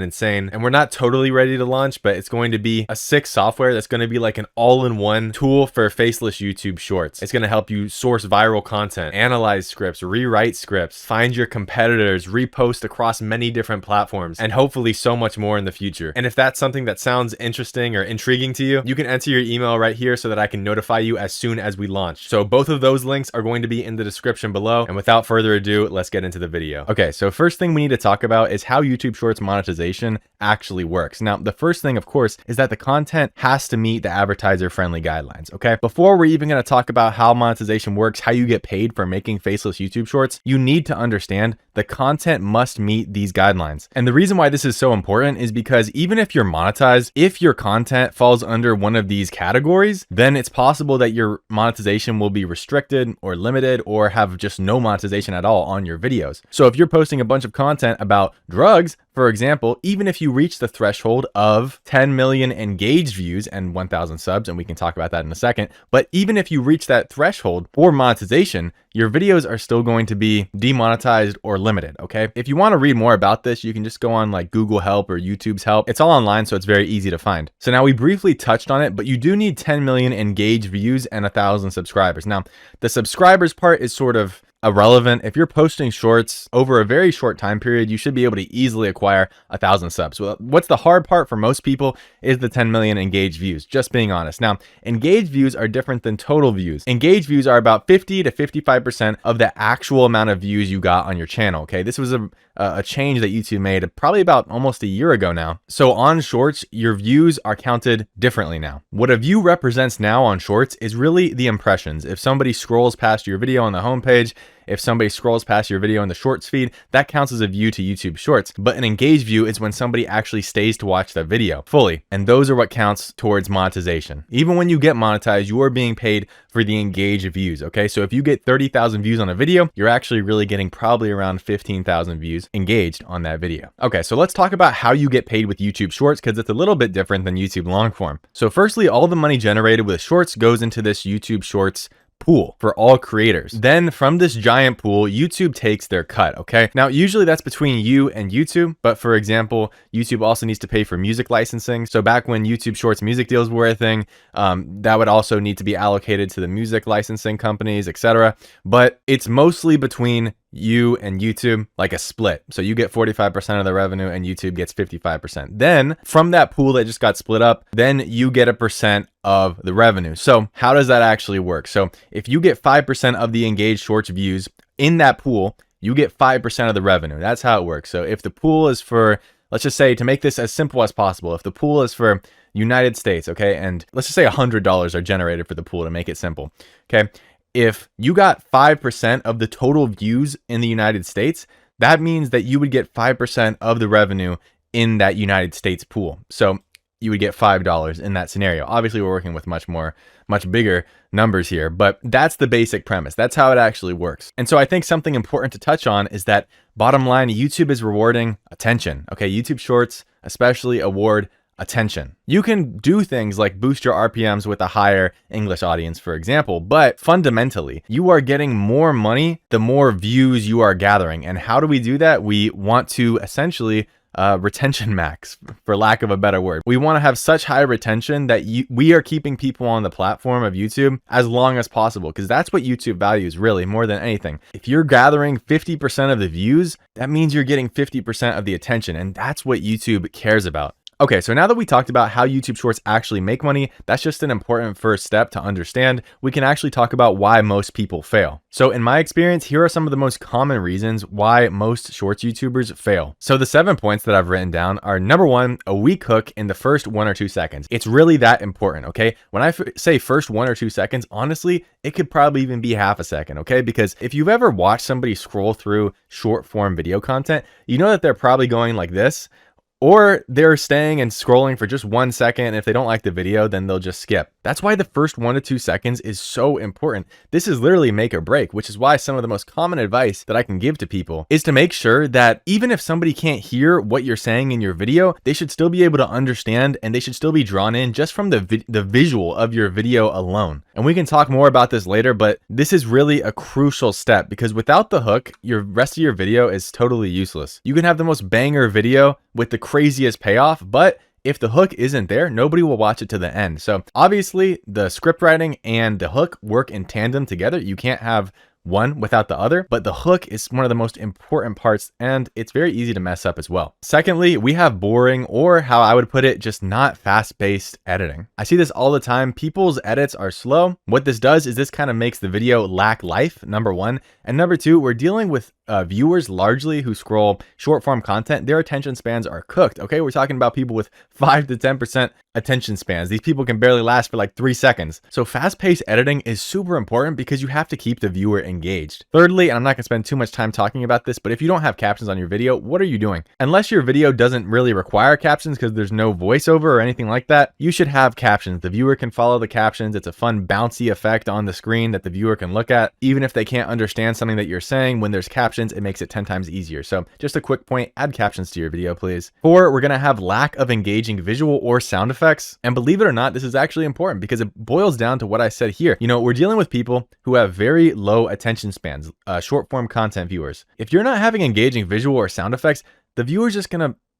insane, and we're not totally ready to launch, but it's going to be a sick software that's going to be like an all-in-one tool for faceless YouTube Shorts. It's going to help you source viral content, analyze scripts, rewrite scripts, find your competitors, repost across many different platforms, and hopefully so much more in the future. And if that's something that sounds interesting or intriguing to you, you can enter your email right here so that I can notify you as soon as we launch. So both of those links are going to be in the description below. And without further ado, let's get into the video. Okay, so first thing we need to talk about is how YouTube Shorts monetization actually works. Now, the first thing, of course, is that the content has to meet the advertiser-friendly guidelines, okay? Before we're even going to talk about how monetization works, how you get paid for making faceless YouTube Shorts, you need to understand the content must meet these guidelines. And the reason why this is so important is because even if you're monetized, if your content falls under one of these categories, then it's possible that your monetization will be restricted or limited or have just no monetization at all on your videos. So if you're posting a bunch of content about drugs, for example, even if you reach the threshold of 10 million engaged views and 1,000 subs, and we can talk about that in a second, but even if you reach that threshold for monetization, your videos are still going to be demonetized or limited, okay? If you want to read more about this, you can just go on like Google Help or YouTube's Help. It's all online, so it's very easy to find. So now we briefly touched on it, but you do need 10 million engaged views and 1,000 subscribers. Now, the subscribers part is sort of irrelevant. If you're posting shorts over a very short time period, you should be able to easily acquire 1,000 subs. Well, what's the hard part for most people is the 10 million engaged views, just being honest. Now, engaged views are different than total views. Engaged views are about 50 to 55% of the actual amount of views you got on your channel, okay? This was a change that YouTube made probably about almost a year ago now. So on shorts, your views are counted differently now. What a view represents now on shorts is really the impressions. If somebody scrolls past your video on the homepage, if somebody scrolls past your video in the shorts feed, that counts as a view to YouTube Shorts. But an engaged view is when somebody actually stays to watch that video fully. And those are what counts towards monetization. Even when you get monetized, you are being paid for the engaged views, okay? So if you get 30,000 views on a video, you're actually really getting probably around 15,000 views engaged on that video. Okay, so let's talk about how you get paid with YouTube Shorts because it's a little bit different than YouTube long form. So firstly, all the money generated with Shorts goes into this YouTube Shorts pool for all creators. Then from this giant pool, YouTube takes their cut, okay? Now, usually that's between you and YouTube, but for example, YouTube also needs to pay for music licensing. So back when YouTube Shorts music deals were a thing, that would also need to be allocated to the music licensing companies, etc. But it's mostly between you and YouTube, like a split. So you get 45% of the revenue and YouTube gets 55%. Then from that pool that just got split up, then you get a percent of the revenue. So how does that actually work? So if you get 5% of the engaged shorts views in that pool, you get 5% of the revenue. That's how it works. So if the pool is for, let's just say, to make this as simple as possible, if the pool is for United States, okay, and let's just say $100 are generated for the pool to make it simple, okay? If you got 5% of the total views in the United States, that means that you would get 5% of the revenue in that United States pool. So you would get $5 in that scenario. Obviously, we're working with much bigger numbers here, but that's the basic premise. That's how it actually works. And so I think something important to touch on is that bottom line, YouTube is rewarding attention. Okay, YouTube Shorts especially award attention. You can do things like boost your RPMs with a higher English audience, for example, but fundamentally, you are getting more money the more views you are gathering. And how do we do that? We want to essentially retention max, for lack of a better word. We want to have such high retention that we are keeping people on the platform of YouTube as long as possible, because that's what YouTube values really more than anything. If you're gathering 50% of the views, that means you're getting 50% of the attention, and that's what YouTube cares about. Okay, so now that we talked about how YouTube Shorts actually make money, that's just an important first step to understand. We can actually talk about why most people fail. So in my experience, here are some of the most common reasons why most Shorts YouTubers fail. So the 7 points that I've written down are: number one, a weak hook in the first 1 or 2 seconds. It's really that important, okay? When I say first 1 or 2 seconds, honestly, it could probably even be half a second, okay? Because if you've ever watched somebody scroll through short form video content, you know that they're probably going like this, or they're staying and scrolling for just 1 second. And if they don't like the video, then they'll just skip. That's why the first 1 to 2 seconds is so important. This is literally make or break, which is why some of the most common advice that I can give to people is to make sure that even if somebody can't hear what you're saying in your video, they should still be able to understand, and they should still be drawn in just from the visual of your video alone. And we can talk more about this later, but this is really a crucial step, because without the hook, your rest of your video is totally useless. You can have the most banger video with the craziest payoff, but if the hook isn't there, nobody will watch it to the end. So obviously the script writing and the hook work in tandem together. You can't have one without the other, but the hook is one of the most important parts, and it's very easy to mess up as well. Secondly, we have boring, or how I would put it, just not fast-paced editing. I see this all the time. People's edits are slow. What this does is this kind of makes the video lack life, number one. And number two, we're dealing with viewers largely who scroll short form content. Their attention spans are cooked. Okay, we're talking about people with 5 to 10% attention spans. These people can barely last for like 3 seconds. So fast-paced editing is super important because you have to keep the viewer engaged. Thirdly, and I'm not gonna spend too much time talking about this, but if you don't have captions on your video, what are you doing? Unless your video doesn't really require captions because there's no voiceover or anything like that, you should have captions. The viewer can follow the captions. It's a fun bouncy effect on the screen that the viewer can look at. Even if they can't understand something that you're saying, when there's captions, it makes it 10 times easier. So just a quick point, add captions to your video, please. 4, we're gonna have lack of engaging visual or sound effects. And believe it or not, this is actually important because it boils down to what I said here. You know, we're dealing with people who have very low attention spans, short form content viewers. If you're not having engaging visual or sound effects, the viewer's just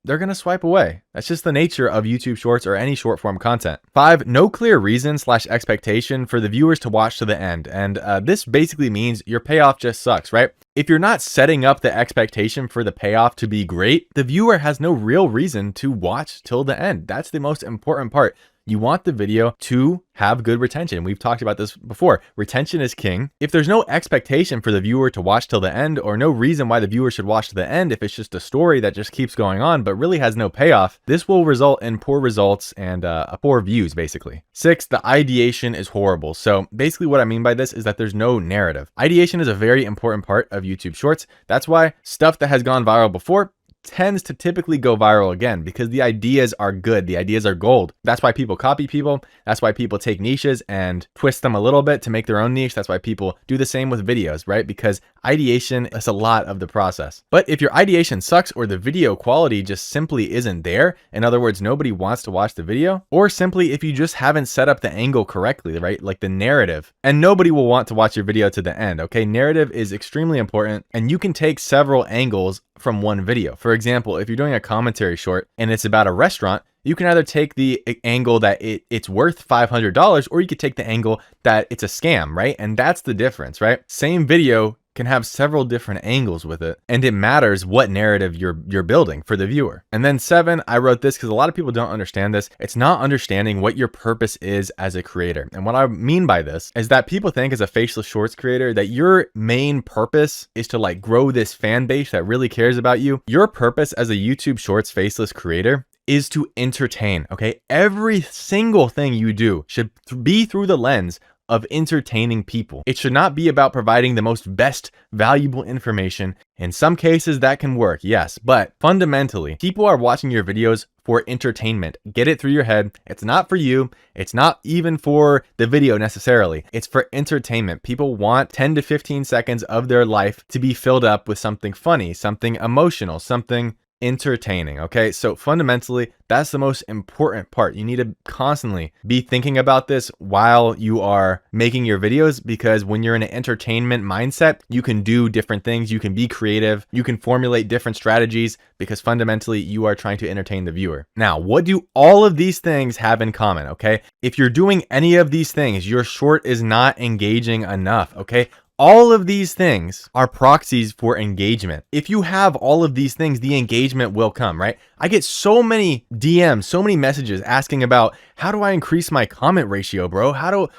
they're gonna swipe away. That's just the nature of YouTube Shorts or any short form content. 5, no clear reason / expectation for the viewers to watch to the end. And this basically means your payoff just sucks, right? If you're not setting up the expectation for the payoff to be great, the viewer has no real reason to watch till the end. That's the most important part. You want the video to have good retention. We've talked about this before. Retention is king. If there's no expectation for the viewer to watch till the end, or no reason why the viewer should watch to the end, if it's just a story that just keeps going on but really has no payoff, this will result in poor results and poor views, basically. 6, the ideation is horrible. So basically what I mean by this is that there's no narrative. Ideation is a very important part of YouTube Shorts. That's why stuff that has gone viral before tends to typically go viral again, because the ideas are good. The ideas are gold. That's why people copy people. That's why people take niches and twist them a little bit to make their own niche. That's why people do the same with videos, right? Because ideation is a lot of the process. But if your ideation sucks, or the video quality just simply isn't there, in other words, nobody wants to watch the video, or simply if you just haven't set up the angle correctly, right? Like the narrative, and nobody will want to watch your video to the end, okay? Narrative is extremely important, and you can take several angles from one video. For example, if you're doing a commentary short and it's about a restaurant, you can either take the angle that it's worth $500, or you could take the angle that it's a scam, right? And that's the difference, right? Same video can have several different angles with it, and it matters what narrative you're building for the viewer. And then 7, I wrote this because a lot of people don't understand this. It's not understanding what your purpose is as a creator. And what I mean by this is that people think as a faceless shorts creator that your main purpose is to like grow this fan base that really cares about you. Your purpose as a YouTube Shorts faceless creator is to entertain, okay? Every single thing you do should be through the lens of entertaining people. It should not be about providing the most best valuable information. In some cases that can work, yes, but fundamentally, people are watching your videos for entertainment. Get it through your head. It's not for you. It's not even for the video necessarily. It's for entertainment. People want 10 to 15 seconds of their life to be filled up with something funny, something emotional, something entertaining. Okay, so fundamentally, that's the most important part. You need to constantly be thinking about this while you are making your videos, because when you're in an entertainment mindset, you can do different things, you can be creative, you can formulate different strategies, because fundamentally you are trying to entertain the viewer. Now, what do all of these things have in common? Okay, if you're doing any of these things, your short is not engaging enough. Okay, all of these things are proxies for engagement. If you have all of these things, the engagement will come, right? I get so many DMs, so many messages asking about, how do I increase my comment ratio, bro?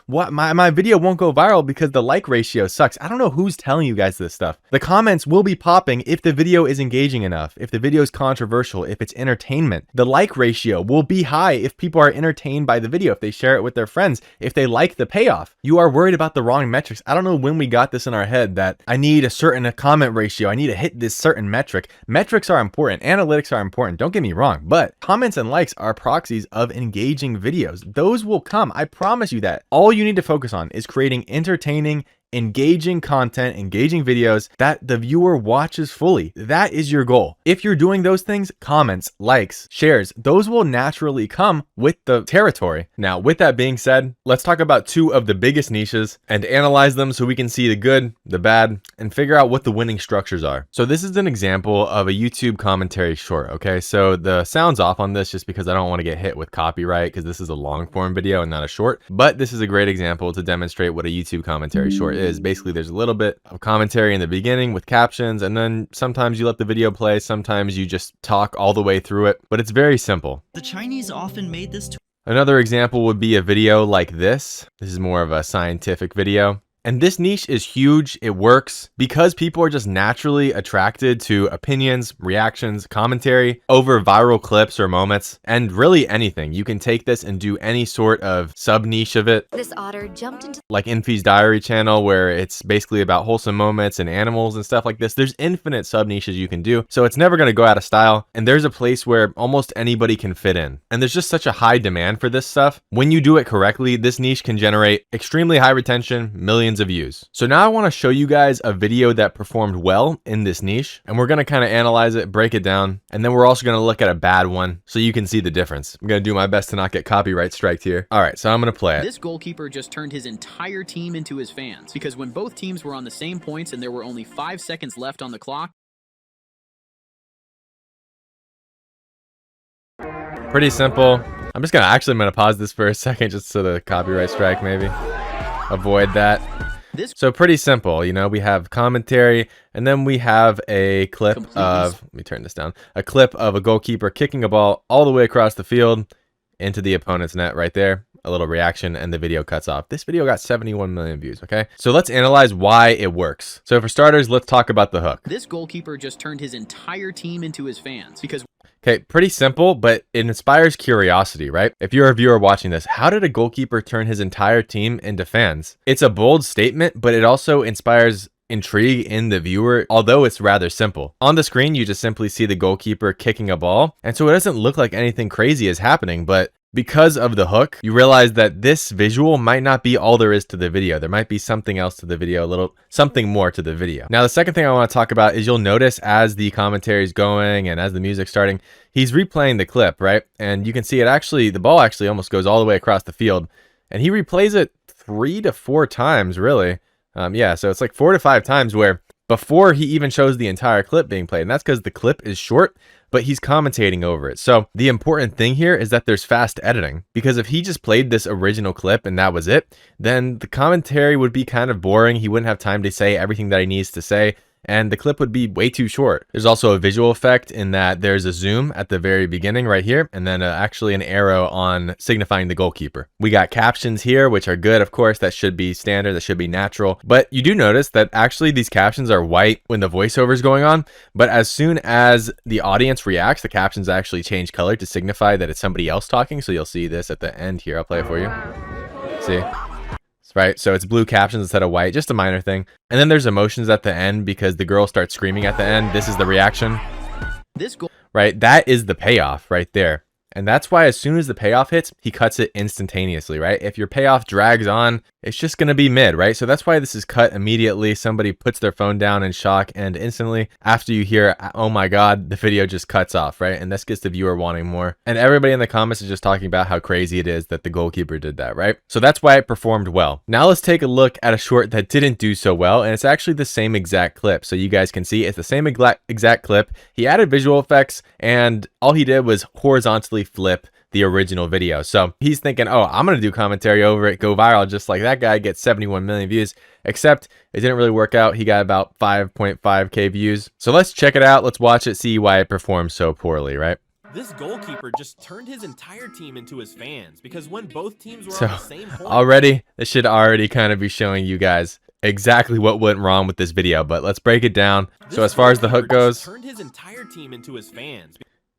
My video won't go viral because the like ratio sucks. I don't know who's telling you guys this stuff. The comments will be popping if the video is engaging enough, if the video is controversial, if it's entertainment. The like ratio will be high if people are entertained by the video, if they share it with their friends, if they like the payoff. You are worried about the wrong metrics. I don't know when we got this in our head that I need a certain comment ratio. I need to hit this certain metric. Metrics are important. Analytics are important. Don't get me wrong, but comments and likes are proxies of engaging videos. Those will come. I promise you that. All you need to focus on is creating entertaining, engaging content, engaging videos that the viewer watches fully. That is your goal. If you're doing those things, comments, likes, shares, those will naturally come with the territory. Now, with that being said, let's talk about two of the biggest niches and analyze them so we can see the good, the bad, and figure out what the winning structures are. So this is an example of a YouTube commentary short, okay? So the sound's off on this just because I don't want to get hit with copyright, because this is a long form video and not a short, but this is a great example to demonstrate what a YouTube commentary short is. Basically, there's a little bit of commentary in the beginning with captions, and then sometimes you let the video play, sometimes you just talk all the way through it, but it's very simple. The Chinese often made this. Another example would be a video like this. This is more of a scientific video. And this niche is huge. It works because people are just naturally attracted to opinions, reactions, commentary over viral clips or moments, and really anything. You can take this and do any sort of sub niche of it. This otter jumped into like Infy's Diary channel, where it's basically about wholesome moments and animals and stuff like this. There's infinite sub niches you can do. So it's never going to go out of style. And there's a place where almost anybody can fit in. And there's just such a high demand for this stuff. When you do it correctly, this niche can generate extremely high retention, millions of views. So now I want to show you guys a video that performed well in this niche, and we're going to kind of analyze it, break it down, and then we're also going to look at a bad one so you can see the difference. I'm going to do my best to not get copyright striked here. All right, so I'm going to play it. This goalkeeper just turned his entire team into his fans, because when both teams were on the same points and there were only 5 seconds left on the clock. Pretty simple. I'm gonna pause this for a second just so the copyright strike maybe avoid that. So pretty simple, you know, we have commentary, and then we have a clip of, let me turn this down, a clip of a goalkeeper kicking a ball all the way across the field into the opponent's net right there. A little reaction, and the video cuts off. This video got 71 million views, okay? So let's analyze why it works. So for starters, let's talk about the hook. This goalkeeper just turned his entire team into his fans because... Okay, pretty simple, but it inspires curiosity, right? If you're a viewer watching this, how did a goalkeeper turn his entire team into fans? It's a bold statement, but it also inspires intrigue in the viewer, although it's rather simple. On the screen, you just simply see the goalkeeper kicking a ball, and so it doesn't look like anything crazy is happening, but because of the hook, you realize that this visual might not be all there is to the video. There might be something else to the video, something more to the video. Now, the second thing I want to talk about is you'll notice as the commentary is going and as the music's starting, he's replaying the clip, right? And you can see the ball actually almost goes all the way across the field, and he replays it 3 to 4 times, really. Yeah, so it's like 4 to 5 times where before he even shows the entire clip being played, and that's because the clip is short, but he's commentating over it. So the important thing here is that there's fast editing, because if he just played this original clip and that was it, then the commentary would be kind of boring. He wouldn't have time to say everything that he needs to say, and the clip would be way too short. There's also a visual effect in that there's a zoom at the very beginning right here, and then actually an arrow on signifying the goalkeeper. We got captions here, which are good, of course. That should be standard, that should be natural. But you do notice that actually these captions are white when the voiceover is going on, but as soon as the audience reacts, the captions actually change color to signify that it's somebody else talking. So you'll see this at the end here. I'll play it for you. See? right? So it's blue captions instead of white, just a minor thing. And then there's emotions at the end because the girl starts screaming at the end. This is the reaction, right? That is the payoff right there. And that's why as soon as the payoff hits, he cuts it instantaneously, right? If your payoff drags on, it's just going to be mid, right? So that's why this is cut immediately. Somebody puts their phone down in shock, and instantly after you hear, oh my God, the video just cuts off, right? And this gets the viewer wanting more. And everybody in the comments is just talking about how crazy it is that the goalkeeper did that, right? So that's why it performed well. Now let's take a look at a short that didn't do so well. And it's actually the same exact clip. So you guys can see it's the same exact clip. He added visual effects, and all he did was horizontally flip the original video. So he's thinking, oh, I'm gonna do commentary over it, go viral just like that guy, gets 71 million views, except it didn't really work out. He got about 5.5k views. So let's check it out. Let's watch it, see why it performed so poorly, right? This goalkeeper just turned his entire team into his fans because when both teams were So on the same point, already, this should already kind of be showing you guys exactly what went wrong with this video, but let's break it down. So as far as the hook goes, turned his entire team into his fans.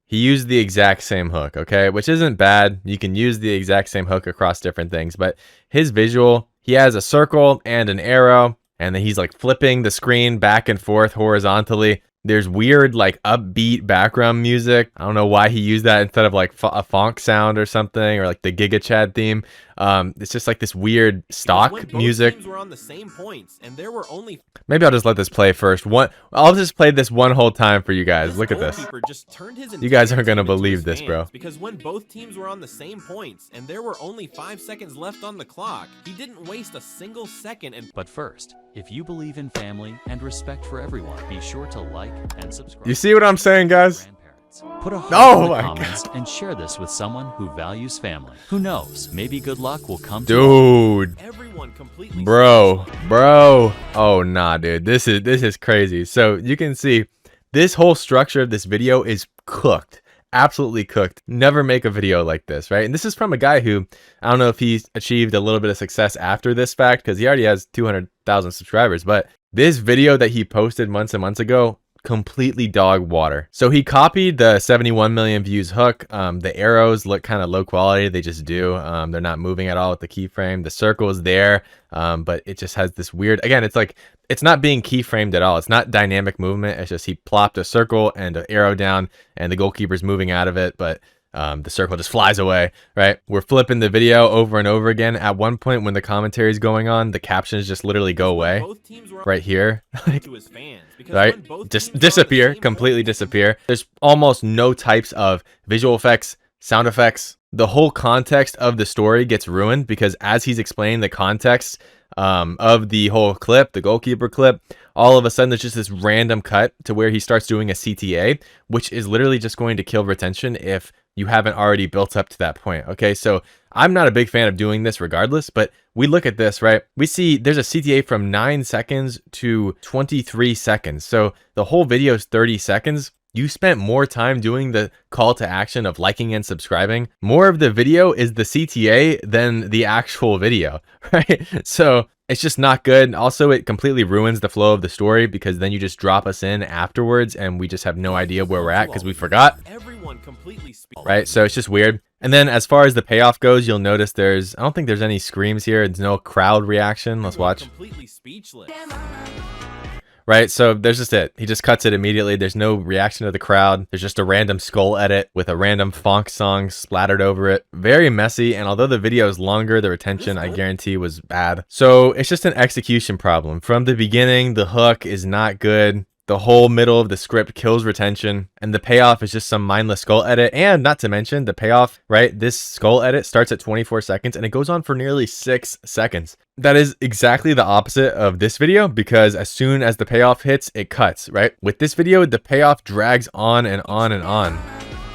he used the exact same hook, okay? Which isn't bad. You can use the exact same hook across different things, but his visual, he has a circle and an arrow, and then he's like flipping the screen back and forth horizontally. There's weird like upbeat background music. I don't know why he used that instead of like a funk sound or something, or like the Giga Chad theme. It's just like this weird stock music. Teams were on the same points, and there were only. Maybe I'll just let this play first. I'll just play this one whole time for you guys. Look at this. Just turned his You guys aren't gonna believe this, bro. Because when both teams were on the same points, and there were only 5 seconds left on the clock, he didn't waste a single second. And but first, if you believe in family and respect for everyone, be sure to like and subscribe. You see what I'm saying, guys? Put a heart in the my comments and share this with someone who values family. Who knows? Maybe good luck will come to dude. Bro. Oh nah, dude. This is crazy. So you can see this whole structure of this video is cooked. Absolutely cooked. Never make a video like this, right? And this is from a guy who, I don't know if he's achieved a little bit of success after this fact, because he already has 200,000 subscribers, but this video that he posted months and months ago, completely dog water. So he copied the 71 million views hook. The arrows look kind of low quality. They just do. They're not moving at all with the keyframe. The circle is there, but it just has this weird, again, it's like, it's not being keyframed at all. It's not dynamic movement. It's just he plopped a circle and an arrow down and the goalkeeper's moving out of it, but the circle just flies away, right? We're flipping the video over and over again. At one point when the commentary is going on, the captions just literally go away right here, right? Just disappear, completely disappear. There's almost no types of visual effects, sound effects. The whole context of the story gets ruined because as he's explaining the context of the whole clip, the goalkeeper clip, all of a sudden there's just this random cut to where he starts doing a CTA, which is literally just going to kill retention if you haven't already built up to that point. Okay, so I'm not a big fan of doing this regardless, but we look at this, right? We see there's a CTA from 9 seconds to 23 seconds. So the whole video is 30 seconds. You spent more time doing the call to action of liking and subscribing. More of the video is the CTA than the actual video, right? So it's just not good. Also, it completely ruins the flow of the story because then you just drop us in afterwards and we just have no idea where we're at because we forgot. Right? So it's just weird. And then as far as the payoff goes, you'll notice I don't think there's any screams here. There's no crowd reaction. Let's watch. Right, so there's just it. He just cuts it immediately. There's no reaction to the crowd. There's just a random skull edit with a random funk song splattered over it. Very messy, and although the video is longer, the retention, I guarantee, was bad. So it's just an execution problem. From the beginning, the hook is not good. The whole middle of the script kills retention, and the payoff is just some mindless skull edit. And not to mention the payoff, right? This skull edit starts at 24 seconds and it goes on for nearly 6 seconds. That is exactly the opposite of this video because as soon as the payoff hits, it cuts, right? With this video, the payoff drags on and on and on.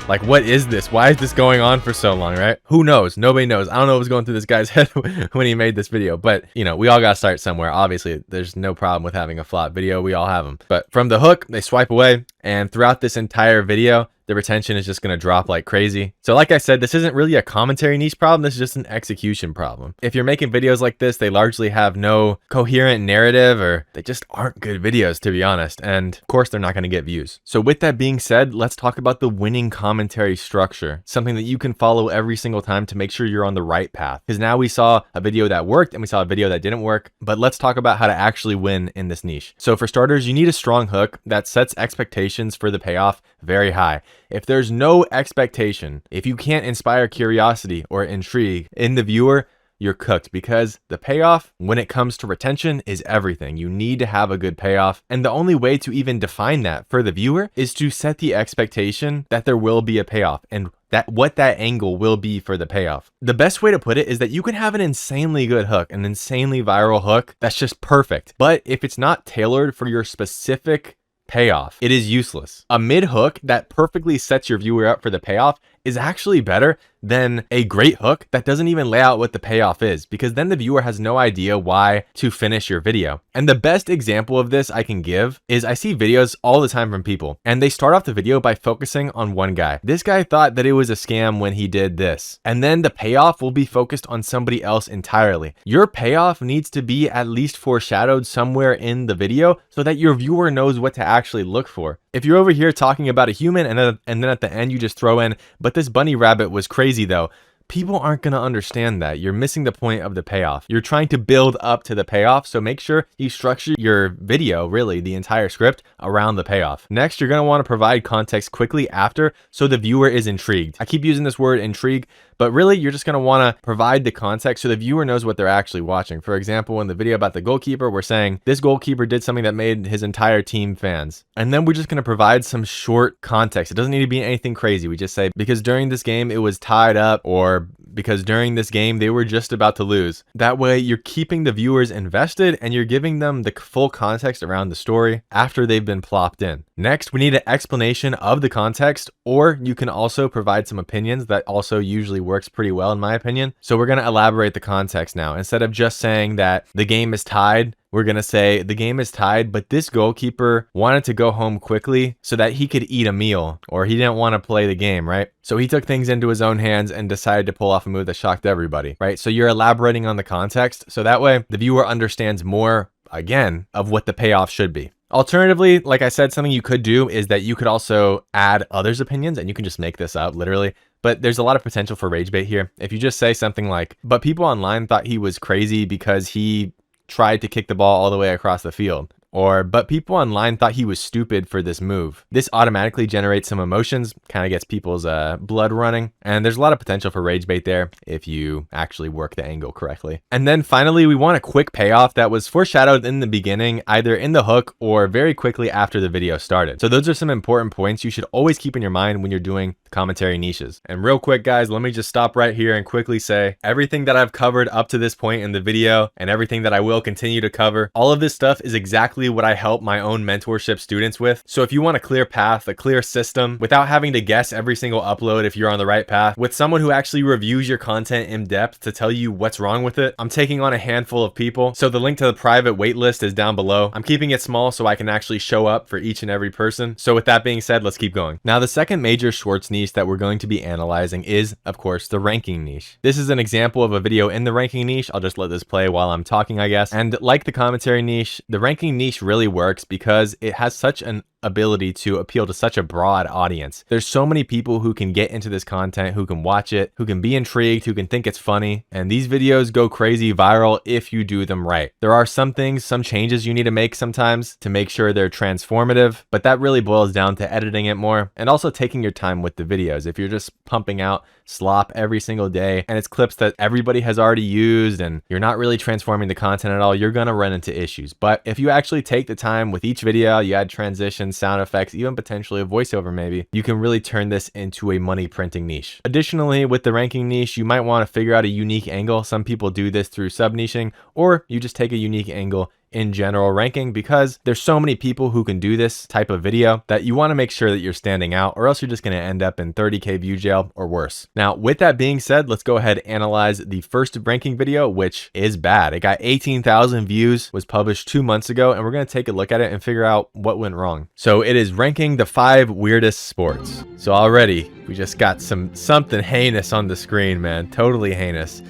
Like, what is this? Why is this going on for so long, right? Who knows? Nobody knows. I don't know what was going through this guy's head when he made this video, but you know, we all got to start somewhere. Obviously, there's no problem with having a flop video. We all have them. But from the hook, they swipe away. And throughout this entire video, the retention is just going to drop like crazy. So like I said, this isn't really a commentary niche problem. This is just an execution problem. If you're making videos like this, they largely have no coherent narrative, or they just aren't good videos, to be honest. And of course, they're not going to get views. So with that being said, let's talk about the winning commentary structure, something that you can follow every single time to make sure you're on the right path. Because now we saw a video that worked and we saw a video that didn't work, but let's talk about how to actually win in this niche. So for starters, you need a strong hook that sets expectations for the payoff very high. If there's no expectation, if you can't inspire curiosity or intrigue in the viewer, you're cooked, because the payoff when it comes to retention is everything. You need to have a good payoff. And the only way to even define that for the viewer is to set the expectation that there will be a payoff and that what that angle will be for the payoff. The best way to put it is that you can have an insanely good hook, an insanely viral hook that's just perfect. But if it's not tailored for your specific payoff, it is useless. A mid hook that perfectly sets your viewer up for the payoff is actually better than a great hook that doesn't even lay out what the payoff is, because then the viewer has no idea why to finish your video. And the best example of this I can give is I see videos all the time from people, and they start off the video by focusing on one guy. This guy thought that it was a scam when he did this, and then the payoff will be focused on somebody else entirely. Your payoff needs to be at least foreshadowed somewhere in the video so that your viewer knows what to actually look for. If you're over here talking about a human and then at the end you just throw in, but this bunny rabbit was crazy though, people aren't going to understand that. You're missing the point of the payoff. You're trying to build up to the payoff, so make sure you structure your video, really the entire script, around the payoff. Next, you're going to want to provide context quickly after so the viewer is intrigued. I keep using this word intrigue, but really you're just going to want to provide the context so the viewer knows what they're actually watching. For example, in the video about the goalkeeper, we're saying this goalkeeper did something that made his entire team fans. And then we're just going to provide some short context. It doesn't need to be anything crazy. We just say, because during this game it was tied up, or because during this game they were just about to lose. That way you're keeping the viewers invested and you're giving them the full context around the story after they've been plopped in. Next, we need an explanation of the context, or you can also provide some opinions. That also usually works pretty well in my opinion. So we're going to elaborate the context now. Instead of just saying that the game is tied, we're going to say the game is tied, but this goalkeeper wanted to go home quickly so that he could eat a meal, or he didn't want to play the game, right? So he took things into his own hands and decided to pull off a move that shocked everybody, right? So you're elaborating on the context, so that way the viewer understands more, again, of what the payoff should be. Alternatively, like I said, something you could do is that you could also add others' opinions, and you can just make this up literally. But there's a lot of potential for rage bait here. If you just say something like, but people online thought he was crazy because he tried to kick the ball all the way across the field. Or, but people online thought he was stupid for this move. This automatically generates some emotions, kind of gets people's blood running. And there's a lot of potential for rage bait there if you actually work the angle correctly. And then finally, we want a quick payoff that was foreshadowed in the beginning, either in the hook or very quickly after the video started. So those are some important points you should always keep in your mind when you're doing commentary niches. And real quick, guys, let me just stop right here and quickly say everything that I've covered up to this point in the video and everything that I will continue to cover, all of this stuff is exactly what I help my own mentorship students with. So if you want a clear path, a clear system, without having to guess every single upload if you're on the right path, with someone who actually reviews your content in depth to tell you what's wrong with it, I'm taking on a handful of people. So the link to the private waitlist is down below. I'm keeping it small so I can actually show up for each and every person. So with that being said, let's keep going. Now, the second major shorts niche that we're going to be analyzing is, of course, the ranking niche. This is an example of a video in the ranking niche. I'll just let this play while I'm talking, I guess. And like the commentary niche, the ranking niche really works because it has such an ability to appeal to such a broad audience. There's so many people who can get into this content, who can watch it, who can be intrigued, who can think it's funny, and these videos go crazy viral if you do them right. There are some things, some changes you need to make sometimes to make sure they're transformative, but that really boils down to editing it more and also taking your time with the videos. If you're just pumping out slop every single day and it's clips that everybody has already used and you're not really transforming the content at all, you're gonna run into issues. But if you actually take the time with each video, you add transitions, sound effects, even potentially a voiceover maybe, you can really turn this into a money printing niche. Additionally, with the ranking niche, you might want to figure out a unique angle. Some people do this through sub niching, or you just take a unique angle in general ranking, because there's so many people who can do this type of video that you want to make sure that you're standing out, or else you're just going to end up in 30K view jail or worse. Now, with that being said, let's go ahead and analyze the first ranking video, which is bad. It got 18,000 views, was published 2 months ago, and we're going to take a look at it and figure out what went wrong. So it is ranking the 5 weirdest sports. So already we just got something heinous on the screen, man. Totally heinous.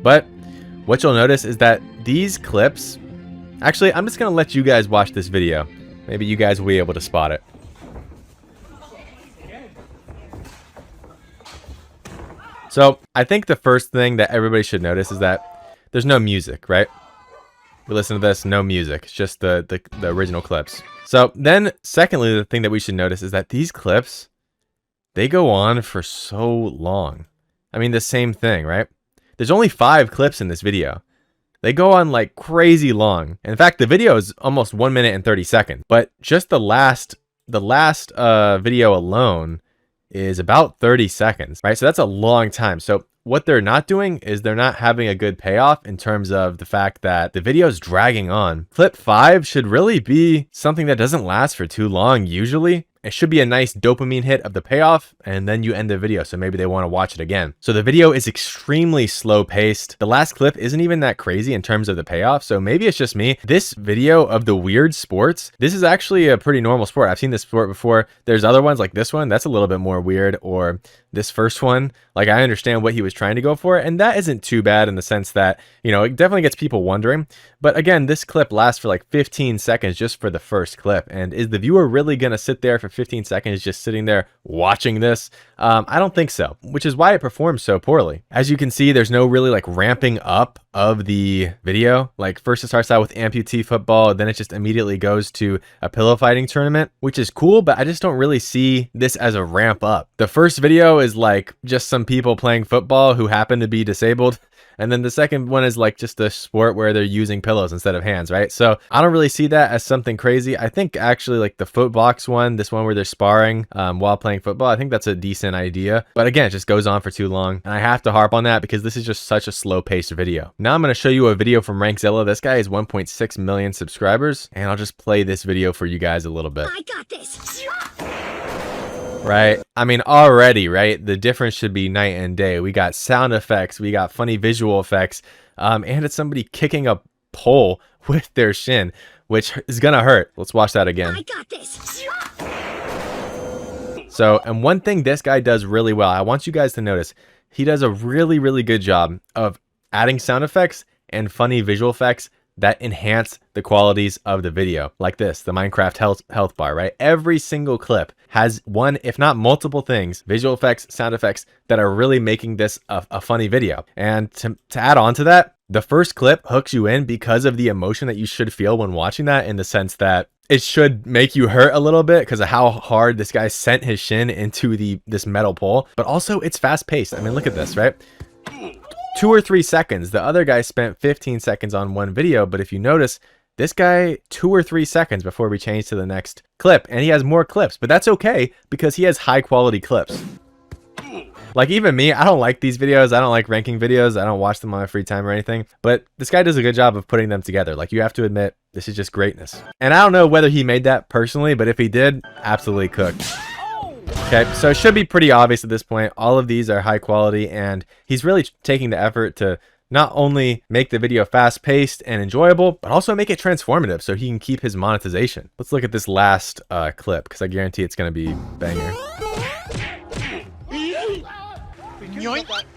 But what you'll notice is that these clips, actually, I'm just going to let you guys watch this video. Maybe you guys will be able to spot it. So I think the first thing that everybody should notice is that there's no music, right? We listen to this, no music. It's just the original clips. So then secondly, the thing that we should notice is that these clips, they go on for so long. I mean, the same thing, right? There's only 5 clips in this video. They go on like crazy long. In fact, the video is almost 1 minute and 30 seconds. But just the last video alone is about 30 seconds, right? So that's a long time. So what they're not doing is they're not having a good payoff in terms of the fact that the video is dragging on. Clip 5 should really be something that doesn't last for too long usually. It should be a nice dopamine hit of the payoff, and then you end the video, so maybe they want to watch it again. So the video is extremely slow paced. The last clip isn't even that crazy in terms of the payoff, so maybe it's just me. This video of the weird sports, this is actually a pretty normal sport. I've seen this sport before. There's other ones like this one, that's a little bit more weird, or this first one, like I understand what he was trying to go for, and that isn't too bad in the sense that, you know, it definitely gets people wondering. But again, this clip lasts for like 15 seconds just for the first clip, and is the viewer really gonna sit there for 15 seconds just sitting there watching this? I don't think so, which is why it performs so poorly. As you can see, there's no really like ramping up of the video. Like first it starts out with amputee football, then it just immediately goes to a pillow fighting tournament, which is cool, but I just don't really see this as a ramp up. The first video is like just some people playing football who happen to be disabled. And then the second one is like just a sport where they're using pillows instead of hands, right? So I don't really see that as something crazy. I think actually like the foot box one, this one where they're sparring while playing football, I think that's a decent idea. But again, it just goes on for too long. And I have to harp on that because this is just such a slow paced video. Now I'm going to show you a video from Rankzilla. This guy has 1.6 million subscribers. And I'll just play this video for you guys a little bit. I got this. Right? I mean, already, right? The difference should be night and day. We got sound effects, we got funny visual effects, and it's somebody kicking a pole with their shin, which is gonna hurt. Let's watch that again. I got this. So, and one thing this guy does really well, I want you guys to notice, he does a really, really good job of adding sound effects and funny visual effects that enhance the qualities of the video, like this, the Minecraft health bar, right? Every single clip has one, if not multiple things, visual effects, sound effects, that are really making this a funny video. And to add on to that, the first clip hooks you in because of the emotion that you should feel when watching that, in the sense that it should make you hurt a little bit because of how hard this guy sent his shin into this metal pole. But also it's fast paced. I mean, look at this, right? 2 or 3 seconds. The other guy spent 15 seconds on one video, but if you notice, this guy 2 or 3 seconds before we change to the next clip, and he has more clips, but that's okay because he has high quality clips. Like even me, I don't like these videos. I don't like ranking videos. I don't watch them on my free time or anything, but this guy does a good job of putting them together. Like you have to admit, this is just greatness. And I don't know whether he made that personally, but if he did, absolutely cooked. Okay, so it should be pretty obvious at this point. All of these are high quality, and he's really taking the effort to not only make the video fast-paced and enjoyable, but also make it transformative so he can keep his monetization. Let's look at this last clip, because I guarantee it's going to be banger.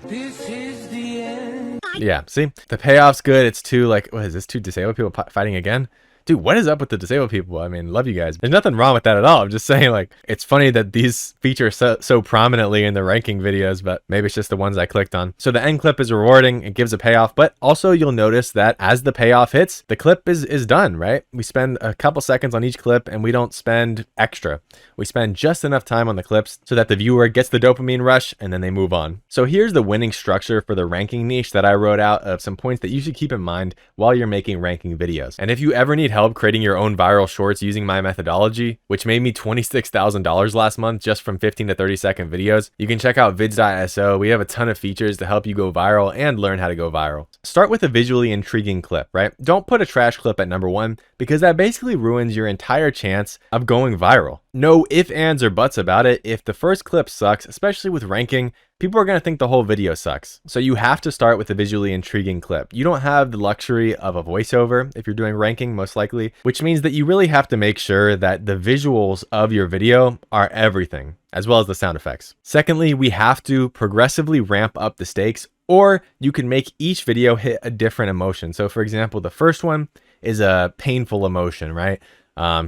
This is the end. Yeah, see? The payoff's good. It's two, like, what is this? 2 disabled people fighting again? Dude, what is up with the disabled people? I mean, love you guys. There's nothing wrong with that at all. I'm just saying, like, it's funny that these feature so prominently in the ranking videos, but maybe it's just the ones I clicked on. So the end clip is rewarding. It gives a payoff, but also you'll notice that as the payoff hits, the clip is done, right? We spend a couple seconds on each clip and we don't spend extra. We spend just enough time on the clips so that the viewer gets the dopamine rush and then they move on. So here's the winning structure for the ranking niche that I wrote out of some points that you should keep in mind while you're making ranking videos. And if you ever need help help creating your own viral shorts using my methodology, which made me $26,000 last month just from 15 to 30-second videos, you can check out vids.so. We have a ton of features to help you go viral and learn how to go viral. Start with a visually intriguing clip, right? Don't put a trash clip at number 1 because that basically ruins your entire chance of going viral. No ifs, ands, or buts about it. If the first clip sucks, especially with ranking, people are going to think the whole video sucks. So you have to start with a visually intriguing clip. You don't have the luxury of a voiceover if you're doing ranking, most likely, which means that you really have to make sure that the visuals of your video are everything, as well as the sound effects. Secondly, we have to progressively ramp up the stakes, or you can make each video hit a different emotion. So for example, the first one is a painful emotion, right?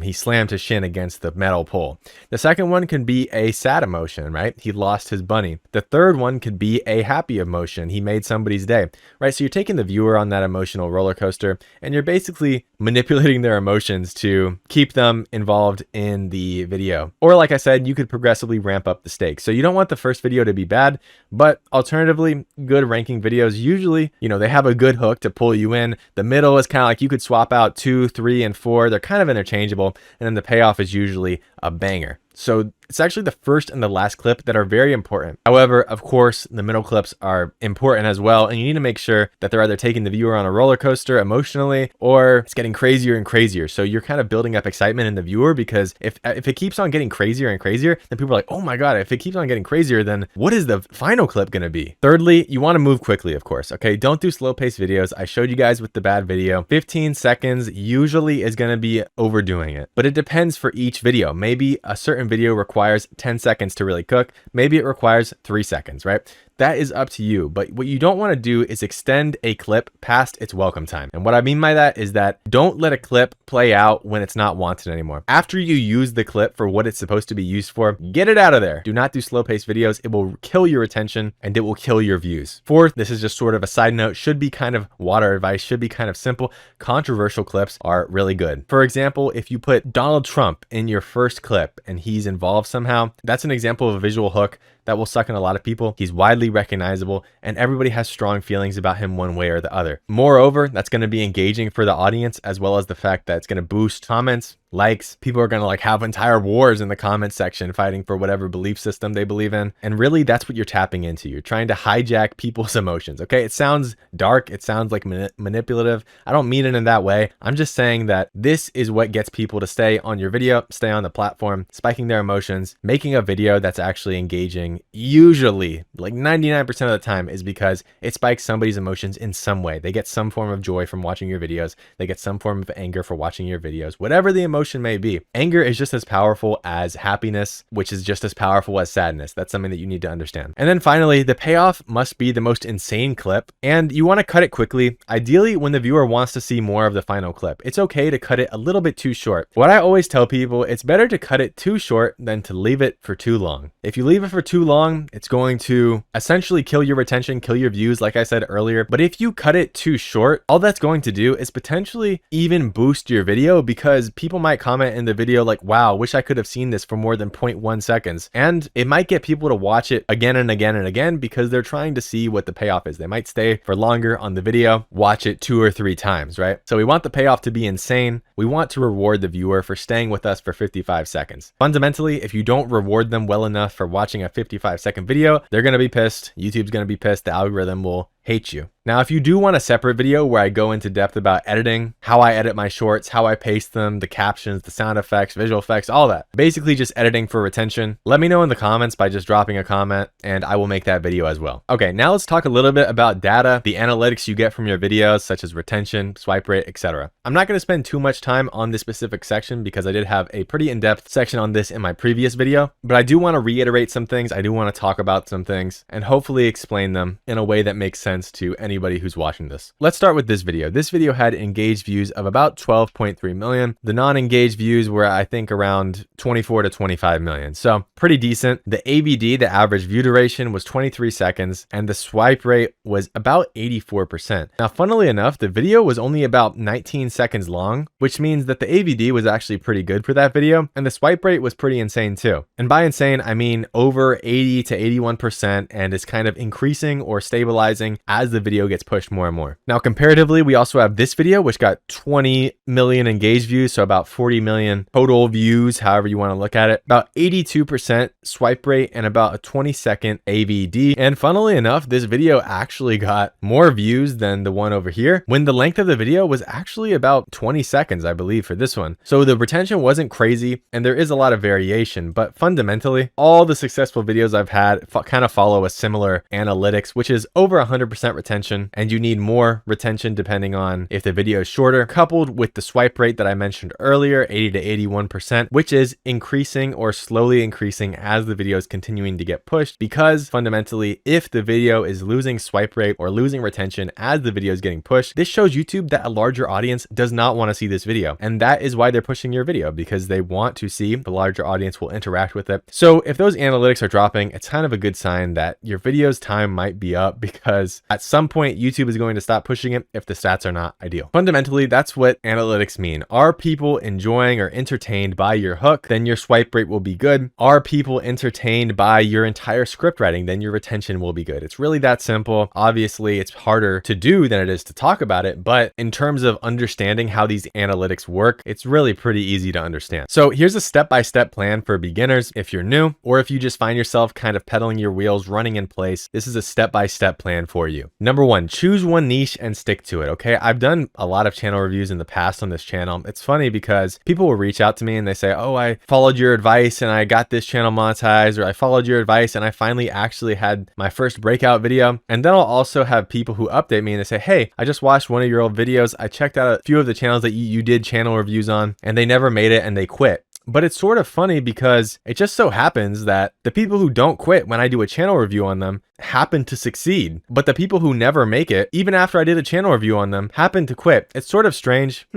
He slammed his shin against the metal pole. The second one could be a sad emotion, right? He lost his bunny. The third one could be a happy emotion. He made somebody's day, right? So you're taking the viewer on that emotional roller coaster and you're basically manipulating their emotions to keep them involved in the video. Or like I said, you could progressively ramp up the stakes. So you don't want the first video to be bad, but alternatively, good ranking videos usually, they have a good hook to pull you in. The middle is kind of like you could swap out 2, 3, and 4. They're kind of interchangeable. And then the payoff is usually a banger. So it's actually the first and the last clip that are very important. However, of course, the middle clips are important as well. And you need to make sure that they're either taking the viewer on a roller coaster emotionally, or it's getting crazier and crazier. So you're kind of building up excitement in the viewer, because if it keeps on getting crazier and crazier, then people are like, oh my God, if it keeps on getting crazier, then what is the final clip going to be? Thirdly, you want to move quickly, of course. Okay, don't do slow paced videos. I showed you guys with the bad video. 15 seconds usually is going to be overdoing it, but it depends for each video. Maybe a certain video requires 10 seconds to really cook. Maybe it requires 3 seconds, right? That is up to you. But what you don't want to do is extend a clip past its welcome time. And what I mean by that is that don't let a clip play out when it's not wanted anymore. After you use the clip for what it's supposed to be used for, get it out of there. Do not do slow paced videos. It will kill your attention and it will kill your views. Fourth, this is just sort of a side note, should be kind of water advice, should be kind of simple. Controversial clips are really good. For example, if you put Donald Trump in your first clip and he's involved somehow, that's an example of a visual hook that will suck in a lot of people. He's widely recognizable and everybody has strong feelings about him one way or the other. Moreover, that's going to be engaging for the audience, as well as the fact that it's going to boost comments, likes. People are going to like have entire wars in the comment section fighting for whatever belief system they believe in. And really, that's what you're tapping into. You're trying to hijack people's emotions. Okay, it sounds dark. It sounds like manipulative. I don't mean it in that way. I'm just saying that this is what gets people to stay on your video, stay on the platform, spiking their emotions. Making a video that's actually engaging, usually like 99% of the time, is because it spikes somebody's emotions in some way. They get some form of joy from watching your videos. They get some form of anger for watching your videos. Whatever the emotion may be. Anger is just as powerful as happiness, which is just as powerful as sadness. That's something that you need to understand. And then finally, the payoff must be the most insane clip, and you want to cut it quickly. Ideally, when the viewer wants to see more of the final clip, it's okay to cut it a little bit too short. What I always tell people, it's better to cut it too short than to leave it for too long. If you leave it for too long, it's going to essentially kill your retention, kill your views, like I said earlier. But if you cut it too short, all that's going to do is potentially even boost your video, because people might comment in the video like, wow, wish I could have seen this for more than 0.1 seconds. And it might get people to watch it again and again and again because they're trying to see what the payoff is. They might stay for longer on the video, watch it 2 or 3 times, right? So we want the payoff to be insane. We want to reward the viewer for staying with us for 55 seconds. Fundamentally, if you don't reward them well enough for watching a 55-second video, they're going to be pissed. YouTube's going to be pissed. The algorithm will hate you. Now, if you do want a separate video where I go into depth about editing, how I edit my shorts, how I paste them, the captions, the sound effects, visual effects, all that, basically just editing for retention, let me know in the comments by just dropping a comment and I will make that video as well. Okay, now let's talk a little bit about data, the analytics you get from your videos, such as retention, swipe rate, etc. I'm not going to spend too much time on this specific section because I did have a pretty in-depth section on this in my previous video, but I do want to reiterate some things. I do want to talk about some things and hopefully explain them in a way that makes sense to anybody who's watching this. Let's start with this video. This video had engaged views of about 12.3 million. The non-engaged views were, I think, around 24 to 25 million. So pretty decent. The AVD, the average view duration, was 23 seconds and the swipe rate was about 84%. Now, funnily enough, the video was only about 19 seconds long, which means that the AVD was actually pretty good for that video. And the swipe rate was pretty insane too. And by insane, I mean over 80 to 81%, and it's kind of increasing or stabilizing as the video video gets pushed more and more. Now, comparatively, we also have this video, which got 20 million engaged views, so about 40 million total views, however you want to look at it, about 82% swipe rate, and about a 20-second AVD. And funnily enough, this video actually got more views than the one over here, when the length of the video was actually about 20 seconds, I believe, for this one. So the retention wasn't crazy, and there is a lot of variation, but fundamentally, all the successful videos I've had kind of follow a similar analytics, which is over 100% retention, and you need more retention depending on if the video is shorter, coupled with the swipe rate that I mentioned earlier, 80 to 81%, which is increasing or slowly increasing as the video is continuing to get pushed, because fundamentally, if the video is losing swipe rate or losing retention as the video is getting pushed, this shows YouTube that a larger audience does not want to see this video. And that is why they're pushing your video, because they want to see the larger audience will interact with it. So if those analytics are dropping, it's kind of a good sign that your video's time might be up, because at some point YouTube is going to stop pushing it if the stats are not ideal. Fundamentally, that's what analytics mean. Are people enjoying or entertained by your hook? Then your swipe rate will be good. Are people entertained by your entire script writing? Then your retention will be good. It's really that simple. Obviously, it's harder to do than it is to talk about it, but in terms of understanding how these analytics work, it's really pretty easy to understand. So here's a step-by-step plan for beginners. If you're new, or if you just find yourself kind of pedaling your wheels, running in place, this is a step-by-step plan for you. Number one, choose one niche and stick to it. Okay, I've done a lot of channel reviews in the past on this channel. It's funny because people will reach out to me and they say, oh, I followed your advice and I got this channel monetized, or I followed your advice and I finally actually had my first breakout video. And then I'll also have people who update me and they say, hey, I just watched one of your old videos. I checked out a few of the channels that you did channel reviews on, and they never made it and they quit. But it's sort of funny because it just so happens that the people who don't quit when I do a channel review on them happen to succeed. But the people who never make it, even after I did a channel review on them, happen to quit. It's sort of strange.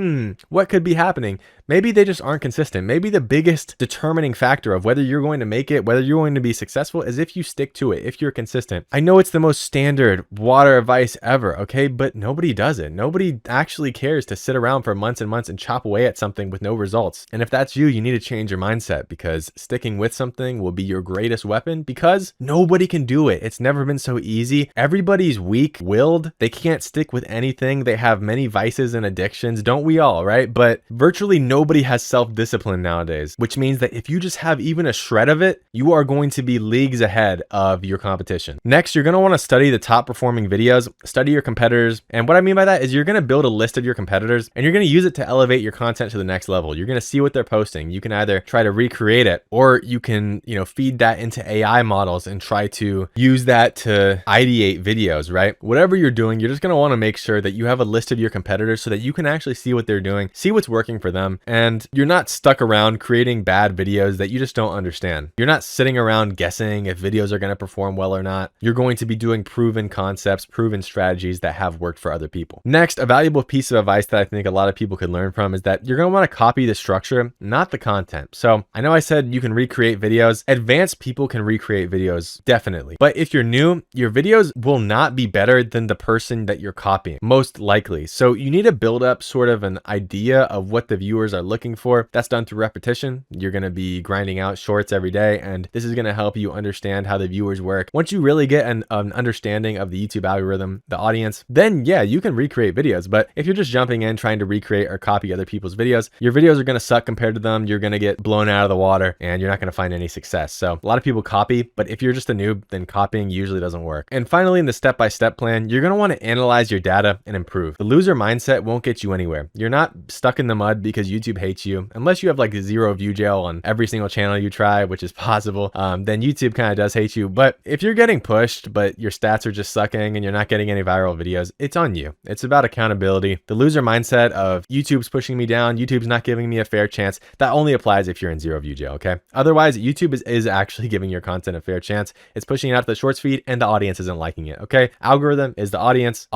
What could be happening? Maybe they just aren't consistent. Maybe the biggest determining factor of whether you're going to make it, whether you're going to be successful, is if you stick to it, if you're consistent. I know it's the most standard water advice ever, okay? But nobody does it. Nobody actually cares to sit around for months and months and chop away at something with no results. And if that's you, you need to change your mindset, because sticking with something will be your greatest weapon, because nobody can do it. It's never been so easy. Everybody's weak-willed. They can't stick with anything. They have many vices and addictions. Don't we all, right? But virtually nobody has self-discipline nowadays, which means that if you just have even a shred of it, you are going to be leagues ahead of your competition. Next, you're going to want to study the top performing videos, study your competitors. And what I mean by that is you're going to build a list of your competitors and you're going to use it to elevate your content to the next level. You're going to see what they're posting. You can either try to recreate it, or you can, feed that into AI models and try to use that to ideate videos, right? Whatever you're doing, you're just going to want to make sure that you have a list of your competitors so that you can actually see what they're doing, see what's working for them, and you're not stuck around creating bad videos that you just don't understand. You're not sitting around guessing if videos are going to perform well or not. You're going to be doing proven concepts, proven strategies that have worked for other people. Next, a valuable piece of advice that I think a lot of people could learn from is that you're going to want to copy the structure, not the content. So I know I said you can recreate videos. Advanced people can recreate videos, definitely. But if you're new, your videos will not be better than the person that you're copying, most likely. So you need to build up sort of an idea of what the viewers are looking for. That's done through repetition. You're going to be grinding out shorts every day, and this is going to help you understand how the viewers work. Once you really get an understanding of the YouTube algorithm, the audience, then yeah, you can recreate videos. But if you're just jumping in trying to recreate or copy other people's videos, your videos are going to suck compared to them. You're going to get blown out of the water and you're not going to find any success. So a lot of people copy, but if you're just a noob, then copying usually doesn't work. And finally, in the step-by-step plan, you're going to want to analyze your data and improve. The loser mindset won't get you anywhere. You're not stuck in the mud because YouTube hates you, unless you have like 0 view jail on every single channel you try, which is possible. Then YouTube kind of does hate you. But if you're getting pushed, but your stats are just sucking and you're not getting any viral videos, it's on you. It's about accountability. The loser mindset of YouTube's pushing me down, YouTube's not giving me a fair chance, that only applies if you're in 0 view jail, okay? Otherwise, YouTube is actually giving your content a fair chance. It's pushing it out to the shorts feed and the audience isn't liking it, okay? Algorithm is the audience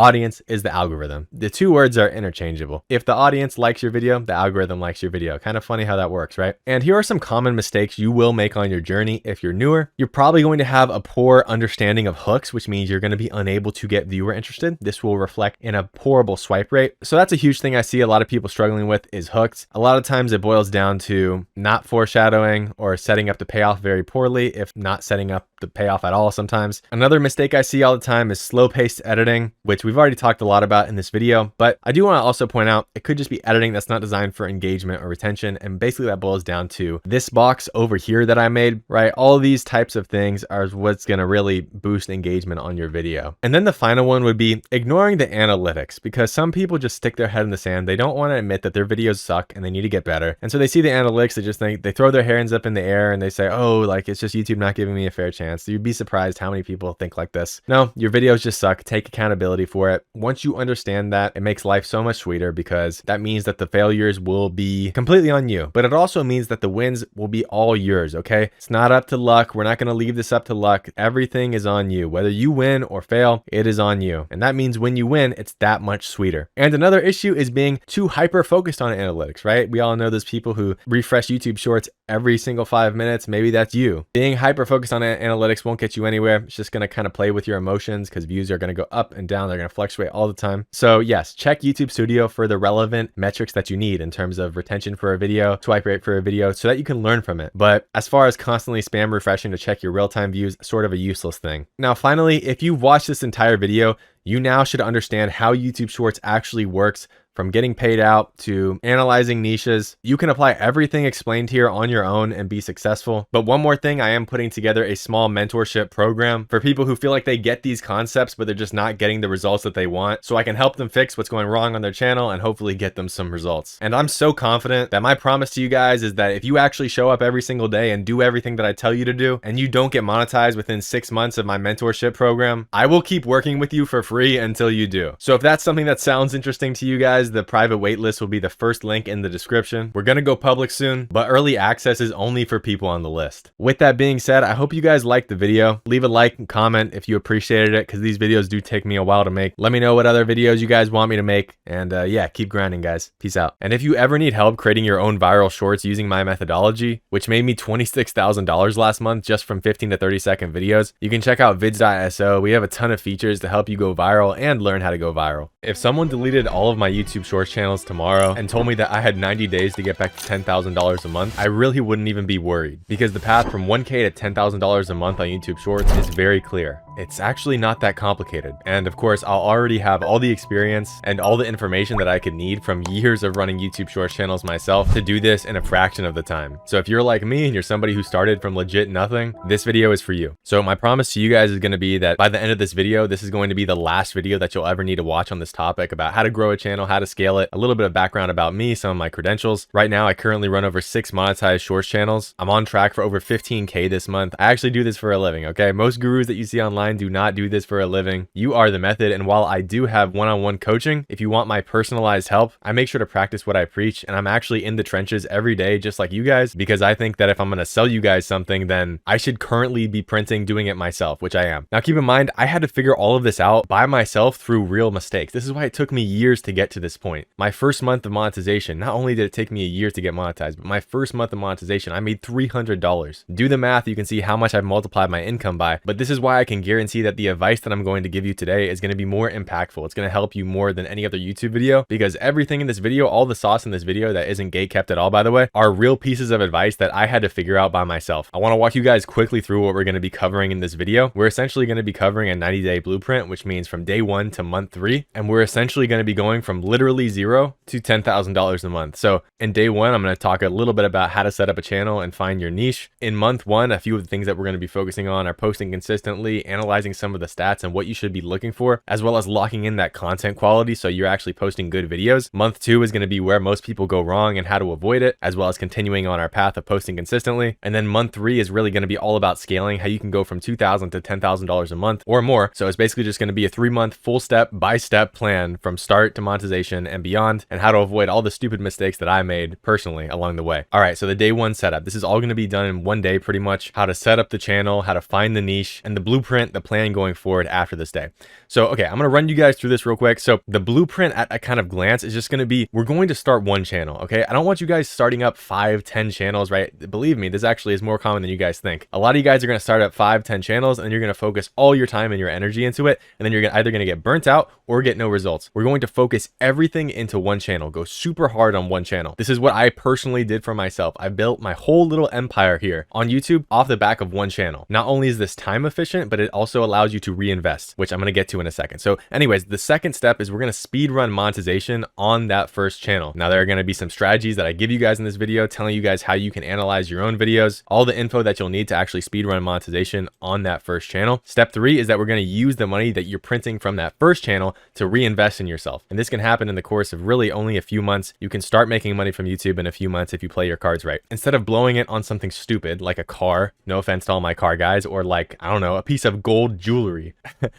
is the algorithm. The two words are interchangeable. If the audience likes your video, the algorithm likes your video. Kind of funny how that works, right? And here are some common mistakes you will make on your journey if you're newer. You're probably going to have a poor understanding of hooks, which means you're going to be unable to get viewer interested. This will reflect in a horrible swipe rate. So that's a huge thing I see a lot of people struggling with is hooks. A lot of times it boils down to not foreshadowing or setting up the payoff very poorly, if not setting up the payoff at all sometimes. Another mistake I see all the time is slow-paced editing, which we've already talked a lot about in this video, but I do want to also point out it could just be editing that's not designed for engagement or retention, and basically that boils down to this box over here that I made, right? All these types of things are what's going to really boost engagement on your video. And then the final one would be ignoring the analytics, because some people just stick their head in the sand. They don't want to admit that their videos suck and they need to get better. And so they see the analytics, they just think, they throw their hands up in the air and they say, oh, like it's just YouTube not giving me a fair chance. So you'd be surprised how many people think like this. No, your videos just suck. Take accountability for it. Once you understand that, it makes life so much sweeter, because that means that the failures will be completely on you, but it also means that the wins will be all yours. Okay, it's not up to luck. We're not going to leave this up to luck. Everything is on you. Whether you win or fail, it is on you. And that means when you win, it's that much sweeter. And another issue is being too hyper focused on analytics, right? We all know those people who refresh YouTube shorts every single 5 minutes. Maybe that's you. Being hyper focused on analytics won't get you anywhere. It's just going to kind of play with your emotions, because views are going to go up and down. They're going to fluctuate all the time. So yes, check YouTube Studio for the relevant metrics that you need in terms of retention for a video, swipe rate for a video, so that you can learn from it. But as far as constantly spam refreshing to check your real-time views, sort of a useless thing. Now, finally, if you've watched this entire video, you now should understand how YouTube Shorts actually works, from getting paid out to analyzing niches. You can apply everything explained here on your own and be successful. But one more thing, I am putting together a small mentorship program for people who feel like they get these concepts, but they're just not getting the results that they want. So I can help them fix what's going wrong on their channel and hopefully get them some results. And I'm so confident that my promise to you guys is that if you actually show up every single day and do everything that I tell you to do, and you don't get monetized within 6 months of my mentorship program, I will keep working with you for free until you do. So if that's something that sounds interesting to you guys, the private waitlist will be the first link in the description. We're gonna go public soon, but early access is only for people on the list. With that being said, I hope you guys liked the video. Leave a like and comment if you appreciated it, because these videos do take me a while to make. Let me know what other videos you guys want me to make, and yeah, keep grinding, guys. Peace out. And if you ever need help creating your own viral shorts using my methodology, which made me $26,000 last month just from 15 to 30-second videos, you can check out vids.so. We have a ton of features to help you go viral and learn how to go viral. If someone deleted all of my YouTube Shorts channels tomorrow and told me that I had 90 days to get back to $10,000 a month, I really wouldn't even be worried, because the path from 1K to $10,000 a month on YouTube Shorts is very clear. It's actually not that complicated. And of course, I'll already have all the experience and all the information that I could need from years of running YouTube Shorts channels myself to do this in a fraction of the time. So if you're like me and you're somebody who started from legit nothing, this video is for you. So my promise to you guys is going to be that by the end of this video, this is going to be the last video that you'll ever need to watch on this topic about how to grow a channel, how to scale it, a little bit of background about me, some of my credentials. Right now, I currently run over 6 monetized Shorts channels. I'm on track for over 15K this month. I actually do this for a living, okay? Most gurus that you see online do not do this for a living. You are the method. And while I do have one-on-one coaching, if you want my personalized help, I make sure to practice what I preach. And I'm actually in the trenches every day, just like you guys, because I think that if I'm going to sell you guys something, then I should currently be printing, doing it myself, which I am. Now, keep in mind, I had to figure all of this out by myself through real mistakes. This is why it took me years to get to this point. My first month of monetization, not only did it take me a year to get monetized, but my first month of monetization, I made $300. Do the math, you can see how much I've multiplied my income by. But this is why I can guarantee that the advice that I'm going to give you today is going to be more impactful. It's going to help you more than any other YouTube video, because everything in this video, all the sauce in this video that isn't gatekept at all, by the way, are real pieces of advice that I had to figure out by myself. I want to walk you guys quickly through what we're going to be covering in this video. We're essentially going to be covering a 90-day blueprint, which means from day 1 to month 3. And we're essentially going to be going from literally $0 to $10,000 a month. So in day 1, I'm going to talk a little bit about how to set up a channel and find your niche. In month 1, a few of the things that we're going to be focusing on are posting consistently, analyzing some of the stats and what you should be looking for, as well as locking in that content quality so you're actually posting good videos. Month 2 is going to be where most people go wrong and how to avoid it, as well as continuing on our path of posting consistently. And then month 3 is really going to be all about scaling, how you can go from $2,000 to $10,000 a month or more. So it's basically just going to be a 3-month full step-by-step plan from start to monetization and beyond, and how to avoid all the stupid mistakes that I made personally along the way. All right, so the day 1 setup. This is all going to be done in one day pretty much. How to set up the channel, how to find the niche, and the blueprint the plan going forward after this day. So, okay, I'm going to run you guys through this real quick. So the blueprint at a kind of glance is just going to be, we're going to start one channel. Okay. I don't want you guys starting up 5, 10 channels, right? Believe me, this actually is more common than you guys think. A lot of you guys are going to start up 5, 10 channels, and then you're going to focus all your time and your energy into it. And then you're either going to get burnt out or get no results. We're going to focus everything into one channel, go super hard on one channel. This is what I personally did for myself. I built my whole little empire here on YouTube off the back of one channel. Not only is this time efficient, but it also allows you to reinvest, which I'm going to get to in a second. So anyways, the second step is we're going to speed run monetization on that first channel. Now, there are going to be some strategies that I give you guys in this video, telling you guys how you can analyze your own videos, all the info that you'll need to actually speed run monetization on that first channel. Step 3 is that we're going to use the money that you're printing from that first channel to reinvest in yourself. And this can happen in the course of really only a few months. You can start making money from YouTube in a few months if you play your cards right. Instead of blowing it on something stupid like a car, no offense to all my car guys, or like, I don't know, a piece of gold jewelry,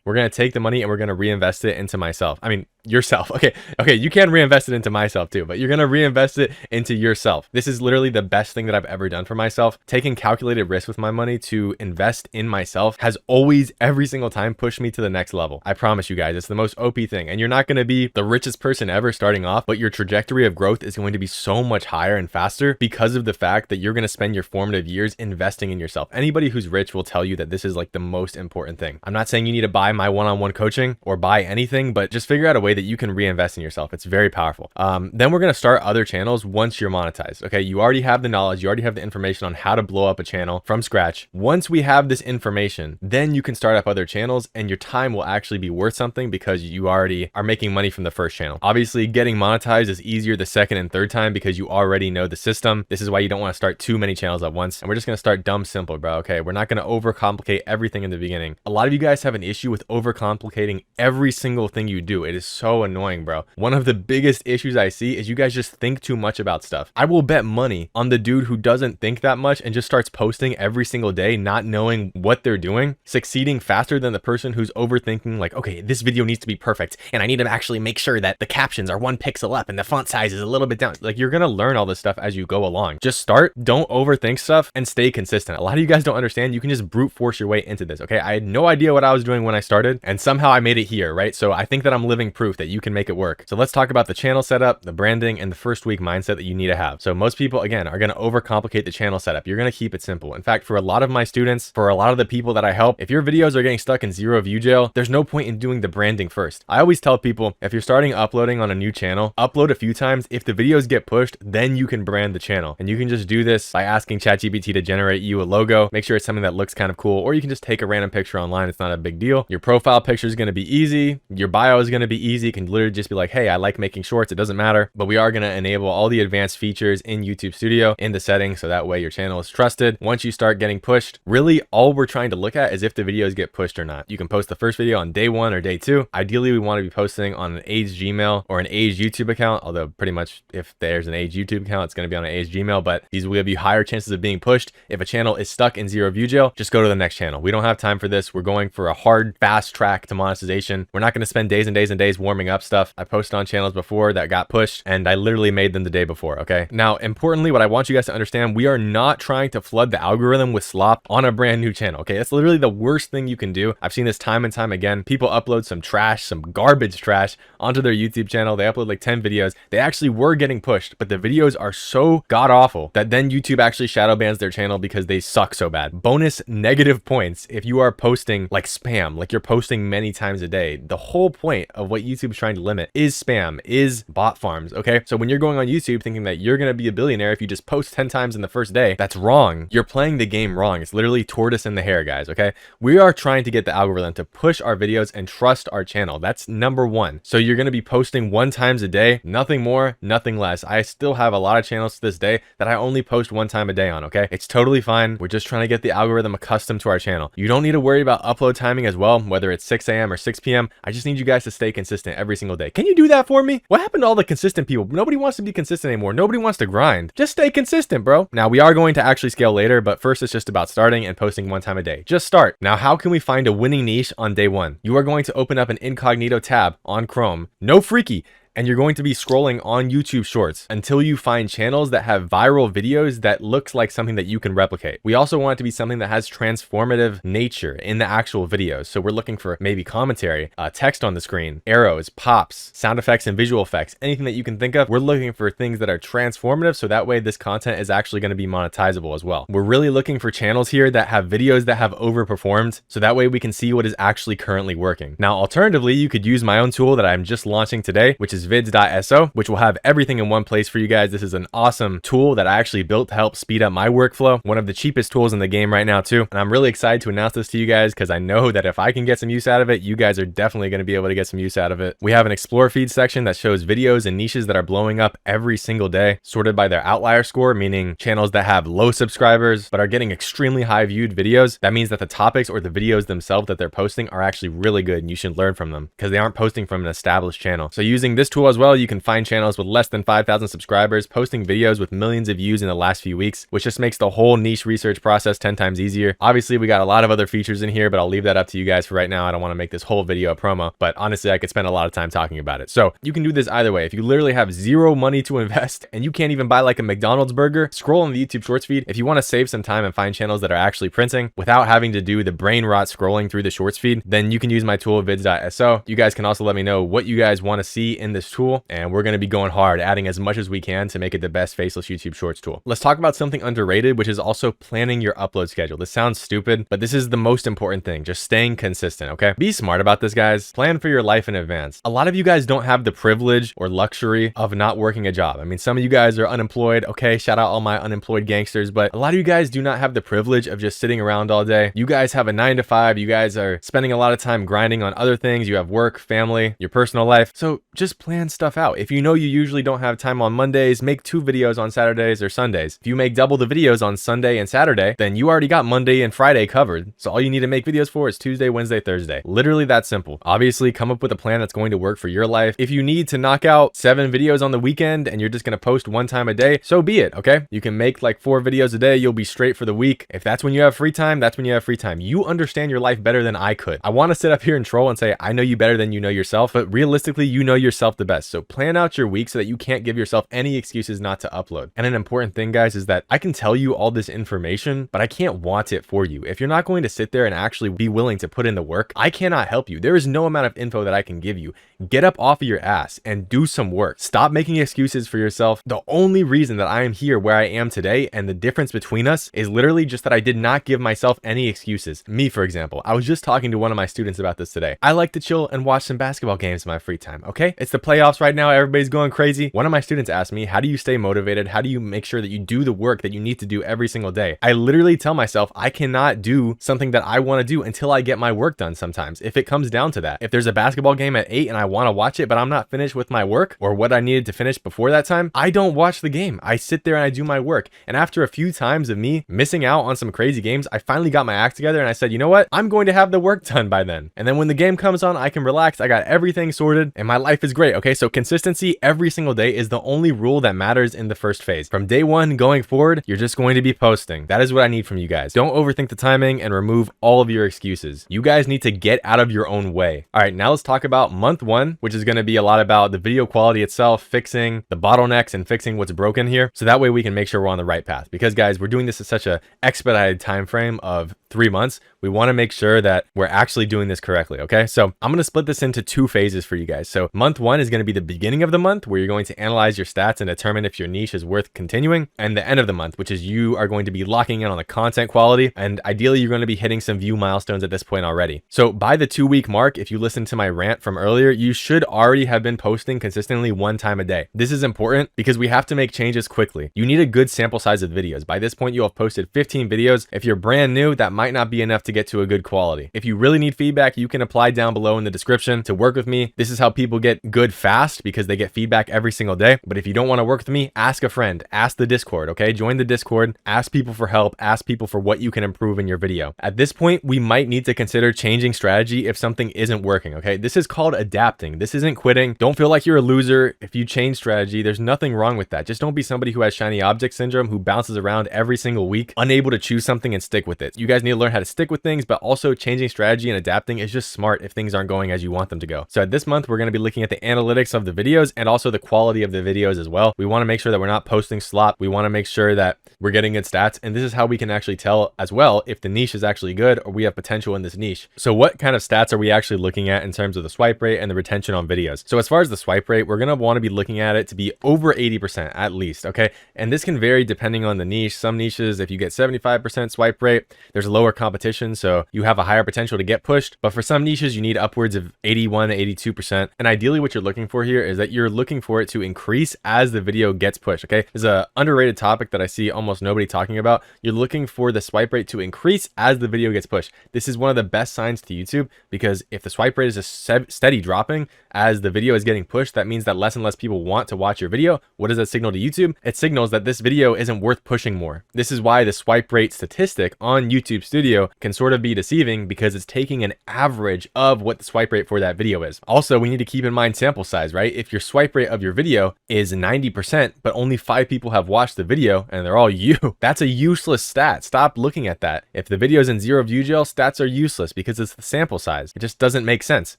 we're going to take the money and we're going to reinvest it into myself. I mean, yourself. Okay, you can reinvest it into myself too, but you're going to reinvest it into yourself. This is literally the best thing that I've ever done for myself. Taking calculated risk with my money to invest in myself has always, every single time, pushed me to the next level. I promise you guys, it's the most OP thing. And you're not going to be the richest person ever starting off, but your trajectory of growth is going to be so much higher and faster because of the fact that you're going to spend your formative years investing in yourself. Anybody who's rich will tell you that this is like the most important thing. I'm not saying you need to buy my one-on-one coaching or buy anything, but just figure out a way that you can reinvest in yourself. It's very powerful. Then we're going to start other channels once you're monetized. Okay, you already have the knowledge, you already have the information on how to blow up a channel from scratch. Once we have this information, then you can start up other channels and your time will actually be worth something because you already are making money from the first channel. Obviously, getting monetized is easier the second and third time because you already know the system. This is why you don't want to start too many channels at once. And we're just going to start dumb simple, bro. Okay, we're not going to overcomplicate everything in the beginning. A lot of you guys have an issue with overcomplicating every single thing you do. It is so annoying, bro. One of the biggest issues I see is you guys just think too much about stuff. I will bet money on the dude who doesn't think that much and just starts posting every single day, not knowing what they're doing, succeeding faster than the person who's overthinking, like, okay, this video needs to be perfect and I need to actually make sure that the captions are 1 pixel up and the font size is a little bit down. Like, you're gonna learn all this stuff as you go along. Just start, don't overthink stuff, and stay consistent. A lot of you guys don't understand, you can just brute force your way into this. Okay, I had no idea what I was doing when I started, and somehow I made it here, right? So I think that I'm living proof that you can make it work. So let's talk about the channel setup, the branding, and the first week mindset that you need to have. So most people, again, are going to overcomplicate the channel setup. You're going to keep it simple. In fact, for a lot of my students, for a lot of the people that I help, if your videos are getting stuck in 0 view jail, there's no point in doing the branding first. I always tell people, if you're starting uploading on a new channel, upload a few times. If the videos get pushed, then you can brand the channel. And you can just do this by asking ChatGPT to generate you a logo. Make sure it's something that looks kind of cool, or you can just take a random picture online. It's not a big deal. Your profile picture is going to be easy. Your bio is going to be easy. You can literally just be like, hey, I like making shorts. It doesn't matter, but we are going to enable all the advanced features in YouTube Studio in the settings, so that way your channel is trusted. Once you start getting pushed, really all we're trying to look at is if the videos get pushed or not. You can post the first video on day 1 or day 2. Ideally, we want to be posting on an aged Gmail or an aged YouTube account, although pretty much if there's an aged YouTube account, it's going to be on an aged Gmail, but these will give you higher chances of being pushed. If a channel is stuck in 0 view jail, just go to the next channel. We don't have time for this. We're going for a hard, fast track to monetization. We're not going to spend days and days and days warming up stuff. I posted on channels before that got pushed, and I literally made them the day before, okay? Now, importantly, what I want you guys to understand, we are not trying to flood the algorithm with slop on a brand new channel, okay? That's literally the worst thing you can do. I've seen this time and time again. People upload some trash, some garbage trash onto their YouTube channel. They upload like 10 videos. They actually were getting pushed, but the videos are so god awful that then YouTube actually shadow bans their channel because they suck so bad. Bonus negative points if you are posting like spam, like you're posting many times a day. The whole point of what YouTube's trying to limit is spam, is bot farms, okay? So when you're going on YouTube thinking that you're going to be a billionaire if you just post 10 times in the first day, that's wrong. You're playing the game wrong. It's literally tortoise in the hare, guys, okay? We are trying to get the algorithm to push our videos and trust our channel. That's number 1. So you're going to be posting 1 times a day, nothing more, nothing less. I still have a lot of channels to this day that I only post 1 time a day on, okay? It's totally fine. We're just trying to get the algorithm accustomed to our channel. You don't need to worry about upload timing as well, whether it's 6 a.m. or 6 p.m. I just need you guys to stay consistent every single day. Can you do that for me? What happened to all the consistent people? Nobody wants to be consistent anymore. Nobody wants to grind. Just stay consistent, bro. Now, we are going to actually scale later, but first it's just about starting and posting 1 time a day. Just start. Now, how can we find a winning niche on day 1? You are going to open up an incognito tab on Chrome. No freaky. and you're going to be scrolling on YouTube Shorts until you find channels that have viral videos that looks like something that you can replicate. We also want it to be something that has transformative nature in the actual videos. So we're looking for maybe commentary, text on the screen, arrows, pops, sound effects, and visual effects, anything that you can think of. We're looking for things that are transformative, so that way this content is actually going to be monetizable as well. We're really looking for channels here that have videos that have overperformed, so that way we can see what is actually currently working. Now, alternatively, you could use my own tool that I'm just launching today, which is vids.so, which will have everything in one place for you guys. This is an awesome tool that I actually built to help speed up my workflow. One of the cheapest tools in the game right now too. And I'm really excited to announce this to you guys because I know that if I can get some use out of it, you guys are definitely going to be able to get some use out of it. We have an explore feed section that shows videos and niches that are blowing up every single day, sorted by their outlier score, meaning channels that have low subscribers but are getting extremely high viewed videos. That means that the topics or the videos themselves that they're posting are actually really good and you should learn from them because they aren't posting from an established channel. So using this tool as well, you can find channels with less than 5,000 subscribers posting videos with millions of views in the last few weeks, which just makes the whole niche research process 10 times easier. Obviously, we got a lot of other features in here, but I'll leave that up to you guys for right now. I don't want to make this whole video a promo, but honestly, I could spend a lot of time talking about it. So you can do this either way. If you literally have zero money to invest and you can't even buy like a McDonald's burger, scroll on the YouTube Shorts feed. If you want to save some time and find channels that are actually printing without having to do the brain rot scrolling through the Shorts feed, then you can use my tool vids.so. You guys can also let me know what you guys want to see in this tool, and we're going to be going hard, adding as much as we can to make it the best faceless YouTube Shorts tool. Let's talk about something underrated, which is also planning your upload schedule. This sounds stupid, but this is the most important thing. Just staying consistent, okay? Be smart about this, guys. Plan for your life in advance. A lot of you guys don't have the privilege or luxury of not working a job. I mean, some of you guys are unemployed. Okay, shout out all my unemployed gangsters, but a lot of you guys do not have the privilege of just sitting around all day. You guys have a 9 to 5. You guys are spending a lot of time grinding on other things. You have work, family, your personal life. So just plan stuff out. If you know you usually don't have time on Mondays, make 2 videos on Saturdays or Sundays. If you make double the videos on Sunday and Saturday, then you already got Monday and Friday covered. So all you need to make videos for is Tuesday, Wednesday, Thursday. Literally that simple. Obviously, come up with a plan that's going to work for your life. If you need to knock out 7 videos on the weekend and you're just going to post 1 time a day, so be it, okay? You can make like 4 videos a day. You'll be straight for the week. If that's when you have free time, that's when you have free time. You understand your life better than I could. I want to sit up here and troll and say, I know you better than you know yourself, but realistically, you know yourself the best. So plan out your week so that you can't give yourself any excuses not to upload. And an important thing, guys, is that I can tell you all this information, but I can't want it for you. If you're not going to sit there and actually be willing to put in the work, I cannot help you. There is no amount of info that I can give you. Get up off of your ass and do some work. Stop making excuses for yourself. The only reason that I am here where I am today and the difference between us is literally just that I did not give myself any excuses. Me, for example, I was just talking to one of my students about this today. I like to chill and watch some basketball games in my free time, okay? It's the playoffs right now. Everybody's going crazy. One of my students asked me, how do you stay motivated? How do you make sure that you do the work that you need to do every single day? I literally tell myself I cannot do something that I want to do until I get my work done sometimes. If it comes down to that, if there's a basketball game at 8 and I want to watch it, but I'm not finished with my work or what I needed to finish before that time, I don't watch the game. I sit there and I do my work. And after a few times of me missing out on some crazy games, I finally got my act together and I said, you know what? I'm going to have the work done by then. And then when the game comes on, I can relax. I got everything sorted and my life is great. Okay, so consistency every single day is the only rule that matters in the first phase. From day 1 going forward, you're just going to be posting. That is what I need from you guys. Don't overthink the timing and remove all of your excuses. You guys need to get out of your own way. All right, now let's talk about month 1, which is going to be a lot about the video quality itself, fixing the bottlenecks and fixing what's broken here. So that way we can make sure we're on the right path. Because guys, we're doing this at such a expedited time frame of 3 months. We want to make sure that we're actually doing this correctly. Okay, so I'm going to split this into 2 phases for you guys. So month 1 is going to be the beginning of the month where you're going to analyze your stats and determine if your niche is worth continuing, and the end of the month, which is you are going to be locking in on the content quality, and ideally you're going to be hitting some view milestones at this point already. So by the 2-week mark, if you listen to my rant from earlier, you should already have been posting consistently 1 time a day. This is important because we have to make changes quickly. You need a good sample size of videos. By this point, you'll have posted 15 videos. If you're brand new, that might not be enough to get to a good quality. If you really need feedback, you can apply down below in the description to work with me. This is how people get good fast because they get feedback every single day. But if you don't want to work with me, ask a friend, ask the Discord, okay? Join the Discord, ask people for help, ask people for what you can improve in your video. At this point, we might need to consider changing strategy if something isn't working, okay? This is called adapting. This isn't quitting. Don't feel like you're a loser if you change strategy. There's nothing wrong with that. Just don't be somebody who has shiny object syndrome, who bounces around every single week, unable to choose something and stick with it. You guys need to learn how to stick with things, but also changing strategy and adapting is just smart if things aren't going as you want them to go. So at this month, we're going to be looking at the analytics analytics of the videos and also the quality of the videos as well. We want to make sure that we're not posting slop. We want to make sure that we're getting good stats. And this is how we can actually tell as well if the niche is actually good or we have potential in this niche. So what kind of stats are we actually looking at in terms of the swipe rate and the retention on videos? So as far as the swipe rate, we're going to want to be looking at it to be over 80% at least. Okay. And this can vary depending on the niche. Some niches, if you get 75% swipe rate, there's lower competition. So you have a higher potential to get pushed. But for some niches, you need upwards of 81 to 82%. And ideally what you're looking for here is that you're looking for it to increase as the video gets pushed. Okay. There's a underrated topic that I see almost nobody talking about. You're looking for the swipe rate to increase as the video gets pushed. This is one of the best signs to YouTube, because if the swipe rate is just steady dropping as the video is getting pushed, that means that less and less people want to watch your video. What does that signal to YouTube? It signals that this video isn't worth pushing more. This is why the swipe rate statistic on YouTube Studio can sort of be deceiving, because it's taking an average of what the swipe rate for that video is. Also, we need to keep in mind sample size, right? If your swipe rate of your video is 90%, but only 5 people have watched the video and they're all you, that's a useless stat. Stop looking at that. If the video is in 0 view jail, stats are useless because it's the sample size. It just doesn't make sense.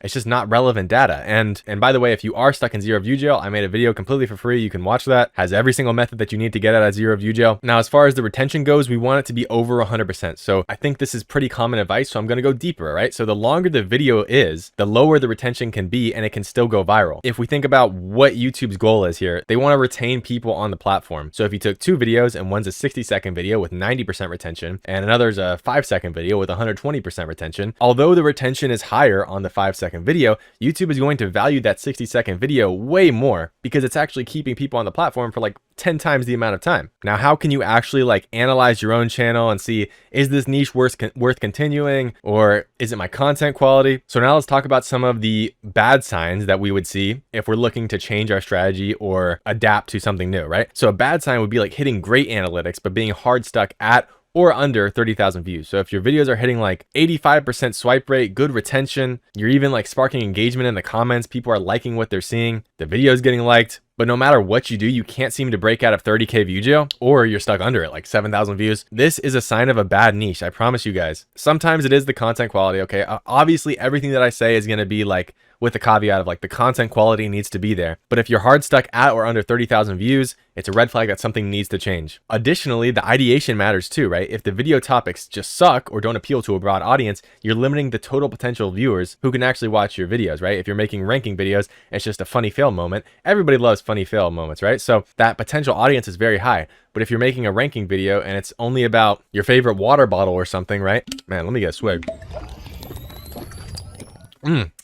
It's just not relevant data. And by the way, if you are stuck in 0 view jail, I made a video completely for free. You can watch that. Has every single method that you need to get out of 0 view jail. Now, as far as the retention goes, we want it to be over 100%. So I think this is pretty common advice. So I'm going to go deeper, right? So the longer the video is, the lower the retention can be, and it can still go viral. If we think about what YouTube's goal is here, they want to retain people on the platform. So if you took 2 videos and one's a 60-second video with 90% retention and another's a 5-second video with 120% retention, although the retention is higher on the 5-second video, YouTube is going to value that 60-second video way more because it's actually keeping people on the platform for like 10 times the amount of time. Now, how can you actually like analyze your own channel and see, is this niche worth continuing, or is it my content quality? So now let's talk about some of the bad signs that we would see if we're looking to change our strategy or adapt to something new, right? So a bad sign would be like hitting great analytics, but being hard stuck at or under 30,000 views. So if your videos are hitting like 85% swipe rate, good retention, you're even like sparking engagement in the comments, people are liking what they're seeing, the video is getting liked, but no matter what you do, you can't seem to break out of 30K view jail, or you're stuck under it, like 7,000 views. This is a sign of a bad niche, I promise you guys. Sometimes it is the content quality, okay? Obviously, everything that I say is going to be like with the caveat of like the content quality needs to be there. But if you're hard stuck at or under 30,000 views, it's a red flag that something needs to change. Additionally, the ideation matters too, right? If the video topics just suck or don't appeal to a broad audience, you're limiting the total potential viewers who can actually watch your videos, right? If you're making ranking videos, it's just a funny fail moment. Everybody loves funny fail moments, right? So that potential audience is very high. But if you're making a ranking video and it's only about your favorite water bottle or something, right? Man, let me get a swig.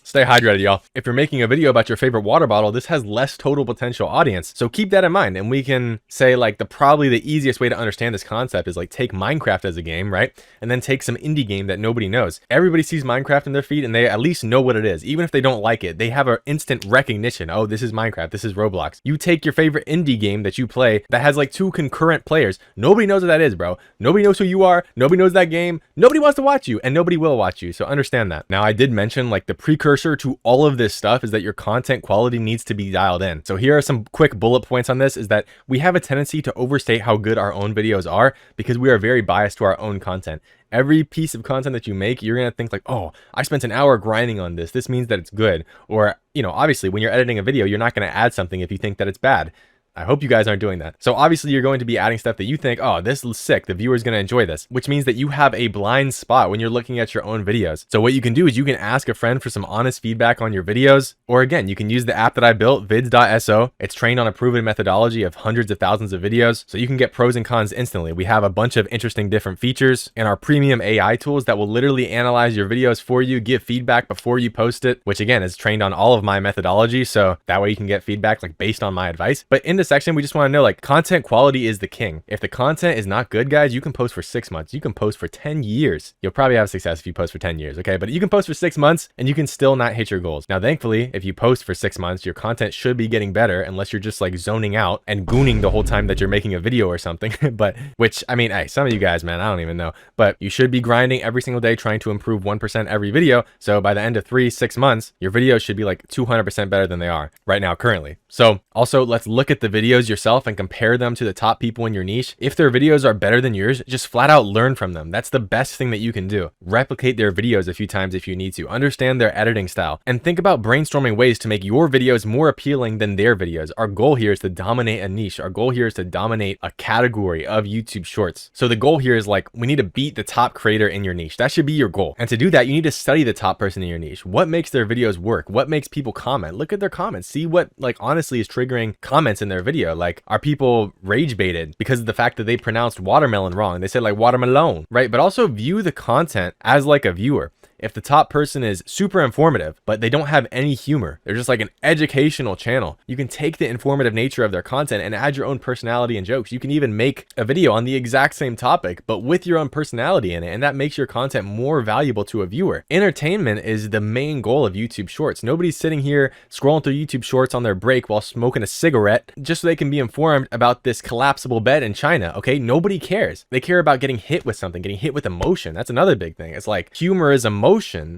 Stay hydrated, y'all. If you're making a video about your favorite water bottle, this has less total potential audience. So keep that in mind. And we can say like probably the easiest way to understand this concept is like take Minecraft as a game, right? And then take some indie game that nobody knows. Everybody sees Minecraft in their feed and they at least know what it is. Even if they don't like it, they have an instant recognition. Oh, this is Minecraft. This is Roblox. You take your favorite indie game that you play that has like 2 concurrent players. Nobody knows what that is, bro. Nobody knows who you are. Nobody knows that game. Nobody wants to watch you and nobody will watch you. So understand that. Now, I did mention like the precursor to all of this stuff is that your content quality needs to be dialed in. So here are some quick bullet points on this, is that we have a tendency to overstate how good our own videos are because we are very biased to our own content. Every piece of content that you make, you're going to think like, oh, I spent an hour grinding on this. This means that it's good. Or, you know, obviously when you're editing a video, you're not going to add something if you think that it's bad. I hope you guys aren't doing that. So obviously you're going to be adding stuff that you think, oh, this is sick. The viewer's going to enjoy this, which means that you have a blind spot when you're looking at your own videos. So what you can do is you can ask a friend for some honest feedback on your videos. Or again, you can use the app that I built, vids.so. It's trained on a proven methodology of hundreds of thousands of videos. So you can get pros and cons instantly. We have a bunch of interesting different features and our premium AI tools that will literally analyze your videos for you, give feedback before you post it, which again is trained on all of my methodology. So that way you can get feedback like based on my advice. But in this section, we just want to know like content quality is the king. If the content is not good, guys, you can post for 6 months. You can post for 10 years. You'll probably have success if you post for 10 years. Okay. But you can post for 6 months and you can still not hit your goals. Now, thankfully, if you post for 6 months, your content should be getting better unless you're just like zoning out and gooning the whole time that you're making a video or something. But which, I mean, hey, some of you guys, man, I don't even know, but you should be grinding every single day, trying to improve 1% every video. So by the end of 3-6 months, your videos should be like 200% better than they are right now currently. So also let's look at the videos yourself and compare them to the top people in your niche. If their videos are better than yours, just flat out learn from them. That's the best thing that you can do. Replicate their videos a few times if you need to. Understand their editing style and think about brainstorming ways to make your videos more appealing than their videos. Our goal here is to dominate a niche. Our goal here is to dominate a category of YouTube Shorts. So the goal here is like, we need to beat the top creator in your niche. That should be your goal. And to do that, you need to study the top person in your niche. What makes their videos work? What makes people comment? Look at their comments. See what like honestly is triggering comments in their video. Like, are people rage baited because of the fact that they pronounced watermelon wrong? They said like watermelon, right? But also view the content as like a viewer. If the top person is super informative, but they don't have any humor, they're just like an educational channel, you can take the informative nature of their content and add your own personality and jokes. You can even make a video on the exact same topic, but with your own personality in it, and that makes your content more valuable to a viewer. Entertainment is the main goal of YouTube Shorts. Nobody's sitting here scrolling through YouTube Shorts on their break while smoking a cigarette just so they can be informed about this collapsible bed in China, okay? Nobody cares. They care about getting hit with something, getting hit with emotion. That's another big thing. It's like humor is emotion.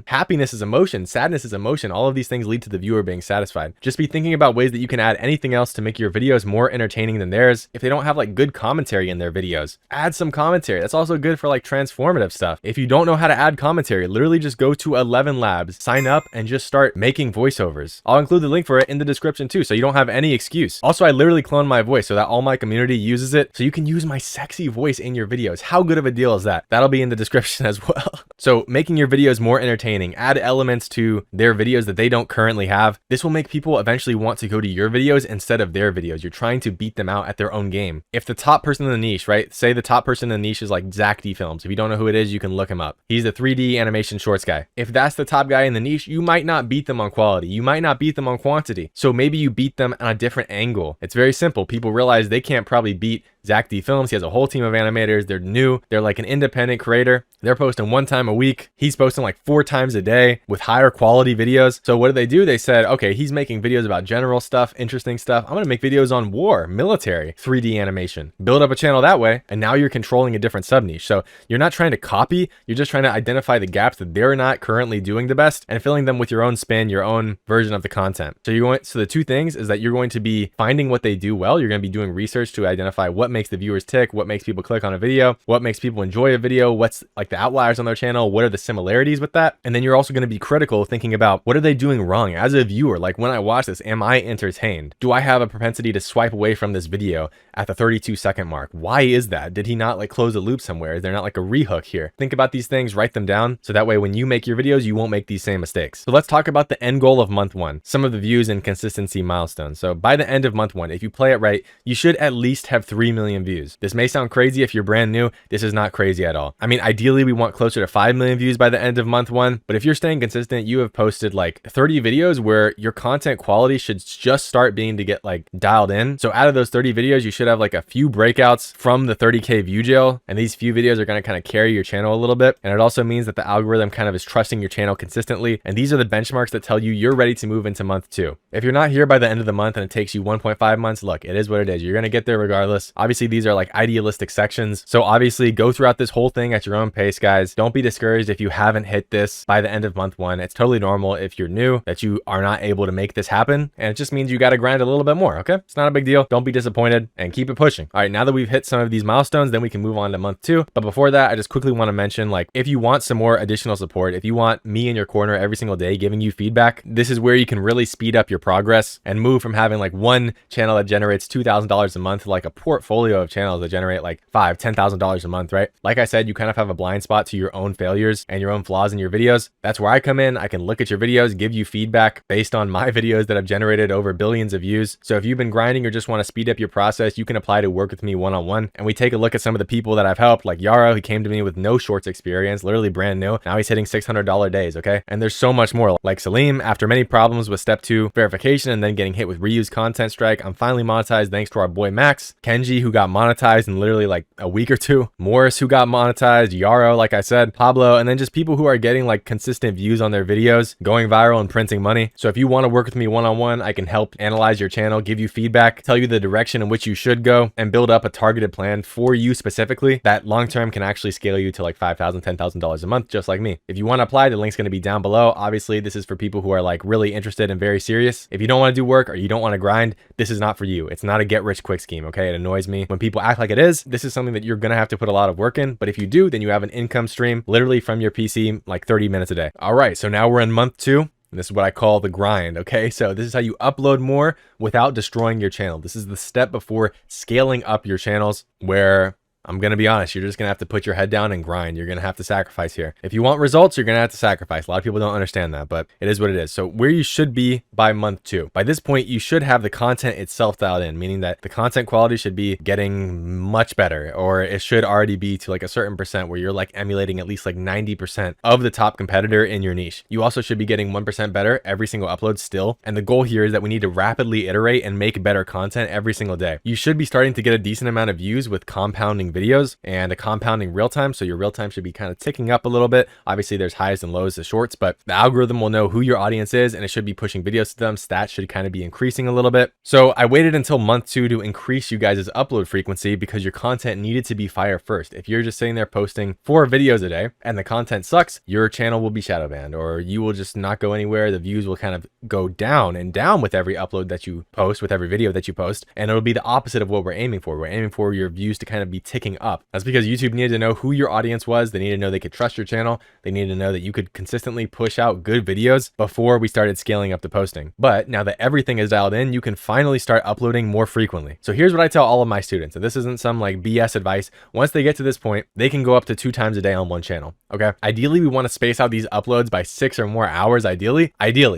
Happiness is emotion, sadness is emotion. All of these things lead to the viewer being satisfied. Just be thinking about ways that you can add anything else to make your videos more entertaining than theirs. If they don't have like good commentary in their videos, add some commentary. That's also good for like transformative stuff. If you don't know how to add commentary, literally just go to 11 Labs, sign up, and just start making voiceovers. I'll include the link for it in the description too, so you don't have any excuse. Also, I literally cloned my voice so that all my community uses it, so you can use my sexy voice in your videos. How good of a deal is that? That'll be in the description as well. So making your videos more entertaining, add elements to their videos that they don't currently have. This will make people eventually want to go to your videos instead of their videos. You're trying to beat them out at their own game. If the top person in the niche, right? Say the top person in the niche is like Zach D Films. If you don't know who it is, you can look him up. He's the 3D animation shorts guy. If that's the top guy in the niche, you might not beat them on quality. You might not beat them on quantity. So maybe you beat them on a different angle. It's very simple. People realize they can't probably beat Zach D Films. He has a whole team of animators. They're new. They're like an independent creator. They're posting 1 time a week. He's posting like 4 times a day with higher quality videos. So what did? They said, okay, he's making videos about general stuff, interesting stuff. I'm going to make videos on war, military, 3D animation. Build up a channel that way. And now you're controlling a different sub niche. So you're not trying to copy. You're just trying to identify the gaps that they're not currently doing the best and filling them with your own spin, your own version of the content. So the 2 things is that you're going to be finding what they do well. You're going to be doing research to identify what makes the viewers tick, what makes people click on a video, what makes people enjoy a video, what's like the outliers on their channel, what are the similarities with that. And then you're also going to be critical, thinking about what are they doing wrong as a viewer. Like, when I watch this, am I entertained? Do I have a propensity to swipe away from this video at the 32-second mark? Why is that? Did he not like close a loop somewhere? Is there not like a rehook here? Think about these things, write them down, so that way when you make your videos, you won't make these same mistakes. So let's talk about the end goal of month 1, some of the views and consistency milestones. So by the end of month 1, if you play it right, you should at least have 3 million views. This may sound crazy if you're brand new. This is not crazy at all. I mean, ideally we want closer to 5 million views by the end of month 1, but if you're staying consistent, you have posted like 30 videos where your content quality should just start being to get like dialed in. So out of those 30 videos, you should have like a few breakouts from the 30K view jail, and these few videos are going to kind of carry your channel a little bit. And it also means that the algorithm kind of is trusting your channel consistently, and these are the benchmarks that tell you you're ready to move into month 2. If you're not here by the end of the month and it takes you 1.5 months, look, it is what it is. You're going to get there regardless. Obviously, these are like idealistic sections, so obviously go throughout this whole thing at your own pace, guys. Don't be discouraged if you haven't hit this by the end of month 1. It's totally normal if you're new that you are not able to make this happen, and it just means you got to grind a little bit more. Okay, it's not a big deal. Don't be disappointed and keep it pushing. All right, now that we've hit some of these milestones, then we can move on to month 2. But before that, I just quickly want to mention, like, if you want some more additional support, if you want me in your corner every single day giving you feedback, this is where you can really speed up your progress and move from having like one channel that generates $2,000 a month to like a portfolio of channels that generate like $5,000, $10,000 a month, right? Like I said, you kind of have a blind spot to your own failures and your own flaws in your videos. That's where I come in. I can look at your videos, give you feedback based on my videos that have generated over billions of views. So if you've been grinding or just want to speed up your process, you can apply to work with me one-on-one. And we take a look at some of the people that I've helped, like Yaro, who came to me with no shorts experience, literally brand new. Now he's hitting $600 days, okay? And there's so much more. Like Salim, after many problems with step 2 verification and then getting hit with reused content strike, I'm finally monetized thanks to our boy Max. Kenji, who got monetized in literally like a week or 2. Morris, who got monetized. Yaro, like I said. Pablo, and then just people who are are getting like consistent views on their videos, going viral and printing money. So if you want to work with me one-on-one, I can help analyze your channel, give you feedback, tell you the direction in which you should go, and build up a targeted plan for you specifically that long-term can actually scale you to like $5,000, $10,000 a month, just like me. If you want to apply, the link's going to be down below. Obviously, this is for people who are like really interested and very serious. If you don't want to do work or you don't want to grind, this is not for you. It's not a get rich quick scheme. Okay. It annoys me when people act like it is. This is something that you're going to have to put a lot of work in. But if you do, then you have an income stream literally from your PC, like 30 minutes a day. All right. So now we're in month 2. And this is what I call the grind. Okay. So this is how you upload more without destroying your channel. This is the step before scaling up your channels, where I'm going to be honest, you're just going to have to put your head down and grind. You're going to have to sacrifice here. If you want results, you're going to have to sacrifice. A lot of people don't understand that, but it is what it is. So where you should be by month 2, by this point, you should have the content itself dialed in, meaning that the content quality should be getting much better, or it should already be to like a certain percent where you're like emulating at least like 90% of the top competitor in your niche. You also should be getting 1% better every single upload still. And the goal here is that we need to rapidly iterate and make better content every single day. You should be starting to get a decent amount of views with compounding videos and a compounding real time. So your real time should be kind of ticking up a little bit. Obviously there's highs and lows to shorts, but the algorithm will know who your audience is and it should be pushing videos to them. Stats should kind of be increasing a little bit. So I waited until month 2 to increase you guys' upload frequency because your content needed to be fire first. If you're just sitting there posting 4 videos a day and the content sucks, your channel will be shadow banned, or you will just not go anywhere. The views will kind of go down and down with every upload that you post, with every video that you post. And it'll be the opposite of what we're aiming for. We're aiming for your views to kind of be ticking up. That's because YouTube needed to know who your audience was. They needed to know they could trust your channel. They needed to know that you could consistently push out good videos before we started scaling up the posting. But now that everything is dialed in, you can finally start uploading more frequently. So here's what I tell all of my students, and this isn't some like BS advice. Once they get to this point, they can go up to 2 times a day on one channel. Okay. Ideally, we want to space out these uploads by 6 or more hours, ideally,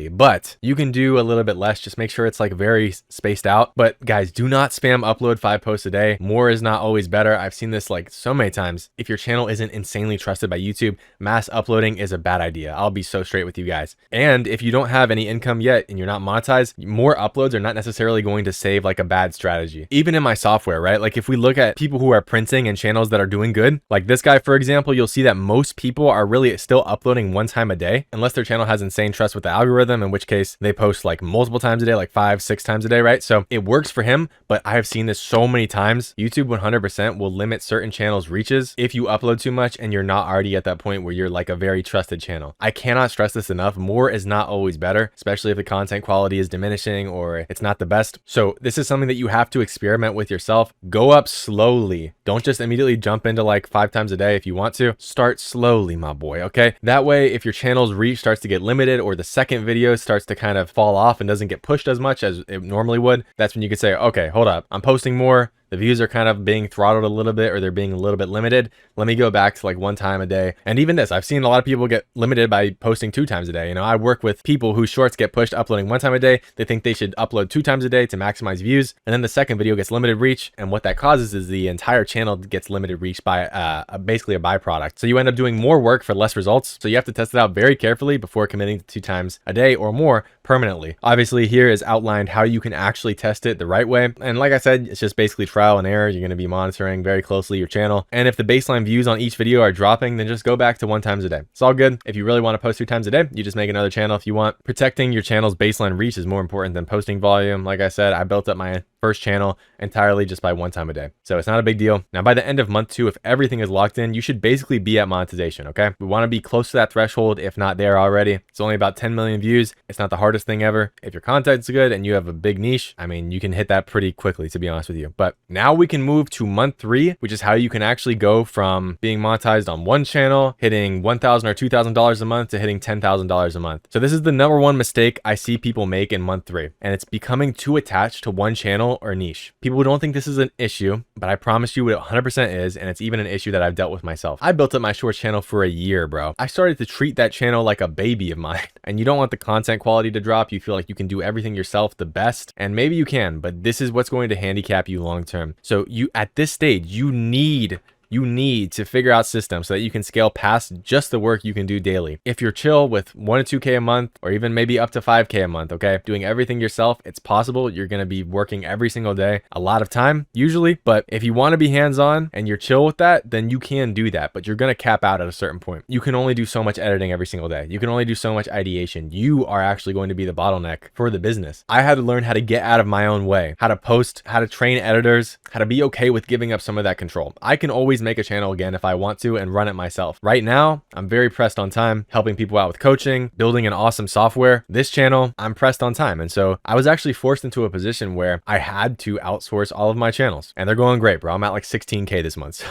but you can do a little bit less. Just make sure it's like very spaced out. But guys, do not spam upload 5 posts a day. More is not always better. I've seen this like so many times. If your channel isn't insanely trusted by YouTube, mass uploading is a bad idea. I'll be so straight with you guys. And if you don't have any income yet and you're not monetized, more uploads are not necessarily going to save like a bad strategy. Even in my software, right? Like if we look at people who are printing and channels that are doing good, like this guy, for example, you'll see that most people are really still uploading 1 time a day, unless their channel has insane trust with the algorithm, in which case they post like multiple times a day, like 5, 6 times a day, right? So it works for him, but I have seen this so many times. YouTube 100% will limit certain channels' reaches if you upload too much and you're not already at that point where you're like a very trusted channel. I cannot stress this enough. More is not always better, especially if the content quality is diminishing or it's not the best. So this is something that you have to experiment with yourself. Go up slowly. Don't just immediately jump into like 5 times a day. If you want to, start slowly, my boy. Okay. That way, if your channel's reach starts to get limited or the second video starts to kind of fall off and doesn't get pushed as much as it normally would, that's when you could say, okay, hold up. I'm posting more. The views are kind of being throttled a little bit, or they're being a little bit limited. Let me go back to like 1 time a day. And even this, I've seen a lot of people get limited by posting 2 times a day. You know, I work with people whose shorts get pushed uploading 1 time a day. They think they should upload 2 times a day to maximize views. And then the second video gets limited reach. And what that causes is the entire channel gets limited reach by basically a byproduct. So you end up doing more work for less results. So you have to test it out very carefully before committing to 2 times a day or more permanently. Obviously, here is outlined how you can actually test it the right way. And like I said, it's just basically trial and error. You're going to be monitoring very closely your channel. And if the baseline views on each video are dropping, then just go back to 1 times a day. It's all good. If you really want to post 2 times a day, you just make another channel if you want. Protecting your channel's baseline reach is more important than posting volume. Like I said, I built up my first channel entirely just by 1 time a day. So it's not a big deal. Now, by the end of month 2, if everything is locked in, you should basically be at monetization. Okay. We want to be close to that threshold, if not there already. It's only about 10 million views. It's not the hardest thing ever. If your content's good and you have a big niche, I mean, you can hit that pretty quickly, to be honest with you. But now we can move to month 3, which is how you can actually go from being monetized on 1 channel, hitting $1,000 or $2,000 a month, to hitting $10,000 a month. So this is the #1 mistake I see people make in month 3, and it's becoming too attached to 1 channel or niche. People don't think this is an issue, but I promise you it 100% is, and it's even an issue that I've dealt with myself. I built up my shorts channel for a year, bro. I started to treat that channel like a baby of mine, and you don't want the content quality to drop. You feel like you can do everything yourself the best, and maybe you can, but this is what's going to handicap you long term. So you, at this stage, you need You need to figure out systems so that you can scale past just the work you can do daily. If you're chill with 1 to 2K a month, or even maybe up to 5K a month, okay, doing everything yourself, it's possible. You're going to be working every single day, a lot of time usually, but if you want to be hands-on and you're chill with that, then you can do that, but you're going to cap out at a certain point. You can only do so much editing every single day. You can only do so much ideation. You are actually going to be the bottleneck for the business. I had to learn how to get out of my own way, how to post, how to train editors, how to be okay with giving up some of that control. I can always make a channel again if I want to and run it myself. Right now, I'm very pressed on time, helping people out with coaching, building an awesome software. This channel, I'm pressed on time. And so I was actually forced into a position where I had to outsource all of my channels, and they're going great, bro. I'm at like 16K this month.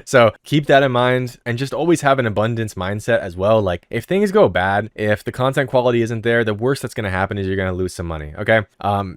So keep that in mind, and just always have an abundance mindset as well. Like if things go bad, if the content quality isn't there, the worst that's going to happen is you're going to lose some money. Okay.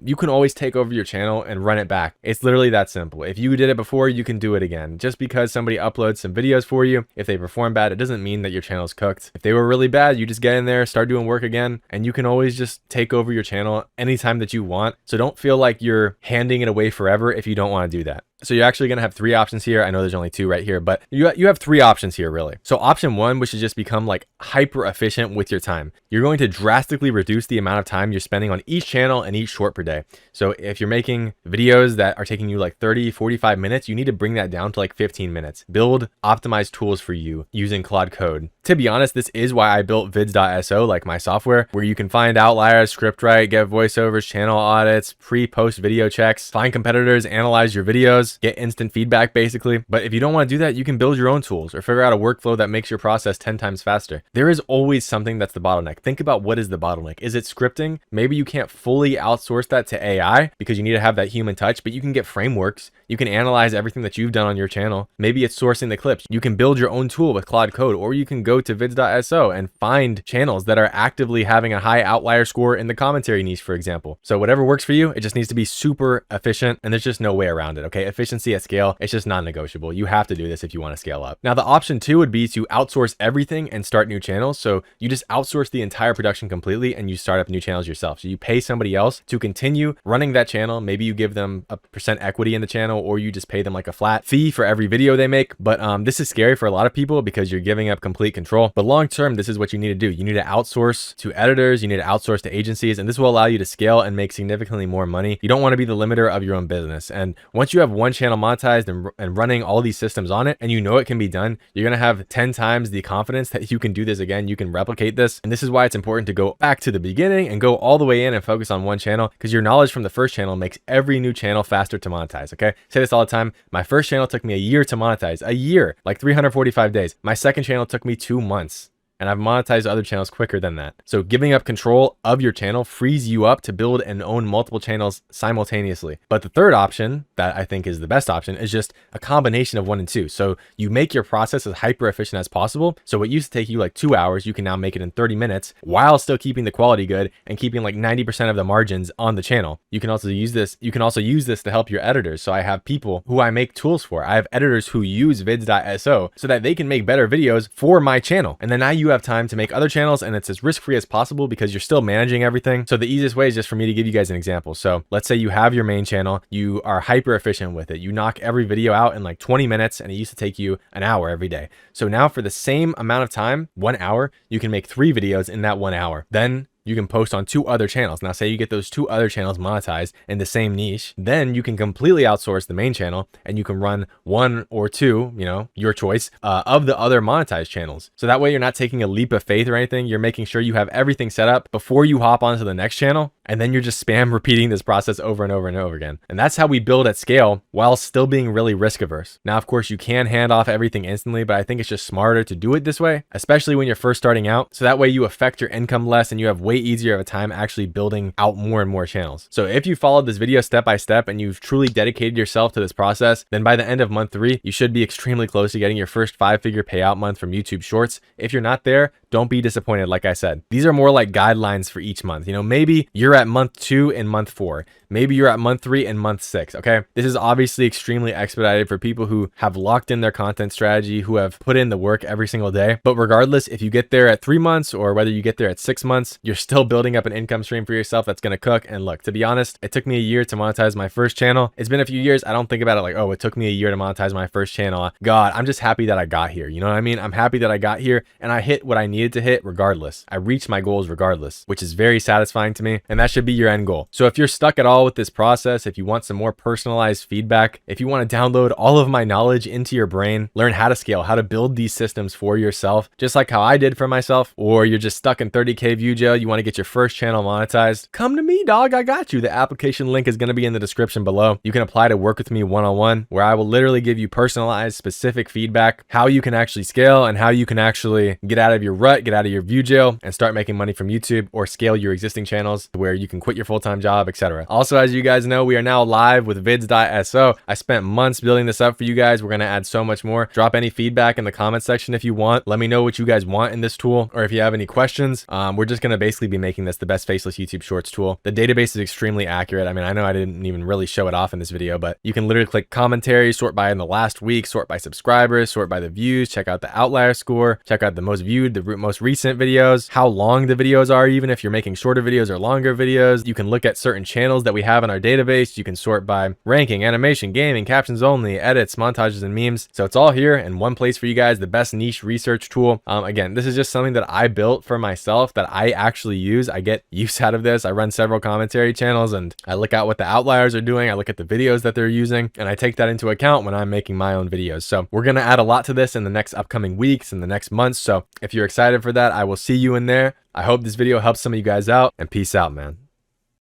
You can always take over your channel and run it back. It's literally that simple. If you did it before, you can do it again. Just because somebody uploads some videos for you, if they perform bad, it doesn't mean that your channel's cooked. If they were really bad, you just get in there, start doing work again, and you can always just take over your channel anytime that you want. So don't feel like you're handing it away forever if you don't want to do that. So you're actually going to have 3 options here. I know there's only 2 right here, but you have 3 options here really. So option 1, which is just become like hyper efficient with your time. You're going to drastically reduce the amount of time you're spending on each channel and each short per day. So if you're making videos that are taking you like 30, 45 minutes, you need to bring that down to like 15 minutes. Build optimized tools for you using Claude Code. To be honest, this is why I built vids.so, like my software, where you can find outliers, script write, get voiceovers, channel audits, pre-post video checks, find competitors, analyze your videos, get instant feedback basically. But if you don't want to do that, you can build your own tools or figure out a workflow that makes your process 10 times faster. There is always something that's the bottleneck. Think about what is the bottleneck. Is it scripting? Maybe you can't fully outsource that to AI because you need to have that human touch, but you can get frameworks. You can analyze everything that you've done on your channel. Maybe it's sourcing the clips. You can build your own tool with Claude Code, or you can go to vids.so and find channels that are actively having a high outlier score in the commentary niche, for example. So whatever works for you, it just needs to be super efficient, and there's just no way around it. Okay. Efficiency at scale, it's just non-negotiable. You have to do this if you want to scale up. Now, the option 2 would be to outsource everything and start new channels. So you just outsource the entire production completely and you start up new channels yourself. So you pay somebody else to continue running that channel. Maybe you give them a % equity in the channel, or you just pay them like a flat fee for every video they make. But this is scary for a lot of people because you're giving up complete control. But long term, this is what you need to do. You need to outsource to editors, you need to outsource to agencies, and this will allow you to scale and make significantly more money. You don't want to be the limiter of your own business. And once you have one channel monetized and running all these systems on it, and you know it can be done, you're going to have 10 times the confidence that you can do this again. You can replicate this. And this is why it's important to go back to the beginning and go all the way in and focus on one channel, because your knowledge from the first channel makes every new channel faster to monetize. Okay. I say this all the time. My first channel took me a year to monetize, a year, like 345 days. My second channel took me 2 months. And I've monetized other channels quicker than that. So giving up control of your channel frees you up to build and own multiple channels simultaneously. But the third option that I think is the best option is just a combination of 1 and 2. So you make your process as hyper efficient as possible. So what used to take you like 2 hours, you can now make it in 30 minutes while still keeping the quality good and keeping like 90% of the margins on the channel. You can also use this. You can also use this to help your editors. So I have people who I make tools for. I have editors who use vids.so so that they can make better videos for my channel. And then now you have time to make other channels, and it's as risk-free as possible because you're still managing everything. So the easiest way is just for me to give you guys an example. So let's say you have your main channel, you are hyper efficient with it. You knock every video out in like 20 minutes and it used to take you an hour every day. So now for the same amount of time, 1 hour, you can make 3 videos in that 1 hour. Then you can post on 2 other channels. Now say you get those 2 other channels monetized in the same niche, then you can completely outsource the main channel and you can run 1 or 2, you know, your choice, of the other monetized channels. So that way you're not taking a leap of faith or anything. You're making sure you have everything set up before you hop onto the next channel. And then you're just spam repeating this process over and over and over again. And that's how we build at scale while still being really risk averse. Now, of course, you can hand off everything instantly, but I think it's just smarter to do it this way, especially when you're first starting out. So that way you affect your income less and you have way easier of a time actually building out more and more channels. So if you followed this video step by step and you've truly dedicated yourself to this process, then by the end of month 3, you should be extremely close to getting your first 5-figure payout month from YouTube Shorts. If you're not there, don't be disappointed. Like I said, these are more like guidelines for each month. You know, maybe you're at month 2 and month 4. Maybe you're at month 3 and month 6. Okay. This is obviously extremely expedited for people who have locked in their content strategy, who have put in the work every single day. But regardless, if you get there at 3 months or whether you get there at 6 months, you're still building up an income stream for yourself that's going to cook. And look, to be honest, it took me a year to monetize my first channel. It's been a few years. I don't think about it like, oh, it took me a year to monetize my first channel. God, I'm just happy that I got here. You know what I mean? I'm happy that I got here and I hit what I needed to hit regardless. I reached my goals regardless, which is very satisfying to me. And that should be your end goal. So if you're stuck at all with this process, if you want some more personalized feedback, if you want to download all of my knowledge into your brain, learn how to scale, how to build these systems for yourself, just like how I did for myself, or you're just stuck in 30K view jail, you want to get your first channel monetized, come to me, dog. I got you. The application link is going to be in the description below. You can apply to work with me one-on-one, where I will literally give you personalized, specific feedback, how you can actually scale and how you can actually get out of your rut, get out of your view jail, and start making money from YouTube, or scale your existing channels where you can quit your full-time job, etc. Also, as you guys know, we are now live with vids.so. I spent months building this up for you guys. We're going to add so much more. Drop any feedback in the comment section if you want. Let me know what you guys want in this tool, or if you have any questions. We're just going to basically be making this the best faceless YouTube Shorts tool. The database is extremely accurate. I mean, I know I didn't even really show it off in this video, but you can literally click commentary, sort by in the last week, sort by subscribers, sort by the views, check out the outlier score, check out the most viewed, the most recent videos, how long the videos are, even if you're making shorter videos or longer videos. You can look at certain channels that we have in our database. You can sort by ranking, animation, gaming, captions only, edits, montages, and memes. So it's all here in one place for you guys, the best niche research tool. Again, this is just something that I built for myself that I actually use. I get use out of this. I run several commentary channels and I look at what the outliers are doing. I look at the videos that they're using and I take that into account when I'm making my own videos. So we're going to add a lot to this in the next upcoming weeks and the next months. So if you're excited for that, I will see you in there. I hope this video helps some of you guys out, and peace out, man.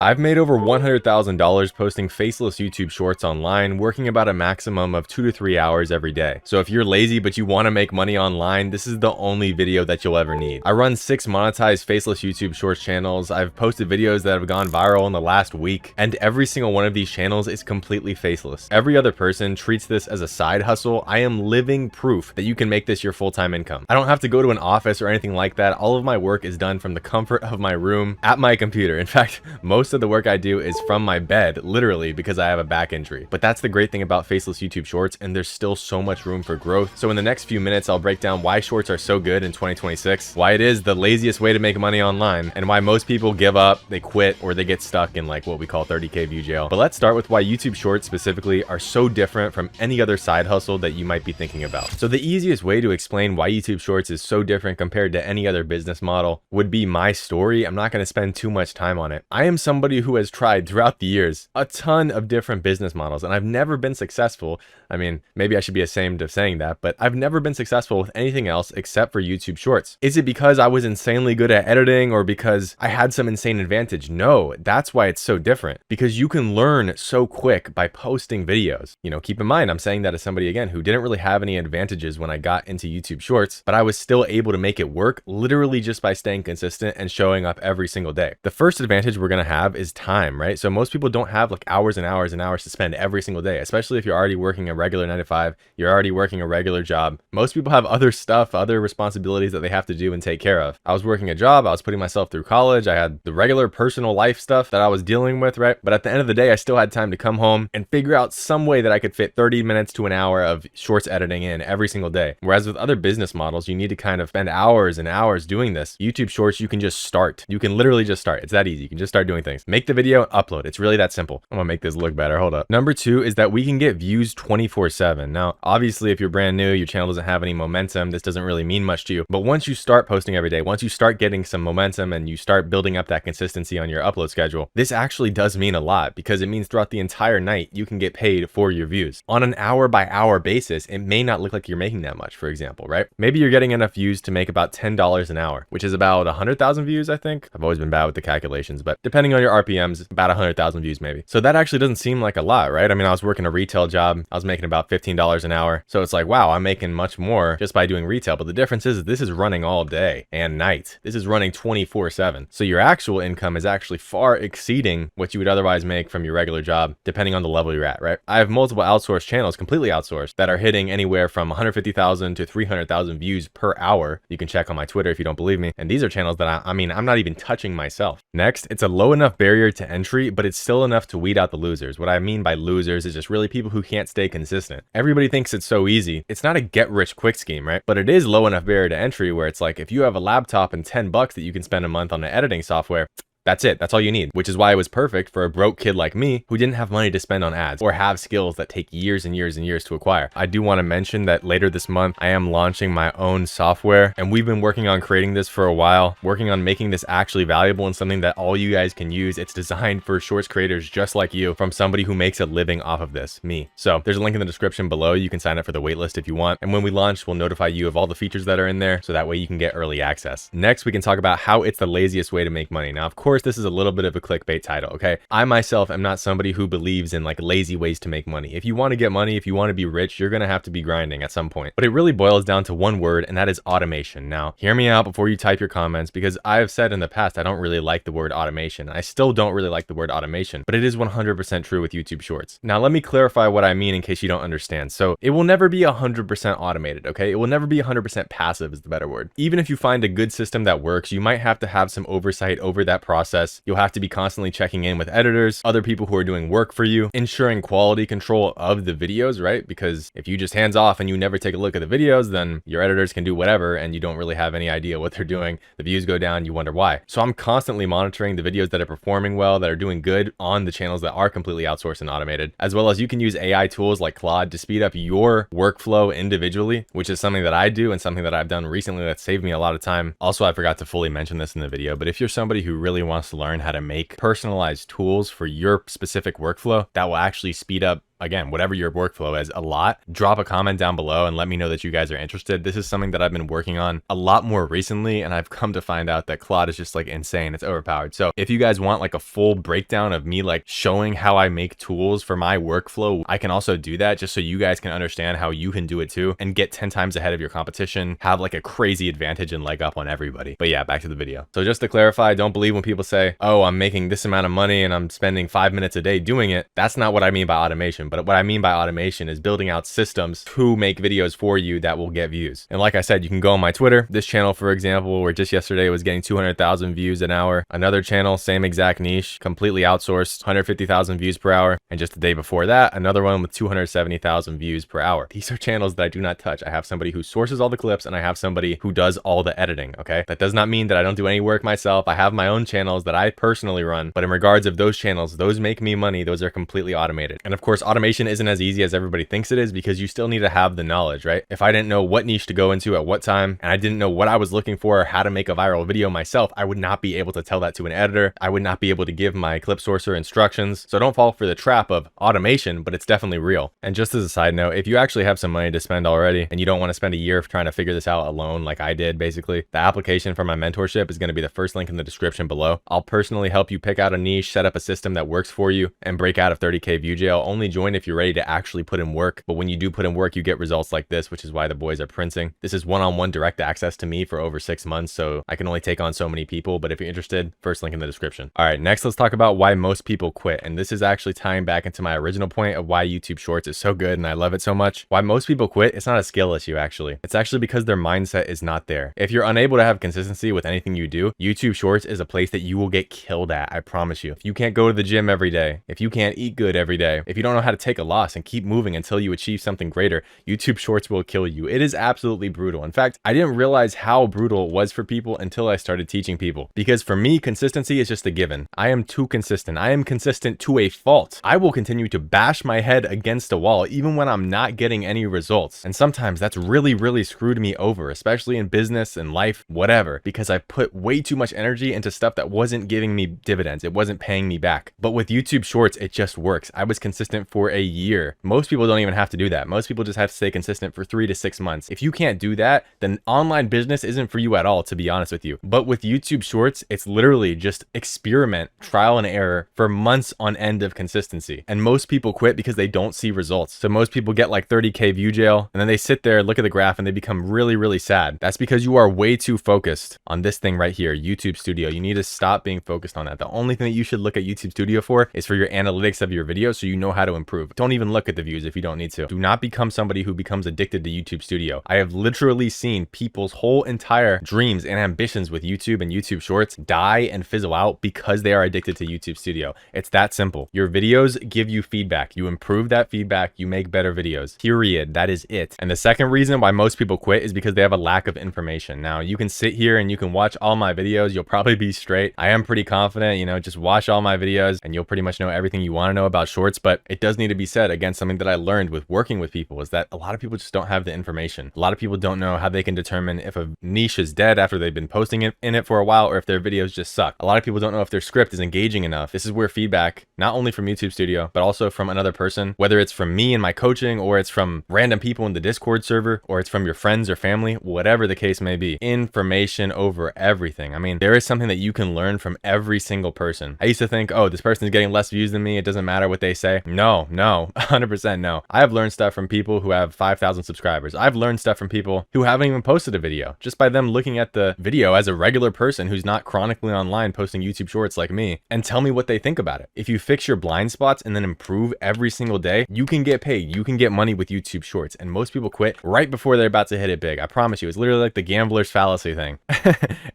I've made over $100,000 posting faceless YouTube Shorts online, working about a maximum of 2 to 3 hours every day. So if you're lazy but you want to make money online, this is the only video that you'll ever need. I run 6 monetized faceless YouTube Shorts channels. I've posted videos that have gone viral in the last week, and every single one of these channels is completely faceless. Every other person treats this as a side hustle. I am living proof that you can make this your full-time income. I don't have to go to an office or anything like that. All of my work is done from the comfort of my room at my computer. In fact, most of the work I do is from my bed, literally, because I have a back injury. But that's the great thing about faceless YouTube Shorts, and there's still so much room for growth. So in the next few minutes, I'll break down why shorts are so good in 2026, why it is the laziest way to make money online, and why most people give up, they quit, or they get stuck in like what we call 30K view jail. But let's start with why YouTube Shorts specifically are so different from any other side hustle that you might be thinking about. So the easiest way to explain why YouTube Shorts is so different compared to any other business model would be my story. I'm not going to spend too much time on it. I am somebody who has tried throughout the years a ton of different business models, and I've never been successful. I mean, maybe I should be ashamed of saying that, but I've never been successful with anything else except for YouTube Shorts. Is it because I was insanely good at editing or because I had some insane advantage? No, that's why it's so different, because you can learn so quick by posting videos. You know, keep in mind, I'm saying that as somebody, again, who didn't really have any advantages when I got into YouTube Shorts, but I was still able to make it work literally just by staying consistent and showing up every single day. The first advantage we're going to have is time, right? So most people don't have like hours and hours and hours to spend every single day, especially if you're already working a regular 9 to 5, you're already working a regular job. Most people have other stuff, other responsibilities that they have to do and take care of. I was working a job, I was putting myself through college, I had the regular personal life stuff that I was dealing with, right? But at the end of the day, I still had time to come home and figure out some way that I could fit 30 minutes to an hour of shorts editing in every single day. Whereas with other business models, you need to kind of spend hours and hours doing this. YouTube Shorts, you can just start. You can literally just start. It's that easy. You can just start doing things. Make the video, upload. It's really that simple. I'm gonna make this look better. Hold up. Number 2 is that we can get views 24/7. Now, obviously, if you're brand new, your channel doesn't have any momentum, this doesn't really mean much to you. But once you start posting every day, once you start getting some momentum and you start building up that consistency on your upload schedule, this actually does mean a lot, because it means throughout the entire night, you can get paid for your views. On an hour by hour basis, it may not look like you're making that much, for example, right? Maybe you're getting enough views to make about $10 an hour, which is about 100,000 views, I think. I've always been bad with the calculations, but depending on your RPMs, about 100,000 views maybe. So that actually doesn't seem like a lot, right? I mean, I was working a retail job. I was making about $15 an hour. So it's like, wow, I'm making much more just by doing retail. But the difference is this is running all day and night. This is running 24/7. So your actual income is actually far exceeding what you would otherwise make from your regular job, depending on the level you're at, right? I have multiple outsourced channels, completely outsourced, that are hitting anywhere from 150,000 to 300,000 views per hour. You can check on my Twitter if you don't believe me. And these are channels that I mean, I'm not even touching myself. Next, it's a low enough barrier to entry, but it's still enough to weed out the losers. What I mean by losers is just really people who can't stay consistent. Everybody thinks it's so easy. It's not a get rich quick scheme, right? But it is low enough barrier to entry where it's like, if you have a laptop and $10 that you can spend a month on the editing software, that's it. That's all you need, which is why it was perfect for a broke kid like me who didn't have money to spend on ads or have skills that take years and years and years to acquire. I do want to mention that later this month, I am launching my own software, and we've been working on creating this for a while, working on making this actually valuable and something that all you guys can use. It's designed for shorts creators just like you, from somebody who makes a living off of this, me. So there's a link in the description below. You can sign up for the waitlist if you want. And when we launch, we'll notify you of all the features that are in there, so that way you can get early access. Next, we can talk about how it's the laziest way to make money. Now, of course, this is a little bit of a clickbait title, okay? I myself am not somebody who believes in like lazy ways to make money. If you want to get money, if you want to be rich, you're going to have to be grinding at some point. But it really boils down to one word, and that is automation. Now, hear me out before you type your comments, because I have said in the past, I don't really like the word automation. I still don't really like the word automation, but it is 100% true with YouTube Shorts. Now, let me clarify what I mean in case you don't understand. So it will never be 100% automated, okay? It will never be 100% passive is the better word. Even if you find a good system that works, you might have to have some oversight over that process. You'll have to be constantly checking in with editors, other people who are doing work for you, ensuring quality control of the videos, right? Because if you just hands off and you never take a look at the videos, then your editors can do whatever and you don't really have any idea what they're doing. The views go down, you wonder why. So I'm constantly monitoring the videos that are performing well, that are doing good on the channels that are completely outsourced and automated, as well as you can use AI tools like Claude to speed up your workflow individually, which is something that I do and something that I've done recently that saved me a lot of time. Also, I forgot to fully mention this in the video, but if you're somebody who really wants to learn how to make personalized tools for your specific workflow that will actually speed up, again, whatever your workflow is, a lot, drop a comment down below and let me know that you guys are interested. This is something that I've been working on a lot more recently, and I've come to find out that Claude is just like insane. It's overpowered. So if you guys want like a full breakdown of me like showing how I make tools for my workflow, I can also do that just so you guys can understand how you can do it too and get 10 times ahead of your competition, have like a crazy advantage and leg up on everybody. But yeah, back to the video. So just to clarify, don't believe when people say, oh, I'm making this amount of money and I'm spending 5 minutes a day doing it. That's not what I mean by automation. But what I mean by automation is building out systems to make videos for you that will get views. And like I said, you can go on my Twitter. This channel, for example, where just yesterday was getting 200,000 views an hour. Another channel, same exact niche, completely outsourced, 150,000 views per hour. And just the day before that, another one with 270,000 views per hour. These are channels that I do not touch. I have somebody who sources all the clips and I have somebody who does all the editing, okay? That does not mean that I don't do any work myself. I have my own channels that I personally run, but in regards of those channels, those make me money. Those are completely automated. And of course, automation isn't as easy as everybody thinks it is because you still need to have the knowledge, right? If I didn't know what niche to go into at what time, and I didn't know what I was looking for or how to make a viral video myself, I would not be able to tell that to an editor. I would not be able to give my clip sourcer instructions. So don't fall for the trap of automation, but it's definitely real. And just as a side note, if you actually have some money to spend already and you don't want to spend a year trying to figure this out alone like I did, basically, the application for my mentorship is going to be the first link in the description below. I'll personally help you pick out a niche, set up a system that works for you, and break out of 30K view jail. Only join if you're ready to actually put in work. But when you do put in work, you get results like this, which is why the boys are printing. This is one-on-one direct access to me for over 6 months, so I can only take on so many people. But if you're interested, first link in the description. All right, next let's talk about why most people quit. And this is actually tying back into my original point of why YouTube Shorts is so good and I love it so much. Why most people quit, it's not a skill issue actually. It's actually because their mindset is not there. If you're unable to have consistency with anything you do, YouTube Shorts is a place that you will get killed at, I promise you. If you can't go to the gym every day, if you can't eat good every day, if you don't know how to take a loss and keep moving until you achieve something greater, YouTube Shorts will kill you. It is absolutely brutal. In fact, I didn't realize how brutal it was for people until I started teaching people. Because for me, consistency is just a given. I am too consistent. I am consistent to a fault. I will continue to bash my head against a wall even when I'm not getting any results. And sometimes that's really screwed me over, especially in business and life, whatever, because I put way too much energy into stuff that wasn't giving me dividends. It wasn't paying me back. But with YouTube Shorts, it just works. I was consistent for for a year. Most people don't even have to do that. Most people just have to stay consistent for 3 to 6 months. If you can't do that, then online business isn't for you at all, to be honest with you. But with YouTube Shorts, it's literally just experiment, trial and error for months on end of consistency. And most people quit because they don't see results. So most people get like 30K view jail, and then they sit there, look at the graph, and they become really, really sad. That's because you are way too focused on this thing right here, YouTube Studio. You need to stop being focused on that. The only thing that you should look at YouTube Studio for is for your analytics of your videos, so you know how to improve. Don't even look at the views if you don't need to. Do not become somebody who becomes addicted to YouTube Studio. I have literally seen people's whole entire dreams and ambitions with YouTube and YouTube Shorts die and fizzle out because they are addicted to YouTube Studio. It's that simple. Your videos give you feedback. You improve that feedback, you make better videos. Period. That is it. And the second reason why most people quit is because they have a lack of information. Now, you can sit here and you can watch all my videos. You'll probably be straight. I am pretty confident, you know, just watch all my videos and you'll pretty much know everything you want to know about shorts. But it does need to be said, again, something that I learned with working with people is that a lot of people just don't have the information. A lot of people don't know how they can determine if a niche is dead after they've been posting in it for a while, or if their videos just suck. A lot of people don't know if their script is engaging enough. This is where feedback, not only from YouTube Studio, but also from another person, whether it's from me and my coaching, or it's from random people in the Discord server, or it's from your friends or family, whatever the case may be. Information over everything. I mean, there is something that you can learn from every single person. I used to think, oh, this person is getting less views than me, it doesn't matter what they say. No, 100% no. I have learned stuff from people who have 5,000 subscribers. I've learned stuff from people who haven't even posted a video, just by them looking at the video as a regular person who's not chronically online posting YouTube Shorts like me, and tell me what they think about it. If you fix your blind spots and then improve every single day, you can get paid. You can get money with YouTube Shorts. And most people quit right before they're about to hit it big. I promise you, it's literally like the gambler's fallacy thing.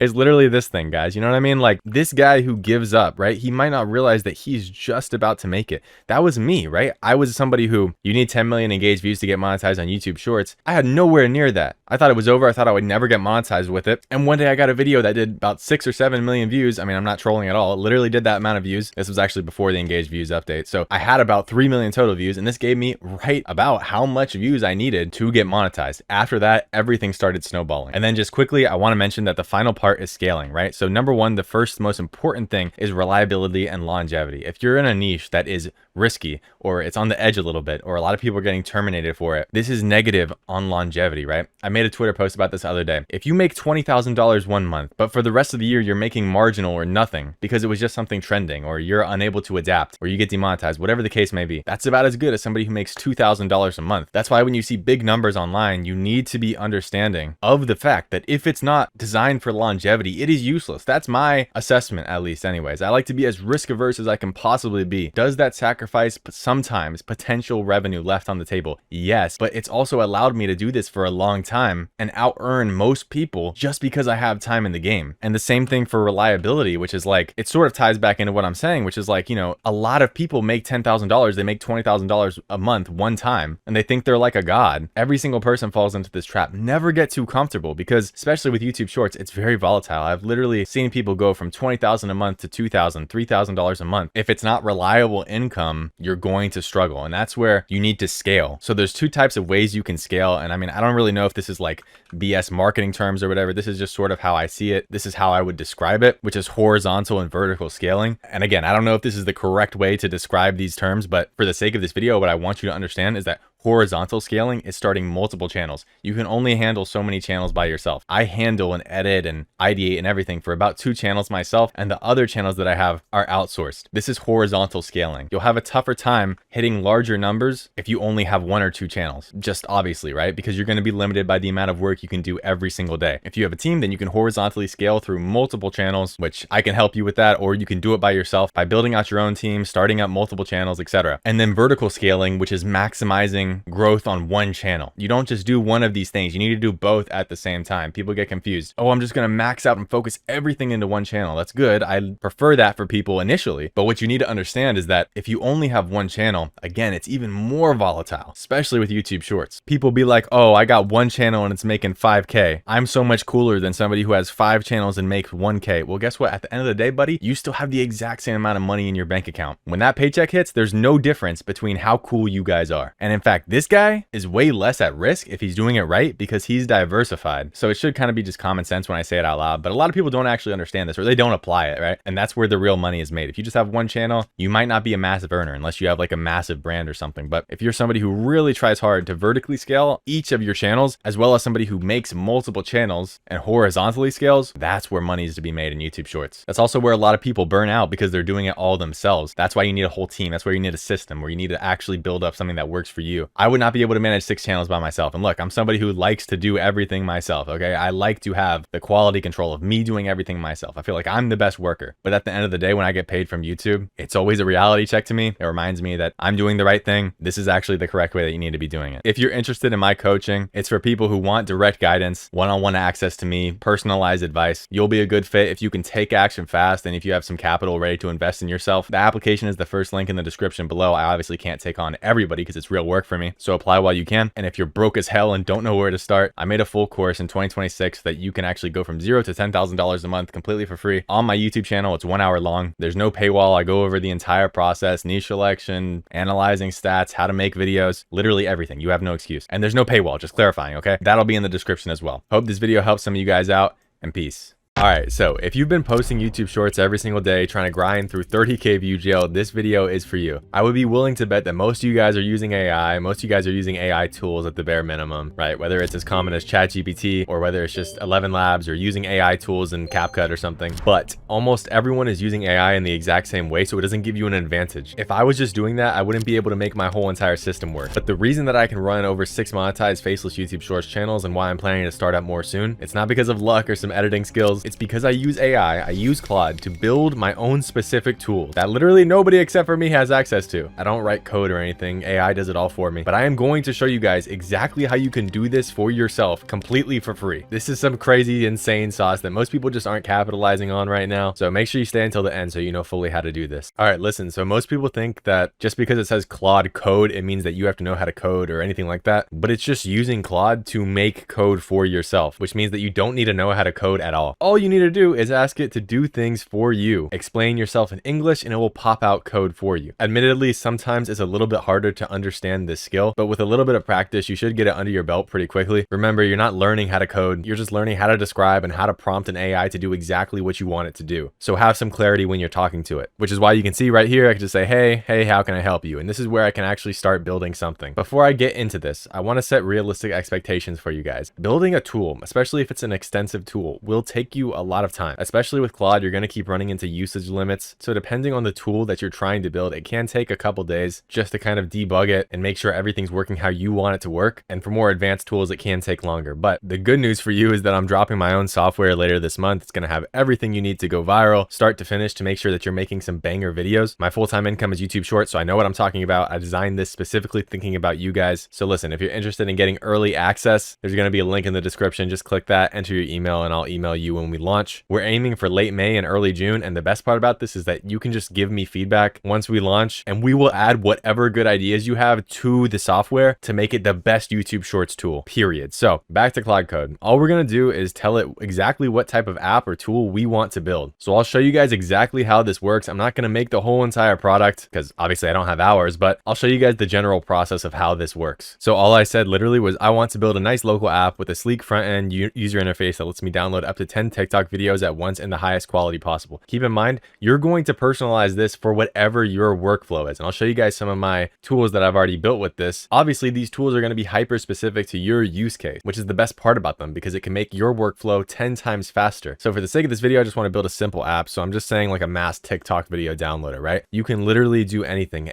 It's literally this thing, guys. You know what I mean? Like, this guy who gives up, right? He might not realize that he's just about to make it. That was me, right? I was somebody who, you need 10 million engaged views to get monetized on YouTube Shorts. I had nowhere near that. I thought it was over. I thought I would never get monetized with it. And one day I got a video that did about 6 or 7 million views. I mean, I'm not trolling at all. It literally did that amount of views. This was actually before the engaged views update. So I had about 3 million total views, and this gave me right about how much views I needed to get monetized. After that, everything started snowballing. And then just quickly, I want to mention that the final part is scaling, right? So number one, the first most important thing is reliability and longevity. If you're in a niche that is risky, or it's on the edge a little bit, or a lot of people are getting terminated for it, this is negative on longevity, right? I made a Twitter post about this the other day. If you make $20,000 one month, but for the rest of the year, you're making marginal or nothing because it was just something trending, or you're unable to adapt, or you get demonetized, whatever the case may be, that's about as good as somebody who makes $2,000 a month. That's why when you see big numbers online, you need to be understanding of the fact that if it's not designed for longevity, it is useless. That's my assessment, at least anyways. I like to be as risk averse as I can possibly be. Does that sacrifice sometimes potential revenue left on the table? Yes, but it's also allowed me to do this for a long time and out earn most people just because I have time in the game. And the same thing for reliability, which is like, it sort of ties back into what I'm saying, which is like, you know, a lot of people make $10,000, they make $20,000 a month one time, and they think they're like a god. Every single person falls into this trap. Never get too comfortable, because especially with YouTube Shorts, it's very volatile. I've literally seen people go from $20,000 a month to $2,000, $3,000 a month. If it's not reliable income, you're going to struggle, and that's where you need to scale. So there's two types of ways you can scale, and I mean, I don't really know if this is like BS marketing terms or whatever. This is just sort of how I see it. This is how I would describe it, which is horizontal and vertical scaling. And again, I don't know if this is the correct way to describe these terms, but for the sake of this video, what I want you to understand is that horizontal scaling is starting multiple channels. You can only handle so many channels by yourself. I handle and edit and ideate and everything for about 2 channels myself, and the other channels that I have are outsourced. This is horizontal scaling. You'll have a tougher time hitting larger numbers if you only have 1 or 2 channels, just obviously, right? Because you're going to be limited by the amount of work you can do every single day. If you have a team, then you can horizontally scale through multiple channels, which I can help you with that, or you can do it by yourself by building out your own team, starting up multiple channels, etc. And then vertical scaling, which is maximizing growth on one channel. You don't just do one of these things. You need to do both at the same time. People get confused. Oh, I'm just going to max out and focus everything into one channel. That's good. I prefer that for people initially. But what you need to understand is that if you only have one channel, again, it's even more volatile, especially with YouTube Shorts. People be like, oh, I got one channel and it's making 5K. I'm so much cooler than somebody who has 5 channels and makes 1K. Well, guess what? At the end of the day, buddy, you still have the exact same amount of money in your bank account. When that paycheck hits, there's no difference between how cool you guys are. And in fact, fact, this guy is way less at risk if he's doing it right because he's diversified. So it should kind of be just common sense when I say it out loud, but a lot of people don't actually understand this, or they don't apply it, right? And that's where the real money is made. If you just have one channel, you might not be a massive earner unless you have like a massive brand or something. But if you're somebody who really tries hard to vertically scale each of your channels, as well as somebody who makes multiple channels and horizontally scales, that's where money is to be made in YouTube Shorts. That's also where a lot of people burn out because they're doing it all themselves. That's why you need a whole team. That's where you need a system where you need to actually build up something that works for you. I would not be able to manage 6 channels by myself. And look, I'm somebody who likes to do everything myself, okay? I like to have the quality control of me doing everything myself. I feel like I'm the best worker. But at the end of the day, when I get paid from YouTube, it's always a reality check to me. It reminds me that I'm doing the right thing. This is actually the correct way that you need to be doing it. If you're interested in my coaching, it's for people who want direct guidance, one-on-one access to me, personalized advice. You'll be a good fit if you can take action fast and if you have some capital ready to invest in yourself. The application is the first link in the description below. I obviously can't take on everybody because it's real work for me. So apply while you can. And if you're broke as hell and don't know where to start, I made a full course in 2026 that you can actually go from $0 to $10,000 a month completely for free on my YouTube channel. It's 1 hour long. There's no paywall. I go over the entire process, niche selection, analyzing stats, how to make videos, literally everything. You have no excuse. And there's no paywall, just clarifying, okay? That'll be in the description as well. Hope this video helps some of you guys out, and peace. All right, so if you've been posting YouTube Shorts every single day, trying to grind through 30K view jail, this video is for you. I would be willing to bet that most of you guys are using AI. Most of you guys are using AI tools at the bare minimum, right? Whether it's as common as ChatGPT or whether it's just 11 Labs or using AI tools in CapCut or something. But almost everyone is using AI in the exact same way, so it doesn't give you an advantage. If I was just doing that, I wouldn't be able to make my whole entire system work. But the reason that I can run over 6 monetized faceless YouTube Shorts channels and why I'm planning to start up more soon, it's not because of luck or some editing skills. It's because I use AI, I use Claude to build my own specific tool that literally nobody except for me has access to. I don't write code or anything. AI does it all for me. But I am going to show you guys exactly how you can do this for yourself completely for free. This is some crazy, insane sauce that most people just aren't capitalizing on right now. So make sure you stay until the end so you know fully how to do this. All right, listen. So most people think that just because it says Claude code, it means that you have to know how to code or anything like that. But it's just using Claude to make code for yourself, which means that you don't need to know how to code at all. All you need to do is ask it to do things for you. Explain yourself in English and it will pop out code for you. Admittedly, sometimes it's a little bit harder to understand this skill, but with a little bit of practice, you should get it under your belt pretty quickly. Remember, you're not learning how to code. You're just learning how to describe and how to prompt an AI to do exactly what you want it to do. So have some clarity when you're talking to it, which is why you can see right here, I can just say, hey, how can I help you? And this is where I can actually start building something. Before I get into this, I want to set realistic expectations for you guys. Building a tool, especially if it's an extensive tool, will take you a lot of time. Especially with Claude, you're going to keep running into usage limits. So depending on the tool that you're trying to build, it can take a couple days just to kind of debug it and make sure everything's working how you want it to work. And for more advanced tools, it can take longer. But the good news for you is that I'm dropping my own software later this month. It's going to have everything you need to go viral, start to finish, to make sure that you're making some banger videos. My full-time income is YouTube Shorts, so I know what I'm talking about. I designed this specifically thinking about you guys. So listen, if you're interested in getting early access, there's going to be a link in the description. Just click that, enter your email, and I'll email you when we launch. We're aiming for late May and early June, and the best part about this is that you can just give me feedback once we launch, and we will add whatever good ideas you have to the software to make it the best YouTube Shorts tool, period. So back to Claude Code. All we're going to do is tell it exactly what type of app or tool we want to build. So I'll show you guys exactly how this works. I'm not going to make the whole entire product because obviously I don't have hours, but I'll show you guys the general process of how this works. So all I said literally was I want to build a nice local app with a sleek front end user interface that lets me download up to 10 TikTok videos at once in the highest quality possible. Keep in mind, you're going to personalize this for whatever your workflow is. And I'll show you guys some of my tools that I've already built with this. Obviously, these tools are going to be hyper specific to your use case, which is the best part about them because it can make your workflow 10 times faster. So for the sake of this video, I just want to build a simple app. So I'm just saying like a mass TikTok video downloader, right? You can literally do anything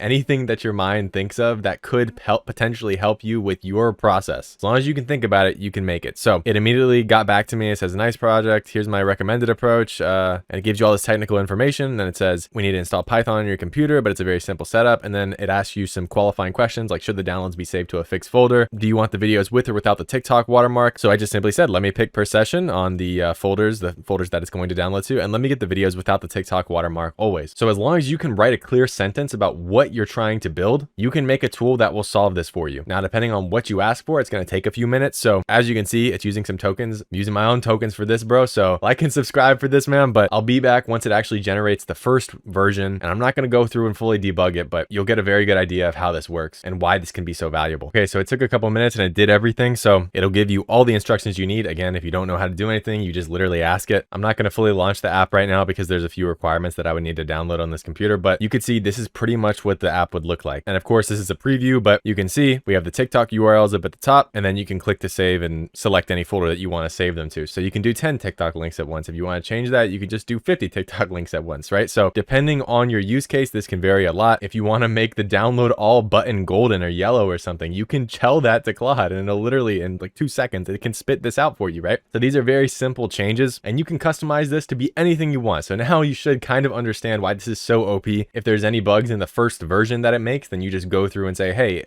that your mind thinks of that could potentially help you with your process. As long as you can think about it, you can make it. So it immediately got back to me. It says, nice project. Here's my recommended approach. And it gives you all this technical information. Then it says, we need to install Python on your computer, but it's a very simple setup. And then it asks you some qualifying questions like, should the downloads be saved to a fixed folder? Do you want the videos with or without the TikTok watermark? So I just simply said, let me pick per session on the folders that it's going to download to, and let me get the videos without the TikTok watermark always. So as long as you can write a clear sentence about what you're trying to build, you can make a tool that will solve this for you. Now, depending on what you ask for, it's going to take a few minutes. So as you can see, it's using some tokens. I'm using my own tokens for this, bro. So So like and subscribe for this, man, but I'll be back once it actually generates the first version, and I'm not going to go through and fully debug it, but you'll get a very good idea of how this works and why this can be so valuable. Okay, so it took a couple minutes and it did everything. So it'll give you all the instructions you need. Again, if you don't know how to do anything, you just literally ask it. I'm not going to fully launch the app right now because there's a few requirements that I would need to download on this computer, but you could see this is pretty much what the app would look like. And of course, this is a preview, but you can see we have the TikTok URLs up at the top, and then you can click to save and select any folder that you want to save them to. So you can do 10 TikTok links at once. If you want to change that, you can just do 50 TikTok links at once, right? So depending on your use case, this can vary a lot. If you want to make the download all button golden or yellow or something, you can tell that to Claude, and it'll literally in like 2 seconds, it can spit this out for you, right? So these are very simple changes, and you can customize this to be anything you want. So now you should kind of understand why this is so OP. If there's any bugs in the first version that it makes, then you just go through and say, hey,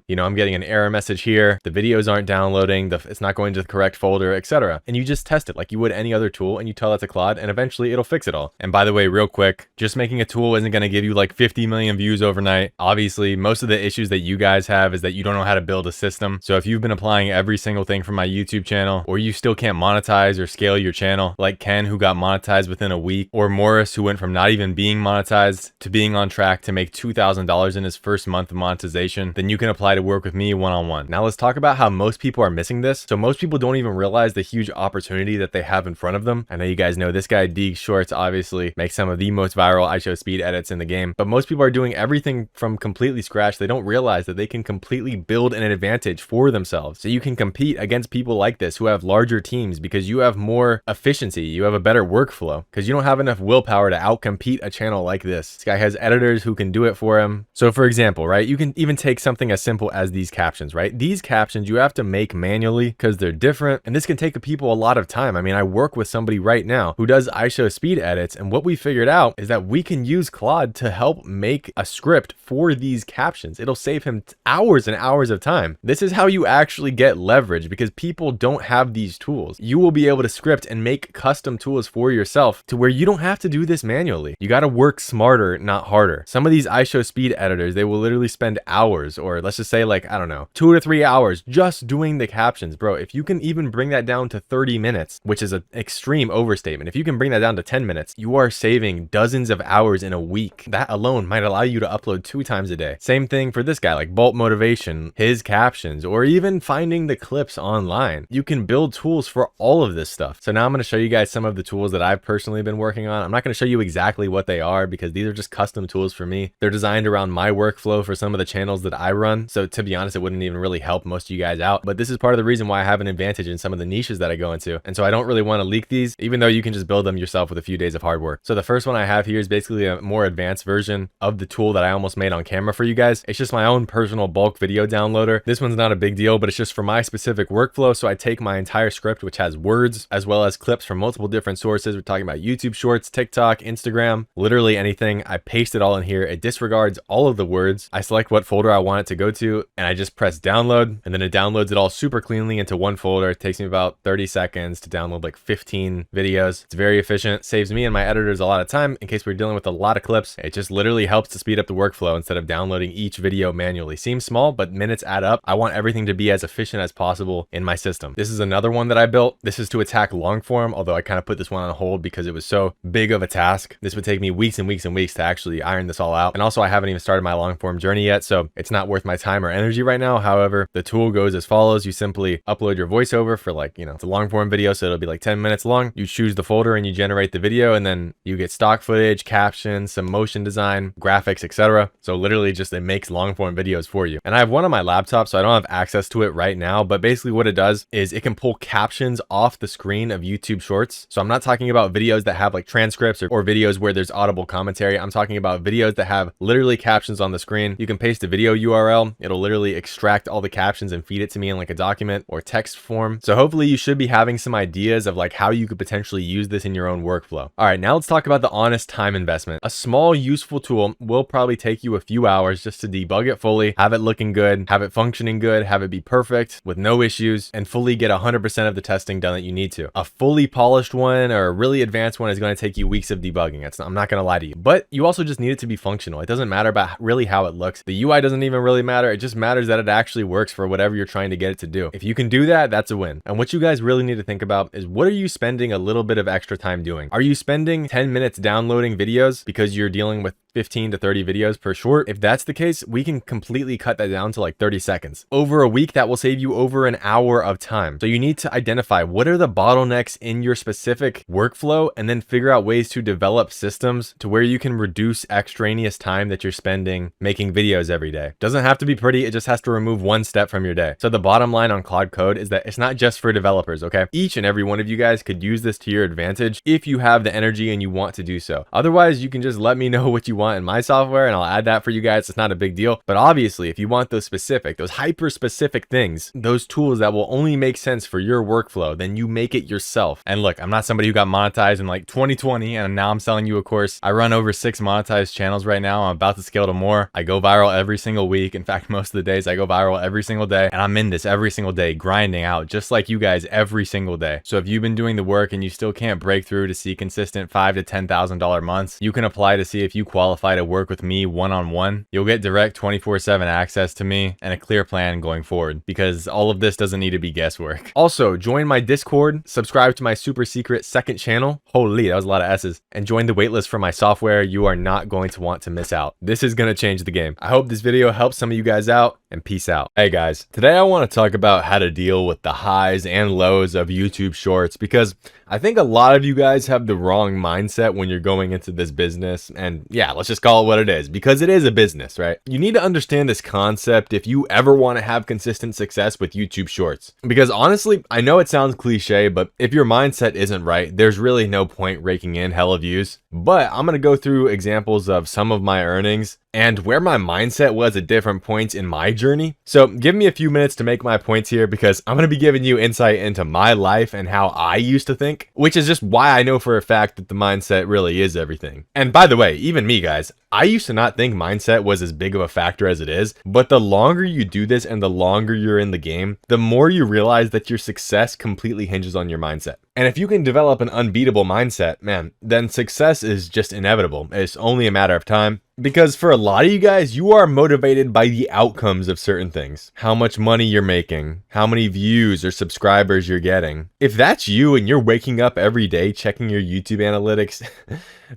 you know, I'm getting an error message here. The videos aren't downloading, it's not going to the correct folder, etc. And you just test it like you would any other tool, and you tell that to Claude, and eventually it'll fix it all. And by the way, real quick, just making a tool isn't going to give you like 50 million views overnight. Obviously, most of the issues that you guys have is that you don't know how to build a system. So if you've been applying every single thing from my YouTube channel, or you still can't monetize or scale your channel, like Ken, who got monetized within a week, or Morris, who went from not even being monetized to being on track to make $2,000 in his first month of monetization, then you can apply to work with me one-on-one. Now let's talk about how most people are missing this. So most people don't even realize the huge opportunity that they have in front of them. I know you guys know this guy, Deeg Shorts, obviously makes some of the most viral iShowSpeed edits in the game, but most people are doing everything from completely scratch. They don't realize that they can completely build an advantage for themselves. So you can compete against people like this who have larger teams because you have more efficiency, you have a better workflow, because you don't have enough willpower to outcompete a channel like this. This guy has editors who can do it for him. So for example, right, you can even take something as simple as these captions, right? These captions you have to make manually because they're different, and this can take people a lot of time. I mean, I work with somebody right now who does iShowSpeed edits, and what we figured out is that we can use Claude to help make a script for these captions. It'll save him hours and hours of time. This is how you actually get leverage, because people don't have these tools. You will be able to script and make custom tools for yourself to where you don't have to do this manually. You got to work smarter, not harder. Some of these iShowSpeed editors, they will literally spend hours, or let's just say like, I don't know, 2 to 3 hours just doing the captions. Bro, if you can even bring that down to 30 minutes, which is an extreme overstatement, if you can bring that down to 10 minutes, you are saving dozens of hours in a week. That alone might allow you to upload 2 times a day. Same thing for this guy, like Bolt Motivation, his captions, or even finding the clips online. You can build tools for all of this stuff. So now I'm going to show you guys some of the tools that I've personally been working on. I'm not going to show you exactly what they are because these are just custom tools for me. They're designed around my workflow for some of the channels that I run. So to be honest, it wouldn't even really help most of you guys out, but this is part of the reason why I have an advantage in some of the niches that I go into. And so I don't really want to leak these, even though you can just build them yourself with a few days of hard work. So the first one I have here is basically a more advanced version of the tool that I almost made on camera for you guys. It's just my own personal bulk video downloader. This one's not a big deal, but it's just for my specific workflow. So I take my entire script, which has words as well as clips from multiple different sources. We're talking about YouTube Shorts, TikTok, Instagram, literally anything. I paste it all in here. It disregards all of the words. I select what folder I want it to go to, and I just press download, and then it downloads it all super cleanly into one folder. It takes me about 30 seconds to download like 15 videos. It's very efficient, saves me and my editors a lot of time in case we're dealing with a lot of clips. It just literally helps to speed up the workflow instead of downloading each video manually. Seems small, but minutes add up. I want everything to be as efficient as possible in my system. This is another one that I built. This is to attack long form, although I kind of put this one on hold because it was so big of a task. This would take me weeks and weeks and weeks to actually iron this all out. And also I haven't even started my long form journey yet, so it's not worth my time or energy right now. However, the tool goes as follows. You simply upload your voiceover for like, you know, it's a long form video, so it'll be like 10 minutes long. You choose the folder and you generate the video, and then you get stock footage, captions, some motion design, graphics, etc. So literally just it makes long form videos for you. And I have one on my laptop, so I don't have access to it right now, but basically what it does is it can pull captions off the screen of YouTube Shorts. So I'm not talking about videos that have like transcripts or videos where there's audible commentary. I'm talking about videos that have literally captions on the screen. You can paste a video URL. It'll literally extract all the captions and feed it to me in like a document or text form. So hopefully you should be having some ideas of like how you could potentially use this in your own workflow. All right, now let's talk about the honest time investment. A small useful tool will probably take you a few hours just to debug it fully, have it looking good, have it functioning good, have it be perfect with no issues, and fully get 100% of the testing done that you need to. A fully polished one or a really advanced one is going to take you weeks of debugging. I'm not going to lie to you, but you also just need it to be functional. It doesn't matter about really how it looks. The UI doesn't even really matter. It just matters that it actually works for whatever you're trying to get it to do. If you can do that, that's a win. And what you guys really need to think about is, what are you spending a little bit of extra time doing? Are you spending 10 minutes downloading videos because you're dealing with 15 to 30 videos per short? If that's the case, we can completely cut that down to like 30 seconds. Over a week, that will save you over an hour of time. So you need to identify what are the bottlenecks in your specific workflow and then figure out ways to develop systems to where you can reduce extraneous time that you're spending making videos every day. Doesn't have to be pretty, it just has to remove one step from your day. So the bottom line on Cloud Code is that it's not just for developers, okay? Each and every one of you guys could use this to your advantage if you have the energy and you want to do so. Otherwise, you can just let me know what you want in my software and I'll add that for you guys. It's not a big deal. But obviously, if you want those specific, those hyper specific things, those tools that will only make sense for your workflow, then you make it yourself. And look, I'm not somebody who got monetized in like 2020 and now I'm selling you a course. I run over 6 monetized channels right now. I'm about to scale to more. I go viral every single week. In fact, most of the days I go viral every single day, and I'm in this every single day, grinding out just like you guys every single day. So if you've been doing the work and you still can't break through to see consistent $5,000 to $10,000 months, you can apply to see if you qualify to work with me one-on-one. You'll get direct 24/7 access to me and a clear plan going forward, because all of this doesn't need to be guesswork. Also, join my Discord, subscribe to my super secret second channel. Holy, that was a lot of S's. And join the waitlist for my software. You are not going to want to miss out. This is going to change the game. I hope this video helps some of you guys out, and peace out. Hey guys, today I want to talk about how to deal with the highs and lows of YouTube Shorts, because I think a lot of you guys have the wrong mindset when you're going into this business. And yeah, let's just call it what it is, because it is a business, right? You need to understand this concept if you ever want to have consistent success with YouTube Shorts. Because honestly, I know it sounds cliche, but if your mindset isn't right, there's really no point raking in hella views. But I'm going to go through examples of some of my earnings and where my mindset was at different points in my journey. So give me a few minutes to make my points here, because I'm going to be giving you insight into my life and how I used to think, which is just why I know for a fact that the mindset really is everything. And by the way, even me guys, I used to not think mindset was as big of a factor as it is, but the longer you do this and the longer you're in the game, the more you realize that your success completely hinges on your mindset. And if you can develop an unbeatable mindset, man, then success is just inevitable. It's only a matter of time. Because for a lot of you guys, you are motivated by the outcomes of certain things. How much money you're making, how many views or subscribers you're getting. If that's you and you're waking up every day checking your YouTube analytics,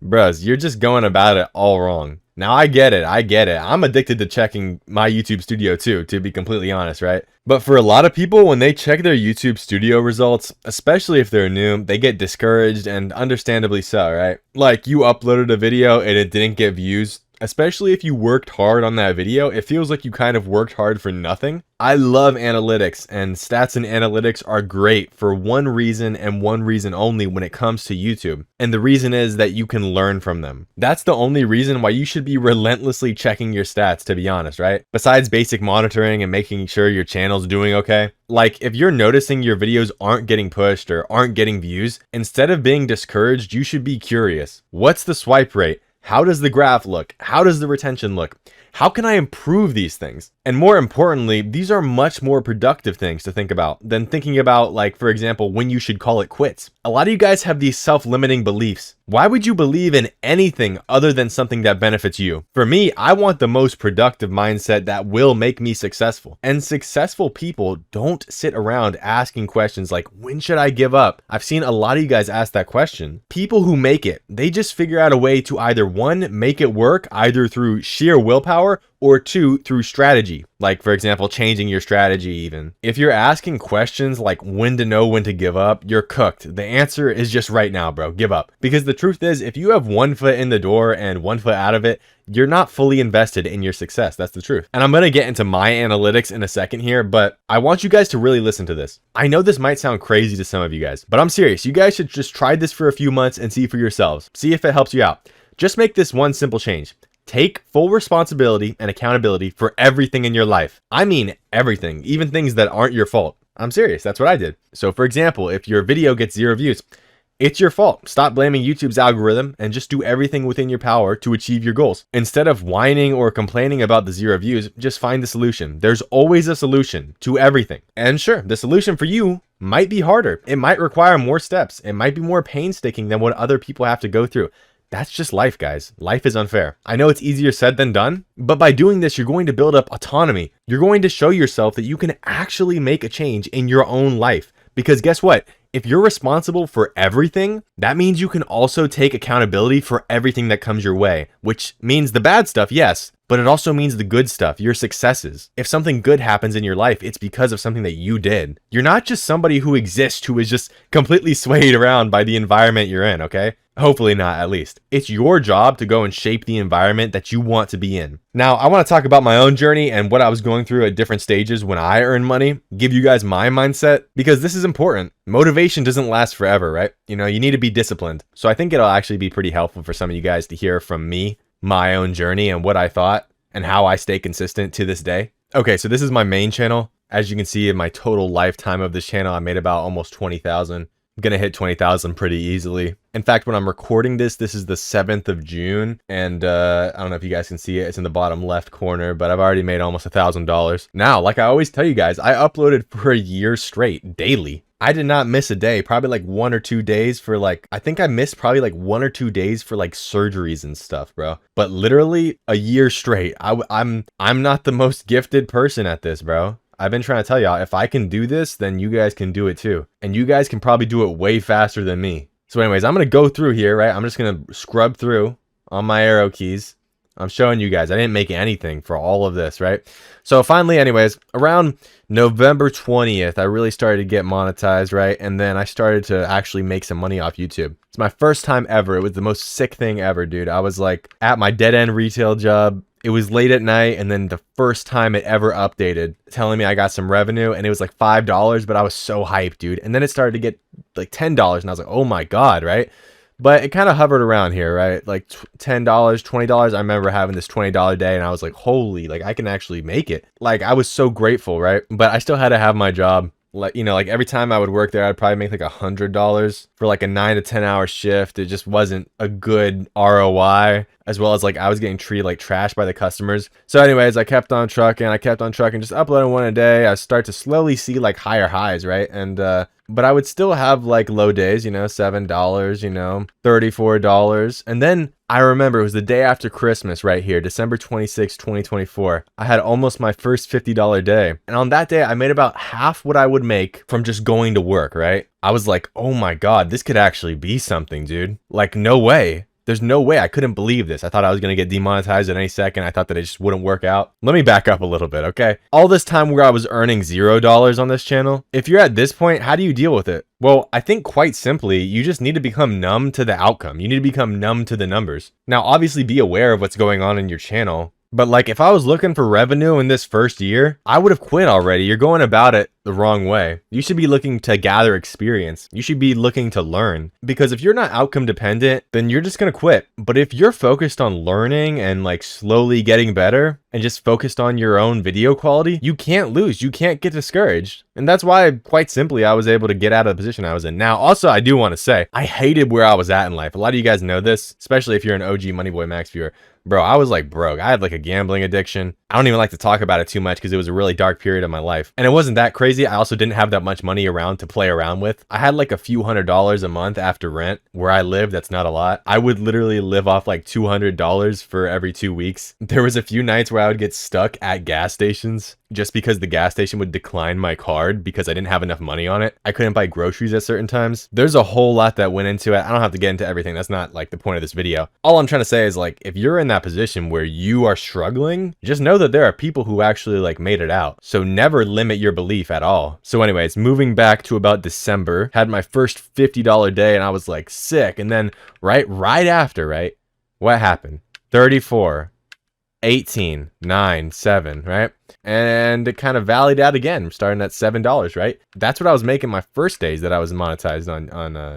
bros, you're just going about it all wrong. Now I get it. I'm addicted to checking my YouTube studio too, to be completely honest, right? But for a lot of people, when they check their YouTube studio results, especially if they're new, they get discouraged, and understandably so, right? Like, you uploaded a video and it didn't get views. Especially if you worked hard on that video, it feels like you kind of worked hard for nothing. I love analytics, and stats and analytics are great for one reason and one reason only when it comes to YouTube. And the reason is that you can learn from them. That's the only reason why you should be relentlessly checking your stats, to be honest, right? Besides basic monitoring and making sure your channel's doing okay. Like, if you're noticing your videos aren't getting pushed or aren't getting views, instead of being discouraged, you should be curious. What's the swipe rate? How does the graph look? How does the retention look? How can I improve these things? And more importantly, these are much more productive things to think about than thinking about, like, for example, when you should call it quits. A lot of you guys have these self-limiting beliefs. Why would you believe in anything other than something that benefits you? For me, I want the most productive mindset that will make me successful. And successful people don't sit around asking questions like, when should I give up? I've seen a lot of you guys ask that question. People who make it, they just figure out a way to either 1, make it work, either through sheer willpower, or 2, through strategy. Like, for example, changing your strategy even. If you're asking questions like when to know when to give up, you're cooked. The answer is just right now, bro. Give up. Because the truth is, if you have 1 foot in the door and 1 foot out of it, you're not fully invested in your success. That's the truth. And I'm going to get into my analytics in a second here, but I want you guys to really listen to this. I know this might sound crazy to some of you guys, but I'm serious. You guys should just try this for a few months and see for yourselves. See if it helps you out. Just make this one simple change. Take full responsibility and accountability for everything in your life. I mean everything, even things that aren't your fault. I'm serious, that's what I did. So for example, if your video gets 0 views, it's your fault. Stop blaming YouTube's algorithm and just do everything within your power to achieve your goals. Instead of whining or complaining about the 0 views, just find the solution. There's always a solution to everything. And sure, the solution for you might be harder. It might require more steps. It might be more painstaking than what other people have to go through. That's just life, guys. Life is unfair. I know it's easier said than done, but by doing this, you're going to build up autonomy. You're going to show yourself that you can actually make a change in your own life. Because guess what? If you're responsible for everything, that means you can also take accountability for everything that comes your way, which means the bad stuff, yes, but it also means the good stuff, your successes. If something good happens in your life, it's because of something that you did. You're not just somebody who exists who is just completely swayed around by the environment you're in, okay? Hopefully not, at least. It's your job to go and shape the environment that you want to be in. Now, I want to talk about my own journey and what I was going through at different stages when I earned money, give you guys my mindset, because this is important. Motivation doesn't last forever, right? You know, you need to be disciplined. So I think it'll actually be pretty helpful for some of you guys to hear from me, my own journey and what I thought and how I stay consistent to this day. Okay, so this is my main channel. As you can see in my total lifetime of this channel, I made about almost 20,000. I'm gonna hit 20,000 pretty easily. In fact, when I'm recording this is the 7th of June, and I don't know if you guys can see it, it's in the bottom left corner, but I've already made almost $1,000. Now, like I always tell you guys, I uploaded for a year straight, daily. I did not miss a day, probably like 1 or 2 days for like, I think I missed probably like 1 or 2 days for like surgeries and stuff, bro. But literally a year straight. I'm not the most gifted person at this, bro. I've been trying to tell y'all, if I can do this, then you guys can do it too. And you guys can probably do it way faster than me. So anyways, I'm going to go through here, right? I'm just going to scrub through on my arrow keys. I'm showing you guys, I didn't make anything for all of this, right? So finally, anyways, around November 20th, I really started to get monetized, right? And then I started to actually make some money off YouTube. It's my first time ever. It was the most sick thing ever, dude. I was like at my dead-end retail job. It was late at night, and then the first time it ever updated, telling me I got some revenue, and it was like $5, but I was so hyped, dude. And then it started to get like $10, and I was like, oh my God, right? But it kind of hovered around here, right? Like $10, $20. I remember having this $20 day, and I was like, holy, like I can actually make it. Like I was so grateful, right? But I still had to have my job. Like, you know, like every time I would work there, I'd probably make like $100 for like a 9 to 10 hour shift. It just wasn't a good ROI, as well as like I was getting treated like trash by the customers. So anyways, I kept on trucking, just uploading one a day. I start to slowly see like higher highs, right? And but I would still have like low days, you know, $7, you know, $34. And then I remember it was the day after Christmas right here, December 26, 2024. I had almost my first $50 day. And on that day, I made about half what I would make from just going to work, right? I was like, oh my God, this could actually be something, dude. Like, no way. There's no way. I couldn't believe this. I thought I was going to get demonetized at any second. I thought that it just wouldn't work out. Let me back up a little bit, okay? All this time where I was earning $0 on this channel, if you're at this point, how do you deal with it? Well, I think quite simply, you just need to become numb to the outcome. You need to become numb to the numbers. Now, obviously be aware of what's going on in your channel. But like if I was looking for revenue in this first year, I would have quit already. You're going about it the wrong way. You should be looking to gather experience. You should be looking to learn. Because if you're not outcome dependent, then you're just going to quit. But if you're focused on learning and like slowly getting better and just focused on your own video quality, you can't lose. You can't get discouraged. And that's why, quite simply, I was able to get out of the position I was in. Now, also, I do want to say, I hated where I was at in life. A lot of you guys know this, especially if you're an OG Moneyboy Max viewer. Bro, I was like broke. I had like a gambling addiction. I don't even like to talk about it too much because it was a really dark period of my life. And it wasn't that crazy. I also didn't have that much money around to play around with. I had like a few $100s a month after rent where I lived. That's not a lot. I would literally live off like $200 for every 2 weeks. There was a few nights where I would get stuck at gas stations just because the gas station would decline my card because I didn't have enough money on it. I couldn't buy groceries at certain times. There's a whole lot that went into it. I don't have to get into everything. That's not like the point of this video. All I'm trying to say is like, if you're in that position where you are struggling, just know that there are people who actually like made it out. So never limit your belief at all. So anyways, moving back to about December, had my first $50 day and I was like sick. And then right after, right? What happened? 34, 18, 9, 7, right? And it kind of valleyed out again, starting at $7, right? That's what I was making my first days that I was monetized on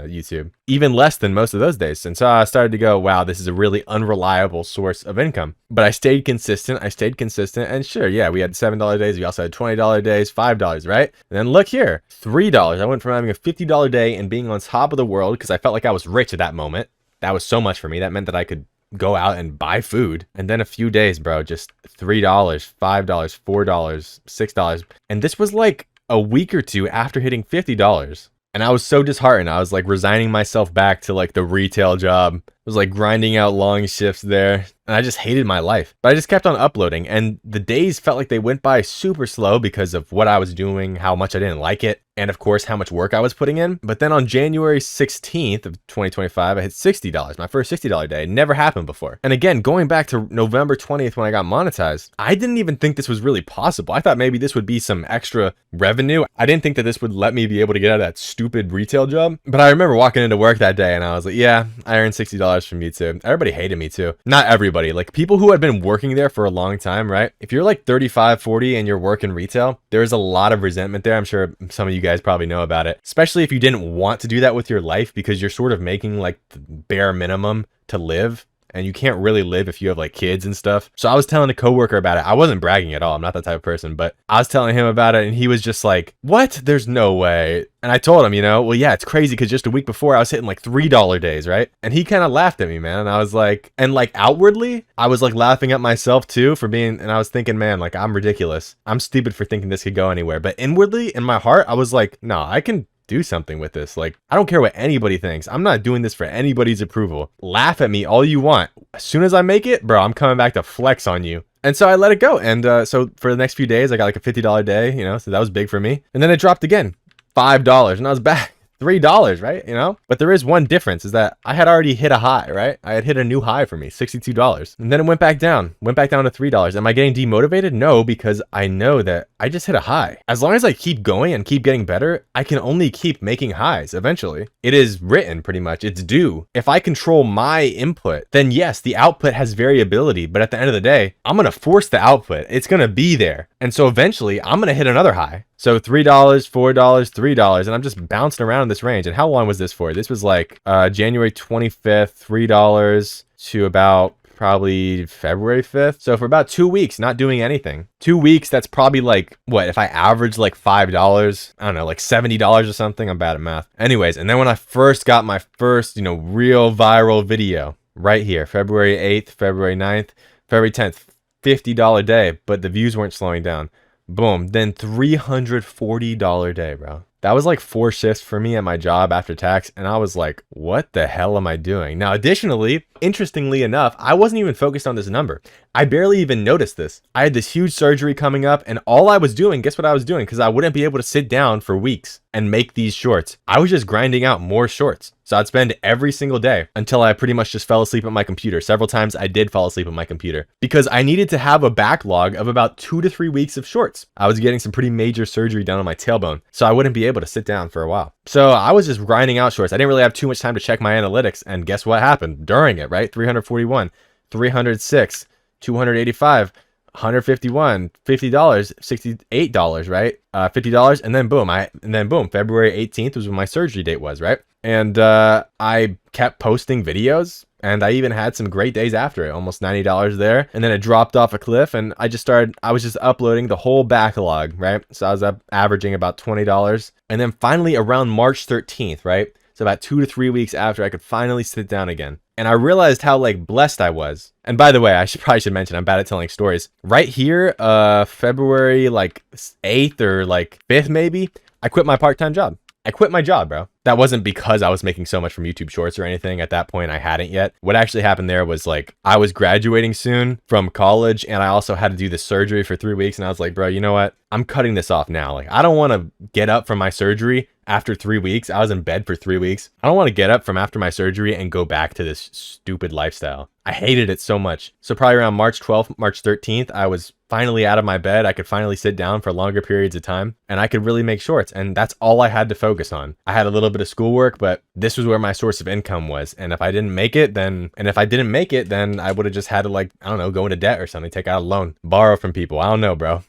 YouTube. Even less than most of those days. And so I started to go, wow, this is a really unreliable source of income. But I stayed consistent. And sure, yeah, we had $7 days. We also had $20 days, $5, right? And then look here, $3. I went from having a $50 day and being on top of the world because I felt like I was rich at that moment. That was so much for me. That meant that I could go out and buy food. And then a few days, bro, just $3, $5, $4, $6. And this was like a week or two after hitting $50. And I was so disheartened. I was like resigning myself back to like the retail job was like grinding out long shifts there. And I just hated my life. But I just kept on uploading. And the days felt like they went by super slow because of what I was doing, how much I didn't like it, and of course, how much work I was putting in. But then on January 16th of 2025, I hit $60, my first $60 day. It never happened before. And again, going back to November 20th when I got monetized, I didn't even think this was really possible. I thought maybe this would be some extra revenue. I didn't think that this would let me be able to get out of that stupid retail job. But I remember walking into work that day and I was like, yeah, I earned $60 from YouTube. Everybody hated me too. Not everybody, like people who had been working there for a long time, right? If you're like 35, 40 and you're working retail, there's a lot of resentment there. I'm sure some of you guys probably know about it, especially if you didn't want to do that with your life because you're sort of making like the bare minimum to live. And you can't really live if you have like kids and stuff. So I was telling a coworker about it. I wasn't bragging at all. I'm not that type of person, but I was telling him about it and he was just like, what? There's no way. And I told him, you know, well, yeah, it's crazy because just a week before I was hitting like $3 days, right? And he kind of laughed at me, man. And I was like, and like outwardly, I was like laughing at myself too for being, and I was thinking, man, like I'm ridiculous. I'm stupid for thinking this could go anywhere. But inwardly, in my heart, I was like, no, I can do something with this. Like, I don't care what anybody thinks. I'm not doing this for anybody's approval. Laugh at me all you want. As soon as I make it, bro, I'm coming back to flex on you. And so I let it go. And so for the next few days, I got like a $50 day, you know, so that was big for me. And then it dropped again, $5, and I was back. $3, right? You know, but there is one difference is that I had already hit a high, right? I had hit a new high for me, $62. And then it went back down to $3. Am I getting demotivated? No, because I know that I just hit a high. As long as I keep going and keep getting better, I can only keep making highs eventually. It is written pretty much. It's due. If I control my input, then yes, the output has variability, but at the end of the day, I'm going to force the output. It's going to be there. And so eventually I'm going to hit another high. So $3, $4, $3, and I'm just bouncing around in this range. And how long was this for? This was like January 25th, $3 to about probably February 5th. So for about 2 weeks, not doing anything. 2 weeks, that's probably like, what, if I average like $5, I don't know, like $70 or something. I'm bad at math. Anyways, and then when I first got my first, you know, real viral video right here, February 8th, February 9th, February 10th, $50 day, but the views weren't slowing down. Boom. Then $340 day, bro. That was like 4 shifts for me at my job after tax. And I was like, what the hell am I doing? Now, additionally, interestingly enough, I wasn't even focused on this number. I barely even noticed this. I had this huge surgery coming up and all I was doing, guess what I was doing? Because I wouldn't be able to sit down for weeks and make these shorts. I was just grinding out more shorts. So I'd spend every single day until I pretty much just fell asleep at my computer. Several times I did fall asleep at my computer because I needed to have a backlog of about 2 to 3 weeks of shorts. I was getting some pretty major surgery done on my tailbone, so I wouldn't be able to sit down for a while. So I was just grinding out shorts. I didn't really have too much time to check my analytics, and guess what happened during it, right? 341, 306, 285, 151, $50, $68, right? $50, and then boom, February 18th was when my surgery date was, right? And I kept posting videos, and I even had some great days after it, almost $90 there. And then it dropped off a cliff, and I was just uploading the whole backlog, right? So I was averaging about $20. And then finally around March 13th, right? So about 2 to 3 weeks after, I could finally sit down again. And I realized how like blessed I was. And by the way, I probably should mention, I'm bad at telling stories. Right here, February like 8th or like 5th maybe, I quit my part-time job. I quit my job, bro. That wasn't because I was making so much from YouTube Shorts or anything. At that point, I hadn't yet. What actually happened there was like, I was graduating soon from college and I also had to do the surgery for 3 weeks. And I was like, bro, you know what? I'm cutting this off now. Like, I don't want to get up from my surgery after 3 weeks. I was in bed for 3 weeks. I don't want to get up from after my surgery and go back to this stupid lifestyle. I hated it so much. So probably around March 12th, March 13th, I was finally out of my bed. I could finally sit down for longer periods of time and I could really make shorts. And that's all I had to focus on. I had a little bit of schoolwork, but this was where my source of income was. And if I didn't make it, then I would have just had to like, I don't know, go into debt or something, take out a loan, borrow from people. I don't know, bro.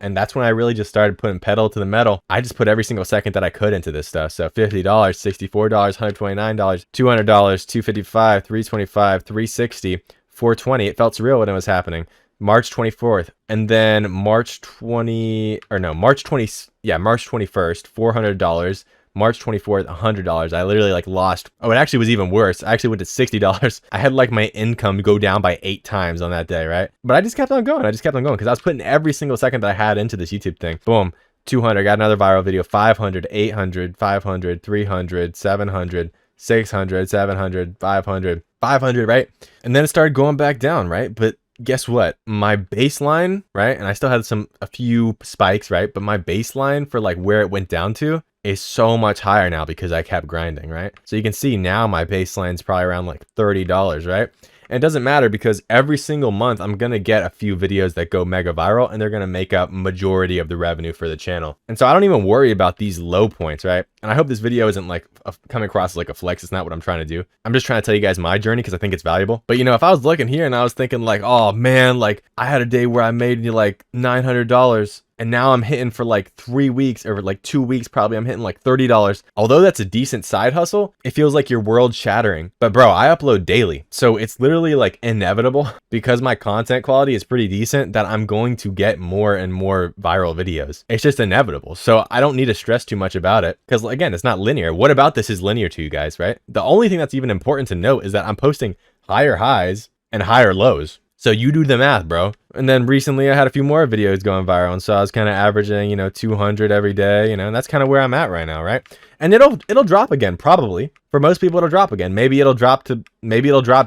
And that's when I really just started putting pedal to the metal. I just put every single second that I could into this stuff. So $50, $64, $129, $200, $255, $325, $360, $420. It felt surreal when it was happening. March 24th, and then March 21st, $400. March 24th, $100. I literally like lost. Oh, it actually was even worse. I actually went to $60. I had like my income go down by 8 times on that day, right? But I just kept on going. Because I was putting every single second that I had into this YouTube thing. Boom. 200. Got another viral video. 500, 800, 500, 300, 700, 600, 700, 500, 500, right? And then it started going back down, right? But guess what? My baseline, right? And I still had a few spikes, right? But my baseline for like where it went down to is so much higher now because I kept grinding, right? So you can see now my baseline is probably around like $30, right? And it doesn't matter because every single month I'm going to get a few videos that go mega viral and they're going to make up majority of the revenue for the channel. And so I don't even worry about these low points, right? And I hope this video isn't like coming across as like a flex. It's not what I'm trying to do. I'm just trying to tell you guys my journey because I think it's valuable. But you know, if I was looking here and I was thinking like, oh man, like I had a day where I made like $900 and now I'm hitting for like 3 weeks or like 2 weeks, probably I'm hitting like $30. Although that's a decent side hustle, it feels like your world shattering. But bro, I upload daily. So it's literally like inevitable because my content quality is pretty decent that I'm going to get more and more viral videos. It's just inevitable. So I don't need to stress too much about it because again, it's not linear. What about this is linear to you guys, right? The only thing that's even important to note is that I'm posting higher highs and higher lows. So you do the math, bro. And then recently I had a few more videos going viral. And so I was kind of averaging, you know, 200 every day, you know, and that's kind of where I'm at right now, right? And it'll drop again, probably. For most people, it'll drop again. Maybe it'll drop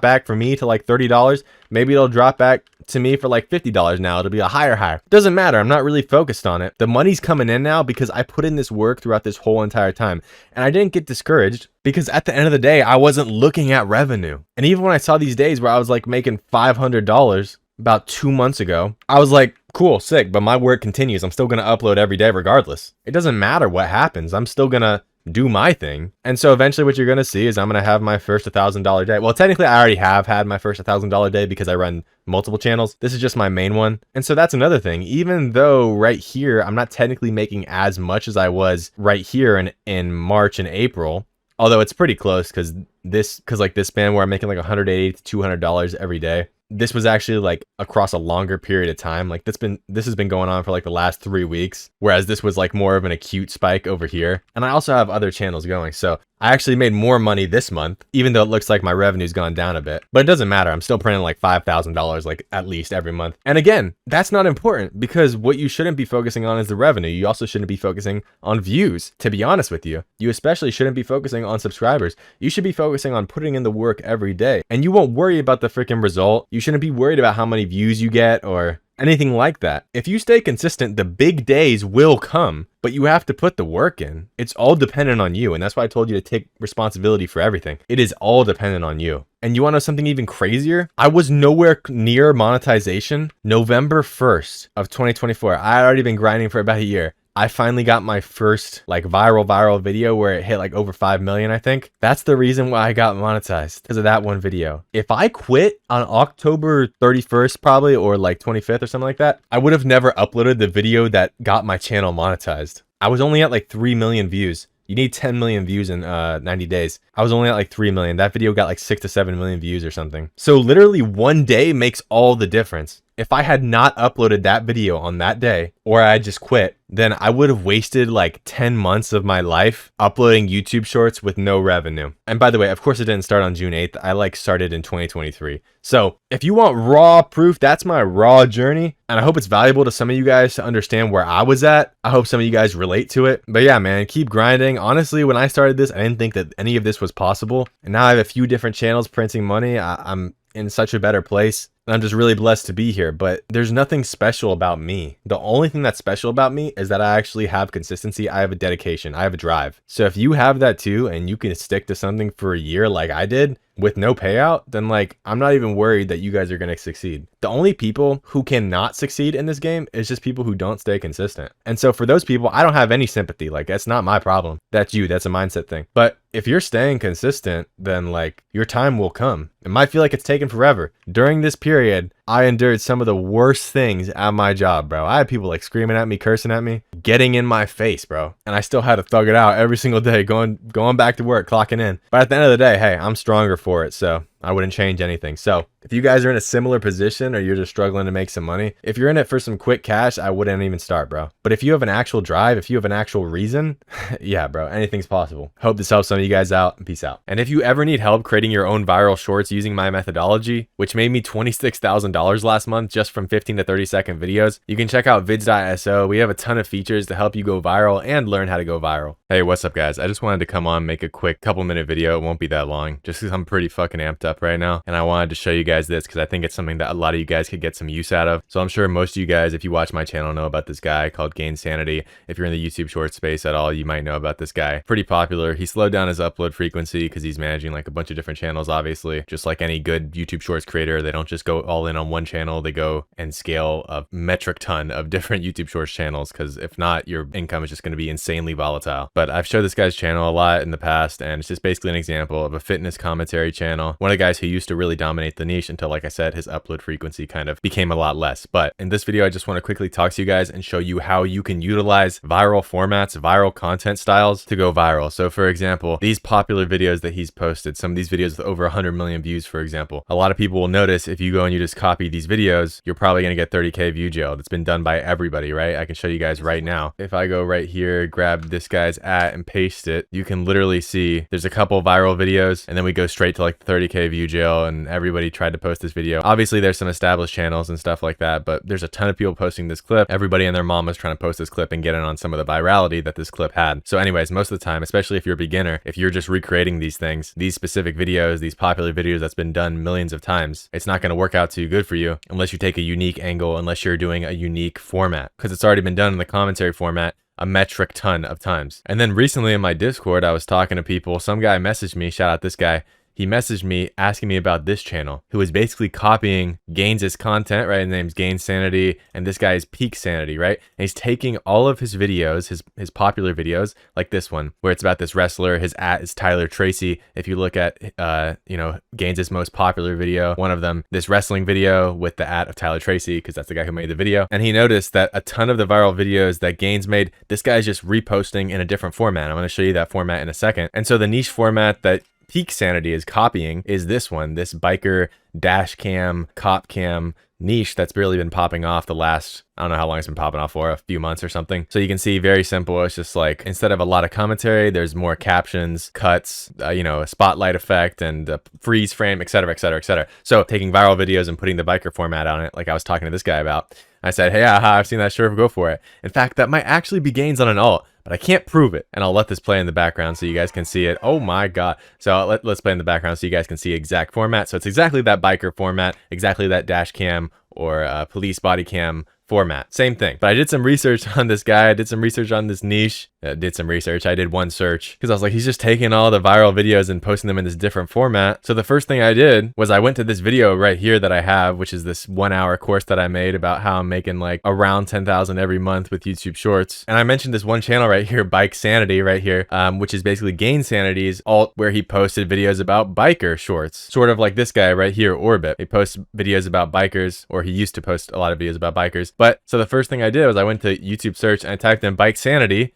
back for me to like $30. Maybe it'll drop back to me for like $50 now. It'll be a higher high. Doesn't matter. I'm not really focused on it. The money's coming in now because I put in this work throughout this whole entire time. And I didn't get discouraged because at the end of the day, I wasn't looking at revenue. And even when I saw these days where I was like making $500 about 2 months ago, I was like, cool, sick, but my work continues. I'm still going to upload every day regardless. It doesn't matter what happens. I'm still going to do my thing. And so eventually what you're going to see is I'm going to have my first $1,000 day. Well, technically I already have had my first $1,000 day because I run multiple channels. This is just my main one. And so that's another thing. Even though right here, I'm not technically making as much as I was right here in March and April, although it's pretty close because like this span where I'm making like $180 to $200 every day. This was actually like across a longer period of time. Like this has been going on for like the last 3 weeks, whereas this was like more of an acute spike over here. And I also have other channels going. So I actually made more money this month, even though it looks like my revenue's gone down a bit, but it doesn't matter. I'm still printing like $5,000, like at least every month. And again, that's not important because what you shouldn't be focusing on is the revenue. You also shouldn't be focusing on views, to be honest with you. You especially shouldn't be focusing on subscribers. You should be focusing on putting in the work every day and you won't worry about the freaking result. You shouldn't be worried about how many views you get or anything like that. If you stay consistent, the big days will come, but you have to put the work in. It's all dependent on you. And that's why I told you to take responsibility for everything. It is all dependent on you. And you want to know something even crazier? I was nowhere near monetization November 1st of 2024. I had already been grinding for about a year. I finally got my first like viral video where it hit like over 5 million, I think. That's the reason why I got monetized, because of that one video. If I quit on October 31st probably, or like 25th or something like that, I would have never uploaded the video that got my channel monetized. I was only at like 3 million views. You need 10 million views in 90 days. I was only at like 3 million. That video got like 6 to 7 million views or something. So literally one day makes all the difference. If I had not uploaded that video on that day, or I just quit, then I would have wasted like 10 months of my life uploading YouTube shorts with no revenue. And by the way, of course it didn't start on June 8th. I like started in 2023. So if you want raw proof, that's my raw journey. And I hope it's valuable to some of you guys to understand where I was at. I hope some of you guys relate to it. But yeah, man, keep grinding. Honestly, when I started this, I didn't think that any of this was possible. And now I have a few different channels printing money. I'm in such a better place. And I'm just really blessed to be here, but there's nothing special about me. The only thing that's special about me is that I actually have consistency. I have a dedication. I have a drive. So if you have that too, and you can stick to something for a year like I did with no payout, then like, I'm not even worried that you guys are going to succeed. The only people who cannot succeed in this game is just people who don't stay consistent. And so for those people, I don't have any sympathy. Like, that's not my problem. That's you. That's a mindset thing. But if you're staying consistent, then like your time will come. It might feel like it's taken forever. During this period, I endured some of the worst things at my job, bro. I had people like screaming at me, cursing at me, getting in my face, bro. And I still had to thug it out every single day, going back to work, clocking in. But at the end of the day, hey, I'm stronger for it. So I wouldn't change anything. So If you guys are in a similar position or you're just struggling to make some money, if you're in it for some quick cash, I wouldn't even start, bro. But if you have an actual drive, if you have an actual reason, yeah, bro, anything's possible. Hope this helps some of you guys out, and peace out. And if you ever need help creating your own viral shorts using my methodology, which made me $26,000 last month just from 15 to 30 second videos, you can check out vids.so. We have a ton of features to help you go viral and learn how to go viral. Hey, what's up guys? I just wanted to come on, make a quick couple-minute video. It won't be that long, just because I'm pretty fucking amped up right now. And I wanted to show you guys this because I think it's something that a lot of you guys could get some use out of. So I'm sure most of you guys, if you watch my channel, know about this guy called Gain Sanity. If you're in the YouTube short space at all, you might know about this guy. Pretty popular. He slowed down his upload frequency because he's managing like a bunch of different channels, obviously. Just like any good YouTube shorts creator, they don't just go all in on one channel. They go and scale a metric ton of different YouTube shorts channels, because if not, your income is just going to be insanely volatile. But I've showed this guy's channel a lot in the past, and it's just basically an example of a fitness commentary channel. One of the guys who used to really dominate the niche until, like I said, his upload frequency kind of became a lot less. But in this video, I just want to quickly talk to you guys and show you how you can utilize viral formats, viral content styles to go viral. So for example, these popular videos that he's posted, some of these videos with over 100 million views, for example, a lot of people will notice if you go and you just copy these videos, you're probably going to get 30K view jailed. It's been done by everybody, right? I can show you guys right now. If I go right here, grab this guy's @ and paste it, you can literally see there's a couple viral videos, and then we go straight to like the 30K view jail, and everybody tried to post this video. Obviously there's some established channels and stuff like that, but there's a ton of people posting this clip. Everybody and their mom was trying to post this clip and get in on some of the virality that this clip had. So anyways, most of the time, especially if you're a beginner, if you're just recreating these things, these specific videos, these popular videos that's been done millions of times, it's not going to work out too good for you unless you take a unique angle, unless you're doing a unique format, because it's already been done in the commentary format a metric ton of times. And then recently in my Discord, I was talking to people. Some guy messaged me, shout out this guy. He messaged me asking me about this channel, who is basically copying Gaines' content, right? His name's Gain Sanity, and this guy is Peak Sanity, right? And he's taking all of his videos, his popular videos, like this one, where it's about this wrestler. His @ is Tyler Tracy. If you look at, you know, Gaines' most popular video, one of them, this wrestling video with the @ of Tyler Tracy, because that's the guy who made the video. And he noticed that a ton of the viral videos that Gaines made, this guy's just reposting in a different format. I'm going to show you that format in a second. And so the niche format that Peak Sanity is copying is this one, this biker dash cam, cop cam niche that's really been popping off the last, I don't know how long it's been popping off for, a few months or something. So you can see, very simple. It's just like, instead of a lot of commentary, there's more captions, cuts, you know, a spotlight effect and a freeze frame, etc., etc., etc. So taking viral videos and putting the biker format on it, like I was talking to this guy about. I said, hey, aha, I've seen that, sure, go for it. In fact, that might actually be Gains on an alt, but I can't prove it. And I'll let this play in the background so you guys can see it. Oh my God. So let's play in the background so you guys can see exact format. So it's exactly that biker format, exactly that dash cam or police body cam format. Same thing. But I did some research on this guy. I did some research on this niche. I did one search because I was like, he's just taking all the viral videos and posting them in this different format. So the first thing I did was I went to this video right here that I have, which is this 1-hour course that I made about how I'm making like around 10,000 every month with YouTube shorts. And I mentioned this one channel right here, Bike Sanity right here, which is basically Gain Sanity's alt, where he posted videos about biker shorts, sort of like this guy right here, Orbit. He posts videos about bikers, or he used to post a lot of videos about bikers. But so the first thing I did was I went to YouTube search and I typed in Bike Sanity,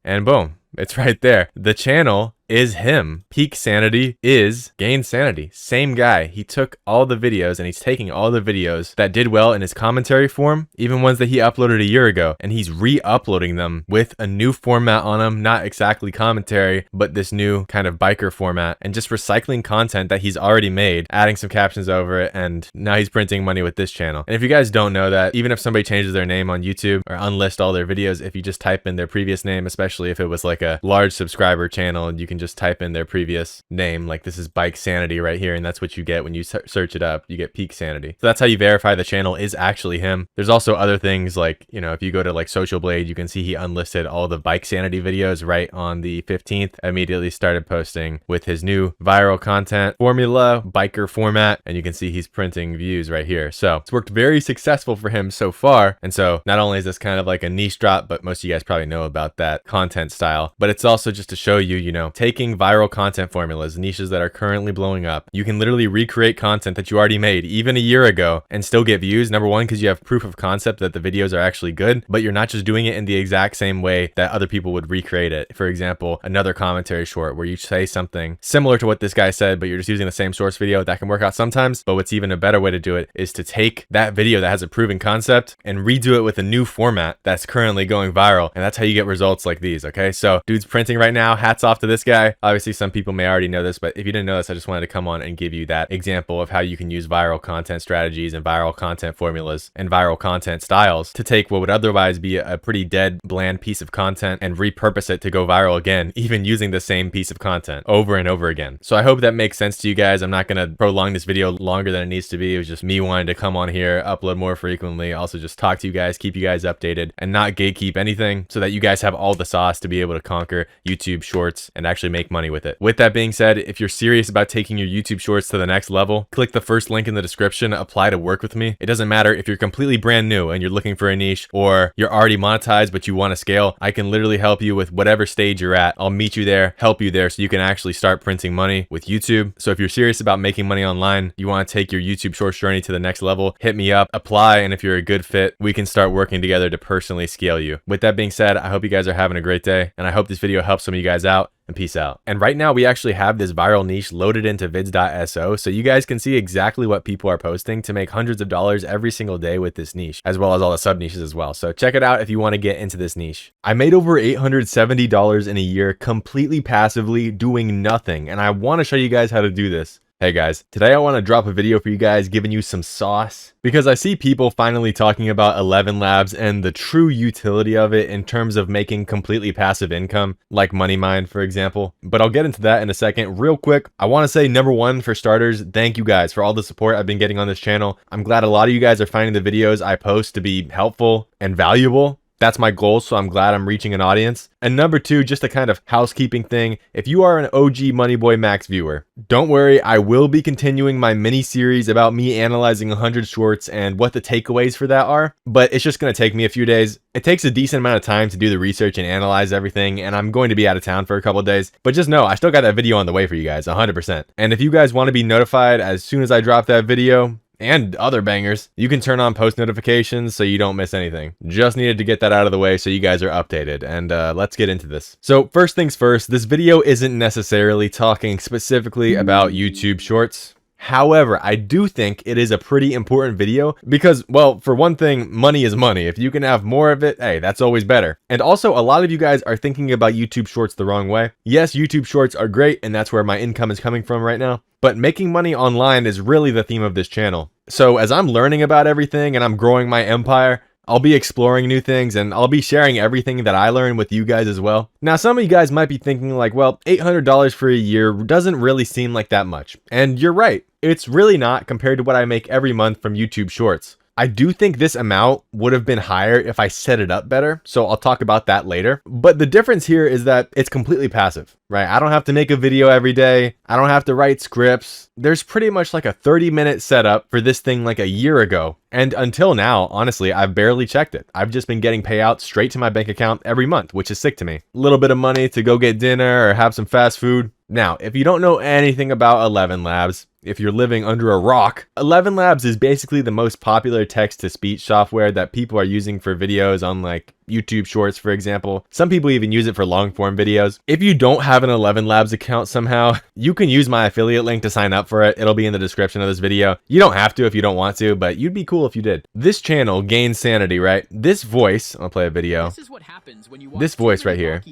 and boom, it's right there. The channel is him. Peak Sanity is Gain Sanity. Same guy. He took all the videos, and he's taking all the videos that did well in his commentary form, even ones that he uploaded a year ago, and he's re-uploading them with a new format on them, not exactly commentary, but this new kind of biker format, and just recycling content that he's already made, adding some captions over it, and now he's printing money with this channel. And if you guys don't know that, even if somebody changes their name on YouTube or unlist all their videos, if you just type in their previous name, especially if it was like a large subscriber channel, you can just type in their previous name, like this is Bike Sanity right here, and that's what you get when you search it up. You get Peak Sanity. So that's how you verify the channel is actually him. There's also other things like, you know, if you go to like Social Blade, you can see he unlisted all the Bike Sanity videos right on the 15th. Immediately started posting with his new viral content formula, biker format, and you can see he's printing views right here. So it's worked very successful for him so far. And so not only is this kind of like a niche drop, but most of you guys probably know about that content style, but it's also just to show you, you know, take taking viral content formulas, niches that are currently blowing up. You can literally recreate content that you already made even a year ago and still get views. Number one, because you have proof of concept that the videos are actually good, but you're not just doing it in the exact same way that other people would recreate it. For example, another commentary short where you say something similar to what this guy said, but you're just using the same source video. That can work out sometimes, but what's even a better way to do it is to take that video that has a proven concept and redo it with a new format that's currently going viral. And that's how you get results like these. Okay, so dude's printing right now. Hats off to this guy. Obviously, some people may already know this, but if you didn't know this, I just wanted to come on and give you that example of how you can use viral content strategies and viral content formulas and viral content styles to take what would otherwise be a pretty dead, bland piece of content and repurpose it to go viral again, even using the same piece of content over and over again. So I hope that makes sense to you guys. I'm not going to prolong this video longer than it needs to be. It was just me wanting to come on here, upload more frequently, also just talk to you guys, keep you guys updated, and not gatekeep anything so that you guys have all the sauce to be able to conquer YouTube Shorts and actually make money with it. With that being said, if you're serious about taking your YouTube Shorts to the next level, click the first link in the description, apply to work with me. It doesn't matter if you're completely brand new and you're looking for a niche, or you're already monetized but you want to scale. I can literally help you with whatever stage you're at. I'll meet you there, help you there, so you can actually start printing money with YouTube. So if you're serious about making money online, you want to take your YouTube Shorts journey to the next level, hit me up, apply, and if you're a good fit, we can start working together to personally scale you. With that being said, I hope you guys are having a great day, and I hope this video helps some of you guys out. And peace out. And right now we actually have this viral niche loaded into vids.so, so you guys can see exactly what people are posting to make hundreds of dollars every single day with this niche, as well as all the sub niches as well. So check it out if you want to get into this niche. I made over $870 in a year completely passively doing nothing, and I want to show you guys how to do this. Hey guys, today I want to drop a video for you guys giving you some sauce, because I see people finally talking about 11 Labs and the true utility of it in terms of making completely passive income, like MoneyMine for example. But I'll get into that in a second. Real quick, I want to say, number one, for starters, thank you guys for all the support I've been getting on this channel. I'm glad a lot of you guys are finding the videos I post to be helpful and valuable. That's my goal, so I'm glad I'm reaching an audience. And number two, just a kind of housekeeping thing. If you are an OG Moneyboy Max viewer, don't worry, I will be continuing my mini series about me analyzing 100 shorts and what the takeaways for that are, but it's just going to take me a few days. It takes a decent amount of time to do the research and analyze everything, and I'm going to be out of town for a couple of days, but just know I still got that video on the way for you guys, 100%. And if you guys want to be notified as soon as I drop that video, and other bangers, you can turn on post notifications so you don't miss anything. Just needed to get that out of the way so you guys are updated, and let's get into this. So first things first, this video isn't necessarily talking specifically about YouTube Shorts. However, I do think it is a pretty important video because, well, for one thing, money is money. If you can have more of it, hey, that's always better. And also, a lot of you guys are thinking about YouTube Shorts the wrong way. Yes, YouTube Shorts are great, and that's where my income is coming from right now. But making money online is really the theme of this channel. So as I'm learning about everything and I'm growing my empire, I'll be exploring new things and I'll be sharing everything that I learn with you guys as well. Now, some of you guys might be thinking like, well, $800 for a year doesn't really seem like that much. And you're right. It's really not compared to what I make every month from YouTube Shorts. I do think this amount would have been higher if I set it up better, so I'll talk about that later. But the difference here is that it's completely passive, right? I don't have to make a video every day. I don't have to write scripts. There's pretty much like a 30-minute setup for this thing like a year ago. And until now, honestly, I've barely checked it. I've just been getting payouts straight to my bank account every month, which is sick to me. A little bit of money to go get dinner or have some fast food. Now, if you don't know anything about 11 Labs, if you're living under a rock, 11 Labs is basically the most popular text-to-speech software that people are using for videos on like YouTube Shorts, for example. Some people even use it for long-form videos. If you don't have an 11 Labs account somehow, you can use my affiliate link to sign up for it. It'll be in the description of this video. You don't have to if you don't want to, but you'd be cool if you did. This channel gains sanity, right? This voice, I'll play a video. This is what happens when you watch this voice right here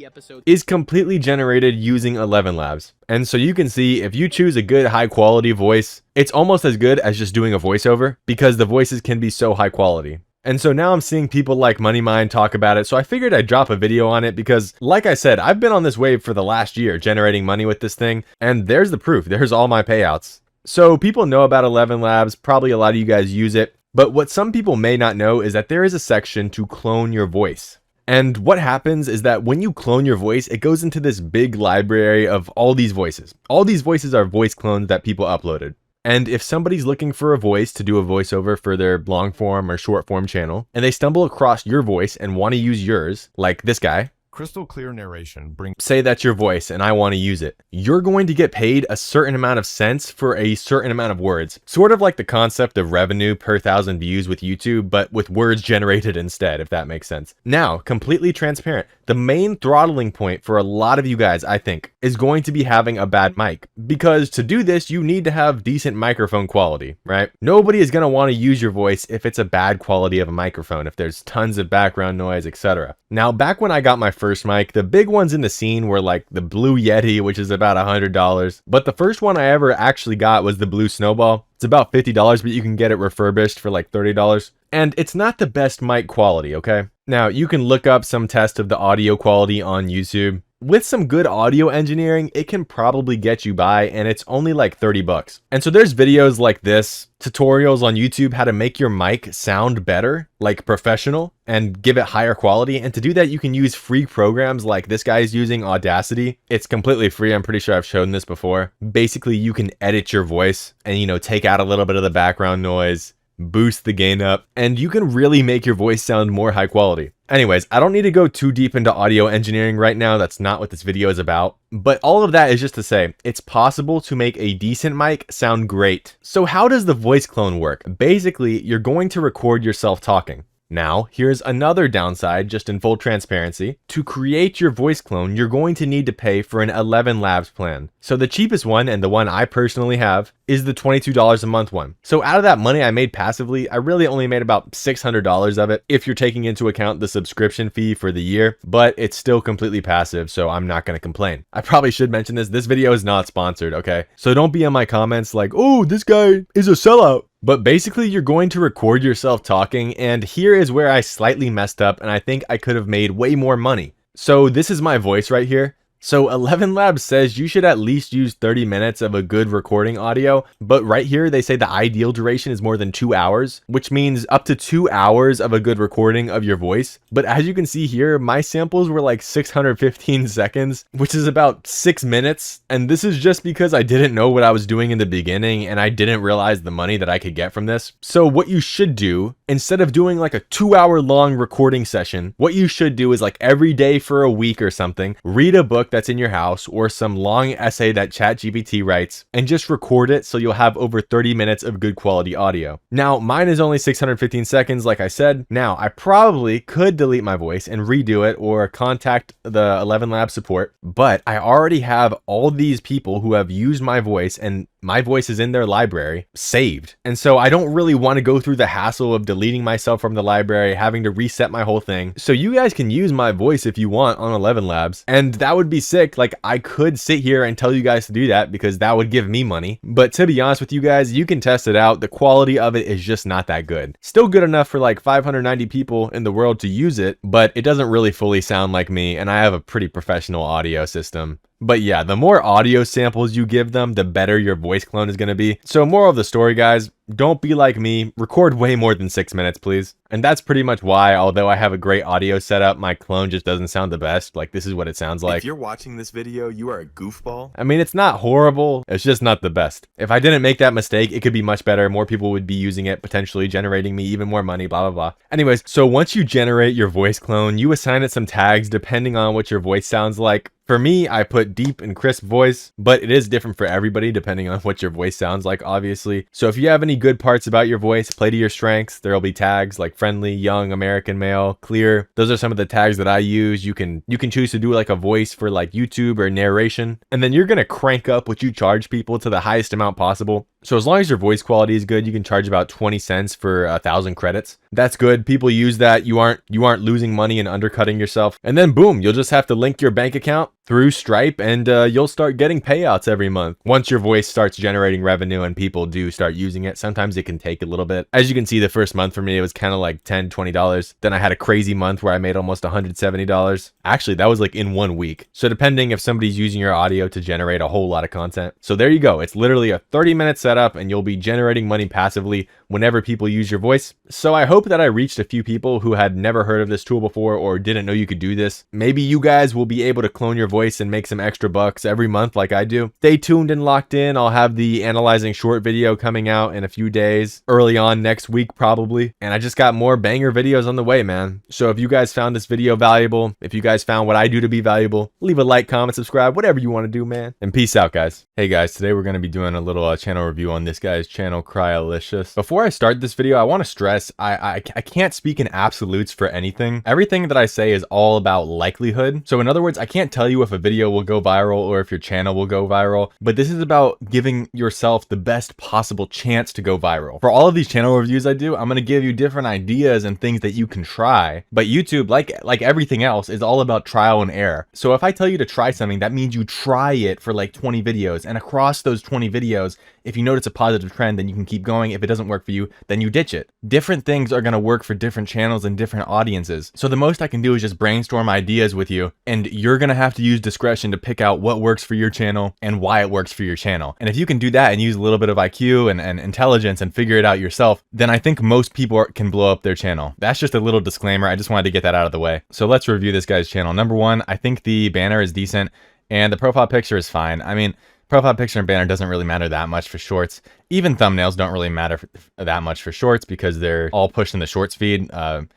is completely generated using 11 Labs. And so you can see if you choose a good high quality voice, it's almost as good as just doing a voiceover because the voices can be so high quality. And so now I'm seeing people like MoneyMine talk about it. So I figured I'd drop a video on it because, like I said, I've been on this wave for the last year generating money with this thing. And there's the proof. There's all my payouts. So people know about 11 Labs. Probably a lot of you guys use it. But what some people may not know is that there is a section to clone your voice. And what happens is that when you clone your voice, it goes into this big library of all these voices. All these voices are voice clones that people uploaded. And if somebody's looking for a voice to do a voiceover for their long form or short form channel, and they stumble across your voice and want to use yours, like this guy, Crystal clear narration brings. Say that's your voice and I want to use it. You're going to get paid a certain amount of cents for a certain amount of words. Sort of like the concept of revenue per 1,000 views with YouTube, but with words generated instead, if that makes sense. Now, completely transparent. The main throttling point for a lot of you guys, I think, is going to be having a bad mic. Because to do this, you need to have decent microphone quality, right? Nobody is going to want to use your voice if it's a bad quality of a microphone, if there's tons of background noise, etc. Now, back when I got my first mic, the big ones in the scene were like the Blue Yeti, which is about $100. But the first one I ever actually got was the Blue Snowball. It's about $50, but you can get it refurbished for like $30. And it's not the best mic quality, okay? Now, you can look up some test of the audio quality on YouTube. With some good audio engineering, it can probably get you by, and it's only like 30 bucks. And so there's videos like this, tutorials on YouTube, how to make your mic sound better, like professional, and give it higher quality. And to do that, you can use free programs like this guy is using, Audacity. It's completely free. I'm pretty sure I've shown this before. Basically, you can edit your voice and, you know, take out a little bit of the background noise, boost the gain up, and you can really make your voice sound more high quality. Anyways, I don't need to go too deep into audio engineering right now. That's not what this video is about. But all of that is just to say, it's possible to make a decent mic sound great. So how does the voice clone work? Basically, you're going to record yourself talking. Now, here's another downside, just in full transparency. To create your voice clone, you're going to need to pay for an 11 Labs plan. So the cheapest one, and the one I personally have, is the $22 a month one. So out of that money I made passively, I really only made about $600 of it if you're taking into account the subscription fee for the year, but it's still completely passive, so I'm not going to complain. I probably should mention this. This video is not sponsored, okay? So don't be in my comments like, oh, this guy is a sellout. But basically, you're going to record yourself talking, and here is where I slightly messed up, and I think I could have made way more money. So this is my voice right here. So 11 Labs says you should at least use 30 minutes of a good recording audio, but right here they say the ideal duration is more than 2 hours, which means up to 2 hours of a good recording of your voice. But as you can see here, my samples were like 615 seconds, which is about 6 minutes. And this is just because I didn't know what I was doing in the beginning and I didn't realize the money that I could get from this. So what you should do, instead of doing like a 2-hour long recording session, what you should do is like every day for a week or something, read a book that's in your house or some long essay that ChatGPT writes and just record it so you'll have over 30 minutes of good quality audio. Now, mine is only 615 seconds, like I said. Now, I probably could delete my voice and redo it or contact the 11 Labs support, but I already have all these people who have used my voice and my voice is in their library saved. And so I don't really want to go through the hassle of deleting myself from the library, having to reset my whole thing. So you guys can use my voice if you want on 11 Labs. And that would be sick. Like, I could sit here and tell you guys to do that because that would give me money. But to be honest with you guys, you can test it out. The quality of it is just not that good. Still good enough for like 590 people in the world to use it, but it doesn't really fully sound like me. And I have a pretty professional audio system. But yeah, the more audio samples you give them, the better your voice clone is going to be. So moral of the story, guys, don't be like me. Record way more than 6 minutes, please. And that's pretty much why, although I have a great audio setup, my clone just doesn't sound the best. Like, this is what it sounds like. If you're watching this video, you are a goofball. I mean, it's not horrible. It's just not the best. If I didn't make that mistake, it could be much better. More people would be using it, potentially generating me even more money, blah, blah, blah. Anyways, so once you generate your voice clone, you assign it some tags depending on what your voice sounds like. For me, I put deep and crisp voice, but it is different for everybody depending on what your voice sounds like, obviously. So if you have any good parts about your voice, play to your strengths. There'll be tags like friendly, young, American male, clear. Those are some of the tags that I use. You can choose to do like a voice for like YouTube or narration, and then you're gonna crank up what you charge people to the highest amount possible. So as long as your voice quality is good, you can charge about 20 cents for 1,000 credits. That's good. People use that. You aren't losing money and undercutting yourself. And then boom, you'll just have to link your bank account through Stripe and you'll start getting payouts every month. Once your voice starts generating revenue and people do start using it, sometimes it can take a little bit. As you can see, the first month for me, it was kind of like $10, $20. Then I had a crazy month where I made almost $170. Actually, that was like in 1 week. So depending if somebody's using your audio to generate a whole lot of content. So there you go. It's literally a 30-minute setup and you'll be generating money passively whenever people use your voice. So I hope that I reached a few people who had never heard of this tool before or didn't know you could do this. Maybe you guys will be able to clone your voice and make some extra bucks every month like I do. Stay tuned and locked in. I'll have the analyzing short video coming out in a few days, early on next week probably. And I just got more banger videos on the way, man. So if you guys found this video valuable, if you guys found what I do to be valuable, leave a like, comment, subscribe, whatever you want to do, man. And peace out, guys. Hey guys, today we're going to be doing a little channel review on this guy's channel, Cryolicious. Before I start this video, I want to stress I can't speak in absolutes for anything. Everything that I say is all about likelihood. So in other words, I can't tell you if a video will go viral or if your channel will go viral, but this is about giving yourself the best possible chance to go viral. For all of these channel reviews I do, I'm going to give you different ideas and things that you can try. But YouTube, like everything else, is all about trial and error. So if I tell you to try something, that means you try it for like 20 videos, and across those 20 videos, if you notice a positive trend, then you can keep going. If it doesn't work for you, then you ditch it. Different things are going to work for different channels and different audiences. So the most I can do is just brainstorm ideas with you, and you're going to have to use discretion to pick out what works for your channel and why it works for your channel. And if you can do that and use a little bit of IQ and intelligence and figure it out yourself, then I think most people can blow up their channel. That's just a little disclaimer. I just wanted to get that out of the way. So let's review this guy's channel. Number one, I think the banner is decent and the profile picture is fine. I mean, profile picture and banner doesn't really matter that much for shorts. Even thumbnails don't really matter that much for shorts because they're all pushed in the shorts feed.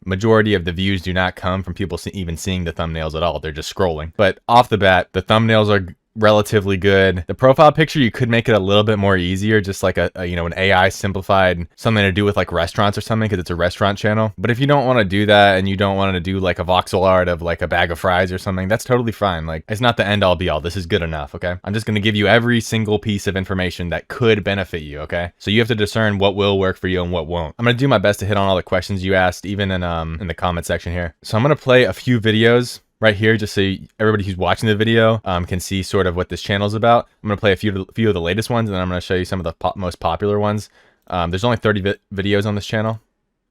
Majority of the views do not come from people even seeing the thumbnails at all. They're just scrolling. But off the bat, the thumbnails are relatively good. The profile picture, you could make it a little bit more easier, just like a you know, an AI simplified, something to do with like restaurants or something, because it's a restaurant channel. But if you don't want to do that and you don't want to do like a voxel art of like a bag of fries or something, that's totally fine. Like, it's not the end all be all. This is good enough. Okay, I'm just going to give you every single piece of information that could benefit you. Okay, so you have to discern what will work for you and what won't. I'm going to do my best to hit on all the questions you asked, even in the comment section here. So I'm going to play a few videos right here, just so everybody who's watching the video can see sort of what this channel is about. I'm going to play a few of the latest ones, and then I'm going to show you some of the most popular ones. There's only 30 videos on this channel.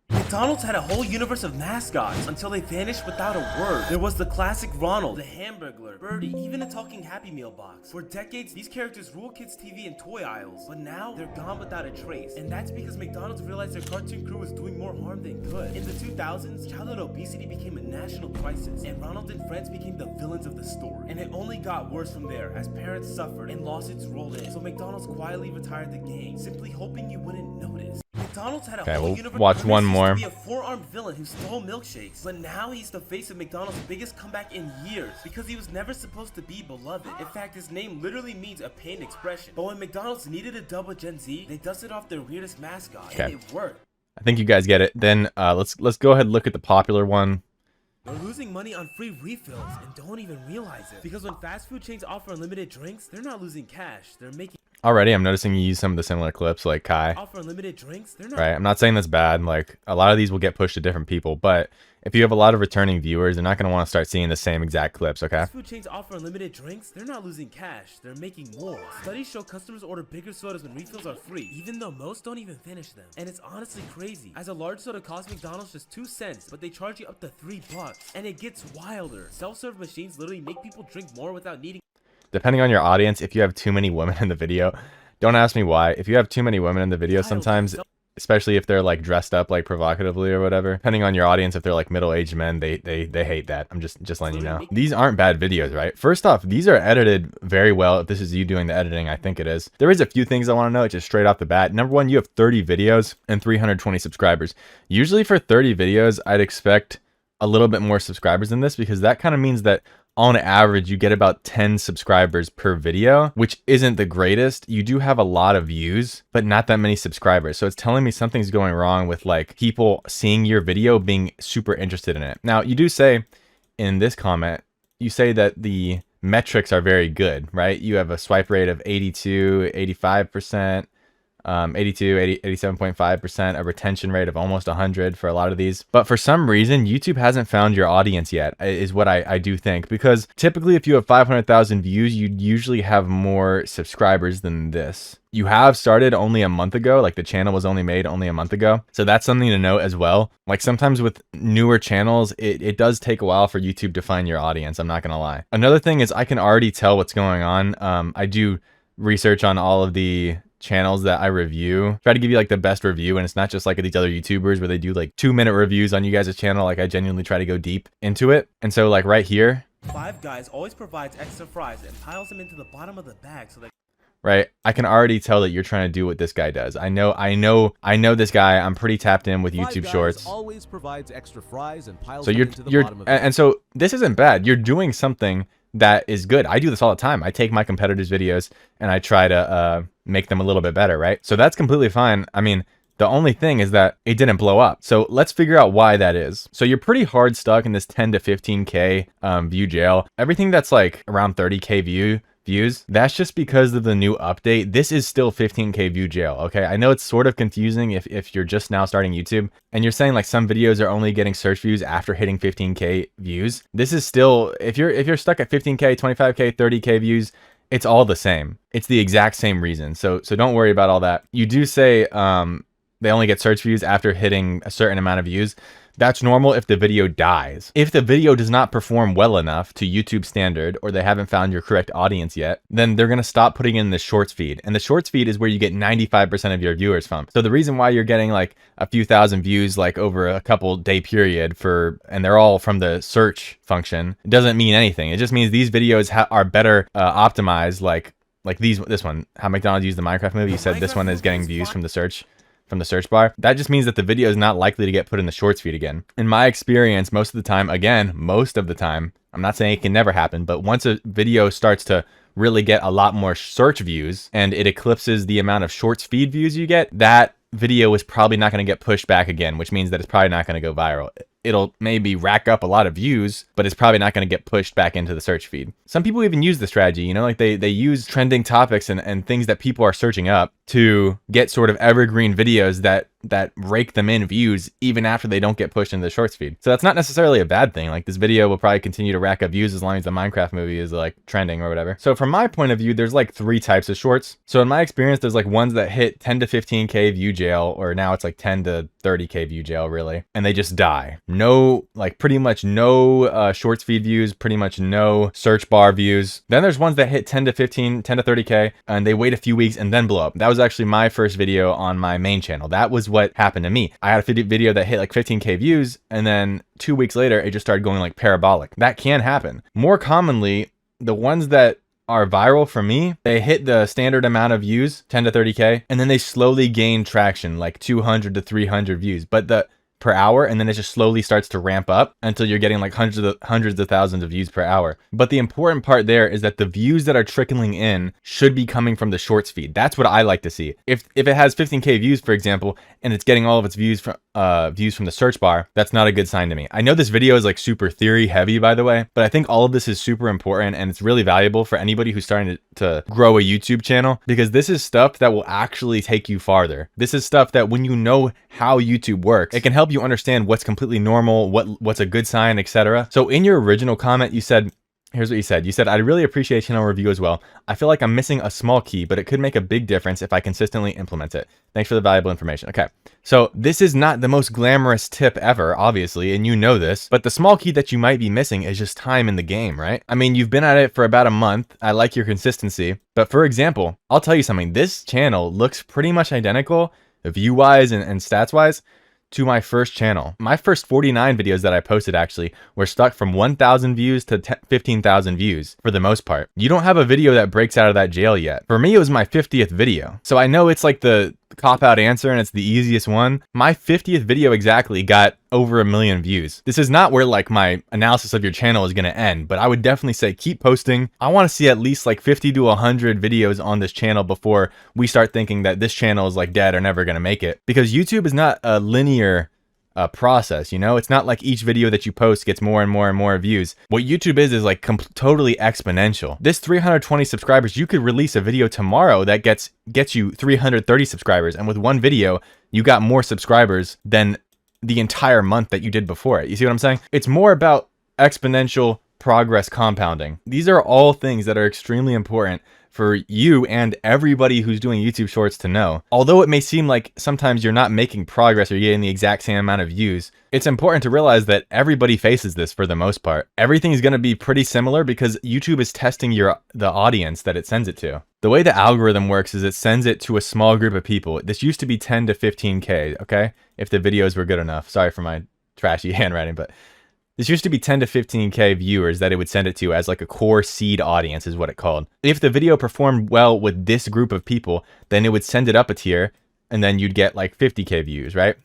McDonald's had a whole universe of mascots until they vanished without a word. There was the classic Ronald, the Hamburglar, Birdie, even a talking Happy Meal box. For decades, these characters ruled kids' TV and toy aisles, but now they're gone without a trace. And that's because McDonald's realized their cartoon crew was doing more harm than good. In the 2000s, childhood obesity became a national crisis, and Ronald and friends became the villains of the story. And it only got worse from there as parents suffered and lawsuits rolled in. So McDonald's quietly retired the game, simply hoping you wouldn't notice. McDonald's had a whole universe. Watch one more. To be a four-armed villain who stole milkshakes, but now he's the face of McDonald's biggest comeback in years because he was never supposed to be beloved. In fact, his name literally means a pain expression. But when McDonald's needed a double Gen Z, they dusted off their weirdest mascot, and it worked. I think you guys get it. Then let's go ahead and look at the popular one. They're losing money on free refills and don't even realize it, because when fast food chains offer unlimited drinks, they're not losing cash. They're making. Already, I'm noticing you use some of the similar clips like Kai. Offer unlimited drinks, they're not. Right, I'm not saying that's bad. Like, a lot of these will get pushed to different people, but if you have a lot of returning viewers, they're not going to want to start seeing the same exact clips, okay? Fast food chains offer unlimited drinks, they're not losing cash. They're making more. Studies show customers order bigger sodas when refills are free, even though most don't even finish them. And it's honestly crazy, as a large soda costs McDonald's just 2 cents, but they charge you up to $3. And it gets wilder. Self-serve machines literally make people drink more without needing. Depending on your audience, if you have too many women in the video, don't ask me why. If you have too many women in the video, sometimes, especially if they're like dressed up like provocatively or whatever, depending on your audience, if they're like middle-aged men, they hate that. I'm just letting you know. These aren't bad videos, right? First off, these are edited very well. If this is you doing the editing, I think it is. There is a few things I want to know just straight off the bat. Number one, you have 30 videos and 320 subscribers. Usually for 30 videos, I'd expect a little bit more subscribers than this, because that kind of means that on average, you get about 10 subscribers per video, which isn't the greatest. You do have a lot of views, but not that many subscribers. So it's telling me something's going wrong with like people seeing your video being super interested in it. Now, you do say in this comment, you say that the metrics are very good, right? You have a swipe rate of 82, 85%. 82, 87.5%, a retention rate of almost 100 for a lot of these. But for some reason, YouTube hasn't found your audience yet, is what I do think. Because typically, if you have 500,000 views, you'd usually have more subscribers than this. You have started only a month ago, like the channel was only made only a month ago. So that's something to note as well. Like sometimes with newer channels, it does take a while for YouTube to find your audience, I'm not gonna lie. Another thing is I can already tell what's going on. I do research on all of the channels that I review, try to give you like the best review, and it's not just like these other YouTubers where they do like 2-minute reviews on you guys' channel. Like I genuinely try to go deep into it. And so like right here, Five Guys always provides extra fries and piles them into the bottom of the bag so that right, I can already tell that you're trying to do what this guy does. I know this guy. I'm pretty tapped in with YouTube Shorts. Always provides extra fries and piles So them into the bottom of the and so this isn't bad. You're doing something that is good. I do this all the time. I take my competitors' videos and I try to make them a little bit better, right? So that's completely fine. I mean, the only thing is that it didn't blow up. So let's figure out why that is. So you're pretty hard stuck in this 10 to 15K view jail. Everything that's like around 30K views, that's just because of the new update. This is still 15K view jail. Okay, I know it's sort of confusing if you're just now starting YouTube and you're saying like some videos are only getting search views after hitting 15K views. This is still, if you're stuck at 15K, 25K, 30K views, it's all the same. It's the exact same reason. So don't worry about all that. You do say they only get search views after hitting a certain amount of views. That's normal if the video dies. If the video does not perform well enough to YouTube standard, or they haven't found your correct audience yet, then they're gonna stop putting in the shorts feed. And the shorts feed is where you get 95% of your viewers from. So the reason why you're getting like a few thousand views like over a couple day period and they're all from the search function, doesn't mean anything. It just means these videos are better optimized, like this one, how McDonald's used the Minecraft movie. You said this one is getting views from the search bar. That just means that the video is not likely to get put in the shorts feed again. In my experience, most of the time, I'm not saying it can never happen, but once a video starts to really get a lot more search views and it eclipses the amount of shorts feed views you get, that video is probably not going to get pushed back again, which means that it's probably not going to go viral. It'll maybe rack up a lot of views, but it's probably not going to get pushed back into the search feed. Some people even use the strategy, you know, like they use trending topics and things that people are searching up to get sort of evergreen videos that rake them in views even after they don't get pushed into the shorts feed. So that's not necessarily a bad thing. Like this video will probably continue to rack up views as long as the Minecraft movie is like trending or whatever. So from my point of view, there's like 3 types of shorts. So in my experience, there's like ones that hit 10 to 15K view jail, or now it's like 10 to 30K view jail really, and they just die. No, like pretty much no shorts feed views, pretty much no search bar views. Then there's ones that hit 10 to 30K and they wait a few weeks and then blow up. That was actually my first video on my main channel. That was what happened to me. I had a video that hit like 15K views, and then 2 weeks later, it just started going like parabolic. That can happen. More commonly, the ones that are viral for me, they hit the standard amount of views, 10 to 30K, and then they slowly gain traction, like 200 to 300 views, but per hour, and then it just slowly starts to ramp up until you're getting like hundreds of thousands of views per hour. But the important part there is that the views that are trickling in should be coming from the shorts feed. That's what I like to see. If it has 15K views, for example, and it's getting all of its views from the search bar, that's not a good sign to me. I know this video is like super theory heavy, by the way, but I think all of this is super important and it's really valuable for anybody who's starting to grow a YouTube channel, because this is stuff that will actually take you farther. This is stuff that when you know how YouTube works, it can help you understand what's completely normal, what's a good sign, etc. So in your original comment, you said, here's what you said. You said, "I'd really appreciate channel review as well. I feel like I'm missing a small key, but it could make a big difference if I consistently implement it. Thanks for the valuable information." Okay, so this is not the most glamorous tip ever, obviously, and you know this, but the small key that you might be missing is just time in the game, right? I mean, you've been at it for about a month. I like your consistency, but for example, I'll tell you something. This channel looks pretty much identical, view-wise and stats-wise, to my first channel. My first 49 videos that I posted actually were stuck from 1,000 views to 15,000 views for the most part. You don't have a video that breaks out of that jail yet. For me, it was my 50th video. So I know it's like the cop-out answer and it's the easiest one. My 50th video exactly got over 1 million views. This is not where like my analysis of your channel is going to end, but I would definitely say keep posting. I want to see at least like 50 to 100 videos on this channel before we start thinking that this channel is like dead or never going to make it, because YouTube is not a linear process, you know? It's not like each video that you post gets more and more and more views. What YouTube is like totally exponential. This 320 subscribers, you could release a video tomorrow that gets you 330 subscribers, and with one video you got more subscribers than the entire month that you did before it. You see what I'm saying? It's more about exponential progress compounding. These are all things that are extremely important for you and everybody who's doing YouTube Shorts to know. Although it may seem like sometimes you're not making progress or getting the exact same amount of views, it's important to realize that everybody faces this for the most part. Everything is going to be pretty similar because YouTube is testing the audience that it sends it to. The way the algorithm works is it sends it to a small group of people. This used to be 10 to 15K, okay? If the videos were good enough. Sorry for my trashy handwriting, but this used to be 10 to 15K viewers that it would send it to as like a core seed audience is what it called. If the video performed well with this group of people, then it would send it up a tier and then you'd get like 50K views, right?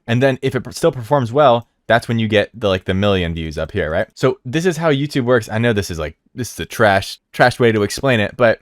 And then if it still performs well, that's when you get the million views up here, right? So this is how YouTube works. I know this is a trash way to explain it, but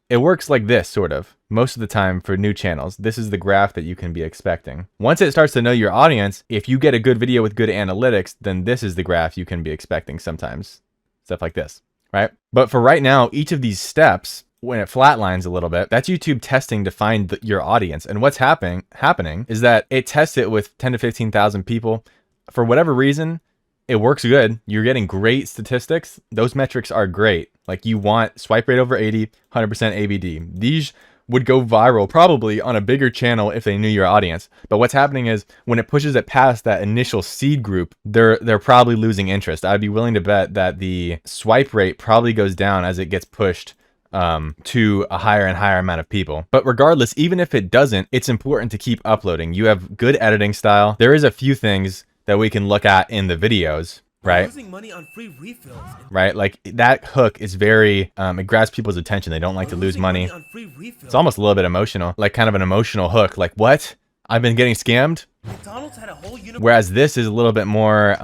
it works like this, sort of, most of the time for new channels. This is the graph that you can be expecting. Once it starts to know your audience, if you get a good video with good analytics, then this is the graph you can be expecting sometimes. Stuff like this, right? But for right now, each of these steps, when it flatlines a little bit, that's YouTube testing to find your audience. And what's happening is that it tests it with 10 to 15,000 people. For whatever reason, it works good. You're getting great statistics. Those metrics are great. Like you want swipe rate over 80, 100% ABD. These would go viral probably on a bigger channel if they knew your audience. But what's happening is when it pushes it past that initial seed group, they're probably losing interest. I'd be willing to bet that the swipe rate probably goes down as it gets pushed to a higher and higher amount of people. But regardless, even if it doesn't, it's important to keep uploading. You have good editing style. There is a few things that we can look at in the videos, right? Losing money on free refills. Right? Like that hook is very, it grabs people's attention. They don't like to lose money. It's almost a little bit emotional, like kind of an emotional hook. Like, what? I've been getting scammed? Whereas this is a little bit more,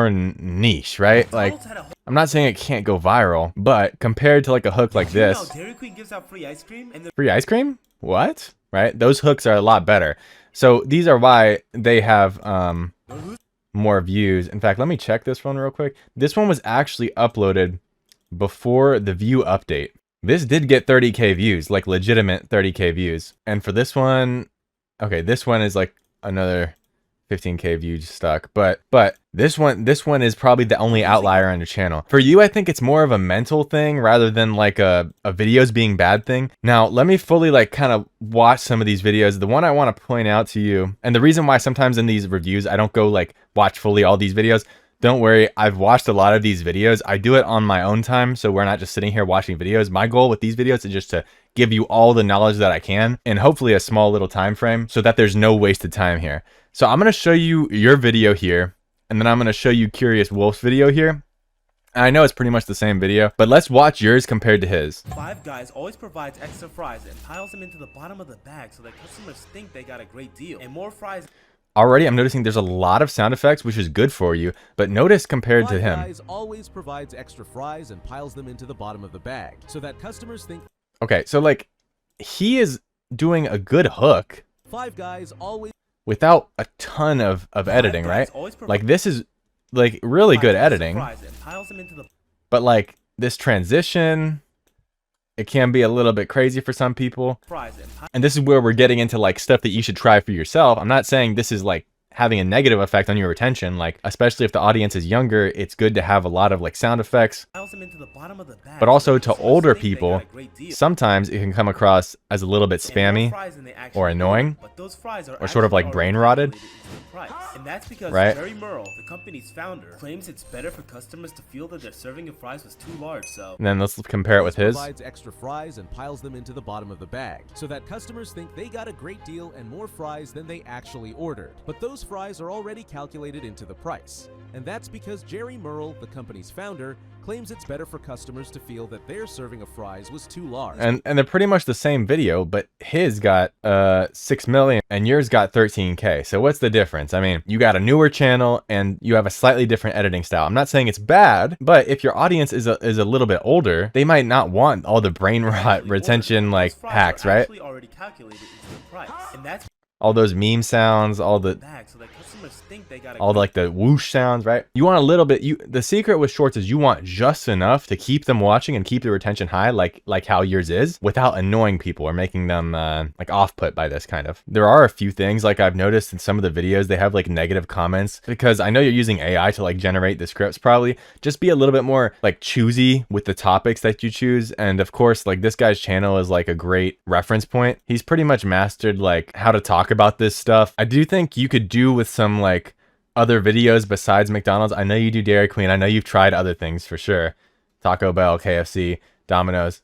niche, right? Like, I'm not saying it can't go viral, but compared to like a hook like this. Dairy Queen gives out free ice cream and free ice cream? What? Right? Those hooks are a lot better. So these are why they have more views. In fact, let me check this one real quick. This one was actually uploaded before the view update. This did get 30K views, like legitimate 30K views. And for this one, okay, this one is like another 15K views stuck, but this one is probably the only outlier on your channel. For you, I think it's more of a mental thing rather than like a videos being bad thing. Now, let me fully like kind of watch some of these videos. The one I want to point out to you, and the reason why sometimes in these reviews, I don't go like watch fully all these videos. Don't worry, I've watched a lot of these videos. I do it on my own time, so we're not just sitting here watching videos. My goal with these videos is just to give you all the knowledge that I can in hopefully a small little time frame so that there's no wasted time here. So I'm going to show you your video here, and then I'm going to show you Curious Wolf's video here. And I know it's pretty much the same video, but let's watch yours compared to his. Five Guys always provides extra fries and piles them into the bottom of the bag so that customers think they got a great deal. And more fries. Already, I'm noticing there's a lot of sound effects, which is good for you, but notice compared to him. Five Guys always provides extra fries and piles them into the bottom of the bag so that customers think. Okay, so like he is doing a good hook. Five Guys always without a ton of editing, right? Like this is like really good editing. But like this transition, it can be a little bit crazy for some people. And this is where we're getting into like stuff that you should try for yourself. I'm not saying this is like having a negative effect on your retention, like especially if the audience is younger, it's good to have a lot of like sound effects. But also to older people, sometimes it can come across as a little bit spammy or annoying or sort of like brain rotted. And that's because right? Jerry Merle, the company's founder, claims it's better for customers to feel that their serving of fries was too large, so... And then let's compare it with his. Provides extra fries and piles them into the bottom of the bag so that customers think they got a great deal and more fries than they actually ordered. But those fries are already calculated into the price. And that's because Jerry Merle, the company's founder, claims it's better for customers to feel that their serving of fries was too large. And they're pretty much the same video, but his got 6 million and yours got 13K. So what's the difference? I mean, you got a newer channel and you have a slightly different editing style. I'm not saying it's bad, but if your audience is a little bit older, they might not want all the brain rot retention like hacks, right? Already calculated into the price. And that's all those meme sounds, all the like the whoosh sounds, right? You want a little bit. The secret with shorts is you want just enough to keep them watching and keep the retention high, like how yours is, without annoying people or making them like off-put by this kind of. There are a few things like I've noticed in some of the videos, they have like negative comments, because I know you're using AI to like generate the scripts probably. Just be a little bit more like choosy with the topics that you choose. And of course, like this guy's channel is like a great reference point. He's pretty much mastered like how to talk about this stuff. I do think you could do with some like other videos besides McDonald's. I know you do Dairy Queen. I know you've tried other things for sure. Taco Bell, KFC, Domino's.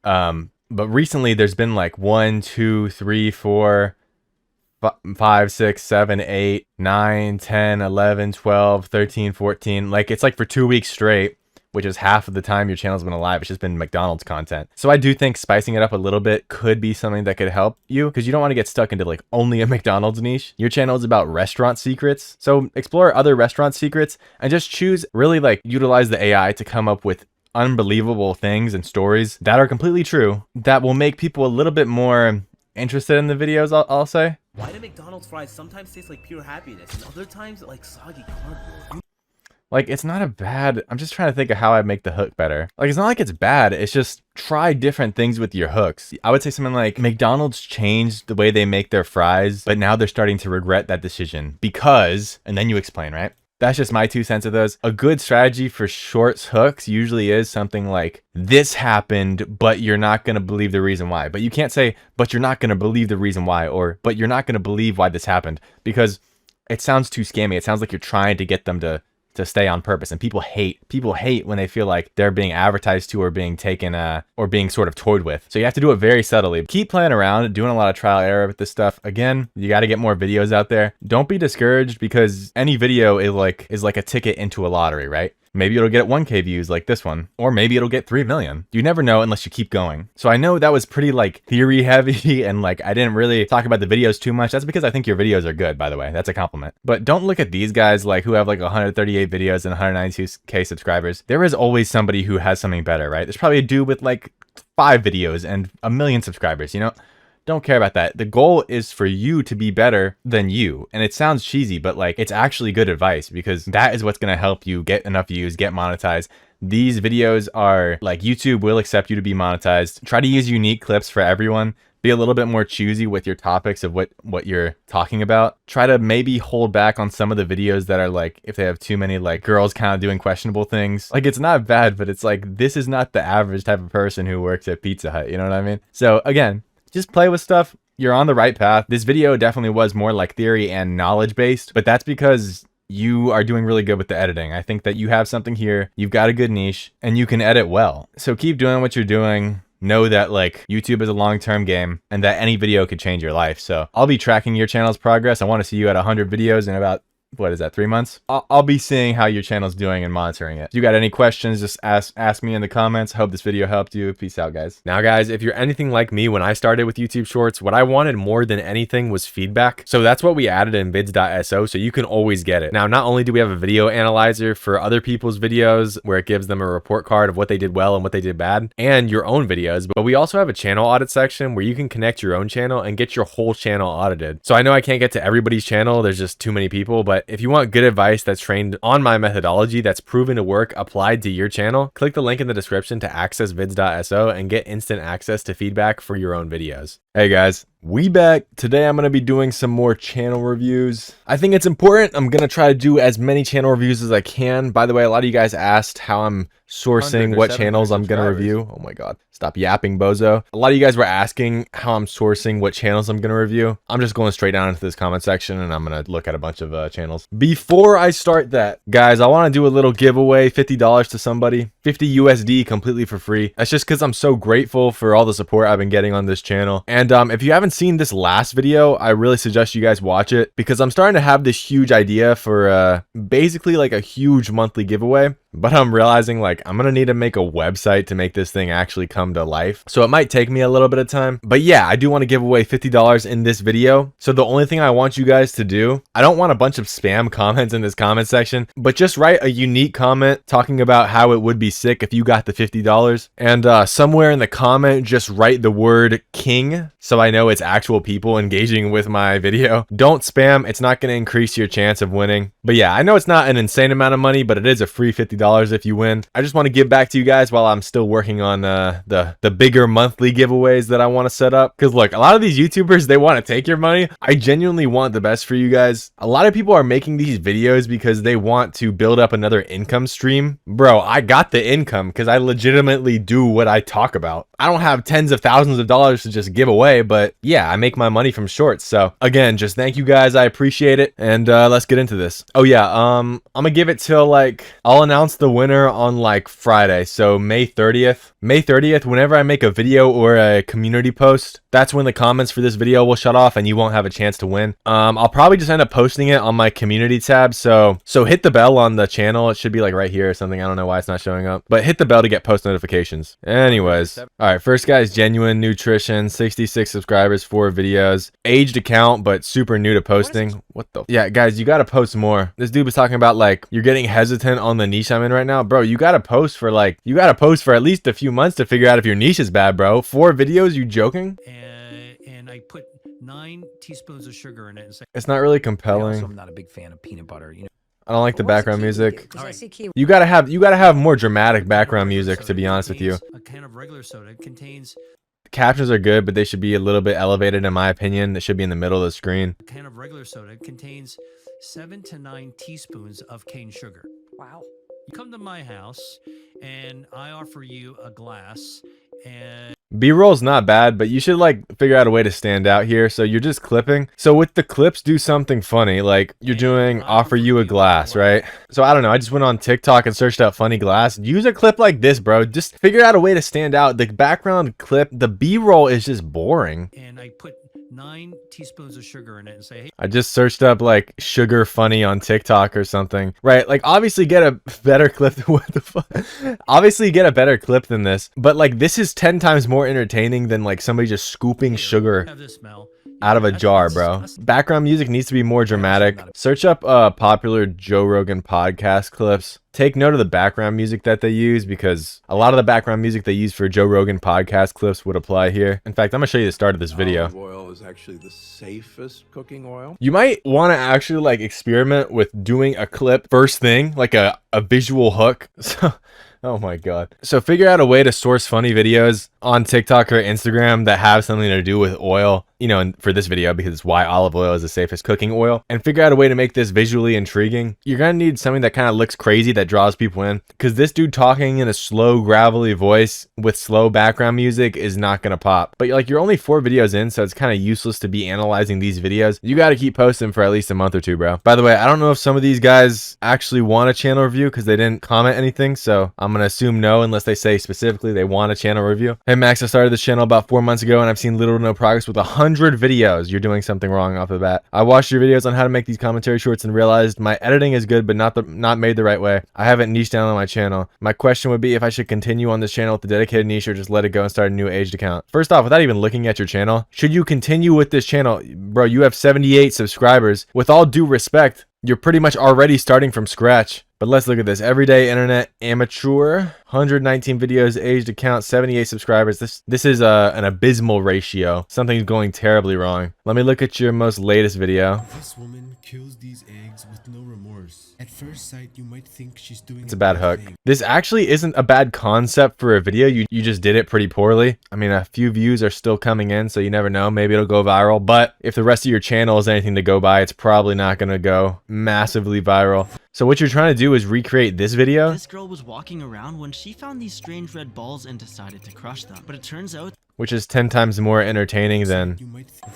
But recently there's been like 1, 2, 3, 4, 5, 6, 7, 8, 9, 10, 11, 12, 13, 14. Like it's like for 2 weeks straight, which is half of the time your channel's been alive. It's just been McDonald's content. So I do think spicing it up a little bit could be something that could help you, because you don't want to get stuck into like only a McDonald's niche. Your channel is about restaurant secrets. So explore other restaurant secrets and just choose, really like utilize the AI to come up with unbelievable things and stories that are completely true that will make people a little bit more interested in the videos, I'll say. Why do McDonald's fries sometimes taste like pure happiness and other times like soggy cardboard? Like, it's not a bad, I'm just trying to think of how I make the hook better. Like, it's not like it's bad. It's just try different things with your hooks. I would say something like McDonald's changed the way they make their fries, but now they're starting to regret that decision because, and then you explain, right? That's just my 2 cents of those. A good strategy for shorts hooks usually is something like, this happened, but you're not going to believe the reason why. But you can't say, but you're not going to believe the reason why, or, but you're not going to believe why this happened, because it sounds too scammy. It sounds like you're trying to get them to stay on purpose, and people hate when they feel like they're being advertised to or being taken or being sort of toyed with. So you have to do it very subtly. Keep playing around, doing a lot of trial and error with this stuff. Again, you got to get more videos out there. Don't be discouraged, because any video is like a ticket into a lottery, right? Maybe it'll get 1K views like this one, or maybe it'll get 3 million. You never know unless you keep going. So I know that was pretty like theory heavy, and like I didn't really talk about the videos too much. That's because I think your videos are good, by the way. That's a compliment. But don't look at these guys like who have like 138 videos and 192K subscribers. There is always somebody who has something better, right? There's probably a dude with like 5 videos and 1 million subscribers, you know? Don't care about that. The goal is for you to be better than you. And it sounds cheesy, but like it's actually good advice, because that is what's going to help you get enough views, get monetized. These videos are like, YouTube will accept you to be monetized. Try to use unique clips for everyone. Be a little bit more choosy with your topics of what you're talking about. Try to maybe hold back on some of the videos that are like, if they have too many like girls kind of doing questionable things. Like, it's not bad, but it's like, this is not the average type of person who works at Pizza Hut. You know what I mean? So again, just play with stuff. You're on the right path. This video definitely was more like theory and knowledge based, but that's because you are doing really good with the editing. I think that you have something here. You've got a good niche and you can edit well. So keep doing what you're doing. Know that like YouTube is a long-term game and that any video could change your life. So I'll be tracking your channel's progress. I want to see you at 100 videos in about, what is that, 3 months? I'll be seeing how your channel's doing and monitoring it. If you got any questions, just ask me in the comments. Hope this video helped you. Peace out, guys. Now, guys, if you're anything like me when I started with YouTube Shorts, what I wanted more than anything was feedback. So that's what we added in vids.so, so you can always get it. Now, not only do we have a video analyzer for other people's videos where it gives them a report card of what they did well and what they did bad, and your own videos, but we also have a channel audit section where you can connect your own channel and get your whole channel audited. So I know I can't get to everybody's channel. There's just too many people, but if you want good advice that's trained on my methodology that's proven to work applied to your channel, click the link in the description to access vids.so and get instant access to feedback for your own videos. Hey guys, we back. Today I'm going to be doing some more channel reviews. I think it's important. I'm going to try to do as many channel reviews as I can. By the way, a lot of you guys asked how I'm sourcing what channels I'm going to review. Oh my God. Stop yapping, bozo. A lot of you guys were asking how I'm sourcing what channels I'm going to review. I'm just going straight down into this comment section and I'm going to look at a bunch of channels. Before I start that, guys, I want to do a little giveaway, $50 to somebody, 50 USD completely for free. That's just because I'm so grateful for all the support I've been getting on this channel. And if you haven't seen this last video, I really suggest you guys watch it, because I'm starting to have this huge idea for basically like a huge monthly giveaway. but I'm realizing like I'm gonna need to make a website to make this thing actually come to life. So it might take me a little bit of time, but yeah, I do want to give away $50 in this video. So the only thing I want you guys to do, I don't want a bunch of spam comments in this comment section, but just write a unique comment talking about how it would be sick if you got the $50. And somewhere in the comment, just write the word king so I know it's actual people engaging with my video. Don't spam, it's not going to increase your chance of winning. But yeah, I know it's not an insane amount of money, but it is a free $50 if you win. I just want to give back to you guys while I'm still working on the bigger monthly giveaways that I want to set up. Because look, a lot of these YouTubers, they want to take your money. I genuinely want the best for you guys. A lot of people are making these videos because they want to build up another income stream. Bro, I got the income because I legitimately do what I talk about. I don't have tens of thousands of dollars to just give away, but yeah, I make my money from shorts. So again, just thank you guys. I appreciate it. And let's get into this. Oh yeah, I'm gonna give it till like, I'll announce the winner on like Friday. So May 30th. May 30th, whenever I make a video or a community post, that's when the comments for this video will shut off and you won't have a chance to win. I'll probably just end up posting it on my community tab. So hit the bell on the channel. It should be like right here or something. I don't know why it's not showing up, but hit the bell to get post notifications. Anyways, all right, first guy's Genuine Nutrition, 66 subscribers, 4 videos, aged account, but super new to posting. What the? Yeah, guys, you got to post more. This dude was talking about like, you're getting hesitant on the niche I'm in right now. Bro, you got to post for like, you got to post for at least a few months to figure out if your niche is bad, bro. 4 videos, you joking? And I put 9 teaspoons of sugar in it. And it's not really compelling. I'm not a big fan of peanut butter. You know, I don't like the background music. You gotta have more dramatic background music, to be honest with you. A can of regular soda contains. The captions are good, but they should be a little bit elevated, in my opinion. They should be in the middle of the screen. A can of regular soda contains 7 to 9 teaspoons of cane sugar. Wow. You come to my house, and I offer you a glass, and B-roll's not bad, but you should like figure out a way to stand out here. So you're just clipping. So with the clips, do something funny. Like you're doing offer you a glass, right? So I don't know. I just went on TikTok and searched out funny glass. Use a clip like this, bro. Just figure out a way to stand out. The background clip, the B-roll is just boring. And I put 9 teaspoons of sugar in it and say, hey. I just searched up like sugar funny on TikTok or something, right? Like obviously get a better clip than what the fuck? Obviously get a better clip than this, but like this is 10 times more entertaining than like somebody just scooping sugar out of a jar, bro. Background music needs to be more dramatic. Search up popular Joe Rogan podcast clips. Take note of the background music that they use, because a lot of the background music they use for Joe Rogan podcast clips would apply here. In fact, I'm gonna show you the start of this video. Olive oil is actually the safest cooking oil. You might want to actually like experiment with doing a clip first thing, like a visual hook. So oh my god. So figure out a way to source funny videos on TikTok or Instagram that have something to do with oil, you know, and for this video, because it's why olive oil is the safest cooking oil, and figure out a way to make this visually intriguing. You're gonna need something that kind of looks crazy, that draws people in, because this dude talking in a slow, gravelly voice with slow background music is not gonna pop. But like, you're only 4 videos in, so it's kind of useless to be analyzing these videos. You got to keep posting for at least a month or 2, bro. By the way, I don't know if some of these guys actually want a channel review because they didn't comment anything, so I'm gonna assume no, unless they say specifically they want a channel review. Hey Max, I started this channel about 4 months ago and I've seen little to no progress with 100 videos. You're doing something wrong off the bat. I watched your videos on how to make these commentary shorts and realized my editing is good, but not made the right way. I haven't niched down on my channel. My question would be if I should continue on this channel with the dedicated niche or just let it go and start a new aged account. First off, without even looking at your channel, should you continue with this channel? Bro, you have 78 subscribers. With all due respect, you're pretty much already starting from scratch. But let's look at this. Everyday internet amateur, 119 videos, aged account, 78 subscribers. This is an abysmal ratio. Something's going terribly wrong. Let me look at your most latest video. This woman kills these eggs with no remorse. At first sight, you might think she's doing It's a bad hook. This actually isn't a bad concept for a video. You just did it pretty poorly. I mean, a few views are still coming in, so you never know. Maybe it'll go viral. But if the rest of your channel is anything to go by, it's probably not going to go massively viral. So what you're trying to do is recreate this video. This girl was walking around when she found these strange red balls and decided to crush them. But it turns out, which is 10 times more entertaining than...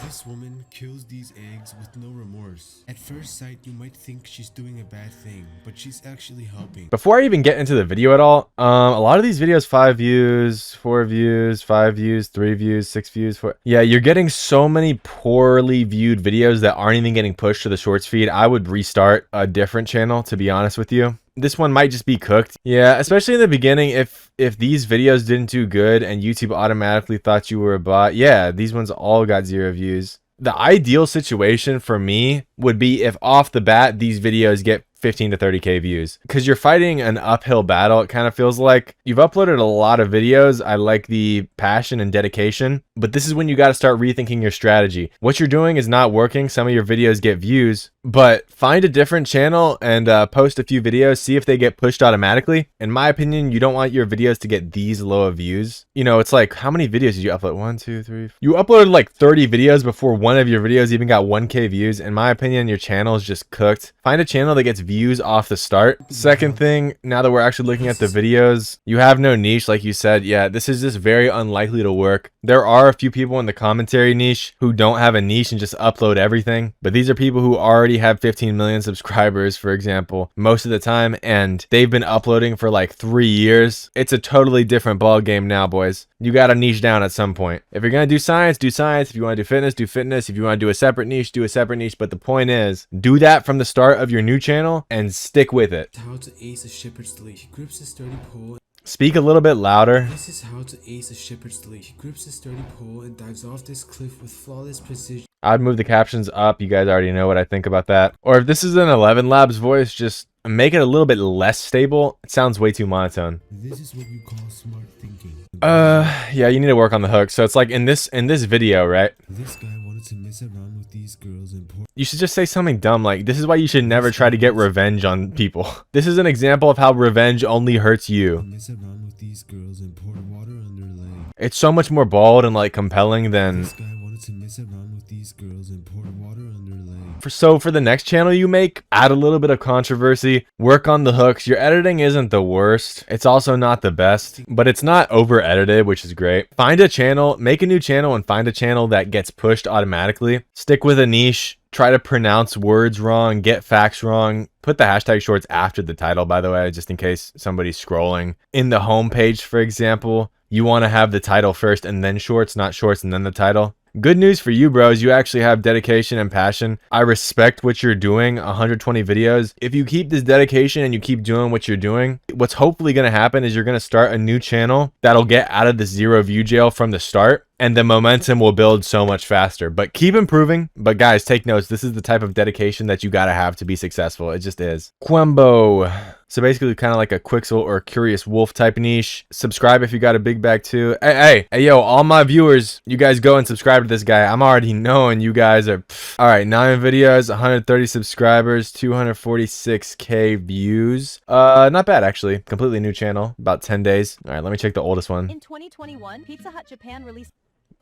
This woman kills these eggs with no remorse. At first sight, you might think she's doing a bad thing, but she's actually helping. Before I even get into the video at all, a lot of these videos, 5 views, 4 views, 5 views, 3 views, 6 views, 4... Yeah, you're getting so many poorly viewed videos that aren't even getting pushed to the shorts feed. I would restart a different channel, to be honest with you. this one might just be cooked. Yeah, especially in the beginning, if these videos didn't do good and YouTube automatically thought you were a bot, yeah, these ones all got 0 views. The ideal situation for me would be if off the bat these videos get 15 to 30k views, because you're fighting an uphill battle. It kind of feels like you've uploaded a lot of videos. I like the passion and dedication, but this is when you got to start rethinking your strategy. What you're doing is not working. Some of your videos get views, but find a different channel and post a few videos, see if they get pushed automatically. In my opinion, you don't want your videos to get these low of views. You know, it's like, how many videos did you upload? 1, 2, 3. You uploaded like 30 videos before one of your videos even got 1k views. In my opinion, your channel is just cooked. Find a channel that gets views off the start. Second thing, now that we're actually looking at the videos, you have no niche, like you said. Yeah, this is just very unlikely to work. There are a few people in the commentary niche who don't have a niche and just upload everything, but these are people who already have 15 million subscribers, for example, most of the time, and they've been uploading for like 3 years. It's a totally different ball game now, boys. You got to niche down at some point. If you're gonna do science, do science. If you want to do fitness, do fitness. If you want to do a separate niche, do a separate niche. But the point is, do that from the start of your new channel and stick with it. How to ace a shepherd's lead. He grips a sturdy pole. Speak a little bit louder. This is how to ace a shepherd's lead. He grips a sturdy pole and dives off this cliff with flawless precision. I'd move the captions up. You guys already know what I think about that. Or if this is an 11 Labs voice, just make it a little bit less stable. It sounds way too monotone. This is what you call smart thinking. Yeah, you need to work on the hook. So it's like in this video, right? This guy wanted to mess around with these girls and you should just say something dumb like, this is why you should never try to get revenge on people. This is an example of how revenge only hurts you. mess around with these girls and pour water on their leg. It's so much more bold and like compelling than This guy wanted to mess around with these girls and pour water on their leg. So for the next channel you make, add a little bit of controversy, work on the hooks. Your editing isn't the worst. It's also not the best, but it's not over edited, which is great. Find a channel, make a new channel and find a channel that gets pushed automatically. Stick with a niche. Try to pronounce words wrong, get facts wrong. Put the hashtag shorts after the title, by the way, just in case somebody's scrolling. In the homepage, for example, you want to have the title first and then shorts, not shorts and then the title. Good news for you, bros. You actually have dedication and passion. I respect what you're doing. 120 videos. If you keep this dedication and you keep doing what you're doing, what's hopefully going to happen is you're going to start a new channel that'll get out of the 0 view jail from the start, and the momentum will build so much faster. But keep improving. But guys, take notes. This is the type of dedication that you got to have to be successful. It just is. Quembo. So basically kind of like a Quixel or Curious Wolf type niche. Subscribe if you got a big bag too. Hey, yo, all my viewers, you guys go and subscribe to this guy. I'm already knowing you guys are... All right, 9 videos, 130 subscribers, 246k views. Not bad, actually. Completely new channel, about 10 days. All right, let me check the oldest one. In 2021, Pizza Hut Japan released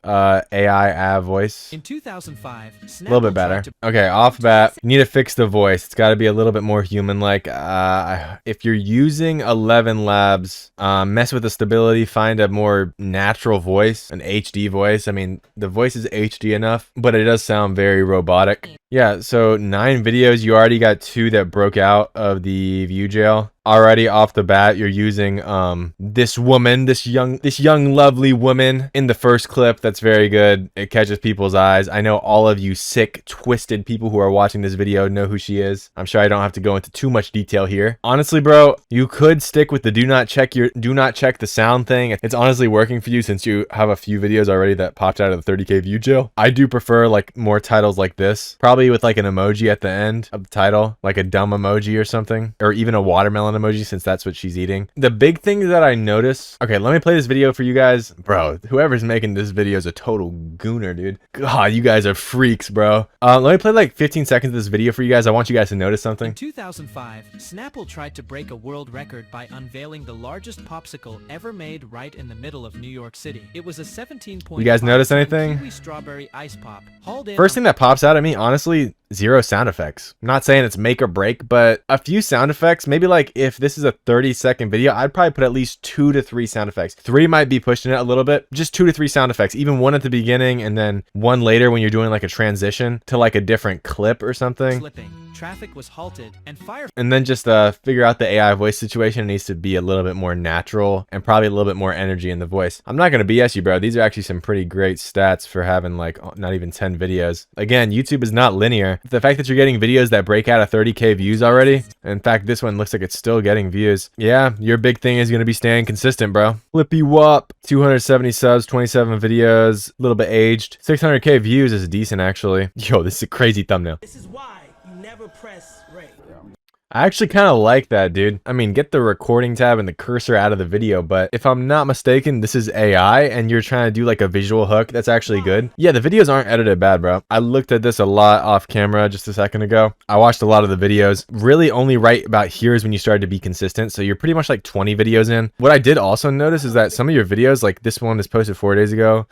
AI voice. In 2005, a little bit better. Okay, off bat, you need to fix the voice. It's got to be a little bit more human-like. If you're using 11 Labs, mess with the stability, find a more natural voice, an HD voice. I mean, the voice is HD enough, but it does sound very robotic. Yeah, so 9 videos, you already got 2 that broke out of the view jail. Already off the bat, you're using this woman, this young lovely woman in the first clip. That's very good. It catches people's eyes. I know all of you sick, twisted people who are watching this video know who she is. I'm sure I don't have to go into too much detail here. Honestly, bro, you could stick with the do not check the sound thing. It's honestly working for you since you have a few videos already that popped out of the 30k view jail. I do prefer like more titles like this, probably with like an emoji at the end of the title, like a dumb emoji or something, or even a watermelon emoji, since that's what she's eating. The big thing that I notice, okay, let me play this video for you guys. Bro, whoever's making this video is a total gooner, dude. God, you guys are freaks, bro. Let me play like 15 seconds of this video for you guys. I want you guys to notice something. In 2005, Snapple tried to break a world record by unveiling the largest popsicle ever made right in the middle of New York City. It was a 17.5 You guys notice anything? kiwi strawberry ice pop. First thing that pops out at me, honestly, 0 sound effects. I'm not saying it's make or break, but a few sound effects. Maybe like if this is a 30-second video, I'd probably put at least 2 to 3 sound effects. 3 might be pushing it a little bit. Just 2 to 3 sound effects. Even 1 at the beginning and then 1 later when you're doing like a transition to like a different clip or something. Slipping. Traffic was halted and fire. And then just figure out the AI voice situation. It needs to be a little bit more natural and probably a little bit more energy in the voice. I'm not going to BS you, bro. These are actually some pretty great stats for having like not even 10 videos. Again, YouTube is not linear. The fact that you're getting videos that break out of 30K views already. In fact, this one looks like it's still getting views. Yeah, your big thing is going to be staying consistent, bro. Flippy Wop, 270 subs, 27 videos, a little bit aged. 600K views is decent, actually. Yo, this is a crazy thumbnail. This is why you never press rate. I actually kind of like that, dude. I mean, get the recording tab and the cursor out of the video, but if I'm not mistaken, this is AI and you're trying to do like a visual hook. That's actually good. Yeah, the videos aren't edited bad, bro. I looked at this a lot off camera just a second ago. I watched a lot of the videos. Really only right about here is when you started to be consistent. So you're pretty much like 20 videos in. What I did also notice is that some of your videos, like this one is posted 4 days ago.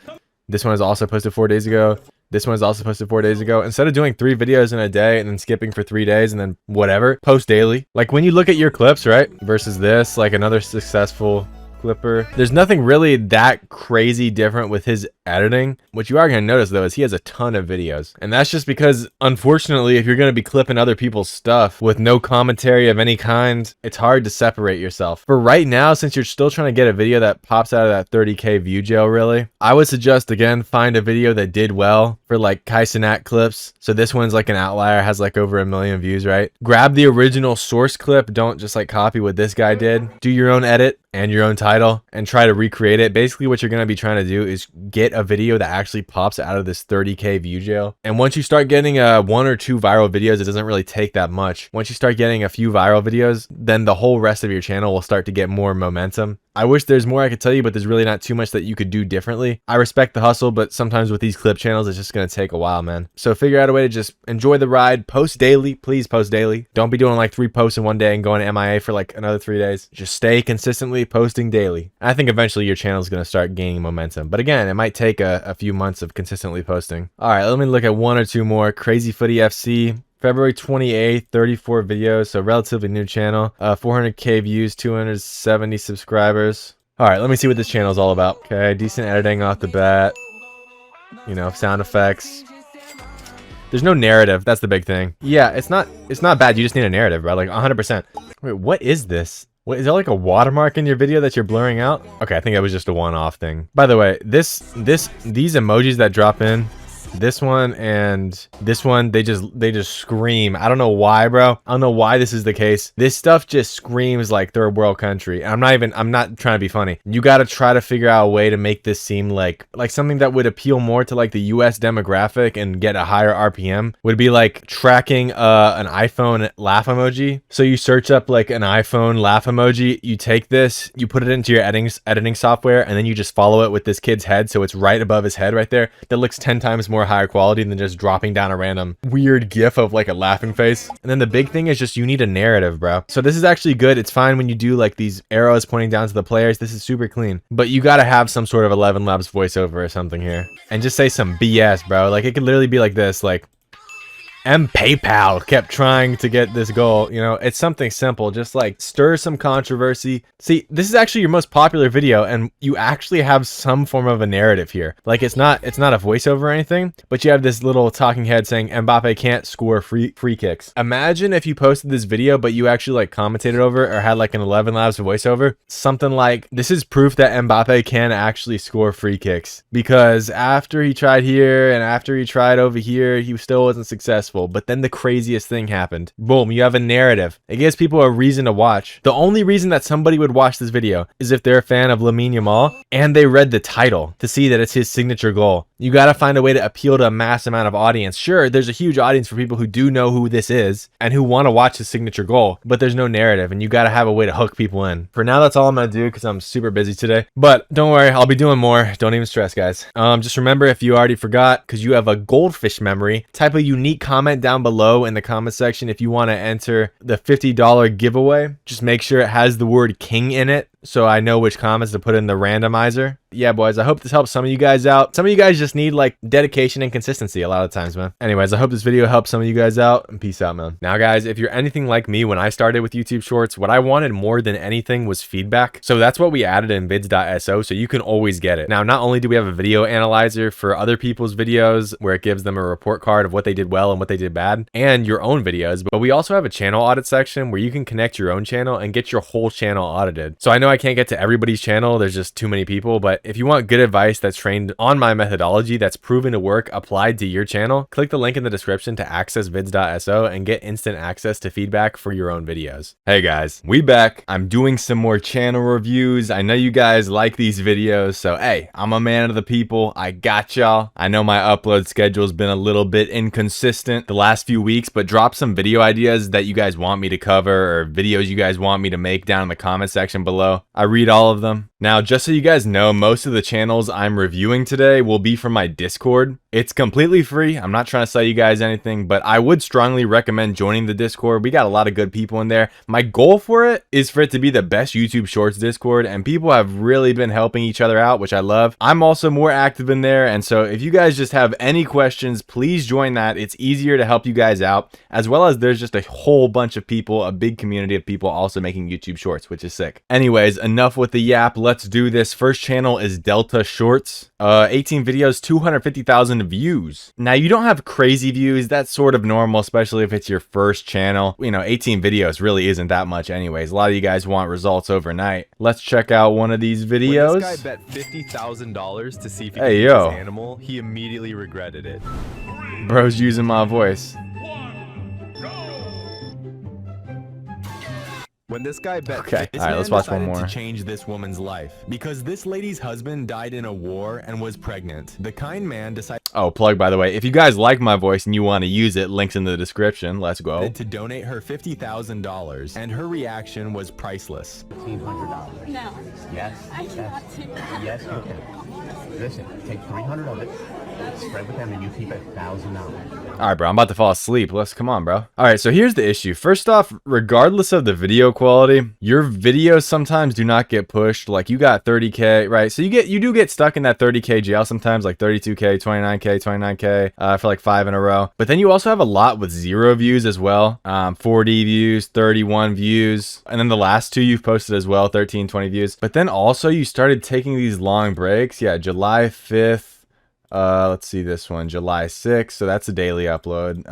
This one is also posted 4 days ago. This one was also posted 4 days ago. Instead of doing 3 videos in a day and then skipping for 3 days and then whatever, post daily. Like when you look at your clips, right? Versus this, like another successful clipper. There's nothing really that crazy different with his editing. What you are going to notice though is he has a ton of videos. And that's just because, unfortunately, if you're going to be clipping other people's stuff with no commentary of any kind, it's hard to separate yourself. For right now, since you're still trying to get a video that pops out of that 30K view jail, really, I would suggest, again, find a video that did well for like Kai Cenat clips. So this one's like an outlier, has like over 1 million views, right? Grab the original source clip. Don't just like copy what this guy did. Do your own edit and your own title and try to recreate it. Basically what you're going to be trying to do is get a video that actually pops out of this 30K view jail. And once you start getting 1 or 2 viral videos, it doesn't really take that much. Once you start getting a few viral videos, then the whole rest of your channel will start to get more momentum. I wish there's more I could tell you, but there's really not too much that you could do differently. I respect the hustle, but sometimes with these clip channels, it's just going to take a while, man. So figure out a way to just enjoy the ride. Post daily. Please post daily. Don't be doing like 3 posts in one day and going MIA for like another 3 days. Just stay consistently posting daily. I think eventually your channel is going to start gaining momentum. But again, it might take a few months of consistently posting. All right, let me look at 1 or 2 more. Crazy Footy FC. February 28th, 34 videos, so relatively new channel. 400K views, 270 subscribers. All right, let me see what this channel is all about. Okay, decent editing off the bat. You know, sound effects. There's no narrative. That's the big thing. Yeah, it's not bad. You just need a narrative, bro. Like 100%. Wait, what is this? What, is there like a watermark in your video that you're blurring out? Okay, I think that was just a one-off thing. By the way, these emojis that drop in, this one and this one, they just scream. I don't know why, bro. I don't know why this is the case. This stuff just screams like third world country. I'm not trying to be funny. You got to try to figure out a way to make this seem like something that would appeal more to like the US demographic and get a higher RPM. Would be like tracking an iPhone laugh emoji. So you search up like an iPhone laugh emoji, you take this, you put it into your editing software, and then you just follow it with this kid's head, so it's right above his head right there. That looks 10 times more higher quality than just dropping down a random weird gif of like a laughing face. And then the big thing is just you need a narrative, bro. So this is actually good. It's fine when you do like these arrows pointing down to the players. This is super clean, but you got to have some sort of 11 Labs voiceover or something here and just say some BS, bro. Like it could literally be like this, like PayPal kept trying to get this goal. You know, it's something simple, just like stir some controversy. See, this is actually your most popular video and you actually have some form of a narrative here. Like it's not a voiceover or anything, but you have this little talking head saying Mbappe can't score free kicks. Imagine if you posted this video, but you actually like commentated over it or had like an 11 Labs voiceover, something like, this is proof that Mbappe can actually score free kicks, because after he tried here and after he tried over here, he still wasn't successful. But then the craziest thing happened. Boom, you have a narrative. It gives people a reason to watch. The only reason that somebody would watch this video is if they're a fan of Lamine Yamal and they read the title to see that it's his signature goal. You got to find a way to appeal to a mass amount of audience. Sure, there's a huge audience for people who do know who this is and who want to watch his signature goal, but there's no narrative and you got to have a way to hook people in. For now, that's all I'm going to do because I'm super busy today. But don't worry, I'll be doing more. Don't even stress, guys. Just remember, if you already forgot, because you have a goldfish memory, type a unique comment down below in the comment section if you want to enter the $50 giveaway. Just make sure it has the word king in it so I know which comments to put in the randomizer. Yeah, boys, I hope this helps some of you guys out. Some of you guys just need like dedication and consistency a lot of times, man. Anyways, I hope this video helps some of you guys out, and peace out, man. Now, guys, if you're anything like me, when I started with YouTube Shorts, what I wanted more than anything was feedback. So that's what we added in vids.so, so you can always get it. Now, not only do we have a video analyzer for other people's videos where it gives them a report card of what they did well and what they did bad, and your own videos, but we also have a channel audit section where you can connect your own channel and get your whole channel audited. So I know know I can't get to everybody's channel. There's just too many people, but if you want good advice that's trained on my methodology that's proven to work applied to your channel, click the link in the description to access vids.so and get instant access to feedback for your own videos. Hey guys, we back. I'm doing some more channel reviews. I know you guys like these videos, so hey, I'm a man of the people. I got y'all. I know my upload schedule's been a little bit inconsistent the last few weeks, but drop some video ideas that you guys want me to cover or videos you guys want me to make down in the comment section below. I read all of them. Now, just so you guys know, most of the channels I'm reviewing today will be from my Discord. It's completely free. I'm not trying to sell you guys anything, but I would strongly recommend joining the Discord. We got a lot of good people in there. My goal for it is for it to be the best YouTube Shorts Discord, and people have really been helping each other out, which I love. I'm also more active in there, and so if you guys just have any questions, please join that. It's easier to help you guys out, as well as there's just a whole bunch of people, a big community of people also making YouTube Shorts, which is sick. Anyways, enough with the yap. Let's do this. First channel is Delta Shorts. 18 videos, 250,000 views. Now, you don't have crazy views. That's sort of normal, especially if it's your first channel. You know, 18 videos really isn't that much anyways. A lot of you guys want results overnight. Let's check out one of these videos. When this guy bet $50,000 to see if he could hey, eat yo. his animal, he immediately regretted it. Bro's using my voice. When this guy bet, okay, this all right, let's watch one more. To change this woman's life because this lady's husband died in a war and was pregnant. The kind man decided. Oh, plug by the way. If you guys like my voice and you want to use it, links in the description. Let's go. To donate her $50,000, and her reaction was priceless. $1,500. No. Yes. I cannot take that. Yes, you can. Listen, take 300 of it, spread with them, and you keep $1,000. All right, bro. I'm about to fall asleep. Come on, bro. All right, so here's the issue. First off, regardless of the video quality, your videos sometimes do not get pushed. Like, you got 30K, right? So you do get stuck in that 30K jail sometimes, like 32K, 29K, 29K for like 5 in a row. But then you also have a lot with 0 views as well. 40 views, 31 views. And then the last 2 you've posted as well, 13, 20 views. But then also you started taking these long breaks. Yeah, July 5th. Let's see this one, July 6th. So that's a daily upload.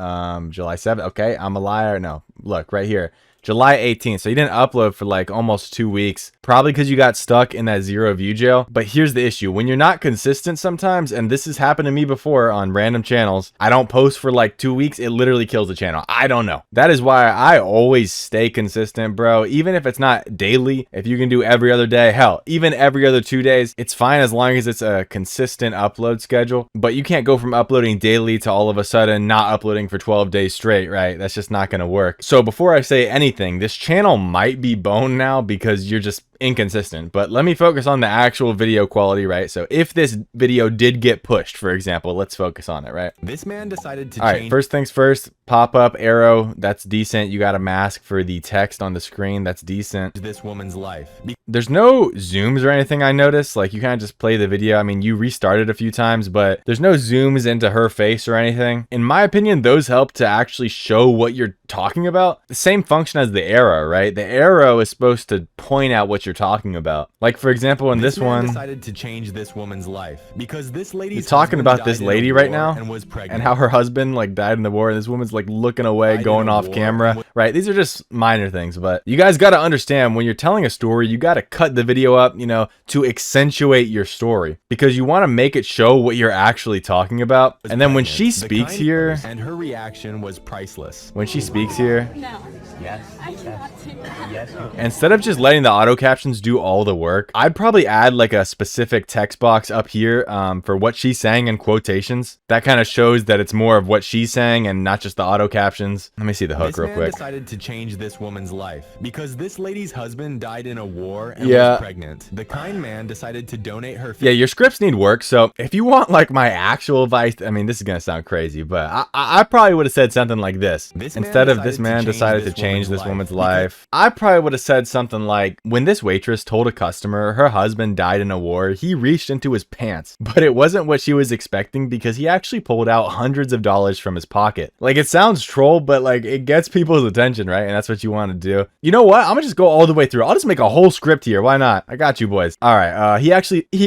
July 7th. Okay, I'm a liar. No, look right here. July 18th. So you didn't upload for like almost 2 weeks, probably because you got stuck in that 0 view jail. But here's the issue. When you're not consistent sometimes, and this has happened to me before on random channels, I don't post for like 2 weeks. It literally kills the channel. I don't know. That is why I always stay consistent, bro. Even if it's not daily, if you can do every other day, hell, even every other 2 days, it's fine as long as it's a consistent upload schedule. But you can't go from uploading daily to all of a sudden not uploading for 12 days straight, right? That's just not going to work. So before I say anything, this channel might be boned now because you're just inconsistent, but let me focus on the actual video quality, right? So if this video did get pushed, for example, let's focus on it, right? This man decided to all right, first things first, pop-up arrow, that's decent. You got a mask for the text on the screen, that's decent. This woman's life. There's no zooms or anything I noticed. Like, you kind of just play the video. I mean, you restarted a few times, but there's no zooms into her face or anything. In my opinion, those help to actually show what you're talking about. The same function as the arrow, right? The arrow is supposed to point out what you're talking about. Like, for example, in this one, decided to change this woman's life because this lady's you're talking about this lady right now and was pregnant, and how her husband like died in the war, and this woman's like looking away, going off camera, right? These are just minor things, but you guys got to understand when you're telling a story, you got to cut the video up, you know, to accentuate your story, because you want to make it show what you're actually talking about. And then when she speaks here, and her reaction was priceless. When she speaks here, No. Yes. I cannot take that. Yes, you can. instead of just letting the auto captions do all the work, I'd probably add like a specific text box up here for what she's saying in quotations. That kind of shows that it's more of what she's saying and not just the auto captions. Let me see the hook real quick. This man decided to change this woman's life because this lady's husband died in a war and was pregnant. The kind man decided to donate her. Yeah, your scripts need work. So if you want like my actual advice, I mean, this is gonna sound crazy, but I probably would have said something like this. Instead of this man decided to change this woman's life, I probably would have said something like, when this waitress told a customer her husband died in a war, he reached into his pants, but it wasn't what she was expecting because he actually pulled out hundreds of dollars from his pocket. Like, it sounds troll, but like it gets people's attention, right? And that's what you want to do. You know what? I'm gonna just go all the way through. I'll just make a whole script here. Why not? I got you, boys. All right. He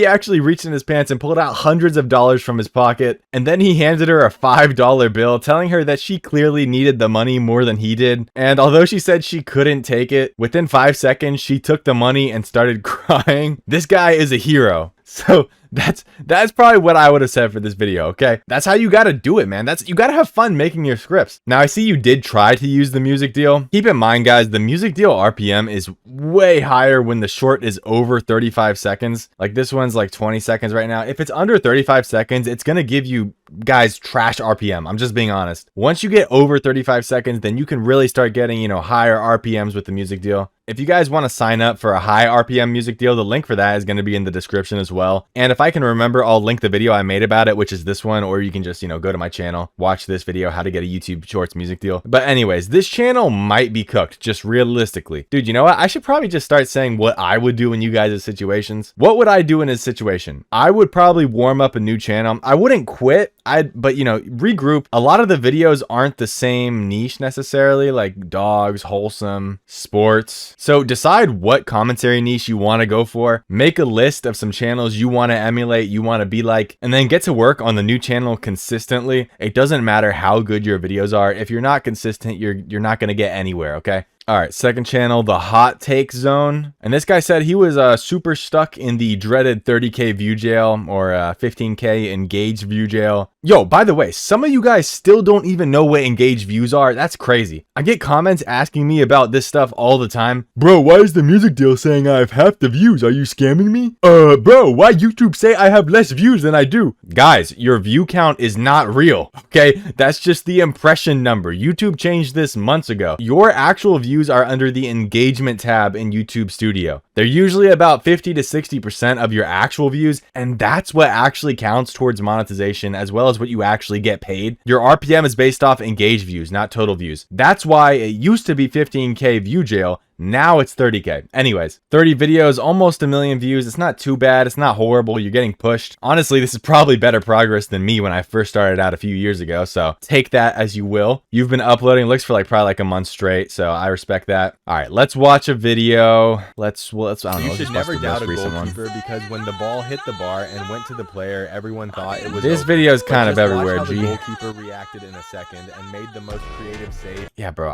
actually reached in his pants and pulled out hundreds of dollars from his pocket, and then he handed her a $5 bill, telling her that she clearly needed the money more than he did. And although she said she couldn't take it, within 5 seconds she took the money and started crying. This guy is a hero. So that's probably what I would have said for this video, okay? That's how you gotta do it, man. You gotta have fun making your scripts. Now, I see you did try to use the music deal. Keep in mind, guys, the music deal RPM is way higher when the short is over 35 seconds. Like this one's like 20 seconds right now. If it's under 35 seconds, it's gonna give you guys trash RPM. I'm just being honest. Once you get over 35 seconds, then you can really start getting, you know, higher RPMs with the music deal. If you guys want to sign up for a high RPM music deal, the link for that is going to be in the description as well. And if I can remember, I'll link the video I made about it, which is this one, or you can just, you know, go to my channel, watch this video, how to get a YouTube Shorts music deal. But anyways, this channel might be cooked, just realistically. Dude, you know what? I should probably just start saying what I would do in you guys' situations. What would I do in this situation? I would probably warm up a new channel. I wouldn't quit. But you know, regroup. A lot of the videos aren't the same niche necessarily, like dogs, wholesome, sports. So decide what commentary niche you want to go for. Make a list of some channels you want to emulate, you want to be like, and then get to work on the new channel consistently. It doesn't matter how good your videos are. If you're not consistent, you're not going to get anywhere, okay? All right, second channel, the hot take zone. And this guy said he was super stuck in the dreaded 30K view jail or 15K engaged view jail. Yo, by the way, some of you guys still don't even know what engaged views are. That's crazy. I get comments asking me about this stuff all the time. Bro, why is the music deal saying I have half the views? Are you scamming me? Bro, why YouTube say I have less views than I do? Guys, your view count is not real, okay? That's just the impression number. YouTube changed this months ago. Your actual views are under the engagement tab in YouTube Studio. They're usually about 50 to 60% of your actual views, and that's what actually counts towards monetization, as well as what you actually get paid. Your RPM is based off engaged views, not total views. That's why it used to be 15K view jail. Now it's 30K. Anyways, 30 videos, almost 1 million views. It's not too bad. It's not horrible. You're getting pushed. Honestly, this is probably better progress than me when I first started out a few years ago. So take that as you will. You've been uploading, looks for probably like a month straight. So I respect that. All right, let's watch a video. Let's I don't know. You should never doubt a goalkeeper because when the ball hit the bar and went to the player, everyone thought it was This over. video is kind But of just everywhere, watch how G. the goalkeeper reacted in a second and made the most creative save. Yeah, bro.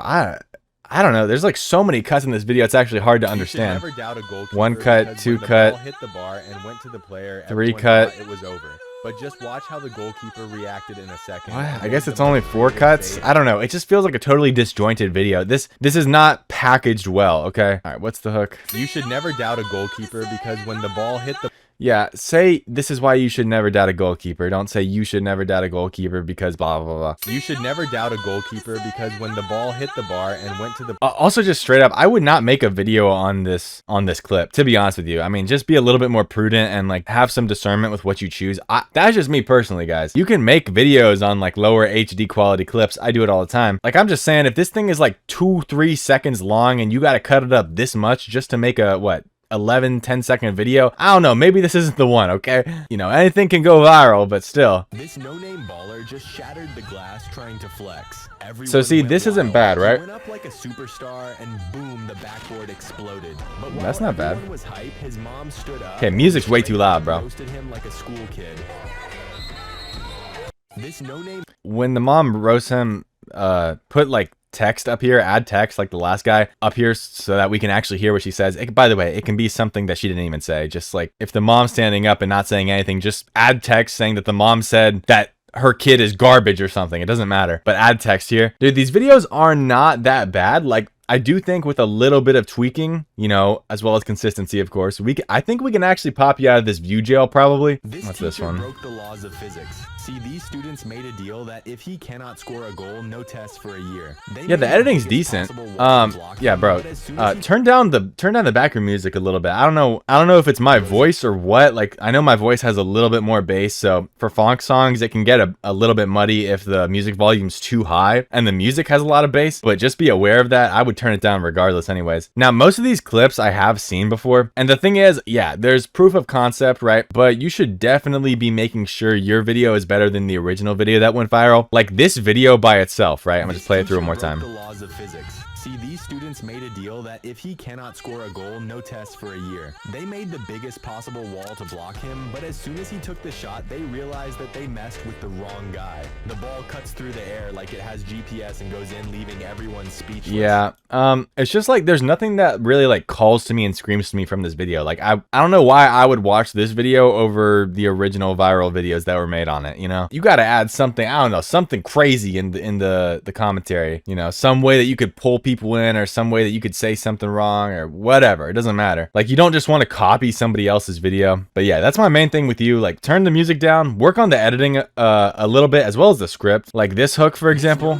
I don't know. There's like so many cuts in this video. It's actually hard to understand. Never doubt a goalkeeper One cut, because two when the cut, ball hit the bar and went to the player, 3 everyone cut. thought it was over. But just watch how the goalkeeper reacted in a second. What? I guess it's only 4 cuts. I don't know. It just feels like a totally disjointed video. This is not packaged well, okay? All right, what's the hook? You should never doubt a goalkeeper because when the ball hit the Yeah, say this is why you should never doubt a goalkeeper. Don't say you should never doubt a goalkeeper because blah, blah, blah. You should never doubt a goalkeeper because when the ball hit the bar and went to the Also, just straight up, I would not make a video on this clip, to be honest with you. I mean, just be a little bit more prudent and like have some discernment with what you choose. That's just me personally, guys. You can make videos on like lower HD quality clips. I do it all the time. Like, I'm just saying, if this thing is like 2-3 seconds long and you got to cut it up this much just to make a, what, 11-10 second video, I don't know, maybe this isn't the one, okay? You know, anything can go viral, but still. This no-name baller just shattered the glass trying to flex. So see, this isn't bad, right? He went up like a superstar and boom, the backboard exploded. But while That's not bad. everyone was hype, his mom stood up. Okay, music's way too loud, bro. Roasted him like a school kid. This no-name When the mom roasts him, put like text up here, add text like the last guy up here so that we can actually hear what she says. By the way, it can be something that she didn't even say. Just like if the mom's standing up and not saying anything, just add text saying that the mom said that her kid is garbage or something. It doesn't matter, but add text here. Dude, these videos are not that bad. Like, I do think with a little bit of tweaking, you know, as well as consistency, of course, I think we can actually pop you out of this view jail probably. What's this one? broke the laws of physics. See, these students made a deal that if he cannot score a goal, no test for a year. Yeah, the editing's decent. Yeah, bro. Turn down the background music a little bit. I don't know if it's my voice or what. Like, I know my voice has a little bit more bass, so for funk songs, it can get a little bit muddy if the music volume's too high and the music has a lot of bass. But just be aware of that. I would turn it down regardless, anyways. Now, most of these clips I have seen before, and the thing is, yeah, there's proof of concept, right? But you should definitely be making sure your video is better than the original video that went viral. Like this video by itself, right? I'm gonna just play it through one more time. The laws of physics. See, these students made a deal that if he cannot score a goal, no test for a year. They made the biggest possible wall to block him, but as soon as he took the shot, they realized that they messed with the wrong guy. The ball cuts through the air like it has GPS and goes in, leaving everyone speechless. Yeah, it's just like there's nothing that really like calls to me and screams to me from this video. Like I don't know why I would watch this video over the original viral videos that were made on it, you know? You got to add something, I don't know, something crazy in the commentary, you know, some way that you could pull people in or some way that you could say something wrong or whatever. It doesn't matter. Like you don't just want to copy somebody else's video. But yeah, that's my main thing with you. Like turn the music down, work on the editing a little bit as well as the script. Like this hook, for example.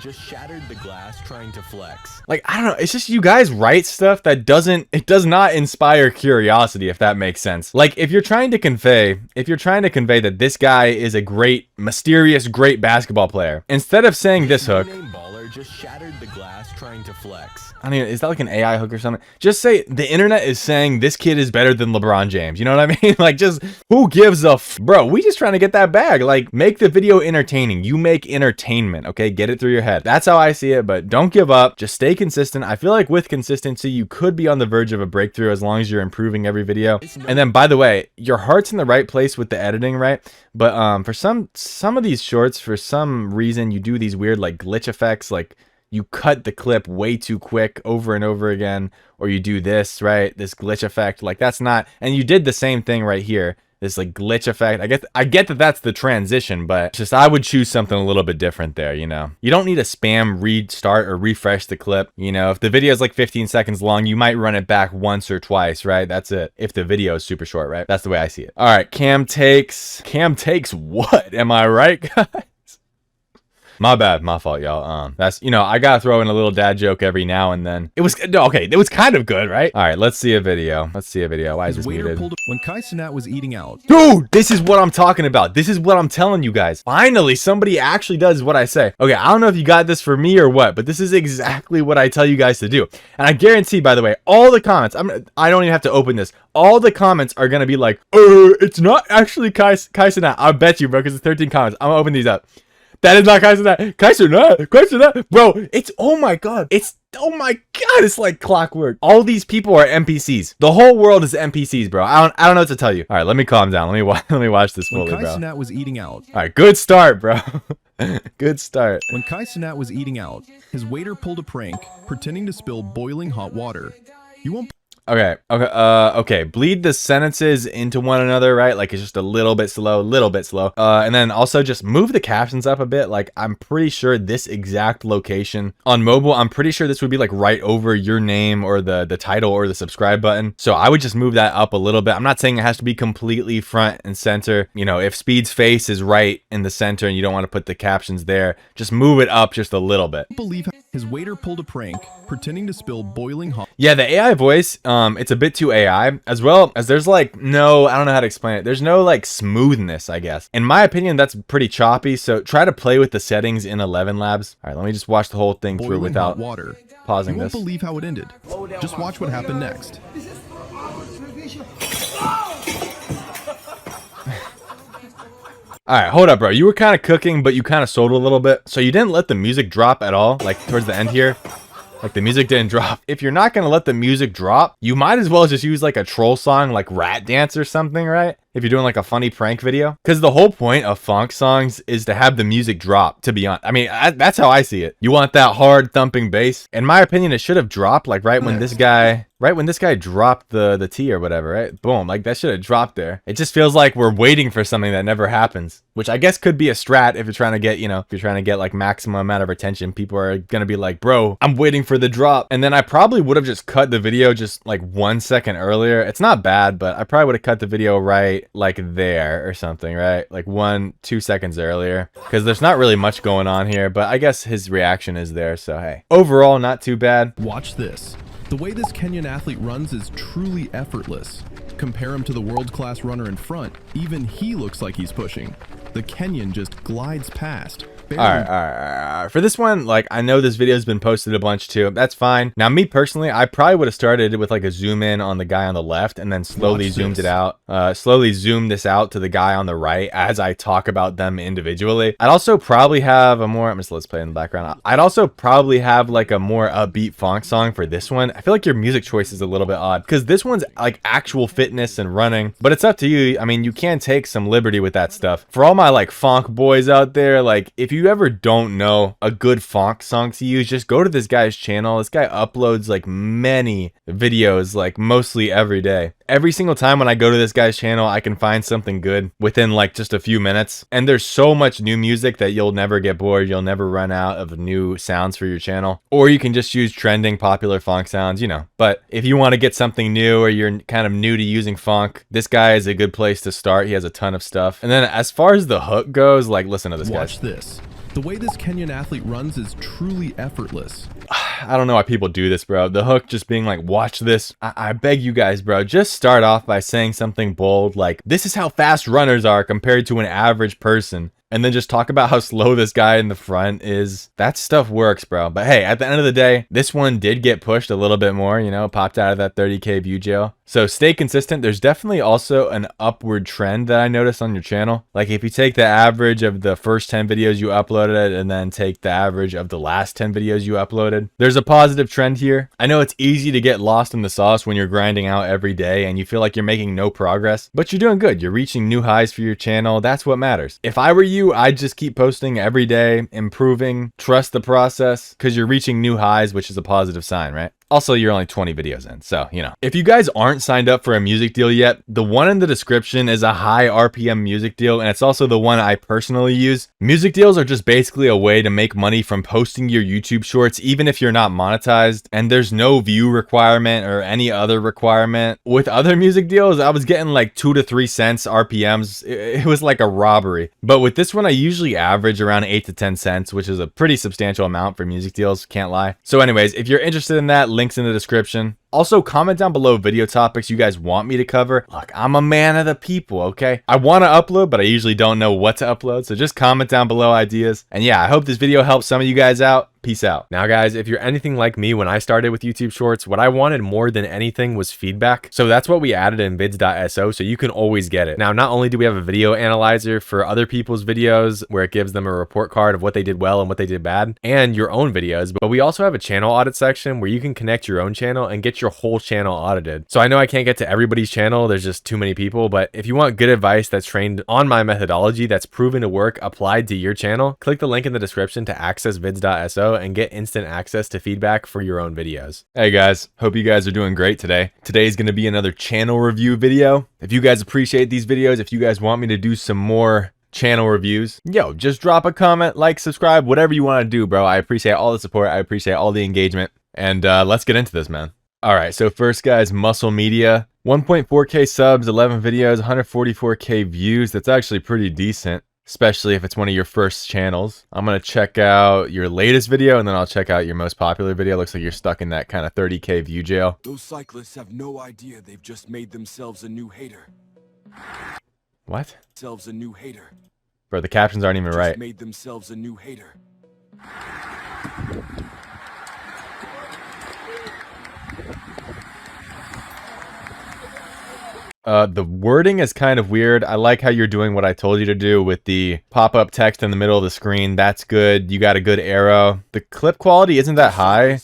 Just shattered the glass trying to flex. Like I don't know, it's just you guys write stuff that does not inspire curiosity, if that makes sense. Like if you're trying to convey that this guy is a great, mysterious, great basketball player, instead of saying this hook, just shattered the glass trying to flex. I mean, is that like an AI hook or something? Just say the internet is saying this kid is better than LeBron James. You know what I mean? Like just who gives a bro, we just trying to get that bag. Like make the video entertaining. You make entertainment, okay? Get it through your head. That's how I see it, but don't give up. Just stay consistent. I feel like with consistency, you could be on the verge of a breakthrough as long as you're improving every video. And then by the way, your heart's in the right place with the editing, right? But for some of these shorts, for some reason, you do these weird like glitch effects, like you cut the clip way too quick over and over again, or you do this, right? This glitch effect, like that's not, and you did the same thing right here. This like glitch effect. I get that that's the transition, but just I would choose something a little bit different there, you know? You don't need to spam restart or refresh the clip. You know, if the video is like 15 seconds long, you might run it back once or twice, right? That's it. If the video is super short, right? That's the way I see it. All right, cam takes what? Am I right, guys? My bad, my fault, y'all. That's, you know, I gotta throw in a little dad joke every now and then. It was okay. It was kind of good, right? All right, let's see a video. Why is this muted? When Kai Cenat was eating out. Dude, this is what I'm talking about. This is what I'm telling you guys. Finally, somebody actually does what I say. Okay, I don't know if you got this for me or what, but this is exactly what I tell you guys to do. And I guarantee, by the way, all the comments, I don't even have to open this. All the comments are gonna be like, it's not actually Kai Cenat. I bet you, bro, because it's 13 comments. I'm gonna open these up. That is not Kai Cenat. Kai Cenat. Bro, it's, oh my god. It's like clockwork. All these people are NPCs. The whole world is NPCs, bro. I don't know what to tell you. All right, let me calm down. Let me watch this fully, bro. When Kai Cenat was eating out. All right, good start, bro. Good start. When Kai Cenat was eating out, his waiter pulled a prank, pretending to spill boiling hot water. You won't. Okay. Bleed the sentences into one another, right? Like it's just a little bit slow. And then also just move the captions up a bit. Like I'm pretty sure this exact location on mobile, I'm pretty sure this would be like right over your name or the title or the subscribe button. So I would just move that up a little bit. I'm not saying it has to be completely front and center. You know, if Speed's face is right in the center and you don't want to put the captions there, just move it up just a little bit. Believe his waiter pulled a prank, pretending to spill boiling hot. Yeah, the AI voice, it's a bit too AI, as well as there's like I don't know how to explain it. There's no like smoothness, I guess. In my opinion, that's pretty choppy. So try to play with the settings in 11 Labs. All right, let me just watch the whole thing through without water. Pausing you won't this. Believe how it ended. Just watch what happened next. All right, hold up, bro. You were kind of cooking, but you kind of sold a little bit. So you didn't let the music drop at all, like towards the end here. Like the music didn't drop. If you're not going to let the music drop, you might as well just use like a troll song, like Rat Dance or something, right? If you're doing like a funny prank video. Because the whole point of funk songs is to have the music drop, to be honest. I mean, that's how I see it. You want that hard thumping bass. In my opinion, it should have dropped like right when this guy dropped the T or whatever, right? Boom, like that should have dropped there. It just feels like we're waiting for something that never happens, which I guess could be a strat if you're trying to get, you know, if you're trying to get like maximum amount of attention. People are going to be like, bro, I'm waiting for the drop. And then I probably would have just cut the video just like 1 second earlier. It's not bad, but I probably would have cut the video right like there or something, right? Like 1-2 seconds earlier, because there's not really much going on here, but I guess his reaction is there. So, hey, overall, not too bad. Watch this. The way this Kenyan athlete runs is truly effortless. Compare him to the world-class runner in front, even he looks like he's pushing. The Kenyan just glides past. barely. All right. For this one, like, I know this video has been posted a bunch too. That's fine. Now, me personally, I probably would have started with like a zoom in on the guy on the left and then slowly zoomed it out. Slowly zoomed this out to the guy on the right as I talk about them individually. I'd also probably have a more, I'm just let's play in the background. I'd also probably have like a more upbeat funk song for this one. I feel like your music choice is a little bit odd because this one's like actual fitness and running, but it's up to you. I mean, you can take some liberty with that stuff. For all my like funk boys out there, like if you ever don't know a good funk song to use, just go to this guy's channel. This guy uploads like many videos, like mostly every day. Every single time when I go to this guy's channel, I can find something good within like just a few minutes. And there's so much new music that you'll never get bored. You'll never run out of new sounds for your channel. Or you can just use trending popular funk sounds, you know. But if you want to get something new or you're kind of new to using funk, this guy is a good place to start. He has a ton of stuff. And then as far as the hook goes, like listen to this guy. Watch this. The way this Kenyan athlete runs is truly effortless. I don't know why people do this, bro. The hook just being like, watch this. I beg you guys, bro, just start off by saying something bold like, this is how fast runners are compared to an average person. And then just talk about how slow this guy in the front is. That stuff works, bro. But hey, at the end of the day, this one did get pushed a little bit more, you know, popped out of that 30K view jail. So stay consistent. There's definitely also an upward trend that I noticed on your channel. Like if you take the average of the first 10 videos you uploaded and then take the average of the last 10 videos you uploaded, there's a positive trend here. I know it's easy to get lost in the sauce when you're grinding out every day and you feel like you're making no progress, but you're doing good. You're reaching new highs for your channel. That's what matters. If I were you, I'd just keep posting every day, improving, trust the process, because you're reaching new highs, which is a positive sign, right? Also, you're only 20 videos in, so, you know. If you guys aren't signed up for a music deal yet, the one in the description is a high RPM music deal, and it's also the one I personally use. Music deals are just basically a way to make money from posting your YouTube shorts, even if you're not monetized, and there's no view requirement or any other requirement. With other music deals, I was getting like 2 to 3 cents RPMs. It was like a robbery. But with this one, I usually average around 8 to 10 cents, which is a pretty substantial amount for music deals, can't lie. So anyways, if you're interested in that, links in the description. Also, comment down below video topics you guys want me to cover. Look, I'm a man of the people, okay? I want to upload, but I usually don't know what to upload, so just comment down below ideas. And yeah, I hope this video helps some of you guys out. Peace out. Now guys, if you're anything like me when I started with YouTube Shorts, what I wanted more than anything was feedback. So that's what we added in vids.so, so you can always get it. Now, not only do we have a video analyzer for other people's videos where it gives them a report card of what they did well and what they did bad, and your own videos, but we also have a channel audit section where you can connect your own channel and get your whole channel audited. So I know I can't get to everybody's channel, there's just too many people, but if you want good advice that's trained on my methodology that's proven to work applied to your channel, click the link in the description to access vids.so and get instant access to feedback for your own videos. Hey guys, hope you guys are doing great today. Today's going to be another channel review video. If you guys appreciate these videos, if you guys want me to do some more channel reviews, yo, just drop a comment, like, subscribe, whatever you want to do, bro. I appreciate all the support. I appreciate all the engagement. And let's get into this, man. All right, so first, guys, Muscle Media. 1.4K subs, 11 videos, 144K views. That's actually pretty decent, especially if it's one of your first channels. I'm going to check out your latest video, and then I'll check out your most popular video. Looks like you're stuck in that kind of 30K view jail. Those cyclists have no idea they've just made themselves a new hater. What? Themselves a new hater. Bro, the captions aren't even right. Made themselves a new hater. The wording is kind of weird. I like how you're doing what I told you to do with the pop-up text in the middle of the screen. That's good. You got a good arrow. The clip quality isn't that high.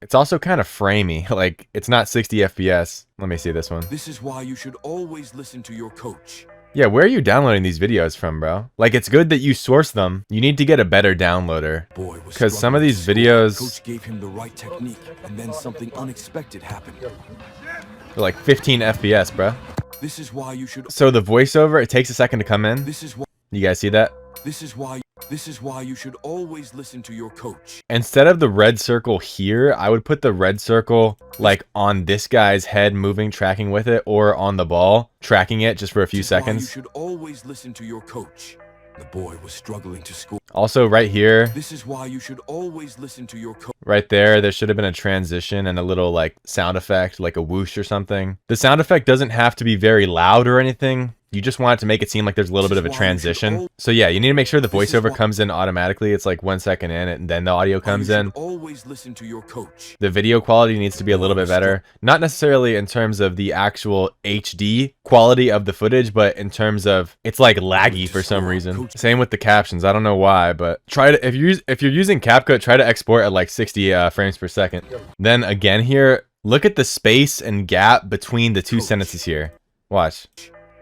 It's also kind of framey. Like, it's not 60 FPS. Let me see this one. This is why you should always listen to your coach. Yeah, where are you downloading these videos from, bro? Like, it's good that you source them. You need to get a better downloader. Because some of these videos... Coach gave him the right technique, and then something unexpected happened. They're like 15 FPS, bro. This is why you should... So the voiceover, it takes a second to come in. This is why... You guys see that? This is why you should always listen to your coach. Instead of the red circle here, I would put the red circle like on this guy's head moving, tracking with it, or on the ball, tracking it just for a few seconds. You should always listen to your coach. The boy was struggling to score. Also right here. This is why you should always listen to your coach. Right there should have been a transition and a little like sound effect, like a whoosh or something. The sound effect doesn't have to be very loud or anything. You just want it to make it seem like there's a little bit of a transition. So yeah, you need to make sure the voiceover comes in automatically. It's like 1 second in and then the audio comes in. Always listen to your coach. The video quality needs to be a little bit better. Not necessarily in terms of the actual HD quality of the footage, but in terms of it's like laggy for some reason. Same with the captions. I don't know why, but try to if you're using CapCut, try to export at like 60 frames per second. Then again here, look at the space and gap between the two sentences here. Watch.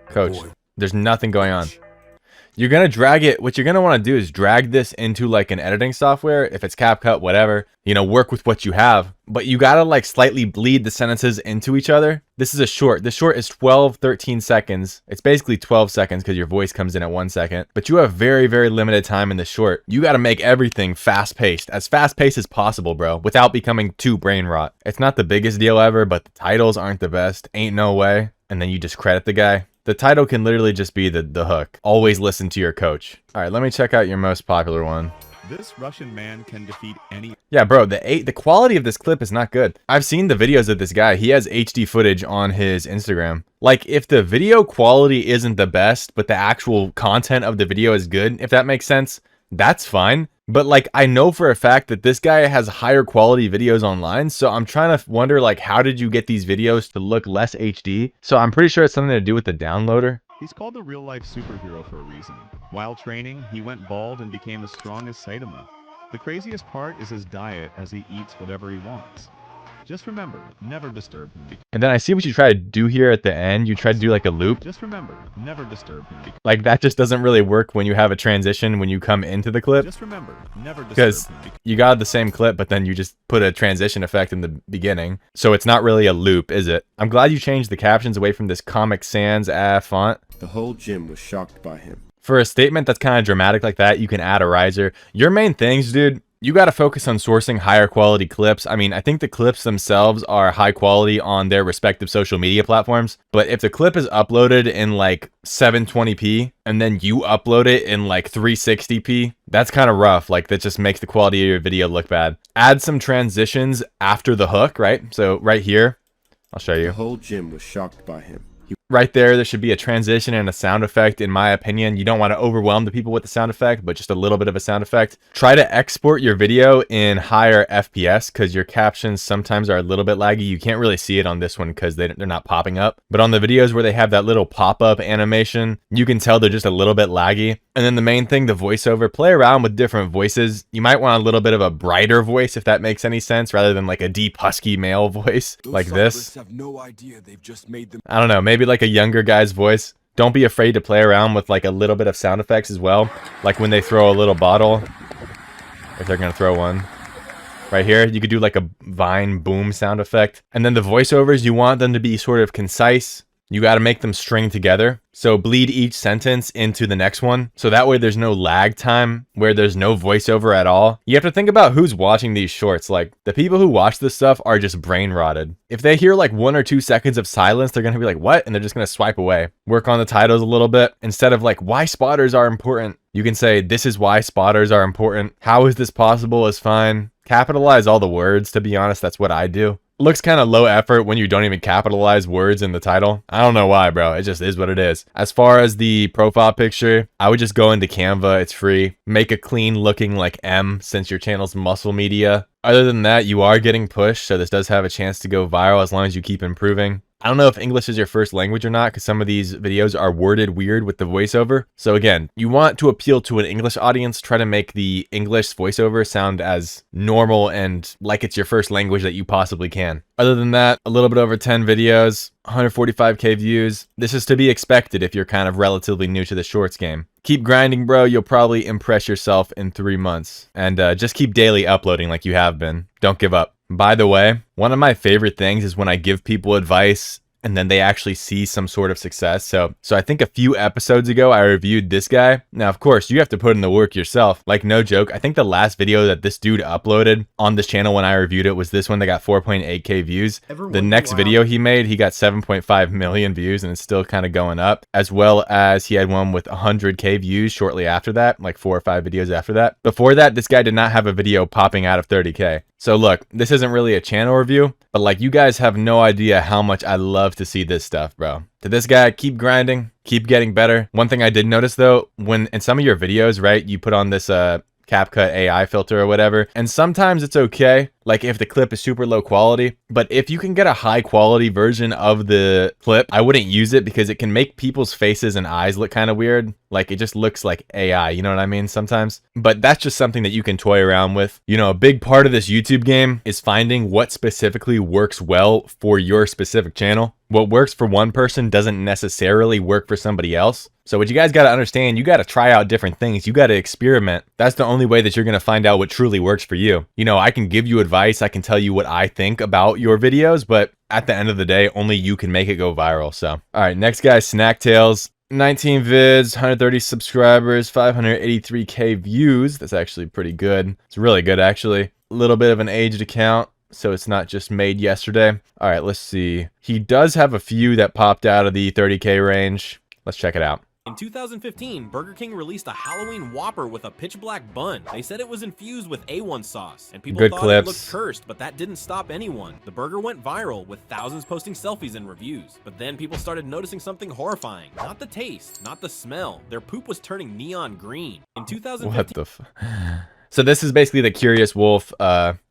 Coach. There's nothing going on. You're going to drag it. What you're going to want to do is drag this into like an editing software. If it's CapCut, whatever, you know, work with what you have. But you got to like slightly bleed the sentences into each other. This is a short. The short is 13 seconds. It's basically 12 seconds because your voice comes in at 1 second. But you have very, very limited time in the short. You got to make everything fast-paced. As fast-paced as possible, bro, without becoming too brain rot. It's not the biggest deal ever, but the titles aren't the best. Ain't no way. And then you discredit the guy. The title can literally just be the hook. Always listen to your coach. All right, let me check out your most popular one. This Russian man can defeat any... Yeah, bro, the quality of this clip is not good. I've seen the videos of this guy. He has HD footage on his Instagram. Like, if the video quality isn't the best, but the actual content of the video is good, if that makes sense, that's fine. But like, I know for a fact that this guy has higher quality videos online. So I'm trying to wonder, like, how did you get these videos to look less HD? So I'm pretty sure it's something to do with the downloader. He's called the real-life superhero for a reason. While training, he went bald and became the strongest Saitama. The craziest part is his diet, as he eats whatever he wants. Just remember, never disturb him. And then I see what you try to do here at the end. You try to do like a loop. Just remember, never disturb him. Like that just doesn't really work when you have a transition when you come into the clip. Just remember, never disturb because him. You got the same clip, but then you just put a transition effect in the beginning. So it's not really a loop, is it? I'm glad you changed the captions away from this Comic Sans font. The whole gym was shocked by him. For a statement that's kind of dramatic like that, you can add a riser. Your main things, dude, you got to focus on sourcing higher quality clips. I mean, I think the clips themselves are high quality on their respective social media platforms. But if the clip is uploaded in like 720p and then you upload it in like 360p, that's kind of rough. Like that just makes the quality of your video look bad. Add some transitions after the hook, right? So right here, I'll show you. The whole gym was shocked by him. Right there should be a transition and a sound effect. In my opinion, you don't want to overwhelm the people with the sound effect, but just a little bit of a sound effect. Try to export your video in higher FPS because your captions sometimes are a little bit laggy. You can't really see it on this one because they're not popping up. But on the videos where they have that little pop-up animation, you can tell they're just a little bit laggy. And then the main thing, the voiceover, play around with different voices. You might want a little bit of a brighter voice, if that makes any sense, rather than like a deep husky male voice like this. Have no idea they've just made them. I don't know, maybe like a younger guy's voice. Don't be afraid to play around with like a little bit of sound effects as well. Like when they throw a little bottle, if they're gonna throw one. Right here, you could do like a vine boom sound effect. And then the voiceovers, you want them to be sort of concise. You got to make them string together. So bleed each sentence into the next one. So that way there's no lag time where there's no voiceover at all. You have to think about who's watching these shorts. Like the people who watch this stuff are just brain rotted. If they hear like 1 or 2 seconds of silence, they're going to be like, what? And they're just going to swipe away. Work on the titles a little bit. Instead of like why spotters are important, you can say this is why spotters are important. How is this possible is fine. Capitalize all the words. To be honest, that's what I do. Looks kind of low effort when you don't even capitalize words in the title. I don't know why, bro. It just is what it is. As far as the profile picture, I would just go into Canva. It's free. Make a clean looking like M since your channel's muscle media. Other than that, you are getting pushed, so this does have a chance to go viral as long as you keep improving. I don't know if English is your first language or not because some of these videos are worded weird with the voiceover. So again, you want to appeal to an English audience. Try to make the English voiceover sound as normal and like it's your first language that you possibly can. Other than that, a little bit over 10 videos, 145k views. This is to be expected if you're kind of relatively new to the shorts game. Keep grinding, bro. You'll probably impress yourself in 3 months. And just keep daily uploading like you have been. Don't give up. By the way, one of my favorite things is when I give people advice and then they actually see some sort of success. So I think a few episodes ago, I reviewed this guy. Now, of course, you have to put in the work yourself. Like, no joke. I think the last video that this dude uploaded on this channel when I reviewed it was this one that got 4.8k views. The next video he made, he got 7.5 million views and it's still kind of going up. As well as he had one with 100k views shortly after that, like 4 or 5 videos after that. Before that, this guy did not have a video popping out of 30k. So look, this isn't really a channel review, but like you guys have no idea how much I love to see this stuff, bro. To this guy, keep grinding, keep getting better. One thing I did notice though, when in some of your videos, right, you put on this CapCut AI filter or whatever, and sometimes it's okay, like if the clip is super low quality, but if you can get a high quality version of the clip, I wouldn't use it because it can make people's faces and eyes look kind of weird. Like it just looks like AI, you know what I mean, sometimes. But that's just something that you can toy around with. You know, a big part of this YouTube game is finding what specifically works well for your specific channel. What works for one person doesn't necessarily work for somebody else. So what you guys got to understand, you got to try out different things. You got to experiment. That's the only way that you're going to find out what truly works for you. You know, I can give you advice. I can tell you what I think about your videos, but at the end of the day, only you can make it go viral. So, all right, next guy, Snack Tales. 19 vids, 130 subscribers, 583K views. That's actually pretty good. It's really good, actually. A little bit of an aged account, so it's not just made yesterday. All right, let's see. He does have a few that popped out of the 30K range. Let's check it out. In 2015, Burger King released a Halloween Whopper with a pitch black bun. They said it was infused with A1 sauce, and people thought it looked cursed, but that didn't stop anyone. The burger went viral, with thousands posting selfies and reviews. But then people started noticing something horrifying. Not the taste, not the smell. Their poop was turning neon green. In 2015... What the f... So this is basically the Curious Wolf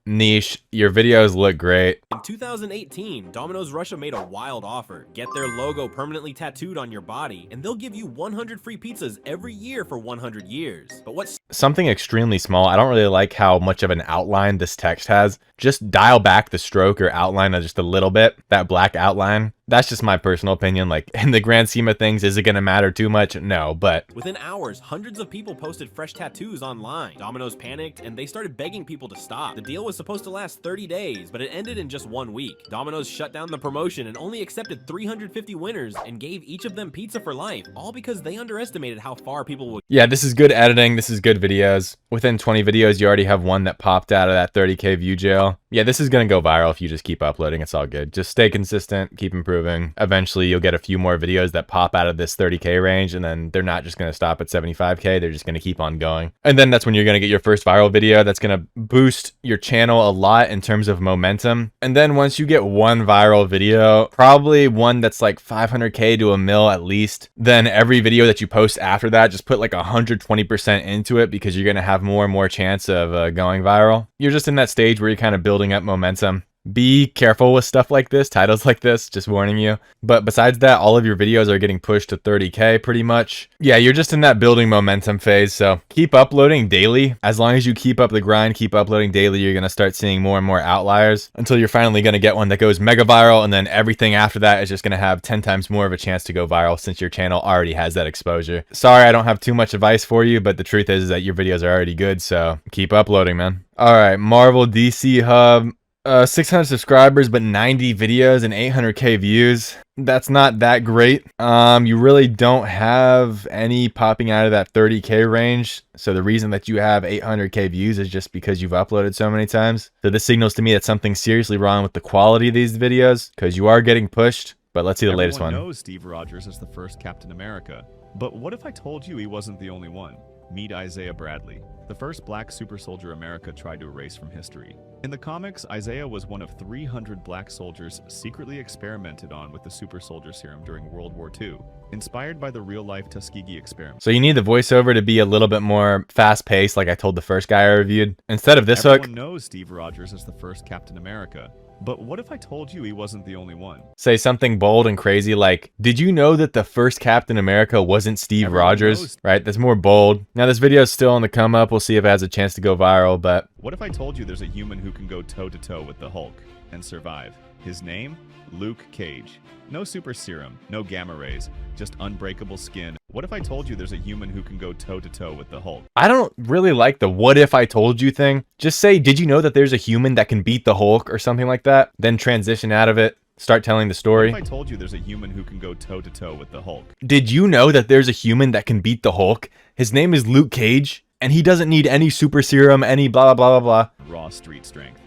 niche. Your videos look great. In 2018, Domino's Russia made a wild offer. Get their logo permanently tattooed on your body, and they'll give you 100 free pizzas every year for 100 years. But what's something extremely small. I don't really like how much of an outline this text has. Just dial back the stroke or outline just a little bit. That black outline. That's just my personal opinion. Like, in the grand scheme of things, is it going to matter too much? No, but... Within hours, hundreds of people posted fresh tattoos online. Domino's panicked, and they started begging people to stop. The deal was supposed to last 30 days, but it ended in just 1 week. Domino's shut down the promotion and only accepted 350 winners and gave each of them pizza for life, all because they underestimated how far people would... Yeah, this is good editing. This is good videos. Within 20 videos, you already have one that popped out of that 30K view jail. Yeah, this is going to go viral if you just keep uploading. It's all good. Just stay consistent, keep improving. Eventually, you'll get a few more videos that pop out of this 30K range, and then they're not just going to stop at 75K. They're just going to keep on going. And then that's when you're going to get your first viral video that's going to boost your channel a lot in terms of momentum. And then once you get one viral video, probably one that's like 500K to a mil at least, then every video that you post after that, just put like 120% into it because you're going to have more and more chance of going viral. You're just in that stage where you're kind of building up momentum. Be careful with stuff like this, titles like this, just warning you. But besides that, all of your videos are getting pushed to 30K pretty much. Yeah, you're just in that building momentum phase, so keep uploading daily. As long as you keep up the grind, keep uploading daily, you're going to start seeing more and more outliers until you're finally going to get one that goes mega viral, and then everything after that is just going to have 10 times more of a chance to go viral since your channel already has that exposure. Sorry, I don't have too much advice for you, but the truth is that your videos are already good, so keep uploading, man. All right, Marvel DC Hub. 600 subscribers, but 90 videos and 800K views. That's not that great. You really don't have any popping out of that 30K range. So the reason that you have 800K views is just because you've uploaded so many times. So this signals to me that something's seriously wrong with the quality of these videos because you are getting pushed. But let's see the latest one. Everyone knows Steve Rogers is the first Captain America. But what if I told you he wasn't the only one? Meet Isaiah Bradley, the first black super soldier America tried to erase from history. In the comics, Isaiah was one of 300 black soldiers secretly experimented on with the super soldier serum during World War II, inspired by the real-life Tuskegee experiment. So you need the voiceover to be a little bit more fast-paced, like I told the first guy I reviewed. Instead of this hook, everyone knows Steve Rogers is the first Captain America. But what if I told you he wasn't the only one? Say something bold and crazy like, did you know that the first Captain America wasn't Steve Rogers? Right? That's more bold. Now this video is still on the come up. We'll see if it has a chance to go viral, but... What if I told you there's a human who can go toe-to-toe with the Hulk and survive? His name? Luke Cage. No super serum, no gamma rays, just unbreakable skin. What if I told you there's a human who can go toe-to-toe with the Hulk? I don't really like the what if I told you thing. Just say, did you know that there's a human that can beat the Hulk or something like that? Then transition out of it. Start telling the story. What if I told you there's a human who can go toe-to-toe with the Hulk? Did you know that there's a human that can beat the Hulk? His name is Luke Cage, and he doesn't need any super serum, any blah, blah, blah, blah. Raw street strength.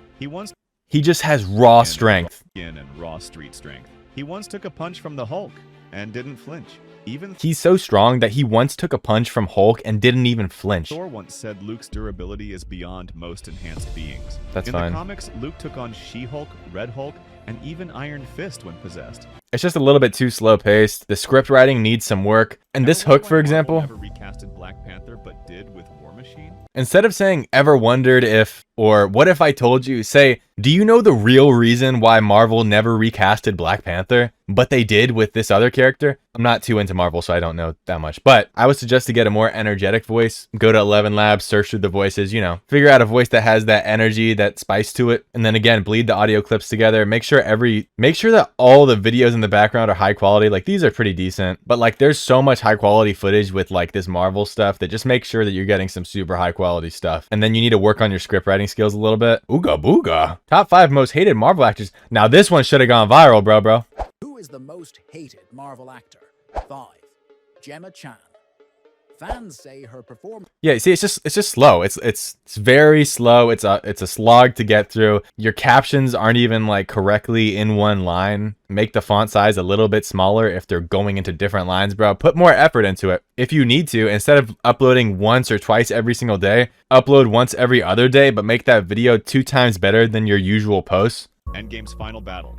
He just has raw strength. And raw street strength. He once took a punch from the Hulk and didn't flinch. He's so strong that he once took a punch from Hulk and didn't even flinch. Thor once said Luke's durability is beyond most enhanced beings. That's in fine. In the comics, Luke took on She-Hulk, Red Hulk, and even Iron Fist when possessed. It's just a little bit too slow paced. The script writing needs some work. And this hook, for example, never recasted Black Panther, but did with War Machine. Instead of saying ever wondered if, or what if I told you, say, do you know the real reason why Marvel never recasted Black Panther, but they did with this other character? I'm not too into Marvel, so I don't know that much, but I would suggest to get a more energetic voice. Go to 11 Labs, search through the voices, you know, figure out a voice that has that energy, that spice to it, and then again, bleed the audio clips together. Make sure that all the videos in the background are high quality. Like, these are pretty decent, but like, there's so much high quality footage with like this Marvel stuff that just make sure that you're getting some super high quality stuff. And then you need to work on your script writing skills a little bit. Ooga booga. Top 5 most hated Marvel actors. Now this one should have gone viral, bro. Who is the most hated Marvel actor? 5. Gemma Chan. Fans say her performance. Yeah, see, it's just slow. It's very slow. It's a slog to get through. Your captions aren't even like correctly in one line. Make the font size a little bit smaller if they're going into different lines, bro. Put more effort into it. If you need to, instead of uploading once or twice every single day, upload once every other day, but make that video 2 times better than your usual posts. Endgame's final battle.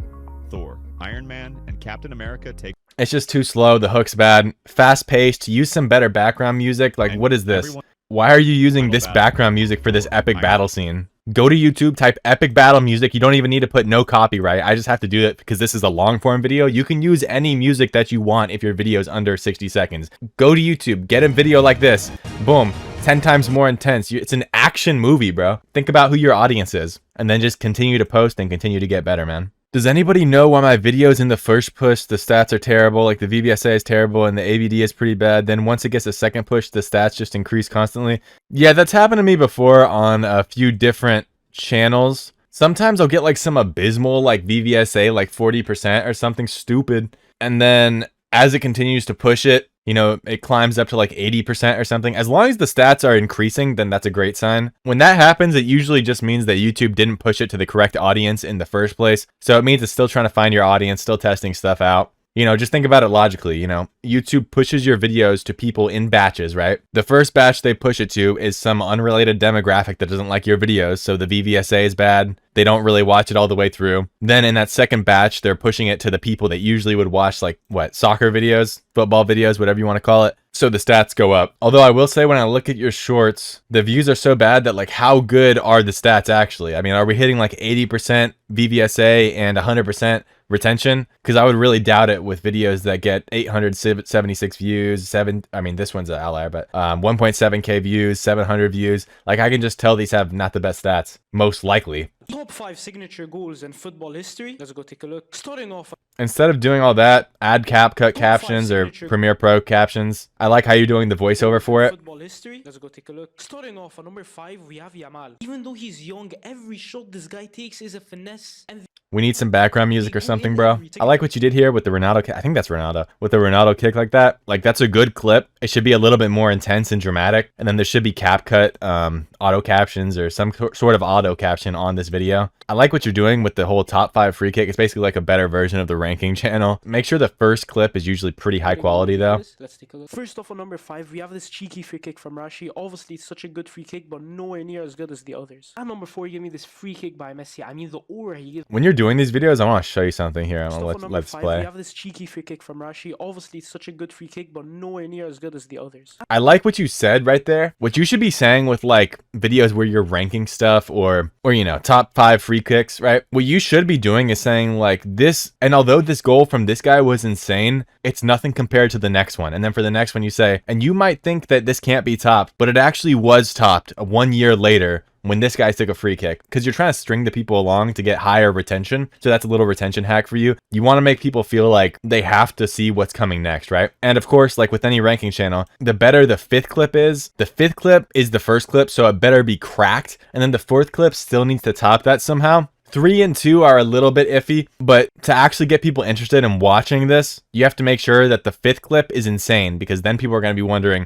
Thor, Iron Man, and Captain America take. It's just too slow. The hook's bad. Fast paced. Use some better background music. Like, what is this? Why are you using this background music for this epic battle scene? Go to YouTube, type epic battle music. You don't even need to put no copyright. I just have to do that because this is a long form video. You can use any music that you want if your video is under 60 seconds. Go to YouTube, get a video like this. Boom. 10 times more intense. It's an action movie, bro. Think about who your audience is and then just continue to post and continue to get better, man. Does anybody know why my videos in the first push, the stats are terrible? Like the VBSA is terrible and the AVD is pretty bad. Then once it gets a second push, the stats just increase constantly. Yeah, that's happened to me before on a few different channels. Sometimes I'll get like some abysmal like VBSA, like 40% or something stupid. And then as it continues to push it, you know, it climbs up to like 80% or something. As long as the stats are increasing, then that's a great sign. When that happens, it usually just means that YouTube didn't push it to the correct audience in the first place. So it means it's still trying to find your audience, still testing stuff out. You know, just think about it logically, you know, YouTube pushes your videos to people in batches, right? The first batch they push it to is some unrelated demographic that doesn't like your videos. So the VBSA is bad. They don't really watch it all the way through. Then in that second batch, they're pushing it to the people that usually would watch like what, soccer videos, football videos, whatever you want to call it. So the stats go up. Although I will say when I look at your shorts, the views are so bad that like how good are the stats actually? I mean, are we hitting like 80% VBSA and 100% retention? Because I would really doubt it with videos that get 876 views, this one's an outlier, but 1.7k views, 700 views. Like I can just tell these have not the best stats, most likely. Top 5 signature goals in football history. Let's go take a look. Starting off. Instead of doing all that, add CapCut captions or Premiere Pro captions. I like how you're doing the voiceover for it. Football history. Let's go take a look. Starting off at number 5, we have Yamal. Even though he's young, every shot this guy takes is a finesse. And we need some background music or something, bro. I like what you did here with the Ronaldo. I think that's Ronaldo. With the Ronaldo kick like that. Like, that's a good clip. It should be a little bit more intense and dramatic. And then there should be CapCut auto captions or some sort of auto caption on this video. I like what you're doing with the whole top 5 free kick. It's basically like a better version of the ranking channel. Make sure the first clip is usually pretty high quality, though. Let's take a look. First off, on number 5, we have this cheeky free kick from Rashi. Obviously, it's such a good free kick, but nowhere near as good as the others. At number 4, give me this free kick by Messi. I mean, the aura he gives. When you're doing these videos, I want to show you something here. I want to let's play. We have this cheeky free kick from Rashi. Obviously, it's such a good free kick, but nowhere near as good as the others. I like what you said right there. What you should be saying with like videos where you're ranking stuff or you know, top 5 free kicks, right? What you should be doing is saying like this, and although this goal from this guy was insane, it's nothing compared to the next one. And then for the next one you say, and you might think that this can't be topped, but it actually was topped 1 year later when this guy took a free kick, because you're trying to string the people along to get higher retention. So that's a little retention hack for you. You want to make people feel like they have to see what's coming next, right? And of course, like with any ranking channel, the better the 5th clip is, the 5th clip is the first clip, so it better be cracked. And then the 4th clip still needs to top that somehow. 3 and 2 are a little bit iffy, but to actually get people interested in watching this, you have to make sure that the 5th clip is insane, because then people are going to be wondering,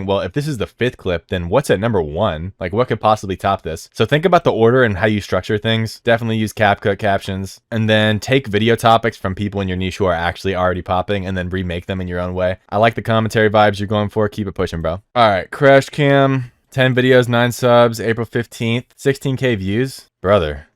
well, if this is the 5th clip, then what's at number 1? Like, what could possibly top this? So think about the order and how you structure things. Definitely use CapCut captions, and then take video topics from people in your niche who are actually already popping and then remake them in your own way. I like the commentary vibes you're going for. Keep it pushing, bro. All right, Crash Cam, 10 videos, 9 subs, April 15th, 16K views. Brother,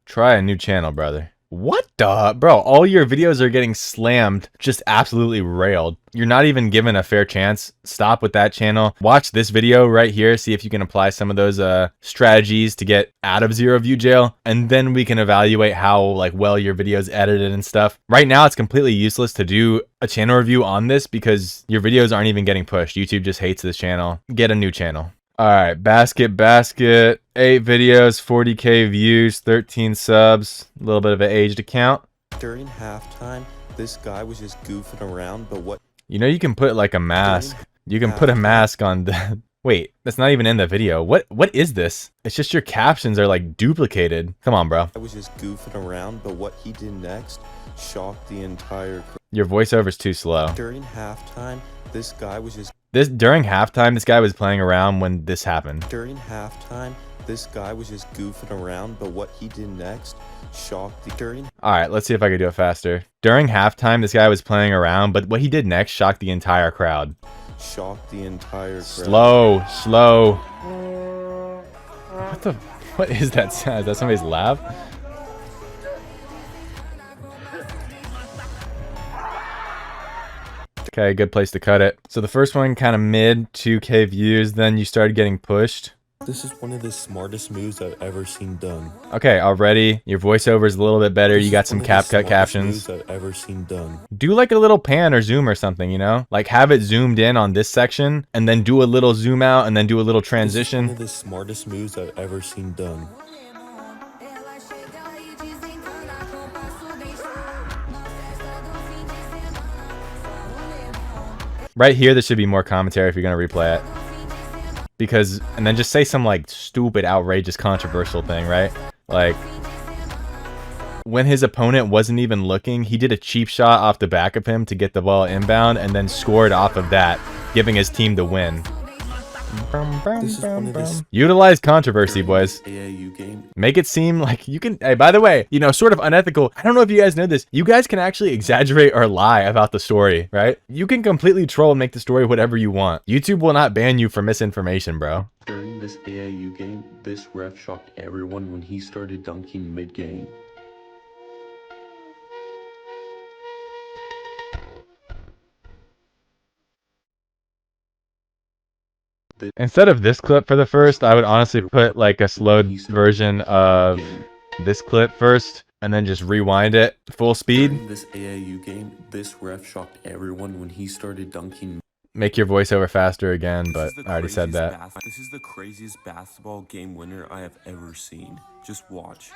try a new channel, brother. What the? Bro, all your videos are getting slammed, just absolutely railed. You're not even given a fair chance. Stop with that channel. Watch this video right here. See if you can apply some of those strategies to get out of 0 view jail. And then we can evaluate how like well your video's edited and stuff. Right now, it's completely useless to do a channel review on this because your videos aren't even getting pushed. YouTube just hates this channel. Get a new channel. All right, Basket, 8 videos, 40K views, 13 subs, a little bit of an aged account. During halftime, this guy was just goofing around, but what? You know, you can put like a mask. You can put a mask on the... Wait, that's not even in the video. What is this? It's just your captions are like duplicated. Come on, bro. I was just goofing around, but what he did next shocked the entire crowd. Your voiceover's too slow. During halftime, this guy was just... During halftime, this guy was playing around when this happened. During halftime, this guy was just goofing around, but what he did next shocked the... All right, let's see if I can do it faster. During halftime, this guy was playing around, but what he did next shocked the entire crowd. Shocked the entire crowd. Slow. What is that sound? Is that somebody's laugh? Okay, good place to cut it. So the first one kind of mid, 2K views, then you started getting pushed. This is one of the smartest moves I've ever seen done. Okay, already your voiceover is a little bit better. You got some CapCut captions. I've ever seen done. Do like a little pan or zoom or something, you know? Like have it zoomed in on this section and then do a little zoom out and then do a little transition. This is one of the smartest moves I've ever seen done. Right here, there should be more commentary if you're going to replay it. Because, and then just say some like stupid, outrageous, controversial thing, right? Like, when his opponent wasn't even looking, he did a cheap shot off the back of him to get the ball inbound and then scored off of that, giving his team the win. Utilize controversy, boys. Make it seem like you can... Hey, by the way, you know, sort of unethical. I don't know if you guys know this. You guys can actually exaggerate or lie about the story, right? You can completely troll and make the story whatever you want. YouTube will not ban you for misinformation, bro. During this AIU game, this ref shocked everyone when he started dunking mid-game. Instead of this clip for the first, I would honestly put like a slowed version of this clip first and then just rewind it full speed. During this AIU game, this ref shocked everyone when he started dunking. Make your voiceover faster again, but I already said that. This is the craziest basketball game winner I have ever seen. Just watch.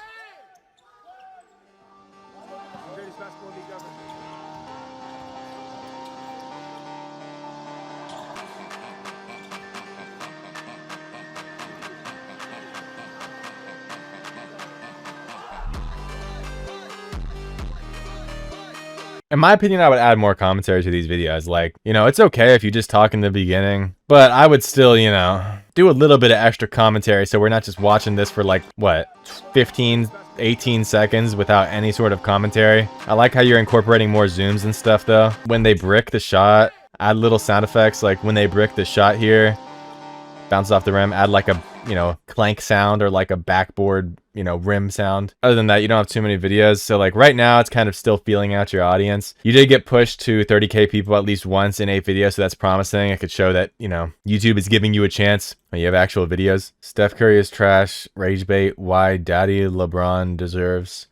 In my opinion, I would add more commentary to these videos. Like, you know, it's okay if you just talk in the beginning, but I would still, you know, do a little bit of extra commentary so we're not just watching this for like, what, 15, 18 seconds without any sort of commentary. I like how you're incorporating more zooms and stuff though. When they brick the shot, add little sound effects. Like when they brick the shot here, bounces off the rim, add like a, you know, clank sound or like a backboard, you know, rim sound. Other than that, you don't have too many videos. So like right now, it's kind of still feeling out your audience. You did get pushed to 30K people at least once in 8 videos, so that's promising. It could show that, you know, YouTube is giving you a chance when you have actual videos. Steph Curry is trash. Rage bait. Why Daddy LeBron deserves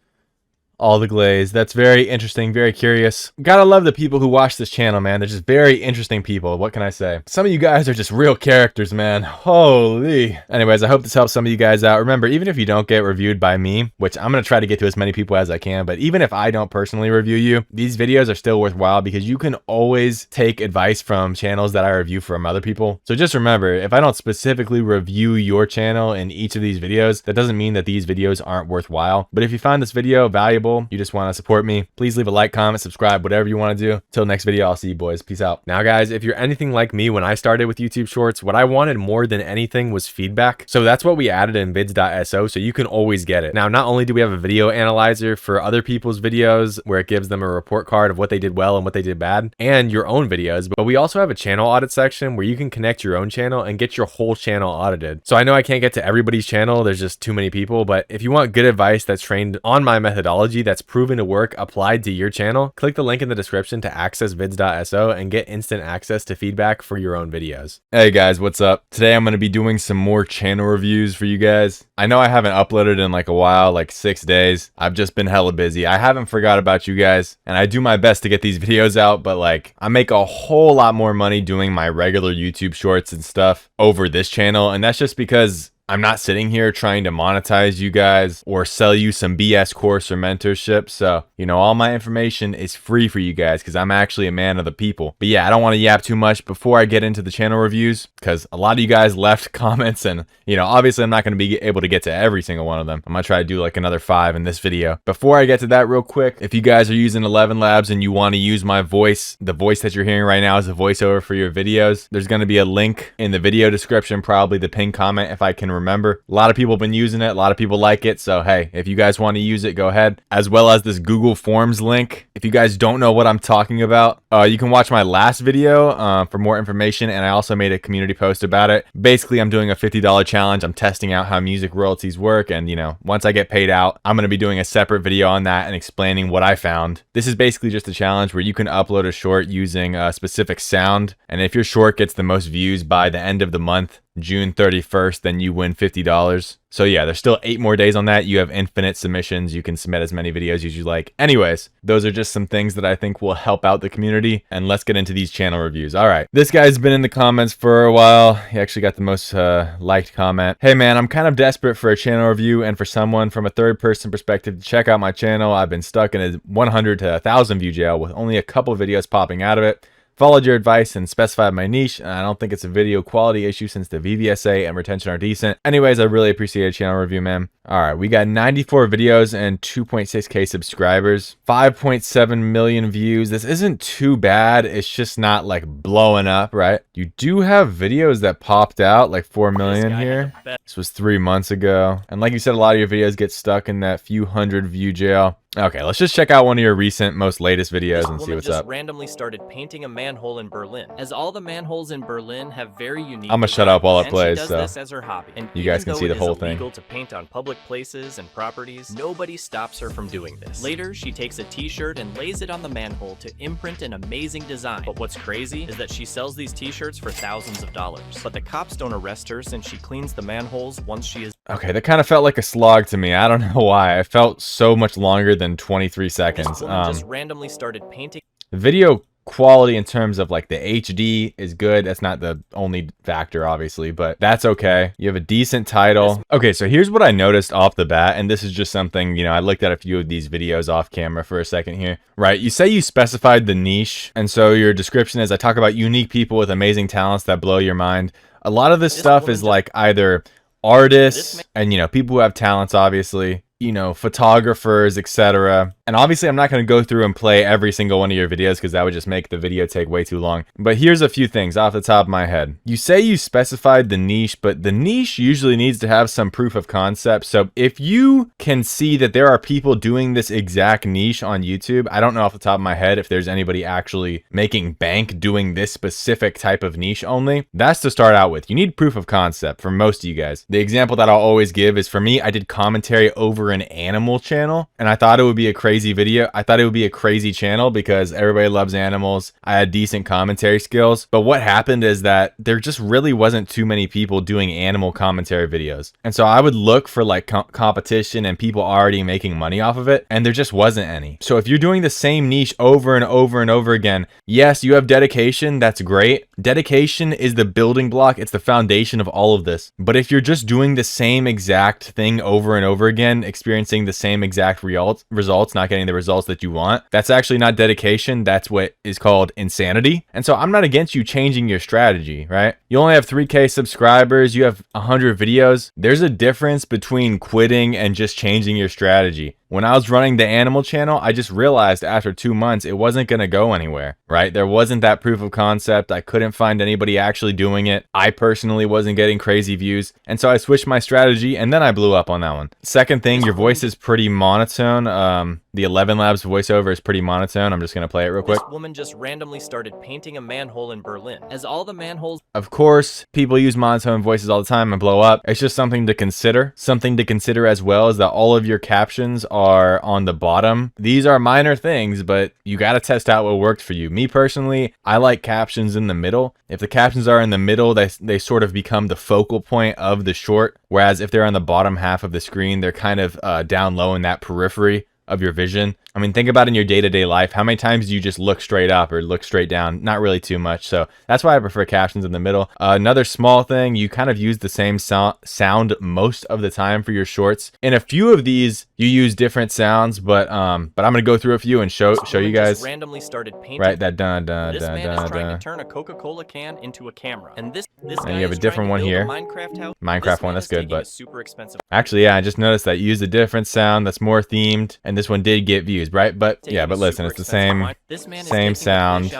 all the glaze. That's very interesting, very curious. Gotta love the people who watch this channel, man. They're just very interesting people. What can I say? Some of you guys are just real characters, man. Holy. Anyways, I hope this helps some of you guys out. Remember, even if you don't get reviewed by me, which I'm gonna try to get to as many people as I can, but even if I don't personally review you, these videos are still worthwhile because you can always take advice from channels that I review from other people. So just remember, if I don't specifically review your channel in each of these videos, that doesn't mean that these videos aren't worthwhile. But if you find this video valuable, you just want to support me, please leave a like, comment, subscribe, whatever you want to do. Till next video, I'll see you boys. Peace out. Now guys, if you're anything like me when I started with YouTube Shorts, what I wanted more than anything was feedback. So that's what we added in vids.so, so you can always get it. Now, not only do we have a video analyzer for other people's videos where it gives them a report card of what they did well and what they did bad, and your own videos, but we also have a channel audit section where you can connect your own channel and get your whole channel audited. So I know I can't get to everybody's channel, there's just too many people, but if you want good advice that's trained on my methodology that's proven to work applied to your channel, click the link in the description to access vids.so and get instant access to feedback for your own videos. Hey guys, what's up? Today I'm going to be doing some more channel reviews for you guys. I know I haven't uploaded in like a while, like 6 days. I've just been hella busy. I haven't forgot about you guys, and I do my best to get these videos out, but like I make a whole lot more money doing my regular YouTube shorts and stuff over this channel, and that's just because I'm not sitting here trying to monetize you guys or sell you some BS course or mentorship. So, you know, all my information is free for you guys because I'm actually a man of the people. But yeah, I don't want to yap too much before I get into the channel reviews because a lot of you guys left comments and, you know, obviously I'm not going to be able to get to every single one of them. I'm going to try to do like another 5 in this video. Before I get to that real quick, if you guys are using 11 Labs and you want to use my voice, the voice that you're hearing right now is a voiceover for your videos, there's going to be a link in the video description, probably the pinned comment if I can remember. A lot of people have been using it, a lot of people like it, so hey, if you guys want to use it, go ahead. As well as this Google Forms link. If you guys don't know what I'm talking about, you can watch my last video for more information, and I also made a community post about it. Basically, I'm doing a $50 challenge. I'm testing out how music royalties work, and you know, once I get paid out, I'm going to be doing a separate video on that and explaining what I found. This is basically just a challenge where you can upload a short using a specific sound, and if your short gets the most views by the end of the month, June 31st, then you win $50. So yeah, there's still 8 more days on that. You have infinite submissions. You can submit as many videos as you like. Anyways, those are just some things that I think will help out the community. And let's get into these channel reviews. All right. This guy's been in the comments for a while. He actually got the most liked comment. Hey man, I'm kind of desperate for a channel review and for someone from a third person perspective to check out my channel. I've been stuck in a 100 to 1,000 view jail with only a couple videos popping out of it. Followed your advice and specified my niche, and I don't think it's a video quality issue since the VVSA and retention are decent. Anyways, I really appreciate a channel review, man. All right, we got 94 videos and 2.6K subscribers, 5.7 million views. This isn't too bad. It's just not like blowing up, right? You do have videos that popped out, like 4 million here. This was 3 months ago. And like you said, a lot of your videos get stuck in that few hundred view jail. Okay, let's just check out one of your recent, most latest videos and see what's up. Randomly started painting a manhole in Berlin, as all the manholes in Berlin have very unique. I'm gonna shut up while it plays, so this as her hobby. And you guys can see the whole thing. Illegal to paint on public places and properties, nobody stops her from doing this. Later, she takes a t-shirt and lays it on the manhole to imprint an amazing design. But what's crazy is that she sells these t-shirts for thousands of dollars. But the cops don't arrest her since she cleans the manholes once she is. Okay, that kind of felt like a slog to me. I don't know why. It felt so much longer than 23 seconds. This woman just randomly started painting. The video quality in terms of like the HD is good. That's not the only factor, obviously, but that's okay. You have a decent title. Okay, so here's what I noticed off the bat, and this is just something, you know, I looked at a few of these videos off camera for a second here, right? You say you specified the niche, and so your description is I talk about unique people with amazing talents that blow your mind. A lot of this stuff is like either artists and, you know, people who have talents, obviously, you know, photographers, etc. And obviously I'm not going to go through and play every single one of your videos because that would just make the video take way too long. But here's a few things off the top of my head. You say you specified the niche, but the niche usually needs to have some proof of concept. So if you can see that there are people doing this exact niche on YouTube, I don't know off the top of my head if there's anybody actually making bank doing this specific type of niche only. That's to start out with. You need proof of concept for most of you guys. The example that I'll always give is for me, I did commentary over an animal channel, and I thought it would be a crazy crazy video. I thought it would be a crazy channel because everybody loves animals. I had decent commentary skills. But what happened is that there just really wasn't too many people doing animal commentary videos. And so I would look for like competition and people already making money off of it. And there just wasn't any. So if you're doing the same niche over and over and over again, yes, you have dedication. That's great. Dedication is the building block. It's the foundation of all of this. But if you're just doing the same exact thing over and over again, experiencing the same exact results, not getting the results that you want, that's actually not dedication. That's what is called insanity. And so I'm not against you changing your strategy, right? You only have 3K subscribers. You have 100 videos. There's a difference between quitting and just changing your strategy. When I was running the animal channel, I just realized after 2 months, it wasn't going to go anywhere, right? There wasn't that proof of concept. I couldn't find anybody actually doing it. I personally wasn't getting crazy views. And so I switched my strategy and then I blew up on that one. Second thing, your voice is pretty monotone. The 11 Labs voiceover is pretty monotone. I'm just going to play it real quick. This woman just randomly started painting a manhole in Berlin. As all the manholes... Of course, people use monotone voices all the time and blow up. It's just something to consider. Something to consider as well is that all of your captions are on the bottom. These are minor things, but you got to test out what worked for you. Me personally, I like captions in the middle. If the captions are in the middle, they sort of become the focal point of the short. Whereas if they're on the bottom half of the screen, they're kind of down low in that periphery of your vision. I mean, think about in your day-to-day life, how many times do you just look straight up or look straight down? Not really too much. So that's why I prefer captions in the middle. Another small thing, you kind of use the same sound most of the time for your shorts. In a few of these, you use different sounds, but I'm gonna go through a few and show you guys. Randomly started painting. Right, that dun dun This dun man is dun trying dun. to turn a Coca-Cola can into a camera, and this And guy you have a is different trying one to build here. a Minecraft house. Minecraft This one, man that's is good, taking a but super expensive. actually, yeah, I just noticed that you use a different sound that's more themed, and this one did get views, right? But yeah, but listen, it's the same sound.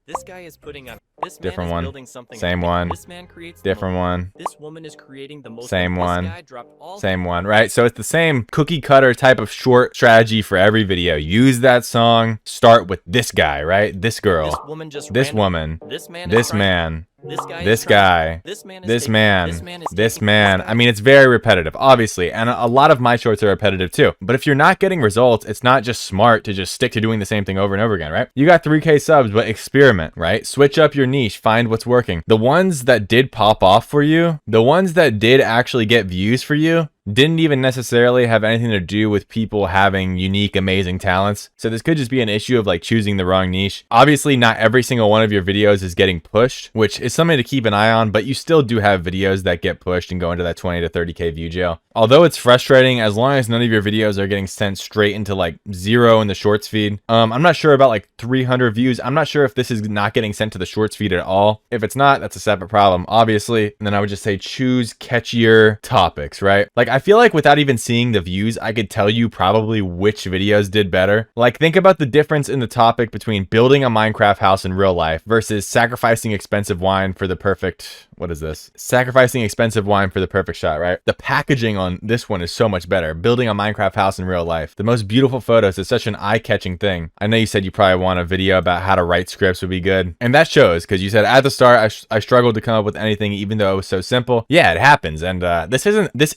This guy is putting on. This Different man is one. building something. Same one. This man creates Different one. This woman is creating the most. Same This one. guy dropped all Same one, right? So it's the same cookie cutter type of short strategy for every video. Use that song. Start with this guy, right? This girl. This woman just This random- woman. This man. This is trying- man. This guy. This is trying- guy. This man. Is This taking- man. This man. Is This taking- man. I mean, it's very repetitive, obviously, and a lot of my shorts are repetitive too. But if you're not getting results, it's not just smart to just stick to doing the same thing over and over again, right? You got 3K subs, but experiment, right? Switch up your niche, find what's working. The ones that did pop off for you, the ones that did actually get views for you, didn't even necessarily have anything to do with people having unique, amazing talents. So this could just be an issue of like choosing the wrong niche. Obviously, not every single one of your videos is getting pushed, which is something to keep an eye on, but you still do have videos that get pushed and go into that 20 to 30K view jail. Although it's frustrating, as long as none of your videos are getting sent straight into like 0 in the shorts feed. I'm not sure about like 300 views. I'm not sure if this is not getting sent to the shorts feed at all. If it's not, that's a separate problem, obviously. And then I would just say choose catchier topics, right? Like I feel like without even seeing the views, I could tell you probably which videos did better. Like think about the difference in the topic between building a Minecraft house in real life versus sacrificing expensive wine for the perfect, what is this? Sacrificing expensive wine for the perfect shot, right? The packaging on this one is so much better. Building a Minecraft house in real life. The most beautiful photos is such an eye-catching thing. I know you said you probably want a video about how to write scripts would be good. And that shows, because you said at the start, I struggled to come up with anything even though it was so simple. Yeah, it happens. And this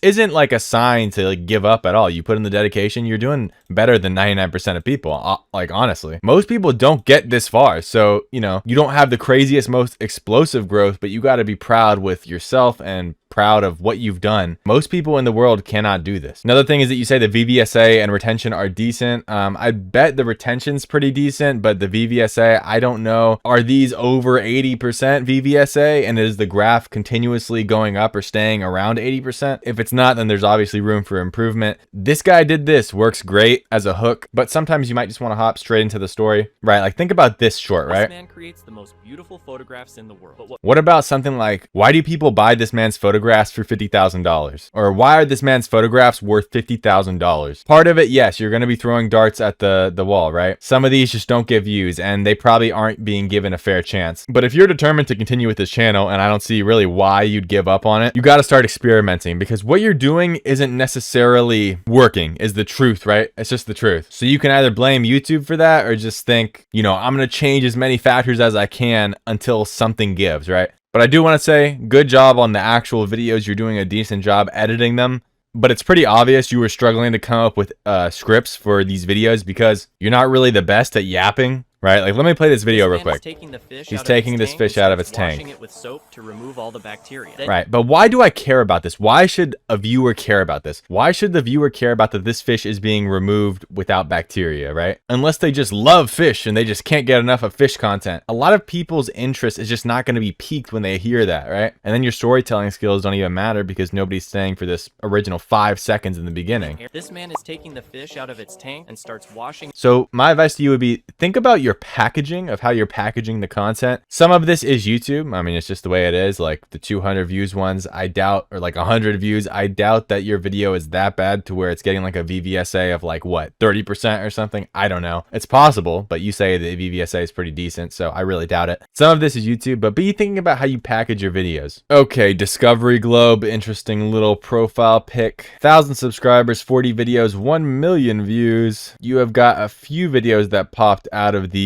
isn't like a sign to like give up at all. You put in the dedication, you're doing better than 99% of people. Like honestly, most people don't get this far. So, you know, you don't have the craziest, most explosive growth, but you got to be proud with yourself and proud of what you've done. Most people in the world cannot do this. Another thing is that you say the VVSA and retention are decent. I bet the retention's pretty decent, but the VVSA, I don't know. Are these over 80% VVSA? And is the graph continuously going up or staying around 80%? If it's not, then there's obviously room for improvement. This guy did this, works great as a hook, but sometimes you might just want to hop straight into the story, right? Like think about this short, right? This man creates the most beautiful photographs in the world. But what about something like, why do people buy this man's photographs for $50,000? Or why are this man's photographs worth $50,000? Part of it, yes, you're going to be throwing darts at the wall, right? Some of these just don't get views and they probably aren't being given a fair chance. But if you're determined to continue with this channel, and I don't see really why you'd give up on it, you got to start experimenting, because what you're doing isn't necessarily working, is the truth, right? It's just the truth. So you can either blame YouTube for that or just think, you know, I'm going to change as many factors as I can until something gives, right? But I do want to say good job on the actual videos. You're doing a decent job editing them. but it's pretty obvious you were struggling to come up with scripts for these videos because you're not really the best at yapping. Right, like let me play this video real quick. He's taking this fish out of its tank. Washing it with soap to remove all the bacteria. Right, but why do I care about this? Why should a viewer care about this? Why should the viewer care about that this fish is being removed without bacteria, right? Unless they just love fish and they just can't get enough of fish content. A lot of people's interest is just not going to be piqued when they hear that, right? And then your storytelling skills don't even matter because nobody's staying for this original 5 seconds in the beginning. This man is taking the fish out of its tank and starts washing. So my advice to you would be, think about your packaging of how you're packaging the content. Some of this is YouTube. I mean, it's just the way it is. Like the 200 views ones, I doubt, or like 100 views, I doubt that your video is that bad to where it's getting like a VVSA of like what, 30% or something. I don't know. It's possible, but you say the VVSA is pretty decent, so I really doubt it. Some of this is YouTube, but be thinking about how you package your videos. Okay, Discovery Globe, interesting little profile pic. 1,000 subscribers, 40 videos, 1 million views. You have got a few videos that popped out of the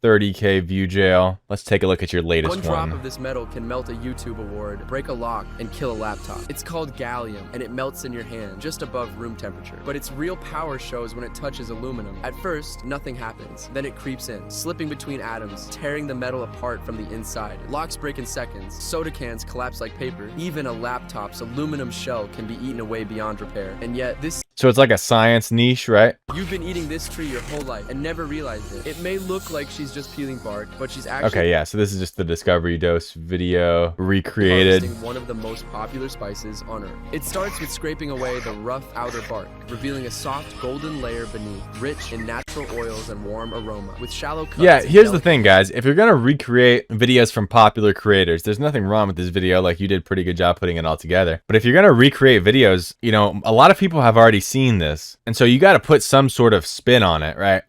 30K view jail. Let's take a look at your latest one. One drop of this metal can melt a YouTube award, break a lock, and kill a laptop. It's called gallium, and it melts in your hand just above room temperature. But its real power shows when it touches aluminum. At first, nothing happens. Then it creeps in, slipping between atoms, tearing the metal apart from the inside. Locks break in seconds. Soda cans collapse like paper. Even a laptop's aluminum shell can be eaten away beyond repair. And yet, this... So it's like a science niche, right? You've been eating this tree your whole life and never realized it. It may look like she's just peeling bark, but she's actually... Okay, yeah, so this is just the Discovery Dose video recreated. Harvesting one of the most popular spices on Earth. It starts with scraping away the rough outer bark, revealing a soft golden layer beneath, rich in natural oils and warm aroma, with shallow cuts. Yeah, here's the thing, guys. If you're gonna recreate videos from popular creators, there's nothing wrong with this video. Like, you did a pretty good job putting it all together. But if you're gonna recreate videos, you know, a lot of people have already seen this, and so you got to put some sort of spin on it, right?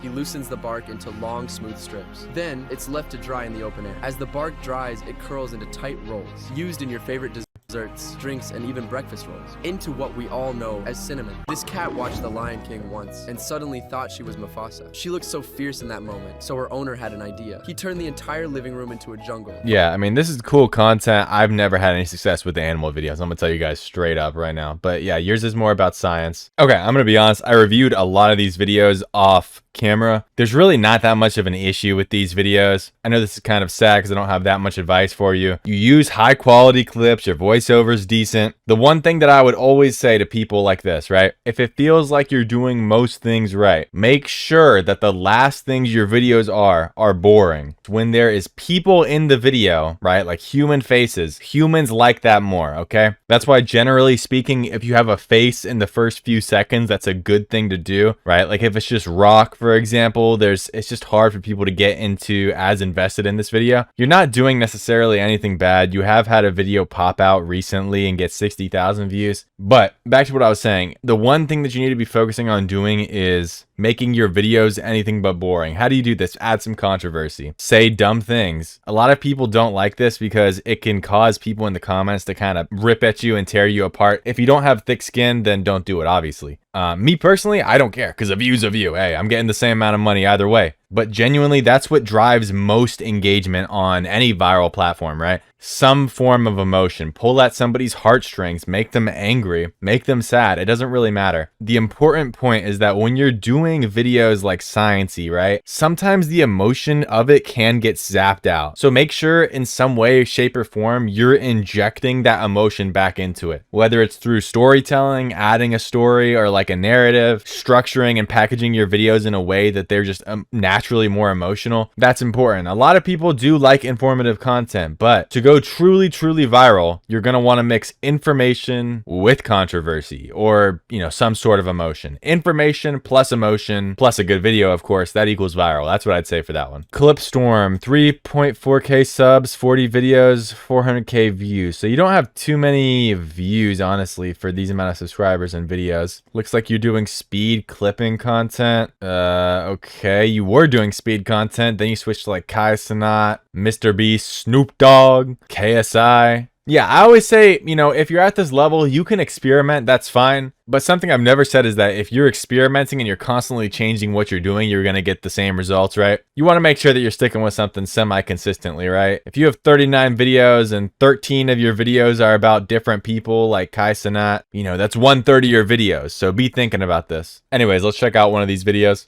He loosens the bark into long, smooth strips. Then, it's left to dry in the open air. As the bark dries, it curls into tight rolls, used in your favorite desserts, drinks, and even breakfast rolls, into what we all know as cinnamon. This cat watched The Lion King once, and suddenly thought she was Mufasa. She looked so fierce in that moment, so her owner had an idea. He turned the entire living room into a jungle. Yeah, I mean, this is cool content. I've never had any success with the animal videos. I'm gonna tell you guys straight up right now. But yeah, yours is more about science. Okay, I'm gonna be honest. I reviewed a lot of these videos off camera. There's really not that much of an issue with these videos. I know this is kind of sad because I don't have that much advice for you. You use high quality clips, your voiceover is decent. The one thing that I would always say to people like this, right? If it feels like you're doing most things right, make sure that the last things your videos are boring. When there is people in the video, right? Like human faces, humans like that more, okay? That's why generally speaking, if you have a face in the first few seconds, that's a good thing to do, right? Like if it's just rock, for example, it's just hard for people to get into as invested in this video. You're not doing necessarily anything bad. You have had a video pop out recently and get 60,000 views. But back to what I was saying, the one thing that you need to be focusing on doing is making your videos anything but boring. How do you do this? Add some controversy. Say dumb things. A lot of people don't like this because it can cause people in the comments to kind of rip at you and tear you apart. If you don't have thick skin, then don't do it, obviously. Me personally, I don't care because a view's a view. Hey, I'm getting the same amount of money either way. But genuinely, that's what drives most engagement on any viral platform, right? Some form of emotion. Pull at somebody's heartstrings, make them angry, make them sad. It doesn't really matter. The important point is that when you're doing videos like sciencey, right? Sometimes the emotion of it can get zapped out. So make sure in some way, shape, or form, you're injecting that emotion back into it. Whether it's through storytelling, adding a story, or like a narrative, structuring and packaging your videos in a way that they're just naturally more emotional. That's important. A lot of people do like informative content, but to go truly viral, you're going to want to mix information with controversy or, you know, some sort of emotion. Information plus emotion plus a good video, of course, that equals viral. That's what I'd say for that one. Clipstorm, 3.4K subs, 40 videos, 400K views. So you don't have too many views, honestly, for these amount of subscribers and videos. Looks like you're doing speed clipping content. Okay, you were doing speed content, then you switched to like Kai Cenat, Mr. Beast, Snoop Dogg, KSI. Yeah, I always say, you know, if you're at this level, you can experiment, that's fine. But something I've never said is that if you're experimenting and you're constantly changing what you're doing, you're going to get the same results, right? You want to make sure that you're sticking with something semi-consistently, right? If you have 39 videos and 13 of your videos are about different people like Kai Cenat, you know, that's 1/3 of your videos. So be thinking about this. Anyways, let's check out one of these videos.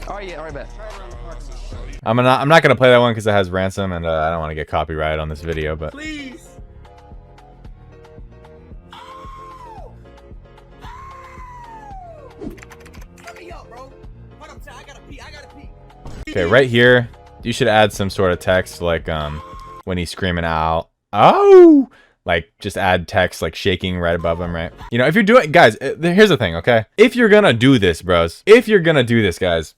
Alright, yeah, alright, bet. I'm not gonna play that one because it has ransom, and I don't want to get copyrighted on this video. But Please. okay, right here, you should add some sort of text like when he's screaming out, "Oh!" Like, just add text, like, shaking right above him, right? You know, if you're doing... Guys, here's the thing, okay? If you're gonna do this, bros. If you're gonna do this, guys.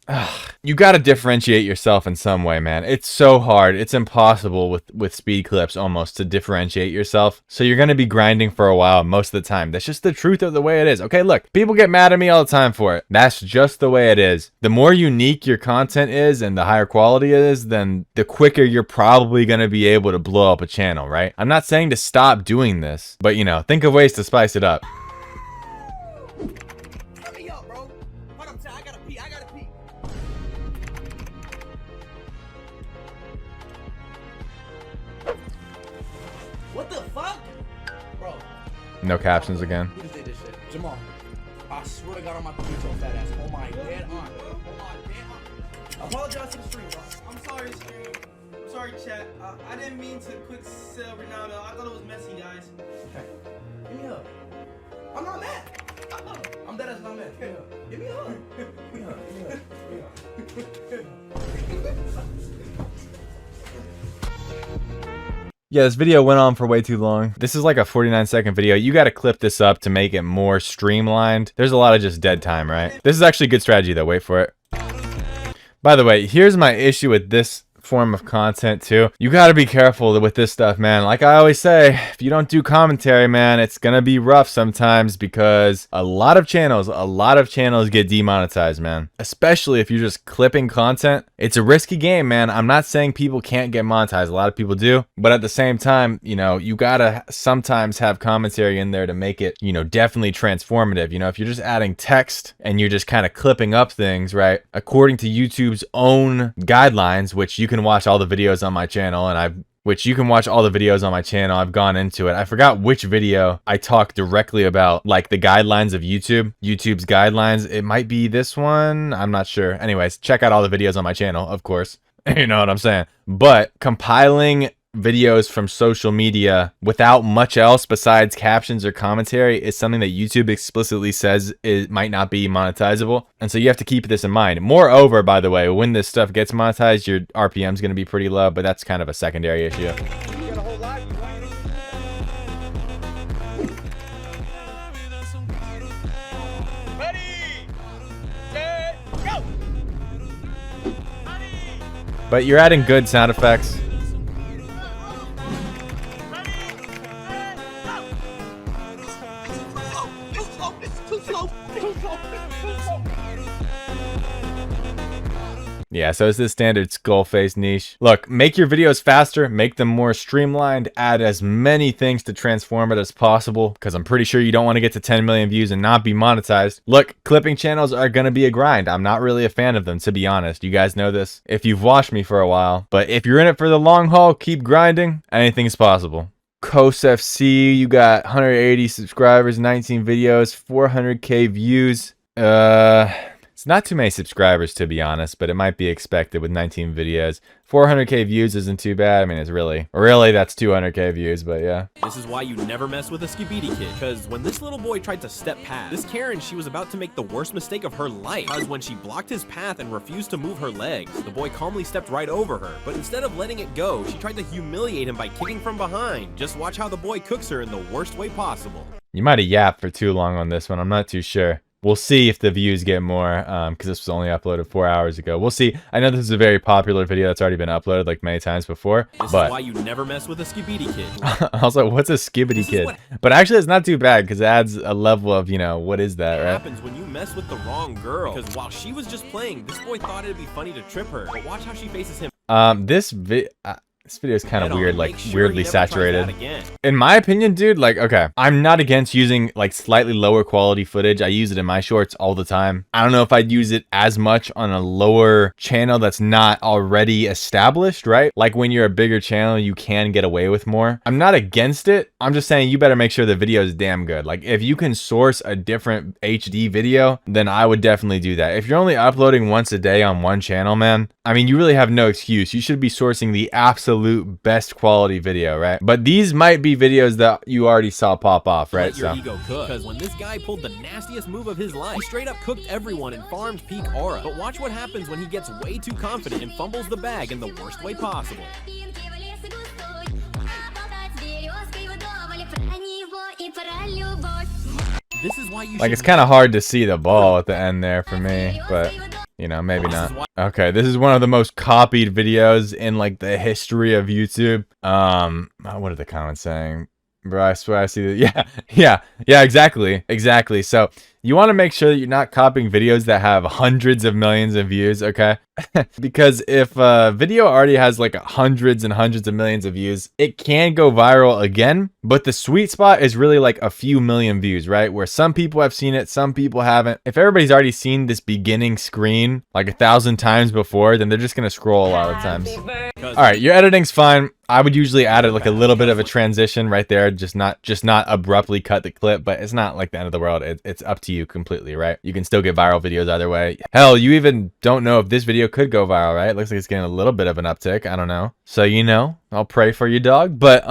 You gotta differentiate yourself in some way, man. It's so hard. It's impossible with speed clips, almost, to differentiate yourself. So you're gonna be grinding for a while most of the time. That's just the truth of the way it is. Okay, look. People get mad at me all the time for it. That's just the way it is. The more unique your content is and the higher quality it is, then the quicker you're probably gonna be able to blow up a channel, right? I'm not saying to stop doing this, but you know, think of ways to spice it up. What the fuck? Bro. No captions again. Who just did this shit? Jamal. I swear to God on my computer, fat ass. Oh my dead aunt. Oh my dead aunt. Apologize to the stream, bro. I'm sorry, stream. I'm sorry, chat. I didn't mean to quick sell Ronaldo. I thought it was messy, guys. Okay. Give me a hug. I'm not mad. I'm dead as not mad. Give me a hug. Give me a hug. Give me a hug. Give me a hug. Yeah, this video went on for way too long. This is like a 49-second video. You got to clip this up to make it more streamlined. There's a lot of just dead time, right? This is actually a good strategy though. Wait for it. By the way, here's my issue with this form of content too. You got to be careful with this stuff, man. Like I always say, if you don't do commentary, man, it's gonna be rough sometimes because a lot of channels get demonetized, man. Especially if you're just clipping content. It's a risky game, man. I'm not saying people can't get monetized. A lot of people do, but at the same time, you know, you gotta sometimes have commentary in there to make it, you know, definitely transformative. You know, if you're just adding text and you're just kind of clipping up things, right? According to YouTube's own guidelines, which you can watch all the videos on my channel, and I've gone into it. I forgot which video I talked directly about, like the guidelines of YouTube's guidelines. It might be this one. I'm not sure. Anyways, check out all the videos on my channel, of course. You know what I'm saying? But compiling videos from social media without much else besides captions or commentary is something that YouTube explicitly says it might not be monetizable, and so you have to keep this in mind. Moreover, by the way, when this stuff gets monetized, your RPM is going to be pretty low, but that's kind of a secondary issue. But you're adding good sound effects. Yeah, so it's this standard skull face niche. Look, make your videos faster, make them more streamlined, add as many things to transform it as possible, because I'm pretty sure you don't want to get to 10 million views and not be monetized. Look, clipping channels are going to be a grind. I'm not really a fan of them, to be honest. You guys know this if you've watched me for a while. But if you're in it for the long haul, keep grinding. Anything's possible. Coast FC, you got 180 subscribers, 19 videos, 400k views. It's not too many subscribers, to be honest, but it might be expected with 19 videos. 400k views isn't too bad. I mean, it's really that's 200k views, but yeah. This is why you never mess with a Skibidi kid, because when this little boy tried to step past this Karen, she was about to make the worst mistake of her life, because when she blocked his path and refused to move her legs, the boy calmly stepped right over her. But instead of letting it go, she tried to humiliate him by kicking from behind. Just watch how the boy cooks her in the worst way possible. You might have yapped for too long on this one. I'm not too sure. We'll see if the views get more, because this was only uploaded 4 hours ago. We'll see. I know this is a very popular video that's already been uploaded like many times before. This is why you never mess with a Skibidi kid. I was like, what's a Skibidi kid? But actually, it's not too bad because it adds a level of, you know, what is that, right? What happens when you mess with the wrong girl? Because while she was just playing, this boy thought it'd be funny to trip her. But watch how she faces him. This video is kind of Head on, weird, like make sure weirdly he never tries saturated. that again. In my opinion, dude, like, okay, I'm not against using like slightly lower quality footage. I use it in my shorts all the time. I don't know if I'd use it as much on a lower channel that's not already established, right? Like when you're a bigger channel, you can get away with more. I'm not against it. I'm just saying you better make sure the video is damn good. Like if you can source a different HD video, then I would definitely do that. If you're only uploading once a day on one channel, man, I mean, you really have no excuse. You should be sourcing the absolute best quality video, right? But these might be videos that you already saw pop off, right? Let your ego cook. Because when this guy pulled the nastiest move of his life, he straight up cooked everyone and farmed peak aura. But watch what happens when he gets way too confident and fumbles the bag in the worst way possible. This is why you like, it's kind of hard to see the ball at the end there for me, but you know, maybe not. Okay, this is one of the most copied videos in like the history of YouTube. What are the comments saying? Bro, I swear I see that. Yeah, exactly. So you want to make sure that you're not copying videos that have hundreds of millions of views, okay? Because if a video already has like hundreds and hundreds of millions of views, it can go viral again. But the sweet spot is really like a few million views, right? Where some people have seen it, some people haven't. If everybody's already seen this beginning screen like 1,000 times before, then they're just gonna scroll a lot of times. All right, your editing's fine. I would usually add like a little bit of a transition right there, just not abruptly cut the clip, but it's not like the end of the world. It's up to you completely, right? You can still get viral videos either way. Hell, you even don't know if this video could go viral, right? It looks like it's getting a little bit of an uptick. I don't know. So, you know, I'll pray for you, dog. But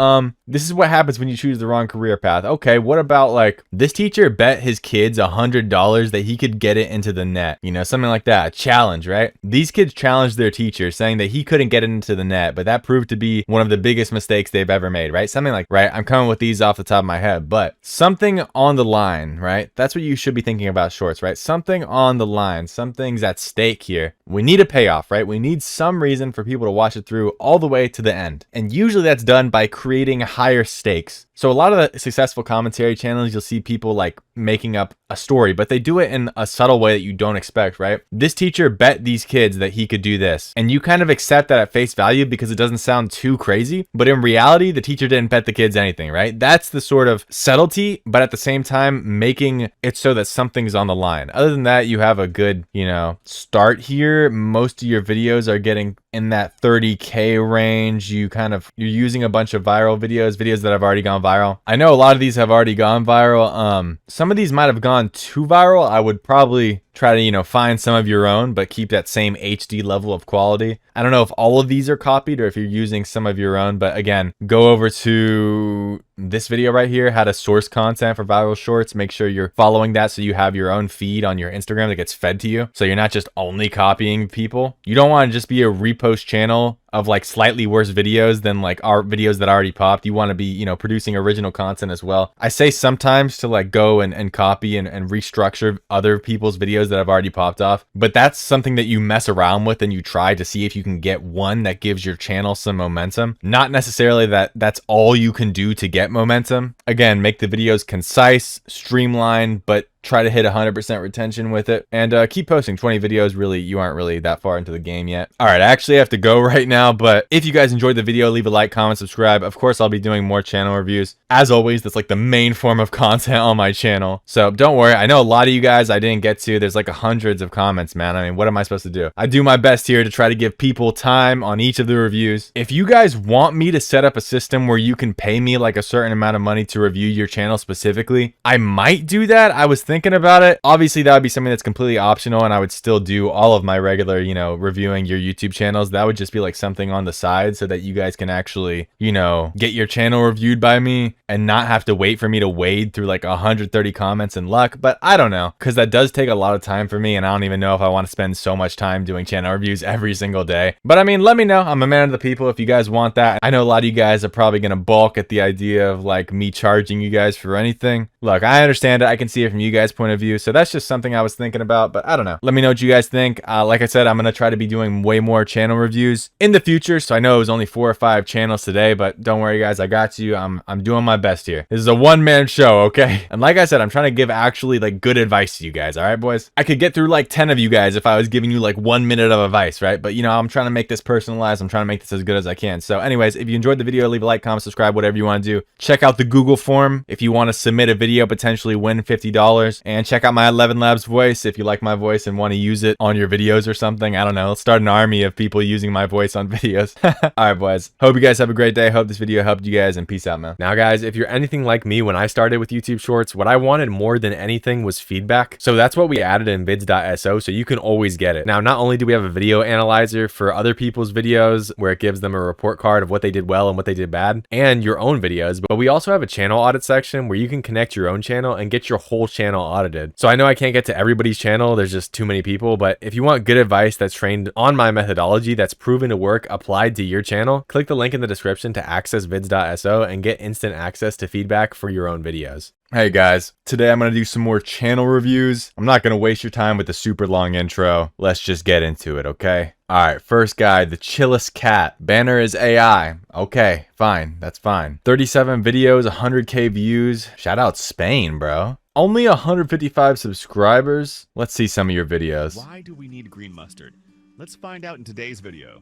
this is what happens when you choose the wrong career path. Okay, what about like this teacher bet his kids $100 that he could get it into the net? You know, something like that. A challenge, right? These kids challenged their teacher saying that he couldn't get it into the net, but that proved to be one of the biggest mistakes they've ever made, right? Something like, right? I'm coming with these off the top of my head, but something on the line, right? That's what you should be thinking about shorts, right? Something on the line, something's at stake here. We need a payoff, right? We need some reason for people to watch it through all the way to the end. And usually that's done by creating higher stakes. So a lot of the successful commentary channels, you'll see people like making up a story, but they do it in a subtle way that you don't expect, right? This teacher bet these kids that he could do this. And you kind of accept that at face value because it doesn't sound too crazy. But in reality, the teacher didn't bet the kids anything, right? That's the sort of subtlety, but at the same time, making it so that something's on the line. Other than that, you have a good, you know, start here. Most of your videos are getting in that 30K range. You're using a bunch of viral videos that have already gone viral. I know a lot of these have already gone viral. Some of these might have gone too viral. I would probably try to, you know, find some of your own, but keep that same HD level of quality. I don't know if all of these are copied or if you're using some of your own, but again, go over to this video right here, how to source content for viral shorts. Make sure you're following that so you have your own feed on your Instagram that gets fed to you. So you're not just only copying people. You don't want to just be a repost channel of like slightly worse videos than like our videos that already popped. You want to be, you know, producing original content as well. I say sometimes to like go and copy and restructure other people's videos that have already popped off, but that's something that you mess around with and you try to see if you can get one that gives your channel some momentum. Not necessarily that that's all you can do to get momentum. Again, make the videos concise, streamlined, but try to hit 100% retention with it, and keep posting 20 videos. Really, you aren't really that far into the game yet. All right, I actually have to go right now, but if you guys enjoyed the video, leave a like, comment, subscribe. Of course, I'll be doing more channel reviews. As always, that's like the main form of content on my channel. So don't worry. I know a lot of you guys I didn't get to. There's like hundreds of comments, man. I mean, what am I supposed to do? I do my best here to try to give people time on each of the reviews. If you guys want me to set up a system where you can pay me like a certain amount of money to review your channel specifically, I might do that. I was thinking about it. Obviously, that would be something that's completely optional, and I would still do all of my regular, you know, reviewing your YouTube channels. That would just be like something on the side so that you guys can actually, you know, get your channel reviewed by me and not have to wait for me to wade through like 130 comments and luck. But I don't know, because that does take a lot of time for me, and I don't even know if I want to spend so much time doing channel reviews every single day. But I mean, let me know. I'm a man of the people if you guys want that. I know a lot of you guys are probably going to balk at the idea of like me charging you guys for anything. Look, I understand it. I can see it from you guys guys' point of view. So that's just something I was thinking about, but I don't know. Let me know what you guys think. Like I said, I'm going to try to be doing way more channel reviews in the future. So I know it was only 4 or 5 channels today, but don't worry guys, I got you. I'm doing my best here. This is a one-man show, okay? And like I said, I'm trying to give actually like good advice to you guys, all right, boys? I could get through like 10 of you guys if I was giving you like 1 minute of advice, right? But you know, I'm trying to make this personalized. I'm trying to make this as good as I can. So anyways, if you enjoyed the video, leave a like, comment, subscribe, whatever you want to do. Check out the Google form if you want to submit a video, potentially win $50. And check out my 11 Labs voice if you like my voice and want to use it on your videos or something. I don't know. Let's start an army of people using my voice on videos. All right, boys. Hope you guys have a great day. Hope this video helped you guys, and peace out, man. Now, guys, if you're anything like me, when I started with YouTube Shorts, what I wanted more than anything was feedback. So that's what we added in vids.so, so you can always get it. Now, not only do we have a video analyzer for other people's videos where it gives them a report card of what they did well and what they did bad, and your own videos, but we also have a channel audit section where you can connect your own channel and get your whole channel audited. So I know I can't get to everybody's channel, there's just too many people, but if you want good advice that's trained on my methodology that's proven to work applied to your channel, click the link in the description to access vids.so and get instant access to feedback for your own videos. Hey guys, today I'm going to do some more channel reviews. I'm not going to waste your time with the super long intro. Let's just get into it, okay? Alright, first guy, the chillest cat. Banner is AI. Okay, fine, that's fine. 37 videos, 100k views. Shout out Spain, bro. Only 155 subscribers. Let's see some of your videos. Why do we need green mustard? Let's find out in today's video.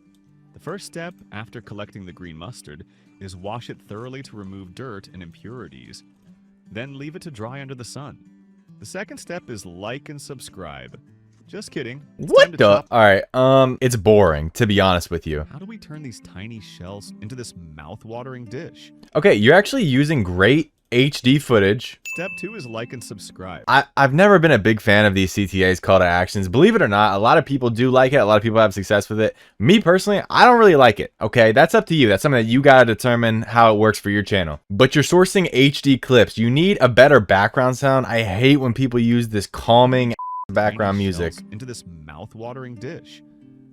The first step after collecting the green mustard is wash it thoroughly to remove dirt and impurities. Then leave it to dry under the sun. The second step is like and subscribe. Just kidding. What the? Alright, it's boring, to be honest with you. How do we turn these tiny shells into this mouth-watering dish? Okay, you're actually using great HD footage. Step 2 is like and subscribe. I've never been a big fan of these CTA's call to actions. Believe it or not, a lot of people do like it. A lot of people have success with it. Me personally, I don't really like it. Okay, that's up to you. That's something that you gotta determine how it works for your channel. But you're sourcing HD clips. You need a better background sound. I hate when people use this calming background music into this mouth-watering dish.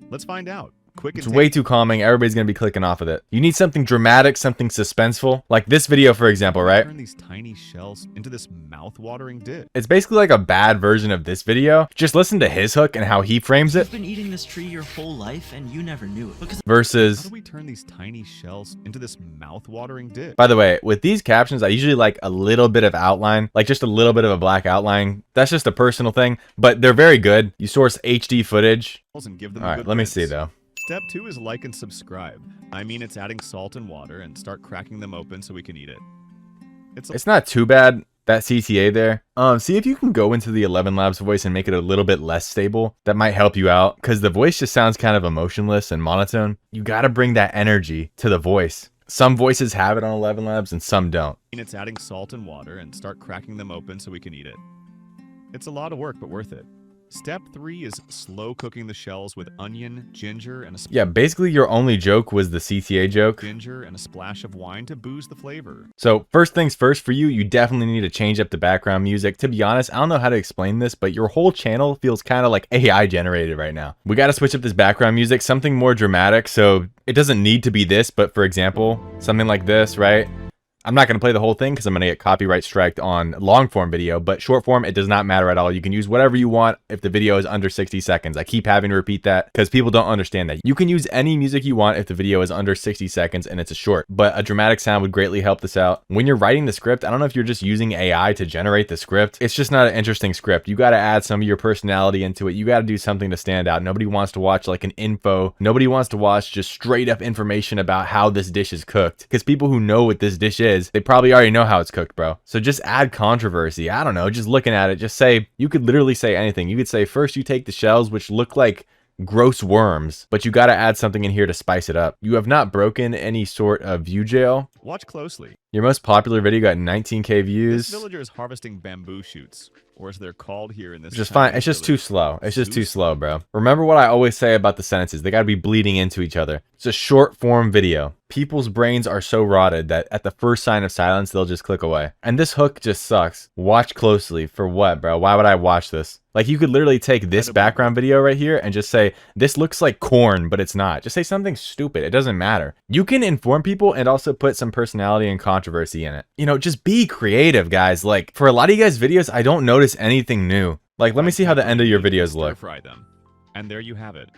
Let's find out. Quick and it's way too calming. Everybody's gonna be clicking off of it. You need something dramatic, something suspenseful, like this video, for example, right? Turn these tiny shells into this mouth-watering dish. It's basically like a bad version of this video. Just listen to his hook and how he frames it. You've been eating this tree your whole life and you never knew it. Versus, how do we turn these tiny shells into this mouth-watering dish? By the way, with these captions, I usually like a little bit of outline, like just a little bit of a black outline. That's just a personal thing, but they're very good. You source HD footage. And give them all right, let me see though. Step 2 is like and subscribe. I mean, it's adding salt and water and start cracking them open so we can eat it. It's not too bad, that CTA there. See if you can go into the 11 Labs voice and make it a little bit less stable. That might help you out because the voice just sounds kind of emotionless and monotone. You got to bring that energy to the voice. Some voices have it on 11 Labs and some don't. It's adding salt and water and start cracking them open so we can eat it. It's a lot of work, but worth it. Step 3 is slow cooking the shells with onion, ginger, and a yeah, basically your only joke was the CTA joke. Ginger and a splash of wine to boost the flavor. So first things first for you, you definitely need to change up the background music. To be honest, I don't know how to explain this, but your whole channel feels kind of like AI generated right now. We got to switch up this background music, something more dramatic. So it doesn't need to be this, but for example, something like this, right? I'm not going to play the whole thing because I'm going to get copyright striked on long form video, but short form, it does not matter at all. You can use whatever you want if the video is under 60 seconds. I keep having to repeat that because people don't understand that. You can use any music you want if the video is under 60 seconds and it's a short, but a dramatic sound would greatly help this out. When you're writing the script, I don't know if you're just using AI to generate the script. It's just not an interesting script. You got to add some of your personality into it. You got to do something to stand out. Nobody wants to watch like an info. Nobody wants to watch just straight up information about how this dish is cooked because people who know what this dish is, they probably already know how it's cooked, bro. So just add controversy. I don't know, just looking at it, just say, you could literally say anything. You could say, first you take the shells, which look like gross worms, but you got to add something in here to spice it up. You have not broken any sort of view jail. Watch closely. Your most popular video got 19k views. This villager is harvesting bamboo shoots, or as they're called here in this. Just fine. It's just too slow. It's just too slow, bro. Remember what I always say about the sentences. They got to be bleeding into each other. It's a short form video. People's brains are so rotted that at the first sign of silence, they'll just click away. And this hook just sucks. Watch closely. For what, bro? Why would I watch this? Like, you could literally take this background video right here and just say, this looks like corn, but it's not. Just say something stupid. It doesn't matter. You can inform people and also put some personality and content controversy in it. You know, just be creative, guys. Like, for a lot of you guys' videos, I don't notice anything new. Like, let me see how the end of your videos look. Fry them. And there you have it.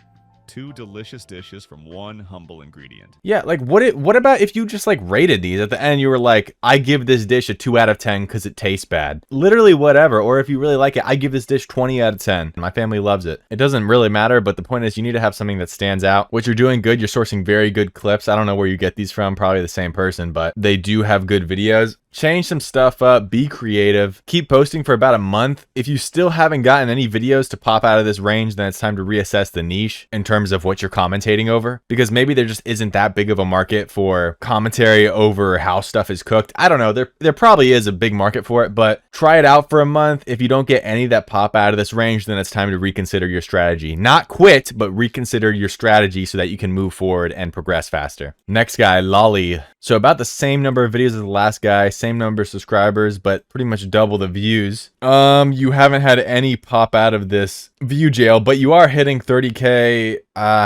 2 delicious dishes from one humble ingredient. Yeah, like what about if you just like rated these at the end? You were like, I give this dish a 2 out of 10 because it tastes bad. Literally whatever. Or if you really like it, I give this dish 20 out of 10. My family loves it. It doesn't really matter, but the point is you need to have something that stands out. What you're doing good, you're sourcing very good clips. I don't know where you get these from, probably the same person, but they do have good videos. Change some stuff up, be creative, keep posting for about a month. If you still haven't gotten any videos to pop out of this range, then it's time to reassess the niche in terms of what you're commentating over, because maybe there just isn't that big of a market for commentary over how stuff is cooked. I don't know, there probably is a big market for it, but try it out for a month. If you don't get any that pop out of this range, then it's time to reconsider your strategy. Not quit, but reconsider your strategy so that you can move forward and progress faster. Next guy, Lolly. So about the same number of videos as the last guy, same number of subscribers, but pretty much double the views. You haven't had any pop out of this view jail, but you are hitting 30K,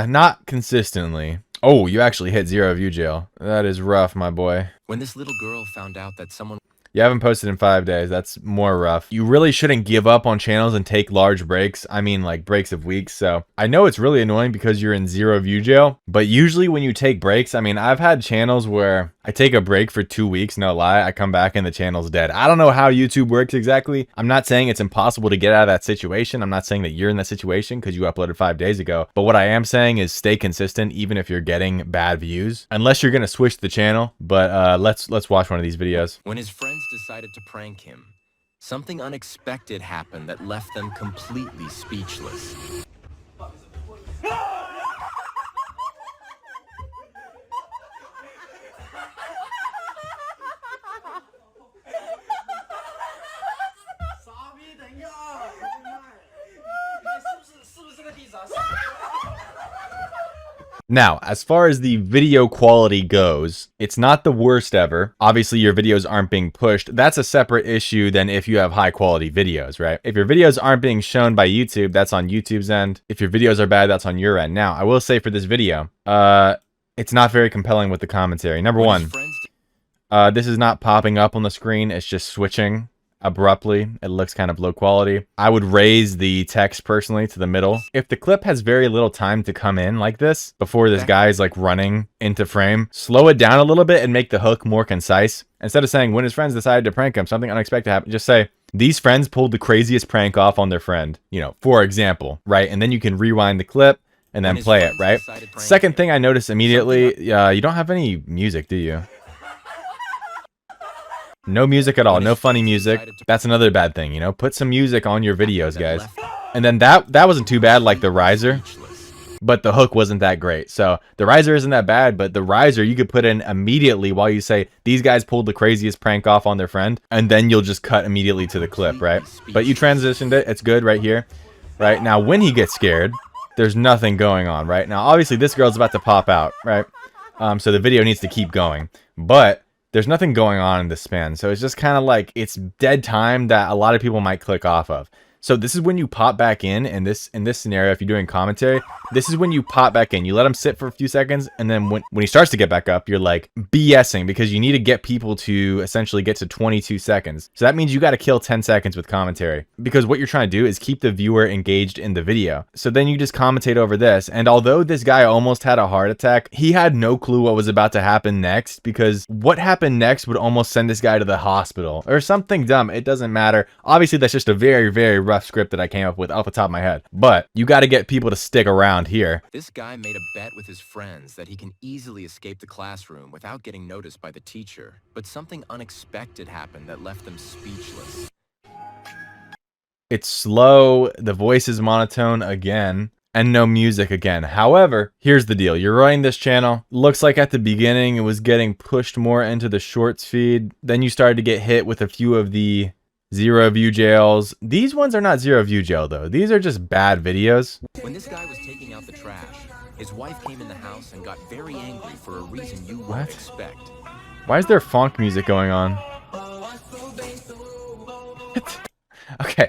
not consistently. Oh, you actually hit 0 view jail. That is rough, my boy. When this little girl found out that someone... You haven't posted in 5 days. That's more rough. You really shouldn't give up on channels and take large breaks. I mean, like breaks of weeks. So I know it's really annoying because you're in 0 view jail, but usually when you take breaks, I mean, I've had channels where I take a break for 2 weeks, no lie. I come back and the channel's dead. I don't know how YouTube works exactly. I'm not saying it's impossible to get out of that situation. I'm not saying that you're in that situation because you uploaded 5 days ago. But what I am saying is stay consistent even if you're getting bad views, unless you're going to switch the channel. But let's watch one of these videos. When his friends decided to prank him, something unexpected happened that left them completely speechless. Now, as far as the video quality goes, it's not the worst ever. Obviously, your videos aren't being pushed. That's a separate issue than if you have high quality videos, right? If your videos aren't being shown by YouTube, that's on YouTube's end. If your videos are bad, that's on your end. Now, I will say for this video, it's not very compelling with the commentary. Number one, this is not popping up on the screen. It's just switching abruptly. It looks kind of low quality. I would raise the text personally to the middle. If the clip has very little time to come in like this before this guy is like running into frame, slow it down a little bit and make the hook more concise. Instead of saying when his friends decided to prank him, something unexpected happened, just say these friends pulled the craziest prank off on their friend, you know, for example, right? And then you can rewind the clip and then play it, right? Second thing I noticed immediately, you don't have any music, do you? No music at all, no funny music. That's another bad thing, you know? Put some music on your videos, guys. And then that wasn't too bad, like the riser, but the hook wasn't that great. So the riser isn't that bad, but the riser you could put in immediately while you say, these guys pulled the craziest prank off on their friend, and then you'll just cut immediately to the clip, right? But you transitioned it, it's good right here, right? Now, when he gets scared, there's nothing going on, right? Now, obviously, this girl's about to pop out, right? So the video needs to keep going, but there's nothing going on in this span. So it's just kind of like it's dead time that a lot of people might click off of. So this is when you pop back in this scenario, if you're doing commentary, this is when you pop back in. You let him sit for a few seconds, and then when he starts to get back up, you're like BSing, because you need to get people to essentially get to 22 seconds. So that means you got to kill 10 seconds with commentary, because what you're trying to do is keep the viewer engaged in the video. So then you just commentate over this. And although this guy almost had a heart attack, he had no clue what was about to happen next, because what happened next would almost send this guy to the hospital or something dumb. It doesn't matter. Obviously, that's just a very, very rough script that I came up with off the top of my head, but you got to get people to stick around here. This guy made a bet with his friends that he can easily escape the classroom without getting noticed by the teacher, but something unexpected happened that left them speechless. It's slow, the voice is monotone again, and no music again. However, here's the deal. You're running this channel. Looks like at the beginning it was getting pushed more into the shorts feed. Then you started to get hit with a few of the 0 view jails. These ones are not 0 view jail though. These are just bad videos. When this guy was taking out the trash, his wife came in the house and got very angry for a reason you wouldn't expect. Why is there funk music going on? Okay.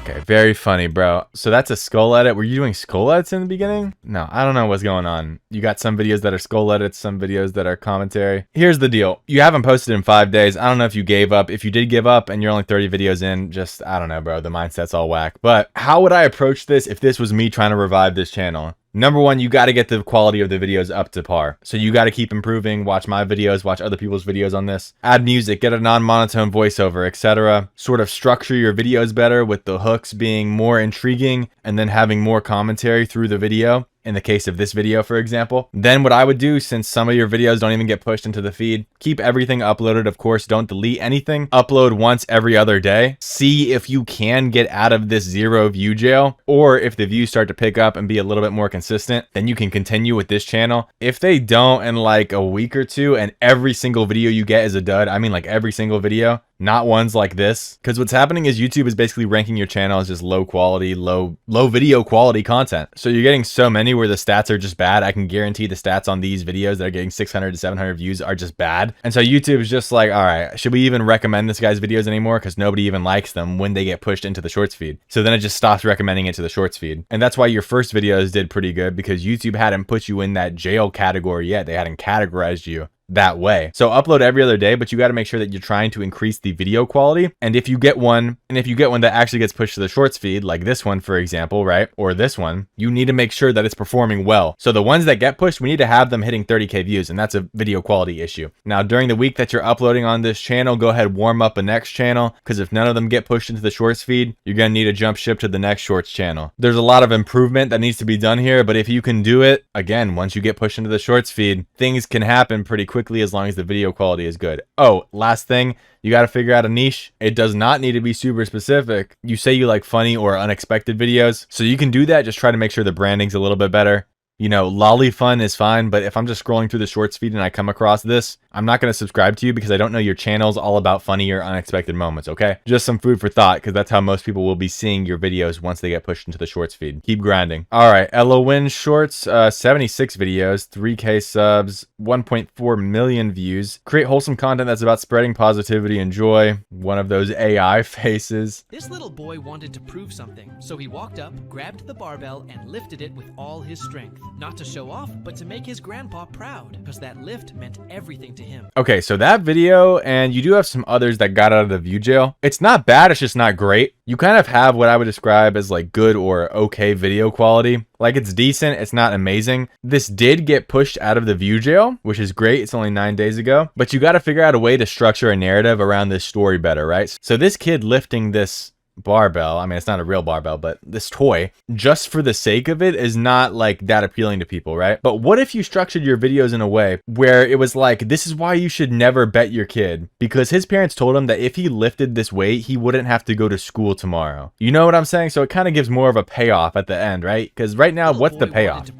Okay, very funny, bro. So that's a skull edit. Were you doing skull edits in the beginning? No, I don't know what's going on. You got some videos that are skull edits, some videos that are commentary. Here's the deal. You haven't posted in 5 days. I don't know if you gave up. If you did give up and you're only 30 videos in, just, I don't know, bro. The mindset's all whack. But how would I approach this if this was me trying to revive this channel? Number one, you got to get the quality of the videos up to par. So you got to keep improving, watch my videos, watch other people's videos on this. Add music, get a non-monotone voiceover, etc. Sort of structure your videos better with the hooks being more intriguing and then having more commentary through the video. In the case of this video, for example. Then what I would do, since some of your videos don't even get pushed into the feed, keep everything uploaded, of course, don't delete anything. Upload once every other day. See if you can get out of this 0 view jail, or if the views start to pick up and be a little bit more consistent, then you can continue with this channel. If they don't in like a week or two and every single video you get is a dud, I mean like every single video, not ones like this, because what's happening is YouTube is basically ranking your channel as just low quality, low video quality content. So you're getting so many where the stats are just bad. I can guarantee the stats on these videos that are getting 600 to 700 views are just bad. And so YouTube is just like, all right, should we even recommend this guy's videos anymore? Because nobody even likes them when they get pushed into the shorts feed. So then it just stops recommending it to the shorts feed. And that's why your first videos did pretty good, because YouTube hadn't put you in that jail category yet. They hadn't categorized you that way. So upload every other day, but you got to make sure that you're trying to increase the video quality. And if you get one, that actually gets pushed to the shorts feed, like this one, for example, right? Or this one, you need to make sure that it's performing well. So the ones that get pushed, we need to have them hitting 30K views, and that's a video quality issue. Now, during the week that you're uploading on this channel, go ahead, warm up a next channel, because if none of them get pushed into the shorts feed, you're going to need to jump ship to the next shorts channel. There's a lot of improvement that needs to be done here, but if you can do it, again, once you get pushed into the shorts feed, things can happen pretty quickly as long as the video quality is good. Oh, last thing, you got to figure out a niche. It does not need to be super specific. You say you like funny or unexpected videos, so you can do that. Just try to make sure the branding's a little bit better. You know, lolly fun is fine, but if I'm just scrolling through the shorts feed and I come across this, I'm not going to subscribe to you because I don't know your channel's all about funny or unexpected moments, okay? Just some food for thought, because that's how most people will be seeing your videos once they get pushed into the shorts feed. Keep grinding. All right, Elowin Shorts, 76 videos, 3K subs, 1.4 million views. Create wholesome content that's about spreading positivity and joy. One of those AI faces. This little boy wanted to prove something, so he walked up, grabbed the barbell, and lifted it with all his strength. Not to show off, but to make his grandpa proud, because that lift meant everything to him. Okay, so that video, and you do have some others that got out of the view jail. It's not bad, it's just not great. You kind of have what I would describe as like good or okay video quality. Like, it's decent, it's not amazing. This did get pushed out of the view jail, which is great. It's only 9 days ago. But you got to figure out a way to structure a narrative around this story better, right? So this kid lifting this barbell, I mean, it's not a real barbell, but this toy, just for the sake of it, is not like that appealing to people, right? But what if you structured your videos in a way where it was like, this is why you should never bet your kid, because his parents told him that if he lifted this weight, he wouldn't have to go to school tomorrow. You know what I'm saying? So it kind of gives more of a payoff at the end, right? Because right now, what's the payoff?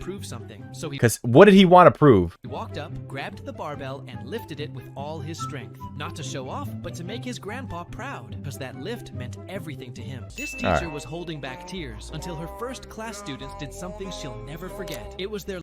Because what did he want to prove? He walked up, grabbed the barbell, and lifted it with all his strength. Not to show off, but to make his grandpa proud, because that lift meant everything to him. This teacher was holding back tears until her first class students did something she'll never forget. It was their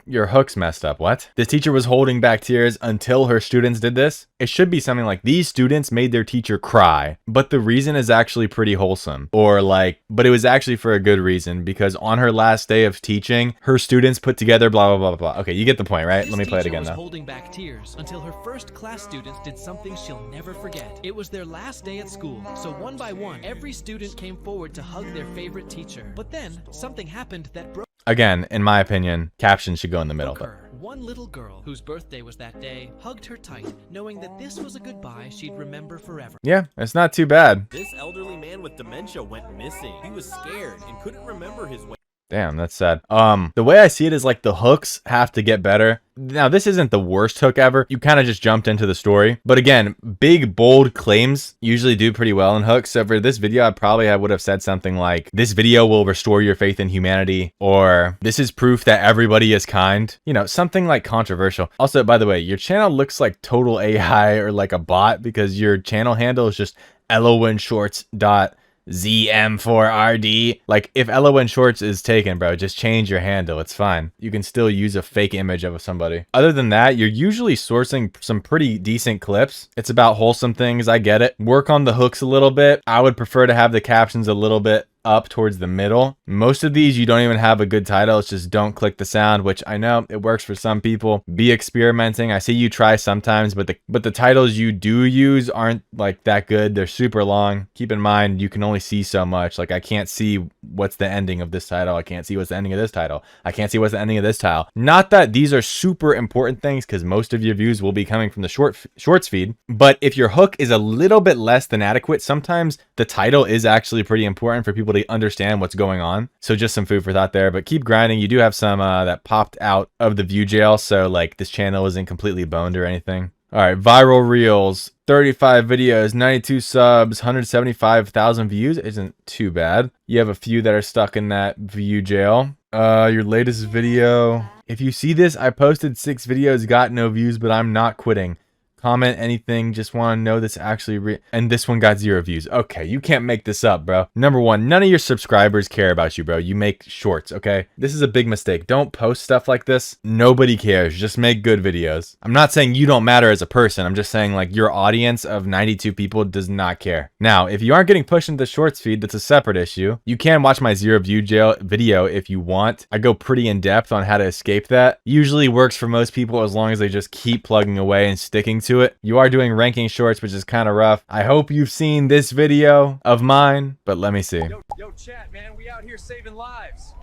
Your hook's messed up. What? This teacher was holding back tears until her students did this? It should be something like, these students made their teacher cry, but the reason is actually pretty wholesome. Or like, but it was actually for a good reason, because on her last day of teaching, her students put together blah, blah, blah, blah. Okay, you get the point, right? Let me play it again, though. Holding back tears until her first class students did something she'll never forget. It was their last day at school, so one by one, every student came forward to hug their favorite teacher. But then, something happened that broke. Again, in my opinion, captions should go in the middle. One little girl, whose birthday was that day, hugged her tight, knowing that this was a goodbye she'd remember forever. Yeah, it's not too bad. This elderly man with dementia went missing. He was scared and couldn't remember his way. Damn, that's sad. The way I see it is like the hooks have to get better. Now, this isn't the worst hook ever. You kind of just jumped into the story. But again, big, bold claims usually do pretty well in hooks. So for this video, I would have said something like, this video will restore your faith in humanity, or this is proof that everybody is kind. You know, something like controversial. Also, by the way, your channel looks like total AI or like a bot, because your channel handle is just LONshorts.video. ZM4RD. Like, if LON Shorts is taken, bro, just change your handle. It's fine. You can still use a fake image of somebody. Other than that, you're usually sourcing some pretty decent clips. It's about wholesome things. I get it. Work on the hooks a little bit. I would prefer to have the captions a little bit up towards the middle. Most of these, you don't even have a good title. It's just don't click the sound, which I know it works for some people. Be experimenting. I see you try sometimes, but the titles you do use aren't like that good. They're super long. Keep in mind, you can only see so much. Like, I can't see what's the ending of this title. I can't see what's the ending of this title. I can't see what's the ending of this title. Not that these are super important things, because most of your views will be coming from the shorts feed. But if your hook is a little bit less than adequate, sometimes the title is actually pretty important for people to understand what's going on. So just some food for thought there, but keep grinding. You do have some that popped out of the view jail, so like this channel isn't completely boned or anything. All right, viral reels, 35 videos, 92 subs, 175,000 views. Isn't too bad. You have a few that are stuck in that view jail. Your latest video, if you see this, I posted 6 videos, got no views, but I'm not quitting. Comment anything, just want to know this actually and this one got 0 views. Okay, you can't make this up, bro. Number one, none of your subscribers care about you, bro. You make shorts, okay? This is a big mistake. Don't post stuff like this. Nobody cares. Just make good videos. I'm not saying you don't matter as a person. I'm just saying, like, your audience of 92 people does not care. Now, if you aren't getting pushed into the shorts feed, that's a separate issue. You can watch my 0 view jail video if you want. I go pretty in depth on how to escape that. Usually works for most people as long as they just keep plugging away and sticking to it. You are doing ranking shorts, which is kind of rough. I hope you've seen this video of mine, but let me see. Yo, chat, man, we out here saving lives.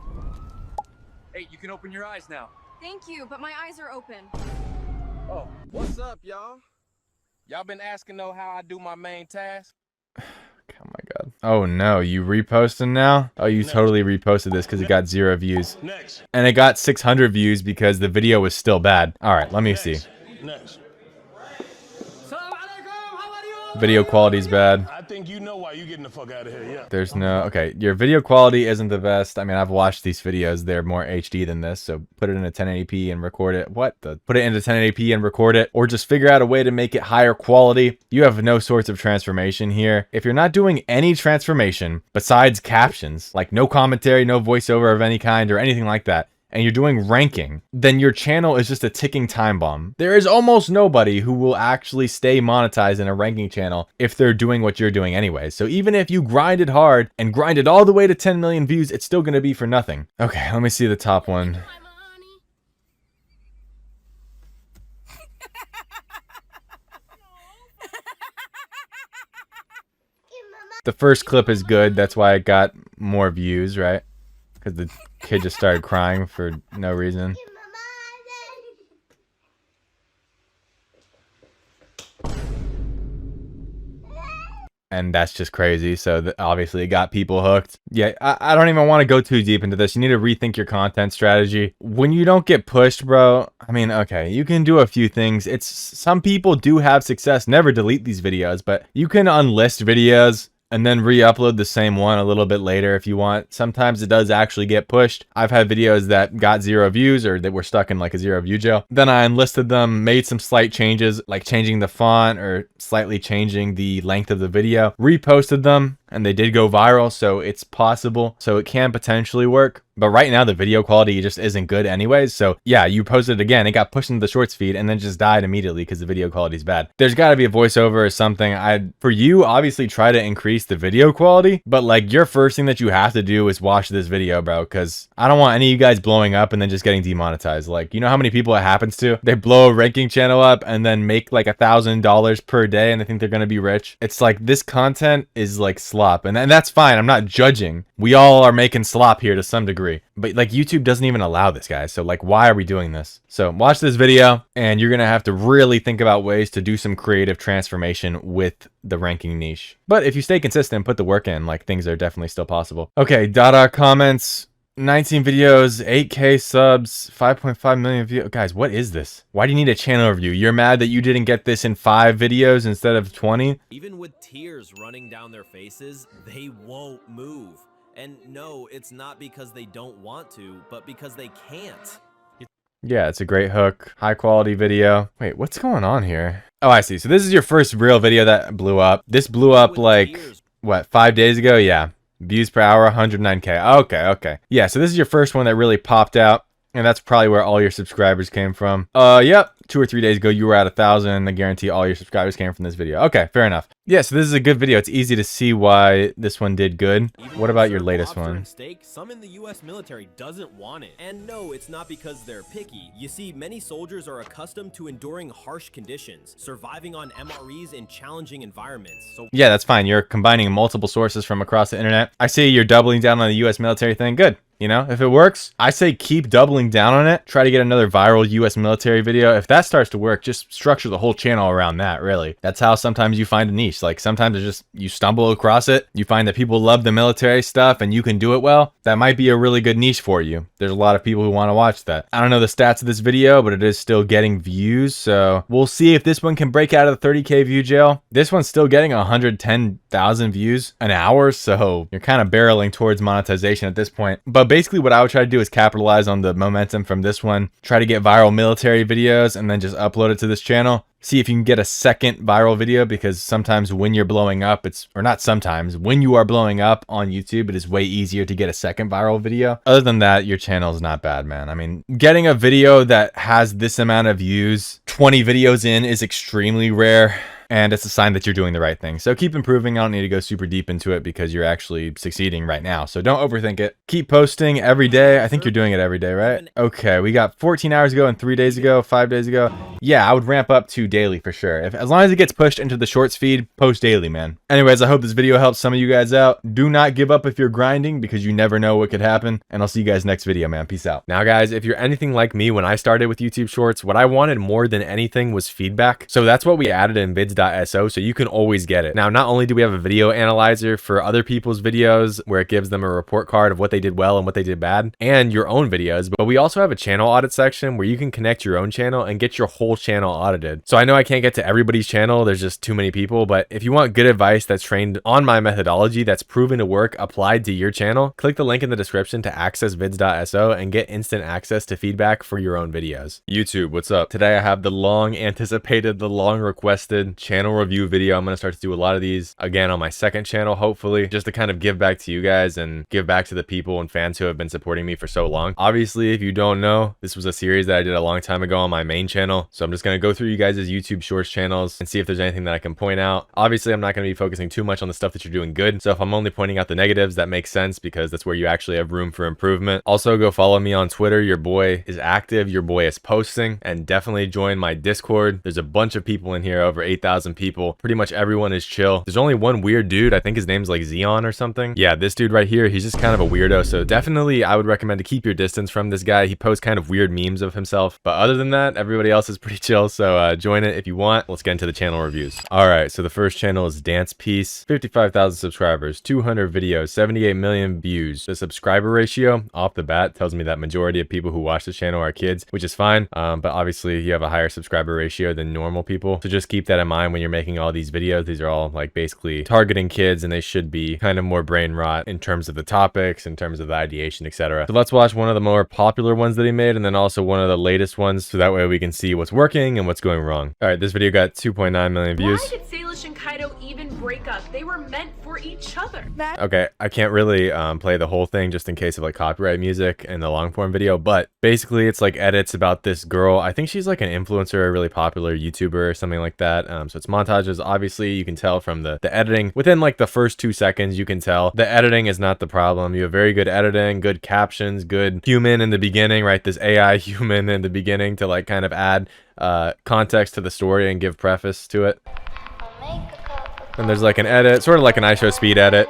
Hey, you can open your eyes now. Thank you, but my eyes are open. Oh, what's up, y'all? Y'all been asking though how I do my main task? Oh my god. Oh no, you reposting now? Oh, you totally reposted this because it got 0 views. Next. And it got 600 views because the video was still bad. All right, let me see. Next. Video quality's bad. I think you know why you getting the fuck out of here, yeah. There's no, okay, your video quality isn't the best. I mean, I've watched these videos. They're more HD than this, so put it into 1080p and record it. Put it into 1080p and record it, or just figure out a way to make it higher quality. You have no sorts of transformation here. If you're not doing any transformation besides captions, like no commentary, no voiceover of any kind or anything like that, and you're doing ranking, then your channel is just a ticking time bomb. There is almost nobody who will actually stay monetized in a ranking channel if they're doing what you're doing anyway. So even if you grinded hard and grinded all the way to 10 million views, it's still gonna be for nothing. Okay, let me see the top one. The first clip is good, that's why it got more views, right? Because the kid just started crying for no reason. And that's just crazy. So obviously it got people hooked. Yeah, I don't even want to go too deep into this. You need to rethink your content strategy. When you don't get pushed, bro, I mean, okay, you can do a few things. Some people do have success. Never delete these videos, but you can unlist videos and then re-upload the same one a little bit later if you want. Sometimes it does actually get pushed. I've had videos that got 0 views or that were stuck in like a 0 view jail. Then I unlisted them, made some slight changes, like changing the font or slightly changing the length of the video, reposted them, and they did go viral, so it's possible. So it can potentially work. But right now, the video quality just isn't good anyways. So yeah, you posted it again, it got pushed into the shorts feed and then just died immediately because the video quality is bad. There's got to be a voiceover or something. For you, obviously try to increase the video quality, but like your first thing that you have to do is watch this video, bro, because I don't want any of you guys blowing up and then just getting demonetized. Like, you know how many people it happens to? They blow a ranking channel up and then make like $1,000 per day and they think they're going to be rich. It's like this content is like slop, and that's fine. I'm not judging. We all are making slop here to some degree, but like YouTube doesn't even allow this, guys. So like, why are we doing this? So watch this video and you're going to have to really think about ways to do some creative transformation with the ranking niche. But if you stay consistent, put the work in, like things are definitely still possible. Okay, Dada comments, 19 videos, 8K subs, 5.5 million views. Guys, what is this? Why do you need a channel review? You're mad that you didn't get this in 5 videos instead of 20? Even with tears running down their faces, they won't move. And no, it's not because they don't want to, but because they can't. Yeah, it's a great hook. High quality video. Wait, what's going on here? Oh, I see. So this is your first real video that blew up. This blew up like what, 5 days ago? Yeah. Views per hour, 109K. Okay. Yeah, so this is your first one that really popped out. And that's probably where all your subscribers came from. Yep. 2 or 3 days ago, you were at 1,000. I guarantee all your subscribers came from this video. Okay, fair enough. Yeah, so this is a good video. It's easy to see why this one did good. What about your latest one? Steak, some in the US military doesn't want it. And no, it's not because they're picky. You see, many soldiers are accustomed to enduring harsh conditions, surviving on MREs in challenging environments. So yeah, that's fine. You're combining multiple sources from across the internet. I see you're doubling down on the US military thing. Good. You know, if it works, I say keep doubling down on it. Try to get another viral US military video. If that starts to work, just structure the whole channel around that, really. That's how sometimes you find a niche. Like sometimes it's just, you stumble across it. You find that people love the military stuff and you can do it well. That might be a really good niche for you. There's a lot of people who want to watch that. I don't know the stats of this video, but it is still getting views. So we'll see if this one can break out of the 30K view jail. This one's still getting 110,000 views an hour. So you're kind of barreling towards monetization at this point. But basically what I would try to do is capitalize on the momentum from this one, try to get viral military videos and then just upload it to this channel. See if you can get a second viral video, because sometimes when you're blowing up, when you are blowing up on YouTube, it is way easier to get a second viral video. Other than that, your channel is not bad, man. I mean, getting a video that has this amount of views, 20 videos in, is extremely rare. And it's a sign that you're doing the right thing. So keep improving. I don't need to go super deep into it because you're actually succeeding right now. So don't overthink it. Keep posting every day. I think you're doing it every day, right? Okay, we got 14 hours ago and 3 days ago, 5 days ago. Yeah, I would ramp up to daily for sure. As long as it gets pushed into the shorts feed, post daily, man. Anyways, I hope this video helps some of you guys out. Do not give up if you're grinding, because you never know what could happen. And I'll see you guys next video, man. Peace out. Now, guys, if you're anything like me when I started with YouTube Shorts, what I wanted more than anything was feedback. So that's what we added in vids.so, so you can always get it. Now, not only do we have a video analyzer for other people's videos where it gives them a report card of what they did well and what they did bad, and your own videos, but we also have a channel audit section where you can connect your own channel and get your whole channel audited. So I know I can't get to everybody's channel, there's just too many people, but if you want good advice that's trained on my methodology that's proven to work applied to your channel, click the link in the description to access vids.so and get instant access to feedback for your own videos. YouTube, what's up? Today I have the long anticipated, the long requested channel review video. I'm going to start to do a lot of these again on my second channel, hopefully, just to kind of give back to you guys and give back to the people and fans who have been supporting me for so long. Obviously, if you don't know, this was a series that I did a long time ago on my main channel. So I'm just going to go through you guys' YouTube Shorts channels and see if there's anything that I can point out. Obviously, I'm not going to be focusing too much on the stuff that you're doing good. So if I'm only pointing out the negatives, that makes sense because that's where you actually have room for improvement. Also, go follow me on Twitter. Your boy is active. Your boy is posting, and definitely join my Discord. There's a bunch of people in here, over 8,000 people. Pretty much everyone is chill. There's only one weird dude. I think his name's like Xeon or something. Yeah, this dude right here, he's just kind of a weirdo. So definitely I would recommend to keep your distance from this guy. He posts kind of weird memes of himself. But other than that, everybody else is pretty chill. So join it if you want. Let's get into the channel reviews. All right, so the first channel is Dance Piece. 55,000 subscribers, 200 videos, 78 million views. The subscriber ratio off the bat tells me that majority of people who watch this channel are kids, which is fine. But obviously you have a higher subscriber ratio than normal people. So just keep that in mind when you're making all these videos. These are all like basically targeting kids, and they should be kind of more brain rot in terms of the topics, in terms of the ideation, etc. So let's watch one of the more popular ones that he made, and then also one of the latest ones, so that way we can see what's working and what's going wrong. All right, this video got 2.9 million views. Why did Salish and Kaido even break up? They were meant for each other. Okay, I can't really play the whole thing just in case of like copyright music in the long form video, but basically it's like edits about this girl. I think she's like an influencer, a really popular YouTuber or something like that. So it's montages. Obviously you can tell from the editing within like the first 2 seconds. You can tell the editing is not the problem. You have very good editing, good captions, good human in the beginning, right? This AI human in the beginning to like kind of add context to the story and give preface to it. And there's like an edit, sort of like an iShowSpeed edit.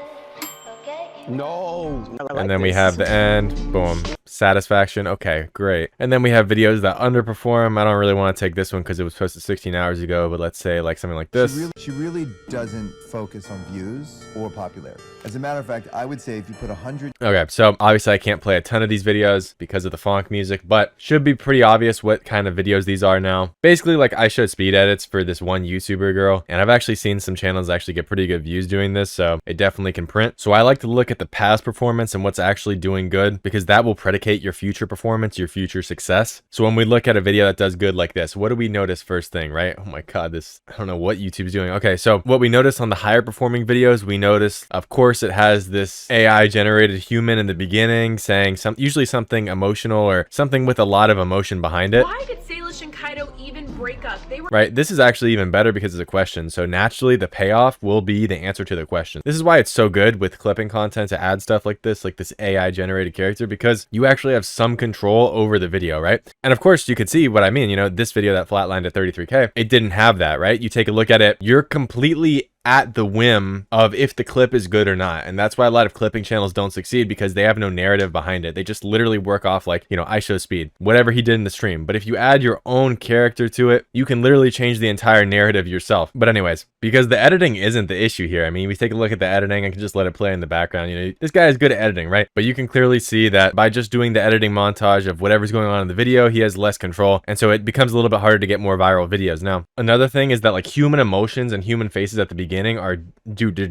No. And then we have the end. Boom. Satisfaction. Okay, great. And then we have videos that underperform. I don't really want to take this one because it was posted 16 hours ago, but let's say like something like this. She really doesn't focus on views or popularity. As a matter of fact, I would say if you put 100... Okay, so obviously I can't play a ton of these videos because of the funk music, but should be pretty obvious what kind of videos these are now. Basically, like I showed speed edits for this one YouTuber girl, and I've actually seen some channels actually get pretty good views doing this, so it definitely can print. So I like to look at the past performance and what's actually doing good, because that will predicate predicate your future performance, your future success. So when we look at a video that does good like this, what do we notice first thing, right? Oh my God, I don't know what YouTube's doing. Okay, so what we notice on the higher performing videos, we notice, of course, it has this AI generated human in the beginning saying usually something emotional or something with a lot of emotion behind it. Why did Salish and Kaido even break up? They were right. This is actually even better because it's a question. So naturally the payoff will be the answer to the question. This is why it's so good with clipping content to add stuff like this AI generated character, because you actually have some control over the video, right? And of course you could see what I mean, you know, this video that flatlined at 33K, it didn't have that, right? You take a look at it, you're completely at the whim of if the clip is good or not. And that's why a lot of clipping channels don't succeed, because they have no narrative behind it. They just literally work off like, you know, IShowSpeed, whatever he did in the stream. But if you add your own character to it, you can literally change the entire narrative yourself. But anyways, because the editing isn't the issue here. I mean, we take a look at the editing, I can just let it play in the background. You know, this guy is good at editing, right? But you can clearly see that by just doing the editing montage of whatever's going on in the video, he has less control. And so it becomes a little bit harder to get more viral videos. Now, another thing is that like human emotions and human faces at the beginning are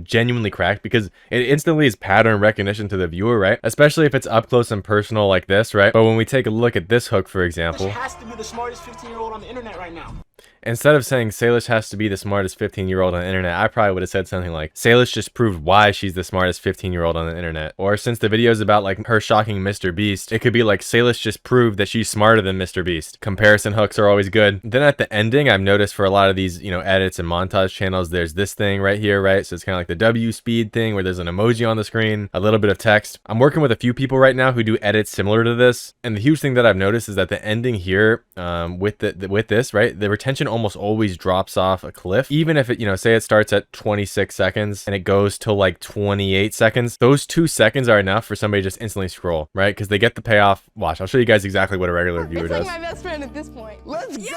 genuinely cracked, because it instantly is pattern recognition to the viewer, right? Especially if it's up close and personal like this, right? But when we take a look at this hook, for example, She has to be the smartest 15-year-old on the internet right now. instead of saying Salish has to be the smartest 15-year-old on the internet, I probably would have said something like, Salish just proved why she's the smartest 15-year-old on the internet. Or since the video is about like her shocking Mr. Beast, it could be like, Salish just proved that she's smarter than Mr. Beast. Comparison hooks are always good. Then at the ending, I've noticed for a lot of these, you know, edits and montage channels, there's this thing right here, right? So it's kind of like the W speed thing where there's an emoji on the screen, a little bit of text. I'm working with a few people right now who do edits similar to this. And the huge thing that I've noticed is that the ending here with this, right? The retention almost always drops off a cliff. Even if it, you know, say it starts at 26 seconds and it goes to like 28 seconds, those 2 seconds are enough for somebody to just instantly scroll, right? Because they get the payoff. Watch, I'll show you guys exactly what a regular viewer does. It's like my best friend at this point. Let's go!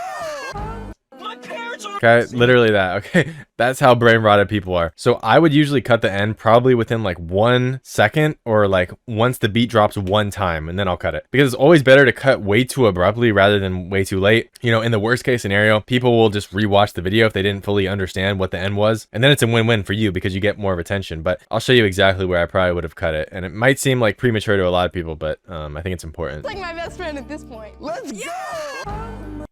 My parents are Okay, literally that. Okay, that's how brain rotted people are. So I would usually cut the end probably within like 1 second, or like once the beat drops 1 time, and then I'll cut it, because it's always better to cut way too abruptly rather than way too late. You know, in the worst case scenario, people will just rewatch the video if they didn't fully understand what the end was, and then it's a win-win for you because you get more of attention. But I'll show you exactly where I probably would have cut it, and it might seem like premature to a lot of people, but I think it's important. It's like my best friend at this point. Let's go!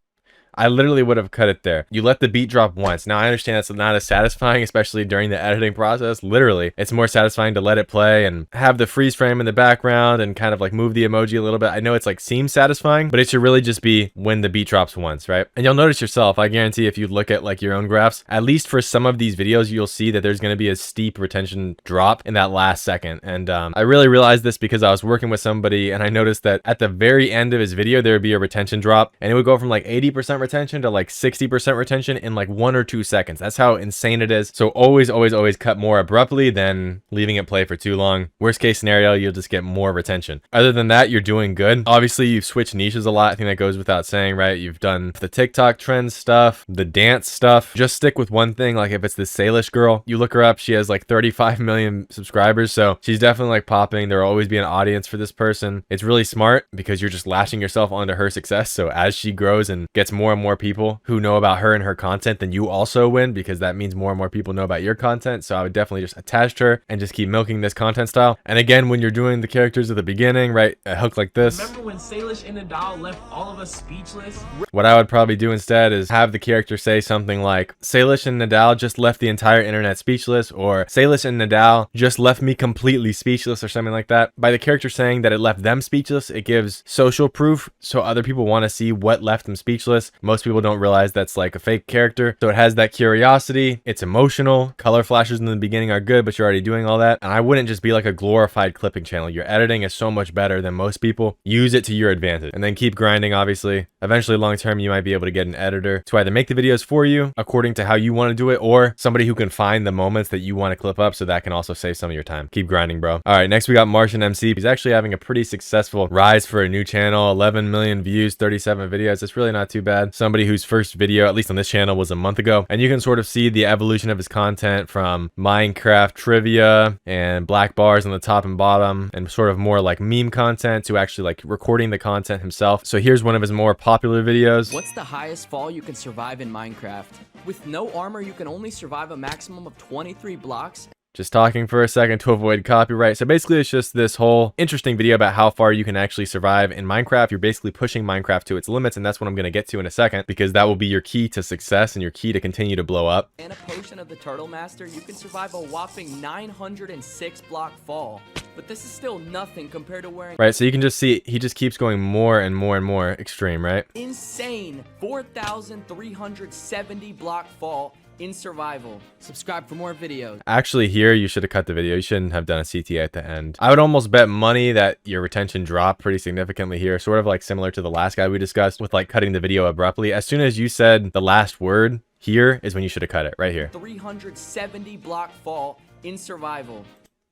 I literally would have cut it there. You let the beat drop once. Now I understand that's not as satisfying, especially during the editing process. Literally, it's more satisfying to let it play and have the freeze frame in the background and kind of like move the emoji a little bit. I know it's like seems satisfying, but it should really just be when the beat drops once, right? And you'll notice yourself, I guarantee if you look at like your own graphs, at least for some of these videos, you'll see that there's going to be a steep retention drop in that last second. And I really realized this because I was working with somebody and I noticed that at the very end of his video, there would be a retention drop, and it would go from like 80% retention to like 60% retention in like 1 or 2 seconds. That's how insane it is. So always cut more abruptly than leaving it play for too long. Worst case scenario, you'll just get more retention. Other than that, you're doing good. Obviously, you've switched niches a lot. I think that goes without saying, right? You've done the TikTok trend stuff, the dance stuff. Just stick with one thing. Like if it's this Salish girl, you look her up, she has like 35 million subscribers. So she's definitely like popping. There will always be an audience for this person. It's really smart because you're just lashing yourself onto her success. So as she grows and gets more and more people who know about her and her content, then you also win, because that means more and more people know about your content. So I would definitely just attach to her and just keep milking this content style. And again, when you're doing the characters at the beginning, right, a hook like this. Remember when Salish and Nadal left all of us speechless? What I would probably do instead is have the character say something like, Salish and Nadal just left the entire internet speechless, or Salish and Nadal just left me completely speechless, or something like that. By the character saying that it left them speechless, it gives social proof, so other people want to see what left them speechless. Most people don't realize that's like a fake character. So it has that curiosity. It's emotional. Color flashes in the beginning are good, but you're already doing all that. And I wouldn't just be like a glorified clipping channel. Your editing is so much better than most people. Use it to your advantage and then keep grinding, obviously. Eventually, long term, you might be able to get an editor to either make the videos for you according to how you want to do it, or somebody who can find the moments that you want to clip up, so that can also save some of your time. Keep grinding, bro. All right, next we got Martian MC. He's actually having a pretty successful rise for a new channel. 11 million views, 37 videos. It's really not too bad. Somebody whose first video, at least on this channel, was a month ago, and you can sort of see the evolution of his content from Minecraft trivia and black bars on the top and bottom, and sort of more like meme content, to actually like recording the content himself. So here's one of his more popular videos. What's the highest fall you can survive in Minecraft? With no armor, you can only survive a maximum of 23 blocks. Just talking for a second to avoid copyright. So basically it's just this whole interesting video about how far you can actually survive in Minecraft. You're basically pushing Minecraft to its limits, and that's what I'm going to get to in a second, because that will be your key to success and your key to continue to blow up. And a potion of the Turtle Master, you can survive a whopping 906 block fall. But this is still nothing compared to wearing... Right, so you can just see he just keeps going more and more and more extreme, right? Insane 4,370 block fall in survival. Subscribe for more videos. Actually, here you should have cut the video. You shouldn't have done a CTA at the end. I would almost bet money that your retention dropped pretty significantly here, sort of like similar to the last guy we discussed with like cutting the video abruptly. As soon as you said the last word, here is when you should have cut it, right here. 370 block fall in survival.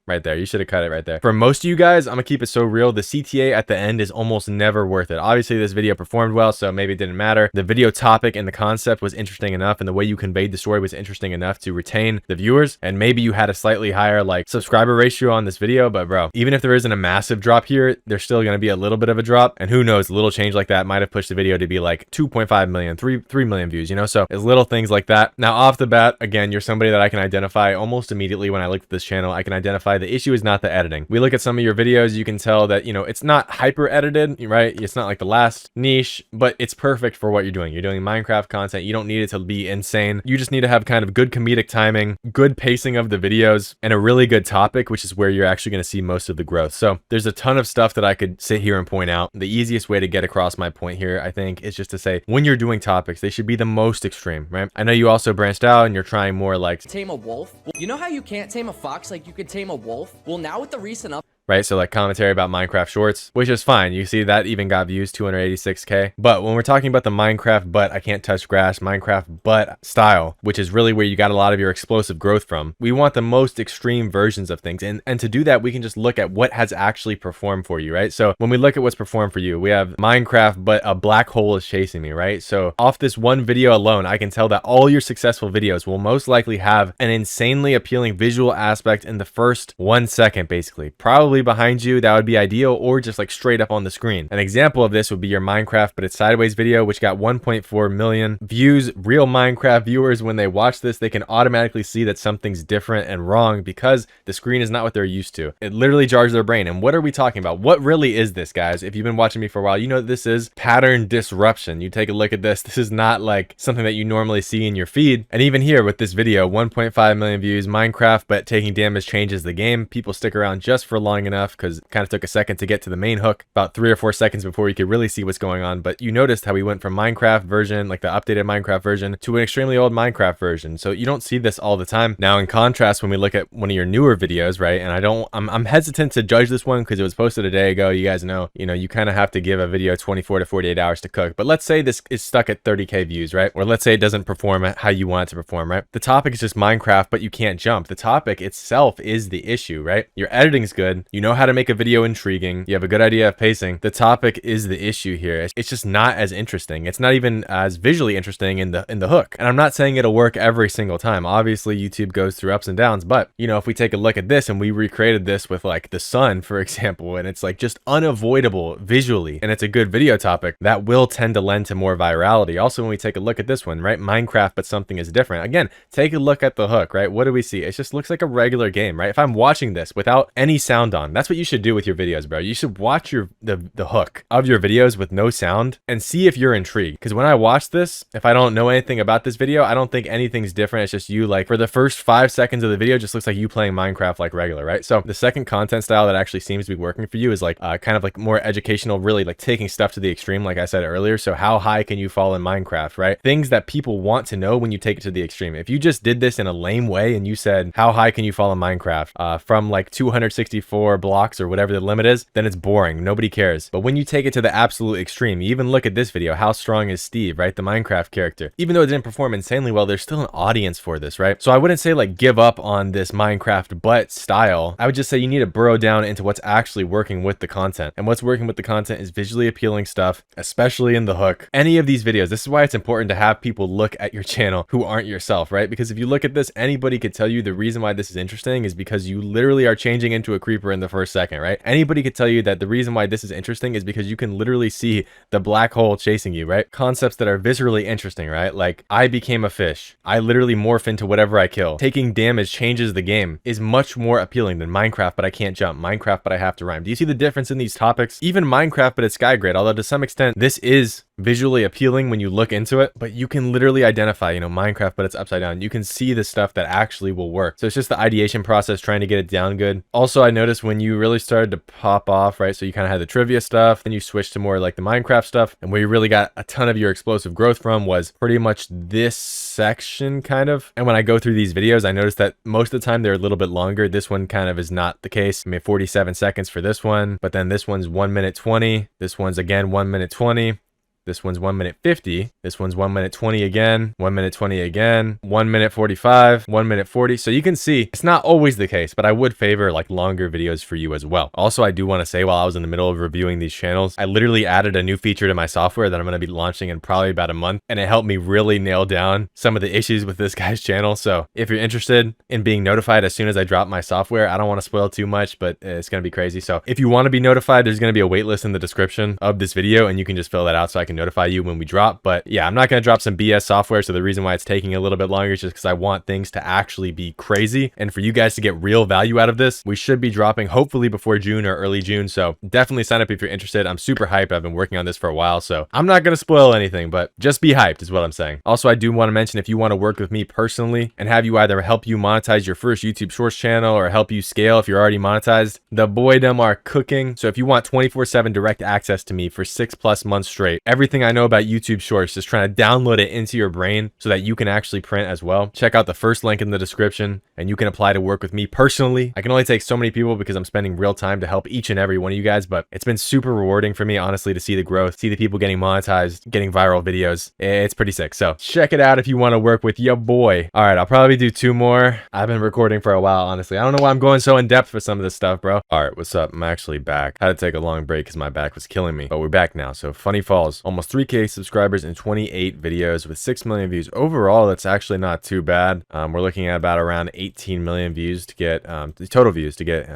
Right there. You should have cut it right there. For most of you guys, I'm gonna keep it so real. The CTA at the end is almost never worth it. Obviously, this video performed well, so maybe it didn't matter. The video topic and the concept was interesting enough, and the way you conveyed the story was interesting enough to retain the viewers. And maybe you had a slightly higher like subscriber ratio on this video, but bro, even if there isn't a massive drop here, there's still gonna be a little bit of a drop. And who knows, a little change like that might have pushed the video to be like 2.5 million, 3 million views, you know? So it's little things like that. Now, off the bat, again, you're somebody that I can identify almost immediately when I looked at this channel. I can identify the issue is not the editing. We look at some of your videos, you can tell that, you know, it's not hyper edited, right? It's not like the last niche, but it's perfect for what you're doing. You're doing Minecraft content. You don't need it to be insane. You just need to have kind of good comedic timing, good pacing of the videos, and a really good topic, which is where you're actually going to see most of the growth. So there's a ton of stuff that I could sit here and point out. The easiest way to get across my point here, I think, is just to say, when you're doing topics, they should be the most extreme, right? I know you also branched out and you're trying more like tame a wolf. You know how you can't tame a fox like you could tame a wolf? Well, now with the recent right? So like commentary about Minecraft shorts, which is fine. You see that even got views 286K. But when we're talking about the Minecraft but I can't touch grass, Minecraft but style, which is really where you got a lot of your explosive growth from, we want the most extreme versions of things. And to do that, we can just look at what has actually performed for you, right? So when we look at what's performed for you, we have Minecraft but a black hole is chasing me, right? So off this one video alone, I can tell that all your successful videos will most likely have an insanely appealing visual aspect in the first 1 second, basically. Probably behind you, that would be ideal, or just like straight up on the screen. An example of this would be your Minecraft but it's sideways video, which got 1.4 million views. Real Minecraft viewers, when they watch this, they can automatically see that something's different and wrong because the screen is not what they're used to. It literally jars their brain. And what are we talking about? What really is this, guys? If you've been watching me for a while, you know this is pattern disruption. You take a look at this. This is not like something that you normally see in your feed. And even here with this video, 1.5 million views, Minecraft but taking damage changes the game. People stick around just for long enough because it kind of took a second to get to the main hook, about 3 or 4 seconds before you could really see what's going on. But you noticed how we went from Minecraft version, like the updated Minecraft version, to an extremely old Minecraft version. So you don't see this all the time. Now in contrast, when we look at one of your newer videos, right, and I'm hesitant to judge this one because it was posted a day ago. You guys know, you kind of have to give a video 24 to 48 hours to cook. But let's say this is stuck at 30K views, right? Or let's say it doesn't perform how you want it to perform, right? The topic is just Minecraft, but you can't jump. The topic itself is the issue, right? Your editing's good. You know how to make a video intriguing. You have a good idea of pacing. The topic is the issue here. It's just not as interesting. It's not even as visually interesting in the hook. And I'm not saying it'll work every single time. Obviously, YouTube goes through ups and downs, but if we take a look at this and we recreated this with like the sun, for example, and it's like just unavoidable visually, and it's a good video topic, that will tend to lend to more virality. Also, when we take a look at this one, right? Minecraft, but something is different. Again, take a look at the hook, right? What do we see? It just looks like a regular game, right? If I'm watching this without any sound on, that's what you should do with your videos, bro. You should watch the hook of your videos with no sound and see if you're intrigued. Because when I watch this, if I don't know anything about this video, I don't think anything's different. It's just you, like, for the first 5 seconds of the video, just looks like you playing Minecraft like regular, right? So the second content style that actually seems to be working for you is like kind of like more educational, really like taking stuff to the extreme, like I said earlier. So how high can you fall in Minecraft, right? Things that people want to know when you take it to the extreme. If you just did this in a lame way and you said, how high can you fall in Minecraft from like 264 blocks or whatever the limit is, then it's boring. Nobody cares. But when you take it to the absolute extreme, you even look at this video, how strong is Steve, right? The Minecraft character. Even though it didn't perform insanely well, there's still an audience for this, right? So I wouldn't say like give up on this Minecraft but style. I would just say you need to burrow down into what's actually working with the content. And what's working with the content is visually appealing stuff, especially in the hook. Any of these videos, this is why it's important to have people look at your channel who aren't yourself, right? Because if you look at this, anybody could tell you the reason why this is interesting is because you literally are changing into a creeper in the first second, right? Anybody could tell you that the reason why this is interesting is because you can literally see the black hole chasing you, right? Concepts that are viscerally interesting, right? Like, I became a fish. I literally morph into whatever I kill. Taking damage changes the game is much more appealing than Minecraft, but I can't jump. Minecraft, but I have to rhyme. Do you see the difference in these topics? Even Minecraft, but it's Skygrid, although to some extent, this is visually appealing when you look into it, but you can literally identify, you know, Minecraft, but it's upside down. You can see the stuff that actually will work. So it's just the ideation process, trying to get it down good. Also, I noticed when you really started to pop off, right? So you kind of had the trivia stuff, then you switched to more like the Minecraft stuff, and where you really got a ton of your explosive growth from was pretty much this section kind of. And when I go through these videos, I noticed that most of the time they're a little bit longer. This one kind of is not the case. I mean, 47 seconds for this one, but then this one's 1 minute 20. This one's again 1 minute 20. This one's 1 minute 50. This one's 1 minute 20 again, 1 minute 20 again, 1 minute 45, 1 minute 40. So you can see it's not always the case, but I would favor like longer videos for you as well. Also, I do want to say, while I was in the middle of reviewing these channels, I literally added a new feature to my software that I'm going to be launching in probably about a month, and it helped me really nail down some of the issues with this guy's channel. So if you're interested in being notified as soon as I drop my software, I don't want to spoil too much, but it's going to be crazy. So if you want to be notified, there's going to be a waitlist in the description of this video, and you can just fill that out so I can notify you when we drop. But yeah, I'm not going to drop some BS software, so the reason why it's taking a little bit longer is just because I want things to actually be crazy, and for you guys to get real value out of this. We should be dropping hopefully before June or early June, so definitely sign up if you're interested. I'm super hyped. I've been working on this for a while, so I'm not going to spoil anything, but just be hyped is what I'm saying. Also, I do want to mention, if you want to work with me personally and have you either help you monetize your first YouTube Shorts channel or help you scale if you're already monetized, the boydom are cooking. So if you want 24/7 direct access to me for 6+ months straight, everything I know about YouTube Shorts, just trying to download it into your brain so that you can actually print as well. Check out the first link in the description and you can apply to work with me personally. I can only take so many people because I'm spending real time to help each and every one of you guys, but it's been super rewarding for me, honestly, to see the growth, see the people getting monetized, getting viral videos. It's pretty sick. So check it out if you want to work with your boy. All right, I'll probably do 2 more. I've been recording for a while, honestly. I don't know why I'm going so in depth for some of this stuff, bro. All right, what's up? I'm actually back. Had to take a long break because my back was killing me, but we're back now. So Funny Falls, almost 3K subscribers in 28 videos with 6 million views. Overall, that's actually not too bad. We're looking at about around 18 million views to get the total views to get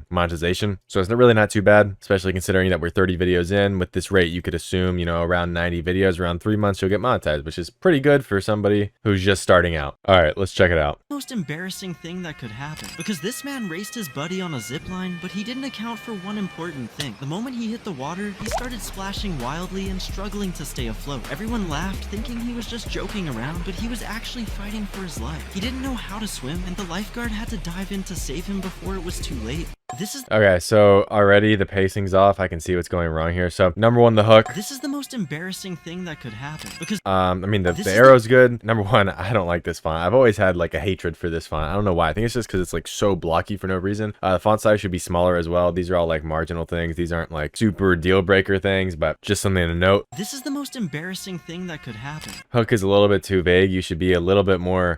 monetization. So it's really not too bad, especially considering that we're 30 videos in. With this rate, you could assume, you know, around 90 videos, around 3 months, you'll get monetized, which is pretty good for somebody who's just starting out. All right, let's check it out. Most embarrassing thing that could happen, because this man raced his buddy on a zip line, but he didn't account for one important thing. The moment he hit the water, he started splashing wildly and struggling to stay afloat. Everyone laughed, thinking he was just joking around, but he was actually fighting for his life. He didn't know how to swim, and the lifeguard had to dive in to save him before it was too late. This is okay, so already the pacing's off. I can see what's going wrong here. So number 1, the hook. This is the most embarrassing thing that could happen, because I mean, the arrow's good. Number 1, I don't like this font. I've always had like a hatred for this font. I don't know why. I think it's just because it's like so blocky for no reason. The font size should be smaller as well. These are all like marginal things. These aren't like super deal breaker things, but just something to note. This is the most embarrassing thing that could happen. Hook is a little bit too vague. You should be a little bit more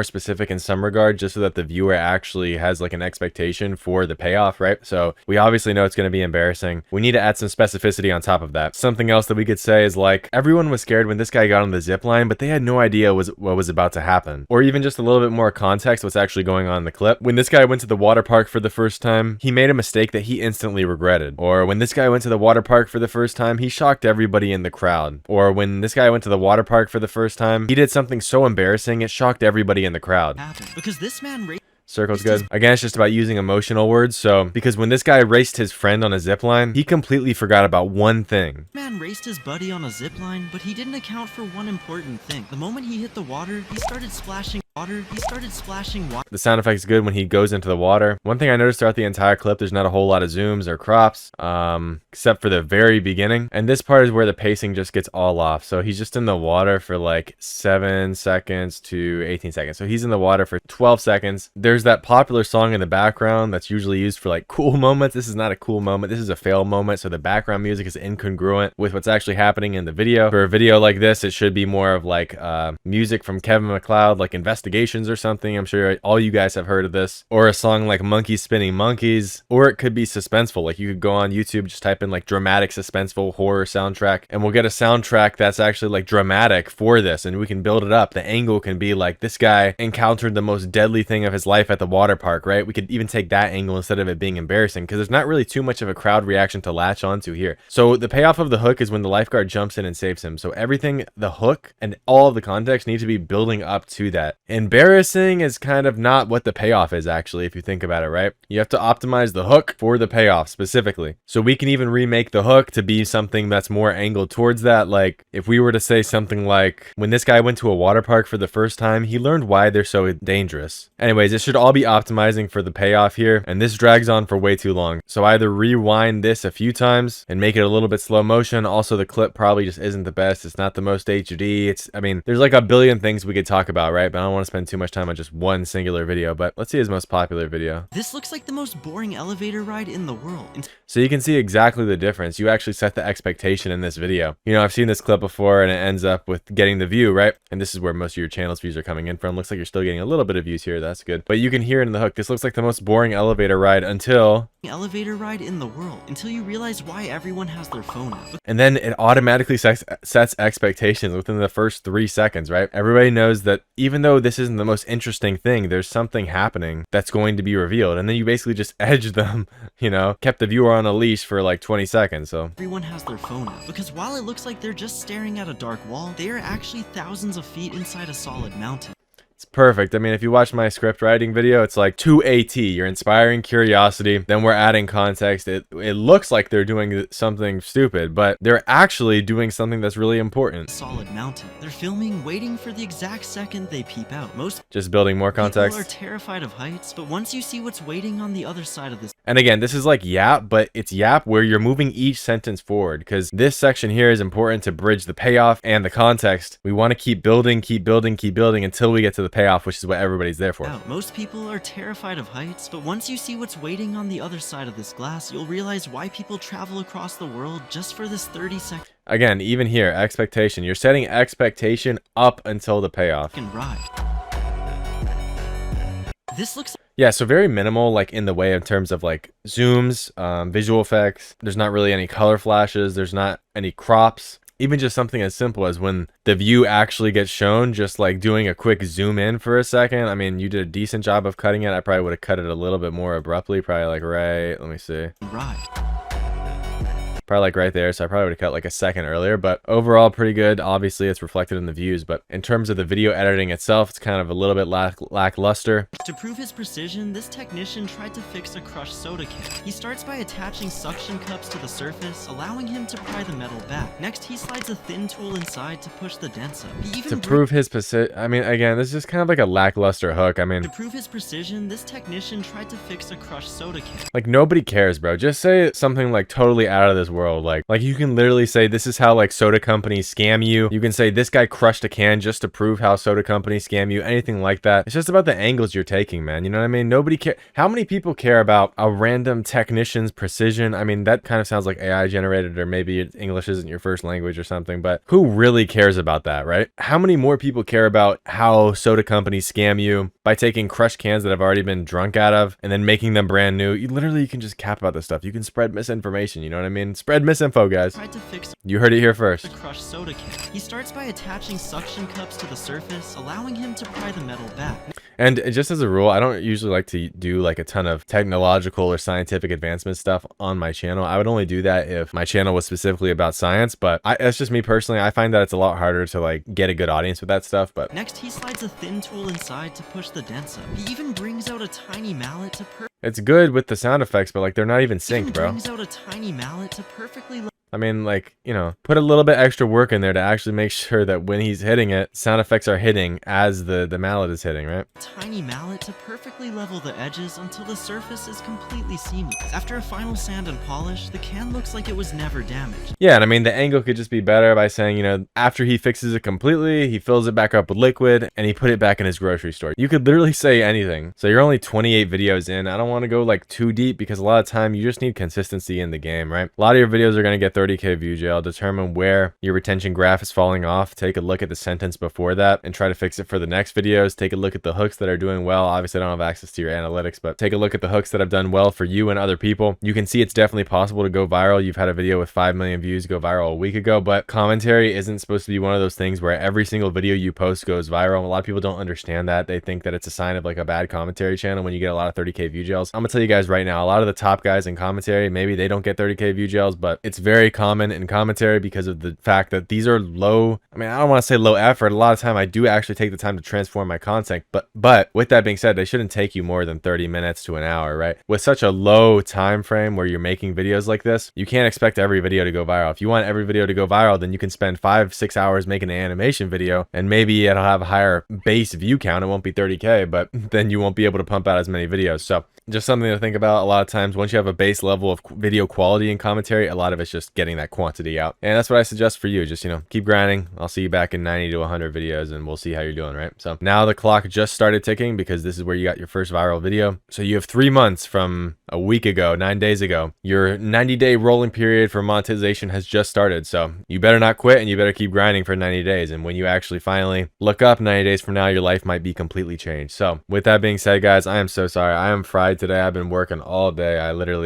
specific in some regard, just so that the viewer actually has like an expectation for the payoff, right? So we obviously know it's going to be embarrassing. We need to add some specificity on top of that. Something else that we could say is like, everyone was scared when this guy got on the zip line, but they had no idea what was about to happen. Or even just a little bit more context what's actually going on in the clip. When this guy went to the water park for the first time, he made a mistake that he instantly regretted. Or when this guy went to the water park for the first time, he shocked everybody in the crowd. Or when this guy went to the water park for the first time, he did something so embarrassing it shocked everybody in the crowd. Because this man Circle's good. Again, it's just about using emotional words. So, because when this guy raced his friend on a zip line, he completely forgot about one thing. Man raced his buddy on a zip line, but he didn't account for one important thing. The moment he hit the water, he started splashing water. The sound effect is good when he goes into the water. One thing I noticed throughout the entire clip, there's not a whole lot of zooms or crops, except for the very beginning. And this part is where the pacing just gets all off. So he's just in the water for like 7 seconds to 18 seconds. So he's in the water for 12 seconds. There's that popular song in the background that's usually used for like cool moments. This is not a cool moment. This is a fail moment. So the background music is incongruent with what's actually happening in the video. For a video like this, it should be more of like music from Kevin MacLeod, like Invest Investigations or something. I'm sure all you guys have heard of this. Or a song like Monkeys Spinning Monkeys. Or it could be suspenseful. Like you could go on YouTube, just type in like dramatic suspenseful horror soundtrack, and we'll get a soundtrack that's actually like dramatic for this, and we can build it up. The angle can be like this guy encountered the most deadly thing of his life at the water park, right? We could even take that angle instead of it being embarrassing, because there's not really too much of a crowd reaction to latch onto here. So the payoff of the hook is when the lifeguard jumps in and saves him. So everything, the hook and all of the context need to be building up to that. Embarrassing is kind of not what the payoff is, actually, if you think about it, right? You have to optimize the hook for the payoff specifically. So we can even remake the hook to be something that's more angled towards that. Like if we were to say something like, when this guy went to a water park for the first time, he learned why they're so dangerous. Anyways, it should all be optimizing for the payoff here, and this drags on for way too long. So either rewind this a few times and make it a little bit slow motion. Also, the clip probably just isn't the best. It's not the most HD. I mean, there's like a billion things we could talk about, right? But I don't want to spend too much time on just one singular video. But let's see his most popular video. This looks like the most boring elevator ride in the world. So you can see exactly the difference. You actually set the expectation in this video. You know, I've seen this clip before and it ends up with getting the view, right? And this is where most of your channel's views are coming in from. Looks like you're still getting a little bit of views here. That's good. But you can hear it in the hook. This looks like the most boring elevator ride until you realize why everyone has their phone out. And then it automatically sets expectations within the first 3 seconds, right? Everybody knows that even though this isn't the most interesting thing, there's something happening that's going to be revealed. And then you basically just edge them, you know, kept the viewer on a leash for like 20 seconds. So everyone has their phone out, because while it looks like they're just staring at a dark wall, they are actually thousands of feet inside a solid mountain. It's perfect. I mean, if you watch my script writing video, it's like to AT. You're inspiring curiosity, then we're adding context. It looks like they're doing something stupid, but they're actually doing something that's really important. Solid mountain. They're filming, waiting for the exact second they peep out. Most just building more context. People are terrified of heights, but once you see what's waiting on the other side of this. And again, this is like yap, but it's yap where you're moving each sentence forward, because this section here is important to bridge the payoff and the context. We want to keep building until we get to the payoff, which is what everybody's there for. Most people are terrified of heights, but once you see what's waiting on the other side of this glass, you'll realize why people travel across the world just for this 30-second. Again, even here, expectation. You're setting expectation up until the payoff. Ride. This looks. Yeah, so very minimal, like in the way in terms of like zooms, visual effects. There's not really any color flashes. There's not any crops. Even just something as simple as when the view actually gets shown, just like doing a quick zoom in for a second. I mean, you did a decent job of cutting it. I probably would have cut it a little bit more abruptly. Probably like right, let me see. Probably like right there, so I probably would have cut like a second earlier, but overall pretty good. Obviously it's reflected in the views, but in terms of the video editing itself, it's kind of a little bit lackluster. To prove his precision, this technician tried to fix a crushed soda can. He starts by attaching suction cups to the surface, allowing him to pry the metal back. Next, he slides a thin tool inside to push the dents up. To prove his precision, I mean, again, this is just kind of like a lackluster hook. I mean, to prove his precision, this technician tried to fix a crushed soda can. Like nobody cares, bro. Just say something like totally out of this world. Like you can literally say this is how like soda companies scam you. You can say this guy crushed a can just to prove how soda companies scam you. Anything like that. It's just about the angles you're taking, man. You know what I mean? Nobody care. How many people care about a random technician's precision? I mean, that kind of sounds like AI generated, or maybe English isn't your first language or something, but who really cares about that, right? How many more people care about how soda companies scam you by taking crushed cans that have already been drunk out of and then making them brand new? You can just cap about this stuff. You can spread misinformation, you know what I mean? Spread misinfo, guys. You heard it here first. The crushed soda can. He starts by attaching suction cups to the surface, allowing him to pry the metal back. And just as a rule, I don't usually like to do like a ton of technological or scientific advancement stuff on my channel. I would only do that if my channel was specifically about science, but that's just me personally. I find that it's a lot harder to like get a good audience with that stuff. But next, he slides a thin tool inside to push the dents up. He even brings out a tiny mallet to it's good with the sound effects, but like they're not even synced, bro. Brings out a tiny mallet to perfectly. I mean, like, you know, put a little bit extra work in there to actually make sure that when he's hitting it, sound effects are hitting as the mallet is hitting, right? Tiny mallet to perfectly level the edges until the surface is completely seamless. After a final sand and polish, the can looks like it was never damaged. Yeah, and I mean, the angle could just be better by saying, you know, after he fixes it completely, he fills it back up with liquid and he put it back in his grocery store. You could literally say anything. So you're only 28 videos in. I don't want to go like too deep because a lot of time you just need consistency in the game, right? A lot of your videos are going to get 30 30K view jail, determine where your retention graph is falling off, take a look at the sentence before that and try to fix it for the next videos. Take a look at the hooks that are doing well. Obviously, I don't have access to your analytics, but take a look at the hooks that have done well for you and other people. You can see it's definitely possible to go viral. You've had a video with 5 million views go viral a week ago, but commentary isn't supposed to be one of those things where every single video you post goes viral. A lot of people don't understand that. They think that it's a sign of like a bad commentary channel when you get a lot of 30K view jails. I'm gonna tell you guys right now, a lot of the top guys in commentary, maybe they don't get 30K view jails, but it's very common in commentary because of the fact that these are low, I mean, I don't want to say low effort. A lot of time I do actually take the time to transform my content, but with that being said, they shouldn't take you more than 30 minutes to an hour, right? With such a low time frame where you're making videos like this, you can't expect every video to go viral. If you want every video to go viral, then you can spend 5-6 hours making an animation video and maybe it'll have a higher base view count. It won't be 30K, but then you won't be able to pump out as many videos. So just something to think about. A lot of times once you have a base level of video quality and commentary, a lot of it's just getting that quantity out. And that's what I suggest for you. Just, you know, keep grinding. I'll see you back in 90 to 100 videos and we'll see how you're doing, right? So now the clock just started ticking because this is where you got your first viral video. So you have 3 months from a week ago, 9 days ago. Your 90-day rolling period for monetization has just started. So you better not quit and you better keep grinding for 90 days. And when you actually finally look up 90 days from now, your life might be completely changed. So with that being said, guys, I am so sorry. I am fried today. I've been working all day.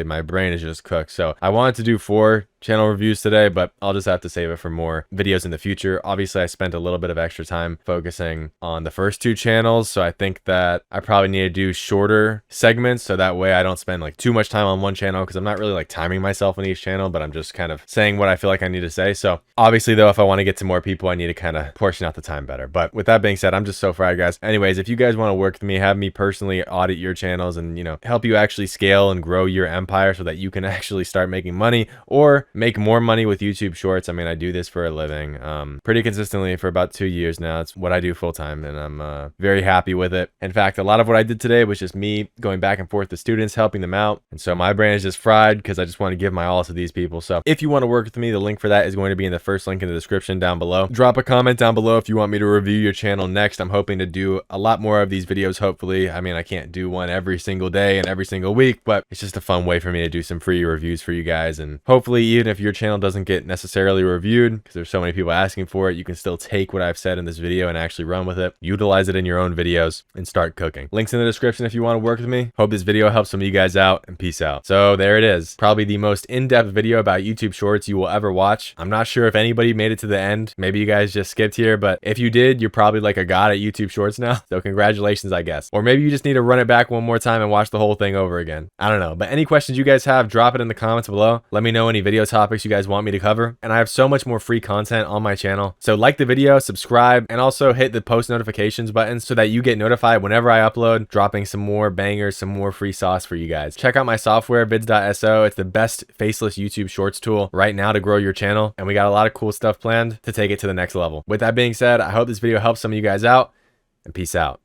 My brain is just cooked. So I wanted to do 4 channel reviews today, but I'll just have to save it for more videos in the future. Obviously, I spent a little bit of extra time focusing on the first 2 channels, so I think that I probably need to do shorter segments so that way I don't spend like too much time on one channel, because I'm not really like timing myself on each channel, but I'm just kind of saying what I feel like I need to say. So obviously though, if I want to get to more people, I need to kind of portion out the time better. But with that being said, I'm just so fried, guys. Anyways, if you guys want to work with me, have me personally audit your channels and, you know, help you actually scale and grow your empire so that you can actually start making money or make more money with YouTube Shorts. I mean, I do this for a living pretty consistently for about 2 years now. It's what I do full time and I'm very happy with it. In fact, a lot of what I did today was just me going back and forth to students, helping them out. And so my brain is just fried because I just want to give my all to these people. So if you want to work with me, the link for that is going to be in the first link in the description down below. Drop a comment down below if you want me to review your channel next. I'm hoping to do a lot more of these videos, hopefully. I mean, I can't do one every single day and every single week, but it's just a fun way for me to do some free reviews for you guys. And hopefully, even if your channel doesn't get necessarily reviewed, because there's so many people asking for it, you can still take what I've said in this video and actually run with it, utilize it in your own videos, and start cooking. Links in the description if you want to work with me. Hope this video helps some of you guys out, and peace out. So there it is. Probably the most in-depth video about YouTube Shorts you will ever watch. I'm not sure if anybody made it to the end. Maybe you guys just skipped here, but if you did, you're probably like a god at YouTube Shorts now. So congratulations, I guess. Or maybe you just need to run it back one more time and watch the whole thing over again. I don't know. But any questions you guys have, drop it in the comments below. Let me know any video topics you guys want me to cover. And I have so much more free content on my channel. So like the video, subscribe, and also hit the post notifications button so that you get notified whenever I upload, dropping some more bangers, some more free sauce for you guys. Check out my software, vids.so. It's the best faceless YouTube Shorts tool right now to grow your channel. And we got a lot of cool stuff planned to take it to the next level. With that being said, I hope this video helps some of you guys out, and peace out.